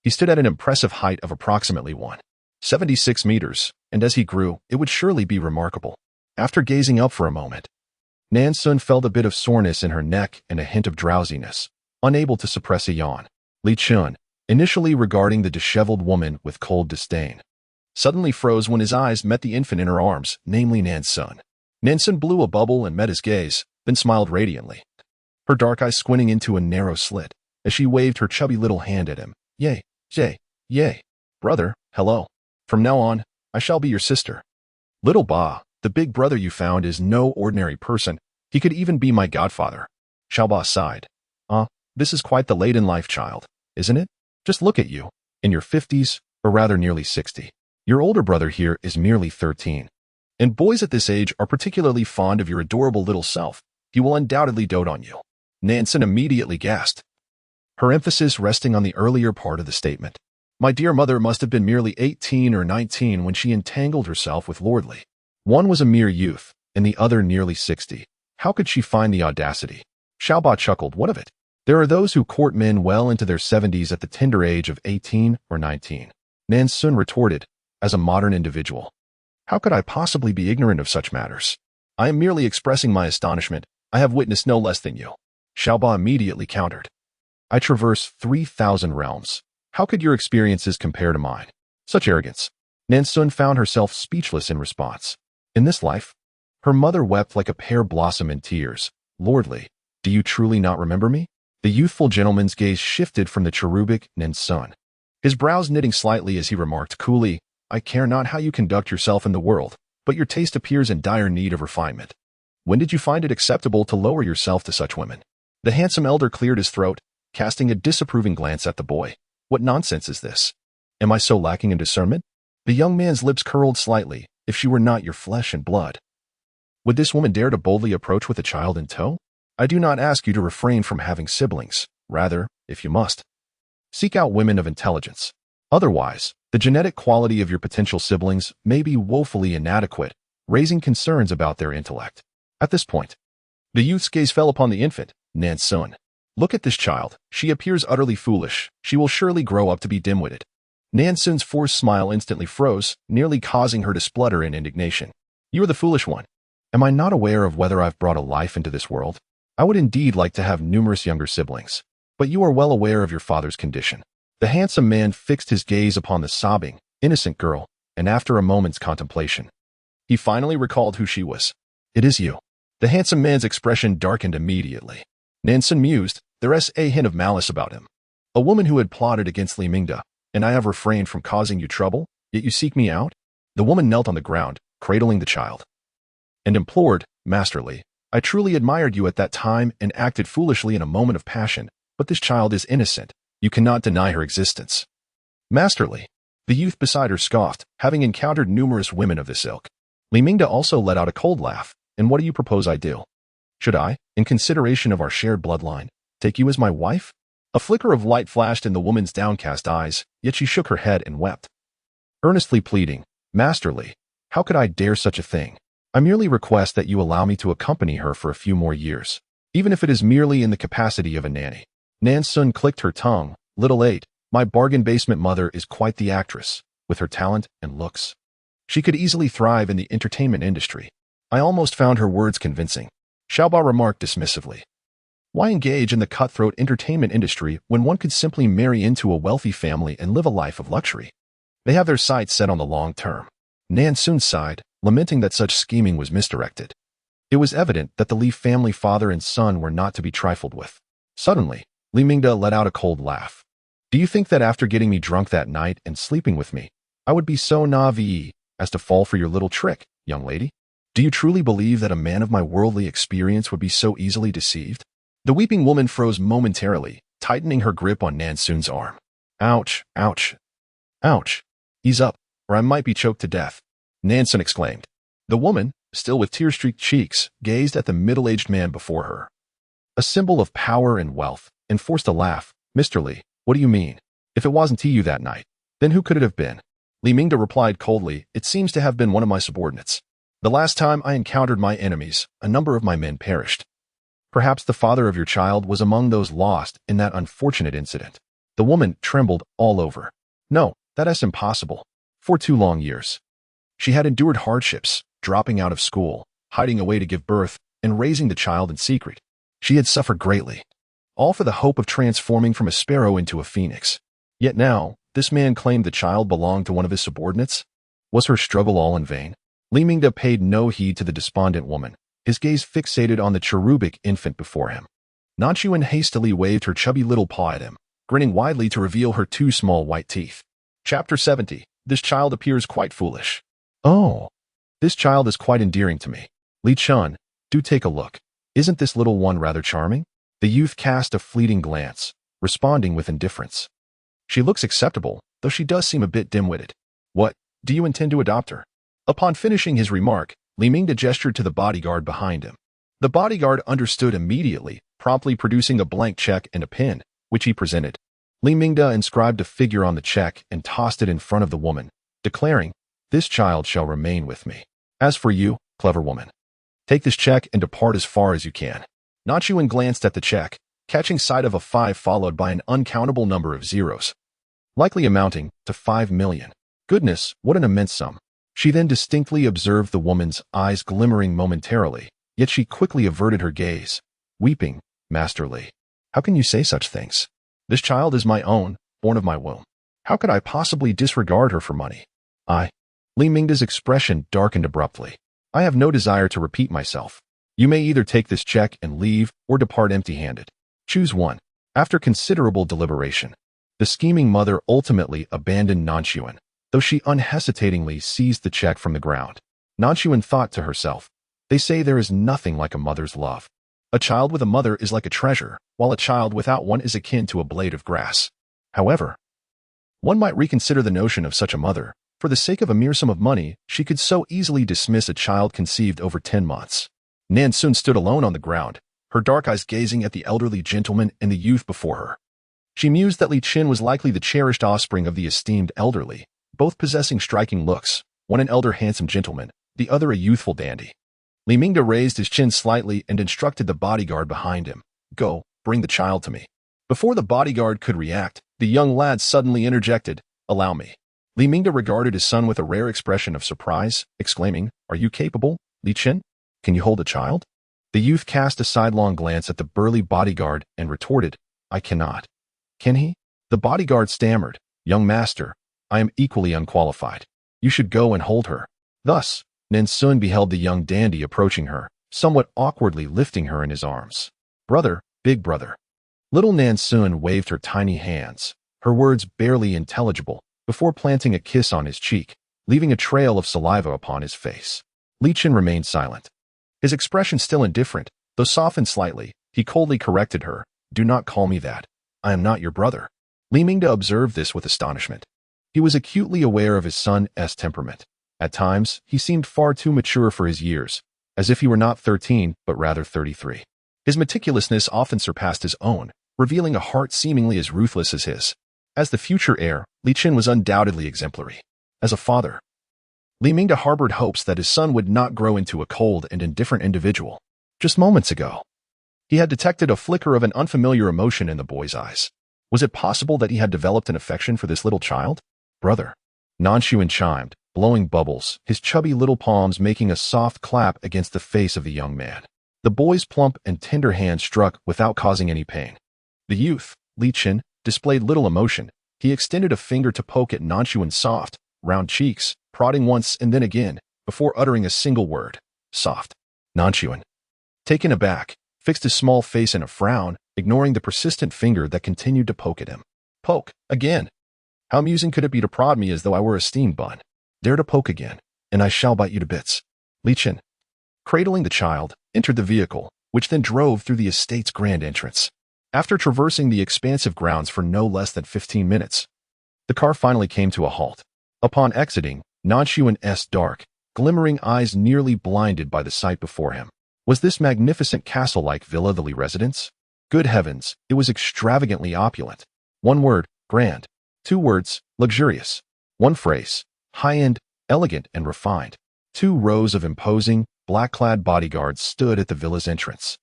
he stood at an impressive height of approximately 176 meters, and as he grew, it would surely be remarkable. After gazing up for a moment, Nan Xun felt a bit of soreness in her neck and a hint of drowsiness, unable to suppress a yawn. Li Chun, initially regarding the disheveled woman with cold disdain, suddenly froze when his eyes met the infant in her arms, namely Nan Xun. Nan Xun blew a bubble and met his gaze, then smiled radiantly, her dark eyes squinting into a narrow slit as she waved her chubby little hand at him. Yay, yay, brother, hello. From now on, I shall be your sister. Little Ba, the big brother you found is no ordinary person. He could even be my godfather. Xiaoba sighed. This is quite the late-in-life child, isn't it? Just look at you, in your 50s, or rather nearly 60. Your older brother here is merely 13. And boys at this age are particularly fond of your adorable little self. He will undoubtedly dote on you. Nan Xun immediately gasped, her emphasis resting on the earlier part of the statement. My dear mother must have been merely 18 or 19 when she entangled herself with Lord Li. One was a mere youth, and the other nearly 60. How could she find the audacity? Xiaoba chuckled. What of it? There are those who court men well into their 70s at the tender age of 18 or 19. Nan Xun retorted, as a modern individual. How could I possibly be ignorant of such matters? I am merely expressing my astonishment. I have witnessed no less than you. Xiaoba immediately countered. I traverse 3,000 realms. How could your experiences compare to mine? Such arrogance. Nan Xun found herself speechless in response. In this life, her mother wept like a pear blossom in tears. Lord Li, do you truly not remember me? The youthful gentleman's gaze shifted from the cherubic Nan Xun, his brows knitting slightly as he remarked coolly, I care not how you conduct yourself in the world, but your taste appears in dire need of refinement. When did you find it acceptable to lower yourself to such women? The handsome elder cleared his throat, casting a disapproving glance at the boy. What nonsense is this? Am I so lacking in discernment? The young man's lips curled slightly. If she were not your flesh and blood, would this woman dare to boldly approach with a child in tow? I do not ask you to refrain from having siblings. Rather, if you must, seek out women of intelligence. Otherwise, the genetic quality of your potential siblings may be woefully inadequate, raising concerns about their intellect. At this point, the youth's gaze fell upon the infant, Nan Xun. Look at this child. She appears utterly foolish. She will surely grow up to be dim-witted. Nan Xun's forced smile instantly froze, nearly causing her to splutter in indignation. You are the foolish one. Am I not aware of whether I've brought a life into this world? I would indeed like to have numerous younger siblings, but you are well aware of your father's condition. The handsome man fixed his gaze upon the sobbing, innocent girl, and after a moment's contemplation, he finally recalled who she was. It is you. The handsome man's expression darkened immediately. Nan Xun mused, there's a hint of malice about him. A woman who had plotted against Li Mingde, and I have refrained from causing you trouble, yet you seek me out? The woman knelt on the ground, cradling the child, and implored, Master Li, I truly admired you at that time and acted foolishly in a moment of passion, but this child is innocent. You cannot deny her existence. Master Li, the youth beside her scoffed, having encountered numerous women of this ilk. Li Mingde also let out a cold laugh. And what do you propose I do? Should I, in consideration of our shared bloodline, take you as my wife? A flicker of light flashed in the woman's downcast eyes, yet she shook her head and wept, earnestly pleading, Master Li, how could I dare such a thing? I merely request that you allow me to accompany her for a few more years, even if it is merely in the capacity of a nanny. Nan Xun clicked her tongue. Little 8, my bargain basement mother is quite the actress, with her talent and looks. She could easily thrive in the entertainment industry. I almost found her words convincing. Xiaoba remarked dismissively. Why engage in the cutthroat entertainment industry when one could simply marry into a wealthy family and live a life of luxury? They have their sights set on the long term. Nan Xun sighed, lamenting that such scheming was misdirected. It was evident that the Li family father and son were not to be trifled with. Suddenly, Li Mingde let out a cold laugh. Do you think that after getting me drunk that night and sleeping with me, I would be so naive as to fall for your little trick, young lady? Do you truly believe that a man of my worldly experience would be so easily deceived? The weeping woman froze momentarily, tightening her grip on Nan Xun's arm. Ouch, ouch, ouch. Ease up, or I might be choked to death, Nan Xun exclaimed. The woman, still with tear-streaked cheeks, gazed at the middle-aged man before her, a symbol of power and wealth, and forced a laugh. Mr. Li, what do you mean? If it wasn't you that night, then who could it have been? Li Mingde replied coldly, it seems to have been one of my subordinates. The last time I encountered my enemies, a number of my men perished. Perhaps the father of your child was among those lost in that unfortunate incident. The woman trembled all over. No, that is impossible. For 2 long years, she had endured hardships, dropping out of school, hiding away to give birth, and raising the child in secret. She had suffered greatly, all for the hope of transforming from a sparrow into a phoenix. Yet now, this man claimed the child belonged to one of his subordinates? Was her struggle all in vain? Li Mingde paid no heed to the despondent woman, his gaze fixated on the cherubic infant before him. Nan Xun hastily waved her chubby little paw at him, grinning widely to reveal her two small white teeth. Chapter 70. This child appears quite foolish. Oh, this child is quite endearing to me. Li Chun, do take a look. Isn't this little one rather charming? The youth cast a fleeting glance, responding with indifference. She looks acceptable, though she does seem a bit dim-witted. What, do you intend to adopt her? Upon finishing his remark, Li Mingde gestured to the bodyguard behind him. The bodyguard understood immediately, promptly producing a blank check and a pin, which he presented. Li Mingde inscribed a figure on the check and tossed it in front of the woman, declaring, "This child shall remain with me. As for you, clever woman, take this check and depart as far as you can." Nan Xun glanced at the check, catching sight of a 5 followed by an uncountable number of zeros, likely amounting to 5 million. Goodness, what an immense sum. She then distinctly observed the woman's eyes glimmering momentarily, yet she quickly averted her gaze, weeping, "Master Li, how can you say such things? This child is my own, born of my womb. How could I possibly disregard her for money?" Li Mingde's expression darkened abruptly. "I have no desire to repeat myself. You may either take this check and leave, or depart empty-handed. Choose one." After considerable deliberation, the scheming mother ultimately abandoned Nan Xun, though she unhesitatingly seized the check from the ground. Nan Xun thought to herself, "They say there is nothing like a mother's love. A child with a mother is like a treasure, while a child without one is akin to a blade of grass. However, one might reconsider the notion of such a mother. For the sake of a mere sum of money, she could so easily dismiss a child conceived over 10 months. Nan Xun stood alone on the ground, her dark eyes gazing at the elderly gentleman and the youth before her. She mused that Li Qin was likely the cherished offspring of the esteemed elderly, both possessing striking looks, one an elder handsome gentleman, the other a youthful dandy. Li Mingde raised his chin slightly and instructed the bodyguard behind him, "Go, bring the child to me." Before the bodyguard could react, the young lad suddenly interjected, "Allow me." Li Mingde regarded his son with a rare expression of surprise, exclaiming, "Are you capable, Li Qin? Can you hold a child?" The youth cast a sidelong glance at the burly bodyguard and retorted, "I cannot." "Can he?" The bodyguard stammered, "Young master, I am equally unqualified. You should go and hold her." Thus, Nan Xun beheld the young dandy approaching her, somewhat awkwardly lifting her in his arms. "Brother, big brother." Little Nan Xun waved her tiny hands, her words barely intelligible, before planting a kiss on his cheek, leaving a trail of saliva upon his face. Li Qin remained silent. His expression still indifferent, though softened slightly, he coldly corrected her, "Do not call me that. I am not your brother." Li Mingde observed this with astonishment. He was acutely aware of his son's temperament. At times, he seemed far too mature for his years, as if he were not 13, but rather 33. His meticulousness often surpassed his own, revealing a heart seemingly as ruthless as his. As the future heir, Li Qin was undoubtedly exemplary. As a father, Li Mingde harbored hopes that his son would not grow into a cold and indifferent individual. Just moments ago, he had detected a flicker of an unfamiliar emotion in the boy's eyes. Was it possible that he had developed an affection for this little child? "Brother." Nan Xun chimed, blowing bubbles, his chubby little palms making a soft clap against the face of the young man. The boy's plump and tender hand struck without causing any pain. The youth, Li Qin, displayed little emotion. He extended a finger to poke at Nan Xun's soft, round cheeks, prodding once and then again, before uttering a single word, "Soft." Nan Xun, taken aback, fixed his small face in a frown, ignoring the persistent finger that continued to poke at him. "Poke, again? How amusing could it be to prod me as though I were a steam bun? Dare to poke again, and I shall bite you to bits." Li Qin, cradling the child, entered the vehicle, which then drove through the estate's grand entrance. After traversing the expansive grounds for no less than 15 minutes, the car finally came to a halt. Upon exiting, Nan Xun's dark, glimmering eyes nearly blinded by the sight before him. Was this magnificent castle-like villa the Li residence? Good heavens, it was extravagantly opulent. One word, grand. 2 words, luxurious. 1 phrase, high-end, elegant, and refined. 2 rows of imposing, black-clad bodyguards stood at the villa's entrance.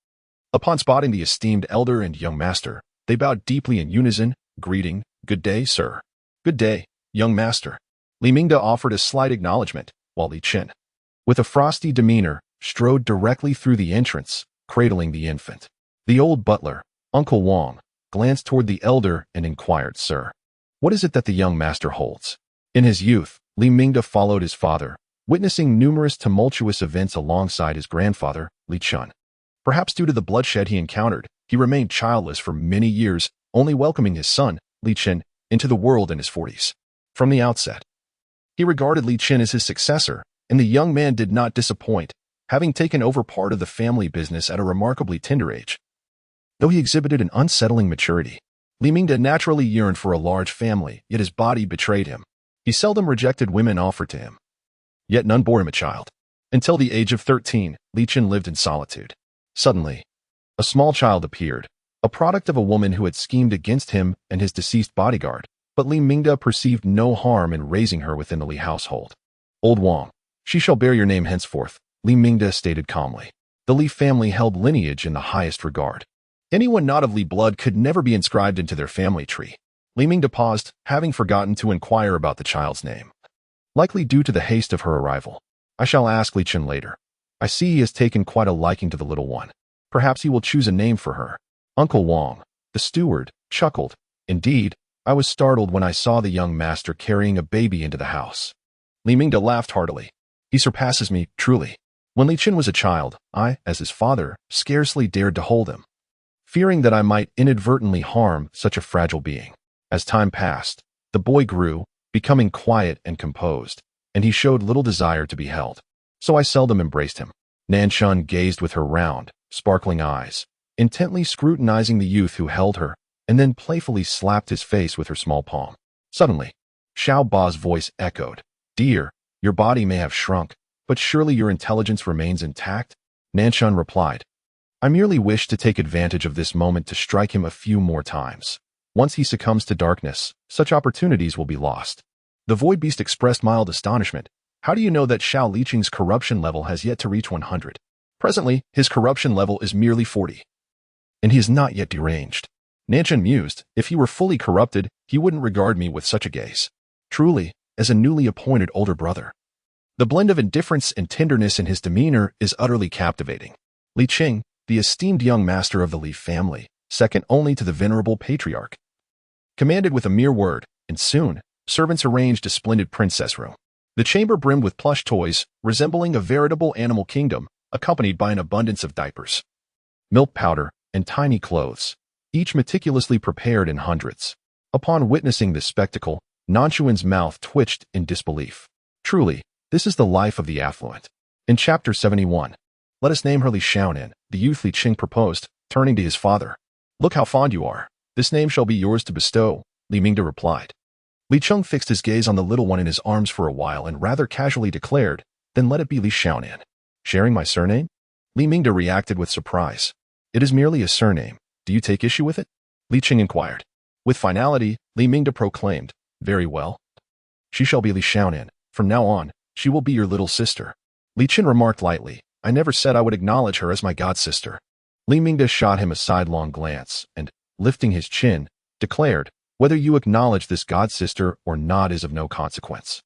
Upon spotting the esteemed elder and young master, they bowed deeply in unison, greeting, "Good day, sir." "Good day, young master." Li Mingde offered a slight acknowledgement, while Li Qin with a frosty demeanor, strode directly through the entrance, cradling the infant. The old butler, Uncle Wang, glanced toward the elder and inquired, "Sir, what is it that the young master holds?" In his youth, Li Mingde followed his father, witnessing numerous tumultuous events alongside his grandfather, Li Chun. Perhaps due to the bloodshed he encountered, he remained childless for many years, only welcoming his son, Li Chen, into the world in his 40s. From the outset, he regarded Li Chen as his successor, and the young man did not disappoint, having taken over part of the family business at a remarkably tender age. Though he exhibited an unsettling maturity, Li Mingde naturally yearned for a large family, yet his body betrayed him. He seldom rejected women offered to him, yet none bore him a child. Until the age of 13, Li Chen lived in solitude. Suddenly, a small child appeared, a product of a woman who had schemed against him and his deceased bodyguard, but Li Mingde perceived no harm in raising her within the Li household. "Old Wang, she shall bear your name henceforth," Li Mingde stated calmly. The Li family held lineage in the highest regard. Anyone not of Li blood could never be inscribed into their family tree. Li Mingde paused, having forgotten to inquire about the child's name, likely due to the haste of her arrival. "I shall ask Li Chen later. I see he has taken quite a liking to the little one. Perhaps he will choose a name for her." Uncle Wang, the steward, chuckled. "Indeed, I was startled when I saw the young master carrying a baby into the house." Li Mingde laughed heartily. "He surpasses me, truly. When Li Chen was a child, I, as his father, scarcely dared to hold him, fearing that I might inadvertently harm such a fragile being. As time passed, the boy grew, becoming quiet and composed, and he showed little desire to be held. So I seldom embraced him." Nan Xun gazed with her round, sparkling eyes, intently scrutinizing the youth who held her, and then playfully slapped his face with her small palm. Suddenly, Xiao Ba's voice echoed. "Dear, your body may have shrunk, but surely your intelligence remains intact?" Nan Xun replied, "I merely wish to take advantage of this moment to strike him a few more times. Once he succumbs to darkness, such opportunities will be lost." The void beast expressed mild astonishment. "How do you know that Xiao Liqing's corruption level has yet to reach 100? Presently, his corruption level is merely 40. And he is not yet deranged." Nan Xun mused. "If he were fully corrupted, he wouldn't regard me with such a gaze. Truly, as a newly appointed older brother. The blend of indifference and tenderness in his demeanor is utterly captivating." Li Qing, the esteemed young master of the Li family, second only to the venerable patriarch, commanded with a mere word, and soon, servants arranged a splendid princess room. The chamber brimmed with plush toys, resembling a veritable animal kingdom, accompanied by an abundance of diapers, milk powder, and tiny clothes, each meticulously prepared in hundreds. Upon witnessing this spectacle, Nan Xuan's mouth twitched in disbelief. "Truly, this is the life of the affluent." In Chapter 71, "Let us name her Li Xiaonan," the youth Li Qing proposed, turning to his father. "Look how fond you are. This name shall be yours to bestow," Li Mingde replied. Li Cheng fixed his gaze on the little one in his arms for a while and rather casually declared, "Then let it be Li Xiaonan." "Sharing my surname?" Li Mingde reacted with surprise. "It is merely a surname. Do you take issue with it?" Li Qing inquired. With finality, Li Mingde proclaimed, "Very well. She shall be Li Xiaonan. From now on, she will be your little sister." Li Qin remarked lightly, "I never said I would acknowledge her as my god-sister." Li Mingde shot him a sidelong glance and, lifting his chin, declared, "Whether you acknowledge this god-sister or not is of no consequence.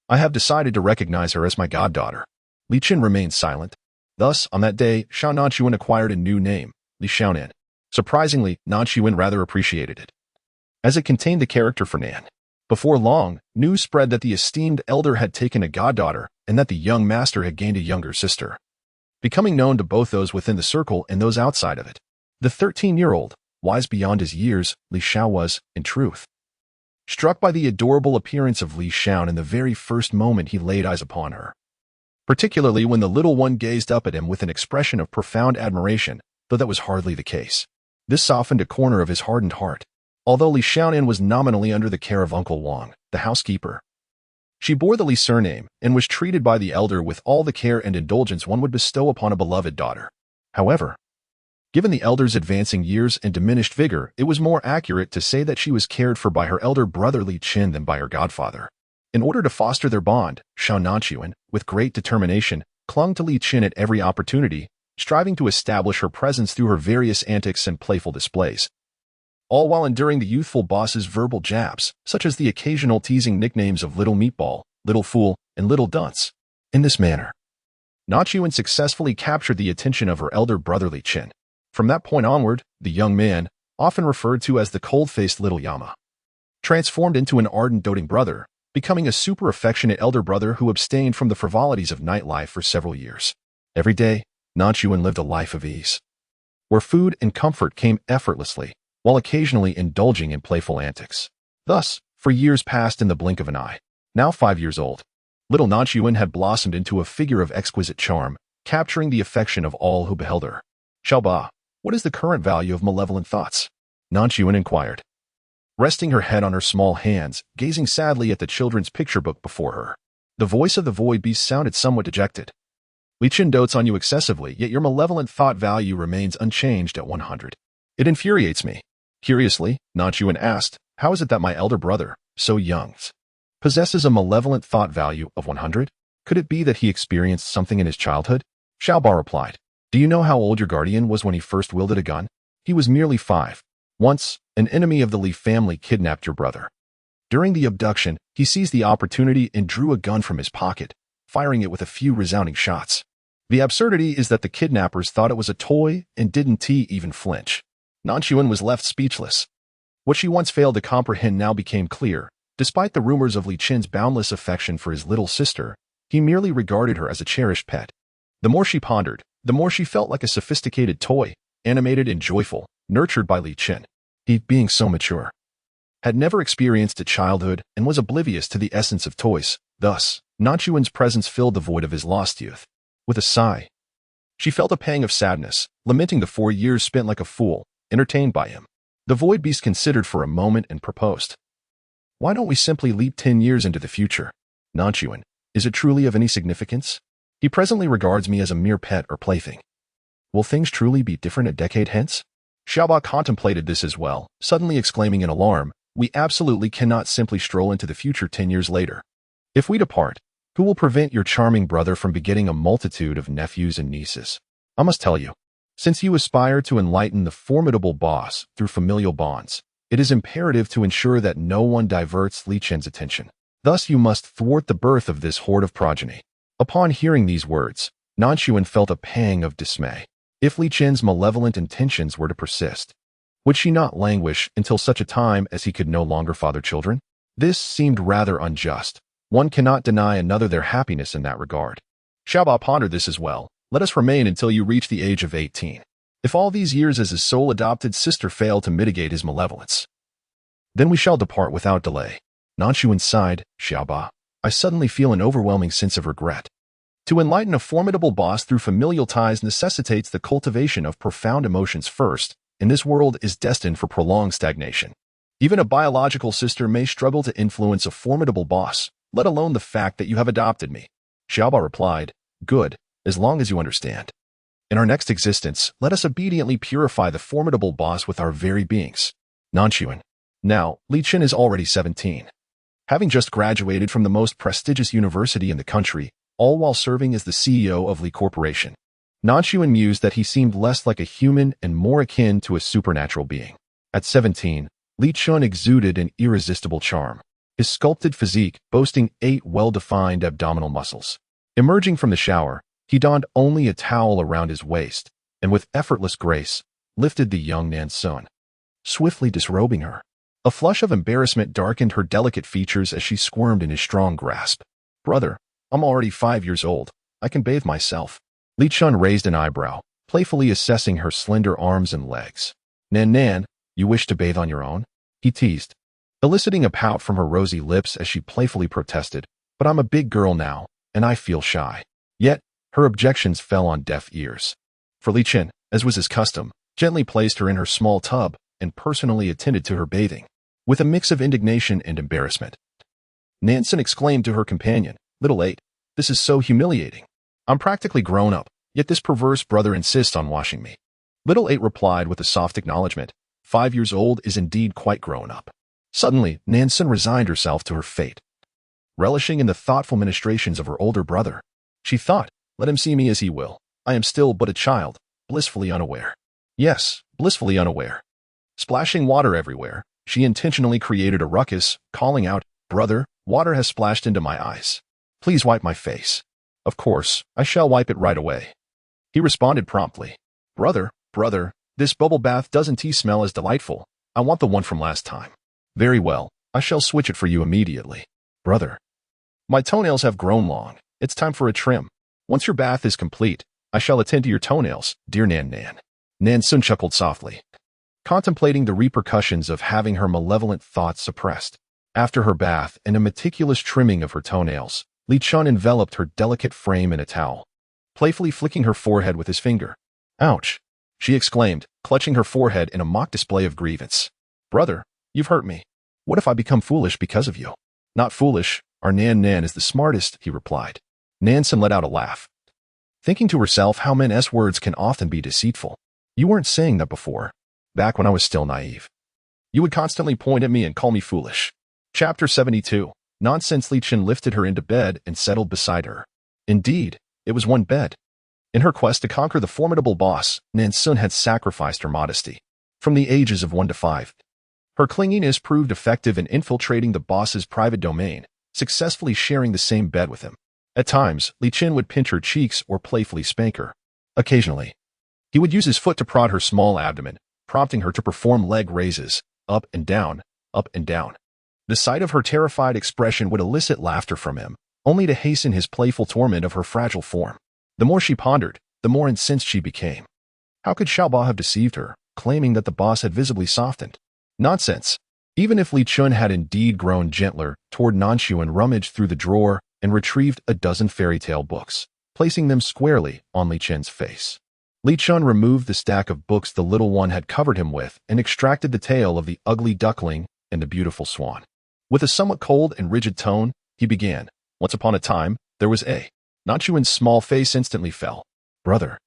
I have decided to recognize her as my goddaughter." Li Qin remained silent. Thus, on that day, Xiao Nanxuan acquired a new name, Li Xiaonan. Surprisingly, Nanxuan rather appreciated it, as it contained the character for Nan. Before long, news spread that the esteemed elder had taken a goddaughter and that the young master had gained a younger sister, becoming known to both those within the circle and those outside of it. The 13-year-old, wise beyond his years, Li Xiao was, in truth, struck by the adorable appearance of Li Xiao in the very first moment he laid eyes upon her, particularly when the little one gazed up at him with an expression of profound admiration, though that was hardly the case. This softened a corner of his hardened heart. Although Li Xiaonan was nominally under the care of Uncle Wang, the housekeeper, she bore the Li surname and was treated by the elder with all the care and indulgence one would bestow upon a beloved daughter. However, given the elder's advancing years and diminished vigor, it was more accurate to say that she was cared for by her elder brother Li Qin than by her godfather. In order to foster their bond, Xiao Nanxuan, with great determination, clung to Li Qin at every opportunity, striving to establish her presence through her various antics and playful displays, all while enduring the youthful boss's verbal jabs, such as the occasional teasing nicknames of Little Meatball, Little Fool, and Little Dunce. In this manner, Nan Xun successfully captured the attention of her elder brother Li Qin. From that point onward, the young man, often referred to as the cold-faced little Aaaah, transformed into an ardent doting brother, becoming a super affectionate elder brother who abstained from the frivolities of nightlife for several years. Every day, Nan Xun lived a life of ease, where food and comfort came effortlessly, while occasionally indulging in playful antics. Thus, for years passed in the blink of an eye. Now 5 years old, little Nan Xun had blossomed into a figure of exquisite charm, capturing the affection of all who beheld her. Aaaah, what is the current value of malevolent thoughts? Nan Xun inquired, resting her head on her small hands, gazing sadly at the children's picture book before her. The voice of the void beast sounded somewhat dejected. Li Qin dotes on you excessively, yet your malevolent thought value remains unchanged at 100. It infuriates me. Curiously, Nan Xun asked, how is it that my elder brother, so young, possesses a malevolent thought value of 100? Could it be that he experienced something in his childhood? Aaaah replied, do you know how old your guardian was when he first wielded a gun? He was merely 5. Once, an enemy of the Li family kidnapped your brother. During the abduction, he seized the opportunity and drew a gun from his pocket, firing it with a few resounding shots. The absurdity is that the kidnappers thought it was a toy and didn't even flinch. Nan Xun was left speechless. What she once failed to comprehend now became clear. Despite the rumors of Li Qin's boundless affection for his little sister, he merely regarded her as a cherished pet. The more she pondered, the more she felt like a sophisticated toy, animated and joyful, nurtured by Li Qin. He, being so mature, had never experienced a childhood and was oblivious to the essence of toys. Thus, Nan Xun's presence filled the void of his lost youth. With a sigh, she felt a pang of sadness, lamenting the 4 years spent like a fool, entertained by him. The void beast considered for a moment and proposed, why don't we simply leap 10 years into the future? Nan Xun, is it truly of any significance? He presently regards me as a mere pet or plaything. Will things truly be different a decade hence? Aaaah contemplated this as well, suddenly exclaiming in alarm, we absolutely cannot simply stroll into the future 10 years later. If we depart, who will prevent your charming brother from begetting a multitude of nephews and nieces? I must tell you, since you aspire to enlighten the formidable boss through familial bonds, it is imperative to ensure that no one diverts Li Qin's attention. Thus you must thwart the birth of this horde of progeny. Upon hearing these words, Nan Xun felt a pang of dismay. If Li Qin's malevolent intentions were to persist, would she not languish until such a time as he could no longer father children? This seemed rather unjust. One cannot deny another their happiness in that regard. Aaaah pondered this as well. Let us remain until you reach the age of 18. If all these years as his sole adopted sister fail to mitigate his malevolence, then we shall depart without delay. Nan Xun sighed, Aaaah, I suddenly feel an overwhelming sense of regret. To enlighten a formidable boss through familial ties necessitates the cultivation of profound emotions first, and this world is destined for prolonged stagnation. Even a biological sister may struggle to influence a formidable boss, let alone the fact that you have adopted me. Aaaah replied, good, as long as you understand. In our next existence, let us obediently purify the formidable boss with our very beings. Nan Xun. Now, Li Qin is already 17. Having just graduated from the most prestigious university in the country, all while serving as the CEO of Li Corporation. Nan Xun mused that he seemed less like a human and more akin to a supernatural being. At 17, Li Qin exuded an irresistible charm. His sculpted physique boasting 8 well-defined abdominal muscles. Emerging from the shower, he donned only a towel around his waist, and with effortless grace, lifted the young Nan Xun, swiftly disrobing her. A flush of embarrassment darkened her delicate features as she squirmed in his strong grasp. Brother, I'm already 5 years old. I can bathe myself. Li Qin raised an eyebrow, playfully assessing her slender arms and legs. Nan, you wish to bathe on your own? He teased, eliciting a pout from her rosy lips as she playfully protested, but I'm a big girl now, and I feel shy. Yet, her objections fell on deaf ears. For Li Qin, as was his custom, gently placed her in her small tub and personally attended to her bathing. With a mix of indignation and embarrassment, Nan Xun exclaimed to her companion, Little 8, this is so humiliating. I'm practically grown up, yet this perverse brother insists on washing me. Little 8 replied with a soft acknowledgement, 5 years old is indeed quite grown up. Suddenly, Nan Xun resigned herself to her fate. Relishing in the thoughtful ministrations of her older brother, she thought, let him see me as he will. I am still but a child, blissfully unaware. Yes, blissfully unaware. Splashing water everywhere, she intentionally created a ruckus, calling out, Brother, water has splashed into my eyes. Please wipe my face. Of course, I shall wipe it right away. He responded promptly. Brother, this bubble bath doesn't tea smell as delightful. I want the one from last time. Very well, I shall switch it for you immediately. Brother. My toenails have grown long. It's time for a trim. Once your bath is complete, I shall attend to your toenails, dear Nan. Nan Xun chuckled softly, contemplating the repercussions of having her malevolent thoughts suppressed. After her bath and a meticulous trimming of her toenails, Li Chun enveloped her delicate frame in a towel, playfully flicking her forehead with his finger. Ouch! She exclaimed, clutching her forehead in a mock display of grievance. Brother, you've hurt me. What if I become foolish because of you? Not foolish. Our Nan is the smartest, he replied. Nan Xun let out a laugh, thinking to herself how men's words can often be deceitful. You weren't saying that before. Back when I was still naive. You would constantly point at me and call me foolish. Chapter 72. Nonsense. Li Chun lifted her into bed and settled beside her. Indeed, it was one bed. In her quest to conquer the formidable boss, Nan Xun had sacrificed her modesty. From the ages of 1 to 5. Her clinginess proved effective in infiltrating the boss's private domain, successfully sharing the same bed with him. At times, Li Chun would pinch her cheeks or playfully spank her. Occasionally, he would use his foot to prod her small abdomen, prompting her to perform leg raises, up and down, up and down. The sight of her terrified expression would elicit laughter from him, only to hasten his playful torment of her fragile form. The more she pondered, the more incensed she became. How could Aaaah have deceived her, claiming that the boss had visibly softened? Nonsense. Even if Li Chun had indeed grown gentler toward Nan Xun, rummaged through the drawer and retrieved a dozen fairy tale books, placing them squarely on Li Chun's face. Li Chun removed the stack of books the little one had covered him with and extracted the tale of the ugly duckling and the beautiful swan. With a somewhat cold and rigid tone, he began. Once upon a time, there was a. Nan Xun's small face instantly fell. Brother.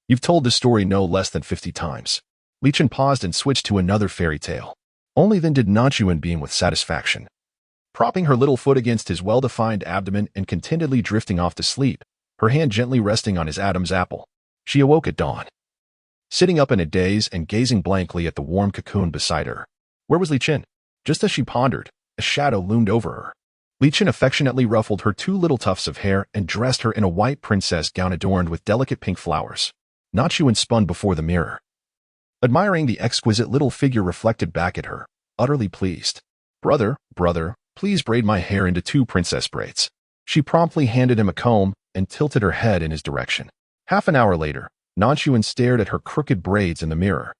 You've told this story no less than 50 times. Li Chun paused and switched to another fairy tale. Only then did Nan Xun beam with satisfaction. Propping her little foot against his well-defined abdomen and contentedly drifting off to sleep, her hand gently resting on his Adam's apple, she awoke at dawn. Sitting up in a daze and gazing blankly at the warm cocoon beside her. Where was Li Chun? Just as she pondered, a shadow loomed over her. Li Chun affectionately ruffled her 2 little tufts of hair and dressed her in a white princess gown adorned with delicate pink flowers. Nan Xun spun before the mirror, admiring the exquisite little figure reflected back at her, utterly pleased. Brother, please braid my hair into 2 princess braids. She promptly handed him a comb and tilted her head in his direction. Half an hour later, Nan Xun stared at her crooked braids in the mirror.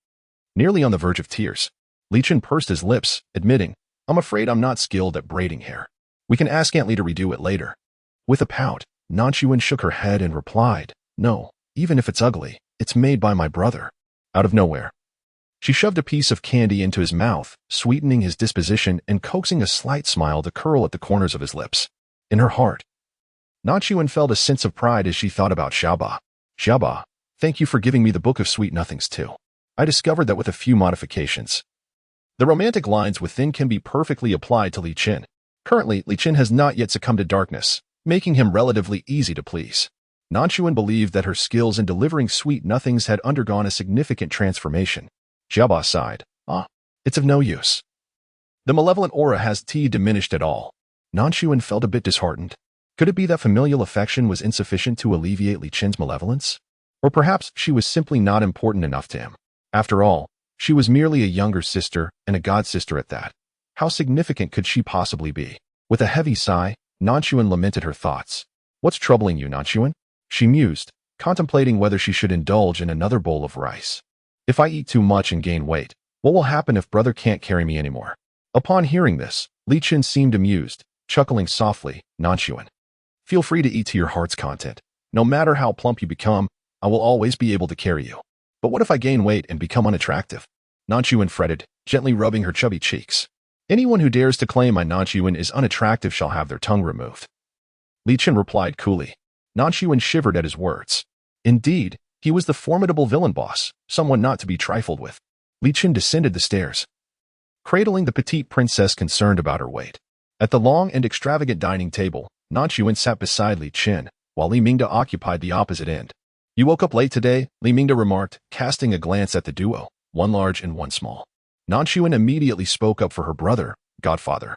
Nearly on the verge of tears, Li Chun pursed his lips, admitting, I'm afraid I'm not skilled at braiding hair. We can ask Aunt Li to redo it later. With a pout, Nan Xun shook her head and replied, No, even if it's ugly, it's made by my brother. Out of nowhere, she shoved a piece of candy into his mouth, sweetening his disposition and coaxing a slight smile to curl at the corners of his lips. In her heart, Nan Xun felt a sense of pride as she thought about Aaaah. Aaaah, thank you for giving me the Book of Sweet Nothings too. I discovered that with a few modifications, the romantic lines within can be perfectly applied to Li Chun. Currently, Li Chun has not yet succumbed to darkness, making him relatively easy to please. Nan Xun believed that her skills in delivering sweet nothings had undergone a significant transformation. Aaaah sighed. It's of no use. The malevolent aura has diminished at all. Nan Xun felt a bit disheartened. Could it be that familial affection was insufficient to alleviate Li Chun's malevolence? Or perhaps she was simply not important enough to him. After all, she was merely a younger sister and a god-sister at that. How significant could she possibly be? With a heavy sigh, Nan Xun lamented her thoughts. What's troubling you, Nan Xun? She mused, contemplating whether she should indulge in another bowl of rice. If I eat too much and gain weight, what will happen if brother can't carry me anymore? Upon hearing this, Li Chun seemed amused, chuckling softly. Nan Xun, feel free to eat to your heart's content. No matter how plump you become, I will always be able to carry you. But what if I gain weight and become unattractive? Nan Xun fretted, gently rubbing her chubby cheeks. Anyone who dares to claim my Nan Xun is unattractive shall have their tongue removed. Li Chun replied coolly. Nan Xun shivered at his words. Indeed, he was the formidable villain boss, someone not to be trifled with. Li Chun descended the stairs, cradling the petite princess concerned about her weight. At the long and extravagant dining table, Nan Xun sat beside Li Chun, while Li Mingda occupied the opposite end. You woke up late today, Li Mingda remarked, casting a glance at the duo, one large and one small. Nan Xun immediately spoke up for her brother, godfather.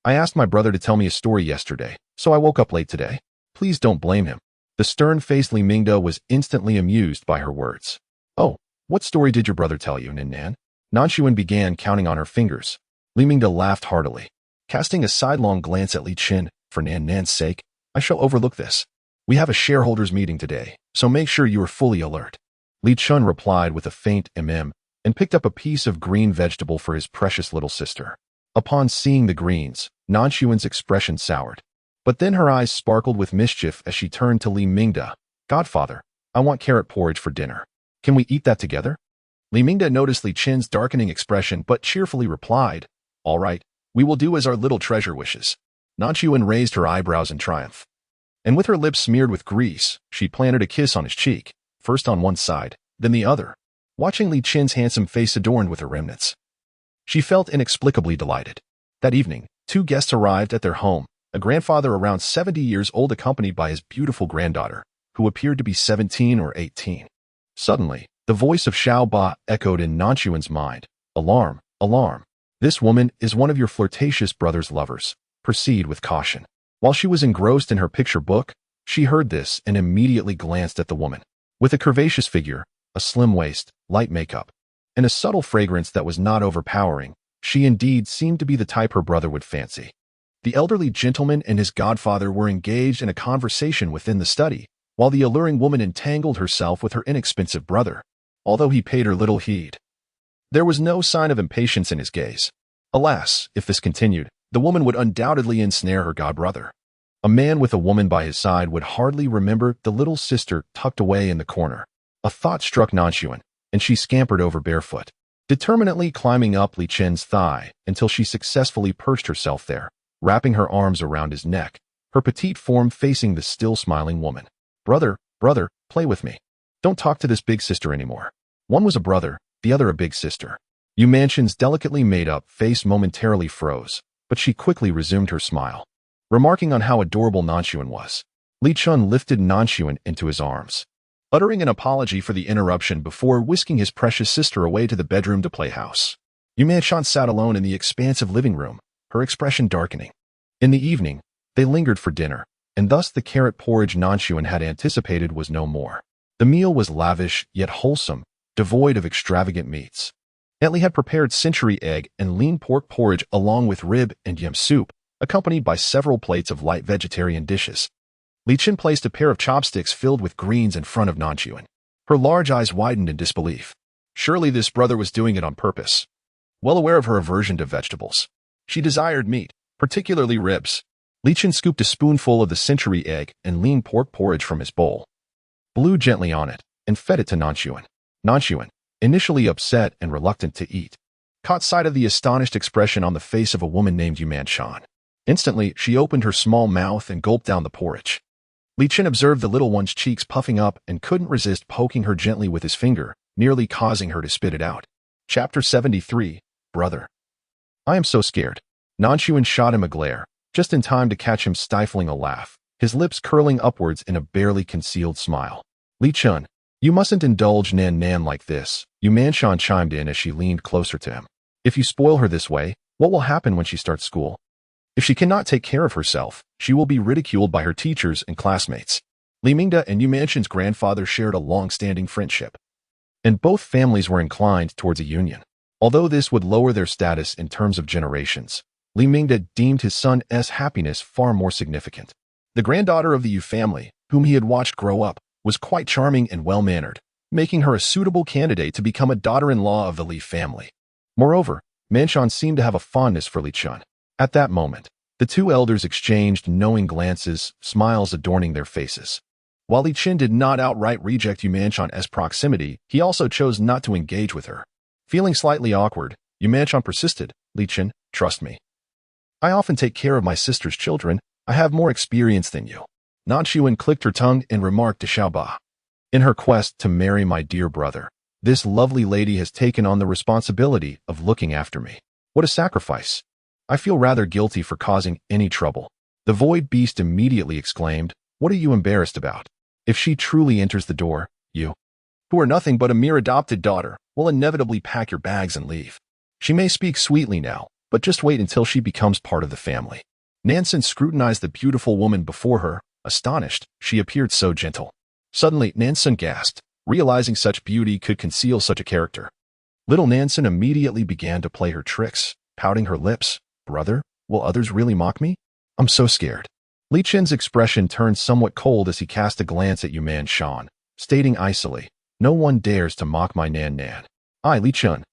I asked my brother to tell me a story yesterday, so I woke up late today. Please don't blame him. The stern-faced Li Mingde was instantly amused by her words. Oh, what story did your brother tell you, Nan? Nan Xun began counting on her fingers. Li Mingde laughed heartily. Casting a sidelong glance at Li Qin, for Nan's sake, I shall overlook this. We have a shareholders meeting today, so make sure you are fully alert. Li Chun replied with a faint and picked up a piece of green vegetable for his precious little sister. Upon seeing the greens, Nan Xun's expression soured. But then her eyes sparkled with mischief as she turned to Li Mingde. Godfather, I want carrot porridge for dinner. Can we eat that together? Li Mingde noticed Li Qin's darkening expression but cheerfully replied, All right, we will do as our little treasure wishes. Nan Xun raised her eyebrows in triumph. And with her lips smeared with grease, she planted a kiss on his cheek, first on one side, then the other, watching Li Qin's handsome face adorned with her remnants. She felt inexplicably delighted. That evening, 2 guests arrived at their home, a grandfather around 70 years old accompanied by his beautiful granddaughter, who appeared to be 17 or 18. Suddenly, the voice of Xiao Ba echoed in Nan Xun's mind. Alarm, alarm. This woman is one of your flirtatious brother's lovers. Proceed with caution. While she was engrossed in her picture book, she heard this and immediately glanced at the woman. With a curvaceous figure, a slim waist, light makeup, and a subtle fragrance that was not overpowering, she indeed seemed to be the type her brother would fancy. The elderly gentleman and his godfather were engaged in a conversation within the study, while the alluring woman entangled herself with her inexpensive brother, although he paid her little heed. There was no sign of impatience in his gaze. Alas, if this continued, the woman would undoubtedly ensnare her godbrother. A man with a woman by his side would hardly remember the little sister tucked away in the corner. A thought struck Nan Xun, and she scampered over barefoot, determinedly climbing up Li Qin's thigh until she successfully perched herself there, wrapping her arms around his neck, her petite form facing the still smiling woman. Brother, play with me. Don't talk to this big sister anymore. One was a brother, the other a big sister. Yu Mansion's delicately made-up face momentarily froze, but she quickly resumed her smile. Remarking on how adorable Nan Xun was, Li Chun lifted Nan Xun into his arms, uttering an apology for the interruption before whisking his precious sister away to the bedroom to play house. Yu Mansion sat alone in the expansive living room, her expression darkening. In the evening, they lingered for dinner, and thus the carrot porridge Nan Xun had anticipated was no more. The meal was lavish yet wholesome, devoid of extravagant meats. Li had prepared century egg and lean pork porridge along with rib and yam soup, accompanied by several plates of light vegetarian dishes. Li Qin placed a pair of chopsticks filled with greens in front of Nan Xun. Her large eyes widened in disbelief. Surely this brother was doing it on purpose. Well aware of her aversion to vegetables, she desired meat, particularly ribs. Li Qin scooped a spoonful of the century egg and lean pork porridge from his bowl, blew gently on it, and fed it to Nan Xun. Nan Xun, initially upset and reluctant to eat, caught sight of the astonished expression on the face of a woman named Yu Mansion. Instantly, she opened her small mouth and gulped down the porridge. Li Qin observed the little one's cheeks puffing up and couldn't resist poking her gently with his finger, nearly causing her to spit it out. Chapter 73, Brother. I am so scared. Nan Xun shot him a glare, just in time to catch him stifling a laugh, his lips curling upwards in a barely concealed smile. Li Chun, you mustn't indulge Nan like this, Yu Mansion chimed in as she leaned closer to him. If you spoil her this way, what will happen when she starts school? If she cannot take care of herself, she will be ridiculed by her teachers and classmates. Li Mingde and Yu Mansion's grandfather shared a long-standing friendship, and both families were inclined towards a union. Although this would lower their status in terms of generations, Li Mingde deemed his son's happiness far more significant. The granddaughter of the Yu family, whom he had watched grow up, was quite charming and well-mannered, making her a suitable candidate to become a daughter-in-law of the Li family. Moreover, Mansion seemed to have a fondness for Li Chun. At that moment, the two elders exchanged knowing glances, smiles adorning their faces. While Li Qin did not outright reject Yu Mansion as proximity, he also chose not to engage with her. Feeling slightly awkward, Yu Mansion persisted, Li Qin, trust me. I often take care of my sister's children. I have more experience than you. Nan Xun clicked her tongue and remarked to Xiao Ba. In her quest to marry my dear brother, this lovely lady has taken on the responsibility of looking after me. What a sacrifice. I feel rather guilty for causing any trouble. The void beast immediately exclaimed, what are you embarrassed about? If she truly enters the door, you, who are nothing but a mere adopted daughter, will inevitably pack your bags and leave. She may speak sweetly now, but just wait until she becomes part of the family. Nan Xun scrutinized the beautiful woman before her, Astonished, she appeared so gentle. Suddenly, Nan Xun gasped, realizing such beauty could conceal such a character. Little Nan Xun immediately began to play her tricks, pouting her lips. Brother, will others really mock me? I'm so scared. Li Chen's expression turned somewhat cold as he cast a glance at Nan Xun, stating icily, no one dares to mock my Nan Nan. I, Li Chen,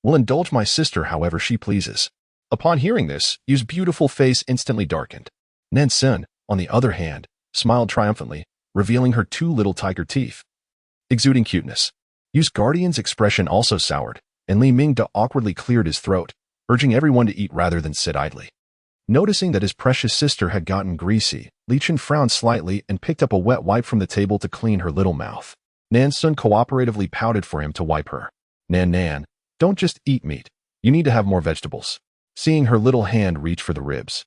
will indulge my sister however she pleases. Upon hearing this, Yu's beautiful face instantly darkened. Nan Xun, on the other hand, smiled triumphantly, revealing her two little tiger teeth, exuding cuteness. Yu's guardian's expression also soured, and Li Mingde awkwardly cleared his throat, urging everyone to eat rather than sit idly. Noticing that his precious sister had gotten greasy, Li Chen frowned slightly and picked up a wet wipe from the table to clean her little mouth. Nan Xun cooperatively pouted for him to wipe her. Nan, don't just eat meat. You need to have more vegetables. Seeing her little hand reach for the ribs,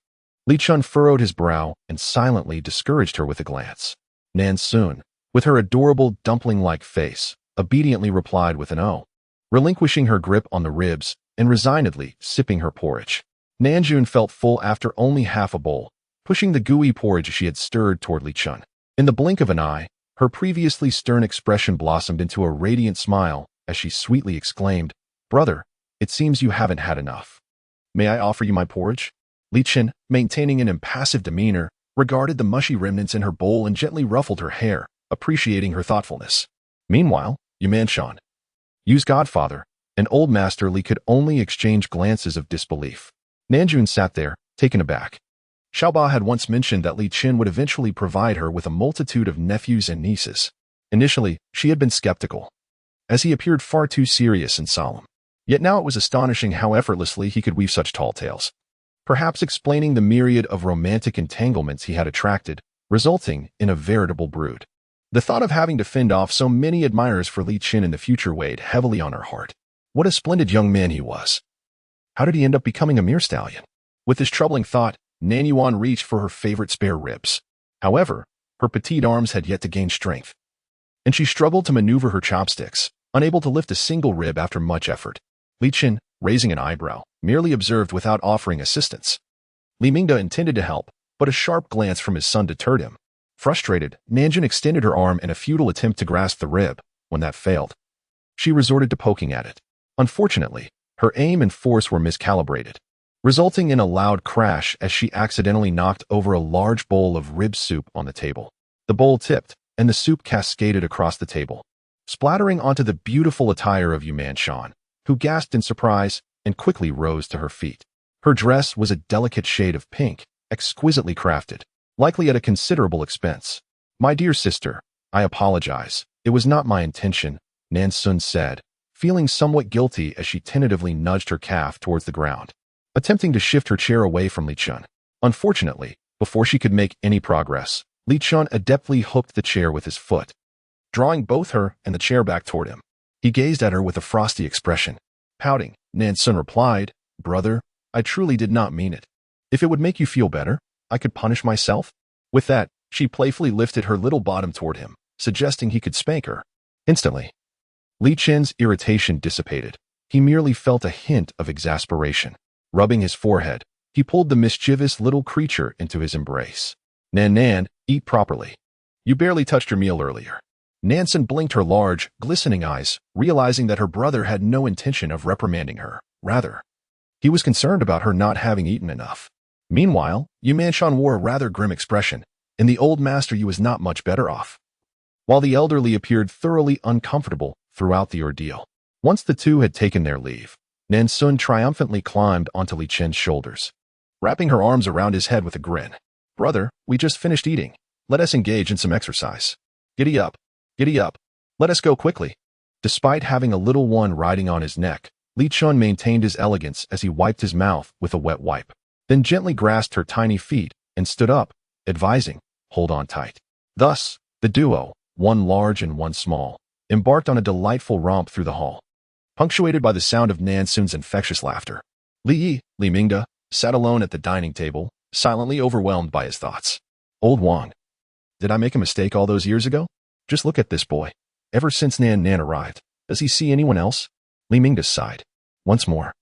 Li Chen furrowed his brow and silently discouraged her with a glance. Nan Xun, with her adorable dumpling-like face, obediently replied with an "oh," relinquishing her grip on the ribs and resignedly sipping her porridge. Nan Xun felt full after only half a bowl, pushing the gooey porridge she had stirred toward Li Chen. In the blink of an eye, her previously stern expression blossomed into a radiant smile as she sweetly exclaimed, Brother, it seems you haven't had enough. May I offer you my porridge? Li Chen, maintaining an impassive demeanor, regarded the mushy remnants in her bowl and gently ruffled her hair, appreciating her thoughtfulness. Meanwhile, Nan Xun, Yu's godfather, and old master Li could only exchange glances of disbelief. Nan Xun sat there, taken aback. Xiaoba had once mentioned that Li Chen would eventually provide her with a multitude of nephews and nieces. Initially, she had been skeptical, as he appeared far too serious and solemn. Yet now it was astonishing how effortlessly he could weave such tall tales, perhaps explaining the myriad of romantic entanglements he had attracted, resulting in a veritable brood. The thought of having to fend off so many admirers for Li Chen in the future weighed heavily on her heart. What a splendid young man he was. How did he end up becoming a mere stallion? With this troubling thought, Nan Yuan reached for her favorite spare ribs. However, her petite arms had yet to gain strength, and she struggled to maneuver her chopsticks, unable to lift a single rib after much effort. Li Chen, raising an eyebrow, merely observed without offering assistance. Li Mingde intended to help, but a sharp glance from his son deterred him. Frustrated, Nan Xun extended her arm in a futile attempt to grasp the rib. When that failed, she resorted to poking at it. Unfortunately, her aim and force were miscalibrated, resulting in a loud crash as she accidentally knocked over a large bowl of rib soup on the table. The bowl tipped, and the soup cascaded across the table, splattering onto the beautiful attire of Nan Xun, who gasped in surprise and quickly rose to her feet. Her dress was a delicate shade of pink, exquisitely crafted, likely at a considerable expense. My dear sister, I apologize. It was not my intention, Nan Xun said, feeling somewhat guilty as she tentatively nudged her calf towards the ground, attempting to shift her chair away from Li Chen. Unfortunately, before she could make any progress, Li Chen adeptly hooked the chair with his foot, drawing both her and the chair back toward him. He gazed at her with a frosty expression. Pouting, Nan Xun replied, Brother, I truly did not mean it. If it would make you feel better, I could punish myself. With that, she playfully lifted her little bottom toward him, suggesting he could spank her. Instantly, Li Chen's irritation dissipated. He merely felt a hint of exasperation. Rubbing his forehead, he pulled the mischievous little creature into his embrace. Nan, eat properly. You barely touched your meal earlier. Nan Xun blinked her large, glistening eyes, realizing that her brother had no intention of reprimanding her. Rather, he was concerned about her not having eaten enough. Meanwhile, Nan Xun wore a rather grim expression, and the old master Yu was not much better off, while the elderly appeared thoroughly uncomfortable throughout the ordeal. Once the two had taken their leave, Nan Xun triumphantly climbed onto Li Chen's shoulders, wrapping her arms around his head with a grin. Brother, we just finished eating. Let us engage in some exercise. Giddy up. Giddy up. Let us go quickly. Despite having a little one riding on his neck, Li Chen maintained his elegance as he wiped his mouth with a wet wipe, then gently grasped her tiny feet and stood up, advising, hold on tight. Thus, the duo, one large and one small, embarked on a delightful romp through the hall, punctuated by the sound of Nan Xun's infectious laughter. Li Mingde, sat alone at the dining table, silently overwhelmed by his thoughts. Old Wang. Did I make a mistake all those years ago? Just look at this boy. Ever since Nan arrived, does he see anyone else? Li Mingde sighed. Once more.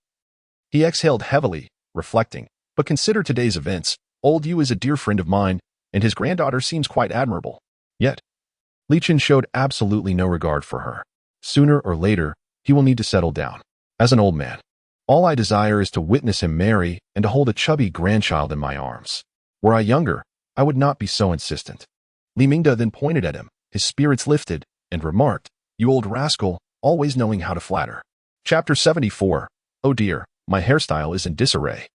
He exhaled heavily, reflecting, but consider today's events. Old Yu is a dear friend of mine, and his granddaughter seems quite admirable. Yet, Li Qin showed absolutely no regard for her. Sooner or later, he will need to settle down. As an old man, all I desire is to witness him marry and to hold a chubby grandchild in my arms. Were I younger, I would not be so insistent. Li Mingde then pointed at him, his spirits lifted, and remarked, "You old rascal, always knowing how to flatter." Chapter 74. Oh dear, my hairstyle is in disarray.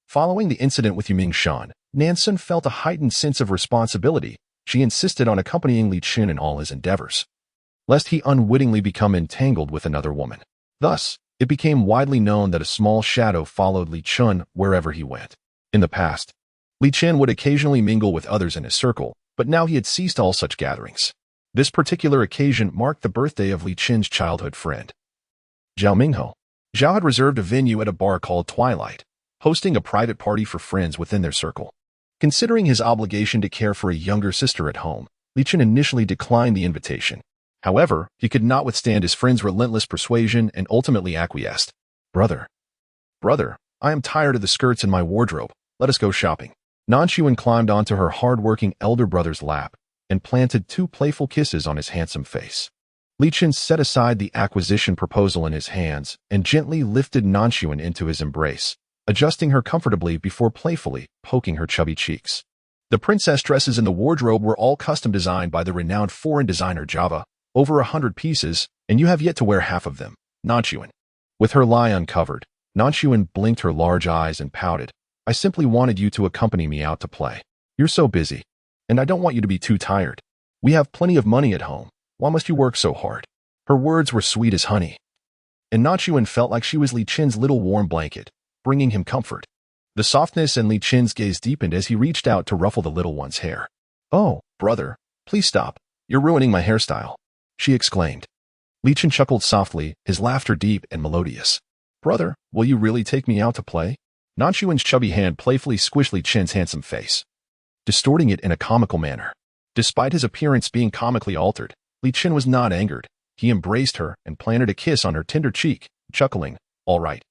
Following the incident with Nan Xun, Nan Xun felt a heightened sense of responsibility. She insisted on accompanying Li Qin in all his endeavors, lest he unwittingly become entangled with another woman. Thus, it became widely known that a small shadow followed Li Qin wherever he went. In the past, Li Qin would occasionally mingle with others in his circle, but now he had ceased all such gatherings. This particular occasion marked the birthday of Li Qin's childhood friend, Zhao Mingho. Zhao had reserved a venue at a bar called Twilight, hosting a private party for friends within their circle. Considering his obligation to care for a younger sister at home, Li Qin initially declined the invitation. However, he could not withstand his friend's relentless persuasion and ultimately acquiesced. Brother, I am tired of the skirts in my wardrobe. Let us go shopping." Nan Xun climbed onto her hard-working elder brother's lap and planted 2 playful kisses on his handsome face. Li Qin set aside the acquisition proposal in his hands and gently lifted Nan Xun into his embrace, adjusting her comfortably before playfully poking her chubby cheeks. The princess dresses in the wardrobe were all custom designed by the renowned foreign designer Java, over 100 pieces, and you have yet to wear half of them, Nan Xun. With her lie uncovered, Nan Xun blinked her large eyes and pouted. "I simply wanted you to accompany me out to play. You're so busy, and I don't want you to be too tired. We have plenty of money at home. Why must you work so hard?" Her words were sweet as honey, and Nan Xun felt like she was Li Qin's little warm blanket, bringing him comfort. The softness in Li Qin's gaze deepened as he reached out to ruffle the little one's hair. "Oh, brother, please stop. You're ruining my hairstyle," she exclaimed. Li Qin chuckled softly, his laughter deep and melodious. "Brother, will you really take me out to play?" Nan Xun's chubby hand playfully squished Li Qin's handsome face, distorting it in a comical manner. Despite his appearance being comically altered, Li Qin was not angered. He embraced her and planted a kiss on her tender cheek, chuckling, "All right.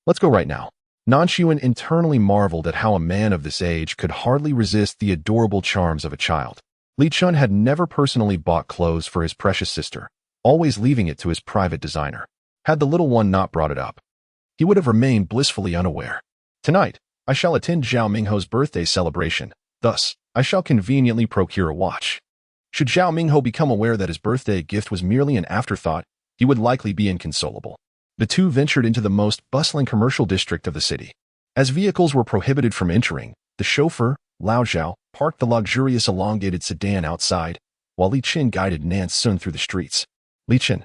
Let's go right now." Nan Xun internally marveled at how a man of this age could hardly resist the adorable charms of a child. Li Qin had never personally bought clothes for his precious sister, always leaving it to his private designer. Had the little one not brought it up, he would have remained blissfully unaware. "Tonight, I shall attend Zhao Mingho's birthday celebration. Thus, I shall conveniently procure a watch." Should Zhao Mingho become aware that his birthday gift was merely an afterthought, he would likely be inconsolable. The two ventured into the most bustling commercial district of the city. As vehicles were prohibited from entering, the chauffeur, Lao Zhao, parked the luxurious elongated sedan outside, while Li Qin guided Nan Xun through the streets. Li Qin,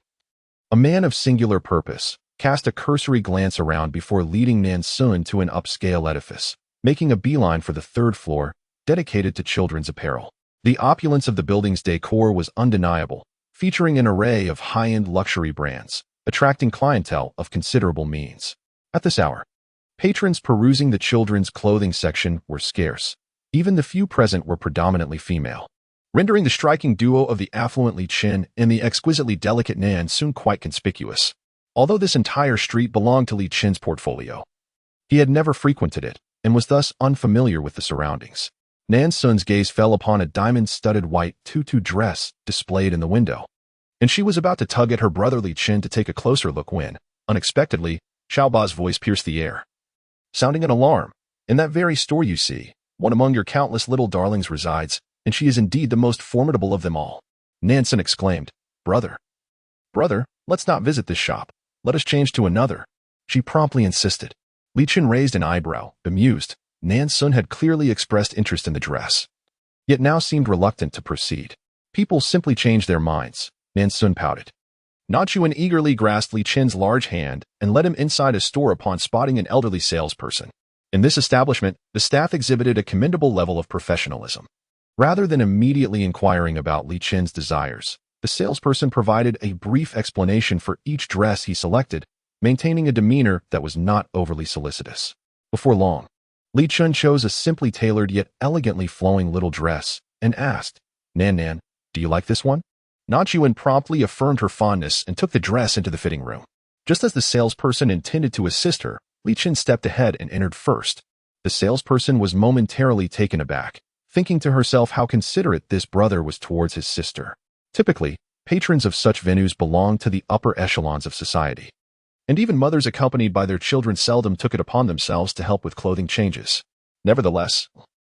a man of singular purpose, cast a cursory glance around before leading Nan Xun to an upscale edifice, making a beeline for the 3rd floor, dedicated to children's apparel. The opulence of the building's decor was undeniable, featuring an array of high-end luxury brands, attracting clientele of considerable means. At this hour, patrons perusing the children's clothing section were scarce. Even the few present were predominantly female, rendering the striking duo of the affluent Li Qin and the exquisitely delicate Nan Xun quite conspicuous. Although this entire street belonged to Li Qin's portfolio, he had never frequented it and was thus unfamiliar with the surroundings. Nan Xun's gaze fell upon a diamond-studded white tutu dress displayed in the window, and she was about to tug at her brother Li Qin to take a closer look when, unexpectedly, Xiaoba's voice pierced the air, sounding an alarm. "In that very store you see, one among your countless little darlings resides, and she is indeed the most formidable of them all." Nan Xun exclaimed, Brother, let's not visit this shop. Let us change to another," she promptly insisted. Li Qin raised an eyebrow, bemused. Nan Xun had clearly expressed interest in the dress, yet now seemed reluctant to proceed. "People simply change their minds," Nan Xun pouted. Nan Xun eagerly grasped Li Qin's large hand and led him inside a store upon spotting an elderly salesperson. In this establishment, the staff exhibited a commendable level of professionalism. Rather than immediately inquiring about Li Qin's desires, the salesperson provided a brief explanation for each dress he selected, maintaining a demeanor that was not overly solicitous. Before long, Li Qin chose a simply tailored yet elegantly flowing little dress and asked, Nan, do you like this one?" Nan Xun promptly affirmed her fondness and took the dress into the fitting room. Just as the salesperson intended to assist her, Li Qin stepped ahead and entered first. The salesperson was momentarily taken aback, thinking to herself how considerate this brother was towards his sister. Typically, patrons of such venues belonged to the upper echelons of society, and even mothers accompanied by their children seldom took it upon themselves to help with clothing changes. Nevertheless,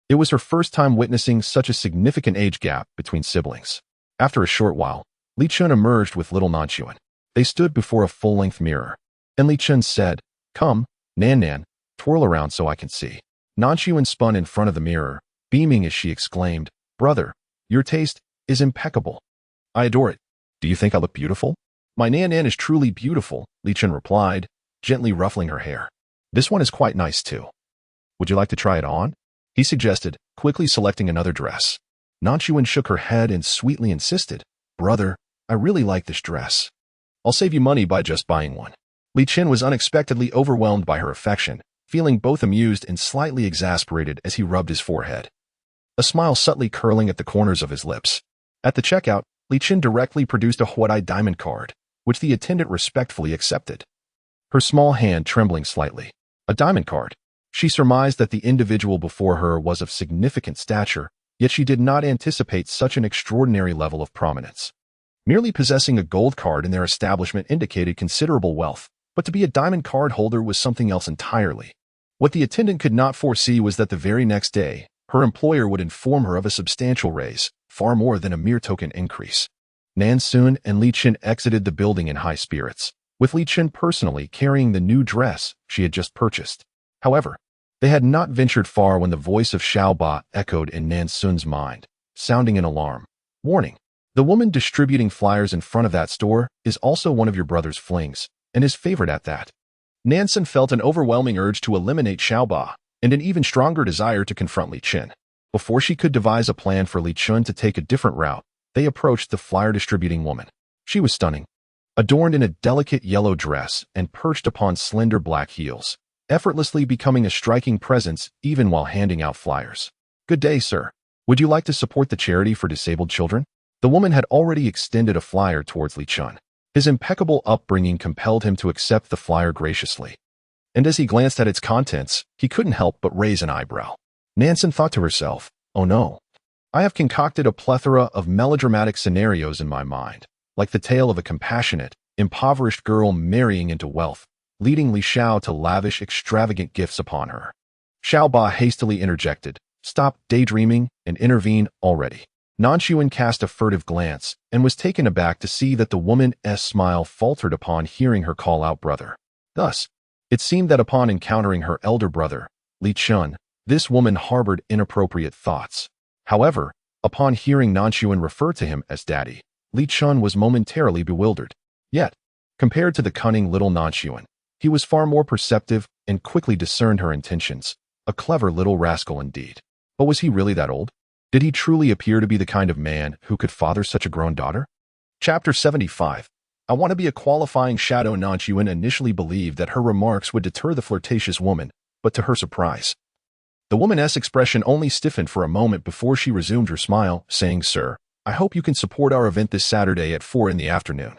it was her first time witnessing such a significant age gap between siblings. After a short while, Li Chun emerged with little Nan Xun. They stood before a full-length mirror, and Li Chun said, "Come, Nan, twirl around so I can see." Nan Xun spun in front of the mirror, beaming as she exclaimed, "Brother, your taste is impeccable. I adore it. Do you think I look beautiful?" "My Nan is truly beautiful," Li Chun replied, gently ruffling her hair. "This one is quite nice too. Would you like to try it on?" he suggested, quickly selecting another dress. Nan Xun shook her head and sweetly insisted, "Brother, I really like this dress. I'll save you money by just buying one." Li Chun was unexpectedly overwhelmed by her affection, feeling both amused and slightly exasperated as he rubbed his forehead, a smile subtly curling at the corners of his lips. At the checkout, Li Chun directly produced a Huadai diamond card, which the attendant respectfully accepted, her small hand trembling slightly. A diamond card. She surmised that the individual before her was of significant stature, yet she did not anticipate such an extraordinary level of prominence. Merely possessing a gold card in their establishment indicated considerable wealth, but to be a diamond card holder was something else entirely. What the attendant could not foresee was that the very next day, her employer would inform her of a substantial raise, far more than a mere token increase. Nan Xun and Li Chun exited the building in high spirits, with Li Chun personally carrying the new dress she had just purchased. However, they had not ventured far when the voice of Aaaah echoed in Nan Xun's mind, sounding an alarm. "Warning! The woman distributing flyers in front of that store is also one of your brother's flings, and his favorite at that." Nan Xun felt an overwhelming urge to eliminate Aaaah, and an even stronger desire to confront Li Chun. Before she could devise a plan for Li Chun to take a different route, they approached the flyer-distributing woman. She was stunning, adorned in a delicate yellow dress and perched upon slender black heels, effortlessly becoming a striking presence even while handing out flyers. "Good day, sir. Would you like to support the charity for disabled children?" The woman had already extended a flyer towards Li Chun. His impeccable upbringing compelled him to accept the flyer graciously, and as he glanced at its contents, he couldn't help but raise an eyebrow. Nan Xun thought to herself, "Oh no. I have concocted a plethora of melodramatic scenarios in my mind, like the tale of a compassionate, impoverished girl marrying into wealth, leading Li Xiao to lavish extravagant gifts upon her." Aaaah hastily interjected, "Stop daydreaming and intervene already." Nan Xun cast a furtive glance and was taken aback to see that the woman's smile faltered upon hearing her call out brother. Thus, it seemed that upon encountering her elder brother, Li Chun, this woman harbored inappropriate thoughts. However, upon hearing Nan Xun refer to him as daddy, Li Chun was momentarily bewildered. Yet, compared to the cunning little Nan Xun, he was far more perceptive and quickly discerned her intentions. A clever little rascal indeed. But was he really that old? Did he truly appear to be the kind of man who could father such a grown daughter? Chapter 75. I want to be a qualifying shadow. Nan Xun initially believed that her remarks would deter the flirtatious woman, but to her surprise, the woman's expression only stiffened for a moment before she resumed her smile, saying, "Sir, I hope you can support our event this Saturday at 4 in the afternoon.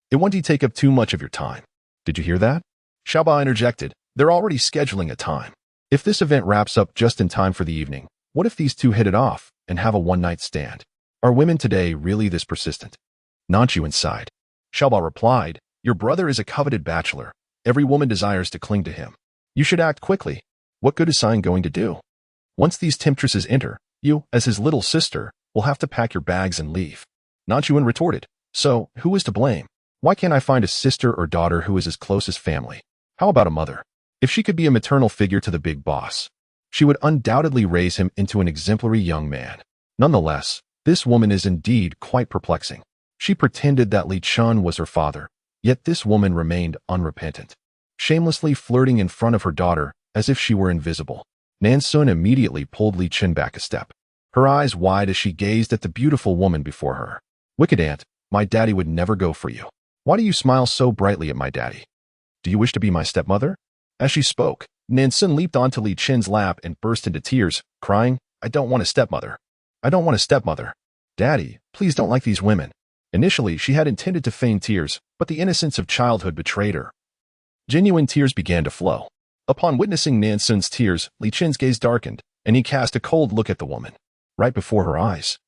It won't take up too much of your time." "Did you hear that?" Aaaah interjected. "They're already scheduling a time. If this event wraps up just in time for the evening, what if these two hit it off and have a one-night stand? Are women today really this persistent?" Nan Xun sighed. Aaaah replied, "Your brother is a coveted bachelor. Every woman desires to cling to him. You should act quickly. What good is Sign going to do? Once these temptresses enter, you, as his little sister, will have to pack your bags and leave." Nan Xun retorted, "So, who is to blame? Why can't I find a sister or daughter who is as close as family? How about a mother? If she could be a maternal figure to the big boss, she would undoubtedly raise him into an exemplary young man." Nonetheless, this woman is indeed quite perplexing. She pretended that Li Chun was her father, yet this woman remained unrepentant, shamelessly flirting in front of her daughter as if she were invisible. Nan Xun immediately pulled Li Chun back a step, her eyes wide as she gazed at the beautiful woman before her. "Wicked aunt, my daddy would never go for you. Why do you smile so brightly at my daddy? Do you wish to be my stepmother?" As she spoke, Nan Xun leaped onto Li Chun's lap and burst into tears, crying, "I don't want a stepmother. I don't want a stepmother. Daddy, please don't like these women." Initially, she had intended to feign tears, but the innocence of childhood betrayed her. Genuine tears began to flow. Upon witnessing Nan Xun's tears, Li Chun's gaze darkened, and he cast a cold look at the woman. right before her eyes.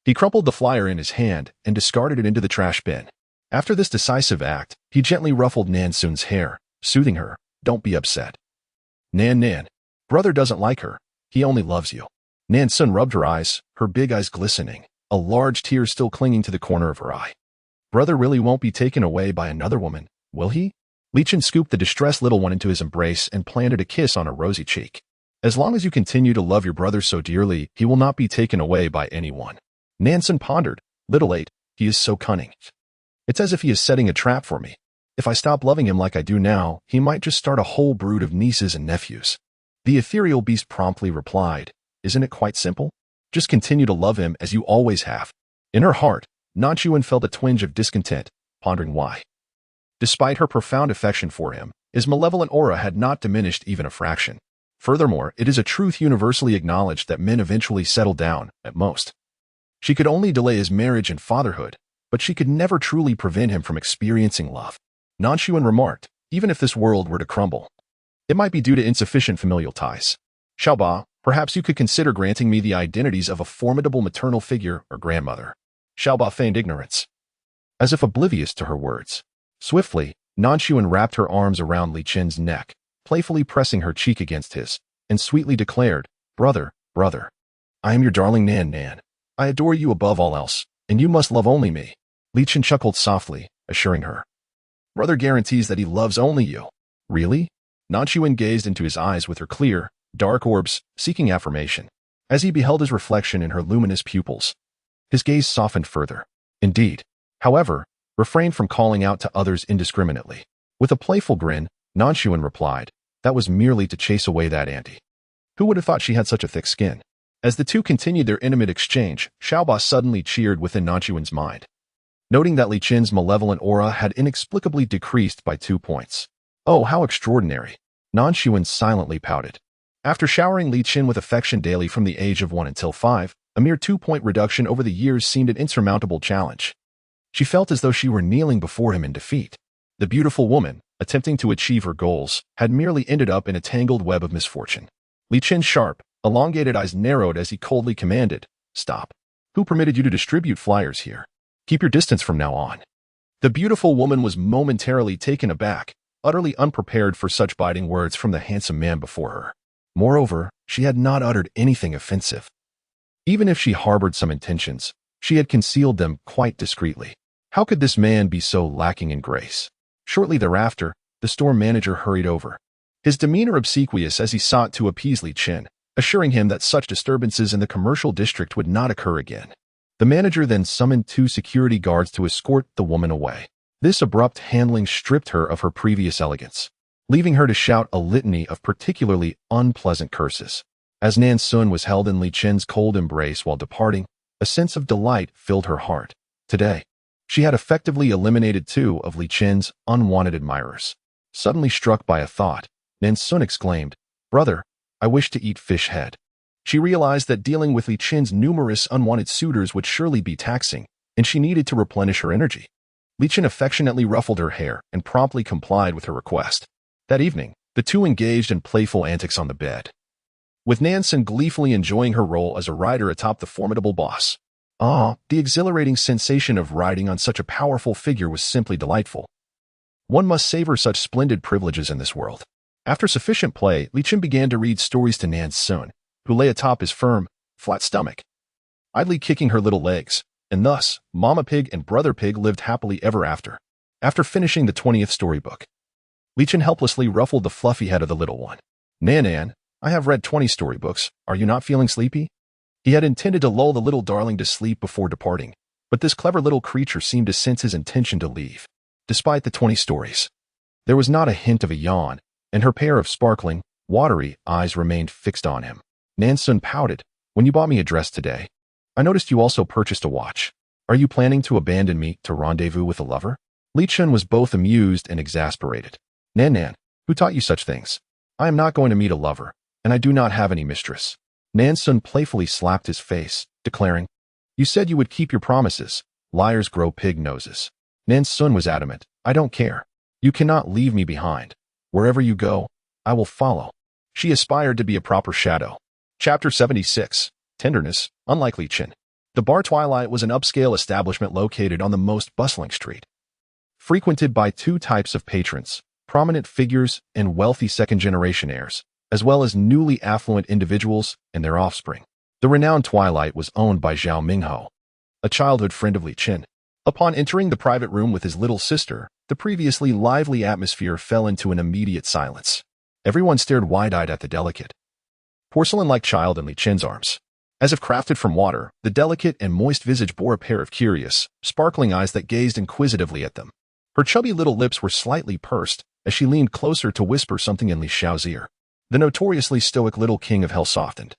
He crumpled the flyer in his hand and discarded it into the trash bin. After this decisive act, he gently ruffled Nan Xun's hair, soothing her. Don't be upset. Nan. Brother doesn't like her. He only loves you. Nan Xun rubbed her eyes, her big eyes glistening, a large tear still clinging to the corner of her eye. Brother really won't be taken away by another woman, will he? Li Chen scooped the distressed little one into his embrace and planted a kiss on her rosy cheek. As long as you continue to love your brother so dearly, he will not be taken away by anyone. Nan Xun pondered. Little 8, he is so cunning. It's as if he is setting a trap for me. If I stop loving him like I do now, he might just start a whole brood of nieces and nephews. The ethereal beast promptly replied, isn't it quite simple? Just continue to love him as you always have. In her heart, Nan Xun felt a twinge of discontent, pondering why. Despite her profound affection for him, his malevolent aura had not diminished even a fraction. Furthermore, it is a truth universally acknowledged that men eventually settle down, at most. She could only delay his marriage and fatherhood, but she could never truly prevent him from experiencing love. Nan Xun remarked, even if this world were to crumble, it might be due to insufficient familial ties. Xiaoba, perhaps you could consider granting me the identities of a formidable maternal figure or grandmother. Xiaoba feigned ignorance, as if oblivious to her words. Swiftly, Nan Xun wrapped her arms around Li Chen's neck, playfully pressing her cheek against his, and sweetly declared, brother, I am your darling Nan. I adore you above all else, and you must love only me. Li Chen chuckled softly, assuring her. Brother guarantees that he loves only you. Really? Nan Xun gazed into his eyes with her clear, dark orbs, seeking affirmation. As he beheld his reflection in her luminous pupils, his gaze softened further. Indeed. However, refrain from calling out to others indiscriminately. With a playful grin, Nan Xun replied, that was merely to chase away that auntie. Who would have thought she had such a thick skin? As the two continued their intimate exchange, Xiaoba suddenly cheered within Nan Xun's mind, noting that Li Chen's malevolent aura had inexplicably decreased by 2 points. Oh, how extraordinary. Nan Xun silently pouted. After showering Li Chen with affection daily from the age of 1 until 5, a mere 2-point reduction over the years seemed an insurmountable challenge. She felt as though she were kneeling before him in defeat. The beautiful woman, attempting to achieve her goals, had merely ended up in a tangled web of misfortune. Li Chen's sharp, elongated eyes narrowed as he coldly commanded, stop. Who permitted you to distribute flyers here? Keep your distance from now on. The beautiful woman was momentarily taken aback, utterly unprepared for such biting words from the handsome man before her. Moreover, she had not uttered anything offensive. Even if she harbored some intentions, she had concealed them quite discreetly. How could this man be so lacking in grace? Shortly thereafter, the store manager hurried over, his demeanor obsequious as he sought to appease Li Chen, assuring him that such disturbances in the commercial district would not occur again. The manager then summoned 2 security guards to escort the woman away. This abrupt handling stripped her of her previous elegance, leaving her to shout a litany of particularly unpleasant curses. As Nan Xun was held in Li Chen's cold embrace while departing, a sense of delight filled her heart. Today, she had effectively eliminated 2 of Li Chen's unwanted admirers. Suddenly struck by a thought, Nan Xun exclaimed, brother, I wish to eat fish head. She realized that dealing with Li Chen's numerous unwanted suitors would surely be taxing, and she needed to replenish her energy. Li Chen affectionately ruffled her hair and promptly complied with her request. That evening, the two engaged in playful antics on the bed, with Nan Xun gleefully enjoying her role as a rider atop the formidable boss. The exhilarating sensation of riding on such a powerful figure was simply delightful. One must savor such splendid privileges in this world. After sufficient play, Li Chen began to read stories to Nan Xun, who lay atop his firm, flat stomach, idly kicking her little legs, and thus, Mama Pig and Brother Pig lived happily ever after. After finishing the 20th storybook, Li Chen helplessly ruffled the fluffy head of the little one. Nan, I have read 20 storybooks. Are you not feeling sleepy? He had intended to lull the little darling to sleep before departing, but this clever little creature seemed to sense his intention to leave. Despite the 20 stories, there was not a hint of a yawn, and her pair of sparkling, watery eyes remained fixed on him. Nan Xun pouted. When you bought me a dress today, I noticed you also purchased a watch. Are you planning to abandon me to rendezvous with a lover? Li Chen was both amused and exasperated. Nan, who taught you such things? I am not going to meet a lover, and I do not have any mistress. Nan Xun playfully slapped his face, declaring, you said you would keep your promises. Liars grow pig noses. Nan Xun was adamant. I don't care. You cannot leave me behind. Wherever you go, I will follow. She aspired to be a proper shadow. Chapter 76. Tenderness, Unlike Li Qin, the Bar Twilight was an upscale establishment located on the most bustling street, frequented by two types of patrons, prominent figures and wealthy second-generation heirs, as well as newly affluent individuals and their offspring. The renowned Twilight was owned by Zhao Mingho, a childhood friend of Li Qin. Upon entering the private room with his little sister, the previously lively atmosphere fell into an immediate silence. Everyone stared wide-eyed at the delicate, porcelain-like child in Li Qin's arms. As if crafted from water, the delicate and moist visage bore a pair of curious, sparkling eyes that gazed inquisitively at them. Her chubby little lips were slightly pursed as she leaned closer to whisper something in Li Xiao's ear. The notoriously stoic little king of hell softened,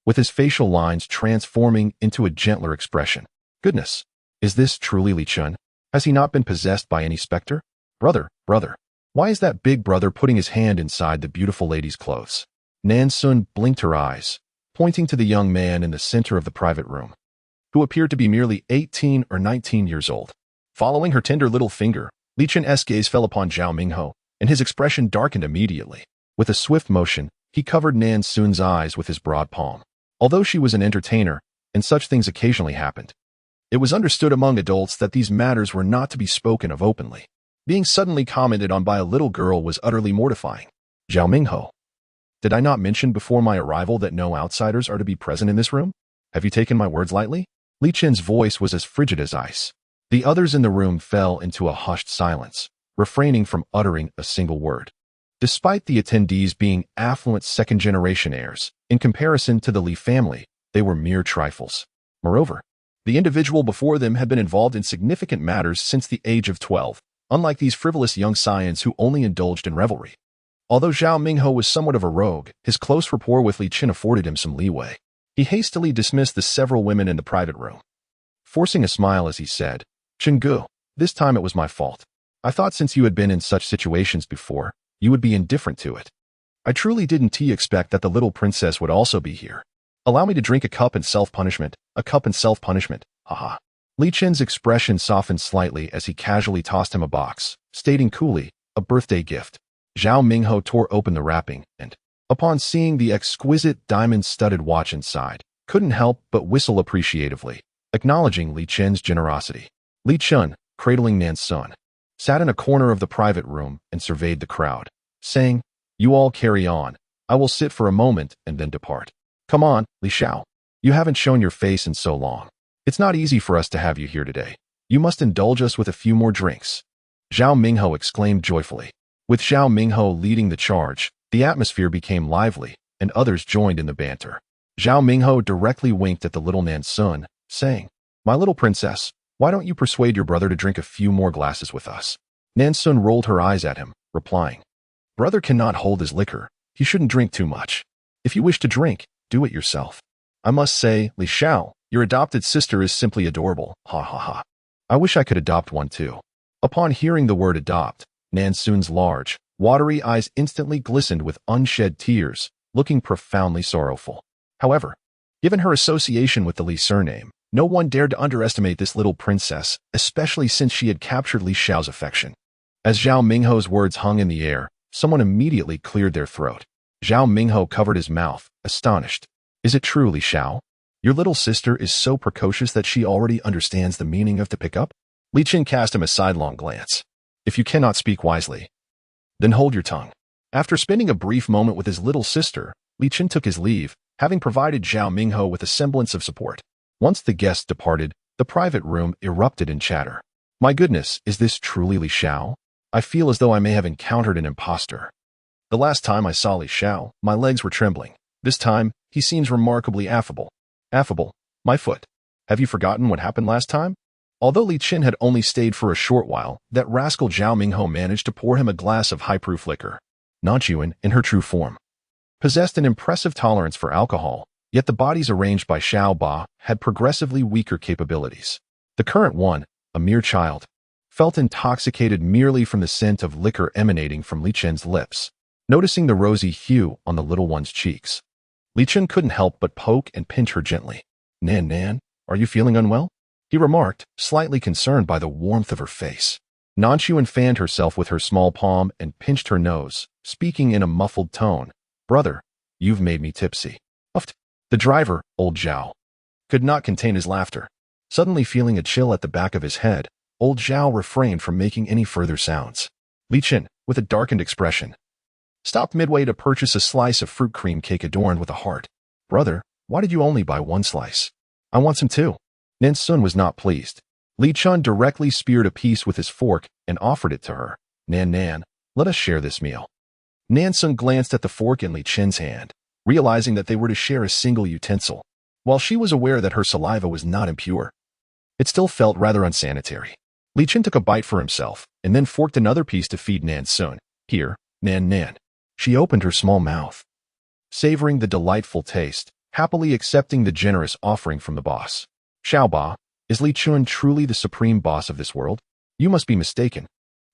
with his facial lines transforming into a gentler expression. Goodness, is this truly Li Qin? Has he not been possessed by any specter? Brother, why is that big brother putting his hand inside the beautiful lady's clothes? Nan Xun blinked her eyes, pointing to the young man in the center of the private room, who appeared to be merely 18 or 19 years old. Following her tender little finger, Li Qin's gaze fell upon Zhao Mingho, and his expression darkened immediately. With a swift motion, he covered Nan Xun's eyes with his broad palm. Although she was an entertainer, and such things occasionally happened, it was understood among adults that these matters were not to be spoken of openly. Being suddenly commented on by a little girl was utterly mortifying. Zhao Mingho, did I not mention before my arrival that no outsiders are to be present in this room? Have you taken my words lightly? Li Qin's voice was as frigid as ice. The others in the room fell into a hushed silence, refraining from uttering a single word. Despite the attendees being affluent second-generation heirs, in comparison to the Li family, they were mere trifles. Moreover, the individual before them had been involved in significant matters since the age of 12, unlike these frivolous young scions who only indulged in revelry. Although Zhao Mingho was somewhat of a rogue, his close rapport with Li Qin afforded him some leeway. He hastily dismissed the several women in the private room, forcing a smile as he said, "Chenggu, this time it was my fault. I thought since you had been in such situations before, you would be indifferent to it. I truly didn't expect that the little princess would also be here. Allow me to drink a cup in self-punishment, haha." Li Qin's expression softened slightly as he casually tossed him a box, stating coolly, "A birthday gift." Zhao Mingho tore open the wrapping and, upon seeing the exquisite diamond-studded watch inside, couldn't help but whistle appreciatively, acknowledging Li Qin's generosity. Li Qin, cradling Nan Xun, sat in a corner of the private room and surveyed the crowd, saying, "You all carry on. I will sit for a moment and then depart. Come on, Li Xiao. You haven't shown your face in so long. It's not easy for us to have you here today. You must indulge us with a few more drinks." Zhao Mingho exclaimed joyfully. With Zhao Mingho leading the charge, the atmosphere became lively, and others joined in the banter. Zhao Mingho directly winked at the little Nan Xun, saying, "My little princess, why don't you persuade your brother to drink a few more glasses with us?" Nan Xun rolled her eyes at him, replying, "Brother cannot hold his liquor. He shouldn't drink too much. If you wish to drink, do it yourself. I must say, Li Xiao, your adopted sister is simply adorable, ha ha ha. I wish I could adopt one too." Upon hearing the word adopt, Nan Xun's large, watery eyes instantly glistened with unshed tears, looking profoundly sorrowful. However, given her association with the Li surname, no one dared to underestimate this little princess, especially since she had captured Li Xiao's affection. As Zhao Mingho's words hung in the air, someone immediately cleared their throat. Zhao Mingho covered his mouth, astonished. "Is it true, Li Xiao? Your little sister is so precocious that she already understands the meaning of the pickup?" Li Qin cast him a sidelong glance. "If you cannot speak wisely, then hold your tongue." After spending a brief moment with his little sister, Li Qin took his leave, having provided Zhao Mingho with a semblance of support. Once the guests departed, the private room erupted in chatter. "My goodness, is this truly Li Xiao? I feel as though I may have encountered an impostor. The last time I saw Li Xiao, my legs were trembling. This time, he seems remarkably affable." "Affable? My foot. Have you forgotten what happened last time?" Although Li Qin had only stayed for a short while, that rascal Zhao Mingho managed to pour him a glass of high-proof liquor. Nan Xun, in her true form, possessed an impressive tolerance for alcohol, yet the bodies arranged by Xiao Ba had progressively weaker capabilities. The current one, a mere child, felt intoxicated merely from the scent of liquor emanating from Li Qin's lips. Noticing the rosy hue on the little one's cheeks, Li Qin couldn't help but poke and pinch her gently. Nan, are you feeling unwell?" he remarked, slightly concerned by the warmth of her face. Nan Xun fanned herself with her small palm and pinched her nose, speaking in a muffled tone. "Brother, you've made me tipsy." "Uft. The driver, old Zhao. could not contain his laughter. Suddenly feeling a chill at the back of his head, old Zhao refrained from making any further sounds. Li Qin, with a darkened expression, stopped midway to purchase a slice of fruit cream cake adorned with a heart. Brother, why did you only buy one slice? I want some too. Nan Xun was not pleased. Li Chun directly speared a piece with his fork and offered it to her. Nan, let us share this meal. Nan Xun glanced at the fork in Li Qin's hand, realizing that they were to share a single utensil. While she was aware that her saliva was not impure, it still felt rather unsanitary. Li Qin took a bite for himself and then forked another piece to feed Nan Xun. Here, Nan. She opened her small mouth, savoring the delightful taste, happily accepting the generous offering from the boss. Xiaoba, is Li Chun truly the supreme boss of this world? You must be mistaken.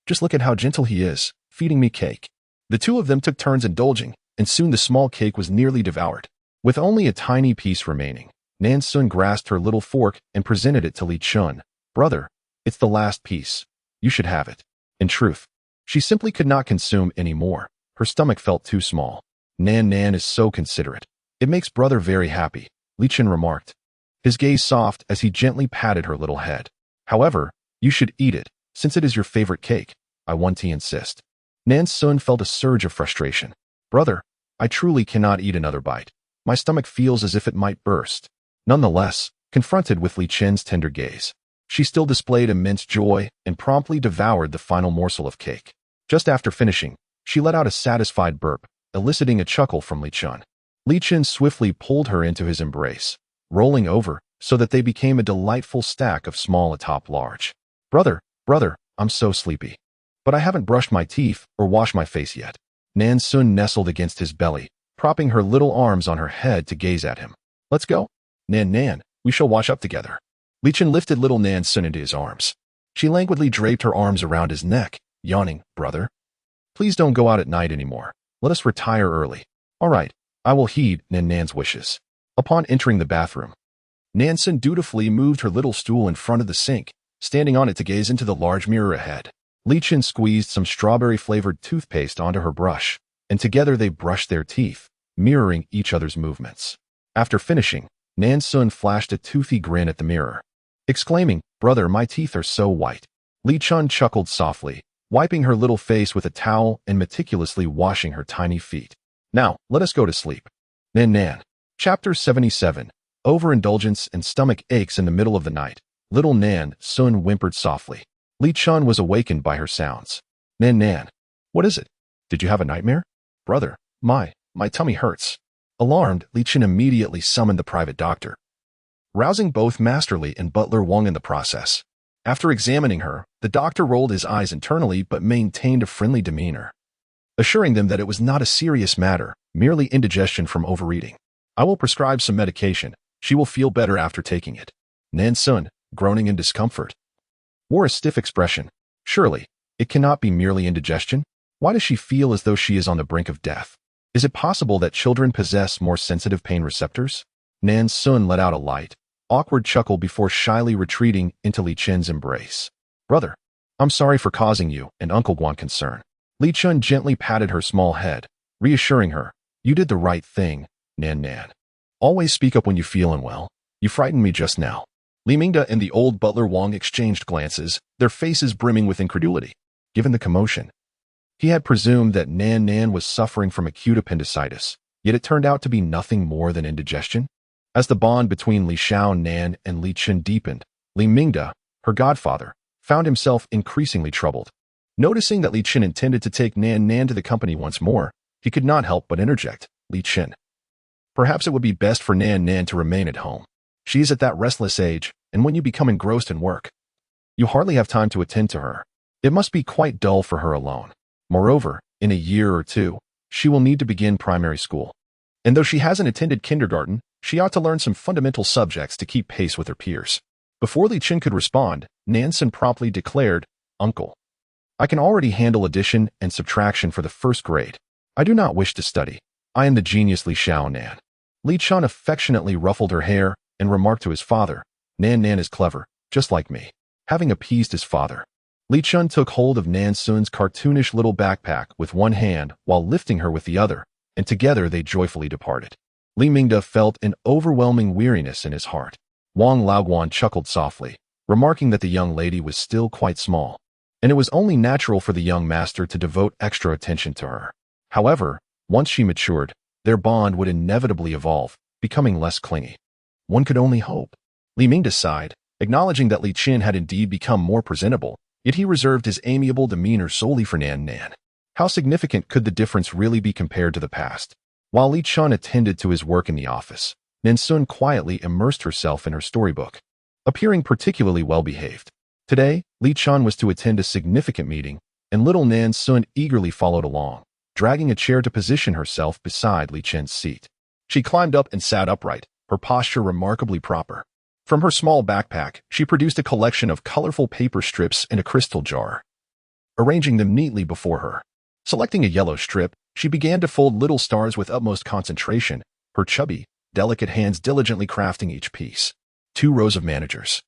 Just look at how gentle he is, feeding me cake. The two of them took turns indulging, and soon the small cake was nearly devoured. With only a tiny piece remaining, Nan Xun grasped her little fork and presented it to Li Chun. Brother, it's the last piece. You should have it. In truth, she simply could not consume any more. Her stomach felt too small. Nan is so considerate. It makes brother very happy, Li Chun remarked, his gaze soft as he gently patted her little head. However, you should eat it, since it is your favorite cake. I want to insist. Nan Xun felt a surge of frustration. Brother, I truly cannot eat another bite. My stomach feels as if it might burst. Nonetheless, confronted with Li Chen's tender gaze, she still displayed immense joy and promptly devoured the final morsel of cake. Just after finishing, she let out a satisfied burp, eliciting a chuckle from Li Chun. Li Chun swiftly pulled her into his embrace, rolling over so that they became a delightful stack of small atop large. Brother, I'm so sleepy. But I haven't brushed my teeth or washed my face yet. Nan Xun nestled against his belly, propping her little arms on her head to gaze at him. Let's go. Nan, we shall wash up together. Li Chun lifted little Nan Xun into his arms. She languidly draped her arms around his neck, yawning, Brother, please don't go out at night anymore. Let us retire early. All right, I will heed Nan's wishes. Upon entering the bathroom, Nan Xun dutifully moved her little stool in front of the sink, standing on it to gaze into the large mirror ahead. Li Chun squeezed some strawberry-flavored toothpaste onto her brush, and together they brushed their teeth, mirroring each other's movements. After finishing, Nan Xun flashed a toothy grin at the mirror, exclaiming, Brother, my teeth are so white. Li Chun chuckled softly, wiping her little face with a towel and meticulously washing her tiny feet. Now, let us go to sleep. Nan. Chapter 77. Overindulgence and stomach aches in the middle of the night. Little Nan Xun whimpered softly. Li Chun was awakened by her sounds. Nan. What is it? Did you have a nightmare? Brother, my tummy hurts. Alarmed, Li Chun immediately summoned the private doctor, rousing both Master Li and Butler Wang in the process. After examining her, the doctor rolled his eyes internally but maintained a friendly demeanor, assuring them that it was not a serious matter, merely indigestion from overeating. I will prescribe some medication. She will feel better after taking it. Nan Xun, groaning in discomfort, wore a stiff expression. Surely, it cannot be merely indigestion? Why does she feel as though she is on the brink of death? Is it possible that children possess more sensitive pain receptors? Nan Xun let out a light, awkward chuckle before shyly retreating into Li Chen's embrace. Brother, I'm sorry for causing you and Uncle Guan concern. Li Chun gently patted her small head, reassuring her, You did the right thing, Nan. Always speak up when you feel unwell. You frightened me just now. Li Mingda and the old butler Wang exchanged glances, their faces brimming with incredulity. Given the commotion, he had presumed that Nan was suffering from acute appendicitis, yet it turned out to be nothing more than indigestion. As the bond between Li Xiaonan and Li Chun deepened, Li Mingda, her godfather, found himself increasingly troubled. Noticing that Li Chun intended to take Nan to the company once more, he could not help but interject, Li Chun, perhaps it would be best for Nan to remain at home. She is at that restless age, and when you become engrossed in work, you hardly have time to attend to her. It must be quite dull for her alone. Moreover, in a year or two, she will need to begin primary school. And though she hasn't attended kindergarten, she ought to learn some fundamental subjects to keep pace with her peers. Before Li Chun could respond, Nan Xun promptly declared, Uncle, I can already handle addition and subtraction for the first grade. I do not wish to study. I am the genius Li Xiaonan. Li Chun affectionately ruffled her hair and remarked to his father, Nan is clever, just like me. Having appeased his father, Li Chun took hold of Nan Xun's cartoonish little backpack with one hand while lifting her with the other, and together they joyfully departed. Li Mingda felt an overwhelming weariness in his heart. Wang Laoguan chuckled softly, remarking that the young lady was still quite small, and it was only natural for the young master to devote extra attention to her. However, once she matured, their bond would inevitably evolve, becoming less clingy. One could only hope. Li Mingda sighed, acknowledging that Li Qin had indeed become more presentable, yet he reserved his amiable demeanor solely for Nan. How significant could the difference really be compared to the past? While Li Chun attended to his work in the office, Nan Xun quietly immersed herself in her storybook, appearing particularly well-behaved. Today, Li Chun was to attend a significant meeting, and little Nan Xun eagerly followed along, dragging a chair to position herself beside Li Chen's seat. She climbed up and sat upright, her posture remarkably proper. From her small backpack, she produced a collection of colorful paper strips and a crystal jar, arranging them neatly before her. Selecting a yellow strip, she began to fold little stars with utmost concentration, her chubby, delicate hands diligently crafting each piece. 2 rows of managers,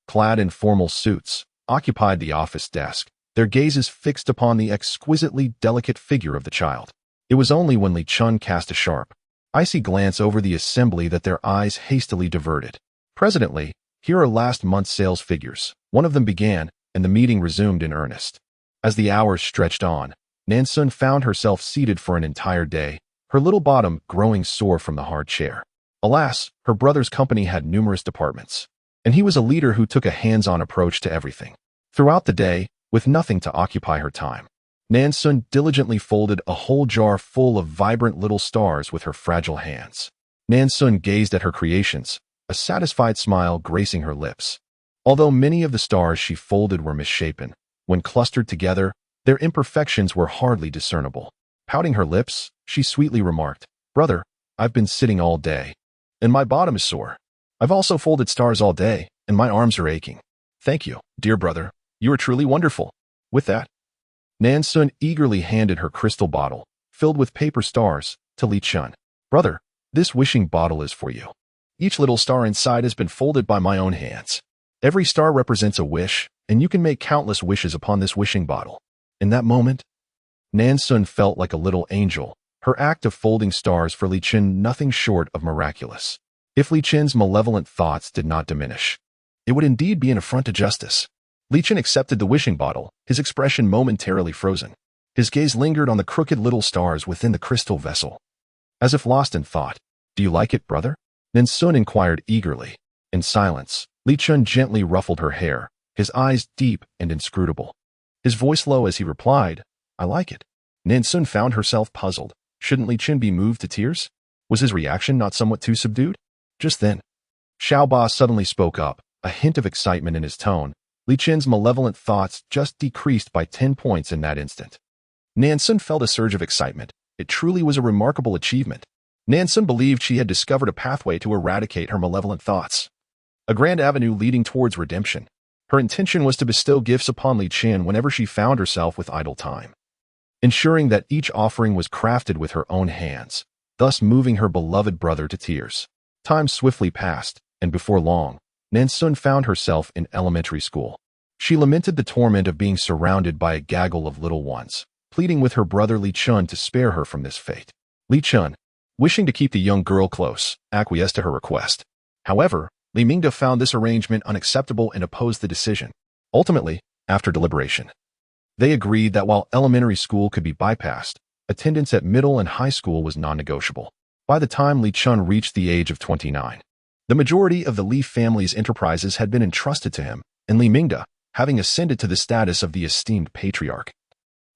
clad in formal suits, occupied the office desk, their gazes fixed upon the exquisitely delicate figure of the child. It was only when Li Chun cast a sharp, icy glance over the assembly that their eyes hastily diverted. Presently, here are last month's sales figures. One of them began, and the meeting resumed in earnest. As the hours stretched on, Nan Xun found herself seated for an entire day, her little bottom growing sore from the hard chair. Alas, her brother's company had numerous departments, and he was a leader who took a hands-on approach to everything. Throughout the day, with nothing to occupy her time, Nan Xun diligently folded a whole jar full of vibrant little stars with her fragile hands. Nan Xun gazed at her creations, a satisfied smile gracing her lips. Although many of the stars she folded were misshapen, when clustered together, their imperfections were hardly discernible. Pouting her lips, she sweetly remarked, "Brother, I've been sitting all day, and my bottom is sore. I've also folded stars all day, and my arms are aching. Thank you, dear brother. You are truly wonderful." With that, Nan Xun eagerly handed her crystal bottle, filled with paper stars, to Li Chun. "Brother, this wishing bottle is for you. Each little star inside has been folded by my own hands. Every star represents a wish, and you can make countless wishes upon this wishing bottle." In that moment, Nan Xun felt like a little angel, her act of folding stars for Li Qin nothing short of miraculous. If Li Qin's malevolent thoughts did not diminish, it would indeed be an affront to justice. Li Qin accepted the wishing bottle, his expression momentarily frozen. His gaze lingered on the crooked little stars within the crystal vessel. As if lost in thought, "Do you like it, brother?" Nan Xun inquired eagerly. In silence, Li Chun gently ruffled her hair, his eyes deep and inscrutable. His voice low as he replied, "I like it." Nan Xun found herself puzzled. Shouldn't Li Qin be moved to tears? Was his reaction not somewhat too subdued? Just then, Xiao Ba suddenly spoke up, a hint of excitement in his tone. Li Qin's malevolent thoughts just decreased by 10 points in that instant. Nan Xun felt a surge of excitement. It truly was a remarkable achievement. Nan Xun believed she had discovered a pathway to eradicate her malevolent thoughts, a grand avenue leading towards redemption. Her intention was to bestow gifts upon Li Qin whenever she found herself with idle time, ensuring that each offering was crafted with her own hands, thus moving her beloved brother to tears. Time swiftly passed, and before long, Nan Xun found herself in elementary school. She lamented the torment of being surrounded by a gaggle of little ones, pleading with her brother Li Chun to spare her from this fate. Li Chun, wishing to keep the young girl close, acquiesced to her request. However, Li Mingda found this arrangement unacceptable and opposed the decision. Ultimately, after deliberation, they agreed that while elementary school could be bypassed, attendance at middle and high school was non-negotiable. By the time Li Chun reached the age of 29, the majority of the Li family's enterprises had been entrusted to him, and Li Mingda, having ascended to the status of the esteemed patriarch,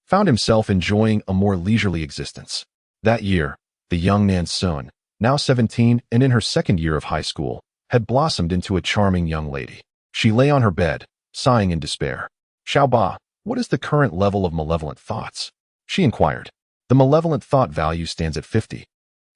found himself enjoying a more leisurely existence. That year, the young Nan Xun, now 17 and in her second year of high school, had blossomed into a charming young lady. She lay on her bed, sighing in despair. "Xiao Ba, what is the current level of malevolent thoughts?" she inquired. "The malevolent thought value stands at 50,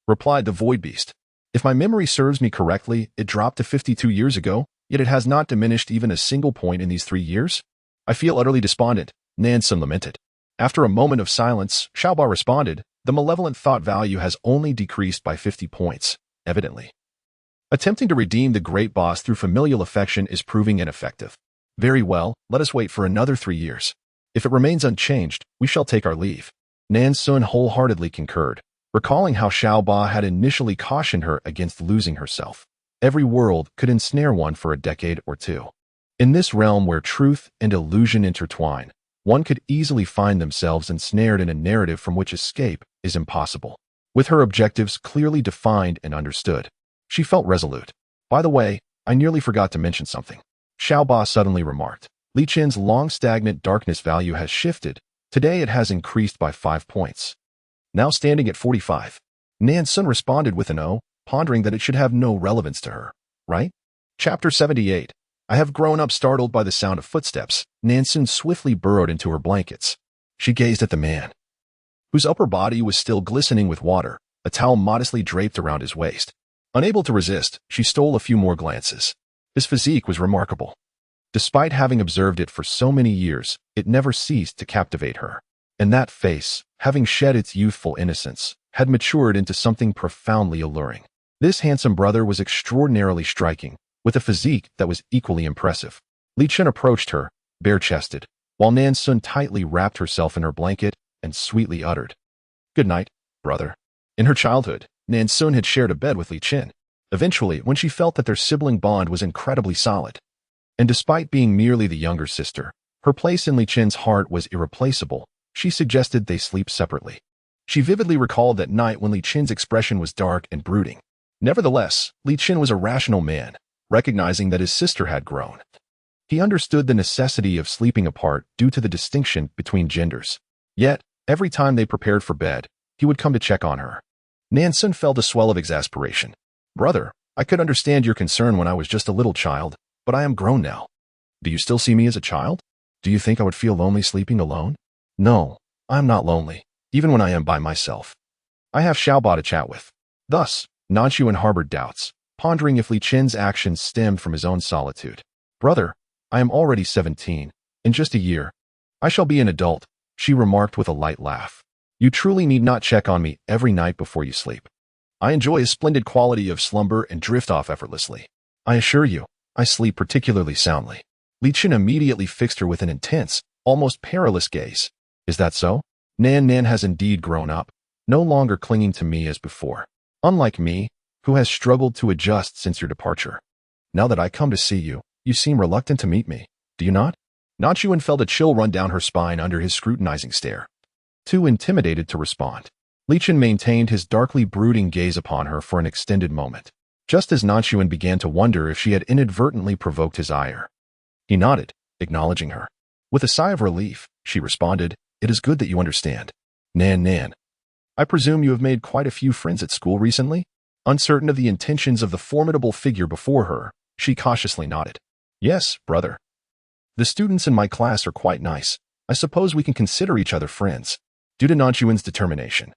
replied the void beast. "If my memory serves me correctly, it dropped to 52 years ago, yet it has not diminished even a single point in these 3 years. I feel utterly despondent," Nan Xun lamented. After a moment of silence, Xiao Ba responded, "The malevolent thought value has only decreased by 50 points, evidently. Attempting to redeem the great boss through familial affection is proving ineffective. Very well, let us wait for another 3 years. If it remains unchanged, we shall take our leave." Nan Xun wholeheartedly concurred, recalling how Xiao Ba had initially cautioned her against losing herself. every world could ensnare one for a decade or two. In this realm where truth and illusion intertwine, one could easily find themselves ensnared in a narrative from which escape is impossible. With her objectives clearly defined and understood, she felt resolute. By the way, I nearly forgot to mention something. Xiaoba suddenly remarked. Li Qin's long-stagnant darkness value has shifted. Today it has increased by 5 points. Now standing at 45. Nan Xun responded with an "oh," pondering that it should have no relevance to her, right? Chapter 78. I have grown up. Startled by the sound of footsteps, Nan Xun swiftly burrowed into her blankets. She gazed at the man, whose upper body was still glistening with water, a towel modestly draped around his waist. Unable to resist, she stole a few more glances. His physique was remarkable. Despite having observed it for so many years, it never ceased to captivate her. And that face, having shed its youthful innocence, had matured into something profoundly alluring. This handsome brother was extraordinarily striking, with a physique that was equally impressive. Li Qin approached her, bare-chested, while Nan Xun tightly wrapped herself in her blanket and sweetly uttered, "Good night, brother." In her childhood, Nan Xun had shared a bed with Li Qin. Eventually, when she felt that their sibling bond was incredibly solid, and despite being merely the younger sister, her place in Li Qin's heart was irreplaceable, she suggested they sleep separately. She vividly recalled that night when Li Qin's expression was dark and brooding. Nevertheless, Li Qin was a rational man, recognizing that his sister had grown. He understood the necessity of sleeping apart due to the distinction between genders. Yet, every time they prepared for bed, he would come to check on her. Nan Xun felt a swell of exasperation. "Brother, I could understand your concern when I was just a little child, but I am grown now. Do you still see me as a child? Do you think I would feel lonely sleeping alone? No, I am not lonely, even when I am by myself. I have Xiaoba to chat with." Thus, Nan Xun harbored doubts, pondering if Li Qin's actions stemmed from his own solitude. "Brother, I am already 17. In just a year, I shall be an adult," she remarked with a light laugh. "You truly need not check on me every night before you sleep. I enjoy a splendid quality of slumber and drift off effortlessly. I assure you, I sleep particularly soundly." Li Qin immediately fixed her with an intense, almost perilous gaze. "Is that so? Nan has indeed grown up, no longer clinging to me as before. Unlike me, who has struggled to adjust since your departure. Now that I come to see you, you seem reluctant to meet me, do you not?" Nan Xun felt a chill run down her spine under his scrutinizing stare. Too intimidated to respond, Li Qin maintained his darkly brooding gaze upon her for an extended moment, just as Nan Xun began to wonder if she had inadvertently provoked his ire. He nodded, acknowledging her. With a sigh of relief, she responded, "It is good that you understand. Nan, I presume you have made quite a few friends at school recently?" Uncertain of the intentions of the formidable figure before her, she cautiously nodded. "Yes, brother. The students in my class are quite nice. I suppose we can consider each other friends." Due to Nan Xun's determination,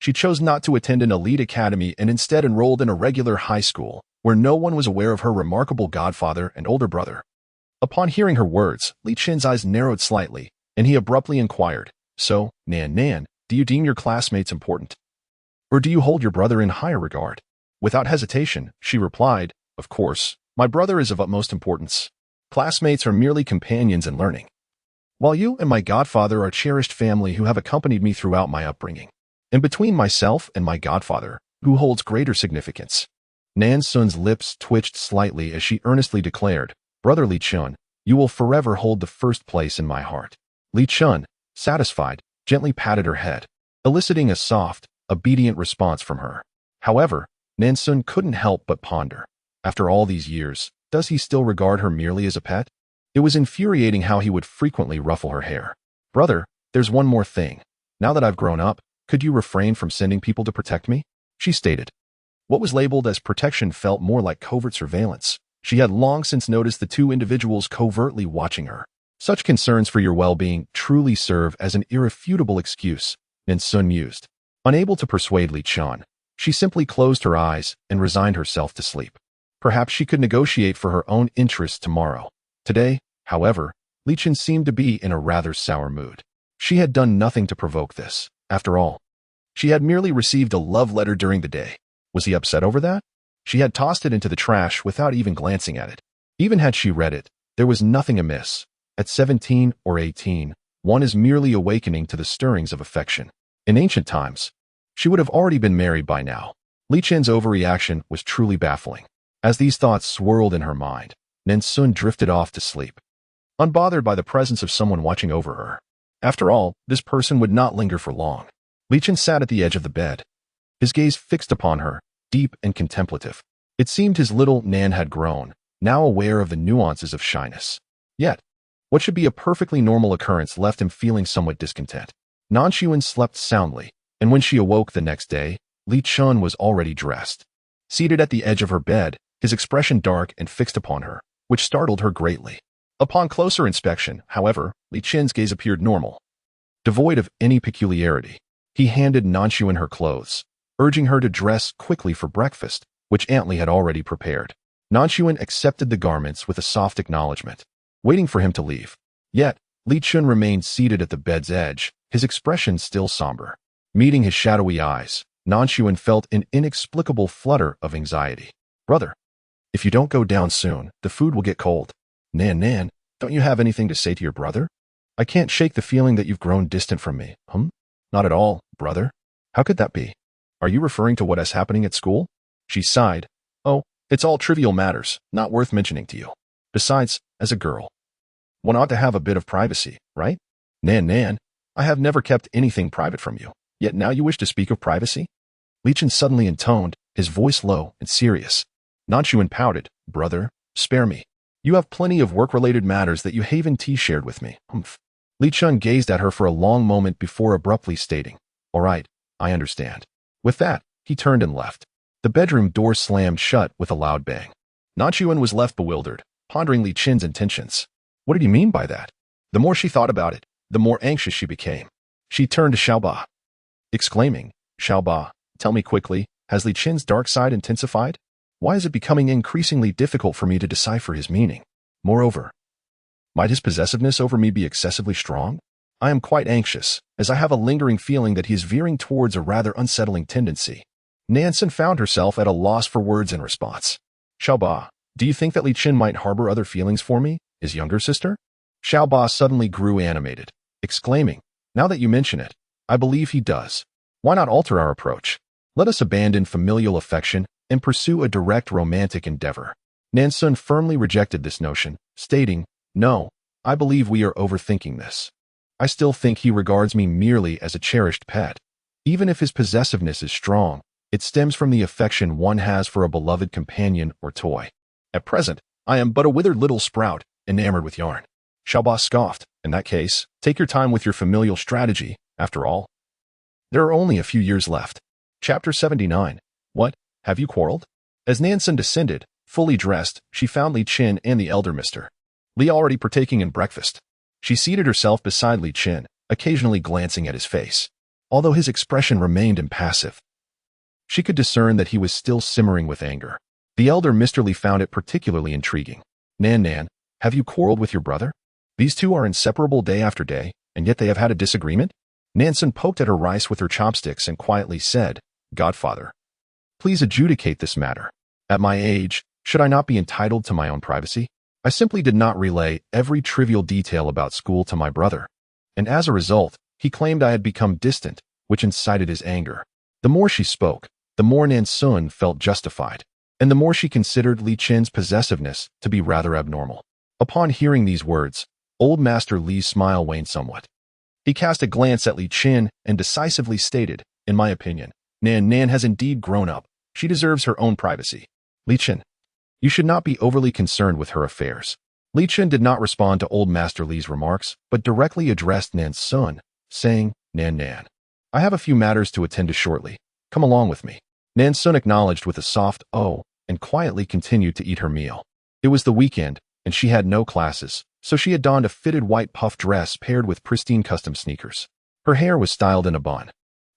she chose not to attend an elite academy and instead enrolled in a regular high school, where no one was aware of her remarkable godfather and older brother. Upon hearing her words, Li Qin's eyes narrowed slightly, and he abruptly inquired, "So, Nan, do you deem your classmates important? Or do you hold your brother in higher regard?" Without hesitation, she replied, "Of course, my brother is of utmost importance. Classmates are merely companions in learning, while you and my godfather are cherished family who have accompanied me throughout my upbringing. And between myself and my godfather, who holds greater significance?" Nan Xun's lips twitched slightly as she earnestly declared, "Brother Li Qin, you will forever hold the first place in my heart." Li Qin, satisfied, gently patted her head, eliciting a soft, obedient response from her. However, Nan Xun couldn't help but ponder. After all these years, does he still regard her merely as a pet? It was infuriating how he would frequently ruffle her hair. "Brother, there's one more thing. Now that I've grown up, could you refrain from sending people to protect me?" she stated. What was labeled as protection felt more like covert surveillance. She had long since noticed the two individuals covertly watching her. Such concerns for your well-being truly serve as an irrefutable excuse, Nan Xun mused. Unable to persuade Li Qin, she simply closed her eyes and resigned herself to sleep. Perhaps she could negotiate for her own interests tomorrow. Today, however, Li Qin seemed to be in a rather sour mood. She had done nothing to provoke this. After all, she had merely received a love letter during the day. Was he upset over that? She had tossed it into the trash without even glancing at it. Even had she read it, there was nothing amiss. At 17 or 18, one is merely awakening to the stirrings of affection. In ancient times, she would have already been married by now. Li Qin's overreaction was truly baffling. As these thoughts swirled in her mind, Nan Xun drifted off to sleep, unbothered by the presence of someone watching over her. After all, this person would not linger for long. Li Chen sat at the edge of the bed, his gaze fixed upon her, deep and contemplative. It seemed his little Nan had grown, now aware of the nuances of shyness. Yet, what should be a perfectly normal occurrence left him feeling somewhat discontent. Nan Xun slept soundly, and when she awoke the next day, Li Chen was already dressed. Seated at the edge of her bed, his expression dark and fixed upon her, which startled her greatly. Upon closer inspection, however, Li Chen's gaze appeared normal, devoid of any peculiarity. He handed Nan Xun her clothes, urging her to dress quickly for breakfast, which Aunt Li had already prepared. Nan Xun accepted the garments with a soft acknowledgement, waiting for him to leave. Yet, Li Chen remained seated at the bed's edge, his expression still somber. Meeting his shadowy eyes, Nan Xun felt an inexplicable flutter of anxiety. "Brother, if you don't go down soon, the food will get cold." Nan, don't you have anything to say to your brother? I can't shake the feeling that you've grown distant from me." Not at all, brother. How could that be? Are you referring to what is happening at school?" She sighed. "Oh, it's all trivial matters, not worth mentioning to you. Besides, as a girl, one ought to have a bit of privacy, right?" Nan, I have never kept anything private from you, yet now you wish to speak of privacy?" Li Chen suddenly intoned, his voice low and serious. Nan Xun pouted. "Brother, spare me. You have plenty of work-related matters that you haven't shared with me." Li Chen gazed at her for a long moment before abruptly stating, "All right, I understand." With that, he turned and left. The bedroom door slammed shut with a loud bang. Nan Xun was left bewildered, pondering Li Chen's intentions. What did he mean by that? The more she thought about it, the more anxious she became. She turned to Xiaoba, exclaiming, "Xiaoba, tell me quickly, has Li Chen's dark side intensified? Why is it becoming increasingly difficult for me to decipher his meaning? Moreover, might his possessiveness over me be excessively strong? I am quite anxious, as I have a lingering feeling that he is veering towards a rather unsettling tendency." Nan Xun found herself at a loss for words in response. "Xiaoba, do you think that Li Chen might harbor other feelings for me, his younger sister?" Xiaoba suddenly grew animated, exclaiming, "Now that you mention it, I believe he does. Why not alter our approach? Let us abandon familial affection and pursue a direct romantic endeavor." Nan Xun firmly rejected this notion, stating, "No, I believe we are overthinking this. I still think he regards me merely as a cherished pet. Even if his possessiveness is strong, it stems from the affection one has for a beloved companion or toy. At present, I am but a withered little sprout, enamored with yarn." Xiaoba scoffed. "In that case, take your time with your familial strategy. After all, there are only a few years left." Chapter 79. What? Have you quarreled? As Nan Xun descended, fully dressed, she found Li Chen and the elder Mr. Li already partaking in breakfast. She seated herself beside Li Chen, occasionally glancing at his face. Although his expression remained impassive, she could discern that he was still simmering with anger. The elder Mr. Li found it particularly intriguing. Nan, have you quarreled with your brother? These two are inseparable day after day, and yet they have had a disagreement?" Nan Xun poked at her rice with her chopsticks and quietly said, "Godfather, please adjudicate this matter. At my age, should I not be entitled to my own privacy? I simply did not relay every trivial detail about school to my brother, and as a result, he claimed I had become distant, which incited his anger." The more she spoke, the more Nan Xun felt justified, and the more she considered Li Chen's possessiveness to be rather abnormal. Upon hearing these words, Old Master Li's smile waned somewhat. He cast a glance at Li Chen and decisively stated, "In my opinion, Nan has indeed grown up. She deserves her own privacy. Li Chen, you should not be overly concerned with her affairs." Li Chen did not respond to Old Master Li's remarks, but directly addressed Nan Xun, saying, Nan, I have a few matters to attend to shortly. Come along with me." Nan Xun acknowledged with a soft "oh" and quietly continued to eat her meal. It was the weekend, and she had no classes, so she had donned a fitted white puff dress paired with pristine custom sneakers. Her hair was styled in a bun,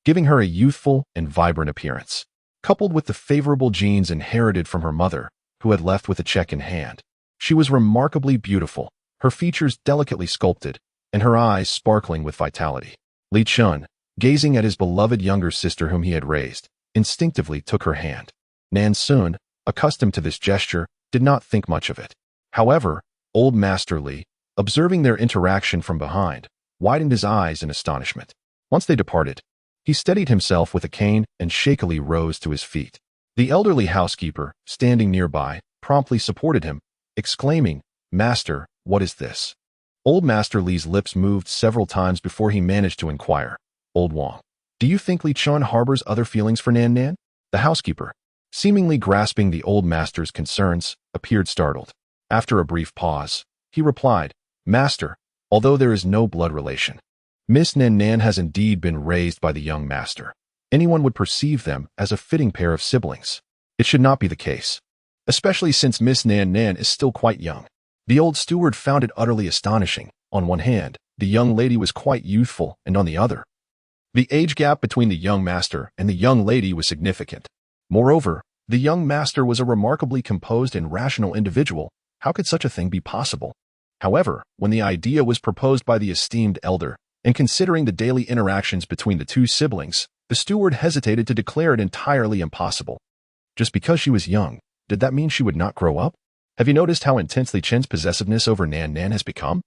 giving her a youthful and vibrant appearance. Coupled with the favorable genes inherited from her mother, who had left with a check in hand, she was remarkably beautiful, her features delicately sculpted, and her eyes sparkling with vitality. Li Chen, gazing at his beloved younger sister whom he had raised, instinctively took her hand. Nan Xun, accustomed to this gesture, did not think much of it. However, Old Master Li, observing their interaction from behind, widened his eyes in astonishment. Once they departed, he steadied himself with a cane and shakily rose to his feet. The elderly housekeeper, standing nearby, promptly supported him, exclaiming, "Master, what is this?" Old Master Li's lips moved several times before he managed to inquire, "Old Wang, do you think Li Chun harbors other feelings for Nan Nan?" The housekeeper, seemingly grasping the old master's concerns, appeared startled. After a brief pause, he replied, "Master, although there is no blood relation, Miss Nan Nan has indeed been raised by the young master. Anyone would perceive them as a fitting pair of siblings. It should not be the case, especially since Miss Nan Nan is still quite young." The old steward found it utterly astonishing. On one hand, the young lady was quite youthful, and on the other, the age gap between the young master and the young lady was significant. Moreover, the young master was a remarkably composed and rational individual. How could such a thing be possible? However, when the idea was proposed by the esteemed elder, and considering the daily interactions between the two siblings, the steward hesitated to declare it entirely impossible. Just because she was young, did that mean she would not grow up? Have you noticed how intense Li Chen's possessiveness over Nan Nan has become?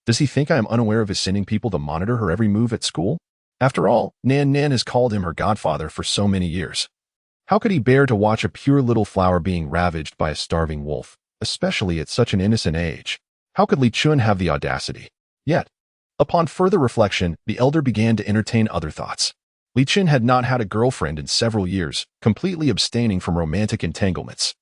Does he think I am unaware of his sending people to monitor her every move at school? After all, Nan Nan has called him her godfather for so many years. How could he bear to watch a pure little flower being ravaged by a starving wolf, especially at such an innocent age? How could Li Chun have the audacity? Yet, upon further reflection, the elder began to entertain other thoughts. Li Chun had not had a girlfriend in several years, completely abstaining from romantic entanglements.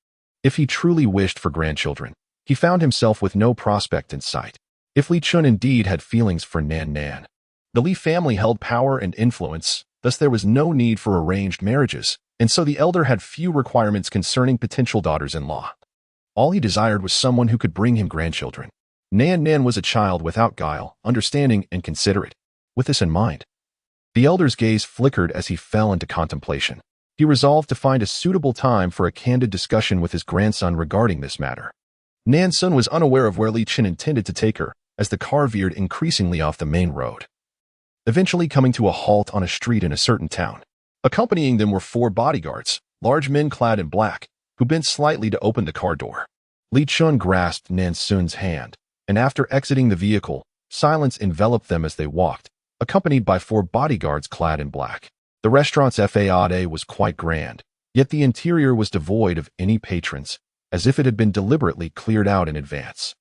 If he truly wished for grandchildren, he found himself with no prospect in sight. If Li Chun indeed had feelings for Nan Nan, the Li family held power and influence, thus there was no need for arranged marriages, and so the elder had few requirements concerning potential daughters-in-law. All he desired was someone who could bring him grandchildren. Nan Nan was a child without guile, understanding, and considerate. With this in mind, the elder's gaze flickered as he fell into contemplation. He resolved to find a suitable time for a candid discussion with his grandson regarding this matter. Nan Xun was unaware of where Li Chun intended to take her, as the car veered increasingly off the main road, eventually coming to a halt on a street in a certain town. Accompanying them were 4 bodyguards, large men clad in black, who bent slightly to open the car door. Li Chun grasped Nan Xun's hand, and after exiting the vehicle, silence enveloped them as they walked, accompanied by 4 bodyguards clad in black. The restaurant's Aaaah was quite grand, yet the interior was devoid of any patrons, as if it had been deliberately cleared out in advance.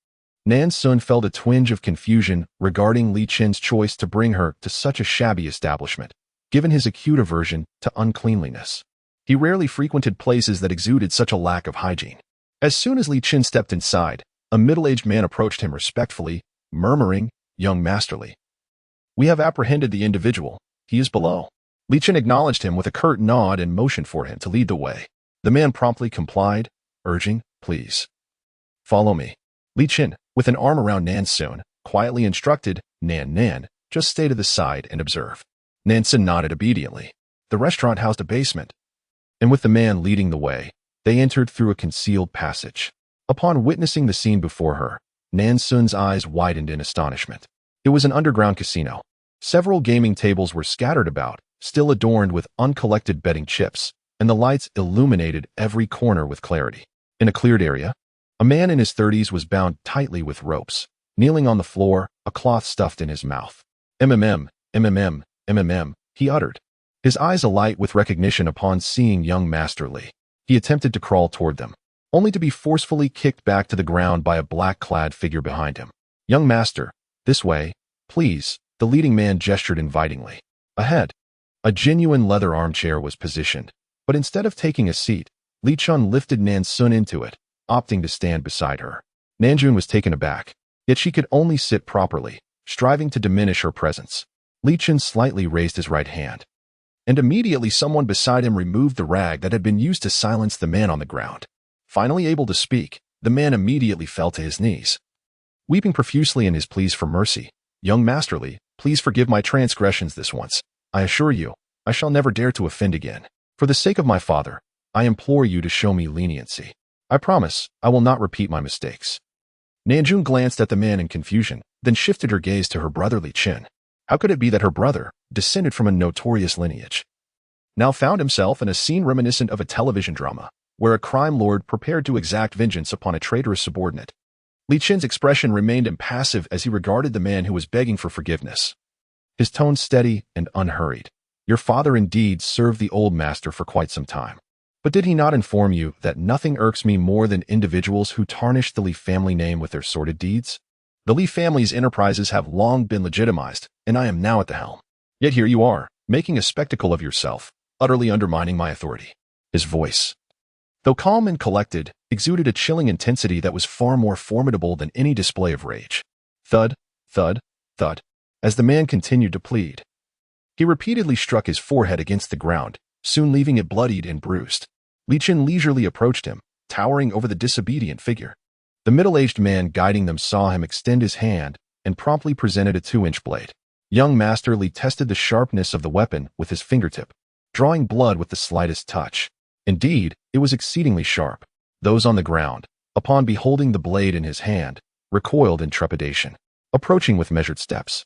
Nan Xun felt a twinge of confusion regarding Li Chun's choice to bring her to such a shabby establishment, given his acute aversion to uncleanliness. He rarely frequented places that exuded such a lack of hygiene. As soon as Li Chun stepped inside, a middle-aged man approached him respectfully, murmuring, "Young Masterly, we have apprehended the individual. He is below." Li Chun acknowledged him with a curt nod and motioned for him to lead the way. The man promptly complied, urging, "Please, follow me." Li Chun, with an arm around Nan Xun, quietly instructed, "Nan Nan, just stay to the side and observe." Nan Xun nodded obediently. The restaurant housed a basement, and with the man leading the way, they entered through a concealed passage. Upon witnessing the scene before her, Nan Xun's eyes widened in astonishment. It was an underground casino. Several gaming tables were scattered about, still adorned with uncollected betting chips, and the lights illuminated every corner with clarity. In a cleared area, a man in his 30s was bound tightly with ropes, kneeling on the floor, a cloth stuffed in his mouth. "MMM, MMM, MMM," he uttered, his eyes alight with recognition upon seeing young Master Li. He attempted to crawl toward them, only to be forcefully kicked back to the ground by a black-clad figure behind him. "Young Master, this way, please," the leading man gestured invitingly. Ahead, a genuine leather armchair was positioned, but instead of taking a seat, Li Chun lifted Nan Xun into it, opting to stand beside her. Nan Xun was taken aback, yet she could only sit properly, striving to diminish her presence. Li Chun slightly raised his right hand, and immediately someone beside him removed the rag that had been used to silence the man on the ground. Finally able to speak, the man immediately fell to his knees, weeping profusely in his pleas for mercy. "Young Masterly, please forgive my transgressions this once. I assure you, I shall never dare to offend again. For the sake of my father, I implore you to show me leniency. I promise I will not repeat my mistakes." Nan Xun glanced at the man in confusion, then shifted her gaze to her brother Li Chun. How could it be that her brother, descended from a notorious lineage, now found himself in a scene reminiscent of a television drama, where a crime lord prepared to exact vengeance upon a traitorous subordinate? Li Chun's expression remained impassive as he regarded the man who was begging for forgiveness. His tone steady and unhurried. "Your father indeed served the old master for quite some time. But did he not inform you that nothing irks me more than individuals who tarnish the Li family name with their sordid deeds? The Li family's enterprises have long been legitimized, and I am now at the helm. Yet here you are, making a spectacle of yourself, utterly undermining my authority. His voice, though calm and collected, exuded a chilling intensity that was far more formidable than any display of rage. Thud, thud, thud, as the man continued to plead. He repeatedly struck his forehead against the ground, soon leaving it bloodied and bruised. Li Chen leisurely approached him, towering over the disobedient figure. The middle-aged man guiding them saw him extend his hand and promptly presented a 2-inch blade. Young Master Li tested the sharpness of the weapon with his fingertip, drawing blood with the slightest touch. Indeed, it was exceedingly sharp. Those on the ground, upon beholding the blade in his hand, recoiled in trepidation, approaching with measured steps.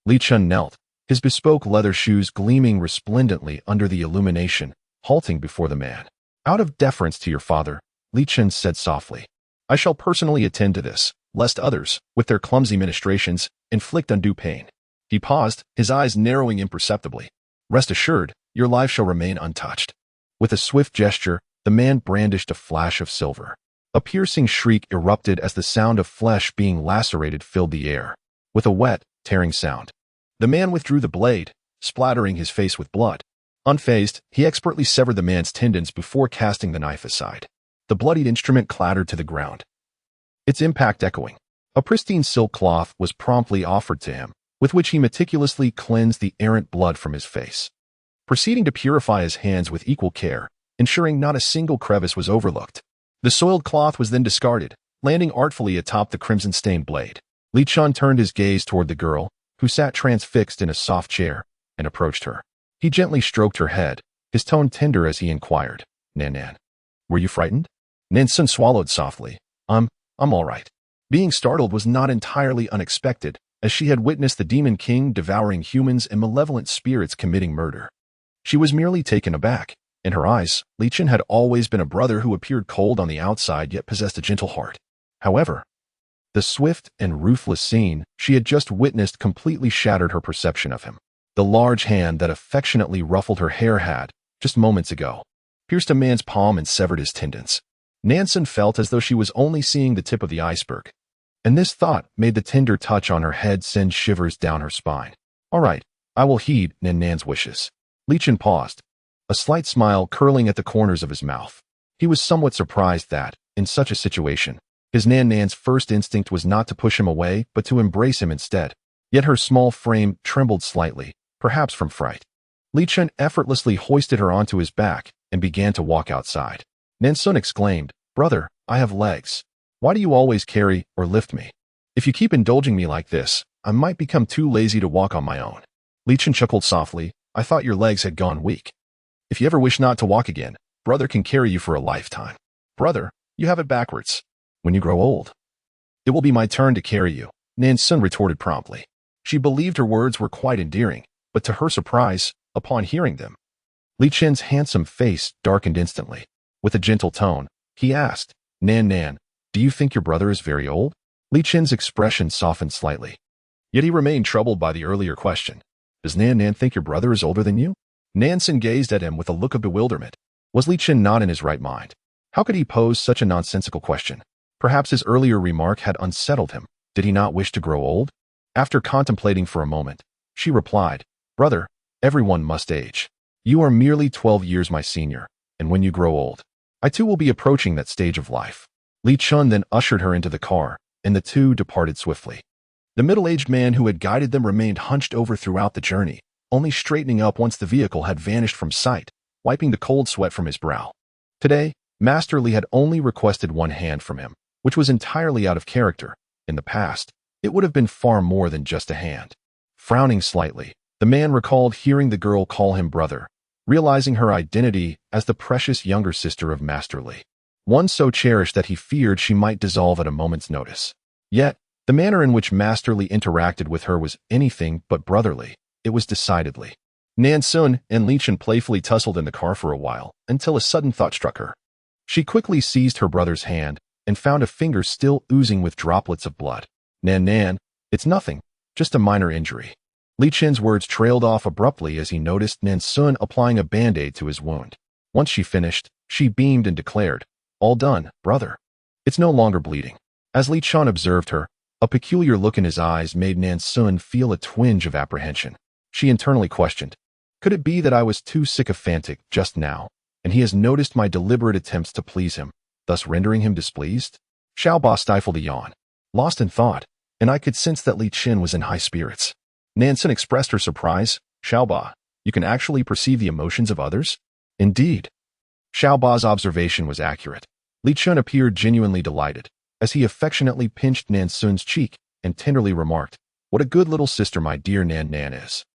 Li Chen knelt, his bespoke leather shoes gleaming resplendently under the illumination, halting before the man. Out of deference to your father, Li Chen said softly, I shall personally attend to this, lest others, with their clumsy ministrations, inflict undue pain. He paused, his eyes narrowing imperceptibly. Rest assured, your life shall remain untouched. With a swift gesture, the man brandished a flash of silver. A piercing shriek erupted as the sound of flesh being lacerated filled the air. With a wet, tearing sound, the man withdrew the blade, splattering his face with blood. Unfazed, he expertly severed the man's tendons before casting the knife aside. The bloodied instrument clattered to the ground, its impact echoing. A pristine silk cloth was promptly offered to him, with which he meticulously cleansed the errant blood from his face, proceeding to purify his hands with equal care, ensuring not a single crevice was overlooked. The soiled cloth was then discarded, landing artfully atop the crimson-stained blade. Li Chen turned his gaze toward the girl, who sat transfixed in a soft chair, and approached her. He gently stroked her head, his tone tender as he inquired, Nan, were you frightened? Nan Xun swallowed softly. I'm all right. Being startled was not entirely unexpected, as she had witnessed the Demon King devouring humans and malevolent spirits committing murder. She was merely taken aback. In her eyes, Li Chen had always been a brother who appeared cold on the outside yet possessed a gentle heart. However, the swift and ruthless scene she had just witnessed completely shattered her perception of him. The large hand that affectionately ruffled her hair had, just moments ago, pierced a man's palm and severed his tendons. Nan Xun felt as though she was only seeing the tip of the iceberg, and this thought made the tender touch on her head send shivers down her spine. All right, I will heed Nan's wishes. Li Chen paused, a slight smile curling at the corners of his mouth. He was somewhat surprised that, in such a situation, his Nan's first instinct was not to push him away but to embrace him instead. Yet her small frame trembled slightly, perhaps from fright. Li Chen effortlessly hoisted her onto his back and began to walk outside. Nan Xun exclaimed, Brother, I have legs. Why do you always carry or lift me? If you keep indulging me like this, I might become too lazy to walk on my own. Li Chen chuckled softly. I thought your legs had gone weak. If you ever wish not to walk again, brother can carry you for a lifetime. Brother, you have it backwards. When you grow old, it will be my turn to carry you, Nan Xun retorted promptly. She believed her words were quite endearing, but to her surprise, upon hearing them, Li Chen's handsome face darkened instantly. With a gentle tone, he asked, Nan, do you think your brother is very old? Li Chen's expression softened slightly. Yet he remained troubled by the earlier question. Does Nan think your brother is older than you? Nan Xun gazed at him with a look of bewilderment. Was Li Chen not in his right mind? How could he pose such a nonsensical question? Perhaps his earlier remark had unsettled him. Did he not wish to grow old? After contemplating for a moment, she replied, Brother, everyone must age. You are merely 12 years my senior, and when you grow old, I too will be approaching that stage of life. Li Chen then ushered her into the car, and the two departed swiftly. The middle-aged man who had guided them remained hunched over throughout the journey, only straightening up once the vehicle had vanished from sight, wiping the cold sweat from his brow. Today, Master Li had only requested one hand from him, which was entirely out of character. In the past, it would have been far more than just a hand. Frowning slightly, the man recalled hearing the girl call him brother, realizing her identity as the precious younger sister of Master Li, one so cherished that he feared she might dissolve at a moment's notice. Yet, the manner in which Master Li interacted with her was anything but brotherly. It was decidedly. Nan Xun and Li Chen playfully tussled in the car for a while, until a sudden thought struck her. She quickly seized her brother's hand and found a finger still oozing with droplets of blood. Nan, it's nothing, just a minor injury. Li Chen's words trailed off abruptly as he noticed Nan Xun applying a band-aid to his wound. Once she finished, she beamed and declared, "All done, brother. It's no longer bleeding." As Li Chun observed her, a peculiar look in his eyes made Nan Xun feel a twinge of apprehension. She internally questioned, could it be that I was too sycophantic just now, and he has noticed my deliberate attempts to please him, thus rendering him displeased? Xiaoba stifled a yawn, lost in thought, and I could sense that Li Qin was in high spirits. Nan Xun expressed her surprise. Xiaoba, you can actually perceive the emotions of others? Indeed. Xiaoba's observation was accurate. Li Chun appeared genuinely delighted, as he affectionately pinched Nan Xun's cheek and tenderly remarked, "What a good little sister my dear Nan Nan is."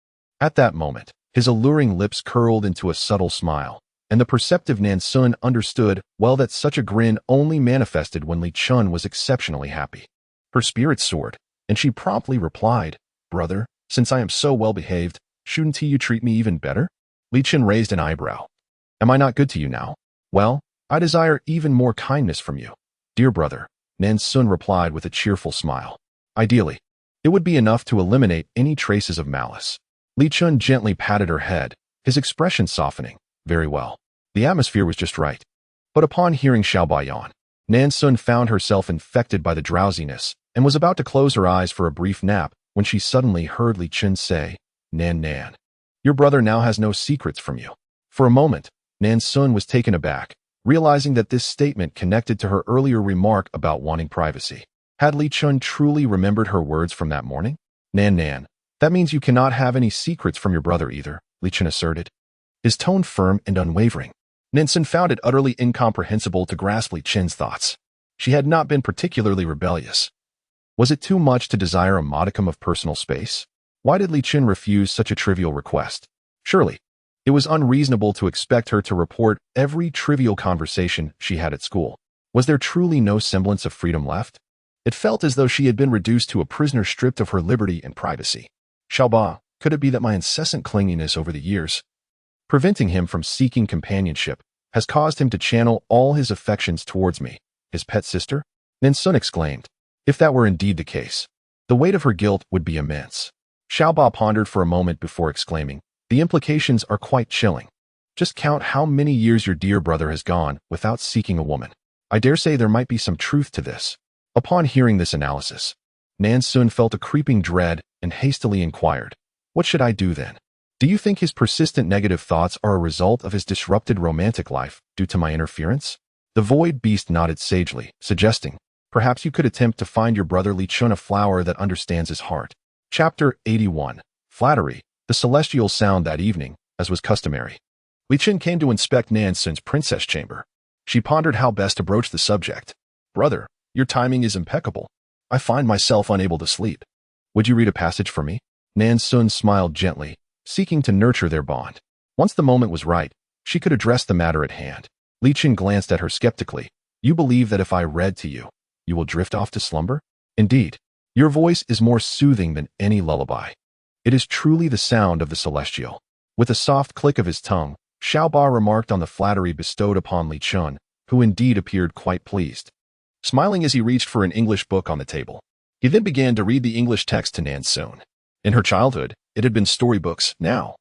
At that moment, his alluring lips curled into a subtle smile, and the perceptive Nan Xun understood well that such a grin only manifested when Li Chun was exceptionally happy. Her spirits soared, and she promptly replied, "Brother, since I am so well behaved, shouldn't you treat me even better?" Li Chun raised an eyebrow. "Am I not good to you now? Well, I desire even more kindness from you, dear brother," Nan Xun replied with a cheerful smile. "Ideally, it would be enough to eliminate any traces of malice." Li Chun gently patted her head, his expression softening. "Very well. The atmosphere was just right." But upon hearing Xiaoba yawn, Nan Xun found herself infected by the drowsiness and was about to close her eyes for a brief nap when she suddenly heard Li Chun say, "Nan Nan, your brother now has no secrets from you." For a moment, Nan Xun was taken aback, realizing that this statement connected to her earlier remark about wanting privacy. Had Li Chun truly remembered her words from that morning? "Nan Nan, that means you cannot have any secrets from your brother either," Li Chun asserted, his tone firm and unwavering. Nan Xun found it utterly incomprehensible to grasp Li Chun's thoughts. She had not been particularly rebellious. Was it too much to desire a modicum of personal space? Why did Li Chun refuse such a trivial request? Surely, it was unreasonable to expect her to report every trivial conversation she had at school. Was there truly no semblance of freedom left? It felt as though she had been reduced to a prisoner stripped of her liberty and privacy. Xiaoba, could it be that my incessant clinginess over the years, preventing him from seeking companionship, has caused him to channel all his affections towards me, his pet sister? Nan Xun exclaimed. If that were indeed the case, the weight of her guilt would be immense. Xiaoba pondered for a moment before exclaiming, "The implications are quite chilling. Just count how many years your dear brother has gone without seeking a woman. I dare say there might be some truth to this." Upon hearing this analysis, Nan Xun felt a creeping dread and hastily inquired, "What should I do then? Do you think his persistent negative thoughts are a result of his disrupted romantic life due to my interference?" The void beast nodded sagely, suggesting, "Perhaps you could attempt to find your brother Li Chun a flower that understands his heart." Chapter 81. Flattery. The celestial sound that evening, as was customary. Li Chun came to inspect Nan Xun's princess chamber. She pondered how best to broach the subject. "Brother, your timing is impeccable. I find myself unable to sleep. Would you read a passage for me?" Nan Xun smiled gently, seeking to nurture their bond. Once the moment was right, she could address the matter at hand. Li Chun glanced at her skeptically. "You believe that if I read to you, you will drift off to slumber? Indeed, your voice is more soothing than any lullaby. It is truly the sound of the celestial." With a soft click of his tongue, Xiaoba remarked on the flattery bestowed upon Li Chun, who indeed appeared quite pleased. Smiling as he reached for an English book on the table, he then began to read the English text to Nan Xun. In her childhood, it had been storybooks. Now,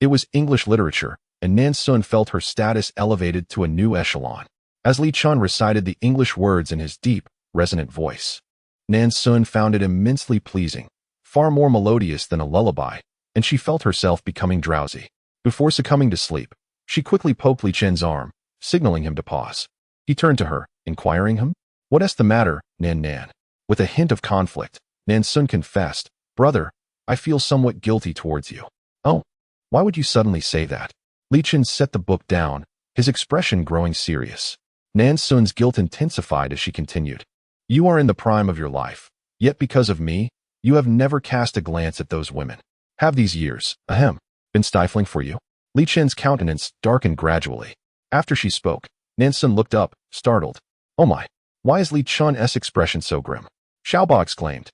it was English literature, and Nan Xun felt her status elevated to a new echelon. As Li Chun recited the English words in his deep, resonant voice, Nan Xun found it immensely pleasing, far more melodious than a lullaby, and she felt herself becoming drowsy. Before succumbing to sleep, she quickly poked Li Chun's arm, signaling him to pause. He turned to her, inquiring him, "What's the matter, Nan Nan?" With a hint of conflict, Nan Xun confessed, "Brother, I feel somewhat guilty towards you." "Oh, why would you suddenly say that?" Li Chun set the book down, his expression growing serious. Nan Xun's guilt intensified as she continued. "You are in the prime of your life, yet because of me, you have never cast a glance at those women. Have these years, been stifling for you?" Li Chun's countenance darkened gradually. After she spoke, Nan Xun looked up, startled. "Oh my, why is Li Chun's expression so grim?" Xiaoba exclaimed.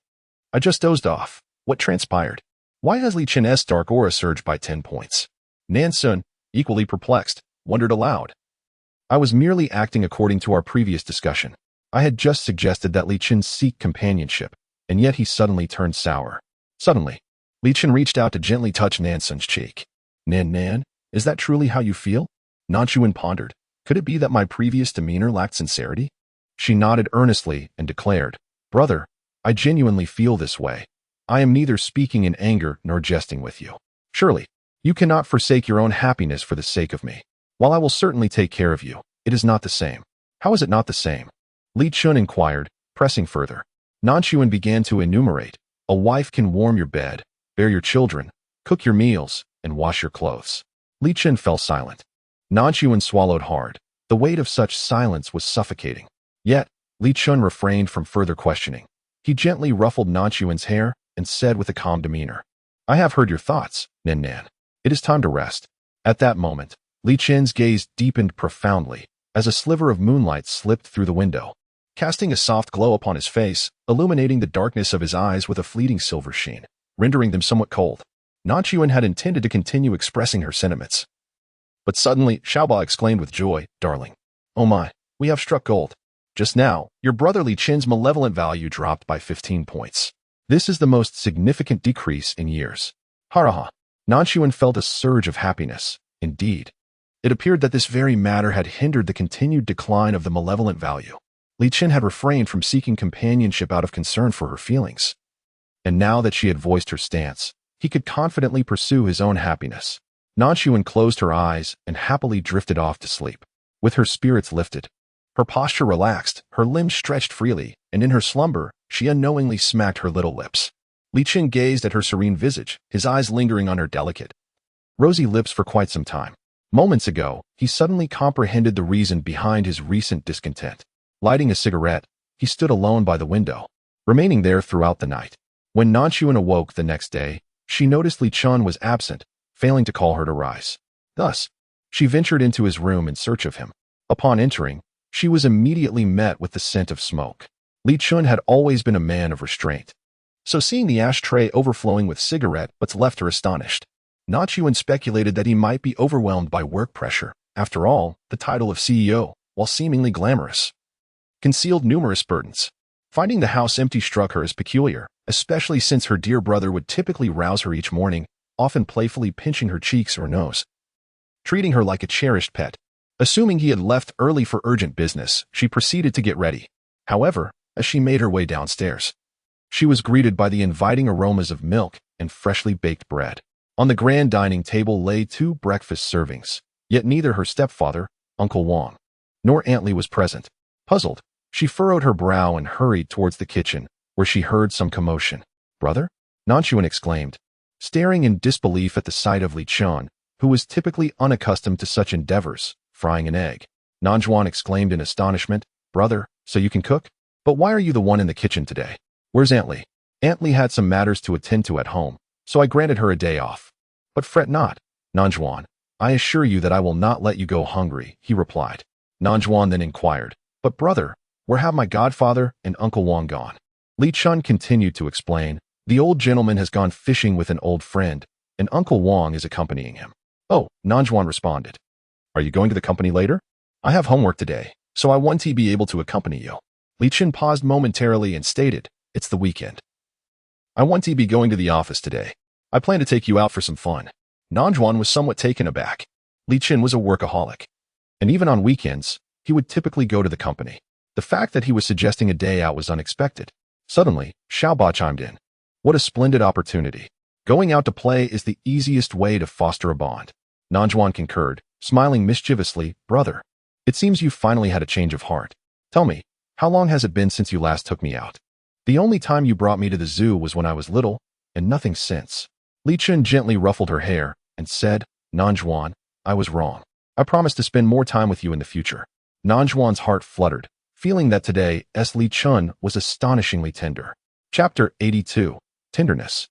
"I just dozed off. What transpired? Why has Li Chun's dark aura surged by 10 points?" Nan Xun, equally perplexed, wondered aloud. "I was merely acting according to our previous discussion. I had just suggested that Li Chun seek companionship, and yet he suddenly turned sour." Suddenly, Li Chun reached out to gently touch Nan Xun's cheek. "Nan Nan, is that truly how you feel?" Nan Xun pondered. Could it be that my previous demeanor lacked sincerity? She nodded earnestly and declared, "Brother, I genuinely feel this way. I am neither speaking in anger nor jesting with you. Surely, you cannot forsake your own happiness for the sake of me. While I will certainly take care of you, it is not the same." "How is it not the same?" Li Chun inquired, pressing further. Nan Xun began to enumerate. "A wife can warm your bed, bear your children, cook your meals, and wash your clothes." Li Chun fell silent. Nan Xun swallowed hard. The weight of such silence was suffocating. Yet, Li Chun refrained from further questioning. He gently ruffled Nan Xun's hair and said with a calm demeanor, "I have heard your thoughts, Nan. It is time to rest." At that moment, Li Chun's gaze deepened profoundly as a sliver of moonlight slipped through the window, casting a soft glow upon his face, illuminating the darkness of his eyes with a fleeting silver sheen, rendering them somewhat cold. Nan Xun had intended to continue expressing her sentiments. But suddenly, Aaaah exclaimed with joy, "Darling, oh my, we have struck gold. Just now, your brother Li Chun's malevolent value dropped by 15 points. This is the most significant decrease in years." Aaaah. Nan Xun felt a surge of happiness. Indeed, it appeared that this very matter had hindered the continued decline of the malevolent value. Li Chun had refrained from seeking companionship out of concern for her feelings. And now that she had voiced her stance, he could confidently pursue his own happiness. Nan Xun closed her eyes and happily drifted off to sleep. With her spirits lifted, her posture relaxed, her limbs stretched freely, and in her slumber, she unknowingly smacked her little lips. Li Chun gazed at her serene visage, his eyes lingering on her delicate, rosy lips for quite some time. Moments ago, he suddenly comprehended the reason behind his recent discontent. Lighting a cigarette, he stood alone by the window, remaining there throughout the night. When Nan Xun awoke the next day, she noticed Li Chun was absent, failing to call her to rise. Thus, she ventured into his room in search of him. Upon entering, she was immediately met with the scent of smoke. Li Chun had always been a man of restraint, so seeing the ashtray overflowing with cigarette butts left her astonished. Nan Xun speculated that he might be overwhelmed by work pressure. After all, the title of CEO, while seemingly glamorous, concealed numerous burdens. Finding the house empty struck her as peculiar, especially since her dear brother would typically rouse her each morning, often playfully pinching her cheeks or nose, treating her like a cherished pet. Assuming he had left early for urgent business, she proceeded to get ready. However, as she made her way downstairs, she was greeted by the inviting aromas of milk and freshly baked bread. On the grand dining table lay 2 breakfast servings, yet neither her stepfather, Uncle Wang, nor Aunt Li was present. Puzzled, she furrowed her brow and hurried towards the kitchen, where she heard some commotion. "Brother?" Nan Xun exclaimed, staring in disbelief at the sight of Li Chun, who was typically unaccustomed to such endeavors. "Frying an egg." Nan Xun exclaimed in astonishment. "Brother, so you can cook? But why are you the one in the kitchen today? Where's Aunt Li?" "Aunt Li had some matters to attend to at home, so I granted her a day off." "But fret not, Nan Xun. I assure you that I will not let you go hungry," he replied. Nan Xun then inquired, "But brother, where have my godfather and Uncle Wang gone?" Li Chun continued to explain, "The old gentleman has gone fishing with an old friend, and Uncle Wang is accompanying him." "Oh," Nan Xun responded. "Are you going to the company later?" "I have homework today, so I want to be able to accompany you." Li Chun paused momentarily and stated, "It's the weekend. I want to be going to the office today. I plan to take you out for some fun." Nan Xun was somewhat taken aback. Li Chun was a workaholic, and even on weekends, he would typically go to the company. The fact that he was suggesting a day out was unexpected. Suddenly, Aaaah chimed in. "What a splendid opportunity. Going out to play is the easiest way to foster a bond." Nan Xun concurred, smiling mischievously. "Brother, it seems you finally had a change of heart. Tell me, how long has it been since you last took me out?" "The only time you brought me to the zoo was when I was little, and nothing since." Li Chun gently ruffled her hair and said, "Nan Xun, I was wrong. I promise to spend more time with you in the future." Nan Xun's heart fluttered, feeling that today Li Chun was astonishingly tender. Chapter 82. Tenderness.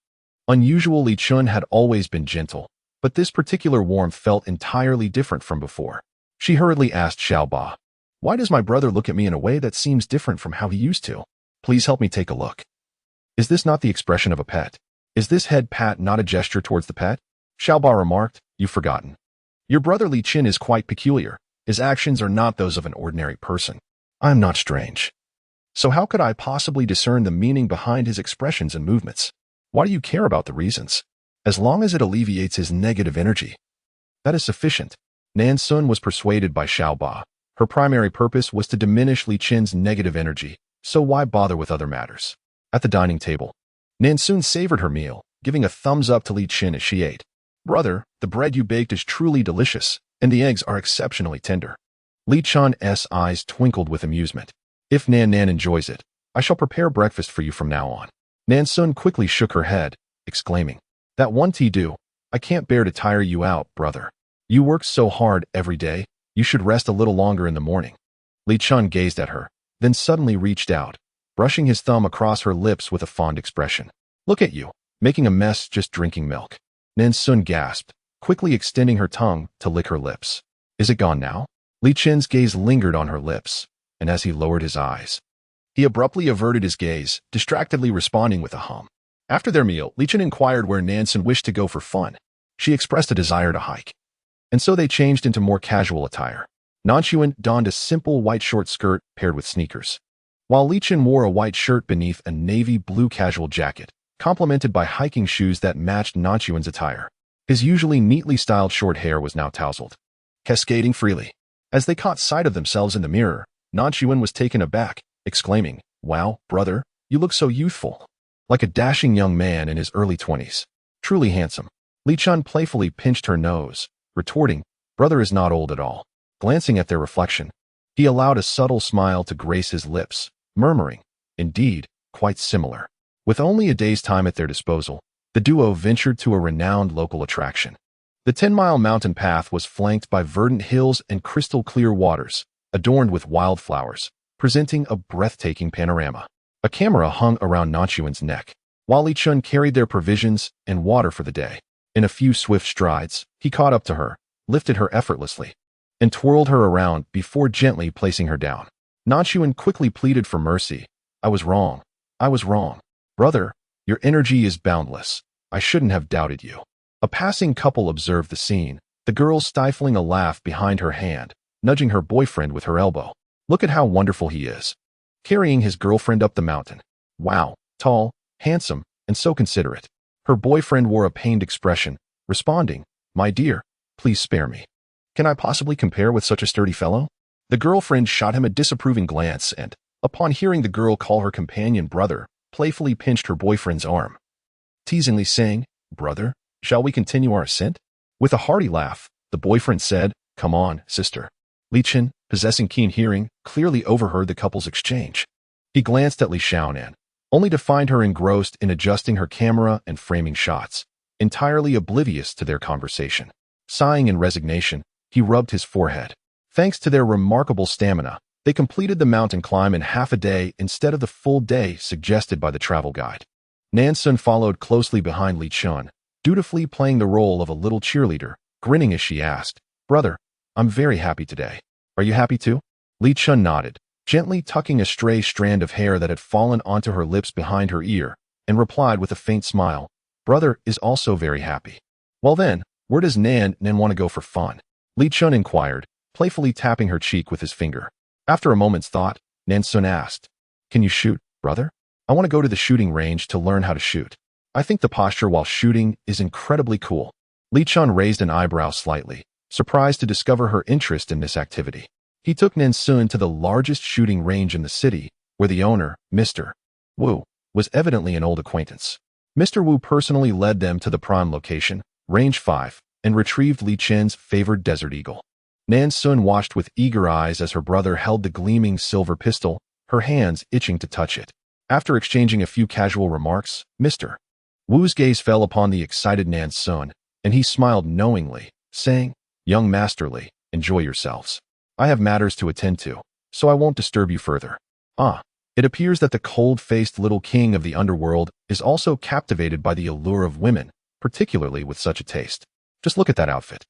Unusual. Li Chun had always been gentle, but this particular warmth felt entirely different from before. She hurriedly asked Aaaah, "Why does my brother look at me in a way that seems different from how he used to? Please help me take a look. Is this not the expression of a pet? Is this head pat not a gesture towards the pet?" Aaaah remarked, "You've forgotten. Your brother Li Chun is quite peculiar. His actions are not those of an ordinary person. I am not strange. So how could I possibly discern the meaning behind his expressions and movements? Why do you care about the reasons? As long as it alleviates his negative energy, that is sufficient." Nan Xun was persuaded by Xiaoba. Her primary purpose was to diminish Li Qin's negative energy, so why bother with other matters? At the dining table, Nan Xun savored her meal, giving a thumbs up to Li Qin as she ate. Brother, the bread you baked is truly delicious, and the eggs are exceptionally tender. Li Qin's eyes twinkled with amusement. If Nan enjoys it, I shall prepare breakfast for you from now on. Nan Xun quickly shook her head, exclaiming, That one tea do. I can't bear to tire you out, brother. You work so hard every day, you should rest a little longer in the morning. Li Qin gazed at her, then suddenly reached out, brushing his thumb across her lips with a fond expression. Look at you, making a mess just drinking milk. Nan Xun gasped, quickly extending her tongue to lick her lips. Is it gone now? Li Qin's gaze lingered on her lips, and as he lowered his eyes, he abruptly averted his gaze, distractedly responding with a hum. After their meal, Li Qin inquired where Nan Xun wished to go for fun. She expressed a desire to hike, and so they changed into more casual attire. Nan Xun donned a simple white short skirt paired with sneakers, while Li Qin wore a white shirt beneath a navy blue casual jacket, complemented by hiking shoes that matched Nan Xun's attire. His usually neatly styled short hair was now tousled, cascading freely. As they caught sight of themselves in the mirror, Nan Xun was taken aback, exclaiming, Wow, brother, you look so youthful. Like a dashing young man in his early 20s. Truly handsome. Li Qin playfully pinched her nose, retorting, Brother is not old at all. Glancing at their reflection, he allowed a subtle smile to grace his lips, murmuring, Indeed, quite similar. With only a day's time at their disposal, the duo ventured to a renowned local attraction. The 10-mile mountain path was flanked by verdant hills and crystal-clear waters, adorned with wildflowers, presenting a breathtaking panorama. A camera hung around Nan Xun's neck, while Li Qin carried their provisions and water for the day. In a few swift strides, he caught up to her, lifted her effortlessly, and twirled her around before gently placing her down. Nan Xun quickly pleaded for mercy. I was wrong. I was wrong. Brother, your energy is boundless. I shouldn't have doubted you. A passing couple observed the scene, the girl stifling a laugh behind her hand, nudging her boyfriend with her elbow. Look at how wonderful he is. Carrying his girlfriend up the mountain. Wow, tall, handsome, and so considerate. Her boyfriend wore a pained expression, responding, My dear, please spare me. Can I possibly compare with such a sturdy fellow? The girlfriend shot him a disapproving glance and, upon hearing the girl call her companion brother, playfully pinched her boyfriend's arm, teasingly saying, Brother, shall we continue our ascent? With a hearty laugh, the boyfriend said, Come on, sister. Li Qin, possessing keen hearing, clearly overheard the couple's exchange. He glanced at Li Xiaonan, only to find her engrossed in adjusting her camera and framing shots, entirely oblivious to their conversation. Sighing in resignation, he rubbed his forehead. Thanks to their remarkable stamina, they completed the mountain climb in half a day instead of the full day suggested by the travel guide. Nan Xun followed closely behind Li Qin, dutifully playing the role of a little cheerleader, grinning as she asked, Brother, I'm very happy today. Are you happy too? Li Qin nodded, gently tucking a stray strand of hair that had fallen onto her lips behind her ear, and replied with a faint smile, Brother is also very happy. Well then, where does Nan want to go for fun? Li Qin inquired, playfully tapping her cheek with his finger. After a moment's thought, Nan Xun asked, Can you shoot, brother? I want to go to the shooting range to learn how to shoot. I think the posture while shooting is incredibly cool. Li Qin raised an eyebrow slightly, surprised to discover her interest in this activity. He took Nan Xun to the largest shooting range in the city, where the owner, Mr. Wu, was evidently an old acquaintance. Mr. Wu personally led them to the prime location, Range 5, and retrieved Li Qin's favored Desert Eagle. Nan Xun watched with eager eyes as her brother held the gleaming silver pistol, her hands itching to touch it. After exchanging a few casual remarks, Mr. Wu's gaze fell upon the excited Nan Xun, and he smiled knowingly, saying, Young masterly, enjoy yourselves. I have matters to attend to, so I won't disturb you further. It appears that the cold-faced little king of the underworld is also captivated by the allure of women, particularly with such a taste. Just look at that outfit.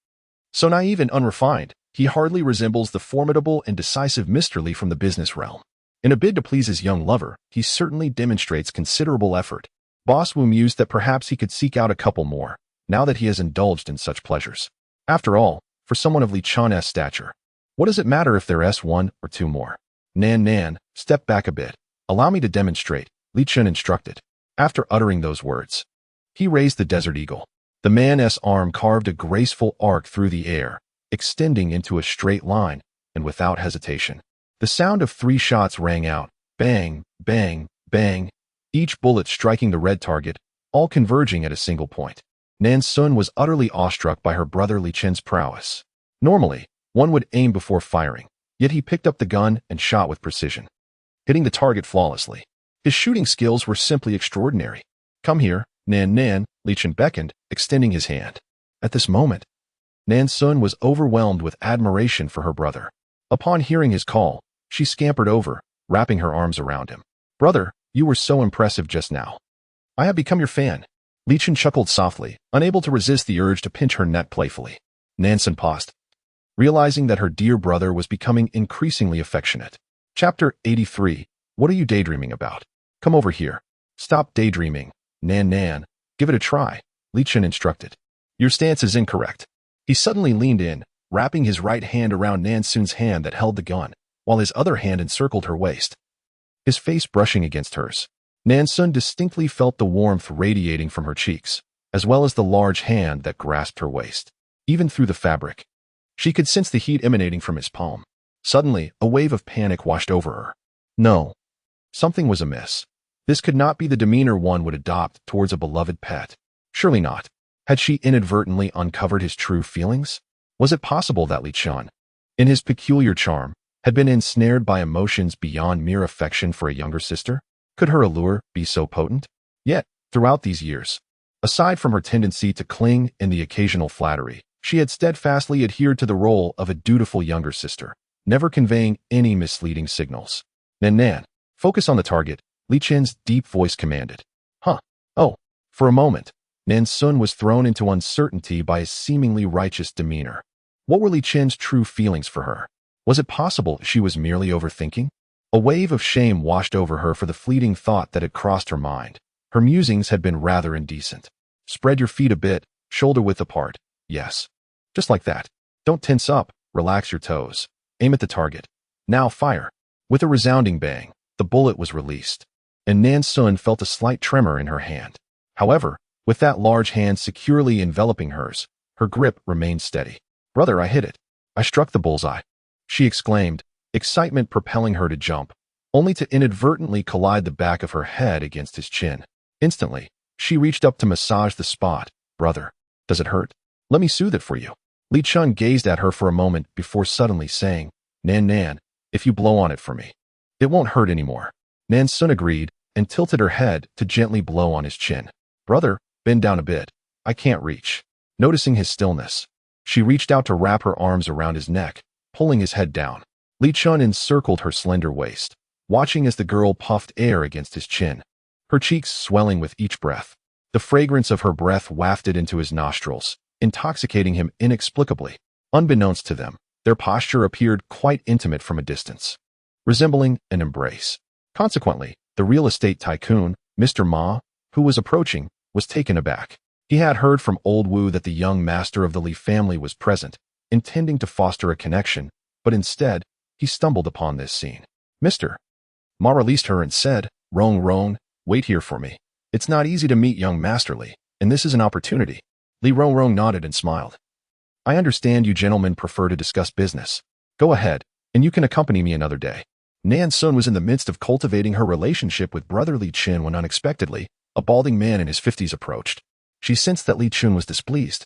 So naive and unrefined, he hardly resembles the formidable and decisive Mr. Li from the business realm. In a bid to please his young lover, he certainly demonstrates considerable effort. Boss Wu mused that perhaps he could seek out a couple more, now that he has indulged in such pleasures. After all, for someone of Li Qin's stature, what does it matter if there's one or two more? Nan, step back a bit. Allow me to demonstrate, Li Qin instructed. After uttering those words, he raised the Desert Eagle. The man's arm carved a graceful arc through the air, extending into a straight line, and without hesitation. The sound of 3 shots rang out, bang, bang, bang, each bullet striking the red target, all converging at a single point. Nan Xun was utterly awestruck by her brother Li Chen's prowess. Normally, one would aim before firing, yet he picked up the gun and shot with precision, hitting the target flawlessly. His shooting skills were simply extraordinary. "Come here, Nan," Li Chen beckoned, extending his hand. At this moment, Nan Xun was overwhelmed with admiration for her brother. Upon hearing his call, she scampered over, wrapping her arms around him. "Brother, you were so impressive just now. I have become your fan." Li Chen chuckled softly, unable to resist the urge to pinch her neck playfully. Nan Xun paused, realizing that her dear brother was becoming increasingly affectionate. Chapter 83. What are you daydreaming about? Come over here. Stop daydreaming, Nan. Give it a try, Li Chen instructed. Your stance is incorrect. He suddenly leaned in, wrapping his right hand around Nan Xun's hand that held the gun, while his other hand encircled her waist, his face brushing against hers. Nan Xun distinctly felt the warmth radiating from her cheeks, as well as the large hand that grasped her waist. Even through the fabric, she could sense the heat emanating from his palm. Suddenly, a wave of panic washed over her. No. Something was amiss. This could not be the demeanor one would adopt towards a beloved pet. Surely not. Had she inadvertently uncovered his true feelings? Was it possible that Li Chen, in his peculiar charm, had been ensnared by emotions beyond mere affection for a younger sister? Could her allure be so potent? Yet, throughout these years, aside from her tendency to cling and the occasional flattery, she had steadfastly adhered to the role of a dutiful younger sister, never conveying any misleading signals. Nan, focus on the target, Li Chen's deep voice commanded. Huh. Oh. For a moment, Nan Xun was thrown into uncertainty by his seemingly righteous demeanor. What were Li Chen's true feelings for her? Was it possible she was merely overthinking? A wave of shame washed over her for the fleeting thought that had crossed her mind. Her musings had been rather indecent. Spread your feet a bit, shoulder width apart. Yes. Just like that. Don't tense up, relax your toes. Aim at the target. Now fire. With a resounding bang, the bullet was released, and Nan Xun felt a slight tremor in her hand. However, with that large hand securely enveloping hers, her grip remained steady. Brother, I hit it. I struck the bullseye, she exclaimed, excitement propelling her to jump, only to inadvertently collide the back of her head against his chin. Instantly, she reached up to massage the spot. Brother, does it hurt? Let me soothe it for you. Li Chen gazed at her for a moment before suddenly saying, Nan, if you blow on it for me, it won't hurt anymore. Nan Xun agreed and tilted her head to gently blow on his chin. Brother, bend down a bit. I can't reach. Noticing his stillness, she reached out to wrap her arms around his neck, pulling his head down. Li Chen encircled her slender waist, watching as the girl puffed air against his chin, her cheeks swelling with each breath. The fragrance of her breath wafted into his nostrils, intoxicating him inexplicably. Unbeknownst to them, their posture appeared quite intimate from a distance, resembling an embrace. Consequently, the real estate tycoon, Mr. Ma, who was approaching, was taken aback. He had heard from old Wu that the young master of the Li family was present, intending to foster a connection, but instead, he stumbled upon this scene. Mr. Ma released her and said, Rong, wait here for me. It's not easy to meet young Master Li, and this is an opportunity. Li Rong nodded and smiled. I understand you gentlemen prefer to discuss business. Go ahead, and you can accompany me another day. Nan Xun was in the midst of cultivating her relationship with brother Li Chen when unexpectedly, a balding man in his 50s approached. She sensed that Li Chen was displeased,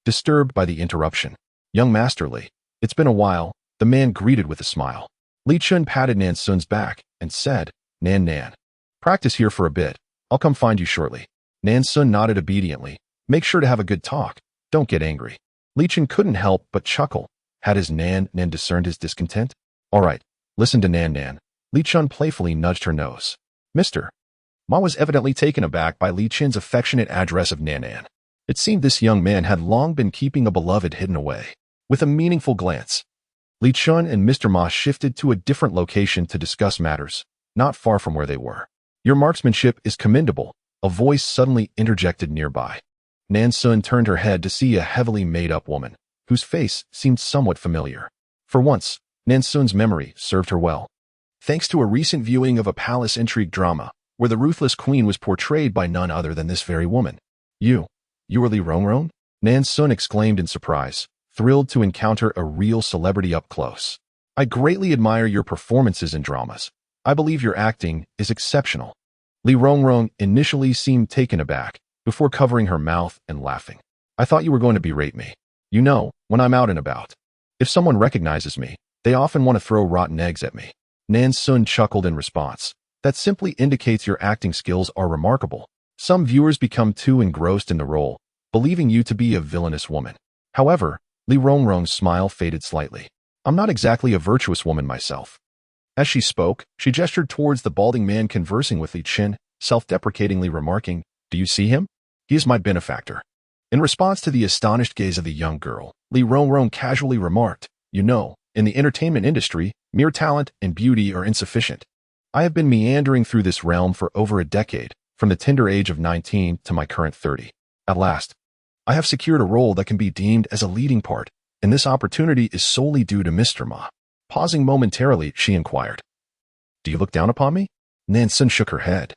disturbed by the interruption. Young Master Li, it's been a while, the man greeted with a smile. Li Chen patted Nan Xun's back and said, Nan, practice here for a bit. I'll come find you shortly. Nan Xun nodded obediently. Make sure to have a good talk. Don't get angry. Li Chen couldn't help but chuckle. Had his Nan discerned his discontent? All right, listen to Nan. Li Chen playfully nudged her nose. Mr. Ma was evidently taken aback by Li Chen's affectionate address of Nan. It seemed this young man had long been keeping a beloved hidden away. With a meaningful glance, Li Chen and Mr. Ma shifted to a different location to discuss matters, not far from where they were. Your marksmanship is commendable, a voice suddenly interjected nearby. Nan Xun turned her head to see a heavily made-up woman, whose face seemed somewhat familiar. For once, Nan Xun's memory served her well. Thanks to a recent viewing of a palace intrigue drama, where the ruthless queen was portrayed by none other than this very woman. You are Li Rong? Nan Xun exclaimed in surprise, thrilled to encounter a real celebrity up close. I greatly admire your performances in dramas. I believe your acting is exceptional. Li Rongrong initially seemed taken aback, before covering her mouth and laughing. I thought you were going to berate me. You know, when I'm out and about. If someone recognizes me, they often want to throw rotten eggs at me. Nan Xun chuckled in response. That simply indicates your acting skills are remarkable. Some viewers become too engrossed in the role, believing you to be a villainous woman. However, Li Rongrong's smile faded slightly. I'm not exactly a virtuous woman myself. As she spoke, she gestured towards the balding man conversing with Li Qin, self-deprecatingly remarking, "Do you see him? He is my benefactor." In response to the astonished gaze of the young girl, Li Rongrong casually remarked, "You know, in the entertainment industry, mere talent and beauty are insufficient. I have been meandering through this realm for over a decade, from the tender age of 19 to my current 30. At last, I have secured a role that can be deemed as a leading part, and this opportunity is solely due to Mr. Ma." Pausing momentarily, she inquired, "Do you look down upon me?" Nan Xun shook her head,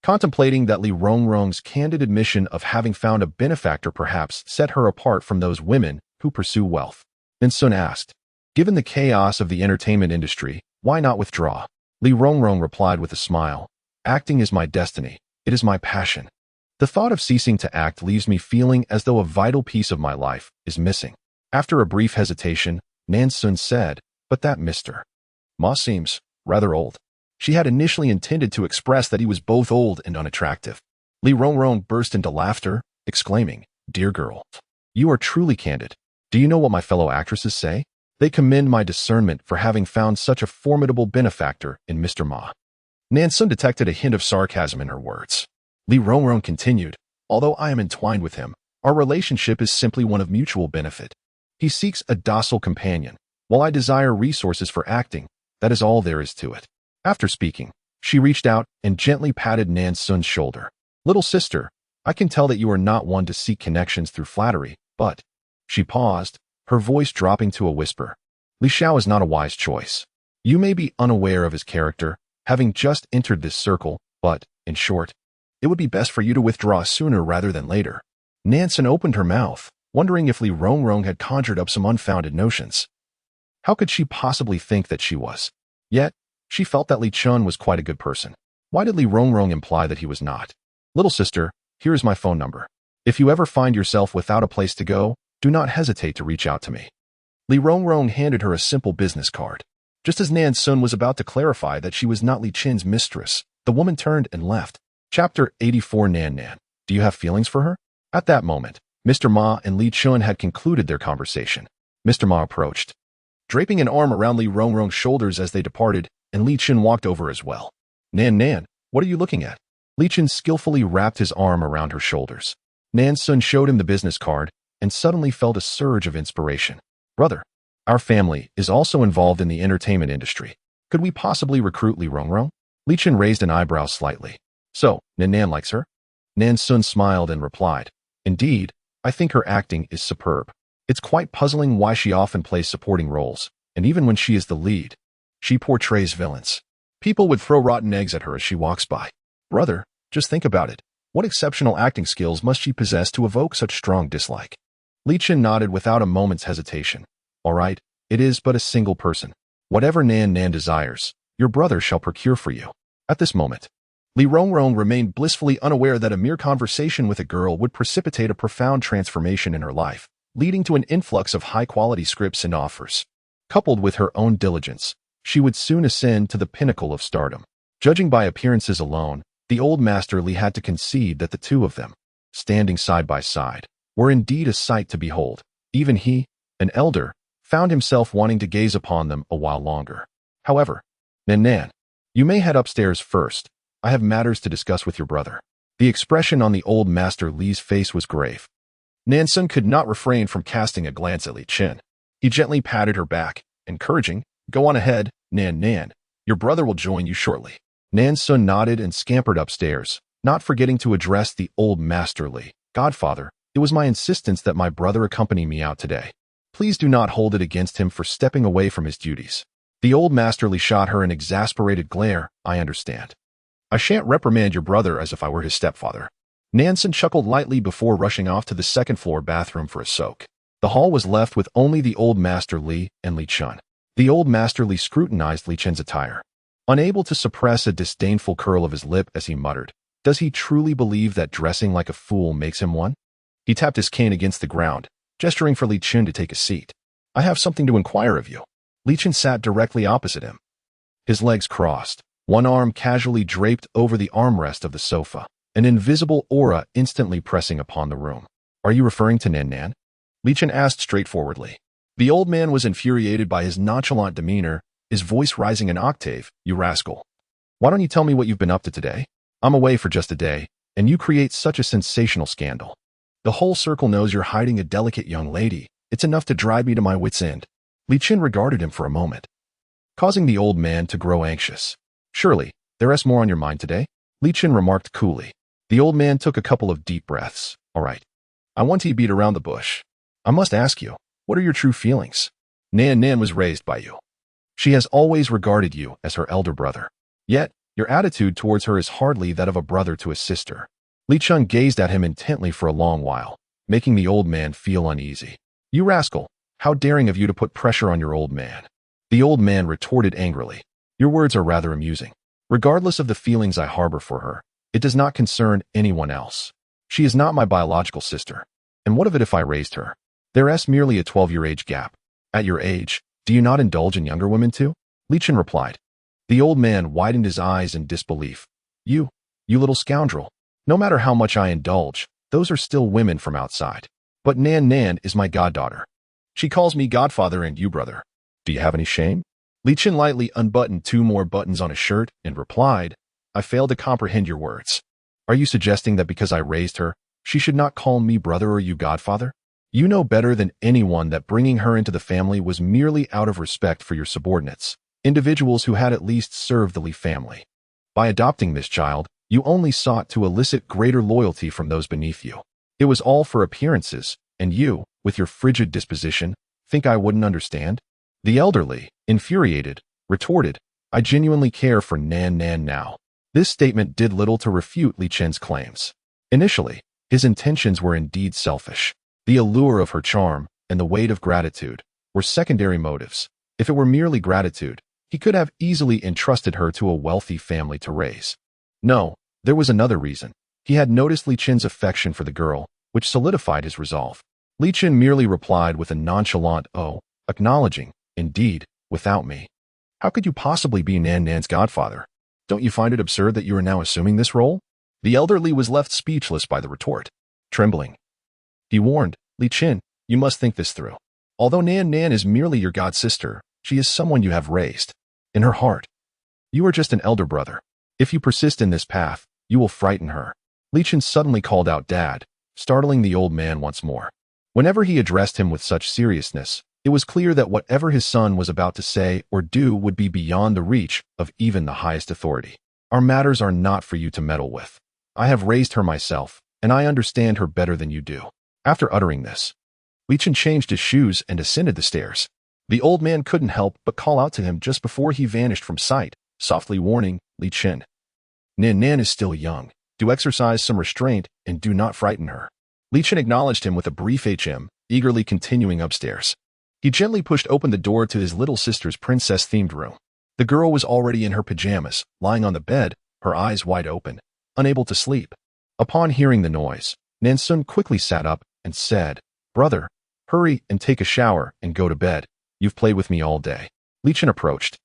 contemplating that Li Rongrong's candid admission of having found a benefactor perhaps set her apart from those women who pursue wealth. Nan Xun asked, "Given the chaos of the entertainment industry, why not withdraw?" Li Rongrong replied with a smile, "Acting is my destiny. It is my passion. The thought of ceasing to act leaves me feeling as though a vital piece of my life is missing." After a brief hesitation, Nan Xun said, "But that Mr. Ma seems rather old." She had initially intended to express that he was both old and unattractive. Li Rongrong burst into laughter, exclaiming, "Dear girl, you are truly candid. Do you know what my fellow actresses say? They commend my discernment for having found such a formidable benefactor in Mr. Ma." Nan Xun detected a hint of sarcasm in her words. Li Rongrong continued, "Although I am entwined with him, our relationship is simply one of mutual benefit. He seeks a docile companion, while I desire resources for acting. That is all there is to it." After speaking, she reached out and gently patted Nan Xun's shoulder. "Little sister, I can tell that you are not one to seek connections through flattery, but..." She paused, her voice dropping to a whisper. "Li Xiao is not a wise choice. You may be unaware of his character, having just entered this circle, but, in short, it would be best for you to withdraw sooner rather than later." Nan Xun opened her mouth, wondering if Li Rongrong had conjured up some unfounded notions. How could she possibly think that she was? Yet, she felt that Li Chun was quite a good person. Why did Li Rongrong imply that he was not? "Little sister, here is my phone number. If you ever find yourself without a place to go, do not hesitate to reach out to me." Li Rongrong handed her a simple business card. Just as Nan Xun was about to clarify that she was not Li Qin's mistress, the woman turned and left. Chapter 84. Nan, do you have feelings for her? At that moment, Mr. Ma and Li Chun had concluded their conversation. Mr. Ma approached, draping an arm around Li Rongrong's shoulders as they departed, and Li Chun walked over as well. Nan, what are you looking at?" Li Chun skillfully wrapped his arm around her shoulders. Nan Xun showed him the business card, and suddenly felt a surge of inspiration. "Brother, our family is also involved in the entertainment industry. Could we possibly recruit Li Rongrong?" Li Chun raised an eyebrow slightly. "So, Nan likes her?" Nan Xun smiled and replied, "Indeed, I think her acting is superb. It's quite puzzling why she often plays supporting roles, and even when she is the lead, she portrays villains. People would throw rotten eggs at her as she walks by. Brother, just think about it. What exceptional acting skills must she possess to evoke such strong dislike?" Li Chun nodded without a moment's hesitation. "All right, it is but a single person. Whatever Nan desires, your brother shall procure for you." At this moment, Li Rongrong remained blissfully unaware that a mere conversation with a girl would precipitate a profound transformation in her life, leading to an influx of high-quality scripts and offers. Coupled with her own diligence, she would soon ascend to the pinnacle of stardom. Judging by appearances alone, the old master Li had to concede that the two of them, standing side by side, were indeed a sight to behold. Even he, an elder, found himself wanting to gaze upon them a while longer. However, Nan, you may head upstairs first. I have matters to discuss with your brother. The expression on the old master Li's face was grave. Nan Xun could not refrain from casting a glance at Li Qin. He gently patted her back, encouraging, "Go on ahead, Nan. Your brother will join you shortly." Nan Xun nodded and scampered upstairs, not forgetting to address the old master Li. "Godfather, it was my insistence that my brother accompany me out today. Please do not hold it against him for stepping away from his duties." The old master Li shot her an exasperated glare. "I understand. I shan't reprimand your brother as if I were his stepfather." Nan Xun chuckled lightly before rushing off to the second-floor bathroom for a soak. The hall was left with only the old Master Li and Li Chun. The old Master Li scrutinized Li Chun's attire, unable to suppress a disdainful curl of his lip as he muttered, "Does he truly believe that dressing like a fool makes him one?" He tapped his cane against the ground, gesturing for Li Chun to take a seat. "I have something to inquire of you." Li Chun sat directly opposite him, his legs crossed, one arm casually draped over the armrest of the sofa, an invisible aura instantly pressing upon the room. "Are you referring to Nan?" Li Chun asked straightforwardly. The old man was infuriated by his nonchalant demeanor, his voice rising an octave. "You rascal. Why don't you tell me what you've been up to today? I'm away for just a day, and you create such a sensational scandal. The whole circle knows you're hiding a delicate young lady. It's enough to drive me to my wit's end." Li Chun regarded him for a moment, causing the old man to grow anxious. "Surely, there's more on your mind today?" Li Chun remarked coolly. The old man took a couple of deep breaths. "All right. I want to beat around the bush. I must ask you, what are your true feelings? Nan was raised by you. She has always regarded you as her elder brother. Yet, your attitude towards her is hardly that of a brother to a sister." Li Chun gazed at him intently for a long while, making the old man feel uneasy. "You rascal, how daring of you to put pressure on your old man." The old man retorted angrily. "Your words are rather amusing. Regardless of the feelings I harbor for her, it does not concern anyone else. She is not my biological sister. And what of it if I raised her? There's merely a 12-year age gap. At your age, do you not indulge in younger women too?" Li Chun replied. The old man widened his eyes in disbelief. You little scoundrel. No matter how much I indulge, those are still women from outside. But Nan is my goddaughter. She calls me godfather and you brother. Do you have any shame?" Li Chun lightly unbuttoned 2 more buttons on his shirt and replied, "I fail to comprehend your words. Are you suggesting that because I raised her, she should not call me brother or you godfather? You know better than anyone that bringing her into the family was merely out of respect for your subordinates, individuals who had at least served the Li family. By adopting this child, you only sought to elicit greater loyalty from those beneath you. It was all for appearances, and you, with your frigid disposition, think I wouldn't understand?" The elderly, infuriated, retorted, "I genuinely care for Nan now." This statement did little to refute Li Chun's claims. Initially, his intentions were indeed selfish. The allure of her charm and the weight of gratitude were secondary motives. If it were merely gratitude, he could have easily entrusted her to a wealthy family to raise. No, there was another reason. He had noticed Li Chun's affection for the girl, which solidified his resolve. Li Chun merely replied with a nonchalant "oh," acknowledging, "Indeed, without me. How could you possibly be Nan's godfather? Don't you find it absurd that you are now assuming this role?" The elderly was left speechless by the retort. Trembling, he warned, "Li Chun, you must think this through. Although Nan is merely your god sister, she is someone you have raised. In her heart, you are just an elder brother. If you persist in this path, you will frighten her." Li Chun suddenly called out "Dad," startling the old man once more. Whenever he addressed him with such seriousness, it was clear that whatever his son was about to say or do would be beyond the reach of even the highest authority. "Our matters are not for you to meddle with. I have raised her myself, and I understand her better than you do." After uttering this, Li Chun changed his shoes and ascended the stairs. The old man couldn't help but call out to him just before he vanished from sight, softly warning, "Li Chun, Nan is still young. Do exercise some restraint and do not frighten her." Li Chun acknowledged him with a brief "HM," eagerly continuing upstairs. He gently pushed open the door to his little sister's princess-themed room. The girl was already in her pajamas, lying on the bed, her eyes wide open, unable to sleep. Upon hearing the noise, Nan Xun quickly sat up and said, "Brother, hurry and take a shower and go to bed. You've played with me all day." Li Chun approached,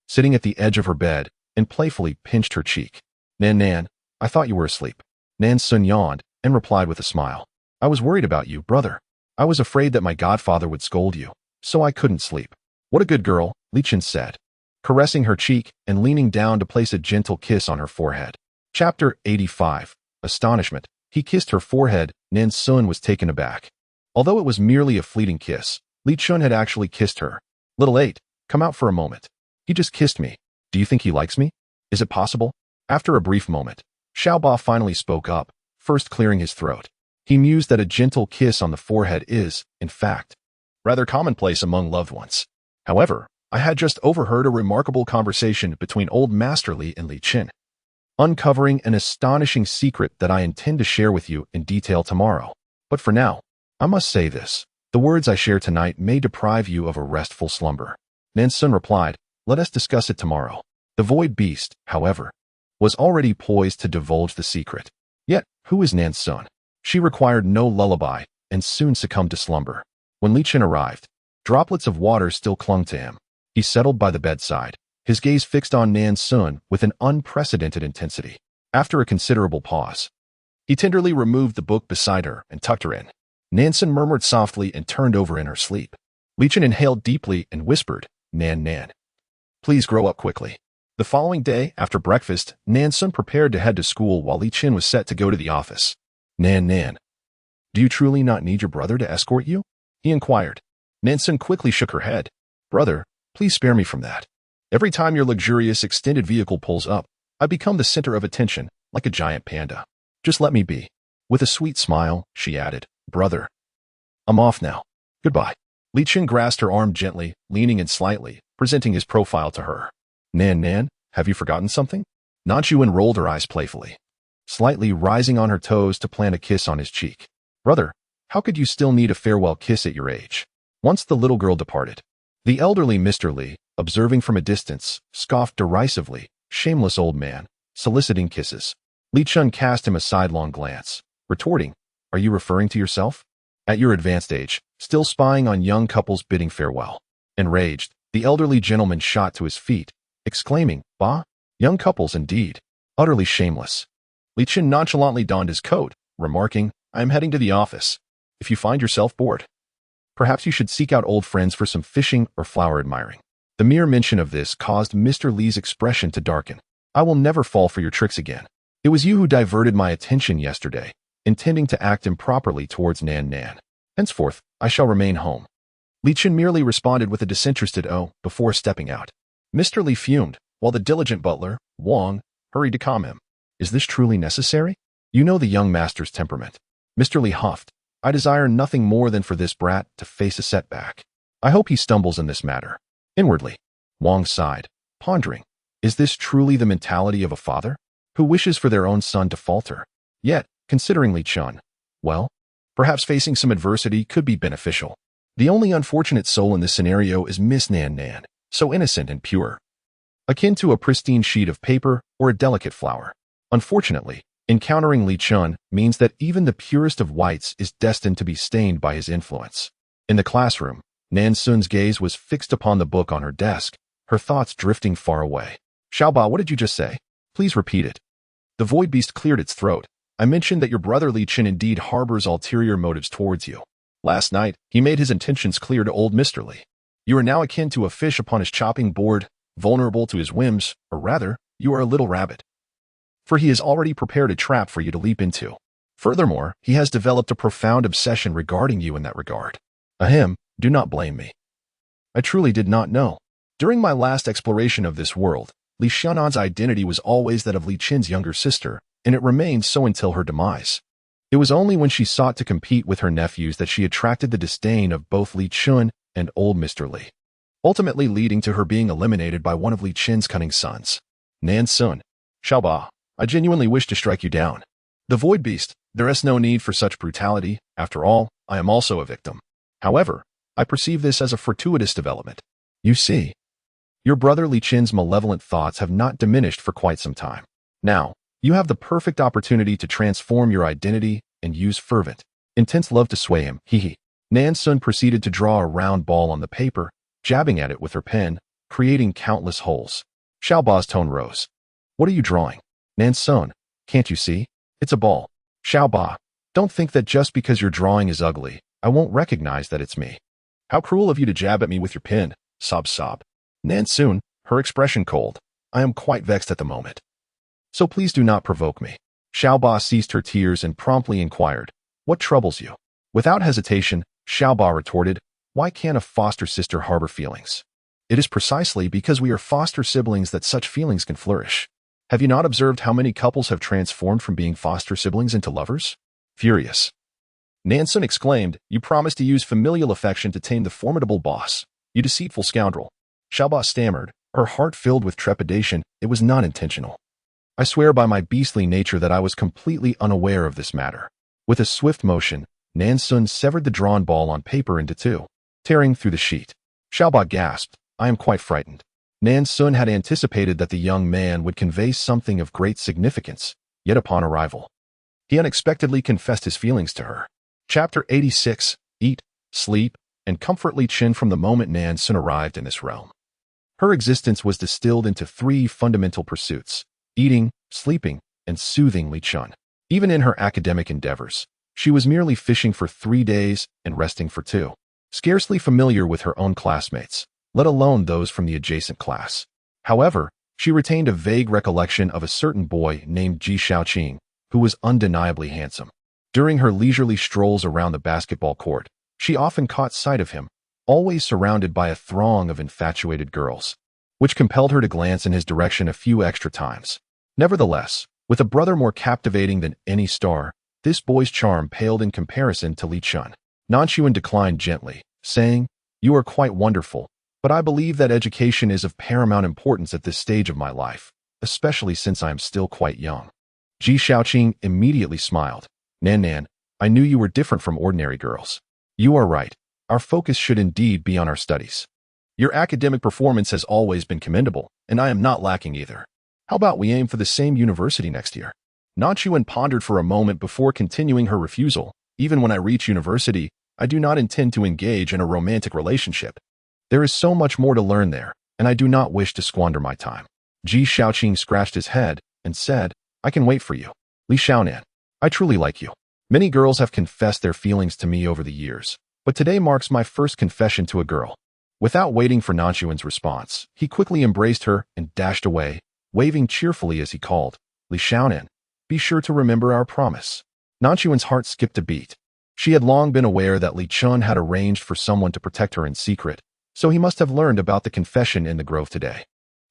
sitting at the edge of her bed, and playfully pinched her cheek. Nan, I thought you were asleep." Nan Xun yawned and replied with a smile, "I was worried about you, brother. I was afraid that my godfather would scold you, so I couldn't sleep." "What a good girl," Li Chun said, caressing her cheek and leaning down to place a gentle kiss on her forehead. Chapter 85. Astonishment. He kissed her forehead. Nan Xun was taken aback. Although it was merely a fleeting kiss, Li Chun had actually kissed her. "Little 8, come out for a moment. He just kissed me. Do you think he likes me? Is it possible?" After a brief moment, Xiaoba finally spoke up, first clearing his throat. He mused that a gentle kiss on the forehead is, in fact, rather commonplace among loved ones. "However, I had just overheard a remarkable conversation between old Master Li and Li Chun, uncovering an astonishing secret that I intend to share with you in detail tomorrow. But for now, I must say this. The words I share tonight may deprive you of a restful slumber. Nan Xun replied, let us discuss it tomorrow. The void beast, however, was already poised to divulge the secret. Yet, who is Nan Xun? She required no lullaby and soon succumbed to slumber. When Li Qin arrived, droplets of water still clung to him. He settled by the bedside, his gaze fixed on Nan Xun with an unprecedented intensity. After a considerable pause, he tenderly removed the book beside her and tucked her in. Nan Xun murmured softly and turned over in her sleep. Li Qin inhaled deeply and whispered, Nan Nan, please grow up quickly. The following day, after breakfast, Nan Xun prepared to head to school while Li Qin was set to go to the office. Nan Nan, do you truly not need your brother to escort you? He inquired. Nan Xun quickly shook her head. Brother, please spare me from that. Every time your luxurious extended vehicle pulls up, I become the center of attention, like a giant panda. Just let me be. With a sweet smile, she added, Brother, I'm off now. Goodbye. Li Qin grasped her arm gently, leaning in slightly, presenting his profile to her. Nan Nan, have you forgotten something? Nan Xun rolled her eyes playfully, slightly rising on her toes to plant a kiss on his cheek. Brother, how could you still need a farewell kiss at your age? Once the little girl departed, the elderly Mr. Li, observing from a distance, scoffed derisively, shameless old man, soliciting kisses. Li Qin cast him a sidelong glance, retorting, are you referring to yourself? At your advanced age, still spying on young couples bidding farewell. Enraged, the elderly gentleman shot to his feet, exclaiming, Bah, young couples indeed. Utterly shameless. Li Qin nonchalantly donned his coat, remarking, I am heading to the office. If you find yourself bored, perhaps you should seek out old friends for some fishing or flower admiring. The mere mention of this caused Mr. Li's expression to darken. I will never fall for your tricks again. It was you who diverted my attention yesterday, intending to act improperly towards Nan Nan. Henceforth, I shall remain home. Li Qin merely responded with a disinterested "oh" before stepping out. Mr. Li fumed, while the diligent butler, Wang, hurried to calm him. Is this truly necessary? You know the young master's temperament. Mr. Li huffed. I desire nothing more than for this brat to face a setback. I hope he stumbles in this matter. Inwardly, Wang sighed, pondering, is this truly the mentality of a father who wishes for their own son to falter? Yet, considering Li Qin, well, perhaps facing some adversity could be beneficial. The only unfortunate soul in this scenario is Miss Nan Nan, so innocent and pure, akin to a pristine sheet of paper or a delicate flower. Unfortunately, encountering Li Qin means that even the purest of whites is destined to be stained by his influence. In the classroom, Nan Xun's gaze was fixed upon the book on her desk, her thoughts drifting far away. Xiaoba, what did you just say? Please repeat it. The void beast cleared its throat. I mentioned that your brother Li Qin indeed harbors ulterior motives towards you. Last night, he made his intentions clear to old Mr. Li. You are now akin to a fish upon his chopping board, vulnerable to his whims, or rather, you are a little rabbit. For he has already prepared a trap for you to leap into. Furthermore, he has developed a profound obsession regarding you in that regard. Ahem, do not blame me. I truly did not know. During my last exploration of this world, Li Xianan's identity was always that of Li Qin's younger sister, and it remained so until her demise. It was only when she sought to compete with her nephews that she attracted the disdain of both Li Qin and old Mr. Li, ultimately leading to her being eliminated by one of Li Qin's cunning sons. Nan Xun, Xiaoba, I genuinely wish to strike you down. The void beast, there is no need for such brutality. After all, I am also a victim. However, I perceive this as a fortuitous development. You see, your brother Li Qin's malevolent thoughts have not diminished for quite some time. Now, you have the perfect opportunity to transform your identity and use fervent, intense love to sway him. Hee. Nan Xun proceeded to draw a round ball on the paper, jabbing at it with her pen, creating countless holes. Xiaoba's tone rose. What are you drawing? Nan Xun, can't you see? It's a ball. Xiaoba, don't think that just because your drawing is ugly, I won't recognize that it's me. How cruel of you to jab at me with your pen, sob. Nan Xun, her expression cold. I am quite vexed at the moment. So please do not provoke me. Xiaoba ceased her tears and promptly inquired, what troubles you? Without hesitation, Xiaoba retorted, why can't a foster sister harbor feelings? It is precisely because we are foster siblings that such feelings can flourish. Have you not observed how many couples have transformed from being foster siblings into lovers? Furious, Nan Xun exclaimed, you promised to use familial affection to tame the formidable boss. You deceitful scoundrel. Xiaoba stammered, her heart filled with trepidation. It was not intentional. I swear by my beastly nature that I was completely unaware of this matter. With a swift motion, Nan Xun severed the drawn ball on paper into two, tearing through the sheet. Xiaoba gasped, I am quite frightened. Nan Xun had anticipated that the young man would convey something of great significance, yet upon arrival, he unexpectedly confessed his feelings to her. Chapter 86, Eat, Sleep, and Comfort. Li Qin. From the moment Nan Xun arrived in this realm, her existence was distilled into three fundamental pursuits: eating, sleeping, and soothing Li Qin. Even in her academic endeavors, she was merely fishing for 3 days and resting for 2. Scarcely familiar with her own classmates, let alone those from the adjacent class. However, she retained a vague recollection of a certain boy named Ji Shaoqing, who was undeniably handsome. During her leisurely strolls around the basketball court, she often caught sight of him, always surrounded by a throng of infatuated girls, which compelled her to glance in his direction a few extra times. Nevertheless, with a brother more captivating than any star, this boy's charm paled in comparison to Li Qin. Nan Xun declined gently, saying, You are quite wonderful, but I believe that education is of paramount importance at this stage of my life, especially since I am still quite young. Ji Shaoqing immediately smiled. Nan, I knew you were different from ordinary girls. You are right. Our focus should indeed be on our studies. Your academic performance has always been commendable, and I am not lacking either. How about we aim for the same university next year? Nan Xun pondered for a moment before continuing her refusal. Even when I reach university, I do not intend to engage in a romantic relationship. There is so much more to learn there, and I do not wish to squander my time. Ji Shaoqing scratched his head and said, I can wait for you. Li Xiaonan, I truly like you. Many girls have confessed their feelings to me over the years, but today marks my first confession to a girl. Without waiting for Nan Xun's response, he quickly embraced her and dashed away, waving cheerfully as he called, Li Xiaonan, be sure to remember our promise. Nan Xun's heart skipped a beat. She had long been aware that Li Qin had arranged for someone to protect her in secret, so he must have learned about the confession in the grove today.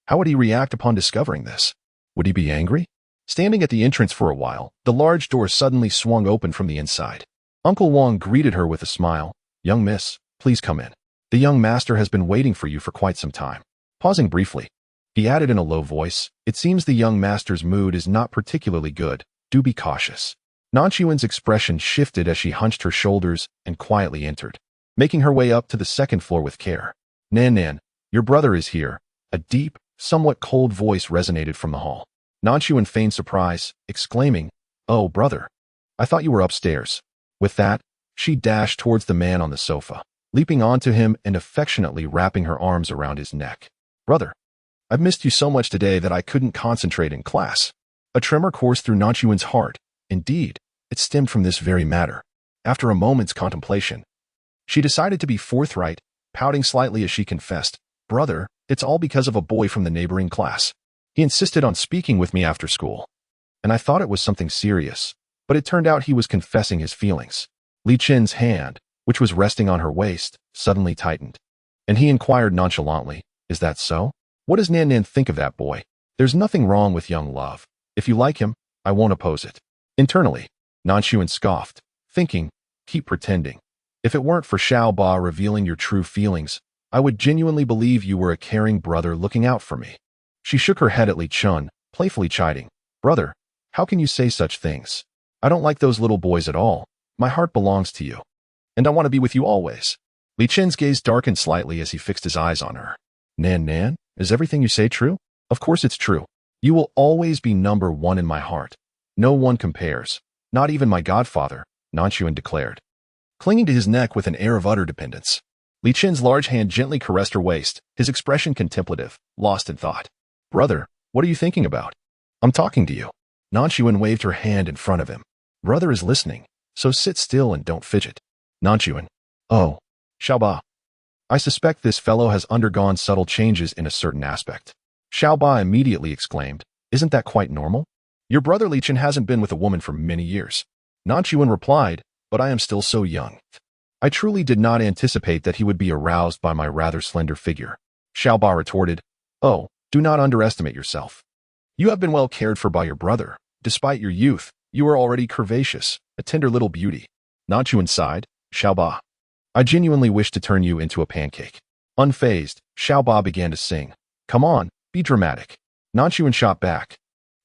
How would he react upon discovering this? Would he be angry? Standing at the entrance for a while, the large door suddenly swung open from the inside. Uncle Wang greeted her with a smile. Young miss, please come in. The young master has been waiting for you for quite some time. Pausing briefly, he added in a low voice, it seems the young master's mood is not particularly good. Do be cautious. Nan Xun's expression shifted as she hunched her shoulders and quietly entered, making her way up to the second floor with care. Nan, your brother is here. A deep, somewhat cold voice resonated from the hall. Nan Xun feigned surprise, exclaiming, Oh, brother, I thought you were upstairs. With that, she dashed towards the man on the sofa, leaping onto him and affectionately wrapping her arms around his neck. Brother, I've missed you so much today that I couldn't concentrate in class. A tremor coursed through Nan Xun's heart. Indeed, it stemmed from this very matter. After a moment's contemplation, she decided to be forthright, pouting slightly as she confessed, Brother, it's all because of a boy from the neighboring class. He insisted on speaking with me after school, and I thought it was something serious, but it turned out he was confessing his feelings. Li Qin's hand, which was resting on her waist, suddenly tightened, and he inquired nonchalantly, Is that so? What does Nan think of that boy? There's nothing wrong with young love. If you like him, I won't oppose it. Internally, Nan Xun scoffed, thinking, Keep pretending. If it weren't for Xiaoba revealing your true feelings, I would genuinely believe you were a caring brother looking out for me. She shook her head at Li Qin, playfully chiding, Brother, how can you say such things? I don't like those little boys at all. My heart belongs to you, and I want to be with you always. Li Qin's gaze darkened slightly as he fixed his eyes on her. Nan, is everything you say true? Of course it's true. You will always be number one in my heart. No one compares. Not even my godfather, Nan Xun declared, clinging to his neck with an air of utter dependence. Li Qin's large hand gently caressed her waist, his expression contemplative, lost in thought. Brother, what are you thinking about? I'm talking to you. Nan Xun waved her hand in front of him. Brother is listening, so sit still and don't fidget. Nan Xun. Oh, Xiaoba. I suspect this fellow has undergone subtle changes in a certain aspect. Xiaoba immediately exclaimed, Isn't that quite normal? Your brother Li Qin hasn't been with a woman for many years. Nan Xun replied, But I am still so young. I truly did not anticipate that he would be aroused by my rather slender figure. Xiaoba retorted, Oh, do not underestimate yourself. You have been well cared for by your brother. Despite your youth, you are already curvaceous, a tender little beauty. Nan Xun sighed, Xiaoba. I genuinely wish to turn you into a pancake. Unfazed, Xiaoba began to sing. Come on, be dramatic. Nan Xun shot back.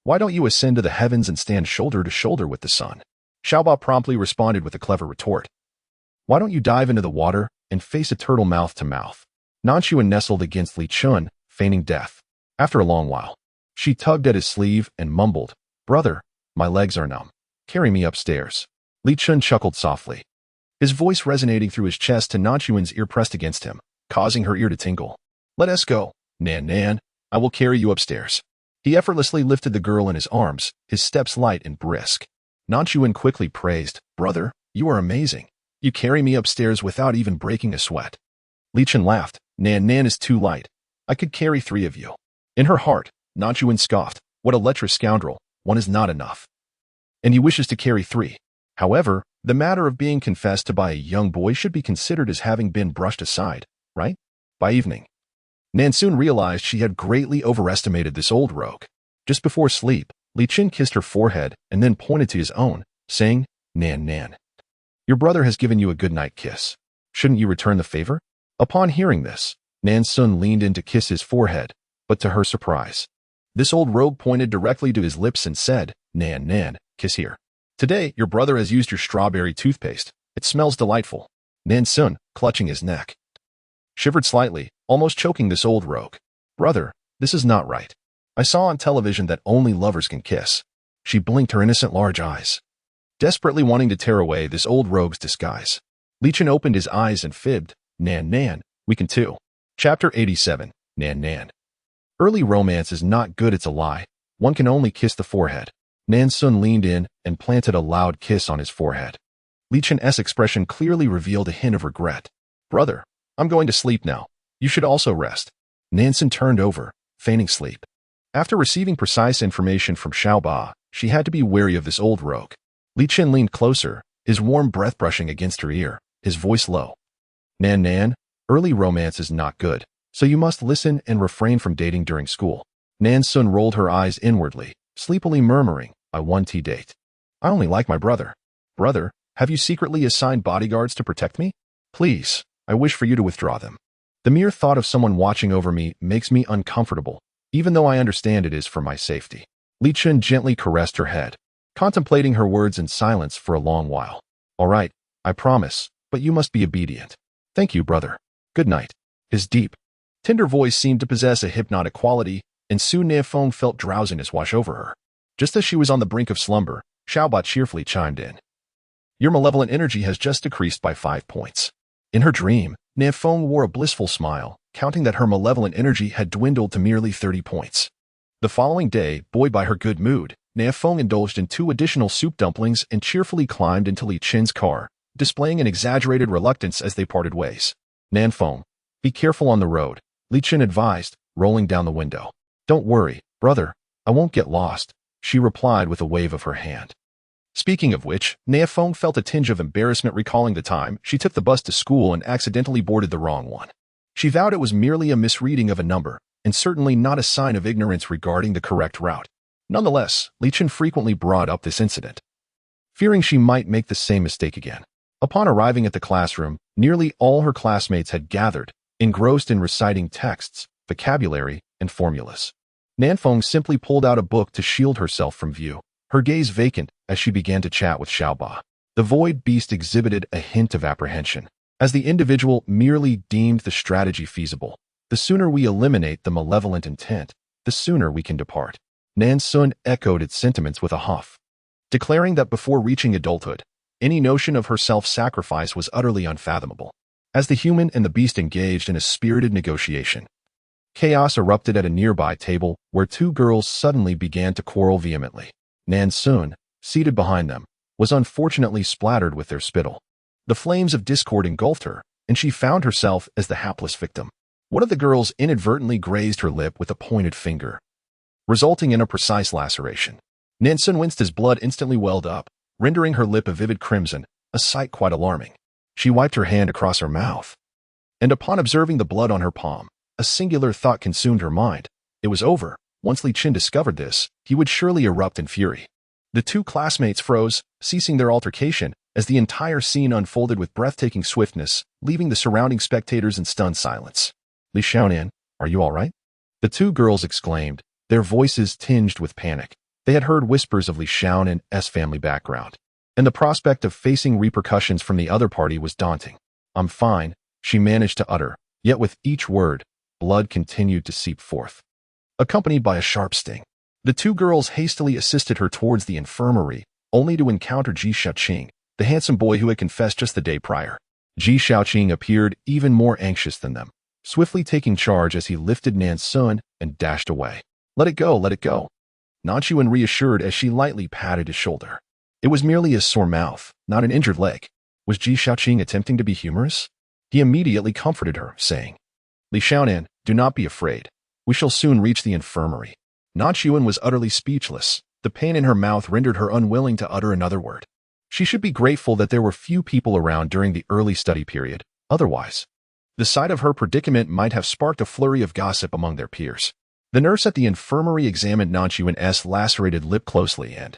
Why don't you ascend to the heavens and stand shoulder to shoulder with the sun? Xiaoba promptly responded with a clever retort. Why don't you dive into the water and face a turtle mouth to mouth? Nan Xun nestled against Li Chun, feigning death. After a long while, she tugged at his sleeve and mumbled, Brother, my legs are numb. Carry me upstairs. Li Chun chuckled softly, his voice resonating through his chest to Nan Xun's ear pressed against him, causing her ear to tingle. Let us go, Nan. I will carry you upstairs. He effortlessly lifted the girl in his arms, his steps light and brisk. Nan Xun quickly praised, Brother, you are amazing. You carry me upstairs without even breaking a sweat. Li Chun laughed. Nan is too light. I could carry 3 of you. In her heart, Nan Xun scoffed. What a lecherous scoundrel. 1 is not enough. And he wishes to carry 3. However, the matter of being confessed to by a young boy should be considered as having been brushed aside, right? By evening, Nan Xun realized she had greatly overestimated this old rogue. Just before sleep, Li Chun kissed her forehead and then pointed to his own, saying, Nan. Your brother has given you a goodnight kiss. Shouldn't you return the favor? Upon hearing this, Nan Xun leaned in to kiss his forehead, but to her surprise, this old rogue pointed directly to his lips and said, Nan, kiss here. Today, your brother has used your strawberry toothpaste. It smells delightful. Nan Xun, clutching his neck, shivered slightly, almost choking this old rogue. Brother, this is not right. I saw on television that only lovers can kiss. She blinked her innocent large eyes, desperately wanting to tear away this old rogue's disguise. Li Chun opened his eyes and fibbed, Nan, we can too. Chapter 87, Nan. Early romance is not good, it's a lie. One can only kiss the forehead. Nan Xun leaned in and planted a loud kiss on his forehead. Li Chun's expression clearly revealed a hint of regret. Brother, I'm going to sleep now. You should also rest. Nan Xun turned over, feigning sleep. After receiving precise information from Xiaoba, she had to be wary of this old rogue. Li Chun leaned closer, his warm breath brushing against her ear, his voice low. Nan, early romance is not good, so you must listen and refrain from dating during school. Nan Xun rolled her eyes inwardly, sleepily murmuring, I want tea date. I only like my brother. Brother, have you secretly assigned bodyguards to protect me? Please, I wish for you to withdraw them. The mere thought of someone watching over me makes me uncomfortable, even though I understand it is for my safety. Li Chun gently caressed her head, contemplating her words in silence for a long while. All right, I promise, but you must be obedient. Thank you, brother. Good night. His deep, tender voice seemed to possess a hypnotic quality, and soon Nan Xun felt drowsiness wash over her. Just as she was on the brink of slumber, Xiaoba cheerfully chimed in. Your malevolent energy has just decreased by 5 points. In her dream, Nan Xun wore a blissful smile, counting that her malevolent energy had dwindled to merely 30 points. The following day, buoyed by her good mood, Nan Xun indulged in 2 additional soup dumplings and cheerfully climbed into Li Chun's car, displaying an exaggerated reluctance as they parted ways. Nan Xun, be careful on the road, Li Chun advised, rolling down the window. Don't worry, brother, I won't get lost, she replied with a wave of her hand. Speaking of which, Nan Xun felt a tinge of embarrassment recalling the time she took the bus to school and accidentally boarded the wrong one. She vowed it was merely a misreading of a number, and certainly not a sign of ignorance regarding the correct route. Nonetheless, Li Chun frequently brought up this incident, fearing she might make the same mistake again. Upon arriving at the classroom, nearly all her classmates had gathered, engrossed in reciting texts, vocabulary, and formulas. Nan Xun simply pulled out a book to shield herself from view, her gaze vacant as she began to chat with Xiaoba. The void beast exhibited a hint of apprehension. As the individual merely deemed the strategy feasible, the sooner we eliminate the malevolent intent, the sooner we can depart. Nan Xun echoed its sentiments with a huff, declaring that before reaching adulthood, any notion of her self-sacrifice was utterly unfathomable. As the human and the beast engaged in a spirited negotiation, chaos erupted at a nearby table where 2 girls suddenly began to quarrel vehemently. Nan Xun, seated behind them, was unfortunately splattered with their spittle. The flames of discord engulfed her, and she found herself as the hapless victim. One of the girls inadvertently grazed her lip with a pointed finger, resulting in a precise laceration. Nan Xun winced as blood instantly welled up, rendering her lip a vivid crimson, a sight quite alarming. She wiped her hand across her mouth, and upon observing the blood on her palm, a singular thought consumed her mind. It was over. Once Li Chun discovered this, he would surely erupt in fury. The 2 classmates froze, ceasing their altercation, as the entire scene unfolded with breathtaking swiftness, leaving the surrounding spectators in stunned silence. Li Xiaonan, are you all right? The 2 girls exclaimed, their voices tinged with panic. They had heard whispers of Li Xiaonan's family background, and the prospect of facing repercussions from the other party was daunting. "I'm fine," she managed to utter, yet with each word, blood continued to seep forth, accompanied by a sharp sting. The two girls hastily assisted her towards the infirmary, only to encounter Ji Xiaoqing, the handsome boy who had confessed just the day prior. Ji Xiaoqing appeared even more anxious than them, swiftly taking charge as he lifted Nan Xun and dashed away. Let it go, let it go," Nan Xun reassured as she lightly patted his shoulder. It was merely a sore mouth, not an injured leg. Was Ji Xiaoqing attempting to be humorous? He immediately comforted her, saying, "Li Xiaonan, do not be afraid. We shall soon reach the infirmary." Nan Xun was utterly speechless. The pain in her mouth rendered her unwilling to utter another word. She should be grateful that there were few people around during the early study period. Otherwise, the sight of her predicament might have sparked a flurry of gossip among their peers. The nurse at the infirmary examined Nan Xun's lacerated lip closely and,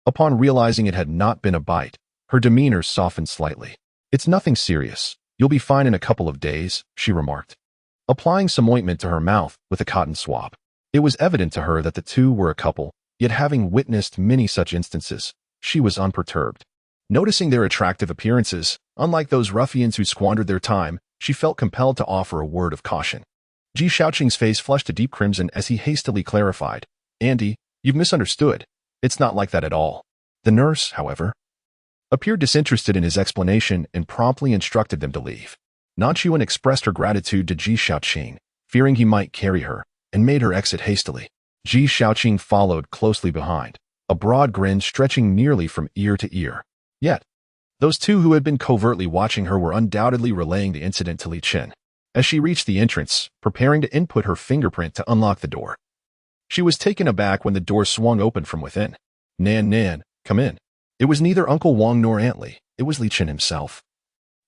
upon realizing it had not been a bite, her demeanor softened slightly. "It's nothing serious. You'll be fine in a couple of days," she remarked, applying some ointment to her mouth with a cotton swab. It was evident to her that the two were a couple, yet having witnessed many such instances, she was unperturbed. Noticing their attractive appearances, unlike those ruffians who squandered their time, she felt compelled to offer a word of caution. Ji Xiaoqing's face flushed a deep crimson as he hastily clarified, "Andy, you've misunderstood. It's not like that at all." The nurse, however, appeared disinterested in his explanation and promptly instructed them to leave. Nan Xun expressed her gratitude to Ji Xiaoqing, fearing he might carry her, and made her exit hastily. Ji Xiaoqing followed closely behind, a broad grin stretching nearly from ear to ear. Yet, those two who had been covertly watching her were undoubtedly relaying the incident to Li Chen. As she reached the entrance, preparing to input her fingerprint to unlock the door, she was taken aback when the door swung open from within. Nan, come in." It was neither Uncle Wang nor Aunt Li, it was Li Chen himself,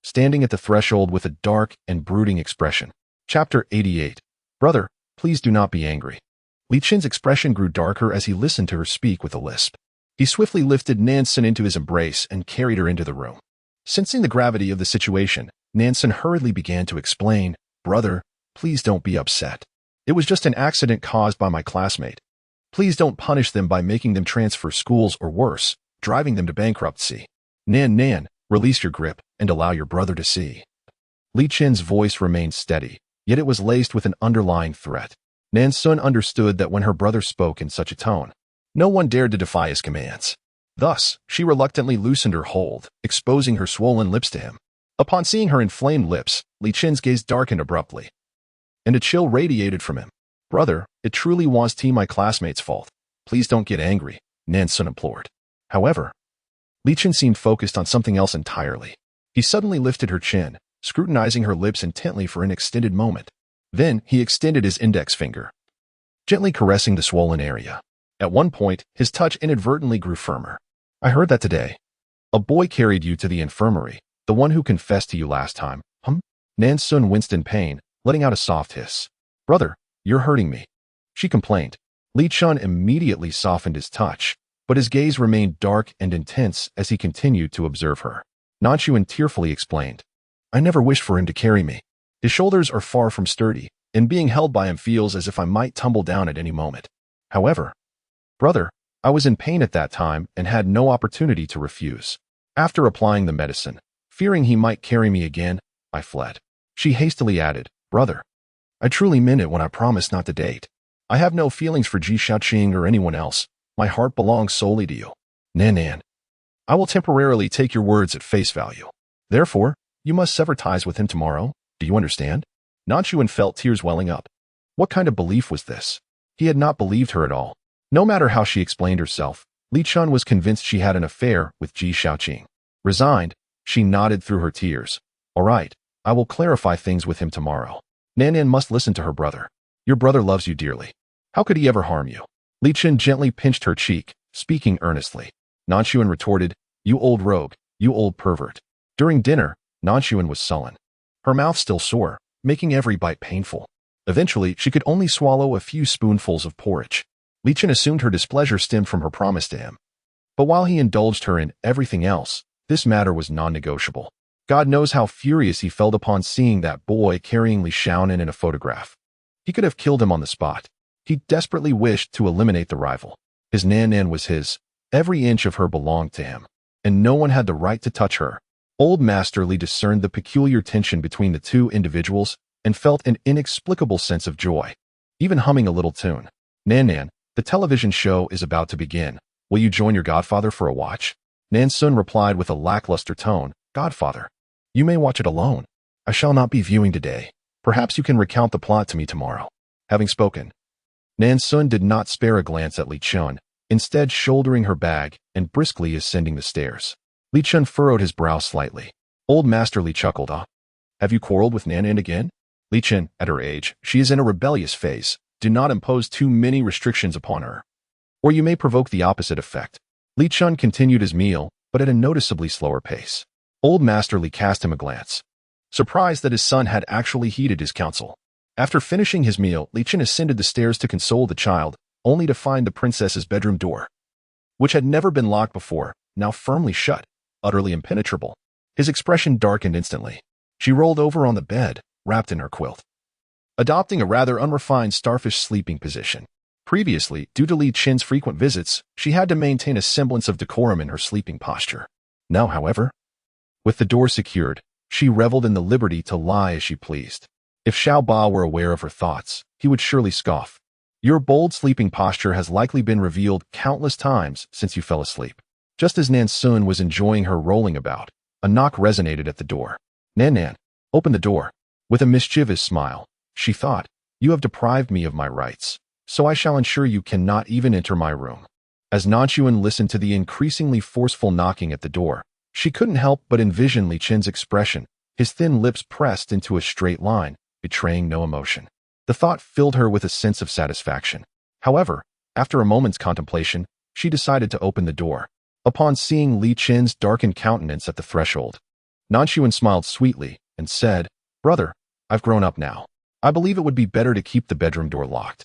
standing at the threshold with a dark and brooding expression. Chapter 88. "Brother, please do not be angry." Li Chen's expression grew darker as he listened to her speak with a lisp. He swiftly lifted Nan Xun into his embrace and carried her into the room. Sensing the gravity of the situation, Nan Xun hurriedly began to explain, "Brother, please don't be upset. It was just an accident caused by my classmate. Please don't punish them by making them transfer schools or worse, driving them to bankruptcy. Nan, release your grip and allow your brother to see." Li Chen's voice remained steady, yet it was laced with an underlying threat. Nan Xun understood that when her brother spoke in such a tone, no one dared to defy his commands. Thus, she reluctantly loosened her hold, exposing her swollen lips to him. Upon seeing her inflamed lips, Li Chen's gaze darkened abruptly, and a chill radiated from him. "Brother, it truly was my classmate's fault. Please don't get angry," Nan Xun implored. However, Li Chen seemed focused on something else entirely. He suddenly lifted her chin, scrutinizing her lips intently for an extended moment. Then he extended his index finger, gently caressing the swollen area. At one point, his touch inadvertently grew firmer. "I heard that today. A boy carried you to the infirmary, the one who confessed to you last time." Nan Xun winced in pain, letting out a soft hiss. "Brother, you're hurting me," she complained. Li Chen immediately softened his touch, but his gaze remained dark and intense as he continued to observe her. Nan Xun tearfully explained, "I never wished for him to carry me. His shoulders are far from sturdy, and being held by him feels as if I might tumble down at any moment. However, brother, I was in pain at that time and had no opportunity to refuse. After applying the medicine, fearing he might carry me again, I fled." She hastily added, "Brother, I truly meant it when I promised not to date. I have no feelings for Ji Xiaoqing or anyone else. My heart belongs solely to you. Nan, I will temporarily take your words at face value. Therefore, you must sever ties with him tomorrow. Do you understand?" Nan Xun felt tears welling up. What kind of belief was this? He had not believed her at all. No matter how she explained herself, Li Chen was convinced she had an affair with Ji Xiaoqing. Resigned, she nodded through her tears. "All right, I will clarify things with him tomorrow. Nan must listen to her brother. Your brother loves you dearly. How could he ever harm you?" Li Chen gently pinched her cheek, speaking earnestly. Nan Xun retorted, "You old rogue, you old pervert." During dinner, Nan Xun was sullen, her mouth still sore, making every bite painful. Eventually, she could only swallow a few spoonfuls of porridge. Li Chen assumed her displeasure stemmed from her promise to him. But while he indulged her in everything else, this matter was non-negotiable. God knows how furious he felt upon seeing that boy carrying Li Xiaonan in a photograph. He could have killed him on the spot. He desperately wished to eliminate the rival. His Nan was his. Every inch of her belonged to him. and no one had the right to touch her. Old Master Li discerned the peculiar tension between the two individuals and felt an inexplicable sense of joy, even humming a little tune. Nan, the television show is about to begin. Will you join your godfather for a watch? Nan Xun replied with a lackluster tone, Godfather, you may watch it alone. I shall not be viewing today. Perhaps you can recount the plot to me tomorrow. Having spoken, Nan Xun did not spare a glance at Li Chun, instead shouldering her bag and briskly ascending the stairs. Li Chun furrowed his brow slightly. Old Master Li chuckled, Have you quarreled with Nan again? Li Chun, at her age, she is in a rebellious phase. Do not impose too many restrictions upon her, or you may provoke the opposite effect. Li Chun continued his meal, but at a noticeably slower pace. Old Master Li cast him a glance, surprised that his son had actually heeded his counsel. After finishing his meal, Li Chun ascended the stairs to console the child, only to find the princess's bedroom door, which had never been locked before, now firmly shut, utterly impenetrable. His expression darkened instantly. She rolled over on the bed, wrapped in her quilt, adopting a rather unrefined starfish sleeping position. Previously, due to Li Chun's frequent visits, she had to maintain a semblance of decorum in her sleeping posture. Now, however, with the door secured, she reveled in the liberty to lie as she pleased. If Xiao Ba were aware of her thoughts, he would surely scoff. Your bold sleeping posture has likely been revealed countless times since you fell asleep. Just as Nan Xun was enjoying her rolling about, a knock resonated at the door. Nan, open the door. With a mischievous smile, she thought, you have deprived me of my rights, so I shall ensure you cannot even enter my room. As Nan Xun listened to the increasingly forceful knocking at the door, she couldn't help but envision Li Chun's expression, his thin lips pressed into a straight line, betraying no emotion. The thought filled her with a sense of satisfaction. However, after a moment's contemplation, she decided to open the door. Upon seeing Li Chun's darkened countenance at the threshold, Nan Xun smiled sweetly and said, Brother, I've grown up now. I believe it would be better to keep the bedroom door locked,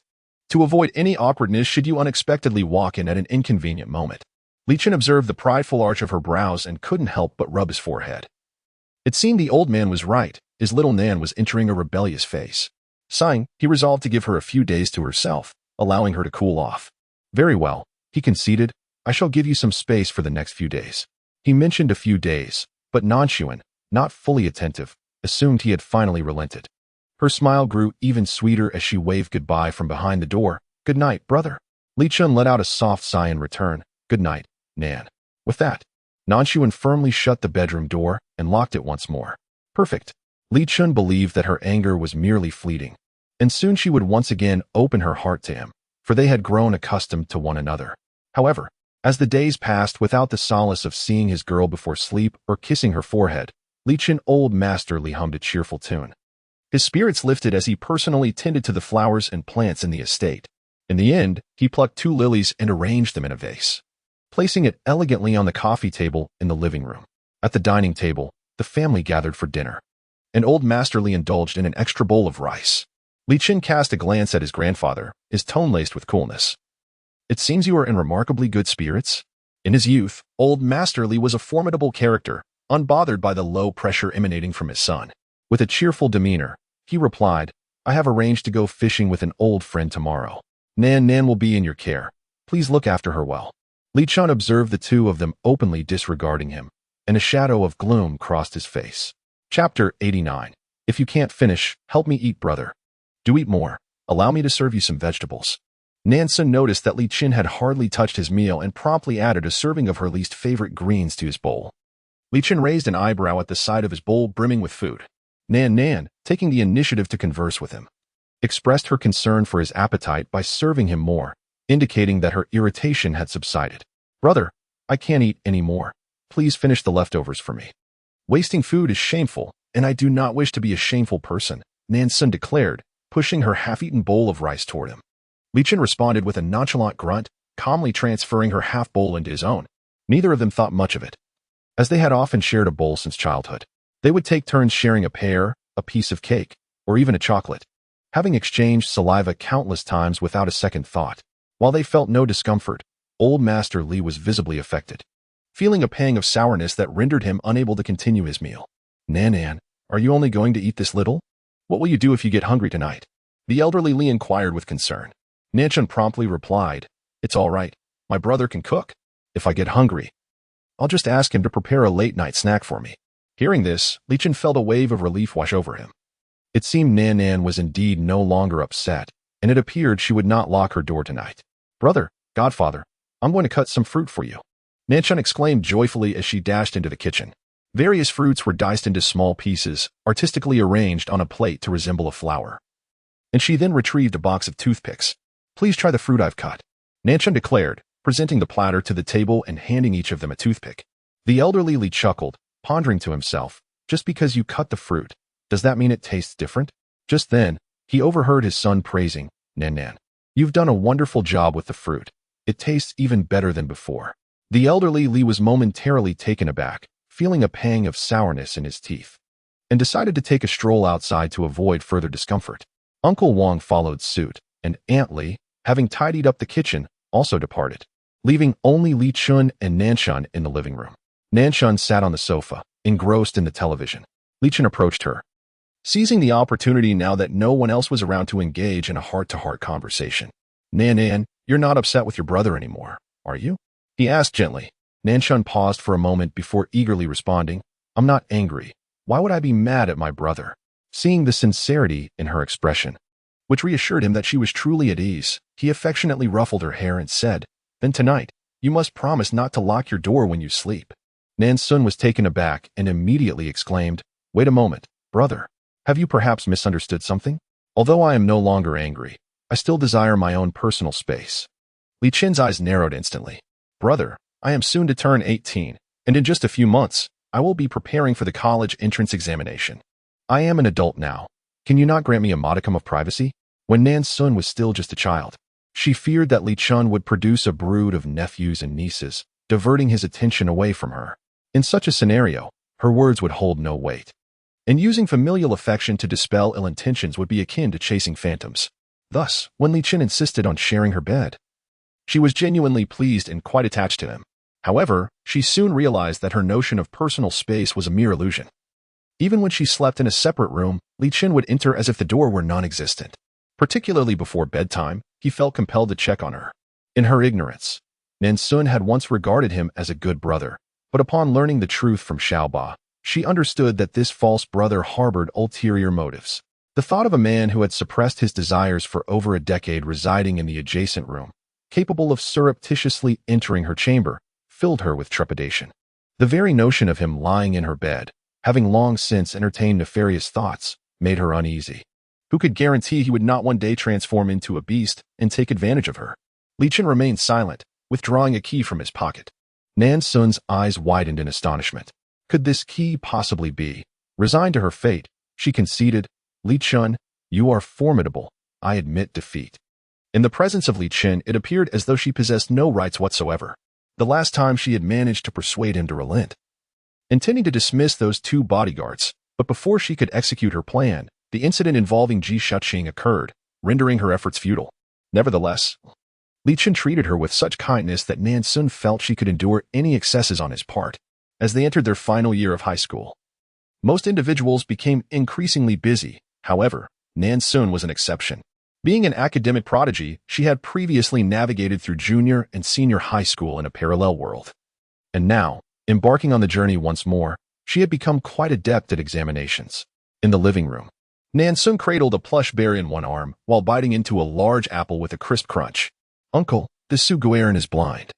to avoid any awkwardness should you unexpectedly walk in at an inconvenient moment. Li Chun observed the prideful arch of her brows and couldn't help but rub his forehead. It seemed the old man was right. His little Nan was entering a rebellious phase. Sighing, he resolved to give her a few days to herself, allowing her to cool off. Very well, he conceded. I shall give you some space for the next few days. He mentioned a few days, but Nan Xun, not fully attentive, assumed he had finally relented. Her smile grew even sweeter as she waved goodbye from behind the door. Good night, brother. Li Chun let out a soft sigh in return. Good night, Nan. With that, Nan Xun firmly shut the bedroom door and locked it once more. Perfect. Li Chun believed that her anger was merely fleeting, and soon she would once again open her heart to him, for they had grown accustomed to one another. However, as the days passed without the solace of seeing his girl before sleep or kissing her forehead, Li Chun Old Master Li hummed a cheerful tune. His spirits lifted as he personally tended to the flowers and plants in the estate. In the end, he plucked 2 lilies and arranged them in a vase, placing it elegantly on the coffee table in the living room. At the dining table, the family gathered for dinner, and Old Master Li indulged in an extra bowl of rice. Li Chun cast a glance at his grandfather, his tone laced with coolness. It seems you are in remarkably good spirits. In his youth, Old Master Li was a formidable character, unbothered by the low pressure emanating from his son. With a cheerful demeanor, he replied, I have arranged to go fishing with an old friend tomorrow. Nan will be in your care. Please look after her well. Li Chun observed the two of them openly disregarding him, and a shadow of gloom crossed his face. Chapter 89. If you can't finish, help me eat, brother. Do eat more. Allow me to serve you some vegetables. Nan Xun noticed that Li Chun had hardly touched his meal and promptly added a serving of her least favorite greens to his bowl. Li Chun raised an eyebrow at the sight of his bowl brimming with food. Nan, taking the initiative to converse with him, expressed her concern for his appetite by serving him more, indicating that her irritation had subsided. Brother, I can't eat any more. Please finish the leftovers for me. Wasting food is shameful, and I do not wish to be a shameful person, Nan Xun declared, pushing her half-eaten bowl of rice toward him. Li Chun responded with a nonchalant grunt, calmly transferring her half-bowl into his own. Neither of them thought much of it, as they had often shared a bowl since childhood. They would take turns sharing a pear, a piece of cake, or even a chocolate, having exchanged saliva countless times without a second thought. While they felt no discomfort, Old Master Li was visibly affected, feeling a pang of sourness that rendered him unable to continue his meal. Nan, are you only going to eat this little? What will you do if you get hungry tonight? The elderly Li inquired with concern. Nan Xun promptly replied, It's all right. My brother can cook. If I get hungry, I'll just ask him to prepare a late-night snack for me. Hearing this, Li Chen felt a wave of relief wash over him. It seemed Nan was indeed no longer upset, and it appeared she would not lock her door tonight. "Brother, godfather, I'm going to cut some fruit for you," Nan Xun exclaimed joyfully as she dashed into the kitchen. Various fruits were diced into small pieces, artistically arranged on a plate to resemble a flower. And she then retrieved a box of toothpicks. "Please try the fruit I've cut," Nan Xun declared, presenting the platter to the table and handing each of them a toothpick. The elderly Li chuckled, pondering to himself, "Just because you cut the fruit, does that mean it tastes different?" Just then, he overheard his son praising, Nan, "You've done a wonderful job with the fruit. It tastes even better than before." The elderly Li was momentarily taken aback, feeling a pang of sourness in his teeth, and decided to take a stroll outside to avoid further discomfort. Uncle Wang followed suit, and Aunt Li, having tidied up the kitchen, also departed, leaving only Li Chun and Nan Xun in the living room. Nan Xun sat on the sofa, engrossed in the television. Li Chun approached her, seizing the opportunity now that no one else was around to engage in a heart-to-heart conversation. "Nan, you're not upset with your brother anymore, are you?" he asked gently. Nan Xun paused for a moment before eagerly responding, "I'm not angry. Why would I be mad at my brother?" Seeing the sincerity in her expression, which reassured him that she was truly at ease, he affectionately ruffled her hair and said, "Then tonight, you must promise not to lock your door when you sleep." Nan Xun was taken aback and immediately exclaimed, "Wait a moment, brother. Have you perhaps misunderstood something? Although I am no longer angry, I still desire my own personal space." Li Chen's eyes narrowed instantly. "Brother, I am soon to turn 18, and in just a few months, I will be preparing for the college entrance examination. I am an adult now. Can you not grant me a modicum of privacy?" When Nan Xun was still just a child, she feared that Li Chun would produce a brood of nephews and nieces, diverting his attention away from her. In such a scenario, her words would hold no weight, and using familial affection to dispel ill intentions would be akin to chasing phantoms. Thus, when Li Chen insisted on sharing her bed, she was genuinely pleased and quite attached to him. However, she soon realized that her notion of personal space was a mere illusion. Even when she slept in a separate room, Li Chen would enter as if the door were non-existent. Particularly before bedtime, he felt compelled to check on her. In her ignorance, Nan Xun had once regarded him as a good brother, but upon learning the truth from Aaaah, she understood that this false brother harbored ulterior motives. The thought of a man who had suppressed his desires for over a decade residing in the adjacent room, capable of surreptitiously entering her chamber, filled her with trepidation. The very notion of him lying in her bed, having long since entertained nefarious thoughts, made her uneasy. Who could guarantee he would not one day transform into a beast and take advantage of her? Li Chen remained silent, withdrawing a key from his pocket. Nan Xun's eyes widened in astonishment. Could this key possibly be? Resigned to her fate, she conceded, "Li Chen, you are formidable. I admit defeat." In the presence of Li Chen, it appeared as though she possessed no rights whatsoever. The last time she had managed to persuade him to relent, intending to dismiss those 2 bodyguards, but before she could execute her plan, the incident involving Ji Shuqing occurred, rendering her efforts futile. Nevertheless, Li Chen treated her with such kindness that Nan Xun felt she could endure any excesses on his part. As they entered their final year of high school, most individuals became increasingly busy. However, Nan Xun was an exception. Being an academic prodigy, she had previously navigated through junior and senior high school in a parallel world. And now, embarking on the journey once more, she had become quite adept at examinations. In the living room, Nan Xun cradled a plush bear in one arm while biting into a large apple with a crisp crunch. "Uncle, this Su Guerin is blind.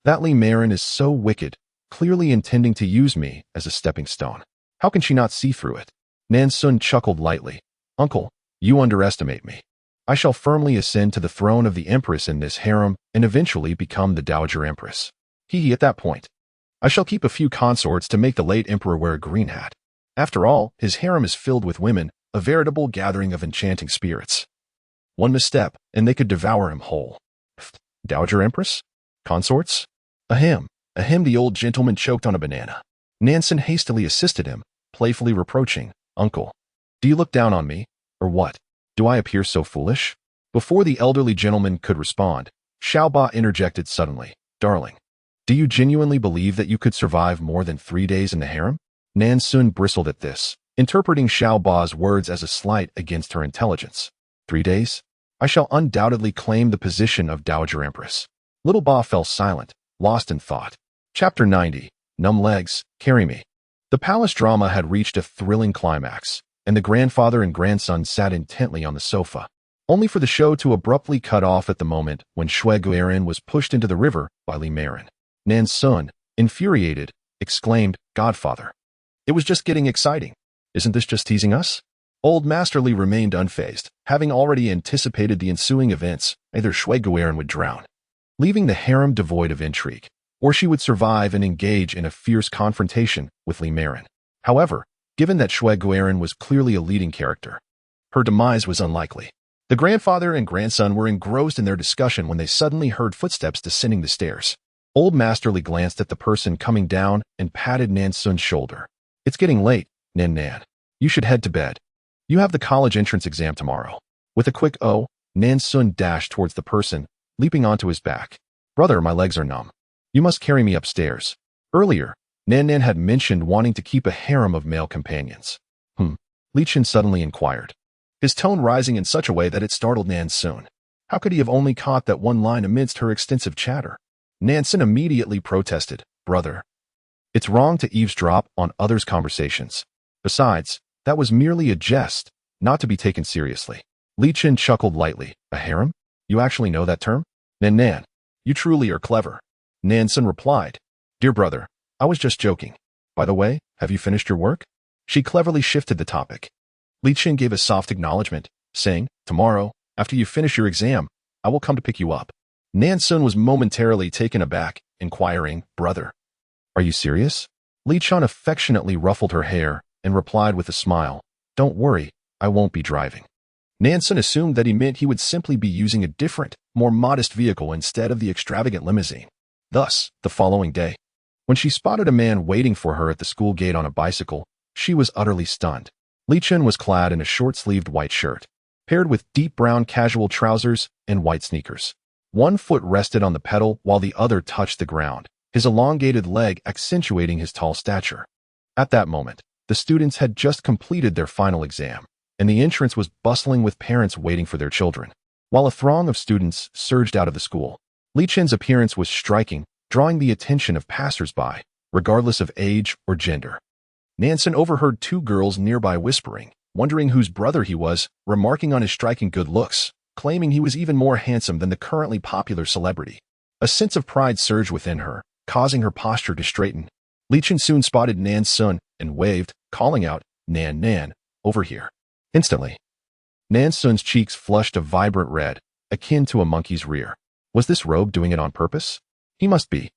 That Li Marin is so wicked, clearly intending to use me as a stepping stone. How can she not see through it?" Nan Xun chuckled lightly. "Uncle, you underestimate me. I shall firmly ascend to the throne of the Empress in this harem and eventually become the Dowager Empress. At that point, I shall keep a few consorts to make the late Emperor wear a green hat. After all, his harem is filled with women, a veritable gathering of enchanting spirits. One misstep, and they could devour him whole." "Dowager Empress? Consorts? Ahem." The old gentleman choked on a banana. Nan Xun hastily assisted him, playfully reproaching, "Uncle, do you look down on me, or what? Do I appear so foolish?" Before the elderly gentleman could respond, Aaaah interjected suddenly, "Darling, do you genuinely believe that you could survive more than 3 days in the harem?" Nan Xun bristled at this, interpreting Aaaah's words as a slight against her intelligence. 3 days? I shall undoubtedly claim the position of Dowager Empress." Little Ba fell silent, lost in thought. Chapter 90. Numb Legs, Carry Me. The palace drama had reached a thrilling climax, and the grandfather and grandson sat intently on the sofa, only for the show to abruptly cut off at the moment when Shui Guiran was pushed into the river by Li Marin. Nan Xun, infuriated, exclaimed, "Godfather. It was just getting exciting. Isn't this just teasing us?" Old Master Li remained unfazed, having already anticipated the ensuing events. Either Shui Guiran would drown, leaving the harem devoid of intrigue, or she would survive and engage in a fierce confrontation with Li Marin. However, given that Shui Guiran was clearly a leading character, her demise was unlikely. The grandfather and grandson were engrossed in their discussion when they suddenly heard footsteps descending the stairs. Old Master Li glanced at the person coming down and patted Nan Xun's shoulder. "It's getting late, Nan. You should head to bed. You have the college entrance exam tomorrow." With a quick "oh," Nan Xun dashed towards the person, leaping onto his back. "Brother, my legs are numb. You must carry me upstairs." Earlier, Nan had mentioned wanting to keep a harem of male companions. Li Chen suddenly inquired, his tone rising in such a way that it startled Nan Xun. How could he have only caught that one line amidst her extensive chatter? Nan Xun immediately protested, "Brother, it's wrong to eavesdrop on others' conversations. Besides, that was merely a jest, not to be taken seriously." Li Chen chuckled lightly. "A harem? You actually know that term?" Nan, you truly are clever." Nan Xun replied, "Dear brother, I was just joking. By the way, have you finished your work?" She cleverly shifted the topic. Li Chen gave a soft acknowledgement, saying, "Tomorrow, after you finish your exam, I will come to pick you up." Nan Xun was momentarily taken aback, inquiring, "Brother, are you serious?" Li Chen affectionately ruffled her hair and replied with a smile, "Don't worry, I won't be driving." Nan Xun assumed that he meant he would simply be using a different, more modest vehicle instead of the extravagant limousine. Thus, the following day, when she spotted a man waiting for her at the school gate on a bicycle, she was utterly stunned. Li Chen was clad in a short-sleeved white shirt, paired with deep brown casual trousers and white sneakers. One foot rested on the pedal while the other touched the ground, his elongated leg accentuating his tall stature. At that moment, the students had just completed their final exam, and the entrance was bustling with parents waiting for their children. While a throng of students surged out of the school, Li Chen's appearance was striking, drawing the attention of passers-by, regardless of age or gender. Nan Xun overheard two girls nearby whispering, wondering whose brother he was, remarking on his striking good looks, claiming he was even more handsome than the currently popular celebrity. A sense of pride surged within her, causing her posture to straighten. Li Chen soon spotted Nan Xun and waved, calling out, Nan, over here." Instantly, Nan Xun's cheeks flushed a vibrant red, akin to a monkey's rear. Was this rogue doing it on purpose? He must be.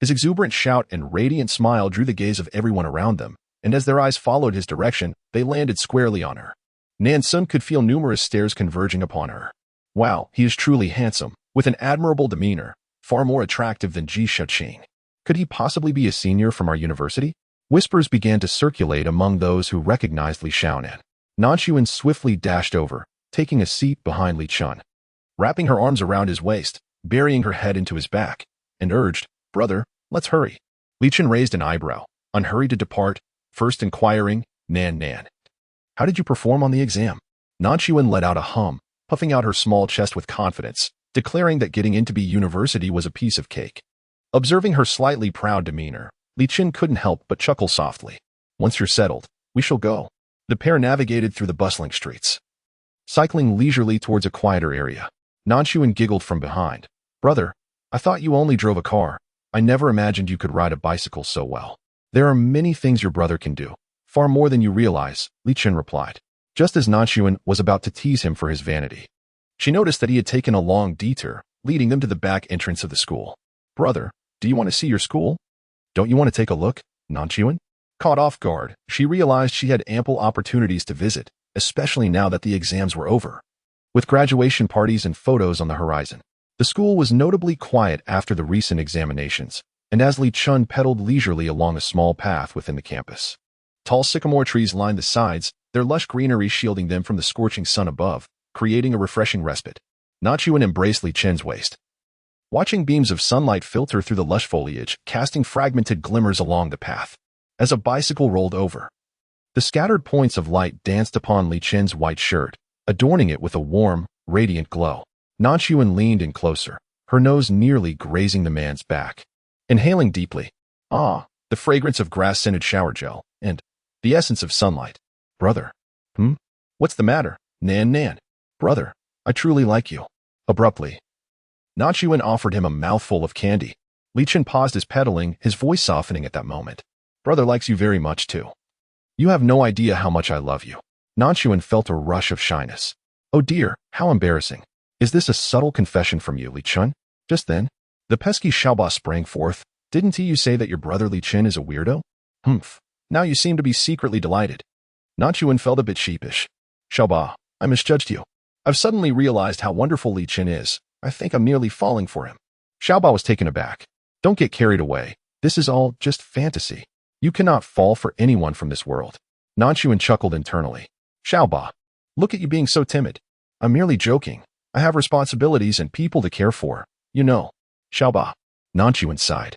His exuberant shout and radiant smile drew the gaze of everyone around them, and as their eyes followed his direction, they landed squarely on her. Nan Xun could feel numerous stares converging upon her. Wow, he is truly handsome, with an admirable demeanor, far more attractive than Ji Shaoqing. Could he possibly be a senior from our university? Whispers began to circulate among those who recognized Li Xiaonan. Nan Xun swiftly dashed over, taking a seat behind Li Chen, wrapping her arms around his waist, burying her head into his back, and urged, "Brother, let's hurry." Li Chen raised an eyebrow, unhurried to depart, first inquiring, Nan, how did you perform on the exam?" Nan Xun let out a hum, puffing out her small chest with confidence, declaring that getting into B University was a piece of cake. Observing her slightly proud demeanor, Li Chen couldn't help but chuckle softly. "Once you're settled, we shall go." The pair navigated through the bustling streets, cycling leisurely towards a quieter area. Nan Xun giggled from behind. "Brother, I thought you only drove a car. I never imagined you could ride a bicycle so well." "There are many things your brother can do, far more than you realize," Li Chen replied, just as Nan Xun was about to tease him for his vanity. She noticed that he had taken a long detour, leading them to the back entrance of the school. "Brother, do you want to see your school? Don't you want to take a look?" Nan Xun, caught off guard, she realized she had ample opportunities to visit, especially now that the exams were over. With graduation parties and photos on the horizon, the school was notably quiet after the recent examinations, and as Li Chen pedaled leisurely along a small path within the campus. Tall sycamore trees lined the sides, their lush greenery shielding them from the scorching sun above, creating a refreshing respite. Nan Xun embraced Li Chen's waist, watching beams of sunlight filter through the lush foliage, casting fragmented glimmers along the path. As a bicycle rolled over, the scattered points of light danced upon Li Chen's white shirt, adorning it with a warm, radiant glow. Nan Xun leaned in closer, her nose nearly grazing the man's back. Inhaling deeply, The fragrance of grass-scented shower gel, and the essence of sunlight. Brother. What's the matter? Nan. Brother, I truly like you. Abruptly, Nan Xun offered him a mouthful of candy. Li Chen paused his pedaling, his voice softening at that moment. Brother likes you very much too. You have no idea how much I love you. Nan Xun felt a rush of shyness. Oh dear, how embarrassing. Is this a subtle confession from you, Li Chen? Just then, the pesky Xiaoba sprang forth. Didn't you say that your brother Li Chen is a weirdo? Now you seem to be secretly delighted. Nan Xun felt a bit sheepish. Xiaoba, I misjudged you. I've suddenly realized how wonderful Li Chen is. I think I'm nearly falling for him. Xiaoba was taken aback. Don't get carried away. This is all just fantasy. You cannot fall for anyone from this world. Nan Xun chuckled internally. Xiaoba, look at you being so timid. I'm merely joking. I have responsibilities and people to care for. You know. Xiaoba. Nan Xun sighed.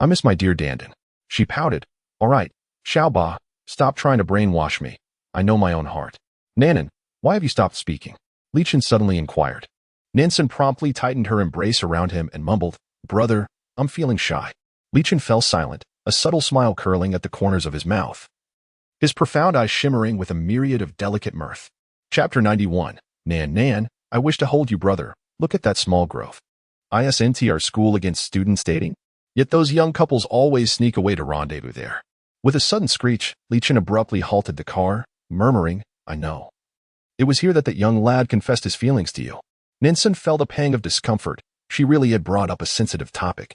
I miss my dear Dandan. She pouted. All right, Xiaoba, stop trying to brainwash me. I know my own heart. Nanan, why have you stopped speaking? Li Chen suddenly inquired. Nan Xun promptly tightened her embrace around him and mumbled, Brother, I'm feeling shy. Li Chen fell silent, a subtle smile curling at the corners of his mouth. His profound eyes shimmering with a myriad of delicate mirth. Chapter 91. Nan, I wish to hold you, brother. Look at that small growth. Isn't our school against students dating? Yet those young couples always sneak away to rendezvous there. With a sudden screech, Li Chen abruptly halted the car, murmuring, I know. It was here that young lad confessed his feelings to you. Nan Xun felt a pang of discomfort. She really had brought up a sensitive topic.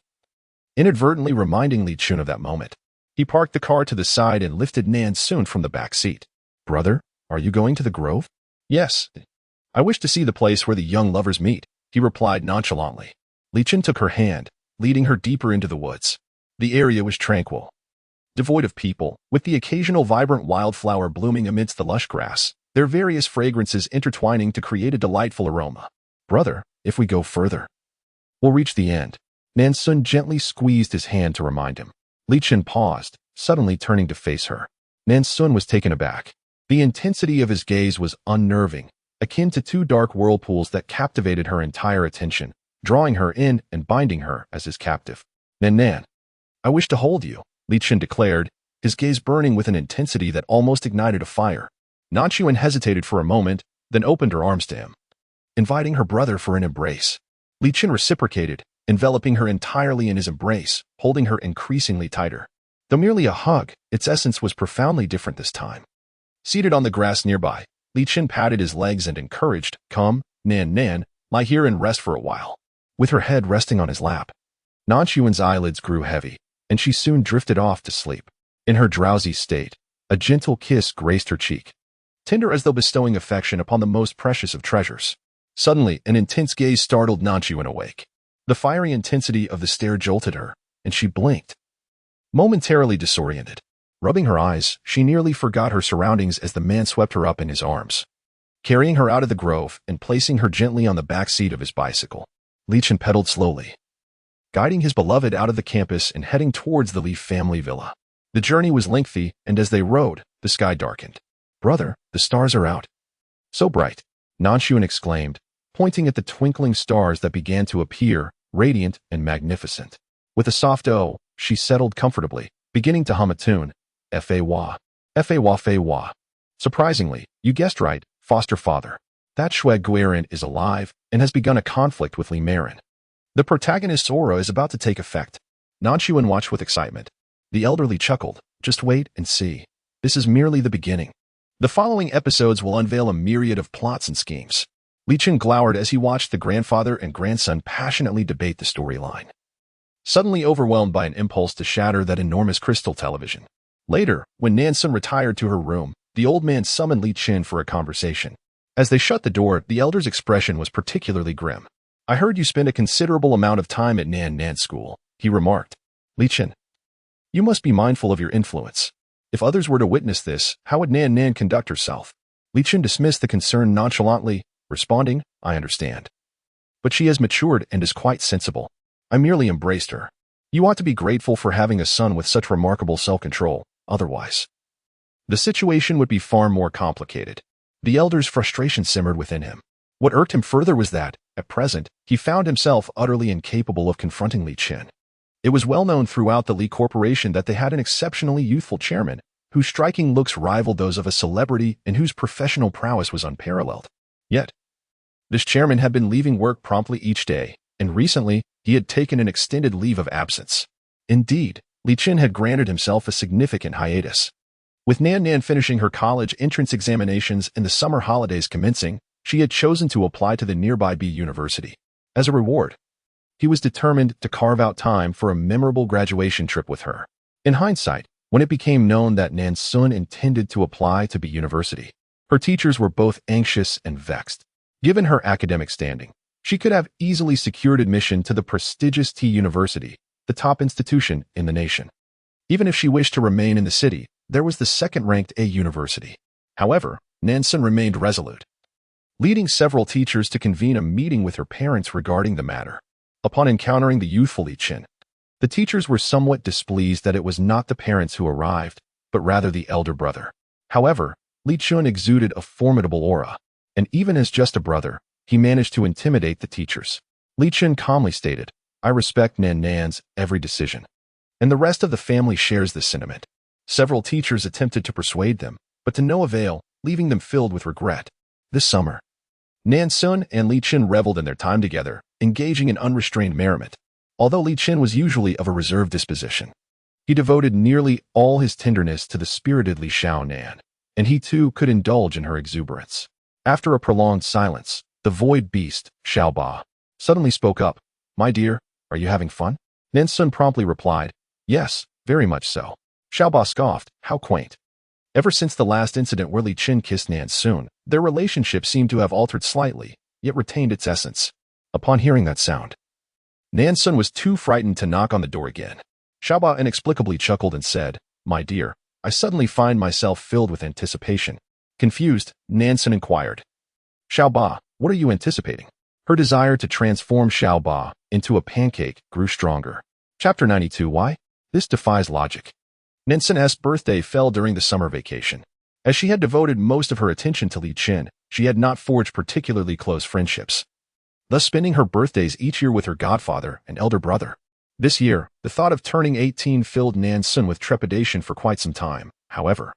Inadvertently reminding Li Chen of that moment, he parked the car to the side and lifted Nan Xun from the back seat. Brother, are you going to the grove? Yes. I wish to see the place where the young lovers meet, he replied nonchalantly. Li Chen took her hand, leading her deeper into the woods. The area was tranquil, devoid of people, with the occasional vibrant wildflower blooming amidst the lush grass, their various fragrances intertwining to create a delightful aroma. Brother, if we go further, we'll reach the end. Nan Xun gently squeezed his hand to remind him. Li Chen paused, suddenly turning to face her. Nan Xun was taken aback. The intensity of his gaze was unnerving, akin to two dark whirlpools that captivated her entire attention, drawing her in and binding her as his captive. Nan, I wish to hold you, Li Chen declared, his gaze burning with an intensity that almost ignited a fire. Nan Xun hesitated for a moment, then opened her arms to him, inviting her brother for an embrace. Li Chen reciprocated, enveloping her entirely in his embrace, holding her increasingly tighter. Though merely a hug, its essence was profoundly different this time. Seated on the grass nearby, Li Chen patted his legs and encouraged, Come, Nan, lie here and rest for a while. With her head resting on his lap, Nan Xun's eyelids grew heavy, and she soon drifted off to sleep. In her drowsy state, a gentle kiss graced her cheek, tender as though bestowing affection upon the most precious of treasures. Suddenly, an intense gaze startled Nan Xun awake. The fiery intensity of the stare jolted her, and she blinked. Momentarily disoriented, rubbing her eyes, she nearly forgot her surroundings as the man swept her up in his arms, carrying her out of the grove and placing her gently on the back seat of his bicycle. Li Chen pedaled slowly, guiding his beloved out of the campus and heading towards the Li family villa. The journey was lengthy, and as they rode, the sky darkened. Brother, the stars are out. So bright, Nan Xun exclaimed, pointing at the twinkling stars that began to appear, radiant and magnificent. With a soft "oh," she settled comfortably, beginning to hum a tune. Fa-wah, fa-wah, fa-wah. Surprisingly, you guessed right, foster father. That Xue Guiran is alive and has begun a conflict with Li Marin. The protagonist's aura is about to take effect. Nan Xun watched with excitement. The elderly chuckled. Just wait and see. This is merely the beginning. The following episodes will unveil a myriad of plots and schemes. Li Chen glowered as he watched the grandfather and grandson passionately debate the storyline, suddenly overwhelmed by an impulse to shatter that enormous crystal television. Later, when Nan Xun retired to her room, the old man summoned Li Chen for a conversation. As they shut the door, the elder's expression was particularly grim. I heard you spend a considerable amount of time at Nan school, he remarked. Li Chen, you must be mindful of your influence. If others were to witness this, how would Nan conduct herself? Li Chen dismissed the concern nonchalantly, responding, I understand. But she has matured and is quite sensible. I merely embraced her. You ought to be grateful for having a son with such remarkable self-control, otherwise the situation would be far more complicated. The elder's frustration simmered within him. What irked him further was that, at present, he found himself utterly incapable of confronting Li Chen. It was well known throughout the Li Corporation that they had an exceptionally youthful chairman, whose striking looks rivaled those of a celebrity and whose professional prowess was unparalleled. Yet, this chairman had been leaving work promptly each day, and recently, he had taken an extended leave of absence. Indeed, Li Qin had granted himself a significant hiatus. With Nan finishing her college entrance examinations and the summer holidays commencing, she had chosen to apply to the nearby B University. As a reward, he was determined to carve out time for a memorable graduation trip with her. In hindsight, when it became known that Nan Xun intended to apply to B University, her teachers were both anxious and vexed. Given her academic standing, she could have easily secured admission to the prestigious T University, the top institution in the nation. Even if she wished to remain in the city, there was the second-ranked A University. However, Nan Xun remained resolute, leading several teachers to convene a meeting with her parents regarding the matter. Upon encountering the youthful Li Qin, the teachers were somewhat displeased that it was not the parents who arrived, but rather the elder brother. However, Li Qin exuded a formidable aura, and even as just a brother, he managed to intimidate the teachers. Li Qin calmly stated, "I respect Nan's every decision." And the rest of the family shares this sentiment. Several teachers attempted to persuade them, but to no avail, leaving them filled with regret. This summer, Nan Xun and Li Qin reveled in their time together, engaging in unrestrained merriment. Although Li Qin was usually of a reserved disposition, he devoted nearly all his tenderness to the spirited Li Xiaonan, and he too could indulge in her exuberance. After a prolonged silence, the void beast, Xiaoba, suddenly spoke up. "My dear, are you having fun?" Nan Xun promptly replied, "Yes, very much so." Xiaoba scoffed, "How quaint." Ever since the last incident where Li Qin kissed Nan Xun, their relationship seemed to have altered slightly, yet retained its essence. Upon hearing that sound, Nan Xun was too frightened to knock on the door again. Xiaoba inexplicably chuckled and said, "My dear, I suddenly find myself filled with anticipation." Confused, Nan Xun inquired, "Xiaoba, what are you anticipating?" Her desire to transform Xiaoba into a pancake grew stronger. Chapter 92. Why? This defies logic. Nan Xun's birthday fell during the summer vacation. As she had devoted most of her attention to Li Qin, she had not forged particularly close friendships, thus spending her birthdays each year with her godfather and elder brother. This year, the thought of turning 18 filled Nan Xun with trepidation for quite some time. However,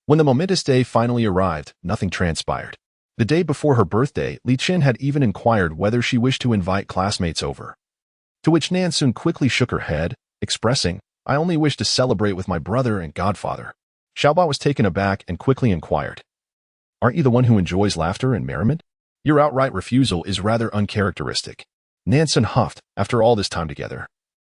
when the momentous day finally arrived, nothing transpired. The day before her birthday, Li Qin had even inquired whether she wished to invite classmates over, to which Nan Xun quickly shook her head, expressing, "I only wish to celebrate with my brother and godfather." Xiaoba was taken aback and quickly inquired, "Aren't you the one who enjoys laughter and merriment?" Your outright refusal is rather uncharacteristic. Nan Xun huffed, after all this time together.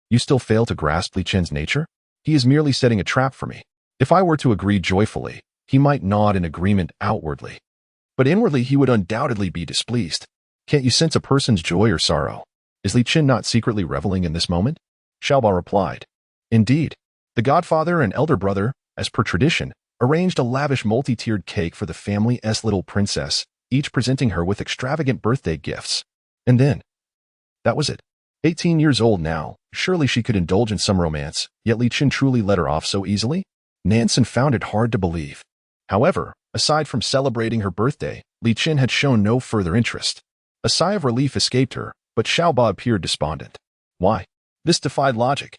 You still fail to grasp Li Qin's nature? He is merely setting a trap for me. If I were to agree joyfully, he might nod in agreement outwardly, but inwardly he would undoubtedly be displeased. Can't you sense a person's joy or sorrow? Is Li Qin not secretly reveling in this moment? Xiaoba replied, "Indeed." The godfather and elder brother, as per tradition, arranged a lavish multi-tiered cake for the family's little princess, each presenting her with extravagant birthday gifts. And then, that was it. 18 years old now, surely she could indulge in some romance, yet Li Qin truly let her off so easily? Nan Xun found it hard to believe. However, aside from celebrating her birthday, Li Qin had shown no further interest. A sigh of relief escaped her, but Xiaoba appeared despondent. Why? This defied logic.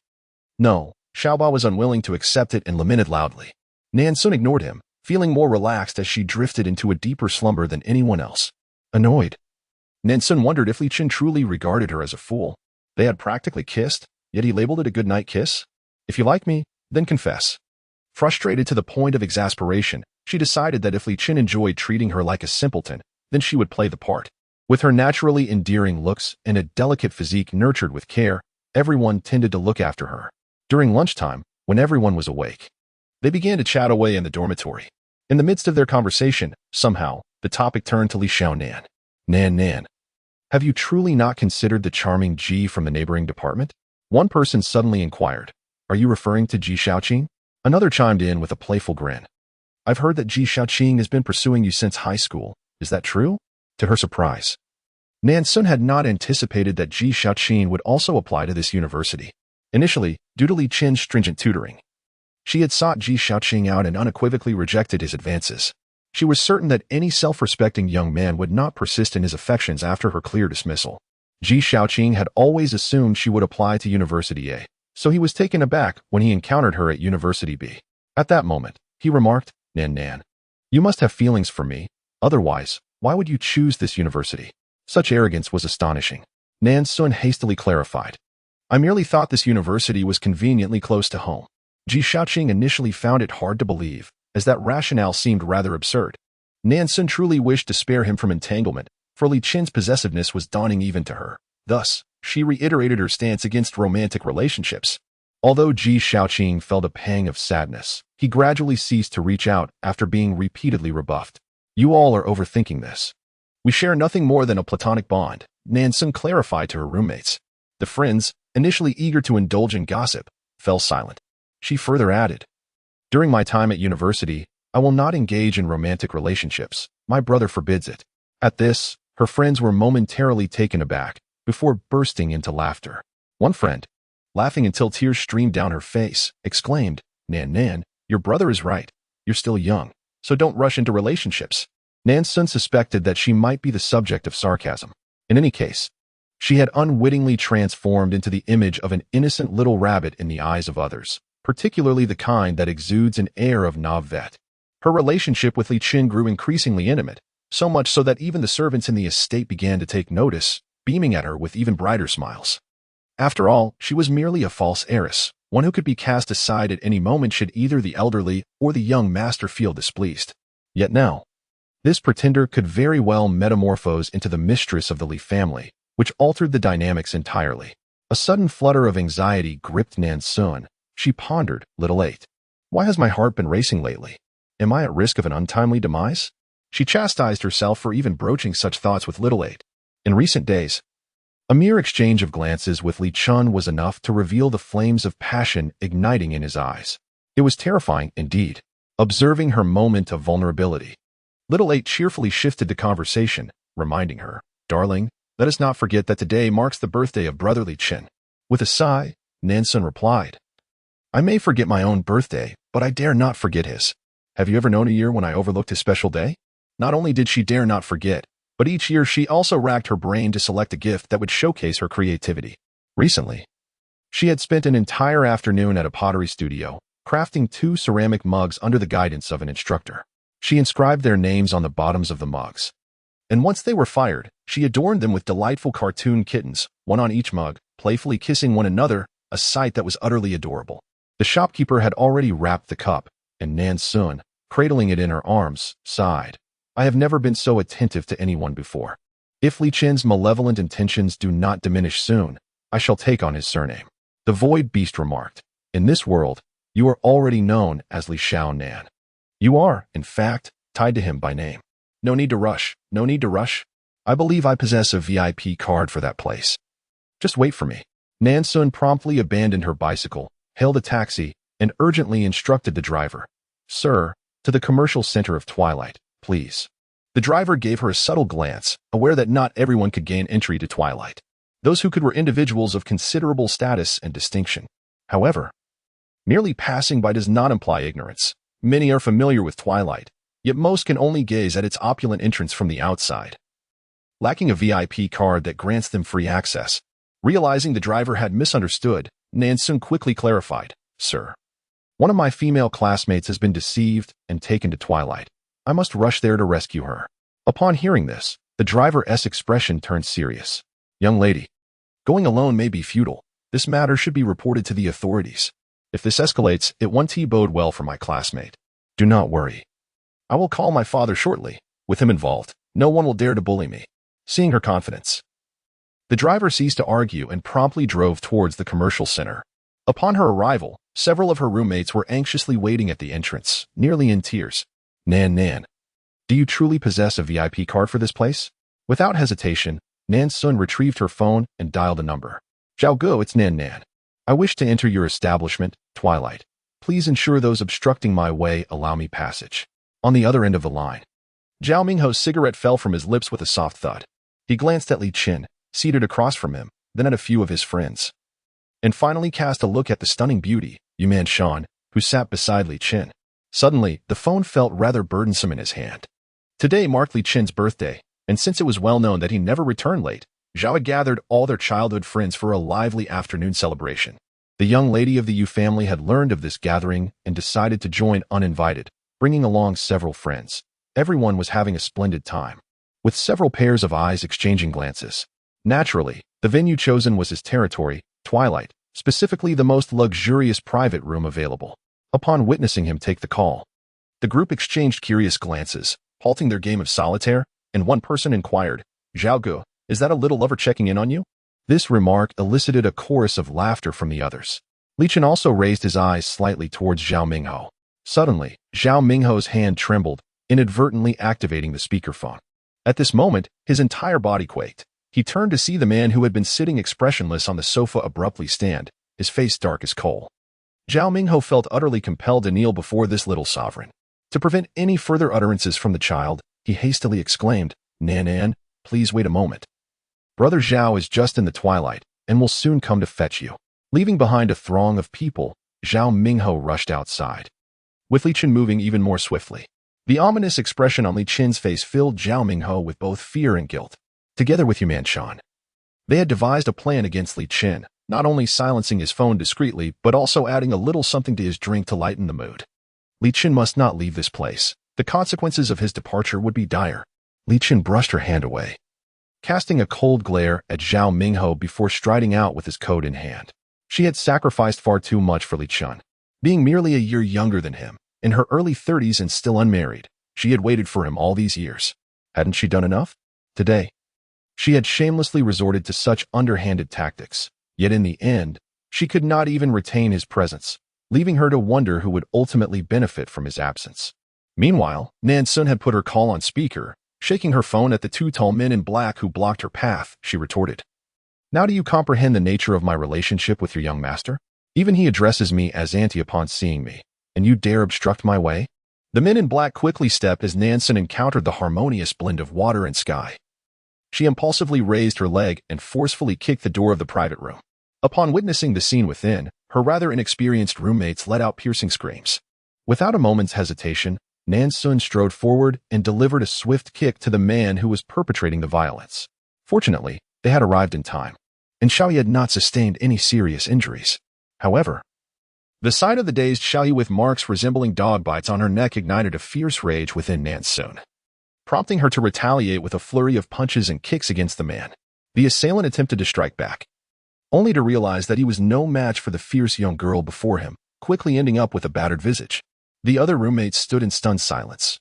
No, Xiaoba was unwilling to accept it and lamented loudly. Nan Xun ignored him, feeling more relaxed as she drifted into a deeper slumber than anyone else. Annoyed, Nan Xun wondered if Li Qin truly regarded her as a fool. They had practically kissed, yet he labeled it a goodnight kiss? If you like me, then confess. Frustrated to the point of exasperation, she decided that if Li Qin enjoyed treating her like a simpleton, then she would play the part. With her naturally endearing looks and a delicate physique nurtured with care, everyone tended to look after her. During lunchtime, when everyone was awake, they began to chat away in the dormitory. In the midst of their conversation, somehow, the topic turned to Li Xiaonan. Nan, have you truly not considered the charming Ji from the neighboring department? One person suddenly inquired. Are you referring to Ji Xiaoqing? Another chimed in with a playful grin. I've heard that Ji Xiaoqing has been pursuing you since high school. Is that true? To her surprise, Nan Xun had not anticipated that Ji Xiaoqing would also apply to this university. Initially, due to Li Qin's stringent tutoring, she had sought Ji Xiaoqing out and unequivocally rejected his advances. She was certain that any self-respecting young man would not persist in his affections after her clear dismissal. Ji Xiaoqing had always assumed she would apply to University A, so he was taken aback when he encountered her at University B. At that moment, he remarked, Nan, you must have feelings for me, otherwise, why would you choose this university? Such arrogance was astonishing. Nan Xun hastily clarified. I merely thought this university was conveniently close to home. Ji Shaoqing initially found it hard to believe, as that rationale seemed rather absurd. Nan Xun truly wished to spare him from entanglement, for Li Qin's possessiveness was daunting even to her. Thus, she reiterated her stance against romantic relationships. Although Ji Shaoqing felt a pang of sadness, he gradually ceased to reach out after being repeatedly rebuffed. You all are overthinking this. We share nothing more than a platonic bond, Nan Xun clarified to her roommates. The friends, initially eager to indulge in gossip, fell silent. She further added, during my time at university, I will not engage in romantic relationships. My brother forbids it. At this, her friends were momentarily taken aback, before bursting into laughter. One friend, laughing until tears streamed down her face, exclaimed, Nan, your brother is right. You're still young, so don't rush into relationships. Nan Xun suspected that she might be the subject of sarcasm. In any case, she had unwittingly transformed into the image of an innocent little rabbit in the eyes of others, particularly the kind that exudes an air of naivete. Her relationship with Li Qin grew increasingly intimate, so much so that even the servants in the estate began to take notice, beaming at her with even brighter smiles. After all, she was merely a false heiress, one who could be cast aside at any moment should either the elderly or the young master feel displeased. Yet now, this pretender could very well metamorphose into the mistress of the Li family, which altered the dynamics entirely. A sudden flutter of anxiety gripped Nan Xun. She pondered, little 8. Why has my heart been racing lately? Am I at risk of an untimely demise? She chastised herself for even broaching such thoughts with little 8. In recent days, a mere exchange of glances with Li Qin was enough to reveal the flames of passion igniting in his eyes. It was terrifying, indeed, observing her moment of vulnerability. Little 8 cheerfully shifted the conversation, reminding her, Darling, let us not forget that today marks the birthday of brother Li Qin. With a sigh, Nan Xun replied, I may forget my own birthday, but I dare not forget his. Have you ever known a year when I overlooked his special day? Not only did she dare not forget, but each year she also racked her brain to select a gift that would showcase her creativity. Recently, she had spent an entire afternoon at a pottery studio, crafting 2 ceramic mugs under the guidance of an instructor. She inscribed their names on the bottoms of the mugs. And once they were fired, she adorned them with delightful cartoon kittens, one on each mug, playfully kissing one another, a sight that was utterly adorable. The shopkeeper had already wrapped the cup, and Nan Xun, cradling it in her arms, sighed. I have never been so attentive to anyone before. If Li Qin's malevolent intentions do not diminish soon, I shall take on his surname. The Void Beast remarked, In this world, you are already known as Li Xiao Nan. You are, in fact, tied to him by name. No need to rush, no need to rush. I believe I possess a VIP card for that place. Just wait for me. Nan Xun promptly abandoned her bicycle, hailed a taxi, and urgently instructed the driver, Sir, to the commercial center of Twilight, please. The driver gave her a subtle glance, aware that not everyone could gain entry to Twilight. Those who could were individuals of considerable status and distinction. However, merely passing by does not imply ignorance. Many are familiar with Twilight, yet most can only gaze at its opulent entrance from the outside. Lacking a VIP card that grants them free access, realizing the driver had misunderstood, Nan Xun quickly clarified, Sir, one of my female classmates has been deceived and taken to Twilight. I must rush there to rescue her. Upon hearing this, the driver's expression turned serious. Young lady, going alone may be futile. This matter should be reported to the authorities. If this escalates, it won't bode well for my classmate. Do not worry. I will call my father shortly. With him involved, no one will dare to bully me. Seeing her confidence, the driver ceased to argue and promptly drove towards the commercial center. Upon her arrival, several of her roommates were anxiously waiting at the entrance, nearly in tears. Nan, do you truly possess a VIP card for this place? Without hesitation, Nan Xun retrieved her phone and dialed a number. Zhao Go, it's Nan. I wish to enter your establishment, Twilight. Please ensure those obstructing my way allow me passage. On the other end of the line, Zhao Mingho's cigarette fell from his lips with a soft thud. He glanced at Li Qin, seated across from him, then at a few of his friends, and finally cast a look at the stunning beauty, Yuman Shan, who sat beside Li Qin. Suddenly, the phone felt rather burdensome in his hand. Today marked Li Qin's birthday, and since it was well known that he never returned late, Zhao had gathered all their childhood friends for a lively afternoon celebration. The young lady of the Yu family had learned of this gathering and decided to join uninvited, bringing along several friends. Everyone was having a splendid time, with several pairs of eyes exchanging glances. Naturally, the venue chosen was his territory, Twilight, specifically the most luxurious private room available. Upon witnessing him take the call, the group exchanged curious glances, halting their game of solitaire, and one person inquired, "Zhao Gu, is that a little lover checking in on you?" This remark elicited a chorus of laughter from the others. Li Chen also raised his eyes slightly towards Zhao Mingho. Suddenly, Zhao Mingho's hand trembled, inadvertently activating the speakerphone. At this moment, his entire body quaked. He turned to see the man who had been sitting expressionless on the sofa abruptly stand, his face dark as coal. Zhao Mingho felt utterly compelled to kneel before this little sovereign. To prevent any further utterances from the child, he hastily exclaimed, Nan, please wait a moment. Brother Zhao is just in the twilight, and will soon come to fetch you." Leaving behind a throng of people, Zhao Mingho rushed outside, with Li Chen moving even more swiftly. The ominous expression on Li Chen's face filled Zhao Mingho with both fear and guilt. Together with Nan Xun, they had devised a plan against Li Chen, not only silencing his phone discreetly, but also adding a little something to his drink to lighten the mood. Li Chen must not leave this place. The consequences of his departure would be dire. Li Chen brushed her hand away, casting a cold glare at Zhao Mingho before striding out with his coat in hand. She had sacrificed far too much for Li Chen. Being merely a year younger than him, in her early 30s and still unmarried, she had waited for him all these years. Hadn't she done enough? Today, she had shamelessly resorted to such underhanded tactics. Yet in the end, she could not even retain his presence, leaving her to wonder who would ultimately benefit from his absence. Meanwhile, Nan Xun had put her call on speaker. Shaking her phone at the two tall men in black who blocked her path, she retorted, "Now do you comprehend the nature of my relationship with your young master? Even he addresses me as auntie upon seeing me, and you dare obstruct my way?" The men in black quickly stepped as Nan Xun encountered the harmonious blend of water and sky. She impulsively raised her leg and forcefully kicked the door of the private room. Upon witnessing the scene within, her rather inexperienced roommates let out piercing screams. Without a moment's hesitation, Nan Xun strode forward and delivered a swift kick to the man who was perpetrating the violence. Fortunately, they had arrived in time, and Xiaoyi had not sustained any serious injuries. However, the sight of the dazed Xiaoyi with marks resembling dog bites on her neck ignited a fierce rage within Nan Xun, prompting her to retaliate with a flurry of punches and kicks against the man. The assailant attempted to strike back, only to realize that he was no match for the fierce young girl before him, quickly ending up with a battered visage. The other roommates stood in stunned silence,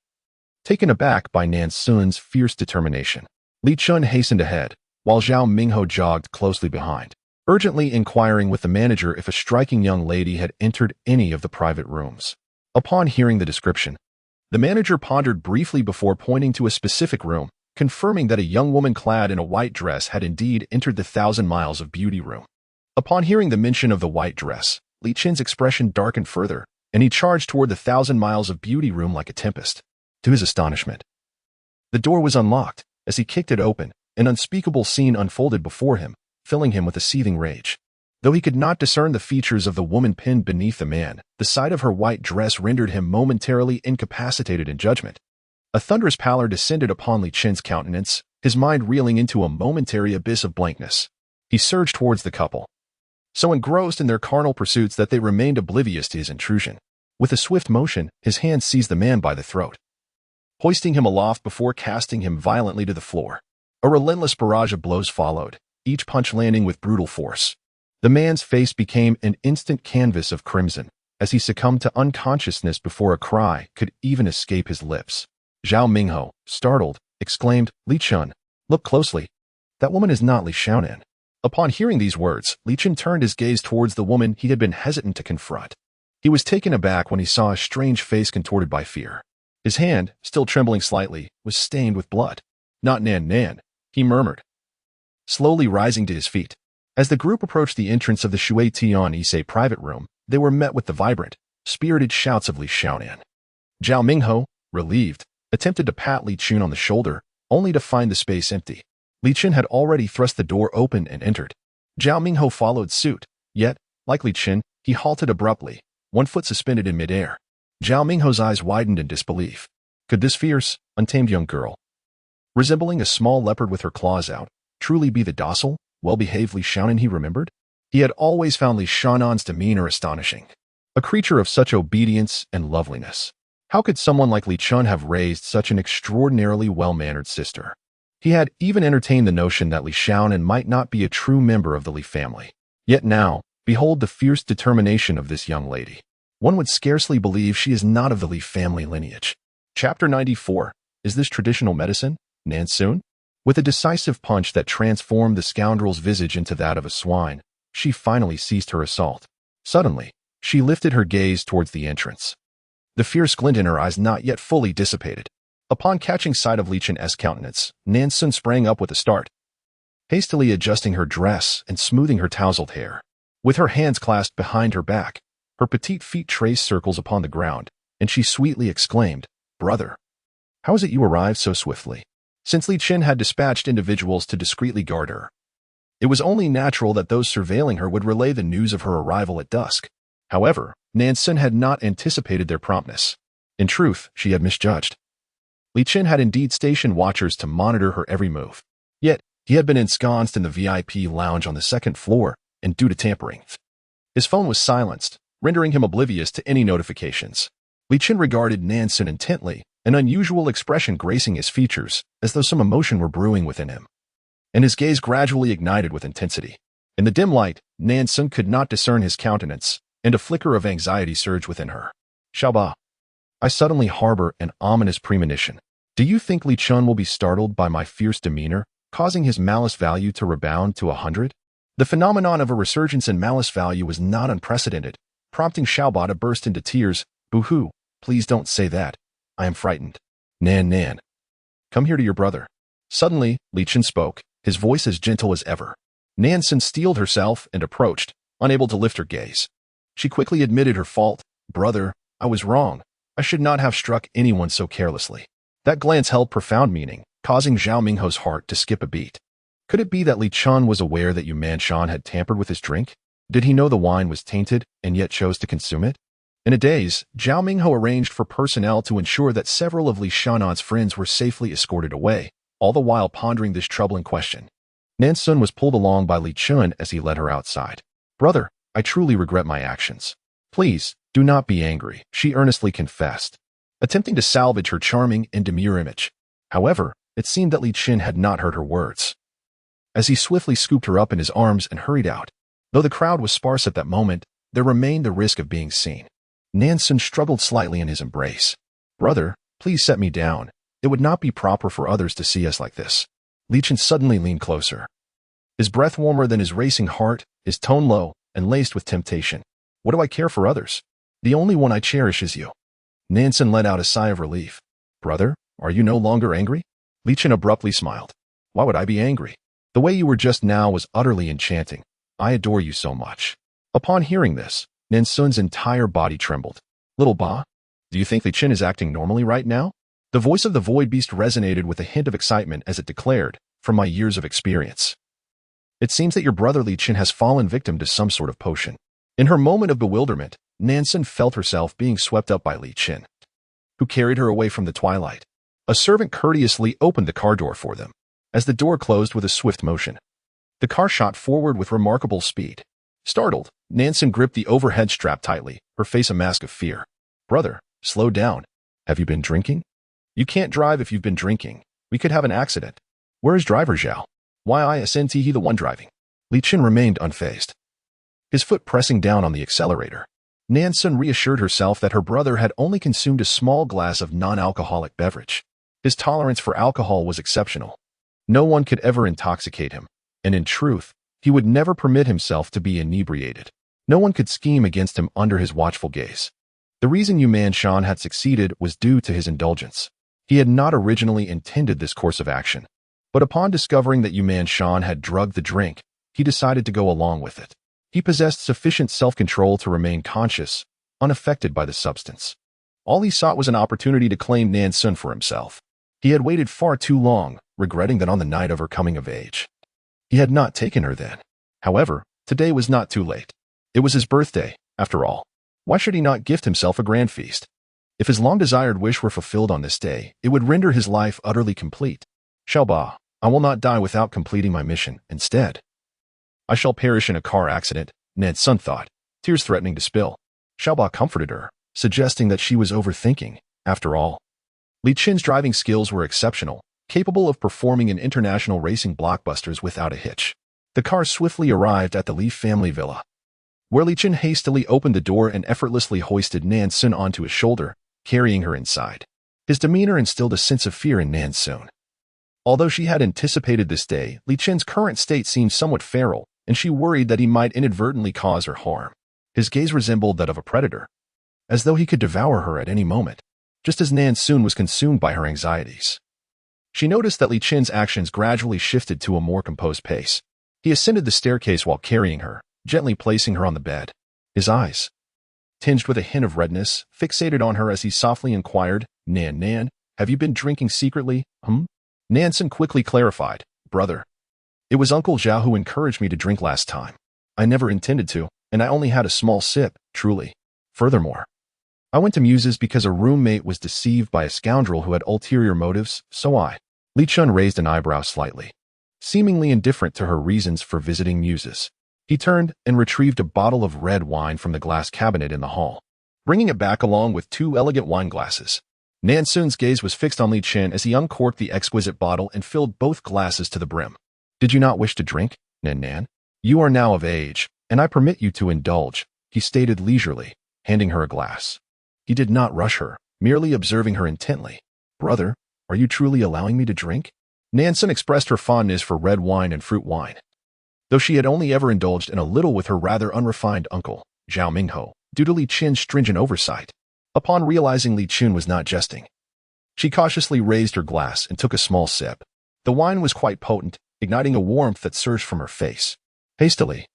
taken aback by Nan Xun's fierce determination. Li Chen hastened ahead, while Zhao Mingho jogged closely behind, urgently inquiring with the manager if a striking young lady had entered any of the private rooms. Upon hearing the description, the manager pondered briefly before pointing to a specific room, confirming that a young woman clad in a white dress had indeed entered the 1,000 Miles of Beauty room. Upon hearing the mention of the white dress, Li Chen's expression darkened further, and he charged toward the 1,000 Miles of Beauty room like a tempest. To his astonishment, the door was unlocked. As he kicked it open, an unspeakable scene unfolded before him, filling him with a seething rage. Though he could not discern the features of the woman pinned beneath the man, the sight of her white dress rendered him momentarily incapacitated in judgment. A thunderous pallor descended upon Li Chen's countenance, his mind reeling into a momentary abyss of blankness. He surged towards the couple, so engrossed in their carnal pursuits that they remained oblivious to his intrusion. With a swift motion, his hand seized the man by the throat, hoisting him aloft before casting him violently to the floor. A relentless barrage of blows followed, each punch landing with brutal force. The man's face became an instant canvas of crimson, as he succumbed to unconsciousness before a cry could even escape his lips. Zhao Mingho, startled, exclaimed, "Li Chen, look closely. That woman is not Li Xiaonan." Upon hearing these words, Li Chen turned his gaze towards the woman he had been hesitant to confront. He was taken aback when he saw a strange face contorted by fear. His hand, still trembling slightly, was stained with blood. "Not Nan," he murmured, slowly rising to his feet. As the group approached the entrance of the Shui Tian Issei private room, they were met with the vibrant, spirited shouts of Li Xiaonan. Zhao Mingho, relieved, attempted to pat Li Chen on the shoulder, only to find the space empty. Li Chen had already thrust the door open and entered. Zhao Mingho followed suit, yet, like Li Chen, he halted abruptly, one foot suspended in midair. Zhao Mingho's eyes widened in disbelief. Could this fierce, untamed young girl, resembling a small leopard with her claws out, truly be the docile, well-behaved Li Xiaonan he remembered? He had always found Li Shanan's demeanor astonishing. A creature of such obedience and loveliness. How could someone like Li Chun have raised such an extraordinarily well-mannered sister? He had even entertained the notion that Li Xiaonan might not be a true member of the Li family. Yet now, behold the fierce determination of this young lady. One would scarcely believe she is not of the Li family lineage. Chapter 94. Is this traditional medicine, Nan Xun? With a decisive punch that transformed the scoundrel's visage into that of a swine, she finally ceased her assault. Suddenly, she lifted her gaze towards the entrance. The fierce glint in her eyes not yet fully dissipated. Upon catching sight of Li Chun's countenance, Nan Xun sprang up with a start, hastily adjusting her dress and smoothing her tousled hair. With her hands clasped behind her back, her petite feet traced circles upon the ground, and she sweetly exclaimed, "Brother, how is it you arrived so swiftly?" Since Li Chun had dispatched individuals to discreetly guard her, it was only natural that those surveilling her would relay the news of her arrival at dusk. However, Nan Xun had not anticipated their promptness. In truth, she had misjudged. Li Chun had indeed stationed watchers to monitor her every move. Yet, he had been ensconced in the VIP lounge on the second floor, and due to tampering, his phone was silenced, rendering him oblivious to any notifications. Li Chun regarded Nan Xun intently, an unusual expression gracing his features, as though some emotion were brewing within him. And his gaze gradually ignited with intensity. In the dim light, Nan Xun could not discern his countenance, and a flicker of anxiety surged within her. Aaaah. I suddenly harbor an ominous premonition. Do you think Li Chun will be startled by my fierce demeanor, causing his malice value to rebound to 100? The phenomenon of a resurgence in malice value was not unprecedented, prompting Aaaah to burst into tears. Boo-hoo, please don't say that. I am frightened. Nan. Come here to your brother. Suddenly, Li Chun spoke, his voice as gentle as ever. Nan Xun steeled herself and approached, unable to lift her gaze. She quickly admitted her fault. Brother, I was wrong. I should not have struck anyone so carelessly. That glance held profound meaning, causing Zhao Mingho's heart to skip a beat. Could it be that Li Chun was aware that Yuman Shan had tampered with his drink? Did he know the wine was tainted and yet chose to consume it? In a daze, Zhao Mingho arranged for personnel to ensure that several of Li Shanan's friends were safely escorted away, all the while pondering this troubling question. Nan Xun was pulled along by Li Chun as he led her outside. Brother, I truly regret my actions. Please, do not be angry, she earnestly confessed, attempting to salvage her charming and demure image. However, it seemed that Li Chun had not heard her words. As he swiftly scooped her up in his arms and hurried out, though the crowd was sparse at that moment, there remained the risk of being seen. Nan Xun struggled slightly in his embrace. Brother, please set me down. It would not be proper for others to see us like this. Li Chun suddenly leaned closer. His breath warmer than his racing heart, his tone low and laced with temptation. What do I care for others? The only one I cherish is you. Nan Xun let out a sigh of relief. Brother, are you no longer angry? Li Chun abruptly smiled. Why would I be angry? The way you were just now was utterly enchanting. I adore you so much. Upon hearing this, Nan Xun's entire body trembled. Little Ba, do you think Li Chun is acting normally right now? The voice of the void beast resonated with a hint of excitement as it declared, from my years of experience. It seems that your brother Li Chun has fallen victim to some sort of potion. In her moment of bewilderment, Nan Xun felt herself being swept up by Li Chun, who carried her away from the twilight. A servant courteously opened the car door for them. As the door closed with a swift motion, the car shot forward with remarkable speed. Startled, Nan Xun gripped the overhead strap tightly, her face a mask of fear. Brother, slow down. Have you been drinking? You can't drive if you've been drinking. We could have an accident. Where is driver Zhao? Why I isn't he the one driving? Li Chun remained unfazed, his foot pressing down on the accelerator. Nan Xun reassured herself that her brother had only consumed a small glass of non-alcoholic beverage. His tolerance for alcohol was exceptional. No one could ever intoxicate him, and in truth, he would never permit himself to be inebriated. No one could scheme against him under his watchful gaze. The reason Yuman Shan had succeeded was due to his indulgence. He had not originally intended this course of action, but upon discovering that Yuman Shan had drugged the drink, he decided to go along with it. He possessed sufficient self-control to remain conscious, unaffected by the substance. All he sought was an opportunity to claim Nan Xun for himself. He had waited far too long, regretting that on the night of her coming of age, he had not taken her then. However, today was not too late. It was his birthday, after all. Why should he not gift himself a grand feast? If his long-desired wish were fulfilled on this day, it would render his life utterly complete. Aaaah, I will not die without completing my mission. Instead, I shall perish in a car accident, Nan Xun thought, tears threatening to spill. Xiaoba comforted her, suggesting that she was overthinking. After all, Li Qin's driving skills were exceptional, capable of performing in international racing blockbusters without a hitch. The car swiftly arrived at the Li family villa, where Li Qin hastily opened the door and effortlessly hoisted Nan Xun onto his shoulder, carrying her inside. His demeanor instilled a sense of fear in Nan Xun. Although she had anticipated this day, Li Qin's current state seemed somewhat feral, and she worried that he might inadvertently cause her harm. His gaze resembled that of a predator, as though he could devour her at any moment, just as Nan Xun was consumed by her anxieties. She noticed that Li Qin's actions gradually shifted to a more composed pace. He ascended the staircase while carrying her, gently placing her on the bed. His eyes, tinged with a hint of redness, fixated on her as he softly inquired, Nan, have you been drinking secretly, Nan Xun quickly clarified, brother. It was Uncle Zhao who encouraged me to drink last time. I never intended to, and I only had a small sip, truly. Furthermore, I went to Muse's because a roommate was deceived by a scoundrel who had ulterior motives, so I. Li Qin raised an eyebrow slightly, seemingly indifferent to her reasons for visiting Muse's. He turned and retrieved a bottle of red wine from the glass cabinet in the hall, bringing it back along with 2 elegant wine glasses. Nan Xun's gaze was fixed on Li Qin as he uncorked the exquisite bottle and filled both glasses to the brim. Did you not wish to drink, Nan? You are now of age, and I permit you to indulge, he stated leisurely, handing her a glass. He did not rush her, merely observing her intently. Brother, are you truly allowing me to drink? Nan Xun expressed her fondness for red wine and fruit wine, though she had only ever indulged in a little with her rather unrefined uncle, Zhao Mingho, due to Li Qin's stringent oversight. Upon realizing Li Qin was not jesting, she cautiously raised her glass and took a small sip. The wine was quite potent, igniting a warmth that surged from her face. Hastily,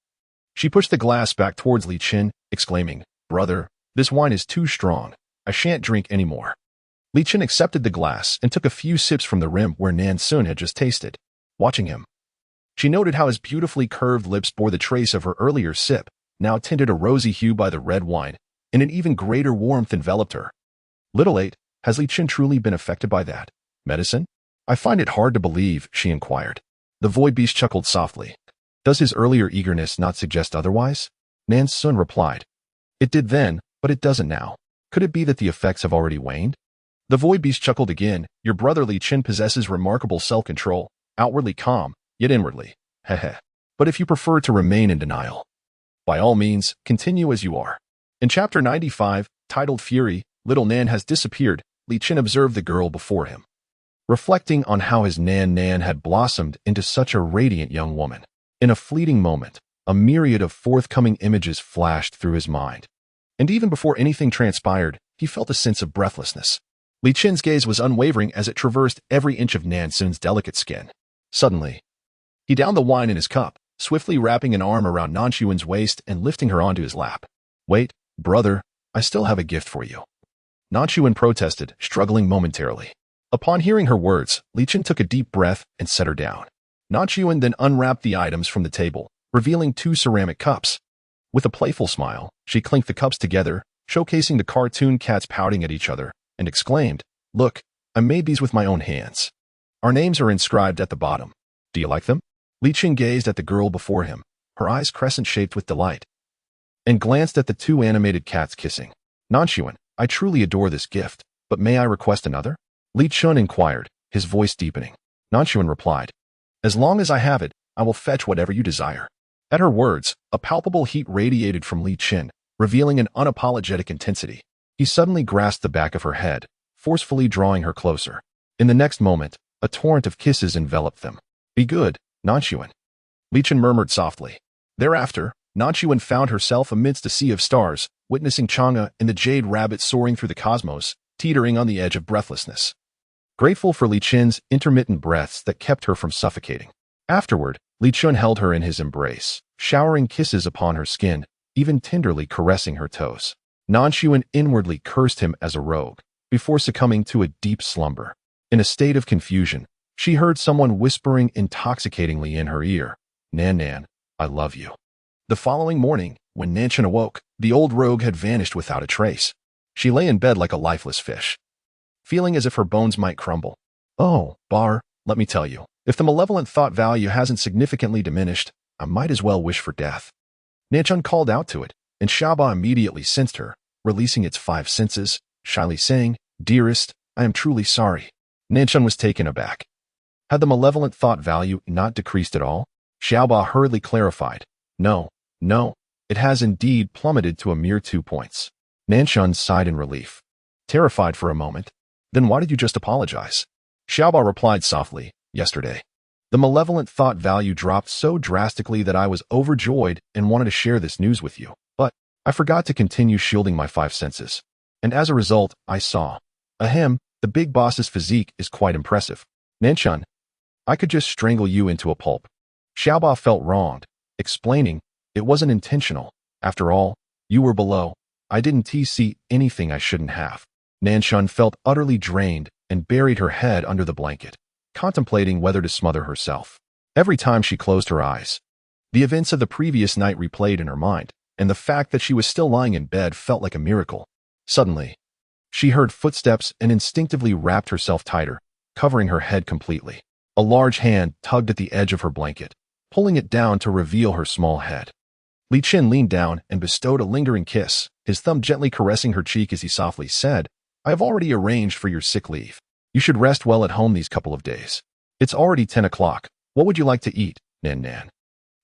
she pushed the glass back towards Li Qin, exclaiming, Brother, this wine is too strong. I shan't drink any more. Li Qin accepted the glass and took a few sips from the rim where Nan Xun had just tasted. Watching him, she noted how his beautifully curved lips bore the trace of her earlier sip, now tinted a rosy hue by the red wine, and an even greater warmth enveloped her. Little 8, has Li Qin truly been affected by that medicine? I find it hard to believe, she inquired. The void beast chuckled softly. Does his earlier eagerness not suggest otherwise? Nan Xun replied. It did then, but it doesn't now. Could it be that the effects have already waned? The void beast chuckled again. Your brother Li Qin possesses remarkable self-control, outwardly calm, yet inwardly. Heh. But if you prefer to remain in denial, by all means, continue as you are. In chapter 95, titled Fury, little Nan has disappeared, Li Qin observed the girl before him, reflecting on how his Nan had blossomed into such a radiant young woman. In a fleeting moment, a myriad of forthcoming images flashed through his mind. And even before anything transpired, he felt a sense of breathlessness. Li Qin's gaze was unwavering as it traversed every inch of Nan Xun's delicate skin. Suddenly, he downed the wine in his cup, swiftly wrapping an arm around Nan Xun's waist and lifting her onto his lap. Wait, brother, I still have a gift for you. Nan Xun protested, struggling momentarily. Upon hearing her words, Li Qin took a deep breath and set her down. Nan Xun then unwrapped the items from the table, revealing 2 ceramic cups. With a playful smile, she clinked the cups together, showcasing the cartoon cats pouting at each other, and exclaimed, Look, I made these with my own hands. Our names are inscribed at the bottom. Do you like them? Li Qin gazed at the girl before him, her eyes crescent-shaped with delight, and glanced at the 2 animated cats kissing. Nan Xun, I truly adore this gift, but may I request another? Li Qin inquired, his voice deepening. Nan Xun replied, As long as I have it, I will fetch whatever you desire. At her words, a palpable heat radiated from Li Qin, revealing an unapologetic intensity. He suddenly grasped the back of her head, forcefully drawing her closer. In the next moment, a torrent of kisses enveloped them. Be good, Nan Xun, Li Qin murmured softly. Thereafter, Nan Xun found herself amidst a sea of stars, witnessing Chang'e and the jade rabbit soaring through the cosmos, teetering on the edge of breathlessness. Grateful for Li Qin's intermittent breaths that kept her from suffocating. Afterward, Li Qin held her in his embrace, showering kisses upon her skin, even tenderly caressing her toes. Nan Xun inwardly cursed him as a rogue, before succumbing to a deep slumber. In a state of confusion, she heard someone whispering intoxicatingly in her ear, Nan, I love you. The following morning, when Nan Xun awoke, the old rogue had vanished without a trace. She lay in bed like a lifeless fish, feeling as if her bones might crumble. Oh, Bar, let me tell you, if the malevolent thought value hasn't significantly diminished, I might as well wish for death. Nan Xun called out to it, and Xiaoba immediately sensed her, releasing its 5 senses, shyly saying, "Dearest, I am truly sorry." Nan Xun was taken aback. Had the malevolent thought value not decreased at all? Xiaoba hurriedly clarified, No, it has indeed plummeted to a mere 2 points. Nan Xun sighed in relief, terrified for a moment. Then why did you just apologize? Xiaoba replied softly, Yesterday. The malevolent thought value dropped so drastically that I was overjoyed and wanted to share this news with you, but I forgot to continue shielding my 5 senses. And as a result, I saw. Ahem, the big boss's physique is quite impressive. Nan Xun, I could just strangle you into a pulp. Xiaoba felt wronged, explaining, it wasn't intentional. After all, you were below. I didn't see anything I shouldn't have. Nan Xun felt utterly drained and buried her head under the blanket, contemplating whether to smother herself. Every time she closed her eyes, the events of the previous night replayed in her mind, and the fact that she was still lying in bed felt like a miracle. Suddenly, she heard footsteps and instinctively wrapped herself tighter, covering her head completely. A large hand tugged at the edge of her blanket, pulling it down to reveal her small head. Li Qin leaned down and bestowed a lingering kiss, his thumb gently caressing her cheek as he softly said, I have already arranged for your sick leave. You should rest well at home these couple of days. It's already 10 o'clock. What would you like to eat, Nan?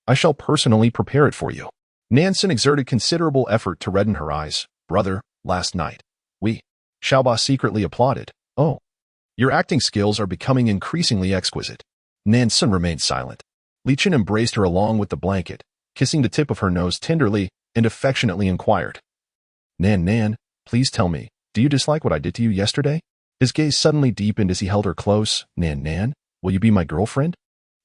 I shall personally prepare it for you. Nan Xun exerted considerable effort to redden her eyes. Brother, last night. Xiaoba secretly applauded. Oh, your acting skills are becoming increasingly exquisite. Nan Xun remained silent. Li Qin embraced her along with the blanket, kissing the tip of her nose tenderly and affectionately inquired. Nan, please tell me, do you dislike what I did to you yesterday? His gaze suddenly deepened as he held her close. Nan, will you be my girlfriend?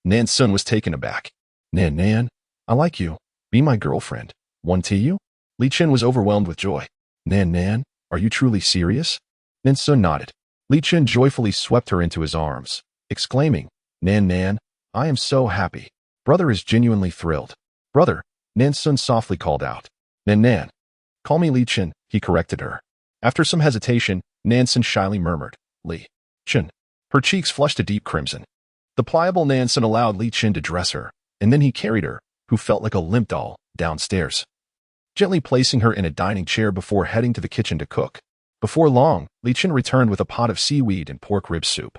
Nan Xun was taken aback. Nan, I like you. Be my girlfriend. Want to you? Li Qin was overwhelmed with joy. Nan, are you truly serious? Nan Xun nodded. Li Qin joyfully swept her into his arms, exclaiming, Nan, I am so happy. Brother is genuinely thrilled. Brother, Nan Xun softly called out. Nan, call me Li Qin, he corrected her. After some hesitation, Nan Xun shyly murmured, Li Qin. Her cheeks flushed a deep crimson. The pliable Nan Xun allowed Li Qin to dress her, and then he carried her, who felt like a limp doll, downstairs, gently placing her in a dining chair before heading to the kitchen to cook. Before long, Li Qin returned with a pot of seaweed and pork rib soup,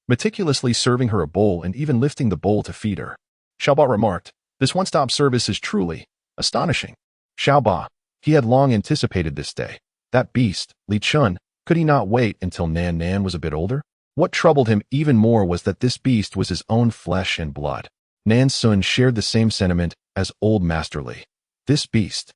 meticulously serving her a bowl and even lifting the bowl to feed her. Xiaoba remarked, this one-stop service is truly astonishing. Xiaoba, he had long anticipated this day. That beast, Li Qin, could he not wait until Nan was a bit older? What troubled him even more was that this beast was his own flesh and blood. Nan Xun shared the same sentiment as old Master Li. This beast.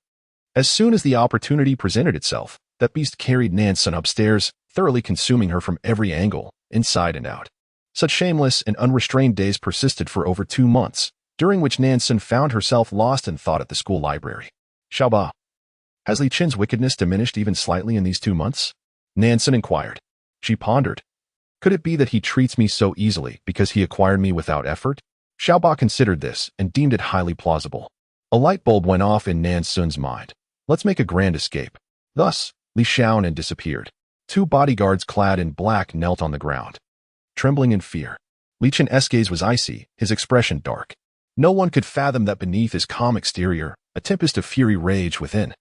As soon as the opportunity presented itself, that beast carried Nan Xun upstairs, thoroughly consuming her from every angle, inside and out. Such shameless and unrestrained days persisted for over 2 months, during which Nan Xun found herself lost in thought at the school library. Xiaoba, has Li Qin's wickedness diminished even slightly in these 2 months? Nan Xun inquired. She pondered. Could it be that he treats me so easily because he acquired me without effort? Xiaoba considered this and deemed it highly plausible. A light bulb went off in Nan Xun's mind. Let's make a grand escape. Thus, Li Xiaonan disappeared. 2 bodyguards clad in black knelt on the ground, trembling in fear. Li Qin's gaze was icy, his expression dark. No one could fathom that beneath his calm exterior, a tempest of fury raged within.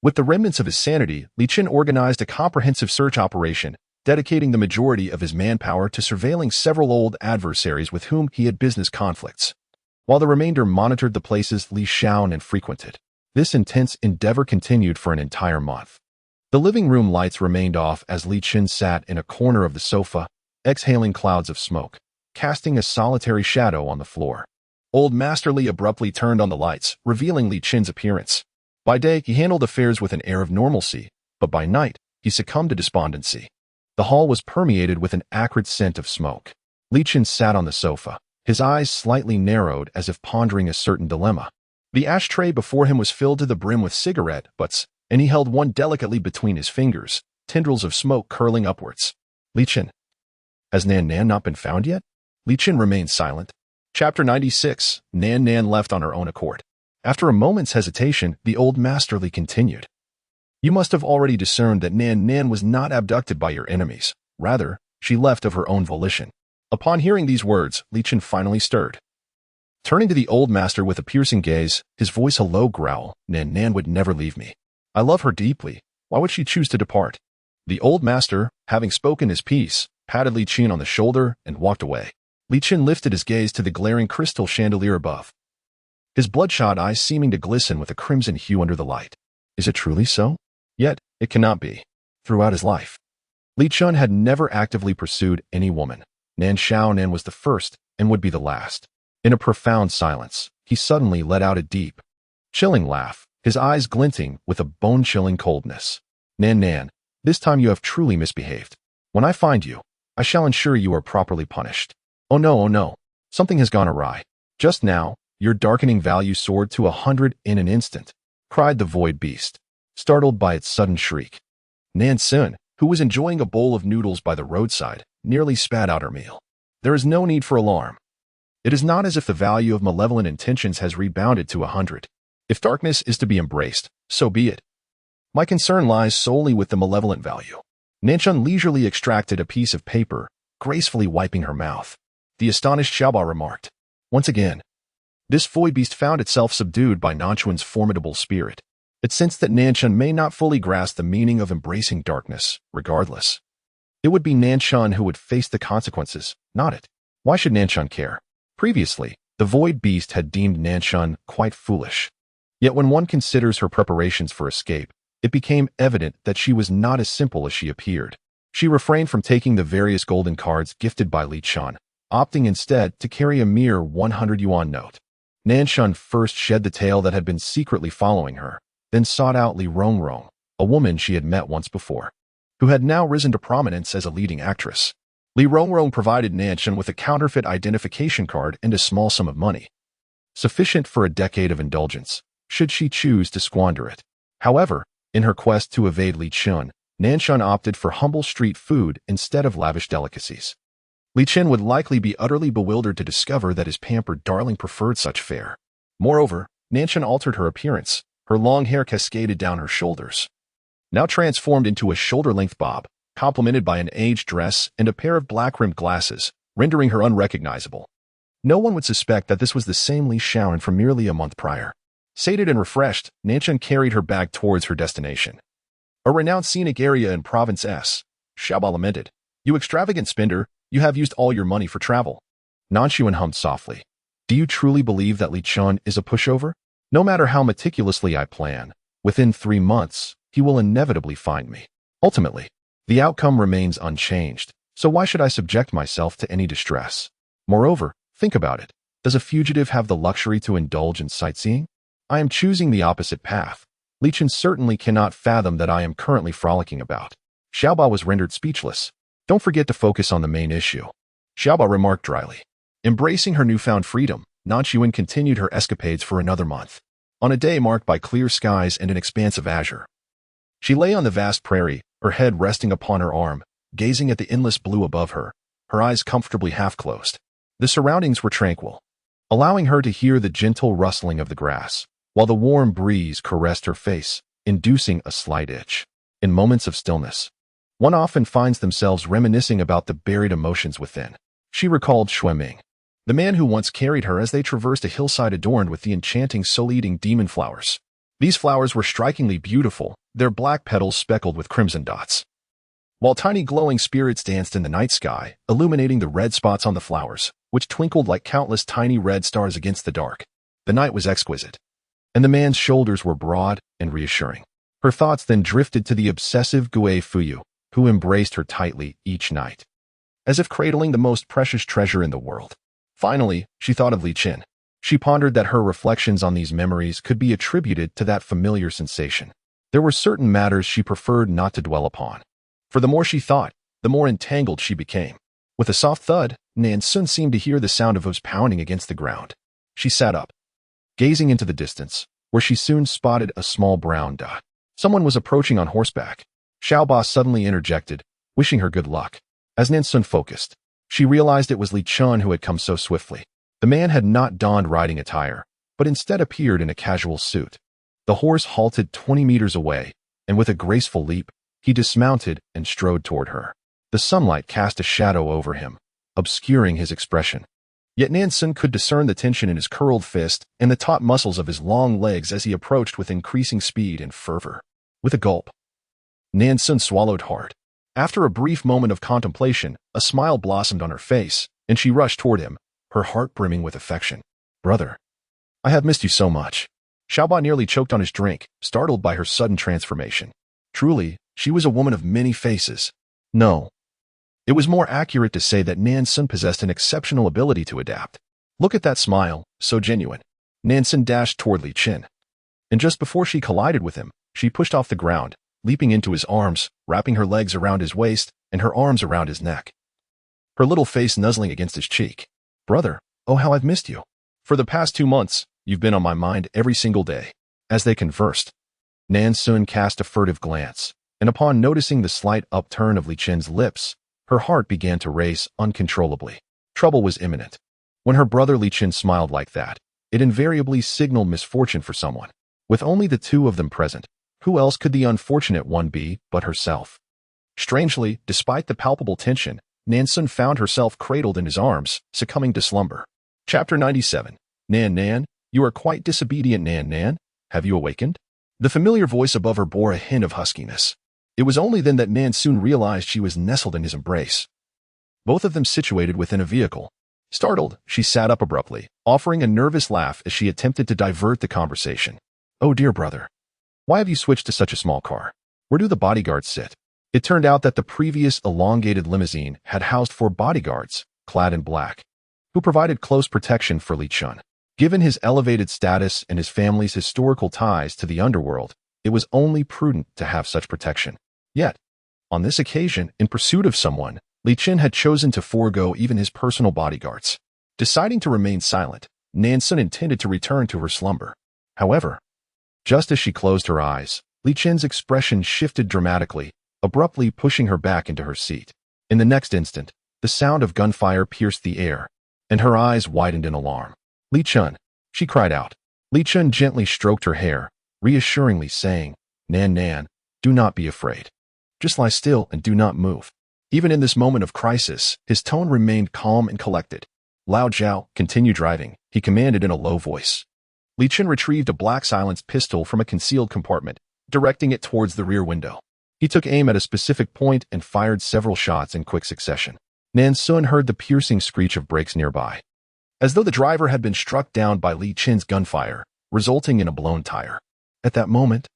With the remnants of his sanity, Li Qin organized a comprehensive search operation, dedicating the majority of his manpower to surveilling several old adversaries with whom he had business conflicts, while the remainder monitored the places Li Xiaonan frequented. This intense endeavor continued for an entire month. The living room lights remained off as Li Qin sat in a corner of the sofa, exhaling clouds of smoke, casting a solitary shadow on the floor. Old Master Li abruptly turned on the lights, revealing Li Qin's appearance. By day, he handled affairs with an air of normalcy, but by night, he succumbed to despondency. The hall was permeated with an acrid scent of smoke. Li Qin sat on the sofa, his eyes slightly narrowed as if pondering a certain dilemma. The ashtray before him was filled to the brim with cigarette butts, and he held one delicately between his fingers, tendrils of smoke curling upwards. Li Qin. Has Nan not been found yet? Li Qin remained silent. Chapter 96. Nan left on her own accord. After a moment's hesitation, the old Master Li continued. You must have already discerned that Nan was not abducted by your enemies. Rather, she left of her own volition. Upon hearing these words, Li Qin finally stirred. Turning to the old master with a piercing gaze, his voice a low growl, Nan would never leave me. I love her deeply. Why would she choose to depart? The old master, having spoken his piece, patted Li Qin on the shoulder and walked away. Li Qin lifted his gaze to the glaring crystal chandelier above, his bloodshot eyes seeming to glisten with a crimson hue under the light. Is it truly so? Yet, it cannot be. Throughout his life, Li Qin had never actively pursued any woman. Nan Xun was the first and would be the last. In a profound silence, he suddenly let out a deep, chilling laugh, his eyes glinting with a bone-chilling coldness. Nan, this time you have truly misbehaved. When I find you, I shall ensure you are properly punished. Oh no, something has gone awry. Just now, your darkening value soared to 100 in an instant, cried the void beast, startled by its sudden shriek. Nan Xun, who was enjoying a bowl of noodles by the roadside, nearly spat out her meal. There is no need for alarm. It is not as if the value of malevolent intentions has rebounded to 100. If darkness is to be embraced, so be it. My concern lies solely with the malevolent value. Nan Xun leisurely extracted a piece of paper, gracefully wiping her mouth. The astonished Aaaah remarked. Once again, this void beast found itself subdued by Nan Xun's formidable spirit. It sensed that Nan Xun may not fully grasp the meaning of embracing darkness, regardless. It would be Nan Xun who would face the consequences, not it. Why should Nan Xun care? Previously, the void beast had deemed Nan Xun quite foolish. Yet when one considers her preparations for escape, it became evident that she was not as simple as she appeared. She refrained from taking the various golden cards gifted by Li Qin, opting instead to carry a mere 100 yuan note. Nan Xun first shed the tail that had been secretly following her, then sought out Li Rongrong, a woman she had met once before, who had now risen to prominence as a leading actress. Li Rongrong provided Nan Xun with a counterfeit identification card and a small sum of money, sufficient for a decade of indulgence, should she choose to squander it. However, in her quest to evade Li Qin, Nan Xun opted for humble street food instead of lavish delicacies. Li Qin would likely be utterly bewildered to discover that his pampered darling preferred such fare. Moreover, Nan Xun altered her appearance. Her long hair cascaded down her shoulders, now transformed into a shoulder-length bob, complemented by an aged dress and a pair of black-rimmed glasses, rendering her unrecognizable. No one would suspect that this was the same Li Xun from merely a month prior. Sated and refreshed, Nan Xun carried her bag towards her destination, a renowned scenic area in Province S. Aaaah lamented. You extravagant spender, you have used all your money for travel. Nan Xun hummed softly. Do you truly believe that Li Qin is a pushover? No matter how meticulously I plan, within 3 months, he will inevitably find me. Ultimately, the outcome remains unchanged, so why should I subject myself to any distress? Moreover, think about it. Does a fugitive have the luxury to indulge in sightseeing? I am choosing the opposite path. Li Qin certainly cannot fathom that I am currently frolicking about. Aaaah was rendered speechless. Don't forget to focus on the main issue, Aaaah remarked dryly. Embracing her newfound freedom, Nan Xun continued her escapades for another month. On a day marked by clear skies and an expanse of azure, she lay on the vast prairie, her head resting upon her arm, gazing at the endless blue above her, her eyes comfortably half-closed. The surroundings were tranquil, allowing her to hear the gentle rustling of the grass, while the warm breeze caressed her face, inducing a slight itch. In moments of stillness, one often finds themselves reminiscing about the buried emotions within. She recalled Xueming, the man who once carried her as they traversed a hillside adorned with the enchanting soul-eating demon flowers. These flowers were strikingly beautiful, their black petals speckled with crimson dots, while tiny glowing spirits danced in the night sky, illuminating the red spots on the flowers, which twinkled like countless tiny red stars against the dark. The night was exquisite, and the man's shoulders were broad and reassuring. Her thoughts then drifted to the obsessive Gui Fuyu, who embraced her tightly each night, as if cradling the most precious treasure in the world. Finally, she thought of Li Qin. She pondered that her reflections on these memories could be attributed to that familiar sensation. There were certain matters she preferred not to dwell upon, for the more she thought, the more entangled she became. With a soft thud, Nan Xun seemed to hear the sound of hooves pounding against the ground. She sat up, gazing into the distance, where she soon spotted a small brown dot. Someone was approaching on horseback. Aaaah suddenly interjected, wishing her good luck. As Nan Xun focused, she realized it was Li Qin who had come so swiftly. The man had not donned riding attire, but instead appeared in a casual suit. The horse halted 20 meters away, and with a graceful leap, he dismounted and strode toward her. The sunlight cast a shadow over him, obscuring his expression. Yet Nan Xun could discern the tension in his curled fist and the taut muscles of his long legs as he approached with increasing speed and fervor. With a gulp, Nan Xun swallowed hard. After a brief moment of contemplation, a smile blossomed on her face, and she rushed toward him, her heart brimming with affection. "Brother, I have missed you so much." Xiaoba nearly choked on his drink, startled by her sudden transformation. Truly, she was a woman of many faces. No. It was more accurate to say that Nan Xun possessed an exceptional ability to adapt. Look at that smile, so genuine. Nan Xun dashed toward Li Qin. And just before she collided with him, she pushed off the ground, leaping into his arms, wrapping her legs around his waist and her arms around his neck. Her little face nuzzling against his cheek. "Brother, oh how I've missed you. For the past 2 months, you've been on my mind every single day." As they conversed, Nan Xun cast a furtive glance, and upon noticing the slight upturn of Li Qin's lips, her heart began to race uncontrollably. Trouble was imminent. When her brother Li Qin smiled like that, it invariably signaled misfortune for someone. With only the two of them present, who else could the unfortunate one be but herself? Strangely, despite the palpable tension, Nan Xun found herself cradled in his arms, succumbing to slumber. Chapter 97. Nan, you are quite disobedient, Nan. Have you awakened? The familiar voice above her bore a hint of huskiness. It was only then that Nan Xun realized she was nestled in his embrace, both of them situated within a vehicle. Startled, she sat up abruptly, offering a nervous laugh as she attempted to divert the conversation. "Oh dear brother, why have you switched to such a small car? Where do the bodyguards sit?" It turned out that the previous elongated limousine had housed 4 bodyguards, clad in black, who provided close protection for Li Qin. Given his elevated status and his family's historical ties to the underworld, it was only prudent to have such protection. Yet, on this occasion, in pursuit of someone, Li Qin had chosen to forego even his personal bodyguards. Deciding to remain silent, Nan Xun intended to return to her slumber. However, just as she closed her eyes, Li Qin's expression shifted dramatically, abruptly pushing her back into her seat. In the next instant, the sound of gunfire pierced the air, and her eyes widened in alarm. "Li Qin," she cried out. Li Qin gently stroked her hair, reassuringly saying, Nan, do not be afraid. Just lie still and do not move." Even in this moment of crisis, his tone remained calm and collected. "Lao Jiao, continue driving," he commanded in a low voice. Li Qin retrieved a black silenced pistol from a concealed compartment, directing it towards the rear window. He took aim at a specific point and fired several shots in quick succession. Nan Xun heard the piercing screech of brakes nearby, as though the driver had been struck down by Li Qin's gunfire, resulting in a blown tire. At that moment,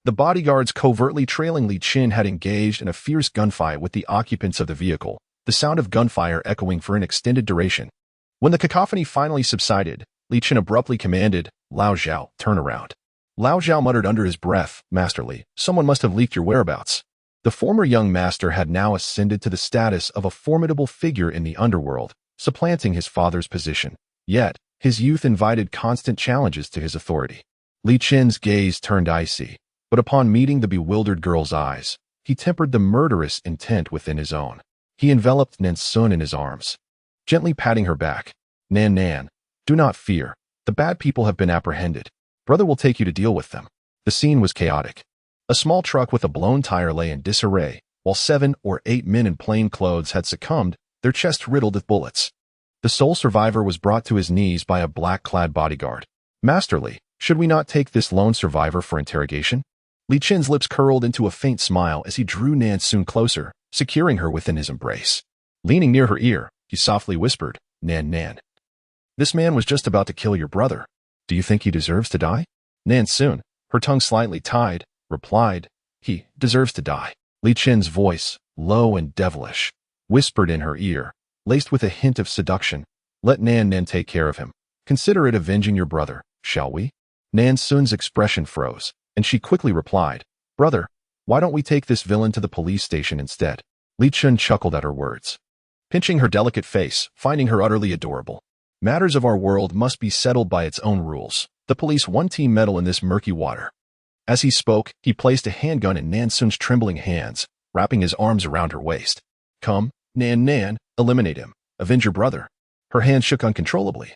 the bodyguards covertly trailing Li Qin had engaged in a fierce gunfight with the occupants of the vehicle, the sound of gunfire echoing for an extended duration. When the cacophony finally subsided, Li Qin abruptly commanded, "Lao Jiao, turn around." Lao Jiao muttered under his breath, "Masterly, someone must have leaked your whereabouts." The former young master had now ascended to the status of a formidable figure in the underworld, supplanting his father's position. Yet, his youth invited constant challenges to his authority. Li Qin's gaze turned icy, but upon meeting the bewildered girl's eyes, he tempered the murderous intent within his own. He enveloped Nan Xun in his arms, gently patting her back. Nan, do not fear. The bad people have been apprehended. Brother will take you to deal with them." The scene was chaotic. A small truck with a blown tire lay in disarray, while 7 or 8 men in plain clothes had succumbed, their chests riddled with bullets. The sole survivor was brought to his knees by a black-clad bodyguard. "Masterly, should we not take this lone survivor for interrogation?" Li Qin's lips curled into a faint smile as he drew Nan Xun closer, securing her within his embrace. Leaning near her ear, he softly whispered, Nan. This man was just about to kill your brother. Do you think he deserves to die?" Nan Xun, her tongue slightly tied, replied, "He deserves to die." Li Qin's voice, low and devilish, whispered in her ear, laced with a hint of seduction, "Let Nan take care of him. Consider it avenging your brother, shall we?" Nan Xun's expression froze, and she quickly replied, "Brother, why don't we take this villain to the police station instead?" Li Qin chuckled at her words, pinching her delicate face, finding her utterly adorable. Matters of our world must be settled by its own rules. The police won't team meddle in this murky water. As he spoke, he placed a handgun in Nan Xun's trembling hands, wrapping his arms around her waist. "Come, Nan, eliminate him. Avenge your brother." Her hands shook uncontrollably,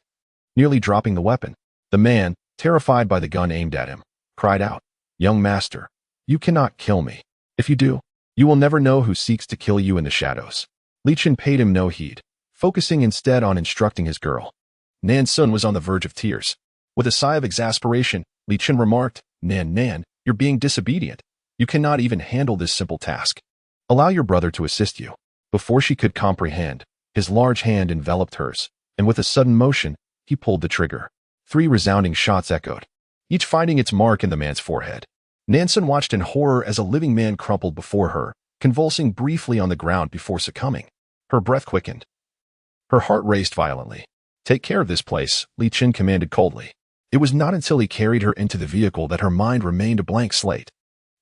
nearly dropping the weapon. The man, terrified by the gun aimed at him, cried out, "Young master, you cannot kill me. If you do, you will never know who seeks to kill you in the shadows." Li Qin paid him no heed, focusing instead on instructing his girl. Nan Xun was on the verge of tears. With a sigh of exasperation, Li Qin remarked, Nan, you're being disobedient. You cannot even handle this simple task. Allow your brother to assist you. Before she could comprehend, his large hand enveloped hers, and with a sudden motion, he pulled the trigger. 3 resounding shots echoed, each finding its mark in the man's forehead. Nan Xun watched in horror as a living man crumpled before her, convulsing briefly on the ground before succumbing. Her breath quickened. Her heart raced violently. Take care of this place, Li Qin commanded coldly. It was not until he carried her into the vehicle that her mind remained a blank slate.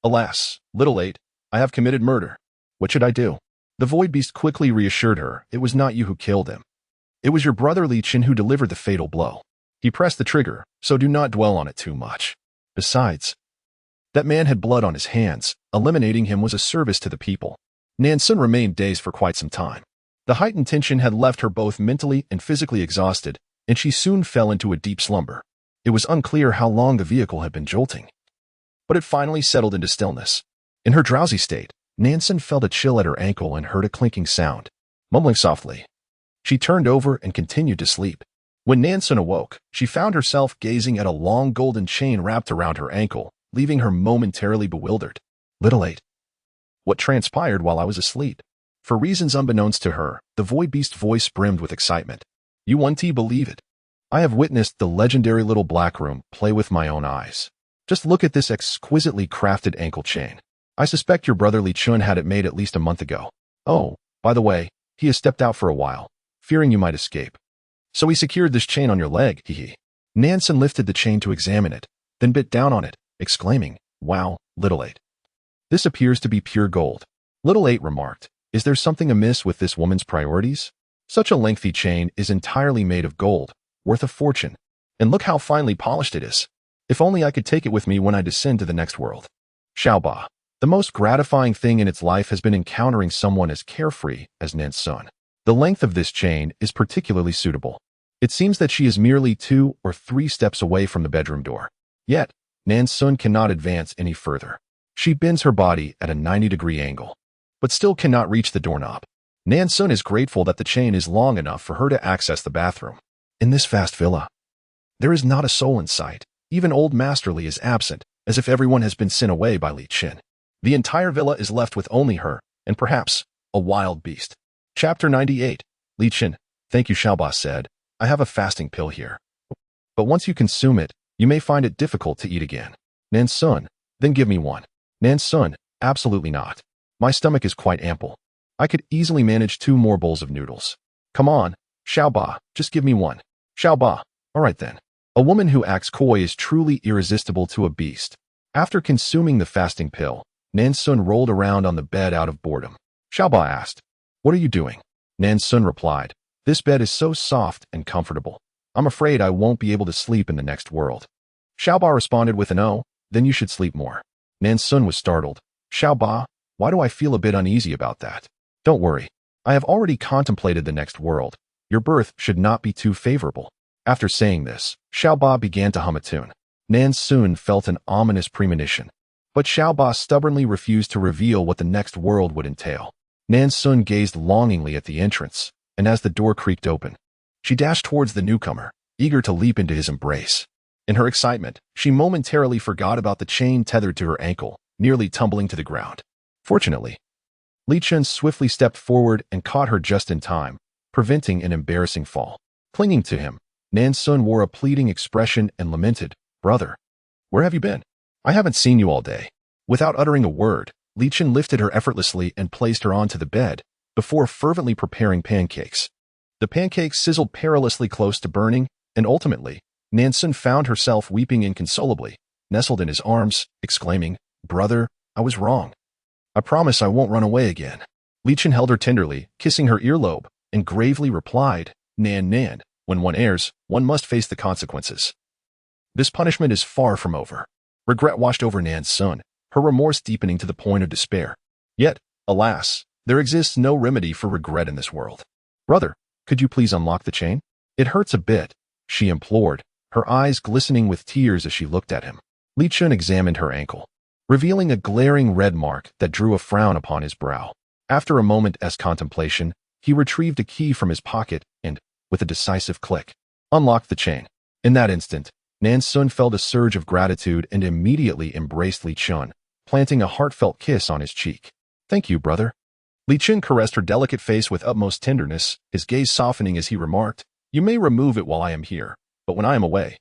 Alas, little late, I have committed murder. What should I do? The void beast quickly reassured her, it was not you who killed him. It was your brother Li Qin who delivered the fatal blow. He pressed the trigger, so do not dwell on it too much. Besides, that man had blood on his hands. Eliminating him was a service to the people. Nan Xun remained dazed for quite some time. The heightened tension had left her both mentally and physically exhausted, and she soon fell into a deep slumber. It was unclear how long the vehicle had been jolting, but it finally settled into stillness. In her drowsy state, Nan Xun felt a chill at her ankle and heard a clinking sound. Mumbling softly, she turned over and continued to sleep. When Nan Xun awoke, she found herself gazing at a long golden chain wrapped around her ankle, leaving her momentarily bewildered. Little 8. What transpired while I was asleep? For reasons unbeknownst to her, the void beast's voice brimmed with excitement. You won't believe it. I have witnessed the legendary little black room play with my own eyes. Just look at this exquisitely crafted ankle chain. I suspect your brother Li Qin had it made at least a month ago. Oh, by the way, he has stepped out for a while, fearing you might escape. So he secured this chain on your leg, hee. Nan Xun lifted the chain to examine it, then bit down on it, exclaiming, Wow, little 8. This appears to be pure gold. Little 8 remarked, Is there something amiss with this woman's priorities? Such a lengthy chain is entirely made of gold, worth a fortune. And look how finely polished it is. If only I could take it with me when I descend to the next world. Aaaah. The most gratifying thing in its life has been encountering someone as carefree as Nan Xun. The length of this chain is particularly suitable. It seems that she is merely 2 or 3 steps away from the bedroom door. Yet, Nan Xun cannot advance any further. She bends her body at a 90-degree angle, but still cannot reach the doorknob. Nan Xun is grateful that the chain is long enough for her to access the bathroom. In this vast villa, there is not a soul in sight. Even old Master Li is absent, as if everyone has been sent away by Li Qin. The entire villa is left with only her, and perhaps, a wild beast. Chapter 98. Li Qin, thank you, Aaaah said. I have a fasting pill here. But once you consume it, you may find it difficult to eat again. Nan Xun, then give me one. Nan Xun, absolutely not. My stomach is quite ample. I could easily manage 2 more bowls of noodles. Come on, Aaaah, just give me one. Aaaah, all right then. A woman who acts coy is truly irresistible to a beast. After consuming the fasting pill, Nan Xun rolled around on the bed out of boredom. Aaaah asked, What are you doing? Nan Xun replied, This bed is so soft and comfortable. I'm afraid I won't be able to sleep in the next world. Aaaah responded with an oh, then you should sleep more. Nan Xun was startled. Aaaah, why do I feel a bit uneasy about that? Don't worry. I have already contemplated the next world. Your birth should not be too favorable. After saying this, Aaaah began to hum a tune. Nan Xun felt an ominous premonition. But Aaaah stubbornly refused to reveal what the next world would entail. Nan Xun gazed longingly at the entrance, and as the door creaked open, she dashed towards the newcomer, eager to leap into his embrace. In her excitement, she momentarily forgot about the chain tethered to her ankle, nearly tumbling to the ground. Fortunately, Li Qin swiftly stepped forward and caught her just in time, preventing an embarrassing fall. Clinging to him, Nan Xun wore a pleading expression and lamented, Brother, where have you been? I haven't seen you all day. Without uttering a word, Li Qin lifted her effortlessly and placed her onto the bed, before fervently preparing pancakes. The pancakes sizzled perilously close to burning, and ultimately, Nan Xun found herself weeping inconsolably, nestled in his arms, exclaiming, Brother, I was wrong. I promise I won't run away again. Li Qin held her tenderly, kissing her earlobe, and gravely replied, Nan, when one errs, one must face the consequences. This punishment is far from over. Regret washed over Nan Xun, her remorse deepening to the point of despair. Yet, alas, there exists no remedy for regret in this world. Brother, could you please unlock the chain? It hurts a bit, she implored, her eyes glistening with tears as she looked at him. Li Qin examined her ankle, revealing a glaring red mark that drew a frown upon his brow. After a moment's contemplation, He retrieved a key from his pocket and, with a decisive click, unlocked the chain. In that instant, Nan Xun felt a surge of gratitude and immediately embraced Li Chun, planting a heartfelt kiss on his cheek. "Thank you, brother." Li Chun caressed her delicate face with utmost tenderness, his gaze softening as he remarked, "You may remove it while I am here, but when I am away,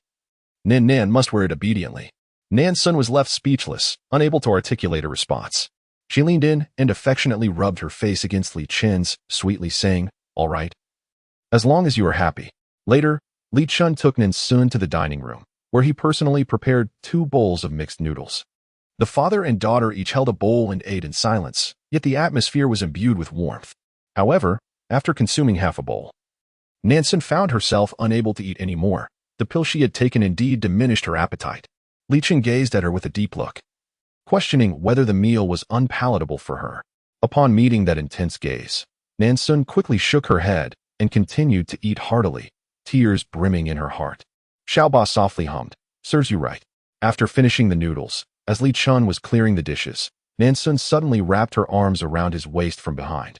Nan must wear it obediently." Nan Xun was left speechless, unable to articulate a response. She leaned in and affectionately rubbed her face against Li Chun's, sweetly saying, "All right, as long as you are happy." Later, Li Chun took Nan Xun to the dining room, where he personally prepared 2 bowls of mixed noodles. The father and daughter each held a bowl and ate in silence, yet the atmosphere was imbued with warmth. However, after consuming half a bowl, Nan Xun found herself unable to eat any more. The pill she had taken indeed diminished her appetite. Li Chun gazed at her with a deep look, questioning whether the meal was unpalatable for her. Upon meeting that intense gaze, Nan Xun quickly shook her head and continued to eat heartily, tears brimming in her heart. Xiaoba softly hummed, "Serves you right." After finishing the noodles, as Li Chun was clearing the dishes, Nan Xun suddenly wrapped her arms around his waist from behind.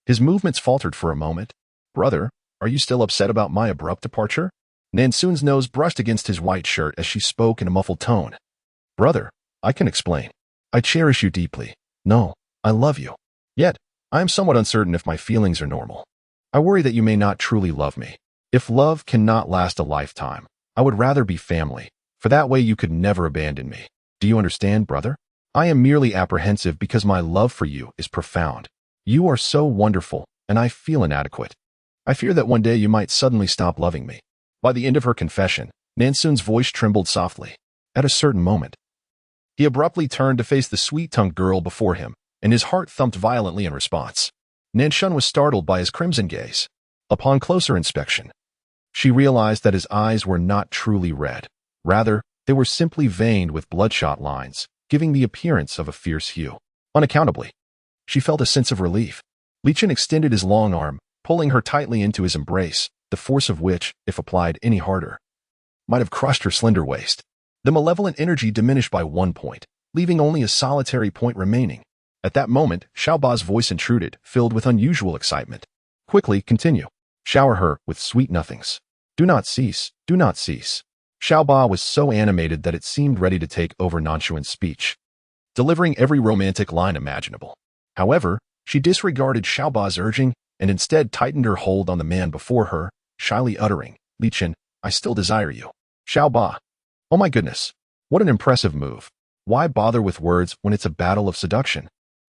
His movements faltered for a moment. "Brother, are you still upset about my abrupt departure?" Nan Xun's nose brushed against his white shirt as she spoke in a muffled tone. "Brother, I can explain. I cherish you deeply. No, I love you. Yet, I am somewhat uncertain if my feelings are normal. I worry that you may not truly love me. If love cannot last a lifetime, I would rather be family, for that way you could never abandon me. Do you understand, brother? I am merely apprehensive because my love for you is profound. You are so wonderful, and I feel inadequate. I fear that one day you might suddenly stop loving me." By the end of her confession, Nan Xun's voice trembled softly. At a certain moment, he abruptly turned to face the sweet-tongued girl before him, and his heart thumped violently in response. Nan Xun was startled by his crimson gaze. Upon closer inspection, she realized that his eyes were not truly red. Rather, they were simply veined with bloodshot lines, giving the appearance of a fierce hue. Unaccountably, she felt a sense of relief. Li Chun extended his long arm, pulling her tightly into his embrace, the force of which, if applied any harder, might have crushed her slender waist. The malevolent energy diminished by 1 point, leaving only a solitary point remaining. At that moment, Xiaoba's voice intruded, filled with unusual excitement. "Quickly, continue. Shower her with sweet nothings. Do not cease, do not cease." Xiaoba was so animated that it seemed ready to take over Nan Xun's speech, delivering every romantic line imaginable. However, she disregarded Xiaoba's urging and instead tightened her hold on the man before her, shyly uttering, "Li Chun, I still desire you." Xiaoba. Oh my goodness. What an impressive move. Why bother with words when it's a battle of seduction?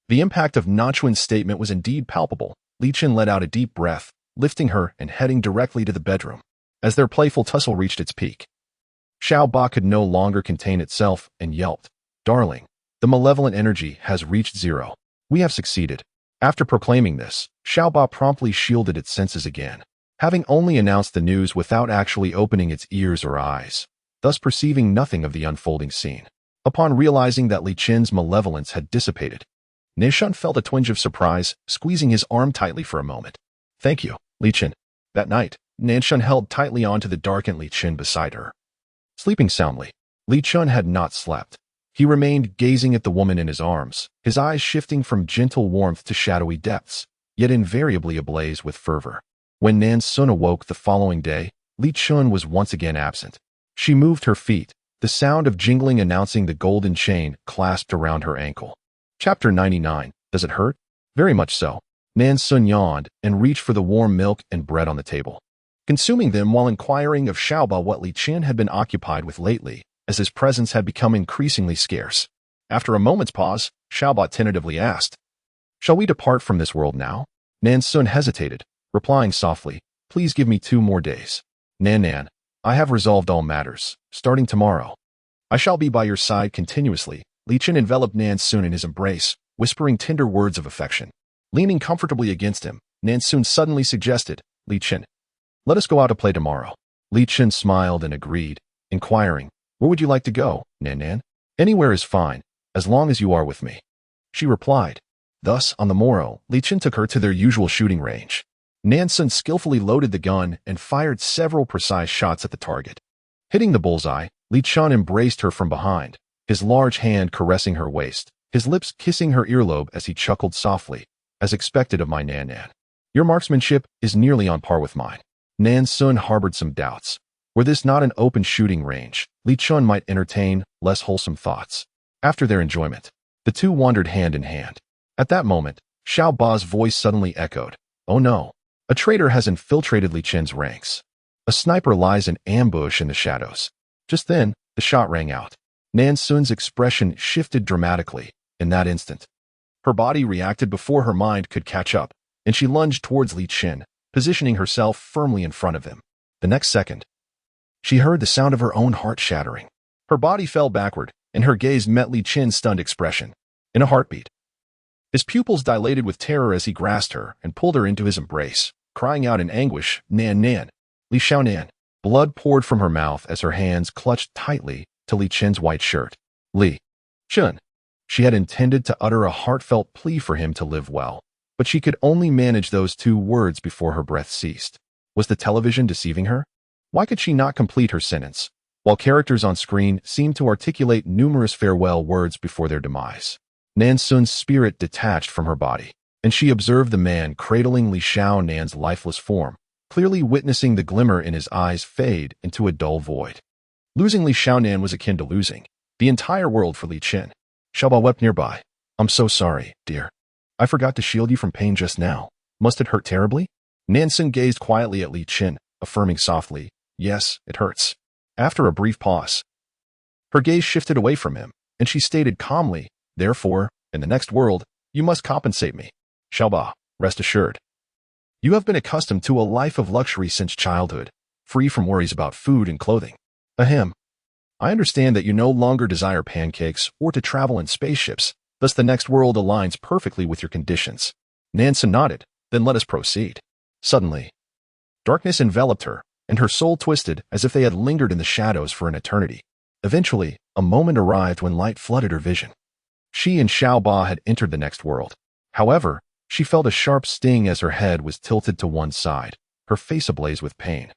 The impact of Nan Xun's statement was indeed palpable. Li Chun let out a deep breath, lifting her and heading directly to the bedroom. As their playful tussle reached its peak, Xiaoba could no longer contain itself and yelped, "Darling, the malevolent energy has reached 0. We have succeeded." After proclaiming this, Xiaoba promptly shielded its senses again, having only announced the news without actually opening its ears or eyes, thus perceiving nothing of the unfolding scene. Upon realizing that Li Chun's malevolence had dissipated, Nan Xun felt a twinge of surprise, squeezing his arm tightly for a moment. "Thank you, Li Chun." That night, Nan Xun held tightly onto the darkened Li Chun beside her. Sleeping soundly, Li Chun had not slept. He remained gazing at the woman in his arms, his eyes shifting from gentle warmth to shadowy depths, yet invariably ablaze with fervor. When Nan Xun awoke the following day, Li Chun was once again absent. She moved her feet, the sound of jingling announcing the golden chain clasped around her ankle. Chapter 99. Does it hurt? Very much so. Nan Xun yawned and reached for the warm milk and bread on the table, consuming them while inquiring of Xiaoba what Li Chun had been occupied with lately, as his presence had become increasingly scarce. After a moment's pause, Xiaoba tentatively asked, "Shall we depart from this world now?" Nan Xun hesitated, replying softly, "Please give me 2 more days. Nan, I have resolved all matters. Starting tomorrow, I shall be by your side continuously." Li Chun enveloped Nan Xun in his embrace, whispering tender words of affection. Leaning comfortably against him, Nan Xun suddenly suggested, "Li Chun, let us go out to play tomorrow." Li Chun smiled and agreed, inquiring, "Where would you like to go, Nan?" "Anywhere is fine, as long as you are with me," she replied. Thus, on the morrow, Li Chun took her to their usual shooting range. Nan Xun skillfully loaded the gun and fired several precise shots at the target. Hitting the bullseye, Li Chun embraced her from behind, his large hand caressing her waist, his lips kissing her earlobe as he chuckled softly, as expected of my Nan. Your marksmanship is nearly on par with mine. Nan Xun harbored some doubts. Were this not an open shooting range, Li Chun might entertain less wholesome thoughts. After their enjoyment, the two wandered hand in hand. At that moment, Xiao Ba's voice suddenly echoed. Oh no, a traitor has infiltrated Li Chen's ranks. A sniper lies in ambush in the shadows. Just then, the shot rang out. Nan Xun's expression shifted dramatically. In that instant, her body reacted before her mind could catch up, and she lunged towards Li Chen, positioning herself firmly in front of him. The next second, she heard the sound of her own heart shattering. Her body fell backward, and her gaze met Li Chen's stunned expression. In a heartbeat, his pupils dilated with terror as he grasped her and pulled her into his embrace, crying out in anguish, Nan Nan, Li Xiaonan. Blood poured from her mouth as her hands clutched tightly to Li Chen's white shirt. Li Chun. She had intended to utter a heartfelt plea for him to live well, but she could only manage those two words before her breath ceased. Was the television deceiving her? Why could she not complete her sentence, while characters on screen seemed to articulate numerous farewell words before their demise? Nan Xun's spirit detached from her body, and she observed the man cradling Li Xiaonan's lifeless form, clearly witnessing the glimmer in his eyes fade into a dull void. Losing Li Xiaonan was akin to losing the entire world for Li Chen. Xiaoba wept nearby. I'm so sorry, dear. I forgot to shield you from pain just now. Must it hurt terribly? Nan Xun gazed quietly at Li Chen, affirming softly, yes, it hurts. After a brief pause, her gaze shifted away from him, and she stated calmly, therefore, in the next world, you must compensate me. Xiaoba, rest assured. You have been accustomed to a life of luxury since childhood, free from worries about food and clothing. Ahem. I understand that you no longer desire pancakes or to travel in spaceships, thus the next world aligns perfectly with your conditions. Nan Xun nodded, then let us proceed. Suddenly, darkness enveloped her, and her soul twisted as if they had lingered in the shadows for an eternity. Eventually, a moment arrived when light flooded her vision. She and Xiao Ba had entered the next world. However, she felt a sharp sting as her head was tilted to one side, her face ablaze with pain,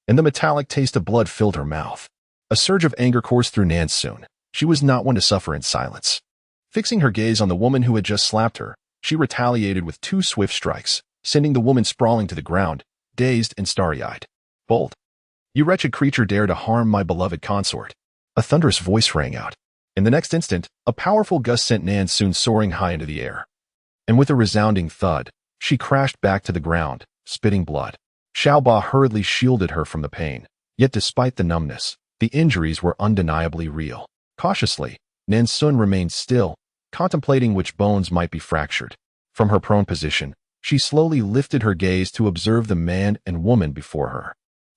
and the metallic taste of blood filled her mouth. A surge of anger coursed through Nan Xun. She was not one to suffer in silence. Fixing her gaze on the woman who had just slapped her, she retaliated with two swift strikes, sending the woman sprawling to the ground, dazed and starry-eyed. Bold. You wretched creature dare to harm my beloved consort. A thunderous voice rang out. In the next instant, a powerful gust sent Nan Xun soaring high into the air. And with a resounding thud, she crashed back to the ground, spitting blood. Xiao Ba hurriedly shielded her from the pain. Yet despite the numbness, the injuries were undeniably real. Cautiously, Nan Xun remained still, contemplating which bones might be fractured. From her prone position, she slowly lifted her gaze to observe the man and woman before her.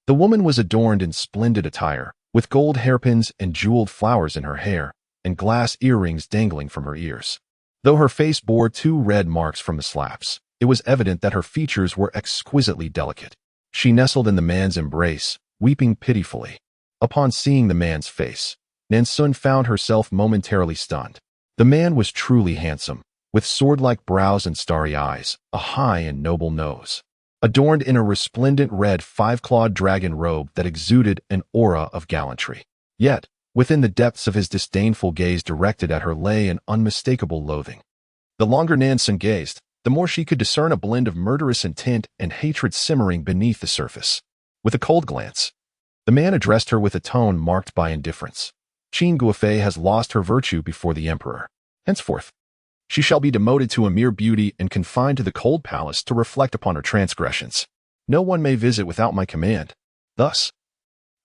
The woman was adorned in splendid attire, with gold hairpins and jeweled flowers in her hair, and glass earrings dangling from her ears. Though her face bore two red marks from the slaps, it was evident that her features were exquisitely delicate. She nestled in the man's embrace, weeping pitifully. Upon seeing the man's face, Nan Xun found herself momentarily stunned. The man was truly handsome, with sword-like brows and starry eyes, a high and noble nose, adorned in a resplendent red five-clawed dragon robe that exuded an aura of gallantry. Yet, within the depths of his disdainful gaze directed at her lay an unmistakable loathing. The longer Nan Xun gazed, the more she could discern a blend of murderous intent and hatred simmering beneath the surface. With a cold glance, the man addressed her with a tone marked by indifference. Qin Guofei has lost her virtue before the emperor. Henceforth, she shall be demoted to a mere beauty and confined to the cold palace to reflect upon her transgressions. No one may visit without my command. Thus,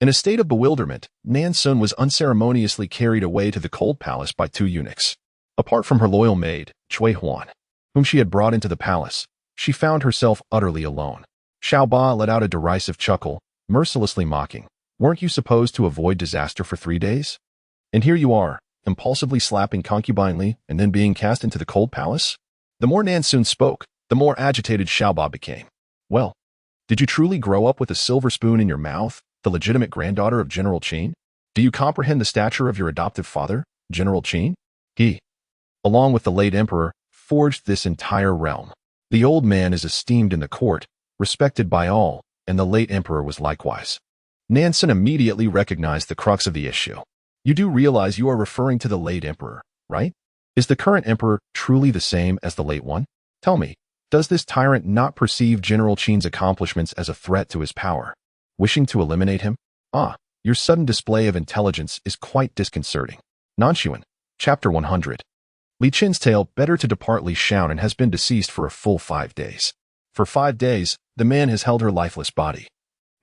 in a state of bewilderment, Nan Xun was unceremoniously carried away to the cold palace by two eunuchs. Apart from her loyal maid, Cui Huan, whom she had brought into the palace, she found herself utterly alone. Xiao Ba let out a derisive chuckle, mercilessly mocking. Weren't you supposed to avoid disaster for 3 days? And here you are, impulsively slapping concubine Li and then being cast into the cold palace? The more Nan Xun spoke, the more agitated Xiao Ba became. Well, did you truly grow up with a silver spoon in your mouth, the legitimate granddaughter of General Qin? Do you comprehend the stature of your adoptive father, General Qin? He, along with the late emperor, forged this entire realm. The old man is esteemed in the court, respected by all, and the late emperor was likewise. Nan Xun immediately recognized the crux of the issue. You do realize you are referring to the late emperor, right? Is the current emperor truly the same as the late one? Tell me, Does this tyrant not perceive General Qin's accomplishments as a threat to his power, wishing to eliminate him? Ah, your sudden display of intelligence is quite disconcerting. Nan Xun, Chapter 100. Li Qin's tale, better to depart Li Xiaonan, has been deceased for a full 5 days. For 5 days, the man has held her lifeless body,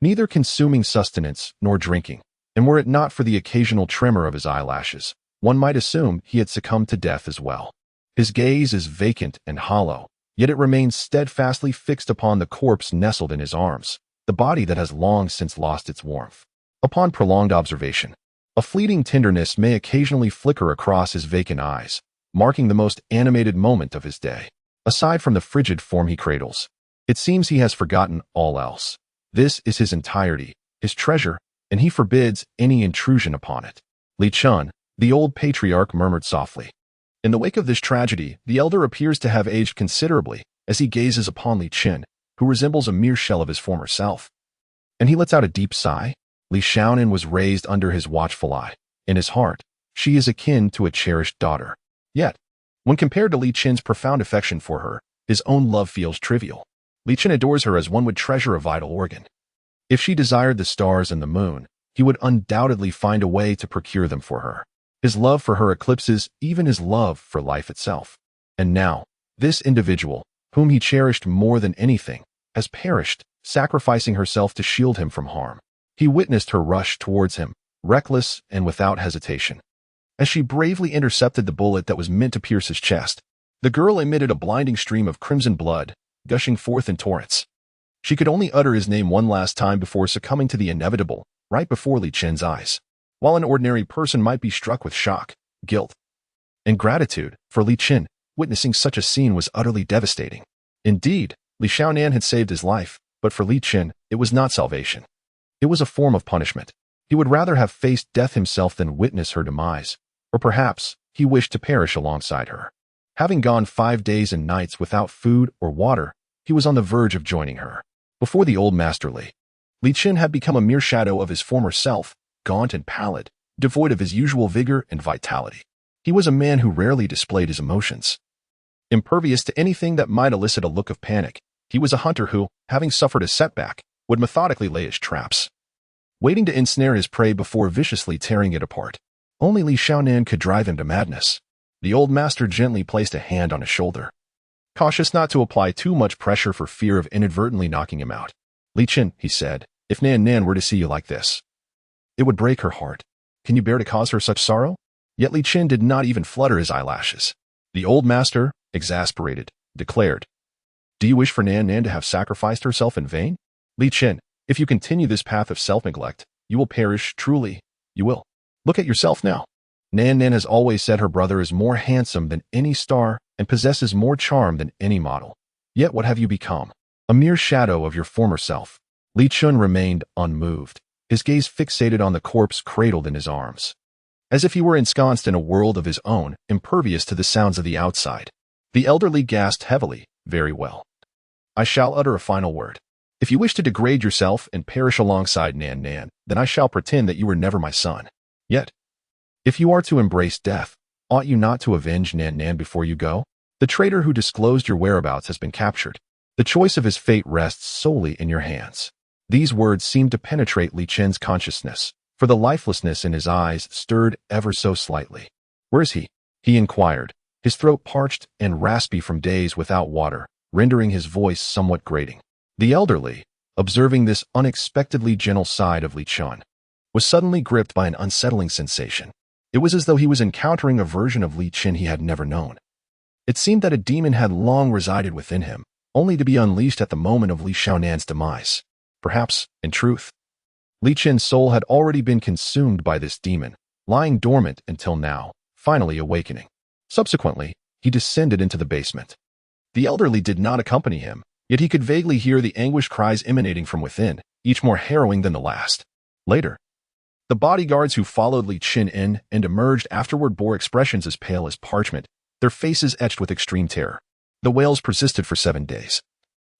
neither consuming sustenance nor drinking, and were it not for the occasional tremor of his eyelashes, one might assume he had succumbed to death as well. His gaze is vacant and hollow, yet it remains steadfastly fixed upon the corpse nestled in his arms, the body that has long since lost its warmth. Upon prolonged observation, a fleeting tenderness may occasionally flicker across his vacant eyes, marking the most animated moment of his day. Aside from the frigid form he cradles, it seems he has forgotten all else. This is his entirety, his treasure, and he forbids any intrusion upon it. Li Chun, the old patriarch, murmured softly. In the wake of this tragedy, the elder appears to have aged considerably as he gazes upon Li Qin, who resembles a mere shell of his former self. And he lets out a deep sigh. Li Xiaonan was raised under his watchful eye. In his heart, she is akin to a cherished daughter. Yet, when compared to Li Qin's profound affection for her, his own love feels trivial. Li Qin adores her as one would treasure a vital organ. If she desired the stars and the moon, he would undoubtedly find a way to procure them for her. His love for her eclipses even his love for life itself. And now, this individual, whom he cherished more than anything, has perished, sacrificing herself to shield him from harm. He witnessed her rush towards him, reckless and without hesitation. As she bravely intercepted the bullet that was meant to pierce his chest, the girl emitted a blinding stream of crimson blood, gushing forth in torrents. She could only utter his name one last time before succumbing to the inevitable, right before Li Qin's eyes. While an ordinary person might be struck with shock, guilt, and gratitude, for Li Qin, witnessing such a scene was utterly devastating. Indeed, Li Xiaonan had saved his life, but for Li Qin, it was not salvation. It was a form of punishment. He would rather have faced death himself than witness her demise, or perhaps he wished to perish alongside her. Having gone 5 days and nights without food or water, he was on the verge of joining her. Before the old master Li Qin had become a mere shadow of his former self, gaunt and pallid, devoid of his usual vigor and vitality. He was a man who rarely displayed his emotions. Impervious to anything that might elicit a look of panic, he was a hunter who, having suffered a setback, would methodically lay his traps, waiting to ensnare his prey before viciously tearing it apart. Only Li Xiaonan could drive him to madness. The old master gently placed a hand on his shoulder, cautious not to apply too much pressure for fear of inadvertently knocking him out. Li Qin, he said, if Nan were to see you like this, it would break her heart. Can you bear to cause her such sorrow? Yet Li Qin did not even flutter his eyelashes. The old master, exasperated, declared, do you wish for Nan to have sacrificed herself in vain? Li Qin, if you continue this path of self-neglect, you will perish, truly, you will. Look at yourself now. Nan has always said her brother is more handsome than any star and possesses more charm than any model. Yet what have you become? A mere shadow of your former self. Li Qin remained unmoved, his gaze fixated on the corpse cradled in his arms, as if he were ensconced in a world of his own, impervious to the sounds of the outside. The elderly gasped heavily. Very well. I shall utter a final word. If you wish to degrade yourself and perish alongside Nan, then I shall pretend that you were never my son. Yet, if you are to embrace death, ought you not to avenge Nan before you go? The traitor who disclosed your whereabouts has been captured. The choice of his fate rests solely in your hands. These words seemed to penetrate Li Qin's consciousness, for the lifelessness in his eyes stirred ever so slightly. Where is he? He inquired, his throat parched and raspy from days without water, rendering his voice somewhat grating. The elderly, observing this unexpectedly gentle side of Li Qin, was suddenly gripped by an unsettling sensation. It was as though he was encountering a version of Li Qin he had never known. It seemed that a demon had long resided within him, only to be unleashed at the moment of Li Xiaonan's demise. Perhaps, in truth, Li Qin's soul had already been consumed by this demon, lying dormant until now, finally awakening. Subsequently, he descended into the basement. The elderly did not accompany him, yet he could vaguely hear the anguished cries emanating from within, each more harrowing than the last. Later, the bodyguards who followed Li Qin in and emerged afterward bore expressions as pale as parchment, their faces etched with extreme terror. The wails persisted for 7 days.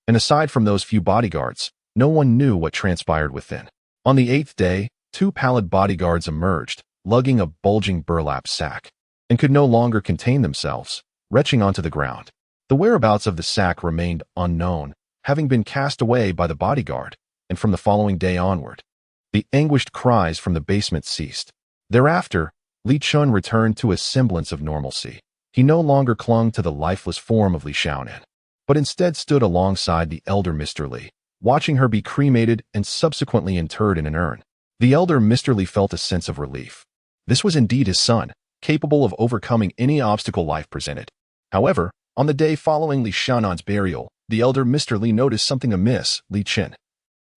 And aside from those few bodyguards, no one knew what transpired within. On the 8th day, 2 pallid bodyguards emerged, lugging a bulging burlap sack, and could no longer contain themselves, retching onto the ground. The whereabouts of the sack remained unknown, having been cast away by the bodyguard, and from the following day onward, the anguished cries from the basement ceased. Thereafter, Li Chun returned to a semblance of normalcy. He no longer clung to the lifeless form of Li Xiaonan, but instead stood alongside the elder Mr. Li, watching her be cremated and subsequently interred in an urn. The elder Mr. Li felt a sense of relief. This was indeed his son, capable of overcoming any obstacle life presented. However, on the day following Li Xiaonan's burial, the elder Mr. Li noticed something amiss. Li Chen,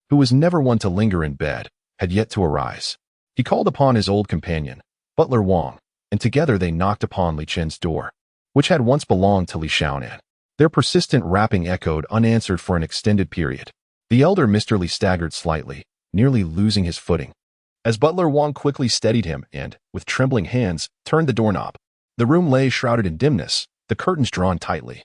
who was never one to linger in bed, had yet to arise. He called upon his old companion, Butler Wang, and together they knocked upon Li Chen's door, which had once belonged to Li Xiaonan. Their persistent rapping echoed unanswered for an extended period. The elder Mr. Li staggered slightly, nearly losing his footing, as Butler Wang quickly steadied him and, with trembling hands, turned the doorknob. The room lay shrouded in dimness, the curtains drawn tightly,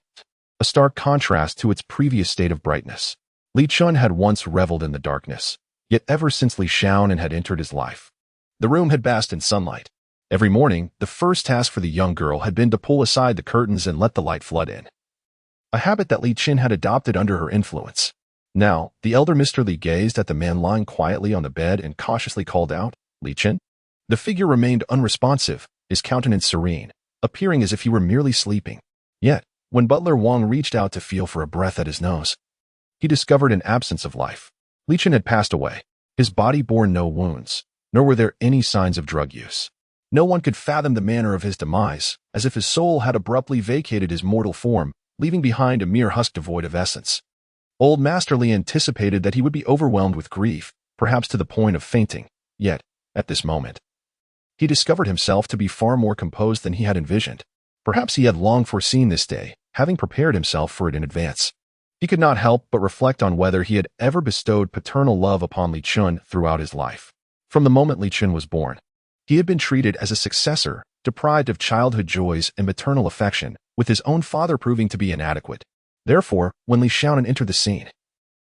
a stark contrast to its previous state of brightness. Li Chun had once reveled in the darkness, yet ever since Li Xiaonan had entered his life, the room had basked in sunlight. Every morning, the first task for the young girl had been to pull aside the curtains and let the light flood in, a habit that Li Chen had adopted under her influence. Now, the elder Mr. Li gazed at the man lying quietly on the bed and cautiously called out, "Li Chen?" The figure remained unresponsive, his countenance serene, appearing as if he were merely sleeping. Yet, when Butler Wang reached out to feel for a breath at his nose, he discovered an absence of life. Li Chen had passed away. His body bore no wounds, nor were there any signs of drug use. No one could fathom the manner of his demise, as if his soul had abruptly vacated his mortal form, leaving behind a mere husk devoid of essence. Old Master Li anticipated that he would be overwhelmed with grief, perhaps to the point of fainting. Yet, at this moment, he discovered himself to be far more composed than he had envisioned. Perhaps he had long foreseen this day, having prepared himself for it in advance. He could not help but reflect on whether he had ever bestowed paternal love upon Li Chun throughout his life. From the moment Li Chun was born, he had been treated as a successor, deprived of childhood joys and maternal affection, with his own father proving to be inadequate. Therefore, when Li Xiaonan entered the scene,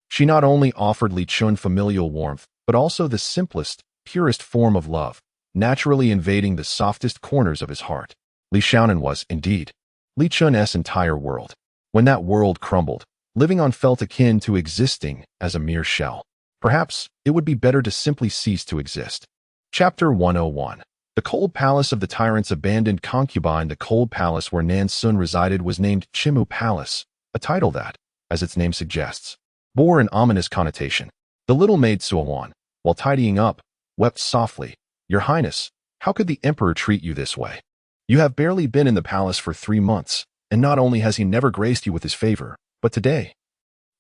she not only offered Li Chun familial warmth, but also the simplest, purest form of love, naturally invading the softest corners of his heart. Li Xiaonan was, indeed, Li Chun's entire world. When that world crumbled, living on felt akin to existing as a mere shell. Perhaps it would be better to simply cease to exist. Chapter 101. The cold palace of the tyrant's abandoned concubine. The cold palace where Nan Xun resided was named Chimu Palace, a title that, as its name suggests, bore an ominous connotation. The little maid Suowan, while tidying up, wept softly. "Your Highness, how could the Emperor treat you this way? You have barely been in the palace for 3 months, and not only has he never graced you with his favor, but today,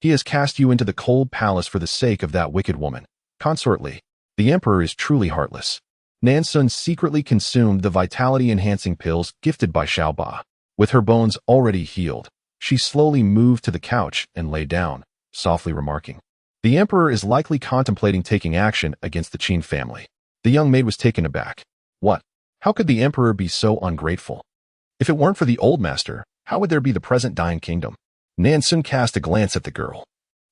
he has cast you into the cold palace for the sake of that wicked woman. Consort Li, the Emperor is truly heartless." Nan Xun secretly consumed the vitality-enhancing pills gifted by Xiaoba. With her bones already healed, she slowly moved to the couch and lay down, softly remarking, "The Emperor is likely contemplating taking action against the Qin family." The young maid was taken aback. What? How could the Emperor be so ungrateful? If it weren't for the old master, how would there be the present Dying Kingdom? Nan Xun cast a glance at the girl,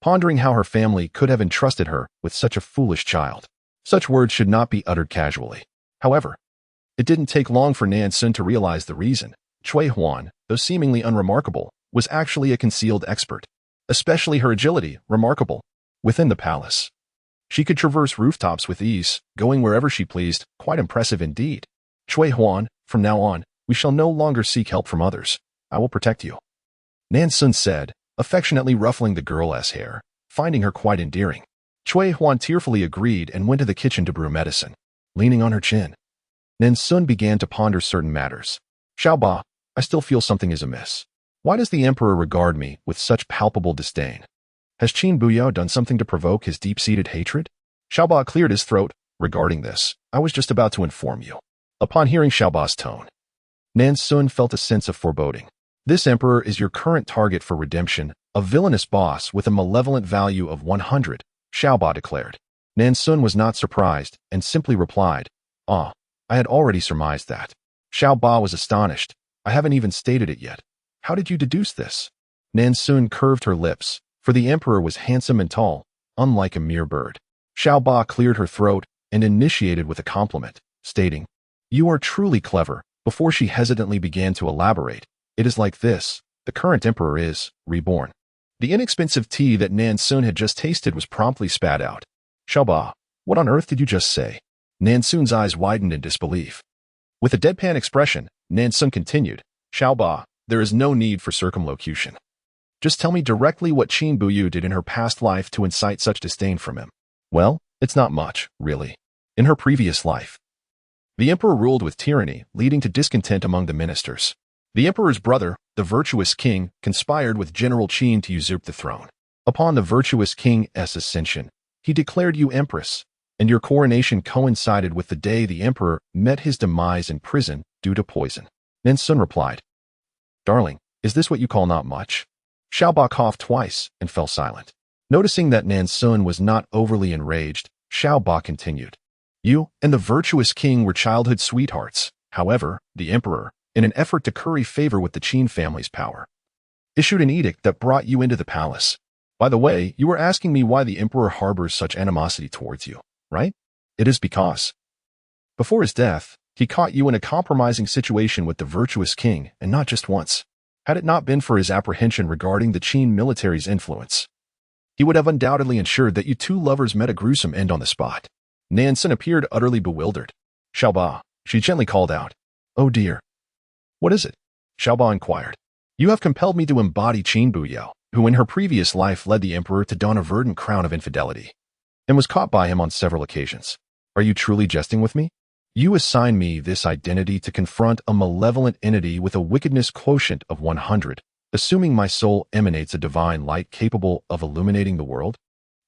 pondering how her family could have entrusted her with such a foolish child. Such words should not be uttered casually. However, it didn't take long for Nan Xun to realize the reason. Cui Huan, though seemingly unremarkable, was actually a concealed expert. Especially her agility, remarkable. Within the palace, she could traverse rooftops with ease, going wherever she pleased, quite impressive indeed. "Cui Huan, from now on, we shall no longer seek help from others. I will protect you," Nan Xun said, affectionately ruffling the girl's hair, finding her quite endearing. Cui Huan tearfully agreed and went to the kitchen to brew medicine. Leaning on her chin, Nan Xun began to ponder certain matters. "Xiaoba, I still feel something is amiss. Why does the Emperor regard me with such palpable disdain? Has Qin Buyao done something to provoke his deep-seated hatred?" Xiaoba cleared his throat. "Regarding this, I was just about to inform you." Upon hearing Xiaoba's tone, Nan Xun felt a sense of foreboding. "This Emperor is your current target for redemption, a villainous boss with a malevolent value of 100, Xiaoba declared. Nan Xun was not surprised and simply replied, "Ah, I had already surmised that." Xiaoba was astonished. "I haven't even stated it yet. How did you deduce this?" Nan Xun curved her lips, for the Emperor was handsome and tall, unlike a mere bird. Xiaoba cleared her throat and initiated with a compliment, stating, "You are truly clever." Before she hesitantly began to elaborate, "It is like this. The current emperor is reborn. The inexpensive tea that Nan Xun had just tasted was promptly spat out. Xiaoba, what on earth did you just say? Nan Xun's eyes widened in disbelief. With a deadpan expression, Nan Xun continued, Xiaoba, there is no need for circumlocution. Just tell me directly what Qin Buyu did in her past life to incite such disdain from him. Well, it's not much, really. In her previous life, the emperor ruled with tyranny, leading to discontent among the ministers. The emperor's brother, the virtuous king, conspired with General Qin to usurp the throne. Upon the virtuous king's ascension, he declared you empress, and your coronation coincided with the day the emperor met his demise in prison due to poison. Nan Xun replied, Darling, is this what you call not much? Xiaoba coughed twice and fell silent. Noticing that Nan Xun was not overly enraged, Xiaoba continued, You and the virtuous king were childhood sweethearts. However, the emperor, in an effort to curry favor with the Qin family's power, issued an edict that brought you into the palace. By the way, you were asking me why the emperor harbors such animosity towards you, right? It is because, before his death, he caught you in a compromising situation with the virtuous king, and not just once. Had it not been for his apprehension regarding the Qin military's influence, he would have undoubtedly ensured that you two lovers met a gruesome end on the spot. Nan Xun appeared utterly bewildered. Xiaoba, she gently called out. Oh dear. What is it? Xiaoba inquired. You have compelled me to embody Qin Buyu, who in her previous life led the emperor to don a verdant crown of infidelity, and was caught by him on several occasions. Are you truly jesting with me? You assign me this identity to confront a malevolent entity with a wickedness quotient of 100, assuming my soul emanates a divine light capable of illuminating the world?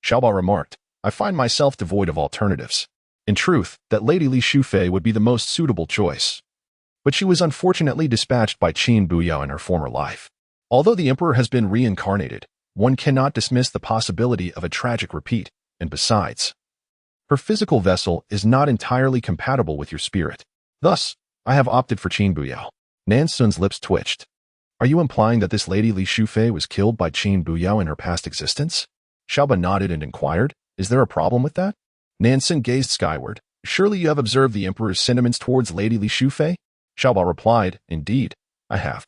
Xiaoba remarked, I find myself devoid of alternatives. In truth, that Lady Li Shufei would be the most suitable choice. But she was unfortunately dispatched by Qin Buyu in her former life. Although the emperor has been reincarnated, one cannot dismiss the possibility of a tragic repeat, and besides, her physical vessel is not entirely compatible with your spirit. Thus, I have opted for Qin Buyu. Nan Xun's lips twitched. Are you implying that this Lady Li Shufei was killed by Qin Buyu in her past existence? Xiaoba nodded and inquired, Is there a problem with that? Nan Xun gazed skyward. Surely you have observed the emperor's sentiments towards Lady Li Shufei? Xiaoba replied, Indeed, I have.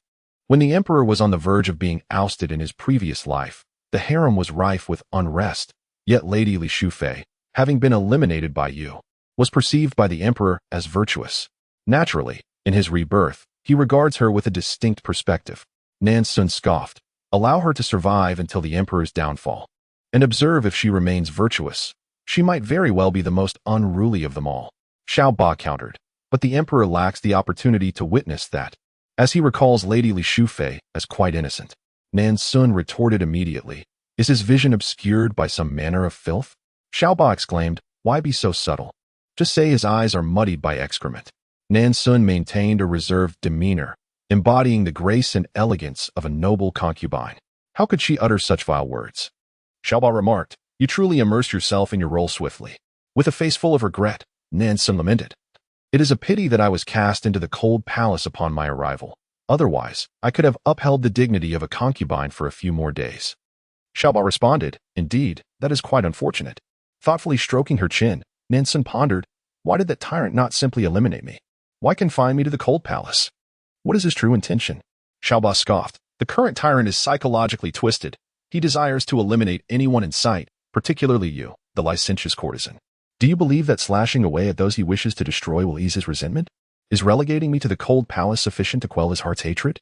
When the emperor was on the verge of being ousted in his previous life, the harem was rife with unrest. Yet Lady Li Shufei, having been eliminated by you, was perceived by the emperor as virtuous. Naturally, in his rebirth, he regards her with a distinct perspective. Nan Xun scoffed. Allow her to survive until the emperor's downfall, and observe if she remains virtuous. She might very well be the most unruly of them all. Xiaoba countered, but the emperor lacks the opportunity to witness that, as he recalls Lady Li Shufei as quite innocent. Nan Xun retorted immediately, Is his vision obscured by some manner of filth? Xiaoba exclaimed, Why be so subtle? Just say his eyes are muddied by excrement. Nan Xun maintained a reserved demeanor, embodying the grace and elegance of a noble concubine. How could she utter such vile words? Xiaoba remarked, You truly immersed yourself in your role swiftly. With a face full of regret, Nan Xun lamented, It is a pity that I was cast into the cold palace upon my arrival. Otherwise, I could have upheld the dignity of a concubine for a few more days. Xiaoba responded, Indeed, that is quite unfortunate. Thoughtfully stroking her chin, Nan Xun pondered, Why did that tyrant not simply eliminate me? Why confine me to the cold palace? What is his true intention? Xiaoba scoffed. The current tyrant is psychologically twisted. He desires to eliminate anyone in sight, particularly you, the licentious courtesan. Do you believe that slashing away at those he wishes to destroy will ease his resentment? Is relegating me to the cold palace sufficient to quell his heart's hatred?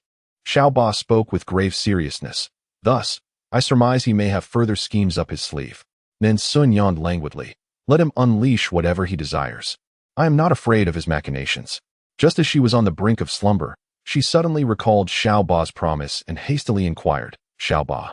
Xiaoba spoke with grave seriousness. Thus, I surmise he may have further schemes up his sleeve. Nan Xun yawned languidly. Let him unleash whatever he desires. I am not afraid of his machinations. Just as she was on the brink of slumber, she suddenly recalled Xiaoba's promise and hastily inquired, Xiaoba,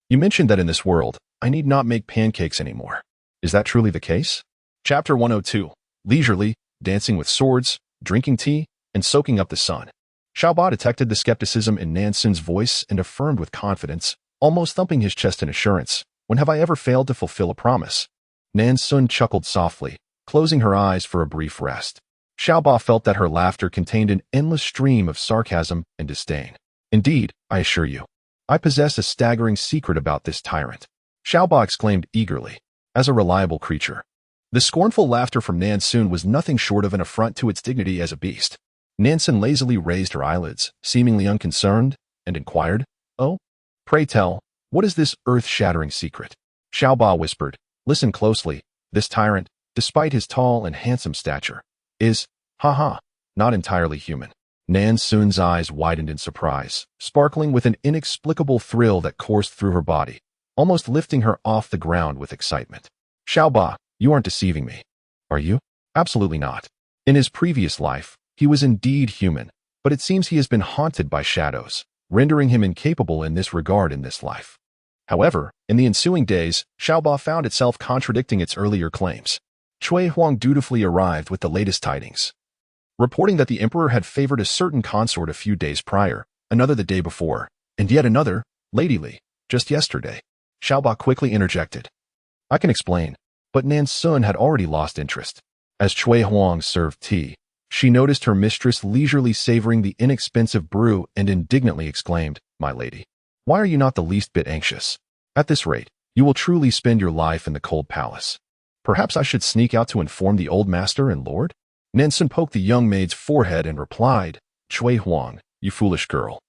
you mentioned that in this world, I need not make pancakes anymore. Is that truly the case? Chapter 102. Leisurely, dancing with swords, drinking tea, and soaking up the sun. Xiaoba detected the skepticism in Nan Xun's voice and affirmed with confidence, almost thumping his chest in assurance, When have I ever failed to fulfill a promise? Nan Xun chuckled softly, closing her eyes for a brief rest. Xiaoba felt that her laughter contained an endless stream of sarcasm and disdain. Indeed, I assure you, I possess a staggering secret about this tyrant. Xiaoba exclaimed eagerly, as a reliable creature. The scornful laughter from Nan Xun was nothing short of an affront to its dignity as a beast. Nan Xun lazily raised her eyelids, seemingly unconcerned, and inquired, Pray tell, what is this earth-shattering secret? Xiaoba whispered. Listen closely. This tyrant, despite his tall and handsome stature, is, not entirely human. Nan Xun's eyes widened in surprise, sparkling with an inexplicable thrill that coursed through her body, almost lifting her off the ground with excitement. Xiaoba, you aren't deceiving me, are you? Absolutely not. In his previous life, he was indeed human, but it seems he has been haunted by shadows, rendering him incapable in this regard in this life. However, in the ensuing days, Xiaoba found itself contradicting its earlier claims. Cui Huang dutifully arrived with the latest tidings, reporting that the emperor had favored a certain consort a few days prior, another the day before, and yet another, lately, just yesterday. Xiaoba quickly interjected. I can explain, but Nan Xun had already lost interest. As Cui Huang served tea, she noticed her mistress leisurely savoring the inexpensive brew and indignantly exclaimed, My lady, why are you not the least bit anxious? At this rate, you will truly spend your life in the cold palace. Perhaps I should sneak out to inform the old master and lord? Nan Xun poked the young maid's forehead and replied, Cui Huang, you foolish girl.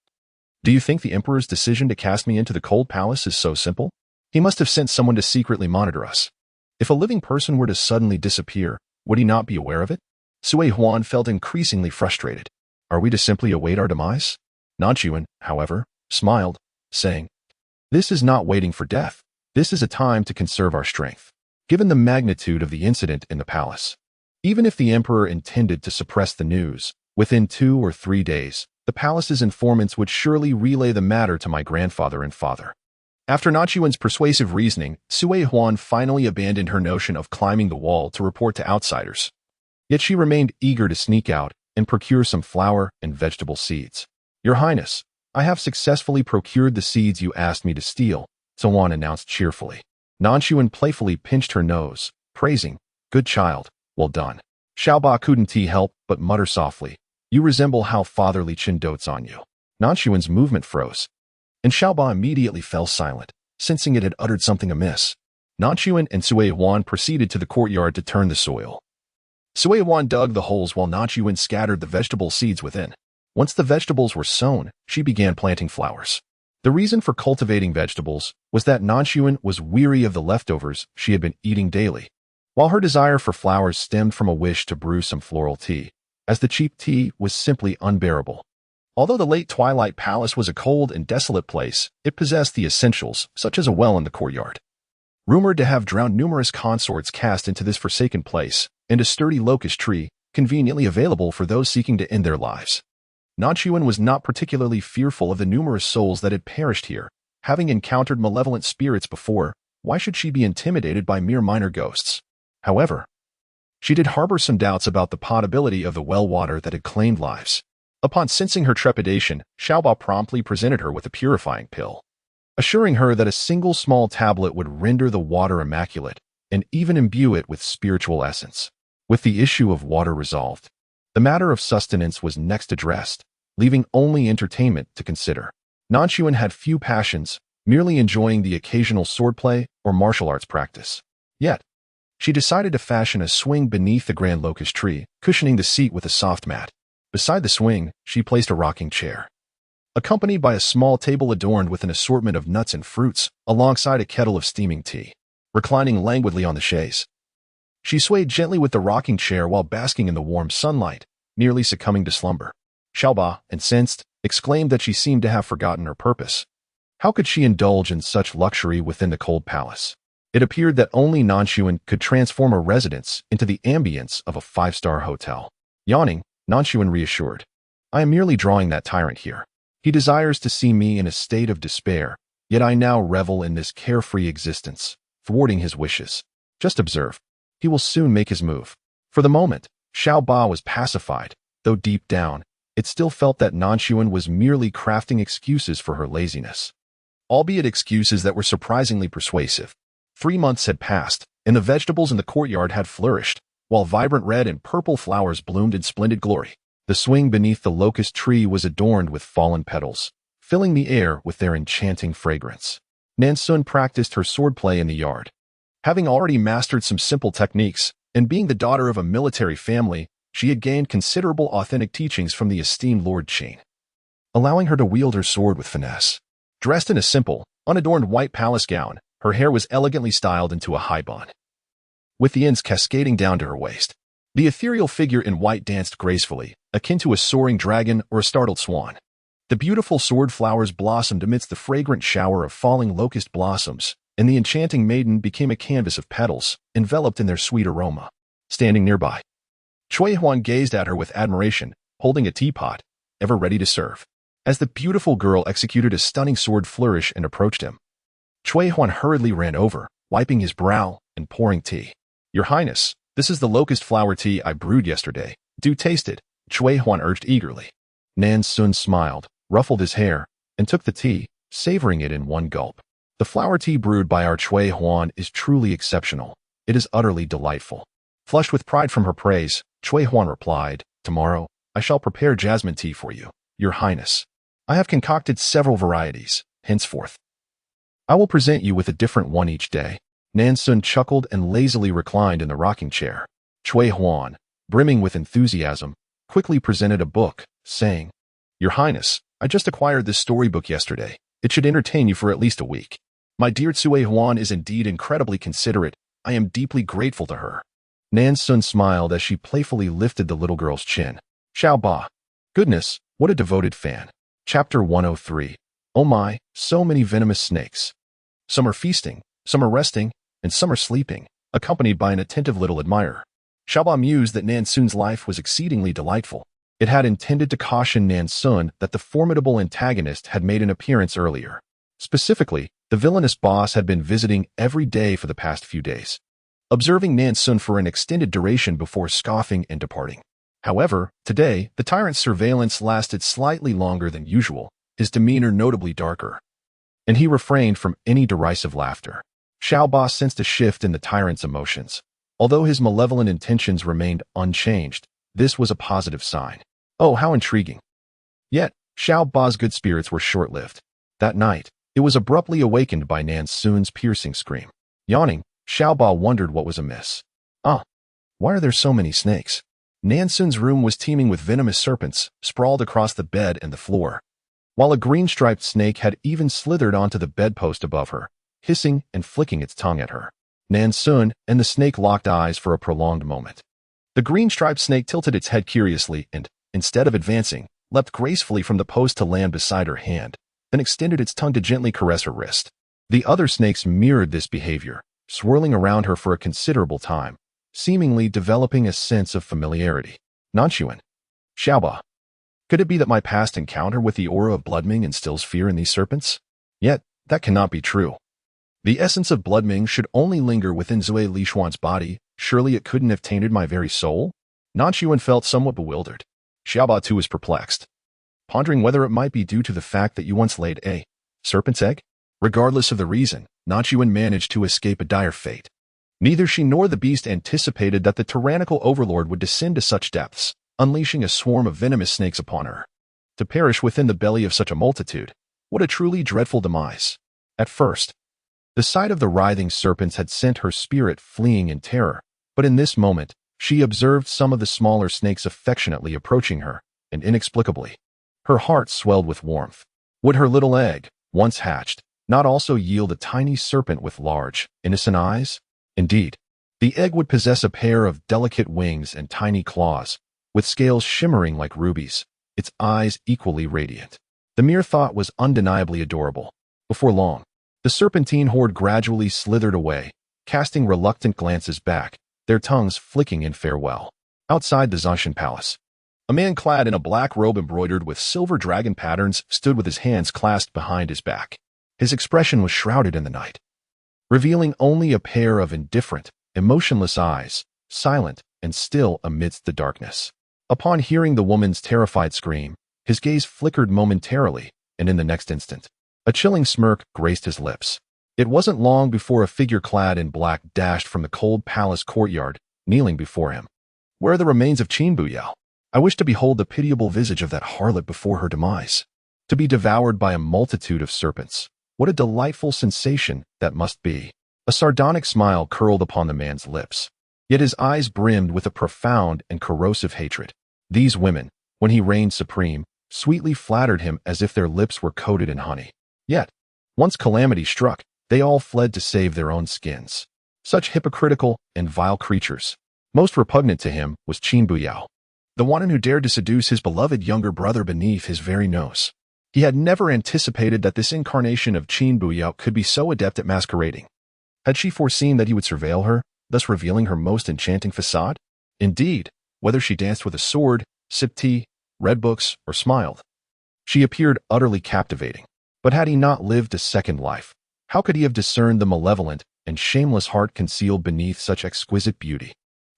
Do you think the emperor's decision to cast me into the cold palace is so simple? He must have sent someone to secretly monitor us. If a living person were to suddenly disappear, would he not be aware of it? Cui Huang felt increasingly frustrated. Are we to simply await our demise? Nan Xun, however, smiled, saying, This is not waiting for death. This is a time to conserve our strength. Given the magnitude of the incident in the palace, even if the emperor intended to suppress the news, within 2 or 3 days, the palace's informants would surely relay the matter to my grandfather and father. After Nan Xun's persuasive reasoning, Cui Huang finally abandoned her notion of climbing the wall to report to outsiders. Yet she remained eager to sneak out and procure some flour and vegetable seeds. Your Highness, I have successfully procured the seeds you asked me to steal, Xuan announced cheerfully. Nan Xun playfully pinched her nose, praising, Good child, well done. Xiaoba couldn't help but mutter softly, You resemble how Father Li Qin dotes on you. Nan Xun's movement froze, and Xiaoba immediately fell silent, sensing it had uttered something amiss. Nan Xun and Cui Huang proceeded to the courtyard to turn the soil. Cui Huang dug the holes while Nan Xun scattered the vegetable seeds within. Once the vegetables were sown, she began planting flowers. The reason for cultivating vegetables was that Nan Xun was weary of the leftovers she had been eating daily, while her desire for flowers stemmed from a wish to brew some floral tea, as the cheap tea was simply unbearable. Although the late twilight palace was a cold and desolate place, it possessed the essentials, such as a well in the courtyard. Rumored to have drowned numerous consorts cast into this forsaken place, and a sturdy locust tree, conveniently available for those seeking to end their lives. Nan Xun was not particularly fearful of the numerous souls that had perished here. Having encountered malevolent spirits before, why should she be intimidated by mere minor ghosts? However, she did harbor some doubts about the potability of the well water that had claimed lives. Upon sensing her trepidation, Xiaoba promptly presented her with a purifying pill, assuring her that a single small tablet would render the water immaculate and even imbue it with spiritual essence. With the issue of water resolved, the matter of sustenance was next addressed, leaving only entertainment to consider. Nan Xun had few passions, merely enjoying the occasional swordplay or martial arts practice. Yet, she decided to fashion a swing beneath the grand locust tree, cushioning the seat with a soft mat. Beside the swing, she placed a rocking chair, accompanied by a small table adorned with an assortment of nuts and fruits, alongside a kettle of steaming tea. Reclining languidly on the chaise, she swayed gently with the rocking chair while basking in the warm sunlight, nearly succumbing to slumber. Xiaoba, incensed, exclaimed that she seemed to have forgotten her purpose. How could she indulge in such luxury within the cold palace? It appeared that only Nan Xun could transform a residence into the ambience of a 5-star hotel. Yawning, Nan Xun reassured, I am merely drawing that tyrant here. He desires to see me in a state of despair, yet I now revel in this carefree existence, thwarting his wishes. Just observe. He will soon make his move. For the moment, Xiaoba was pacified, though deep down, it still felt that Nan Xun was merely crafting excuses for her laziness. Albeit excuses that were surprisingly persuasive. 3 months had passed, and the vegetables in the courtyard had flourished, while vibrant red and purple flowers bloomed in splendid glory. The swing beneath the locust tree was adorned with fallen petals, filling the air with their enchanting fragrance. Nan Xun practiced her swordplay in the yard. Having already mastered some simple techniques, and being the daughter of a military family, she had gained considerable authentic teachings from the esteemed Lord Qin, allowing her to wield her sword with finesse. Dressed in a simple, unadorned white palace gown, her hair was elegantly styled into a high bun, with the ends cascading down to her waist. The ethereal figure in white danced gracefully, akin to a soaring dragon or a startled swan. The beautiful sword flowers blossomed amidst the fragrant shower of falling locust blossoms, and the enchanting maiden became a canvas of petals, enveloped in their sweet aroma. Standing nearby, Cui Huan gazed at her with admiration, holding a teapot, ever ready to serve. As the beautiful girl executed a stunning sword flourish and approached him, Cui Huan hurriedly ran over, wiping his brow and pouring tea. "Your Highness, this is the locust flower tea I brewed yesterday. Do taste it," Cui Huan urged eagerly. Nan Xun smiled, ruffled his hair, and took the tea, savoring it in one gulp. "The flower tea brewed by our Cui Huan is truly exceptional. It is utterly delightful." Flushed with pride from her praise, Cui Huan replied, "Tomorrow, I shall prepare jasmine tea for you, Your Highness. I have concocted several varieties. Henceforth, I will present you with a different one each day." Nan Xun chuckled and lazily reclined in the rocking chair. Cui Huan, brimming with enthusiasm, quickly presented a book, saying, "Your Highness, I just acquired this storybook yesterday. It should entertain you for at least a week. My dear Cui Huan is indeed incredibly considerate. I am deeply grateful to her." Nan Xun smiled as she playfully lifted the little girl's chin. Xiao Ba. Goodness, what a devoted fan. Chapter 103. Oh my, so many venomous snakes. Some are feasting, some are resting, and some are sleeping, accompanied by an attentive little admirer. Xiao Ba mused that Nan Xun's life was exceedingly delightful. It had intended to caution Nan Xun that the formidable antagonist had made an appearance earlier. Specifically, the villainous boss had been visiting every day for the past few days, observing Nan Xun for an extended duration before scoffing and departing. However, today, the tyrant's surveillance lasted slightly longer than usual, his demeanor notably darker, and he refrained from any derisive laughter. Xiao Ba sensed a shift in the tyrant's emotions. Although his malevolent intentions remained unchanged, this was a positive sign. Oh, how intriguing. Yet, Xiao Ba's good spirits were short-lived. That night, it was abruptly awakened by Nan Xun's piercing scream. Yawning, Xiao Ba wondered what was amiss. Why are there so many snakes? Nan Xun's room was teeming with venomous serpents, sprawled across the bed and the floor, while a green-striped snake had even slithered onto the bedpost above her, hissing and flicking its tongue at her. Nan Xun and the snake locked eyes for a prolonged moment. The green-striped snake tilted its head curiously and, instead of advancing, leapt gracefully from the post to land beside her hand, then extended its tongue to gently caress her wrist. The other snakes mirrored this behavior, swirling around her for a considerable time, seemingly developing a sense of familiarity. Nan Xun. Xiao Ba. Could it be that my past encounter with the aura of Bloodming instills fear in these serpents? Yet, that cannot be true. The essence of Bloodming should only linger within Zui Lishuan's body. Surely it couldn't have tainted my very soul? Nan Xun felt somewhat bewildered. Xiao Ba too was perplexed, pondering whether it might be due to the fact that you once laid a serpent's egg. Regardless of the reason, Nan Xun managed to escape a dire fate. Neither she nor the beast anticipated that the tyrannical overlord would descend to such depths, unleashing a swarm of venomous snakes upon her. To perish within the belly of such a multitude, what a truly dreadful demise. At first, the sight of the writhing serpents had sent her spirit fleeing in terror, but in this moment, she observed some of the smaller snakes affectionately approaching her, and inexplicably, her heart swelled with warmth. Would her little egg, once hatched, not also yield a tiny serpent with large, innocent eyes? Indeed, the egg would possess a pair of delicate wings and tiny claws, with scales shimmering like rubies, its eyes equally radiant. The mere thought was undeniably adorable. Before long, the serpentine horde gradually slithered away, casting reluctant glances back, their tongues flicking in farewell. Outside the Zanshan Palace, a man clad in a black robe embroidered with silver dragon patterns stood with his hands clasped behind his back. His expression was shrouded in the night, revealing only a pair of indifferent, emotionless eyes, silent and still amidst the darkness. Upon hearing the woman's terrified scream, his gaze flickered momentarily, and in the next instant, a chilling smirk graced his lips. It wasn't long before a figure clad in black dashed from the cold palace courtyard, kneeling before him. "Where are the remains of Qin Buyao? I wish to behold the pitiable visage of that harlot before her demise. To be devoured by a multitude of serpents. What a delightful sensation that must be." A sardonic smile curled upon the man's lips, yet his eyes brimmed with a profound and corrosive hatred. These women, when he reigned supreme, sweetly flattered him as if their lips were coated in honey. Yet, once calamity struck, they all fled to save their own skins. Such hypocritical and vile creatures. Most repugnant to him was Qin Buyao, the one who dared to seduce his beloved younger brother beneath his very nose. He had never anticipated that this incarnation of Qin Buyao could be so adept at masquerading. Had she foreseen that he would surveil her, thus revealing her most enchanting facade? Indeed, whether she danced with a sword, sipped tea, read books, or smiled, she appeared utterly captivating. But had he not lived a second life, how could he have discerned the malevolent and shameless heart concealed beneath such exquisite beauty?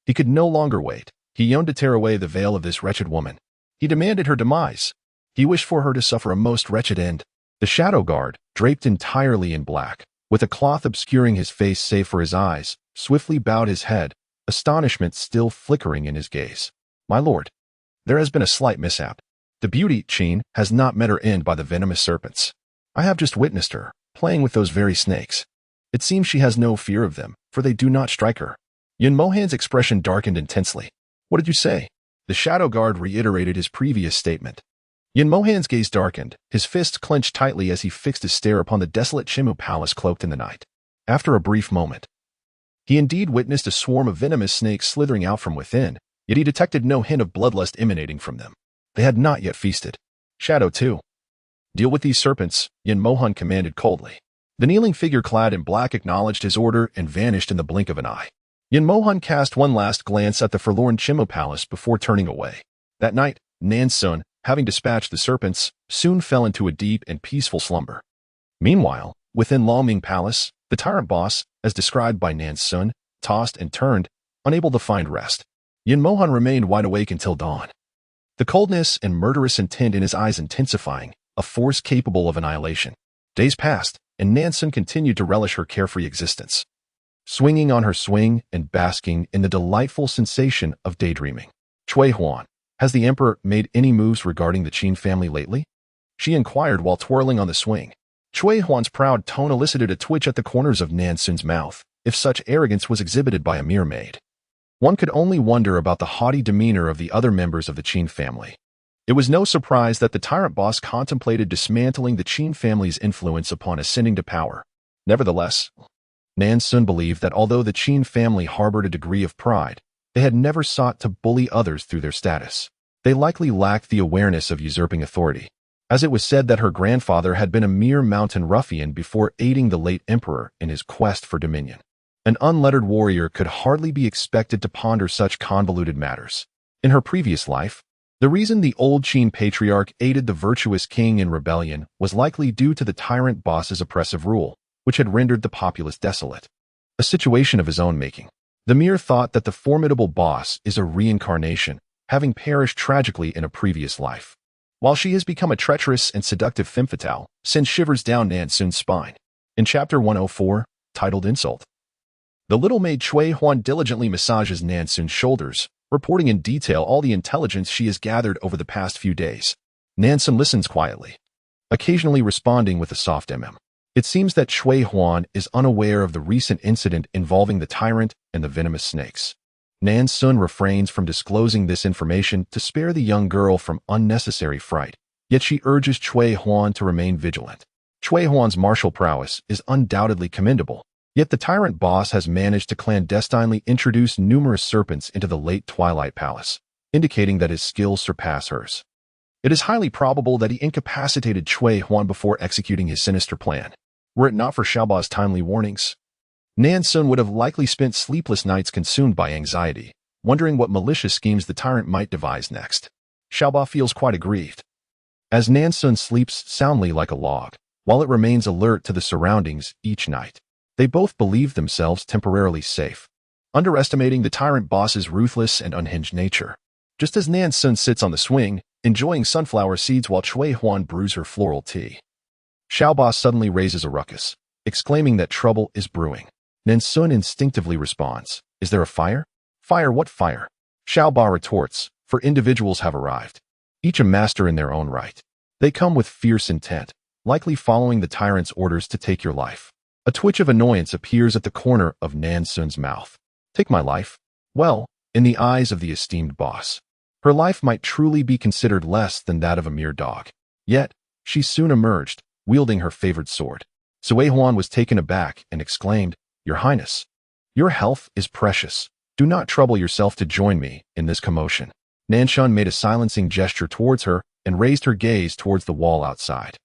He could no longer wait. He yearned to tear away the veil of this wretched woman. He demanded her demise. He wished for her to suffer a most wretched end. The shadow guard, draped entirely in black, with a cloth obscuring his face save for his eyes, swiftly bowed his head, astonishment still flickering in his gaze. "My lord, there has been a slight mishap. The beauty, Qin, has not met her end by the venomous serpents. I have just witnessed her, playing with those very snakes. It seems she has no fear of them, for they do not strike her." Yin Mohan's expression darkened intensely. "What did you say?" The shadow guard reiterated his previous statement. Yin Mohan's gaze darkened, his fists clenched tightly as he fixed his stare upon the desolate Chimu palace cloaked in the night. After a brief moment, he indeed witnessed a swarm of venomous snakes slithering out from within, yet he detected no hint of bloodlust emanating from them. They had not yet feasted. Shadow 2. "Deal with these serpents," Yin Mohan commanded coldly. The kneeling figure clad in black acknowledged his order and vanished in the blink of an eye. Yin Mohan cast one last glance at the forlorn Chimu palace before turning away. That night, Nan Xun, having dispatched the serpents, soon fell into a deep and peaceful slumber. Meanwhile, within Longming Palace, the tyrant boss, as described by Nan Xun, tossed and turned, unable to find rest. Yin Mohan remained wide awake until dawn. The coldness and murderous intent in his eyes intensifying, a force capable of annihilation. Days passed, and Nan Xun continued to relish her carefree existence, swinging on her swing and basking in the delightful sensation of daydreaming. "Chui Huan, has the emperor made any moves regarding the Qin family lately?" she inquired while twirling on the swing. Chui Huan's proud tone elicited a twitch at the corners of Nan Xun's mouth, if such arrogance was exhibited by a mere maid. One could only wonder about the haughty demeanor of the other members of the Qin family. It was no surprise that the tyrant boss contemplated dismantling the Qin family's influence upon ascending to power. Nevertheless, Nan Xun believed that although the Qin family harbored a degree of pride, they had never sought to bully others through their status. They likely lacked the awareness of usurping authority, as it was said that her grandfather had been a mere mountain ruffian before aiding the late emperor in his quest for dominion. An unlettered warrior could hardly be expected to ponder such convoluted matters. In her previous life, the reason the old Qin patriarch aided the virtuous king in rebellion was likely due to the tyrant boss's oppressive rule, which had rendered the populace desolate. A situation of his own making. The mere thought that the formidable boss is a reincarnation, having perished tragically in a previous life, while she has become a treacherous and seductive femme fatale, sends shivers down Nan Xun's spine. In Chapter 104, titled Insult, the little maid Chui Huan diligently massages Nan Xun's shoulders, reporting in detail all the intelligence she has gathered over the past few days. Nan Xun listens quietly, occasionally responding with a soft It seems that Chui Huan is unaware of the recent incident involving the tyrant and the venomous snakes. Nan Xun refrains from disclosing this information to spare the young girl from unnecessary fright, yet she urges Chui Huan to remain vigilant. Chui Huan's martial prowess is undoubtedly commendable, yet the tyrant boss has managed to clandestinely introduce numerous serpents into the late Twilight Palace, indicating that his skills surpass hers. It is highly probable that he incapacitated Chui Huan before executing his sinister plan. Were it not for Xiaoba's timely warnings, Nan Xun would have likely spent sleepless nights consumed by anxiety, wondering what malicious schemes the tyrant might devise next. Xiaoba feels quite aggrieved, as Nan Xun sleeps soundly like a log, while it remains alert to the surroundings each night. They both believe themselves temporarily safe, underestimating the tyrant boss's ruthless and unhinged nature. Just as Nan Xun sits on the swing, enjoying sunflower seeds while Chui Huan brews her floral tea, Xiaoba suddenly raises a ruckus, exclaiming that trouble is brewing. Nan Xun instinctively responds, "Is there a fire?" "Fire? What fire?" Xiaoba retorts, "For individuals have arrived, each a master in their own right. They come with fierce intent, likely following the tyrant's orders to take your life." A twitch of annoyance appears at the corner of Nan Xun's mouth. Take my life? Well, in the eyes of the esteemed boss, her life might truly be considered less than that of a mere dog. Yet, she soon emerged, wielding her favored sword. Sui Huan was taken aback and exclaimed, "Your Highness, your health is precious. Do not trouble yourself to join me in this commotion." Nan Xun made a silencing gesture towards her and raised her gaze towards the wall outside.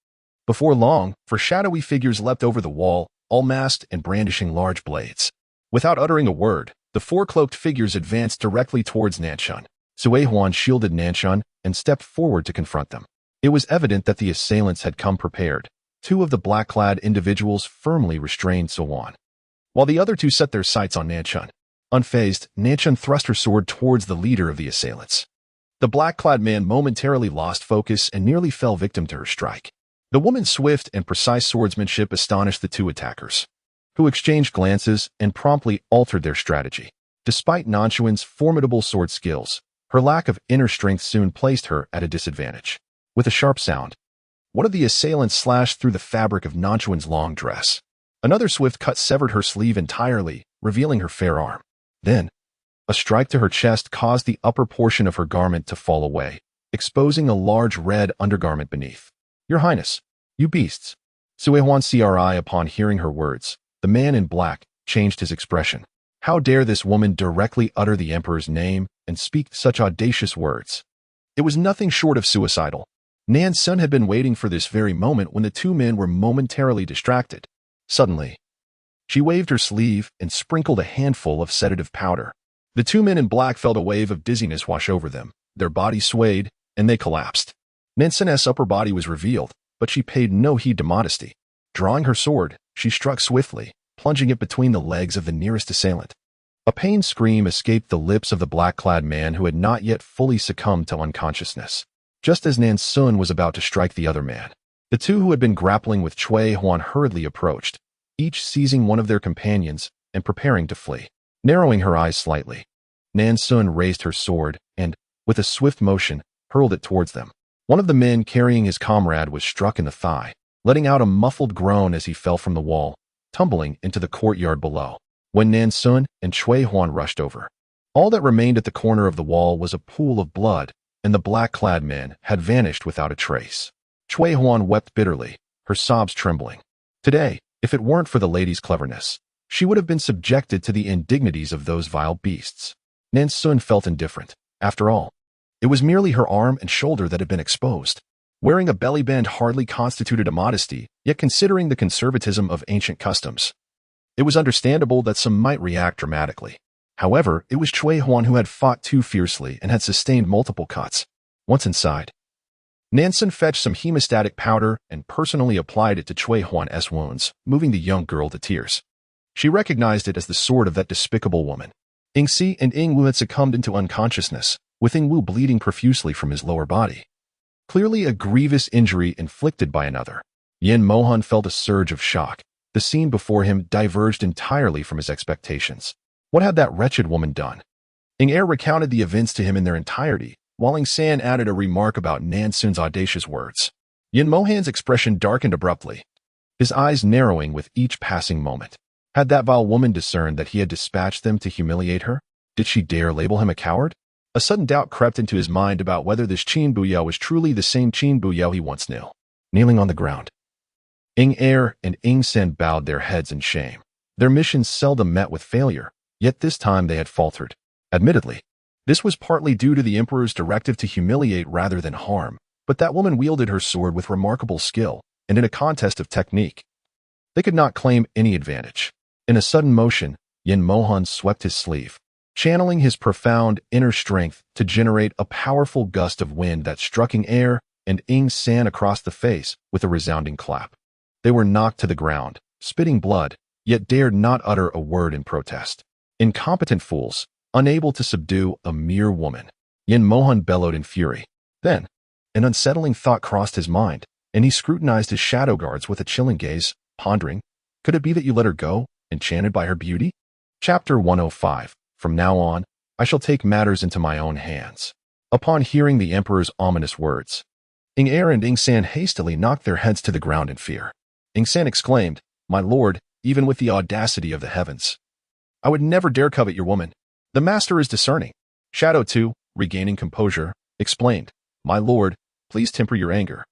Before long, shadowy figures leapt over the wall, all masked and brandishing large blades. Without uttering a word, the four cloaked figures advanced directly towards Nan Xun. Sui Huan shielded Nan Xun and stepped forward to confront them. It was evident that the assailants had come prepared. Two of the black-clad individuals firmly restrained Suwan, while the other two set their sights on Nan Xun. Unfazed, Nan Xun thrust her sword towards the leader of the assailants. The black-clad man momentarily lost focus and nearly fell victim to her strike. The woman's swift and precise swordsmanship astonished the two attackers, who exchanged glances and promptly altered their strategy. Despite Nan Xun's formidable sword skills, her lack of inner strength soon placed her at a disadvantage. With a sharp sound, one of the assailants slashed through the fabric of Nan Xun's long dress. Another swift cut severed her sleeve entirely, revealing her fair arm. Then, a strike to her chest caused the upper portion of her garment to fall away, exposing a large red undergarment beneath. "Your Highness, you beasts." Sui Huan CRI. Upon hearing her words, the man in black changed his expression. How dare this woman directly utter the Emperor's name and speak such audacious words? It was nothing short of suicidal. Nan Xun had been waiting for this very moment when the two men were momentarily distracted. Suddenly, she waved her sleeve and sprinkled a handful of sedative powder. The two men in black felt a wave of dizziness wash over them. Their bodies swayed, and they collapsed. Nan Xun's upper body was revealed, but she paid no heed to modesty. Drawing her sword, she struck swiftly, plunging it between the legs of the nearest assailant. A pained scream escaped the lips of the black-clad man who had not yet fully succumbed to unconsciousness. Just as Nan Xun was about to strike the other man, the two who had been grappling with Sui Huan hurriedly approached, each seizing one of their companions and preparing to flee. Narrowing her eyes slightly, Nan Xun raised her sword and, with a swift motion, hurled it towards them. One of the men carrying his comrade was struck in the thigh, letting out a muffled groan as he fell from the wall, tumbling into the courtyard below. When Nan Xun and Sui Huan rushed over, all that remained at the corner of the wall was a pool of blood, and the black-clad man had vanished without a trace. Sui Huan wept bitterly, her sobs trembling. Today, if it weren't for the lady's cleverness, she would have been subjected to the indignities of those vile beasts. Nan Xun felt indifferent. After all, it was merely her arm and shoulder that had been exposed. Wearing a belly band hardly constituted a modesty, yet considering the conservatism of ancient customs, it was understandable that some might react dramatically. However, it was Sui Huan who had fought too fiercely and had sustained multiple cuts. Once inside, Nan Xun fetched some hemostatic powder and personally applied it to Sui Huan's wounds, moving the young girl to tears. She recognized it as the sword of that despicable woman. Yingxi and Yingwu had succumbed into unconsciousness, with Yingwu bleeding profusely from his lower body. Clearly a grievous injury inflicted by another. Yin Mohan felt a surge of shock. The scene before him diverged entirely from his expectations. What had that wretched woman done? Ying Er recounted the events to him in their entirety, while Ying San added a remark about Nan Xun's audacious words. Yin Mohan's expression darkened abruptly, his eyes narrowing with each passing moment. Had that vile woman discerned that he had dispatched them to humiliate her? Did she dare label him a coward? A sudden doubt crept into his mind about whether this Qin Buyao was truly the same Qin Buyao he once knew. Kneeling on the ground, Ying Er and Ying San bowed their heads in shame. Their missions seldom met with failure, yet this time they had faltered. Admittedly, this was partly due to the Emperor's directive to humiliate rather than harm, but that woman wielded her sword with remarkable skill, and in a contest of technique, they could not claim any advantage. In a sudden motion, Yin Mohan swept his sleeve, channeling his profound inner strength to generate a powerful gust of wind that struck Ying Er and Ying San across the face with a resounding clap. They were knocked to the ground, spitting blood, yet dared not utter a word in protest. Incompetent fools, unable to subdue a mere woman. Yin Mohan bellowed in fury. Then, an unsettling thought crossed his mind, and he scrutinized his shadow guards with a chilling gaze, pondering, could it be that you let her go, enchanted by her beauty? Chapter 105. From now on, I shall take matters into my own hands. Upon hearing the Emperor's ominous words, Ying Er and Ying San hastily knocked their heads to the ground in fear. Ying San exclaimed, "My lord, even with the audacity of the heavens, I would never dare covet your woman. The master is discerning." Shadow 2, regaining composure, explained, "My lord, please temper your anger.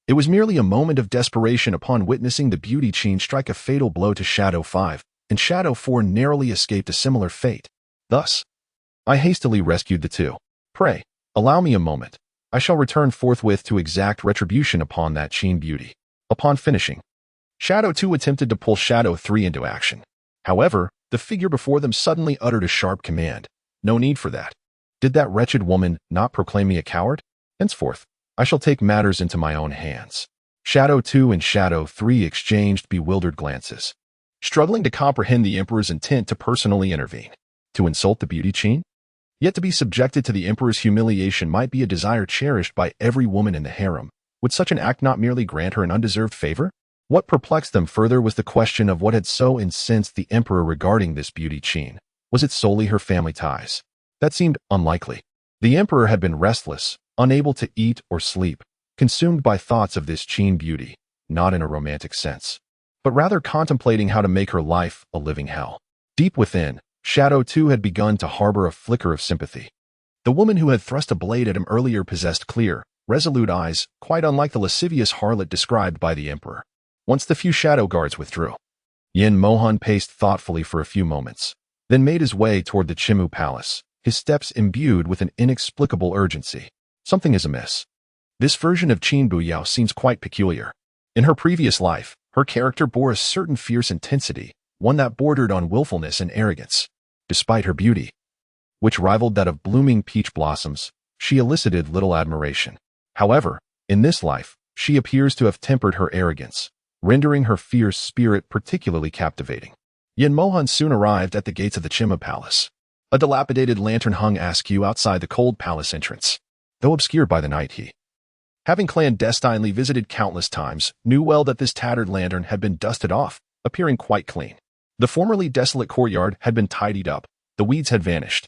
It was merely a moment of desperation upon witnessing the beauty Qin strike a fatal blow to Shadow 5, and Shadow 4 narrowly escaped a similar fate. Thus, I hastily rescued the two. Pray, allow me a moment. I shall return forthwith to exact retribution upon that Qin beauty. Upon finishing, Shadow 2 attempted to pull Shadow 3 into action. However, the figure before them suddenly uttered a sharp command. No need for that. Did that wretched woman not proclaim me a coward? Henceforth, I shall take matters into my own hands. Shadow 2 and Shadow 3 exchanged bewildered glances, struggling to comprehend the Emperor's intent to personally intervene. To insult the beauty Qin? Yet to be subjected to the Emperor's humiliation might be a desire cherished by every woman in the harem. Would such an act not merely grant her an undeserved favor? What perplexed them further was the question of what had so incensed the Emperor regarding this beauty Qin. Was it solely her family ties? That seemed unlikely. The Emperor had been restless, unable to eat or sleep, consumed by thoughts of this Qin beauty, not in a romantic sense, but rather contemplating how to make her life a living hell. Deep within, Shadow 2 had begun to harbor a flicker of sympathy. The woman who had thrust a blade at him earlier possessed clear, resolute eyes, quite unlike the lascivious harlot described by the Emperor. Once the few shadow guards withdrew, Yin Mohan paced thoughtfully for a few moments, then made his way toward the Chimu Palace, his steps imbued with an inexplicable urgency. Something is amiss. This version of Qin Buyao seems quite peculiar. In her previous life, her character bore a certain fierce intensity, one that bordered on willfulness and arrogance. Despite her beauty, which rivaled that of blooming peach blossoms, she elicited little admiration. However, in this life, she appears to have tempered her arrogance, rendering her fierce spirit particularly captivating. Yin Mohan soon arrived at the gates of the Chima Palace. A dilapidated lantern hung askew outside the cold palace entrance. Though obscured by the night, he, having clandestinely visited countless times, knew well that this tattered lantern had been dusted off, appearing quite clean. The formerly desolate courtyard had been tidied up, the weeds had vanished,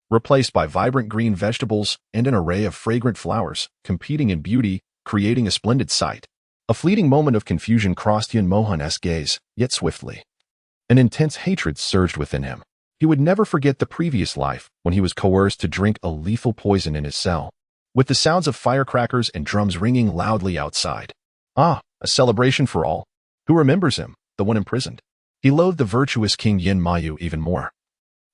replaced by vibrant green vegetables and an array of fragrant flowers, competing in beauty, creating a splendid sight. A fleeting moment of confusion crossed Yin Mohan's gaze, yet swiftly. An intense hatred surged within him. He would never forget the previous life when he was coerced to drink a lethal poison in his cell, with the sounds of firecrackers and drums ringing loudly outside. Ah, a celebration for all. Who remembers him, the one imprisoned? He loathed the virtuous King Yin Mayu even more.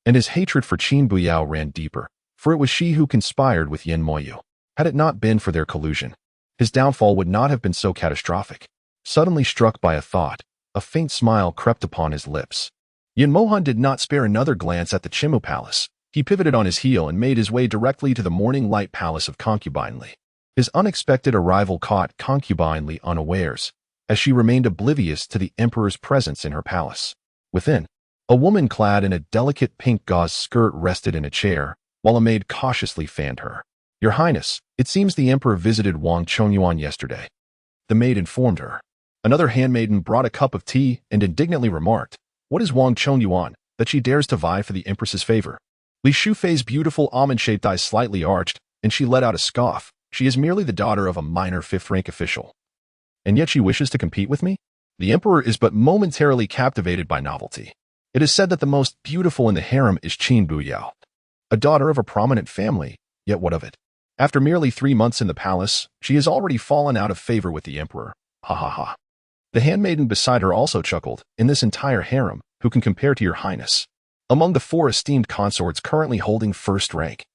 And his hatred for Qin Buyao ran deeper, for it was she who conspired with Yin Mayu. Had it not been for their collusion, his downfall would not have been so catastrophic. Suddenly struck by a thought, a faint smile crept upon his lips. Yin Mohan did not spare another glance at the Chimu Palace. He pivoted on his heel and made his way directly to the Morning Light Palace of Concubine Li. His unexpected arrival caught Concubine Li unawares, as she remained oblivious to the Emperor's presence in her palace. Within, a woman clad in a delicate pink gauze skirt rested in a chair, while a maid cautiously fanned her. "Your Highness, it seems the Emperor visited Wang Chongyuan yesterday," the maid informed her. Another handmaiden brought a cup of tea and indignantly remarked, "What is Wang Chongyuan, that she dares to vie for the Empress's favor?" Li Shufei's beautiful almond-shaped eyes slightly arched, and she let out a scoff. "She is merely the daughter of a minor fifth-rank official. And yet she wishes to compete with me? The Emperor is but momentarily captivated by novelty. It is said that the most beautiful in the harem is Qin Buyao, a daughter of a prominent family, yet what of it? After merely 3 months in the palace, she has already fallen out of favor with the Emperor. Ha ha ha." The handmaiden beside her also chuckled. "In this entire harem, who can compare to your Highness? Among the 4 esteemed consorts currently holding first rank,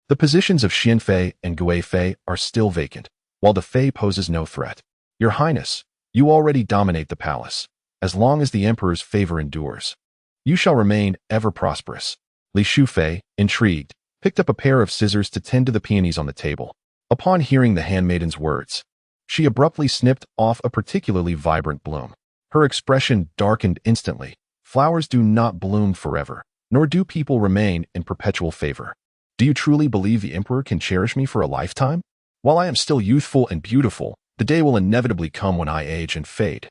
the positions of Xian Fei and Gui Fei are still vacant, while the Fei poses no threat. Your Highness, you already dominate the palace. As long as the Emperor's favor endures, you shall remain ever prosperous." Li Shufei, intrigued, picked up a pair of scissors to tend to the peonies on the table. Upon hearing the handmaiden's words, she abruptly snipped off a particularly vibrant bloom. Her expression darkened instantly. Flowers do not bloom forever, nor do people remain in perpetual favor. "Do you truly believe the Emperor can cherish me for a lifetime? While I am still youthful and beautiful, the day will inevitably come when I age and fade.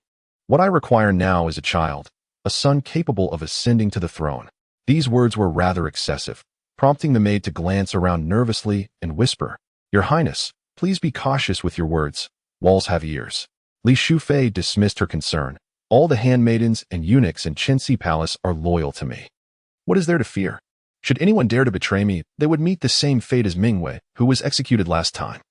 What I require now is a child, a son capable of ascending to the throne." These words were rather excessive, prompting the maid to glance around nervously and whisper, "Your Highness, please be cautious with your words. Walls have ears." Li Shufei dismissed her concern. "All the handmaidens and eunuchs in Qinxi Palace are loyal to me. What is there to fear? Should anyone dare to betray me, they would meet the same fate as Mingwei, who was executed last time."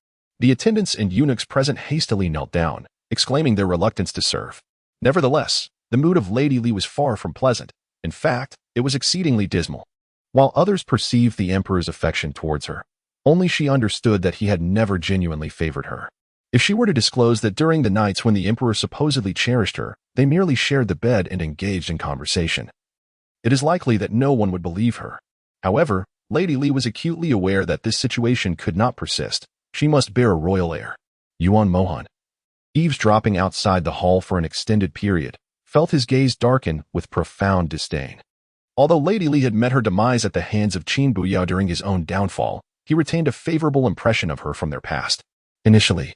The attendants and eunuchs present hastily knelt down, exclaiming their reluctance to serve. Nevertheless, the mood of Lady Li was far from pleasant. In fact, it was exceedingly dismal. While others perceived the emperor's affection towards her, only she understood that he had never genuinely favored her. If she were to disclose that during the nights when the emperor supposedly cherished her, they merely shared the bed and engaged in conversation, it is likely that no one would believe her. However, Lady Li was acutely aware that this situation could not persist. She must bear a royal air. Yuan Mohan, eavesdropping outside the hall for an extended period, felt his gaze darken with profound disdain. Although Lady Li had met her demise at the hands of Qin Buyao during his own downfall, he retained a favorable impression of her from their past. Initially,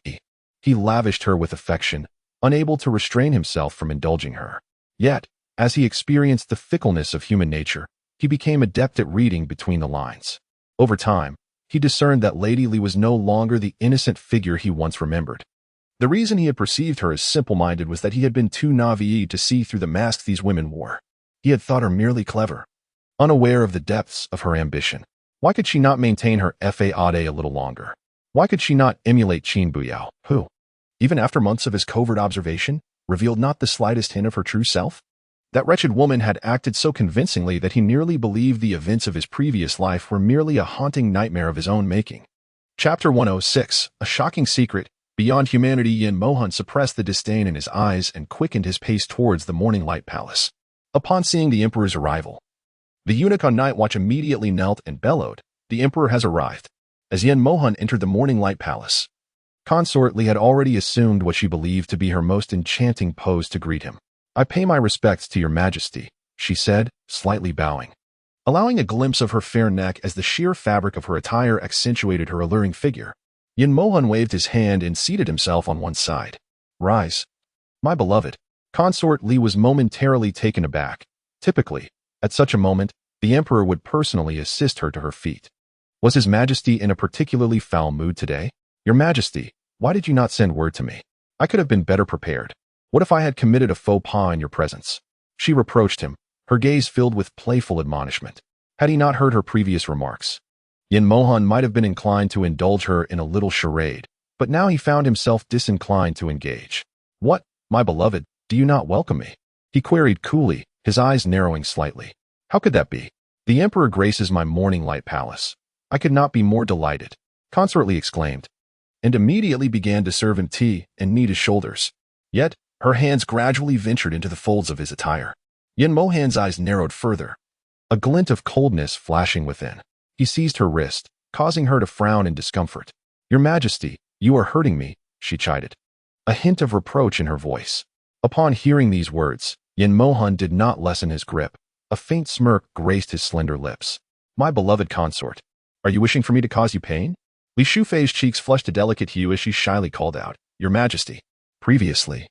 he lavished her with affection, unable to restrain himself from indulging her. Yet, as he experienced the fickleness of human nature, he became adept at reading between the lines. Over time, he discerned that Lady Li was no longer the innocent figure he once remembered. The reason he had perceived her as simple-minded was that he had been too naive to see through the mask these women wore. He had thought her merely clever, unaware of the depths of her ambition. Why could she not maintain her faade a little longer? Why could she not emulate Qin Buyao, who, even after months of his covert observation, revealed not the slightest hint of her true self? That wretched woman had acted so convincingly that he nearly believed the events of his previous life were merely a haunting nightmare of his own making. Chapter 106, A Shocking Secret. Beyond humanity, Yin Mohan suppressed the disdain in his eyes and quickened his pace towards the Morning Light Palace. Upon seeing the emperor's arrival, the eunuch on night watch immediately knelt and bellowed, "The emperor has arrived." As Yin Mohan entered the Morning Light Palace, Consort Li had already assumed what she believed to be her most enchanting pose to greet him. "I pay my respects to your majesty," she said, slightly bowing, allowing a glimpse of her fair neck as the sheer fabric of her attire accentuated her alluring figure. Yin Mohan waved his hand and seated himself on one side. "Rise, my beloved." Consort Li was momentarily taken aback. Typically, at such a moment, the emperor would personally assist her to her feet. Was his majesty in a particularly foul mood today? "Your majesty, why did you not send word to me? I could have been better prepared. What if I had committed a faux pas in your presence?" She reproached him, her gaze filled with playful admonishment. Had he not heard her previous remarks, Yin Mohan might have been inclined to indulge her in a little charade, but now he found himself disinclined to engage. "What, my beloved, do you not welcome me?" he queried coolly, his eyes narrowing slightly. "How could that be? The emperor graces my Morning Light Palace. I could not be more delighted," Consort Li exclaimed, and immediately began to serve him tea and knead his shoulders. Yet, her hands gradually ventured into the folds of his attire. Yin Mohan's eyes narrowed further, a glint of coldness flashing within. He seized her wrist, causing her to frown in discomfort. "Your Majesty, you are hurting me," she chided, a hint of reproach in her voice. Upon hearing these words, Yin Mohan did not lessen his grip. A faint smirk graced his slender lips. "My beloved consort, are you wishing for me to cause you pain?" Li Shufei's cheeks flushed a delicate hue as she shyly called out, "Your Majesty." Previously,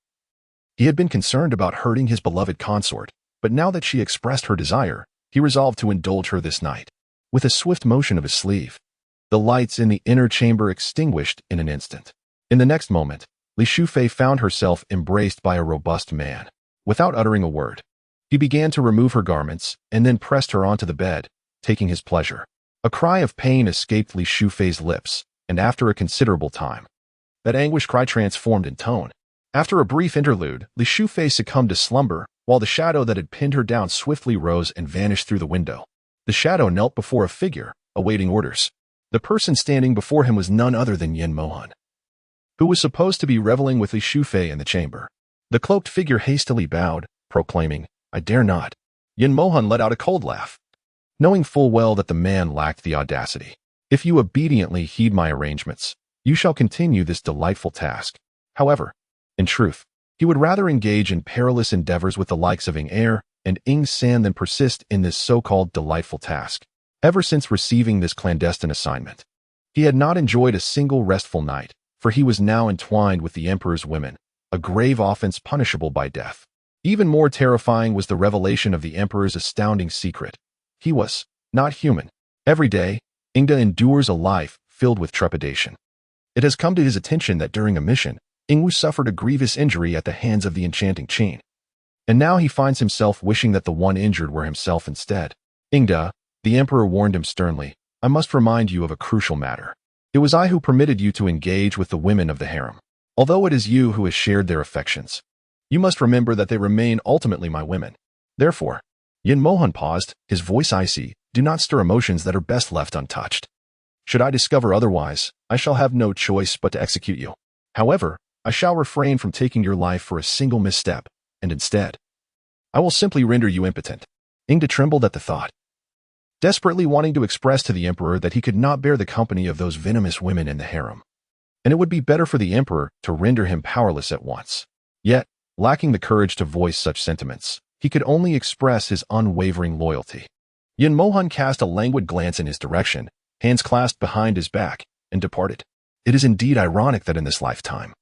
he had been concerned about hurting his beloved consort, but now that she expressed her desire, he resolved to indulge her this night. With a swift motion of his sleeve, the lights in the inner chamber extinguished in an instant. In the next moment, Li Shufei found herself embraced by a robust man. Without uttering a word, he began to remove her garments and then pressed her onto the bed, taking his pleasure. A cry of pain escaped Li Shufei's lips, and after a considerable time, that anguished cry transformed in tone. After a brief interlude, Li Shufei succumbed to slumber, while the shadow that had pinned her down swiftly rose and vanished through the window. The shadow knelt before a figure, awaiting orders. The person standing before him was none other than Yin Mohan, who was supposed to be reveling with Li Shufei in the chamber. The cloaked figure hastily bowed, proclaiming, "I dare not." Yin Mohan let out a cold laugh, knowing full well that the man lacked the audacity. "If you obediently heed my arrangements, you shall continue this delightful task." However, in truth, he would rather engage in perilous endeavors with the likes of Ing Er and Ing San than persist in this so-called delightful task. Ever since receiving this clandestine assignment, he had not enjoyed a single restful night, for he was now entwined with the emperor's women, a grave offense punishable by death. Even more terrifying was the revelation of the emperor's astounding secret. He was not human. Every day, Ingda endures a life filled with trepidation. It has come to his attention that during a mission, Ingwu suffered a grievous injury at the hands of the enchanting Qin. And now he finds himself wishing that the one injured were himself instead. "Ingda," the emperor warned him sternly, "I must remind you of a crucial matter. It was I who permitted you to engage with the women of the harem. Although it is you who has shared their affections, you must remember that they remain ultimately my women. Therefore, Yin Mohan paused, his voice icy. Do not stir emotions that are best left untouched. Should I discover otherwise, I shall have no choice but to execute you. However, I shall refrain from taking your life for a single misstep, and instead, I will simply render you impotent. Ingda trembled at the thought, desperately wanting to express to the emperor that he could not bear the company of those venomous women in the harem, and it would be better for the emperor to render him powerless at once. Yet, lacking the courage to voice such sentiments, he could only express his unwavering loyalty. Yin Mohan cast a languid glance in his direction, hands clasped behind his back, and departed. It is indeed ironic that in this lifetime,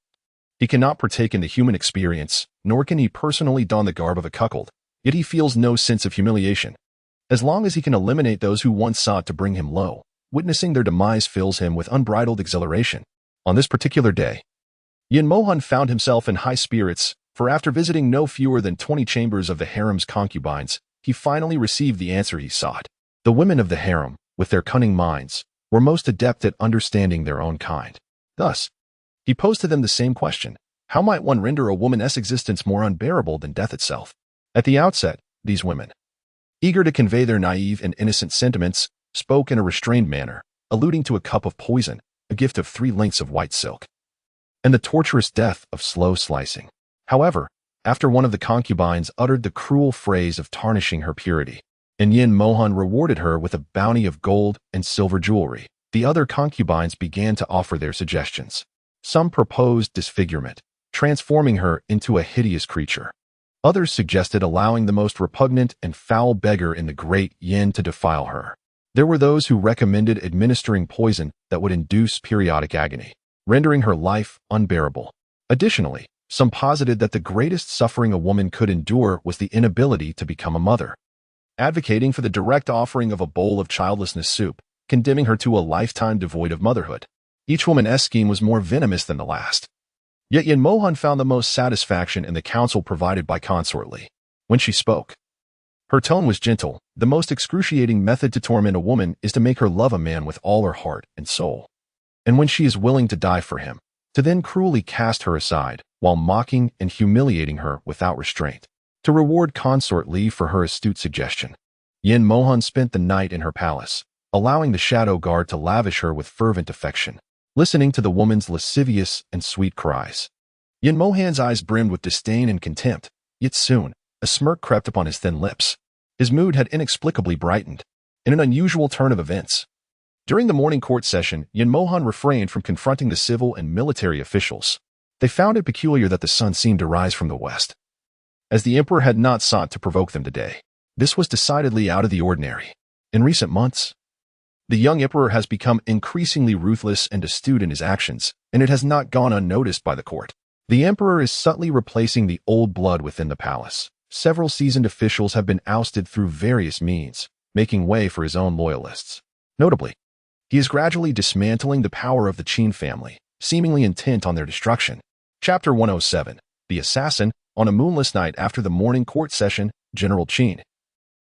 he cannot partake in the human experience, nor can he personally don the garb of a cuckold, yet he feels no sense of humiliation. As long as he can eliminate those who once sought to bring him low, witnessing their demise fills him with unbridled exhilaration. On this particular day, Yin Mohan found himself in high spirits, for after visiting no fewer than 20 chambers of the harem's concubines, he finally received the answer he sought. The women of the harem, with their cunning minds, were most adept at understanding their own kind. Thus, he posed to them the same question: how might one render a woman's existence more unbearable than death itself? At the outset, these women, eager to convey their naive and innocent sentiments, spoke in a restrained manner, alluding to a cup of poison, a gift of 3 lengths of white silk, and the torturous death of slow slicing. However, after one of the concubines uttered the cruel phrase of tarnishing her purity, and Yin Mohan rewarded her with a bounty of gold and silver jewelry, the other concubines began to offer their suggestions. Some proposed disfigurement, transforming her into a hideous creature. Others suggested allowing the most repugnant and foul beggar in the great Yin to defile her. There were those who recommended administering poison that would induce periodic agony, rendering her life unbearable. Additionally, some posited that the greatest suffering a woman could endure was the inability to become a mother, advocating for the direct offering of a bowl of childlessness soup, condemning her to a lifetime devoid of motherhood. Each woman's scheme was more venomous than the last. Yet Yin Mohan found the most satisfaction in the counsel provided by Consort Li. When she spoke, her tone was gentle. The most excruciating method to torment a woman is to make her love a man with all her heart and soul, and when she is willing to die for him, to then cruelly cast her aside, while mocking and humiliating her without restraint. To reward Consort Li for her astute suggestion, Yin Mohan spent the night in her palace, allowing the shadow guard to lavish her with fervent affection, listening to the woman's lascivious and sweet cries. Yin Mohan's eyes brimmed with disdain and contempt, yet soon, a smirk crept upon his thin lips. His mood had inexplicably brightened, in an unusual turn of events. During the morning court session, Yin Mohan refrained from confronting the civil and military officials. They found it peculiar that the sun seemed to rise from the west, as the emperor had not sought to provoke them today. This was decidedly out of the ordinary. In recent months, the young emperor has become increasingly ruthless and astute in his actions, and it has not gone unnoticed by the court. The emperor is subtly replacing the old blood within the palace. Several seasoned officials have been ousted through various means, making way for his own loyalists. Notably, he is gradually dismantling the power of the Qin family, seemingly intent on their destruction. Chapter 107. The Assassin. On a moonless night after the morning court session, General Qin,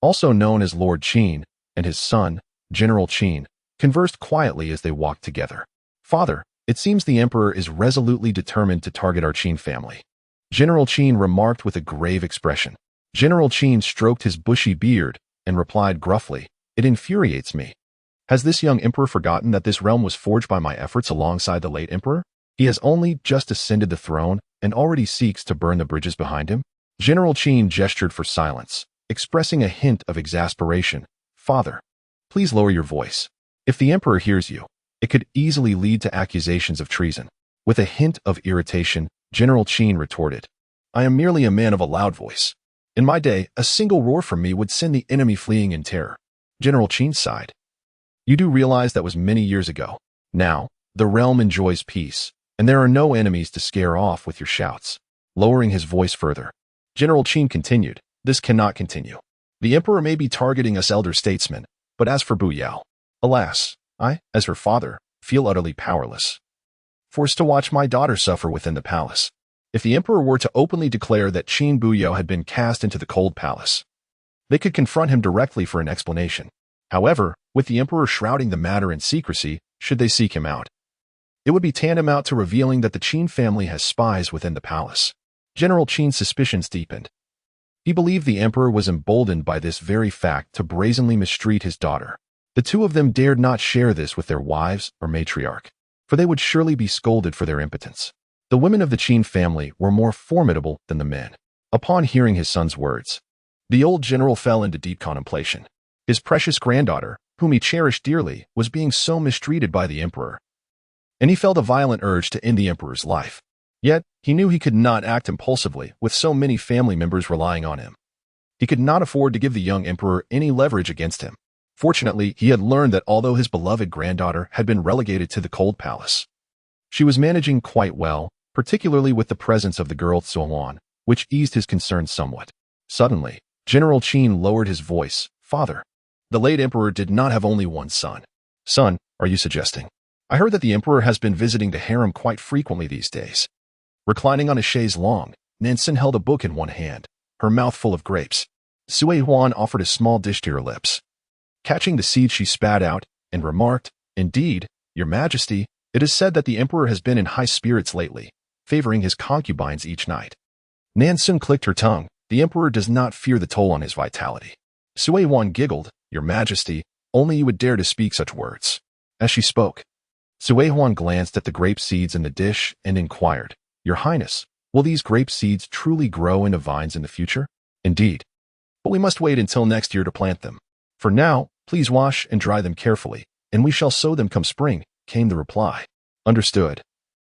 also known as Lord Qin, and his son, General Qin, conversed quietly as they walked together. Father, it seems the emperor is resolutely determined to target our Qin family, General Qin remarked with a grave expression. General Qin stroked his bushy beard and replied gruffly, "It infuriates me. Has this young emperor forgotten that this realm was forged by my efforts alongside the late emperor? He has only just ascended the throne and already seeks to burn the bridges behind him." General Qin gestured for silence, expressing a hint of exasperation. "Father, please lower your voice. If the emperor hears you, it could easily lead to accusations of treason." With a hint of irritation, General Qin retorted, "I am merely a man of a loud voice. In my day, a single roar from me would send the enemy fleeing in terror." General Qin sighed. "You do realize that was many years ago. Now, the realm enjoys peace, and there are no enemies to scare off with your shouts." Lowering his voice further, General Qin continued, "This cannot continue. The emperor may be targeting us elder statesmen, but as for Bu Yao, alas, I, as her father, feel utterly powerless, forced to watch my daughter suffer within the palace. If the emperor were to openly declare that Qin Buyao had been cast into the cold palace, they could confront him directly for an explanation. However, with the emperor shrouding the matter in secrecy, should they seek him out, It would be tantamount to revealing that the Qin family has spies within the palace. General Qin's suspicions deepened. He believed the emperor was emboldened by this very fact to brazenly mistreat his daughter. The two of them dared not share this with their wives or matriarch, for they would surely be scolded for their impotence. The women of the Qin family were more formidable than the men. Upon hearing his son's words, the old general fell into deep contemplation. His precious granddaughter, whom he cherished dearly, was being so mistreated by the emperor, and he felt a violent urge to end the emperor's life. Yet, he knew he could not act impulsively with so many family members relying on him. He could not afford to give the young emperor any leverage against him. Fortunately, he had learned that although his beloved granddaughter had been relegated to the cold palace, she was managing quite well, particularly with the presence of the girl Xuan, which eased his concerns somewhat. Suddenly, General Qin lowered his voice. "Father, the late emperor did not have only one son." "Son, are you suggesting?" "I heard that the emperor has been visiting the harem quite frequently these days." Reclining on a chaise longue, Nan Xun held a book in one hand, her mouth full of grapes. Sui Huan offered a small dish to her lips. Catching the seed, she spat out and remarked, "Indeed, Your Majesty, it is said that the emperor has been in high spirits lately, favoring his concubines each night." Nan Xun clicked her tongue. The emperor does not fear the toll on his vitality. Sui Huan giggled. "Your Majesty, only you would dare to speak such words." As she spoke, Sui Huan glanced at the grape seeds in the dish and inquired, "Your Highness, will these grape seeds truly grow into vines in the future?" "Indeed. But we must wait until next year to plant them. For now, please wash and dry them carefully, and we shall sow them come spring," came the reply. "Understood."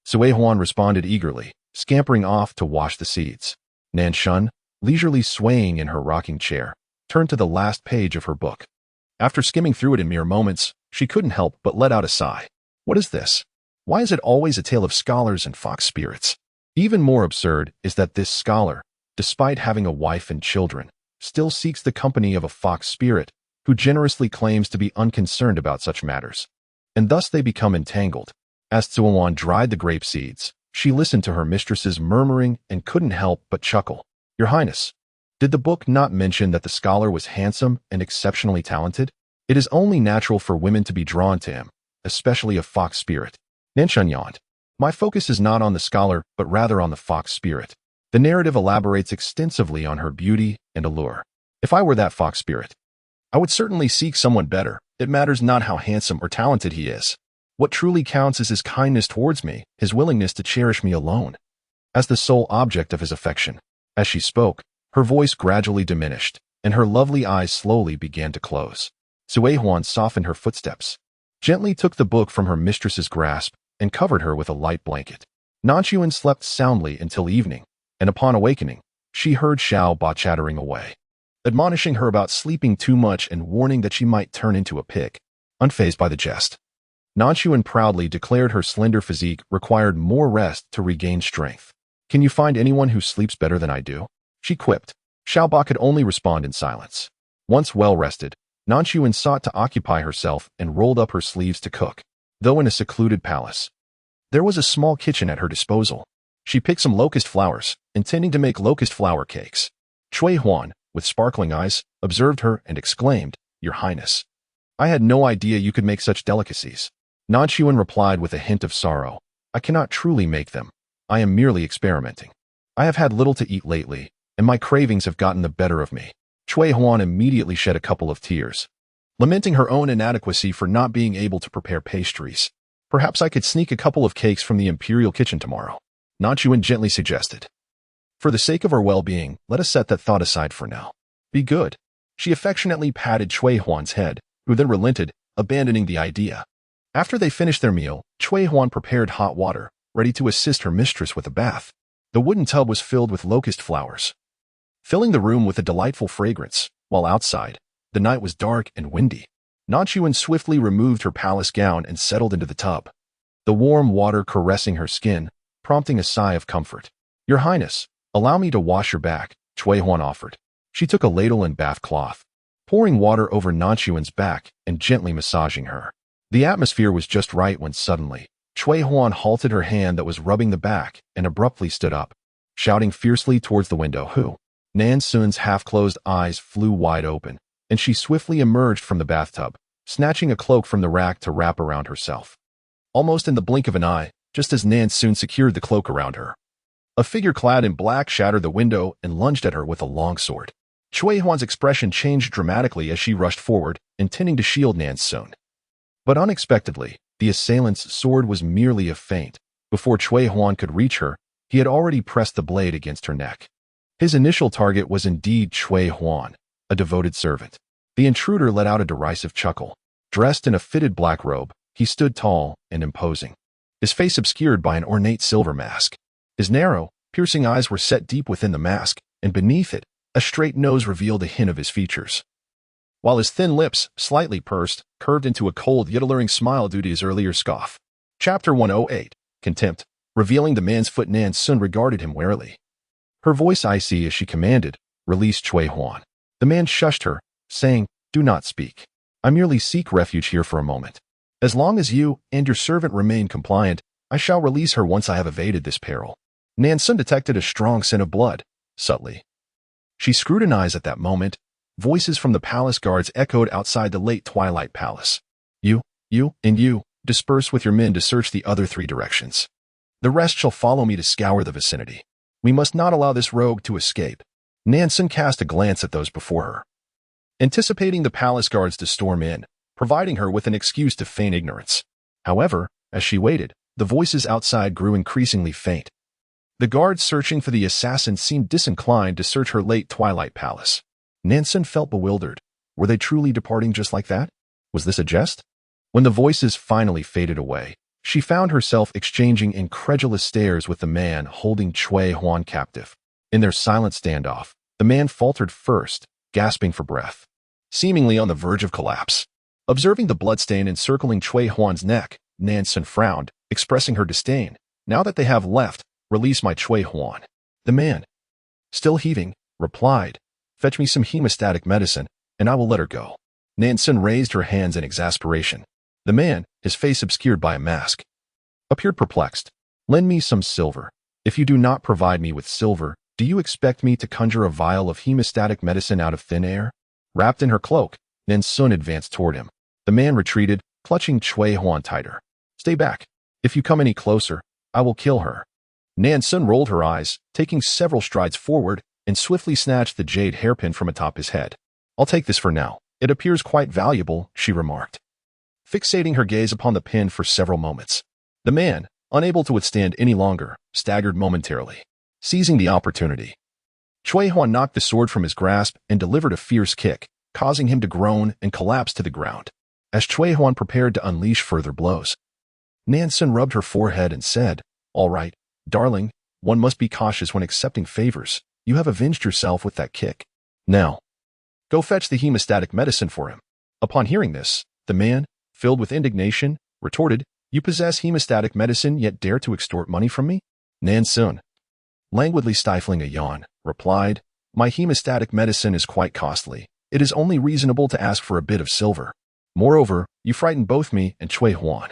Sui Huan responded eagerly, scampering off to wash the seeds. Nan Xun, leisurely swaying in her rocking chair, turned to the last page of her book. After skimming through it in mere moments, she couldn't help but let out a sigh. What is this? Why is it always a tale of scholars and fox spirits? Even more absurd is that this scholar, despite having a wife and children, still seeks the company of a fox spirit who generously claims to be unconcerned about such matters. And thus they become entangled. As Xuan dried the grape seeds, she listened to her mistress's murmuring and couldn't help but chuckle. "Your Highness, did the book not mention that the scholar was handsome and exceptionally talented? It is only natural for women to be drawn to him, especially a fox spirit." Nan Xun yawned. "My focus is not on the scholar, but rather on the fox spirit. The narrative elaborates extensively on her beauty and allure. If I were that fox spirit, I would certainly seek someone better. It matters not how handsome or talented he is. What truly counts is his kindness towards me, his willingness to cherish me alone, as the sole object of his affection." As she spoke, her voice gradually diminished, and her lovely eyes slowly began to close. Sui Huan softened her footsteps, gently took the book from her mistress's grasp, and covered her with a light blanket. Nan Xun slept soundly until evening, and upon awakening, she heard Xiao Ba chattering away, admonishing her about sleeping too much and warning that she might turn into a pig. Unfazed by the jest, Nan Xun proudly declared her slender physique required more rest to regain strength. "Can you find anyone who sleeps better than I do?" she quipped. Xiao Ba could only respond in silence. Once well-rested, Nan Xun sought to occupy herself and rolled up her sleeves to cook. Though in a secluded palace, there was a small kitchen at her disposal. She picked some locust flowers, intending to make locust flower cakes. Cui Huan, with sparkling eyes, observed her and exclaimed, "Your Highness, I had no idea you could make such delicacies." Nan Xun replied with a hint of sorrow, "I cannot truly make them. I am merely experimenting. I have had little to eat lately, and my cravings have gotten the better of me." Cui Huan immediately shed a couple of tears, lamenting her own inadequacy for not being able to prepare pastries. "Perhaps I could sneak a couple of cakes from the imperial kitchen tomorrow," Nan Xun gently suggested. "For the sake of our well-being, let us set that thought aside for now. Be good." She affectionately patted Cui Huan's head, who then relented, abandoning the idea. After they finished their meal, Cui Huan prepared hot water, ready to assist her mistress with a bath. The wooden tub was filled with locust flowers, filling the room with a delightful fragrance, while outside, the night was dark and windy. Nan Xun swiftly removed her palace gown and settled into the tub, the warm water caressing her skin, prompting a sigh of comfort. "Your Highness, allow me to wash your back," Cui Huan offered. She took a ladle and bath cloth, pouring water over Nan Xun's back and gently massaging her. The atmosphere was just right when suddenly, Cui Huan halted her hand that was rubbing the back and abruptly stood up, shouting fiercely towards the window. "Who?" Nan Xun's half-closed eyes flew wide open, and she swiftly emerged from the bathtub, snatching a cloak from the rack to wrap around herself. almost in the blink of an eye, just as Nan Xun secured the cloak around her. A figure clad in black shattered the window and lunged at her with a long sword. Cui Huan's expression changed dramatically as she rushed forward, intending to shield Nan Xun. But unexpectedly, the assailant's sword was merely a feint. Before Cui Huan could reach her, he had already pressed the blade against her neck. His initial target was indeed Cui Huan, a devoted servant. The intruder let out a derisive chuckle. Dressed in a fitted black robe, he stood tall and imposing, his face obscured by an ornate silver mask. His narrow, piercing eyes were set deep within the mask, and beneath it, a straight nose revealed a hint of his features, while his thin lips, slightly pursed, curved into a cold yet alluring smile due to his earlier scoff. Chapter 108, Contempt. Revealing the man's foot, Nan Xun regarded him warily. Her voice icy as she commanded, "Release Cui Huan." The man shushed her, saying, "Do not speak. I merely seek refuge here for a moment. As long as you and your servant remain compliant, I shall release her once I have evaded this peril." Nan Xun detected a strong scent of blood, subtly. She scrutinized at that moment. Voices from the palace guards echoed outside the late twilight palace. You, and you, disperse with your men to search the other 3 directions. The rest shall follow me to scour the vicinity. We must not allow this rogue to escape." Nan Xun cast a glance at those before her, anticipating the palace guards to storm in, providing her with an excuse to feign ignorance. However, as she waited, the voices outside grew increasingly faint. The guards searching for the assassin seemed disinclined to search her late twilight palace. Nan Xun felt bewildered. Were they truly departing just like that? Was this a jest? When the voices finally faded away, she found herself exchanging incredulous stares with the man holding Cui Huan captive. In their silent standoff, the man faltered first, gasping for breath, seemingly on the verge of collapse. Observing the bloodstain encircling Cui Huan's neck, Nan Xun frowned, expressing her disdain. "Now that they have left, release my Cui Huan." The man, still heaving, replied, "Fetch me some hemostatic medicine, and I will let her go." Nan Xun raised her hands in exasperation. The man, his face obscured by a mask, appeared perplexed. "Lend me some silver. If you do not provide me with silver, do you expect me to conjure a vial of hemostatic medicine out of thin air?" Wrapped in her cloak, Nan Xun advanced toward him. The man retreated, clutching Cui Huan tighter. "Stay back. If you come any closer, I will kill her." Nan Xun rolled her eyes, taking several strides forward, and swiftly snatched the jade hairpin from atop his head. "I'll take this for now. It appears quite valuable," she remarked, fixating her gaze upon the pin for several moments. The man, unable to withstand any longer, staggered momentarily. Seizing the opportunity, Cui Huan knocked the sword from his grasp and delivered a fierce kick, causing him to groan and collapse to the ground. As Cui Huan prepared to unleash further blows, Nan Xun rubbed her forehead and said, "All right, darling, one must be cautious when accepting favors. You have avenged yourself with that kick. Now, go fetch the hemostatic medicine for him." Upon hearing this, the man, filled with indignation, retorted, "You possess hemostatic medicine yet dare to extort money from me?" Nan Xun, languidly stifling a yawn, replied, "My hemostatic medicine is quite costly. It is only reasonable to ask for a bit of silver. Moreover, you frighten both me and Cui Huan.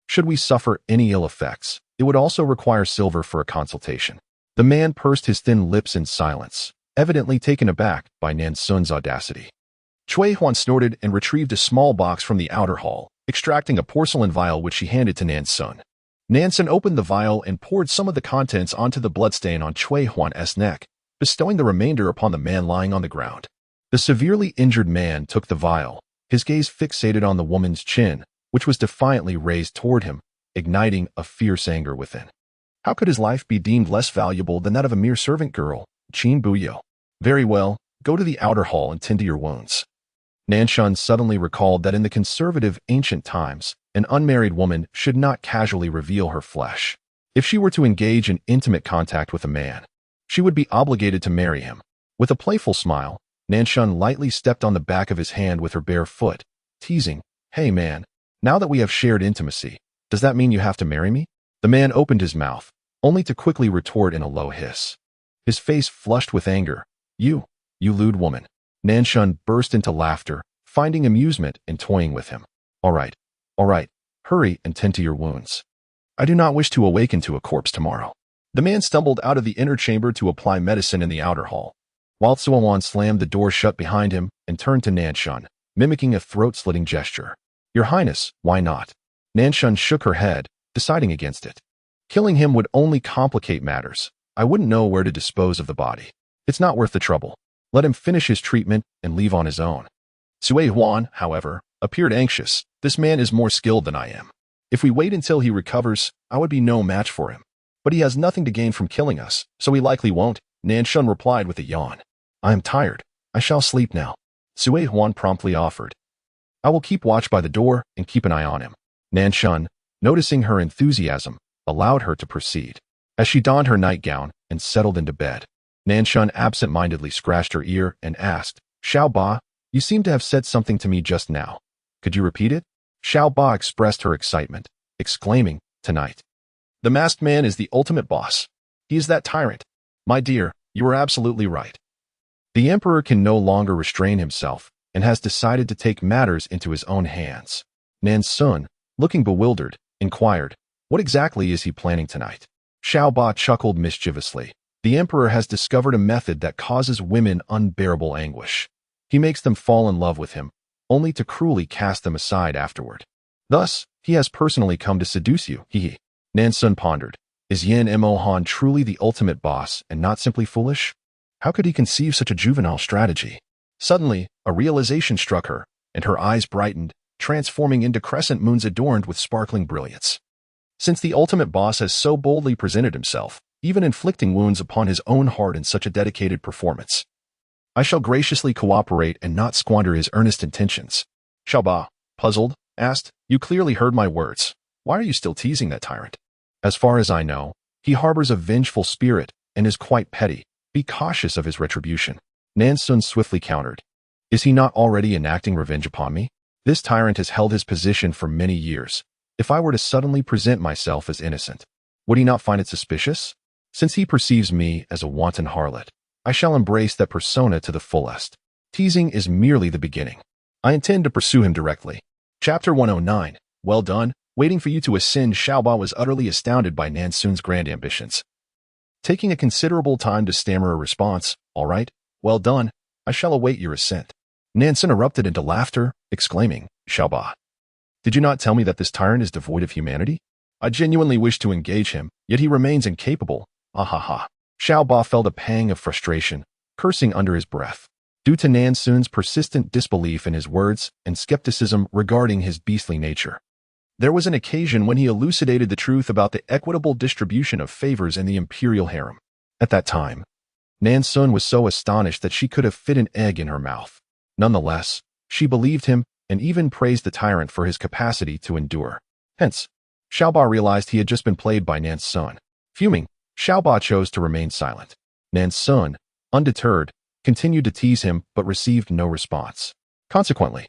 Should we suffer any ill effects, it would also require silver for a consultation." The man pursed his thin lips in silence, evidently taken aback by Nan Xun's audacity. Cui Huan snorted and retrieved a small box from the outer hall, extracting a porcelain vial which she handed to Nan Xun. Nan Xun opened the vial and poured some of the contents onto the bloodstain on Cui Huan's neck, bestowing the remainder upon the man lying on the ground. The severely injured man took the vial, his gaze fixated on the woman's chin, which was defiantly raised toward him, igniting a fierce anger within. How could his life be deemed less valuable than that of a mere servant girl, Qin Buyo? "Very well, go to the outer hall and tend to your wounds." Nan Xun suddenly recalled that in the conservative ancient times, an unmarried woman should not casually reveal her flesh. If she were to engage in intimate contact with a man, she would be obligated to marry him. With a playful smile, Nan Xun lightly stepped on the back of his hand with her bare foot, teasing, "Hey man, now that we have shared intimacy, does that mean you have to marry me?" The man opened his mouth, only to quickly retort in a low hiss. His face flushed with anger. You lewd woman." Nan Xun burst into laughter, finding amusement in toying with him. All right, hurry and tend to your wounds. I do not wish to awaken to a corpse tomorrow." The man stumbled out of the inner chamber to apply medicine in the outer hall, while Zuowan slammed the door shut behind him and turned to Nan Xun, mimicking a throat-slitting gesture. "Your Highness, why not? Nan Xun shook her head, deciding against it. Killing him would only complicate matters. I wouldn't know where to dispose of the body. It's not worth the trouble. Let him finish his treatment and leave on his own. Sui Huan, however, appeared anxious. This man is more skilled than I am. If we wait until he recovers, I would be no match for him. But he has nothing to gain from killing us, so he likely won't, Nan Xun replied with a yawn. I am tired. I shall sleep now. Sui Huan promptly offered. I will keep watch by the door and keep an eye on him. Nan Xun, noticing her enthusiasm, allowed her to proceed. As she donned her nightgown and settled into bed, Nan Xun absent-mindedly scratched her ear and asked, Xiao Ba, you seem to have said something to me just now. Could you repeat it? Xiao Ba expressed her excitement, exclaiming, Tonight. The masked man is the ultimate boss. He is that tyrant. My dear, you are absolutely right. The emperor can no longer restrain himself and has decided to take matters into his own hands. Nan Xun, looking bewildered, inquired, What exactly is he planning tonight? Xiao Ba chuckled mischievously. The emperor has discovered a method that causes women unbearable anguish. He makes them fall in love with him, only to cruelly cast them aside afterward. Thus, he has personally come to seduce you, hee. Nan Xun pondered. Is Yan Mo Han truly the ultimate boss and not simply foolish? How could he conceive such a juvenile strategy? Suddenly, a realization struck her, and her eyes brightened, transforming into crescent moons adorned with sparkling brilliance. Since the ultimate boss has so boldly presented himself, even inflicting wounds upon his own heart in such a dedicated performance, I shall graciously cooperate and not squander his earnest intentions. Xiao Ba, puzzled, asked, You clearly heard my words. Why are you still teasing that tyrant? As far as I know, he harbors a vengeful spirit and is quite petty. Be cautious of his retribution. Nan Xun swiftly countered. Is he not already enacting revenge upon me? This tyrant has held his position for many years. If I were to suddenly present myself as innocent, would he not find it suspicious? Since he perceives me as a wanton harlot, I shall embrace that persona to the fullest. Teasing is merely the beginning. I intend to pursue him directly. Chapter 109. Well done. Waiting for you to ascend, Xiao Ba was utterly astounded by Nan Xun's grand ambitions. Taking a considerable time to stammer a response, All right, well done. I shall await your ascent. Nan Xun erupted into laughter, exclaiming, Xiao Ba, did you not tell me that this tyrant is devoid of humanity? I genuinely wish to engage him, yet he remains incapable. Aaaah. Xiao Ba felt a pang of frustration, cursing under his breath, due to Nan Xun's persistent disbelief in his words and skepticism regarding his beastly nature. There was an occasion when he elucidated the truth about the equitable distribution of favors in the imperial harem. At that time, Nan Xun was so astonished that she could have fit an egg in her mouth. Nonetheless, she believed him and even praised the tyrant for his capacity to endure. Hence, Xiao Ba realized he had just been played by Nan Xun. Fuming, Xiao Ba chose to remain silent. Nan Xun, undeterred, continued to tease him but received no response. Consequently,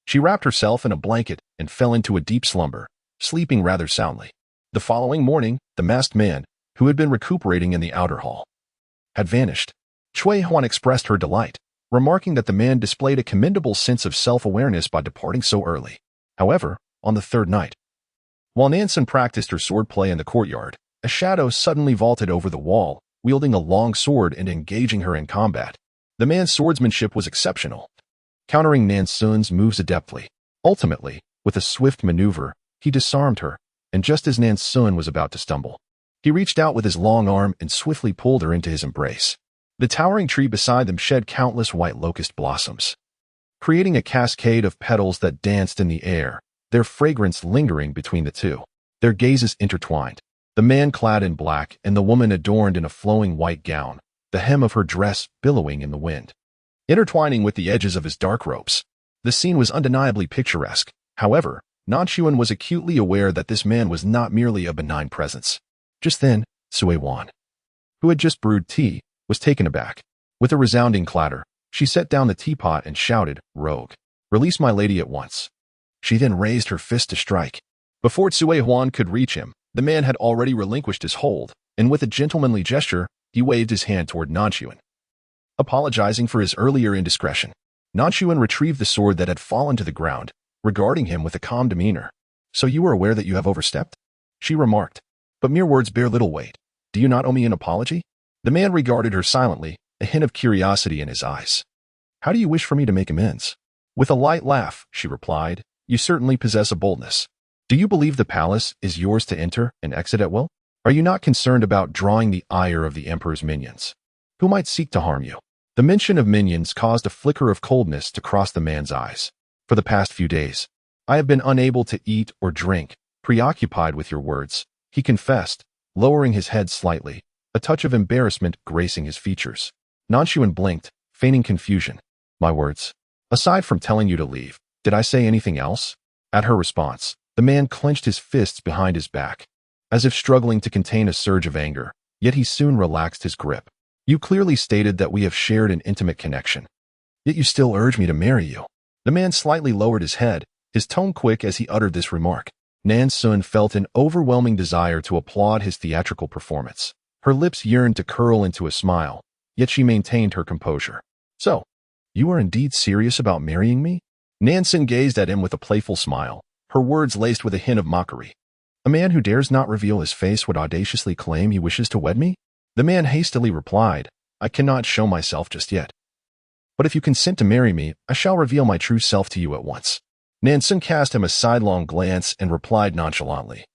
she wrapped herself in a blanket and fell into a deep slumber, sleeping rather soundly. The following morning, the masked man, who had been recuperating in the outer hall, had vanished. Sui Huan expressed her delight, remarking that the man displayed a commendable sense of self-awareness by departing so early. However, on the third night, while Nan Xun practiced her swordplay in the courtyard, a shadow suddenly vaulted over the wall, wielding a long sword and engaging her in combat. The man's swordsmanship was exceptional, countering Nan Xun's moves adeptly. Ultimately, with a swift maneuver, he disarmed her, and just as Nan Xun was about to stumble, he reached out with his long arm and swiftly pulled her into his embrace. The towering tree beside them shed countless white locust blossoms, creating a cascade of petals that danced in the air, their fragrance lingering between the two. Their gazes intertwined. The man clad in black and the woman adorned in a flowing white gown, the hem of her dress billowing in the wind, intertwining with the edges of his dark robes. The scene was undeniably picturesque. However, Nan Xun was acutely aware that this man was not merely a benign presence. Just then, Sui Huan, who had just brewed tea, was taken aback. With a resounding clatter, she set down the teapot and shouted, Rogue, release my lady at once. She then raised her fist to strike. Before Sui Huan could reach him, the man had already relinquished his hold, and with a gentlemanly gesture, he waved his hand toward Nan Xun. Apologizing for his earlier indiscretion, Nan Xun retrieved the sword that had fallen to the ground, regarding him with a calm demeanor. So you were aware that you have overstepped? She remarked. But mere words bear little weight. Do you not owe me an apology? The man regarded her silently, a hint of curiosity in his eyes. How do you wish for me to make amends? With a light laugh, she replied, You certainly possess a boldness. Do you believe the palace is yours to enter and exit at will? Are you not concerned about drawing the ire of the emperor's minions, who might seek to harm you? The mention of minions caused a flicker of coldness to cross the man's eyes. For the past few days, I have been unable to eat or drink, preoccupied with your words, he confessed, lowering his head slightly, a touch of embarrassment gracing his features. Nan Xun blinked, feigning confusion. My words? Aside from telling you to leave, did I say anything else? At her response, the man clenched his fists behind his back, as if struggling to contain a surge of anger, yet he soon relaxed his grip. You clearly stated that we have shared an intimate connection, yet you still urge me to marry you. The man slightly lowered his head, his tone quick as he uttered this remark. Nan Xun felt an overwhelming desire to applaud his theatrical performance. Her lips yearned to curl into a smile, yet she maintained her composure. So, you are indeed serious about marrying me? Nan Xun gazed at him with a playful smile, her words laced with a hint of mockery. A man who dares not reveal his face would audaciously claim he wishes to wed me? The man hastily replied, I cannot show myself just yet. But if you consent to marry me, I shall reveal my true self to you at once. Nan Xun cast him a sidelong glance and replied nonchalantly.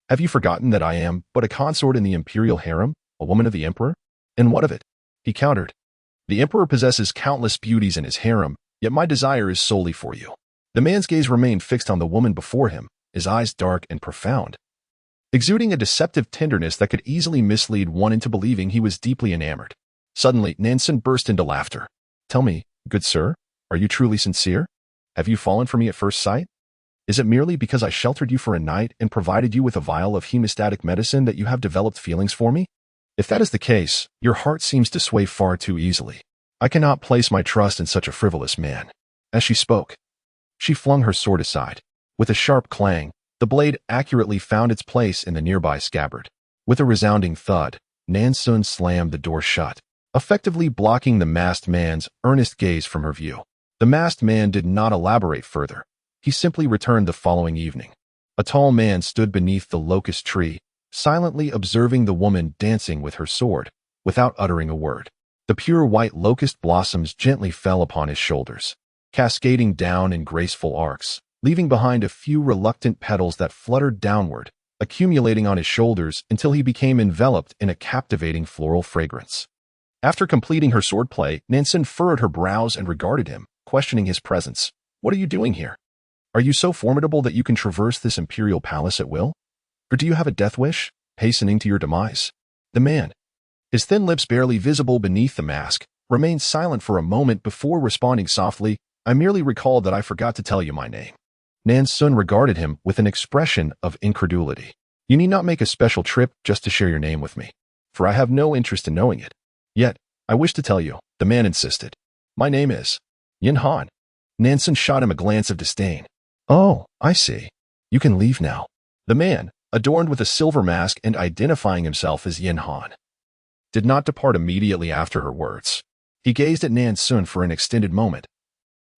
Have you forgotten that I am but a consort in the imperial harem, a woman of the emperor? And what of it? He countered. The emperor possesses countless beauties in his harem, yet my desire is solely for you. The man's gaze remained fixed on the woman before him, his eyes dark and profound, exuding a deceptive tenderness that could easily mislead one into believing he was deeply enamored. Suddenly, Nan Xun burst into laughter. Tell me, good sir, are you truly sincere? Have you fallen for me at first sight? Is it merely because I sheltered you for a night and provided you with a vial of hemostatic medicine that you have developed feelings for me? If that is the case, your heart seems to sway far too easily. I cannot place my trust in such a frivolous man. As she spoke, she flung her sword aside. With a sharp clang, the blade accurately found its place in the nearby scabbard. With a resounding thud, Nan Xun slammed the door shut, effectively blocking the masked man's earnest gaze from her view. The masked man did not elaborate further. He simply returned the following evening. A tall man stood beneath the locust tree, silently observing the woman dancing with her sword, without uttering a word. The pure white locust blossoms gently fell upon his shoulders, cascading down in graceful arcs, leaving behind a few reluctant petals that fluttered downward, accumulating on his shoulders until he became enveloped in a captivating floral fragrance. After completing her swordplay, Nan Xun furrowed her brows and regarded him, questioning his presence. What are you doing here? Are you so formidable that you can traverse this imperial palace at will? Or do you have a death wish, hastening to your demise? The man, his thin lips barely visible beneath the mask, remained silent for a moment before responding softly, I merely recalled that I forgot to tell you my name. Nan Xun regarded him with an expression of incredulity. You need not make a special trip just to share your name with me, for I have no interest in knowing it. Yet, I wish to tell you, the man insisted. My name is Yin Han. Nan Xun shot him a glance of disdain. Oh, I see. You can leave now. The man, adorned with a silver mask and identifying himself as Yin Han, did not depart immediately after her words. He gazed at Nan Xun for an extended moment,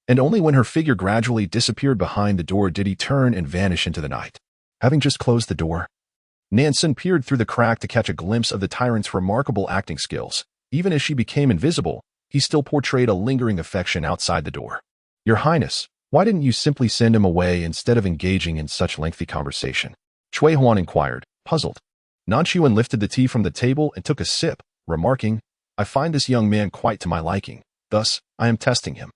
and only when her figure gradually disappeared behind the door did he turn and vanish into the night. Having just closed the door, Nan Xun peered through the crack to catch a glimpse of the tyrant's remarkable acting skills. Even as she became invisible, he still portrayed a lingering affection outside the door. Your Highness, why didn't you simply send him away instead of engaging in such lengthy conversation? Shui Huan inquired, puzzled. Nan Xun lifted the tea from the table and took a sip, remarking, I find this young man quite to my liking, thus, I am testing him.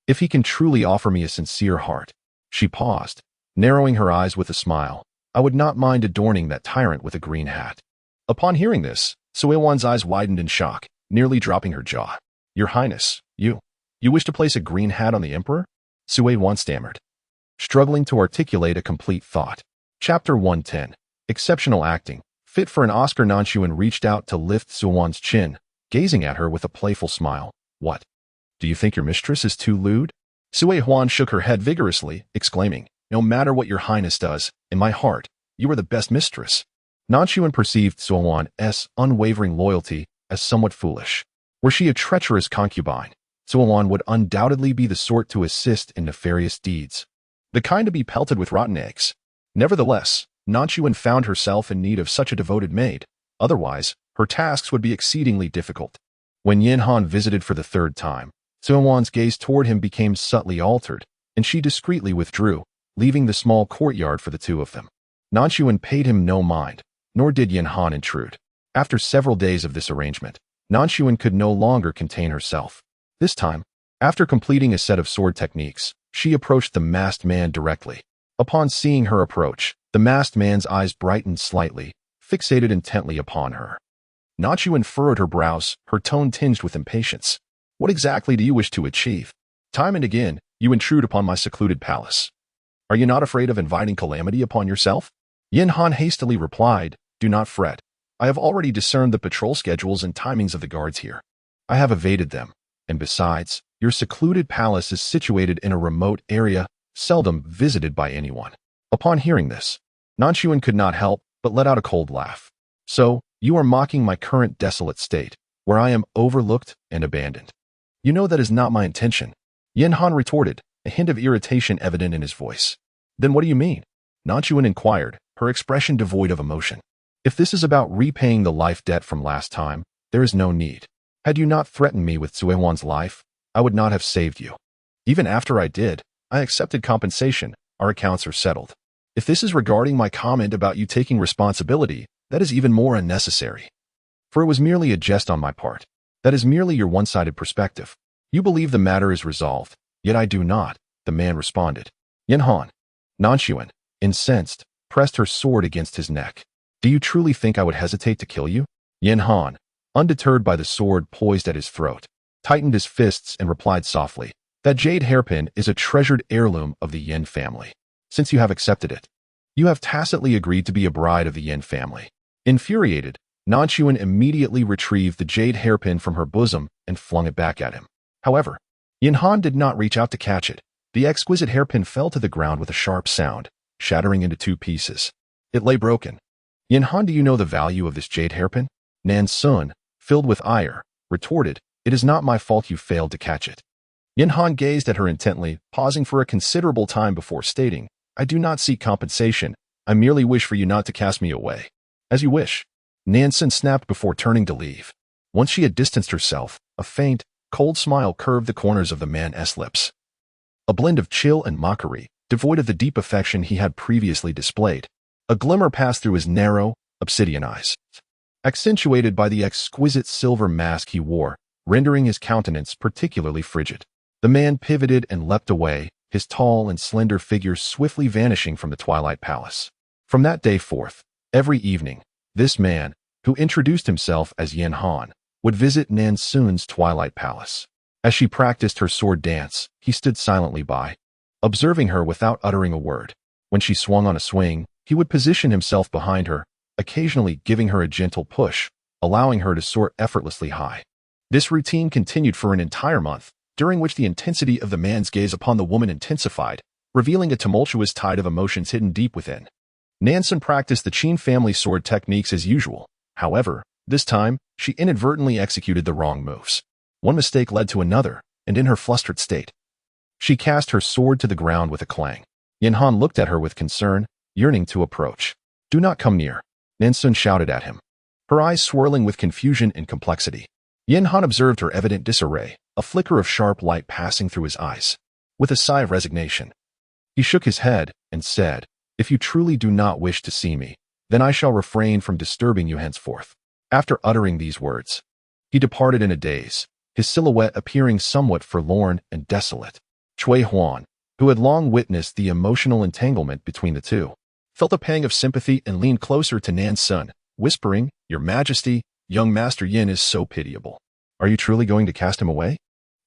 If he can truly offer me a sincere heart. She paused, narrowing her eyes with a smile. I would not mind adorning that tyrant with a green hat. Upon hearing this, Sui Wan's eyes widened in shock, nearly dropping her jaw. Your Highness, you wish to place a green hat on the Emperor? Sui Wan stammered, struggling to articulate a complete thought. Chapter 110. Exceptional acting. Fit for an Oscar. Nan Xun reached out to lift Sui Wan's chin, gazing at her with a playful smile. What? Do you think your mistress is too lewd? Sui Huan shook her head vigorously, exclaiming, no matter what your Highness does, in my heart, you are the best mistress. Nan Xun perceived Sui Wan's unwavering loyalty as somewhat foolish. Were she a treacherous concubine, Sui Wan would undoubtedly be the sort to assist in nefarious deeds, the kind to be pelted with rotten eggs. Nevertheless, Nan Xun found herself in need of such a devoted maid. Otherwise, her tasks would be exceedingly difficult. When Yin Han visited for the third time, Sui Wan's gaze toward him became subtly altered, and she discreetly withdrew, leaving the small courtyard for the two of them. Nan Xun paid him no mind, nor did Yin Han intrude. After several days of this arrangement, Nan Xun could no longer contain herself. This time, after completing a set of sword techniques, she approached the masked man directly. Upon seeing her approach, the masked man's eyes brightened slightly, fixated intently upon her. Nan Xun furrowed her brows, her tone tinged with impatience. What exactly do you wish to achieve? Time and again, you intrude upon my secluded palace. Are you not afraid of inviting calamity upon yourself? Yin Han hastily replied, Do not fret. I have already discerned the patrol schedules and timings of the guards here. I have evaded them, and besides, your secluded palace is situated in a remote area, seldom visited by anyone. Upon hearing this, Nan Xun could not help but let out a cold laugh. So, you are mocking my current desolate state, where I am overlooked and abandoned. You know that is not my intention. Yin Han retorted, a hint of irritation evident in his voice. Then what do you mean? Nan Xun inquired, her expression devoid of emotion. If this is about repaying the life debt from last time, there is no need. Had you not threatened me with Zui Huan's life, I would not have saved you. Even after I did, I accepted compensation. Our accounts are settled. If this is regarding my comment about you taking responsibility, that is even more unnecessary. For it was merely a jest on my part. That is merely your one-sided perspective. You believe the matter is resolved, yet I do not, the man responded. Yin Han. Nan Xun, incensed, pressed her sword against his neck. Do you truly think I would hesitate to kill you? Yin Han, undeterred by the sword poised at his throat, tightened his fists and replied softly, That jade hairpin is a treasured heirloom of the Yin family. Since you have accepted it, you have tacitly agreed to be a bride of the Yin family. Infuriated, Nan Xun immediately retrieved the jade hairpin from her bosom and flung it back at him. However, Yin Han did not reach out to catch it. The exquisite hairpin fell to the ground with a sharp sound, shattering into two pieces. It lay broken. Yin Han, do you know the value of this jade hairpin? Nan Xun, filled with ire, retorted, It is not my fault you failed to catch it. Yin Han gazed at her intently, pausing for a considerable time before stating, I do not seek compensation. I merely wish for you not to cast me away. As you wish. Nan Xun snapped before turning to leave. Once she had distanced herself, a faint, cold smile curved the corners of the man's lips. A blend of chill and mockery, devoid of the deep affection he had previously displayed. A glimmer passed through his narrow, obsidian eyes, accentuated by the exquisite silver mask he wore, rendering his countenance particularly frigid. The man pivoted and leapt away, his tall and slender figure swiftly vanishing from the Twilight Palace. From that day forth, every evening, this man, who introduced himself as Yin Han, would visit Nan Xun's Twilight Palace. As she practiced her sword dance, he stood silently by, observing her without uttering a word. When she swung on a swing, he would position himself behind her, occasionally giving her a gentle push, allowing her to soar effortlessly high. This routine continued for an entire month, during which the intensity of the man's gaze upon the woman intensified, revealing a tumultuous tide of emotions hidden deep within. Nan Xun practiced the Qin family sword techniques as usual. However, this time, she inadvertently executed the wrong moves. One mistake led to another, and in her flustered state, she cast her sword to the ground with a clang. Yin Han looked at her with concern, yearning to approach. Do not come near, Nan Xun shouted at him, her eyes swirling with confusion and complexity. Yin Han observed her evident disarray, a flicker of sharp light passing through his eyes. With a sigh of resignation, he shook his head and said, If you truly do not wish to see me, then I shall refrain from disturbing you henceforth. After uttering these words, he departed in a daze, his silhouette appearing somewhat forlorn and desolate. Zui Huan, who had long witnessed the emotional entanglement between the two, felt a pang of sympathy and leaned closer to Nan Xun, whispering, Your Majesty, young Master Yin is so pitiable. Are you truly going to cast him away?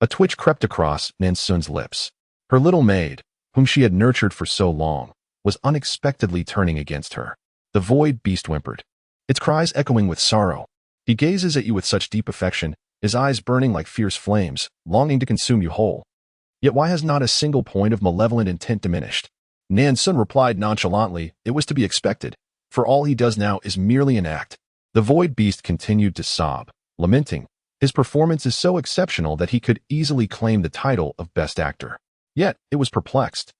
A twitch crept across Nan Xun's lips. Her little maid, whom she had nurtured for so long, was unexpectedly turning against her. The void beast whimpered, its cries echoing with sorrow. He gazes at you with such deep affection, his eyes burning like fierce flames, longing to consume you whole. Yet why has not a single point of malevolent intent diminished? Nan Xun replied nonchalantly, It was to be expected, for all he does now is merely an act. The void beast continued to sob, lamenting, His performance is so exceptional that he could easily claim the title of Best Actor. Yet, it was perplexed,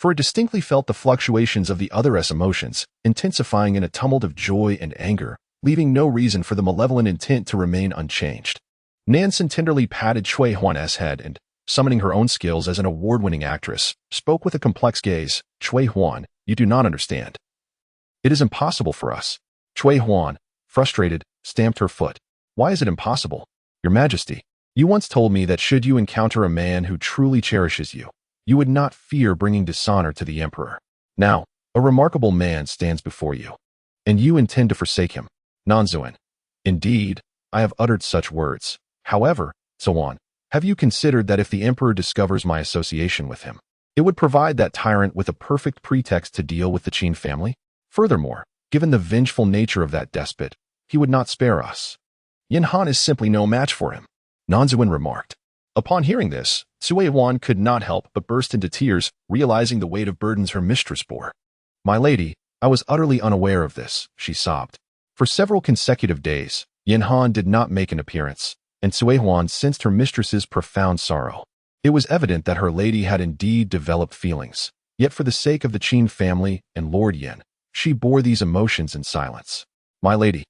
for it distinctly felt the fluctuations of the other's emotions, intensifying in a tumult of joy and anger, leaving no reason for the malevolent intent to remain unchanged. Nan Xun tenderly patted Zui Huan's head and, summoning her own skills as an award-winning actress, spoke with a complex gaze. Cui Huan, you do not understand. It is impossible for us. Cui Huan, frustrated, stamped her foot. Why is it impossible? Your Majesty, you once told me that should you encounter a man who truly cherishes you, you would not fear bringing dishonor to the emperor. Now, a remarkable man stands before you, and you intend to forsake him. Nan Xun. Indeed, I have uttered such words. However, Xuan, have you considered that if the emperor discovers my association with him, it would provide that tyrant with a perfect pretext to deal with the Qin family? Furthermore, given the vengeful nature of that despot, he would not spare us. Yin Han is simply no match for him, Nan Xun remarked. Upon hearing this, Cui Huan could not help but burst into tears, realizing the weight of burdens her mistress bore. My lady, I was utterly unaware of this, she sobbed. For several consecutive days, Yin Han did not make an appearance, and Cui Huan sensed her mistress's profound sorrow. It was evident that her lady had indeed developed feelings, yet for the sake of the Qin family and Lord Yin, she bore these emotions in silence. My lady,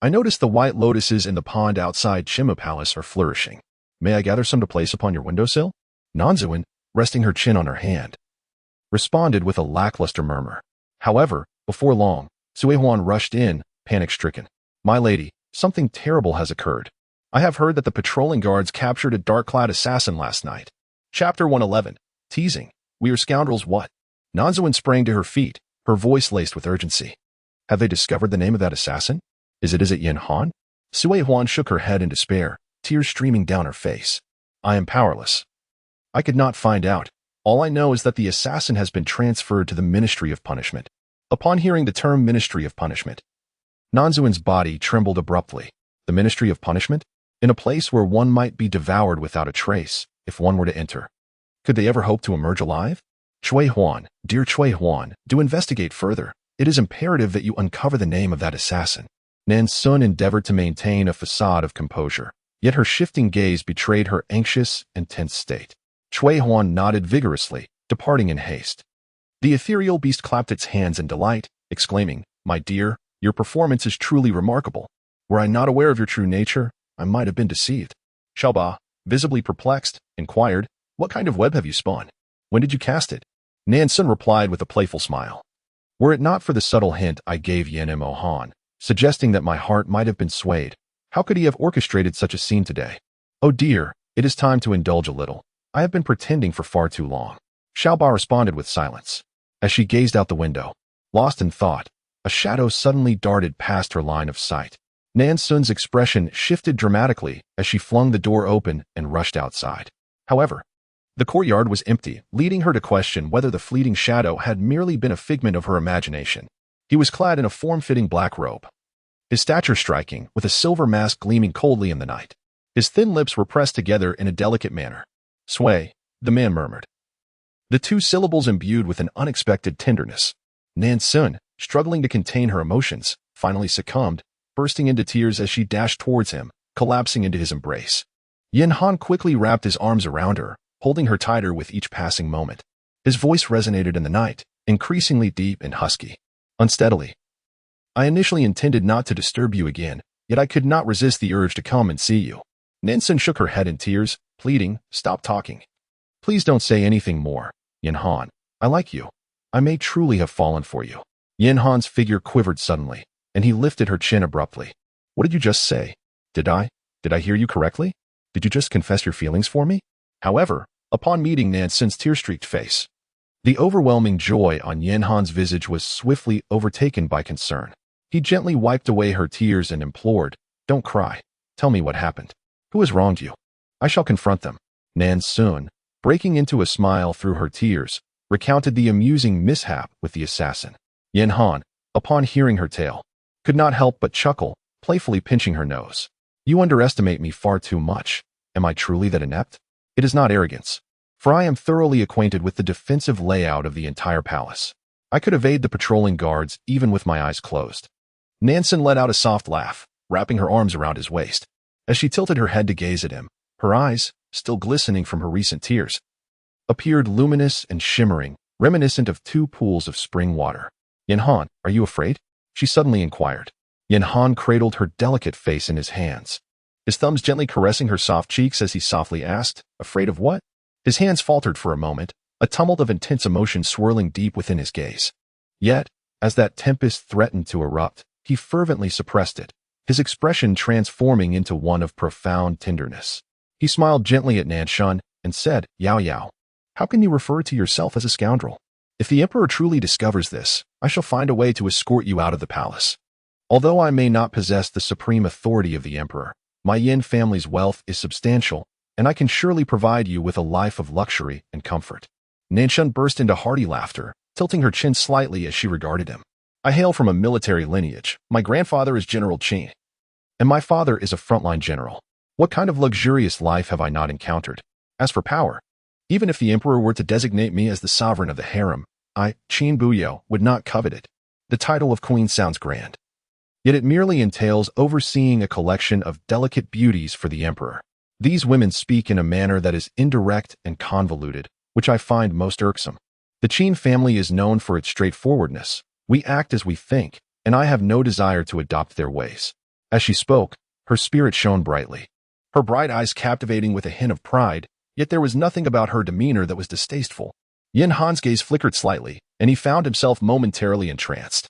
I noticed the white lotuses in the pond outside Chima Palace are flourishing. May I gather some to place upon your windowsill? Nan Xun, resting her chin on her hand, responded with a lackluster murmur. However, before long, Cui Huan rushed in, panic-stricken. My lady, something terrible has occurred. I have heard that the patrolling guards captured a dark-clad assassin last night. Chapter 111. Teasing. We are scoundrels what? Nan Xun sprang to her feet, her voice laced with urgency. Have they discovered the name of that assassin? Is it Yin Han? Cui Huan shook her head in despair, tears streaming down her face. I am powerless. I could not find out. All I know is that the assassin has been transferred to the Ministry of Punishment. Upon hearing the term Ministry of Punishment, Nan Xun's body trembled abruptly. The Ministry of Punishment? In a place where one might be devoured without a trace, if one were to enter. Could they ever hope to emerge alive? Cui Huan, dear Cui Huan, do investigate further. It is imperative that you uncover the name of that assassin. Nan Xun endeavored to maintain a facade of composure, yet her shifting gaze betrayed her anxious and tense state. Cui Huan nodded vigorously, departing in haste. The ethereal beast clapped its hands in delight, exclaiming, My dear, your performance is truly remarkable. Were I not aware of your true nature, I might have been deceived. Xiaoba, visibly perplexed, inquired, What kind of web have you spun? When did you cast it? Nan Xun replied with a playful smile. Were it not for the subtle hint I gave Yin Mo Han, suggesting that my heart might have been swayed, how could he have orchestrated such a scene today? Oh dear, it is time to indulge a little. I have been pretending for far too long. Xiaoba responded with silence. As she gazed out the window, lost in thought, a shadow suddenly darted past her line of sight. Nan Xun's expression shifted dramatically as she flung the door open and rushed outside. However, the courtyard was empty, leading her to question whether the fleeting shadow had merely been a figment of her imagination. He was clad in a form-fitting black robe, his stature striking, with a silver mask gleaming coldly in the night. His thin lips were pressed together in a delicate manner. Sway, the man murmured, the two syllables imbued with an unexpected tenderness. Nan Xun, struggling to contain her emotions, finally succumbed, bursting into tears as she dashed towards him, collapsing into his embrace. Yin Han quickly wrapped his arms around her, holding her tighter with each passing moment. His voice resonated in the night, increasingly deep and husky. Unsteadily. I initially intended not to disturb you again, yet I could not resist the urge to come and see you. Nan Xun shook her head in tears, pleading, Stop talking. Please don't say anything more, Yin Han. I like you. I may truly have fallen for you. Yin Han's figure quivered suddenly, and he lifted her chin abruptly. What did you just say? Did I hear you correctly? Did you just confess your feelings for me? However, upon meeting Nan Xun's tear-streaked face, the overwhelming joy on Yin Han's visage was swiftly overtaken by concern. He gently wiped away her tears and implored, Don't cry. Tell me what happened. Who has wronged you? I shall confront them. Nan Xun, breaking into a smile through her tears, recounted the amusing mishap with the assassin. Yin Han, upon hearing her tale, could not help but chuckle, playfully pinching her nose. You underestimate me far too much. Am I truly that inept? It is not arrogance, for I am thoroughly acquainted with the defensive layout of the entire palace. I could evade the patrolling guards even with my eyes closed. Nan Xun let out a soft laugh, wrapping her arms around his waist. As she tilted her head to gaze at him, her eyes, still glistening from her recent tears, appeared luminous and shimmering, reminiscent of two pools of spring water. Yin Han, are you afraid? She suddenly inquired. Yin Han cradled her delicate face in his hands, his thumbs gently caressing her soft cheeks as he softly asked, Afraid of what? His hands faltered for a moment, a tumult of intense emotion swirling deep within his gaze. Yet, as that tempest threatened to erupt, he fervently suppressed it, his expression transforming into one of profound tenderness. He smiled gently at Nan Xun and said, "Yao Yao, how can you refer to yourself as a scoundrel? If the emperor truly discovers this, I shall find a way to escort you out of the palace. Although I may not possess the supreme authority of the emperor, my Yin family's wealth is substantial, and I can surely provide you with a life of luxury and comfort." Nan Xun burst into hearty laughter, tilting her chin slightly as she regarded him. "I hail from a military lineage. My grandfather is General Qin, and my father is a frontline general. What kind of luxurious life have I not encountered? As for power, even if the emperor were to designate me as the sovereign of the harem, I, Qin Buyo, would not covet it. The title of queen sounds grand. Yet it merely entails overseeing a collection of delicate beauties for the emperor. These women speak in a manner that is indirect and convoluted, which I find most irksome. The Qin family is known for its straightforwardness. We act as we think, and I have no desire to adopt their ways." As she spoke, her spirit shone brightly, her bright eyes captivating with a hint of pride, yet there was nothing about her demeanor that was distasteful. Yin Han's gaze flickered slightly, and he found himself momentarily entranced.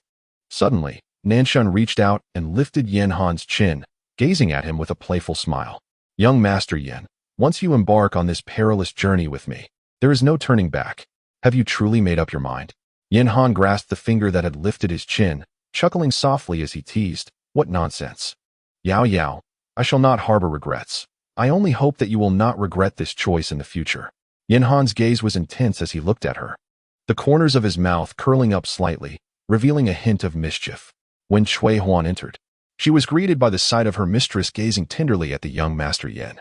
Suddenly, Nan Xun reached out and lifted Yin Han's chin, gazing at him with a playful smile. "Young Master Yin, once you embark on this perilous journey with me, there is no turning back. Have you truly made up your mind?" Yin Han grasped the finger that had lifted his chin, chuckling softly as he teased, "What nonsense. Yao Yao, I shall not harbor regrets. I only hope that you will not regret this choice in the future." Yin Han's gaze was intense as he looked at her, the corners of his mouth curling up slightly, revealing a hint of mischief. When Cui Huan entered, she was greeted by the sight of her mistress gazing tenderly at the young Master Yin,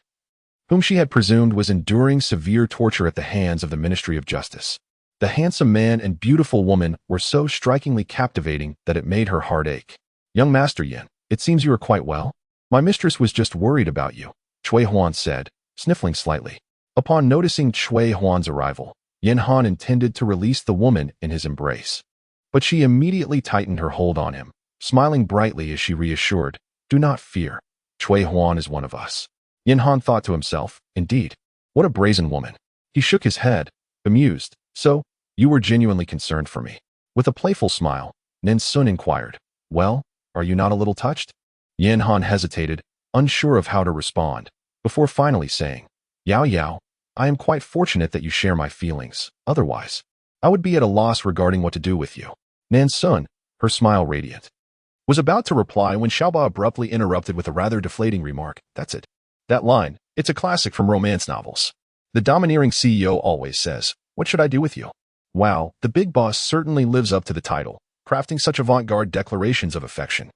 whom she had presumed was enduring severe torture at the hands of the Ministry of Justice. The handsome man and beautiful woman were so strikingly captivating that it made her heart ache. "Young Master Yin, it seems you are quite well. My mistress was just worried about you," Cui Huan said, sniffling slightly. Upon noticing Cui Huan's arrival, Yin Han intended to release the woman in his embrace, but she immediately tightened her hold on him, smiling brightly as she reassured, "Do not fear. Cui Huan is one of us." Yin Han thought to himself, "Indeed, what a brazen woman." He shook his head, amused. "So, you were genuinely concerned for me?" With a playful smile, Nan Xun inquired, "Well, are you not a little touched?" Yin Han hesitated, unsure of how to respond, before finally saying, "Yao Yao, I am quite fortunate that you share my feelings. Otherwise, I would be at a loss regarding what to do with you." Nan Xun, her smile radiant, was about to reply when Xiaoba abruptly interrupted with a rather deflating remark. "That's it. That line, it's a classic from romance novels. The domineering CEO always says, 'What should I do with you?' Wow, the big boss certainly lives up to the title, crafting such avant-garde declarations of affection."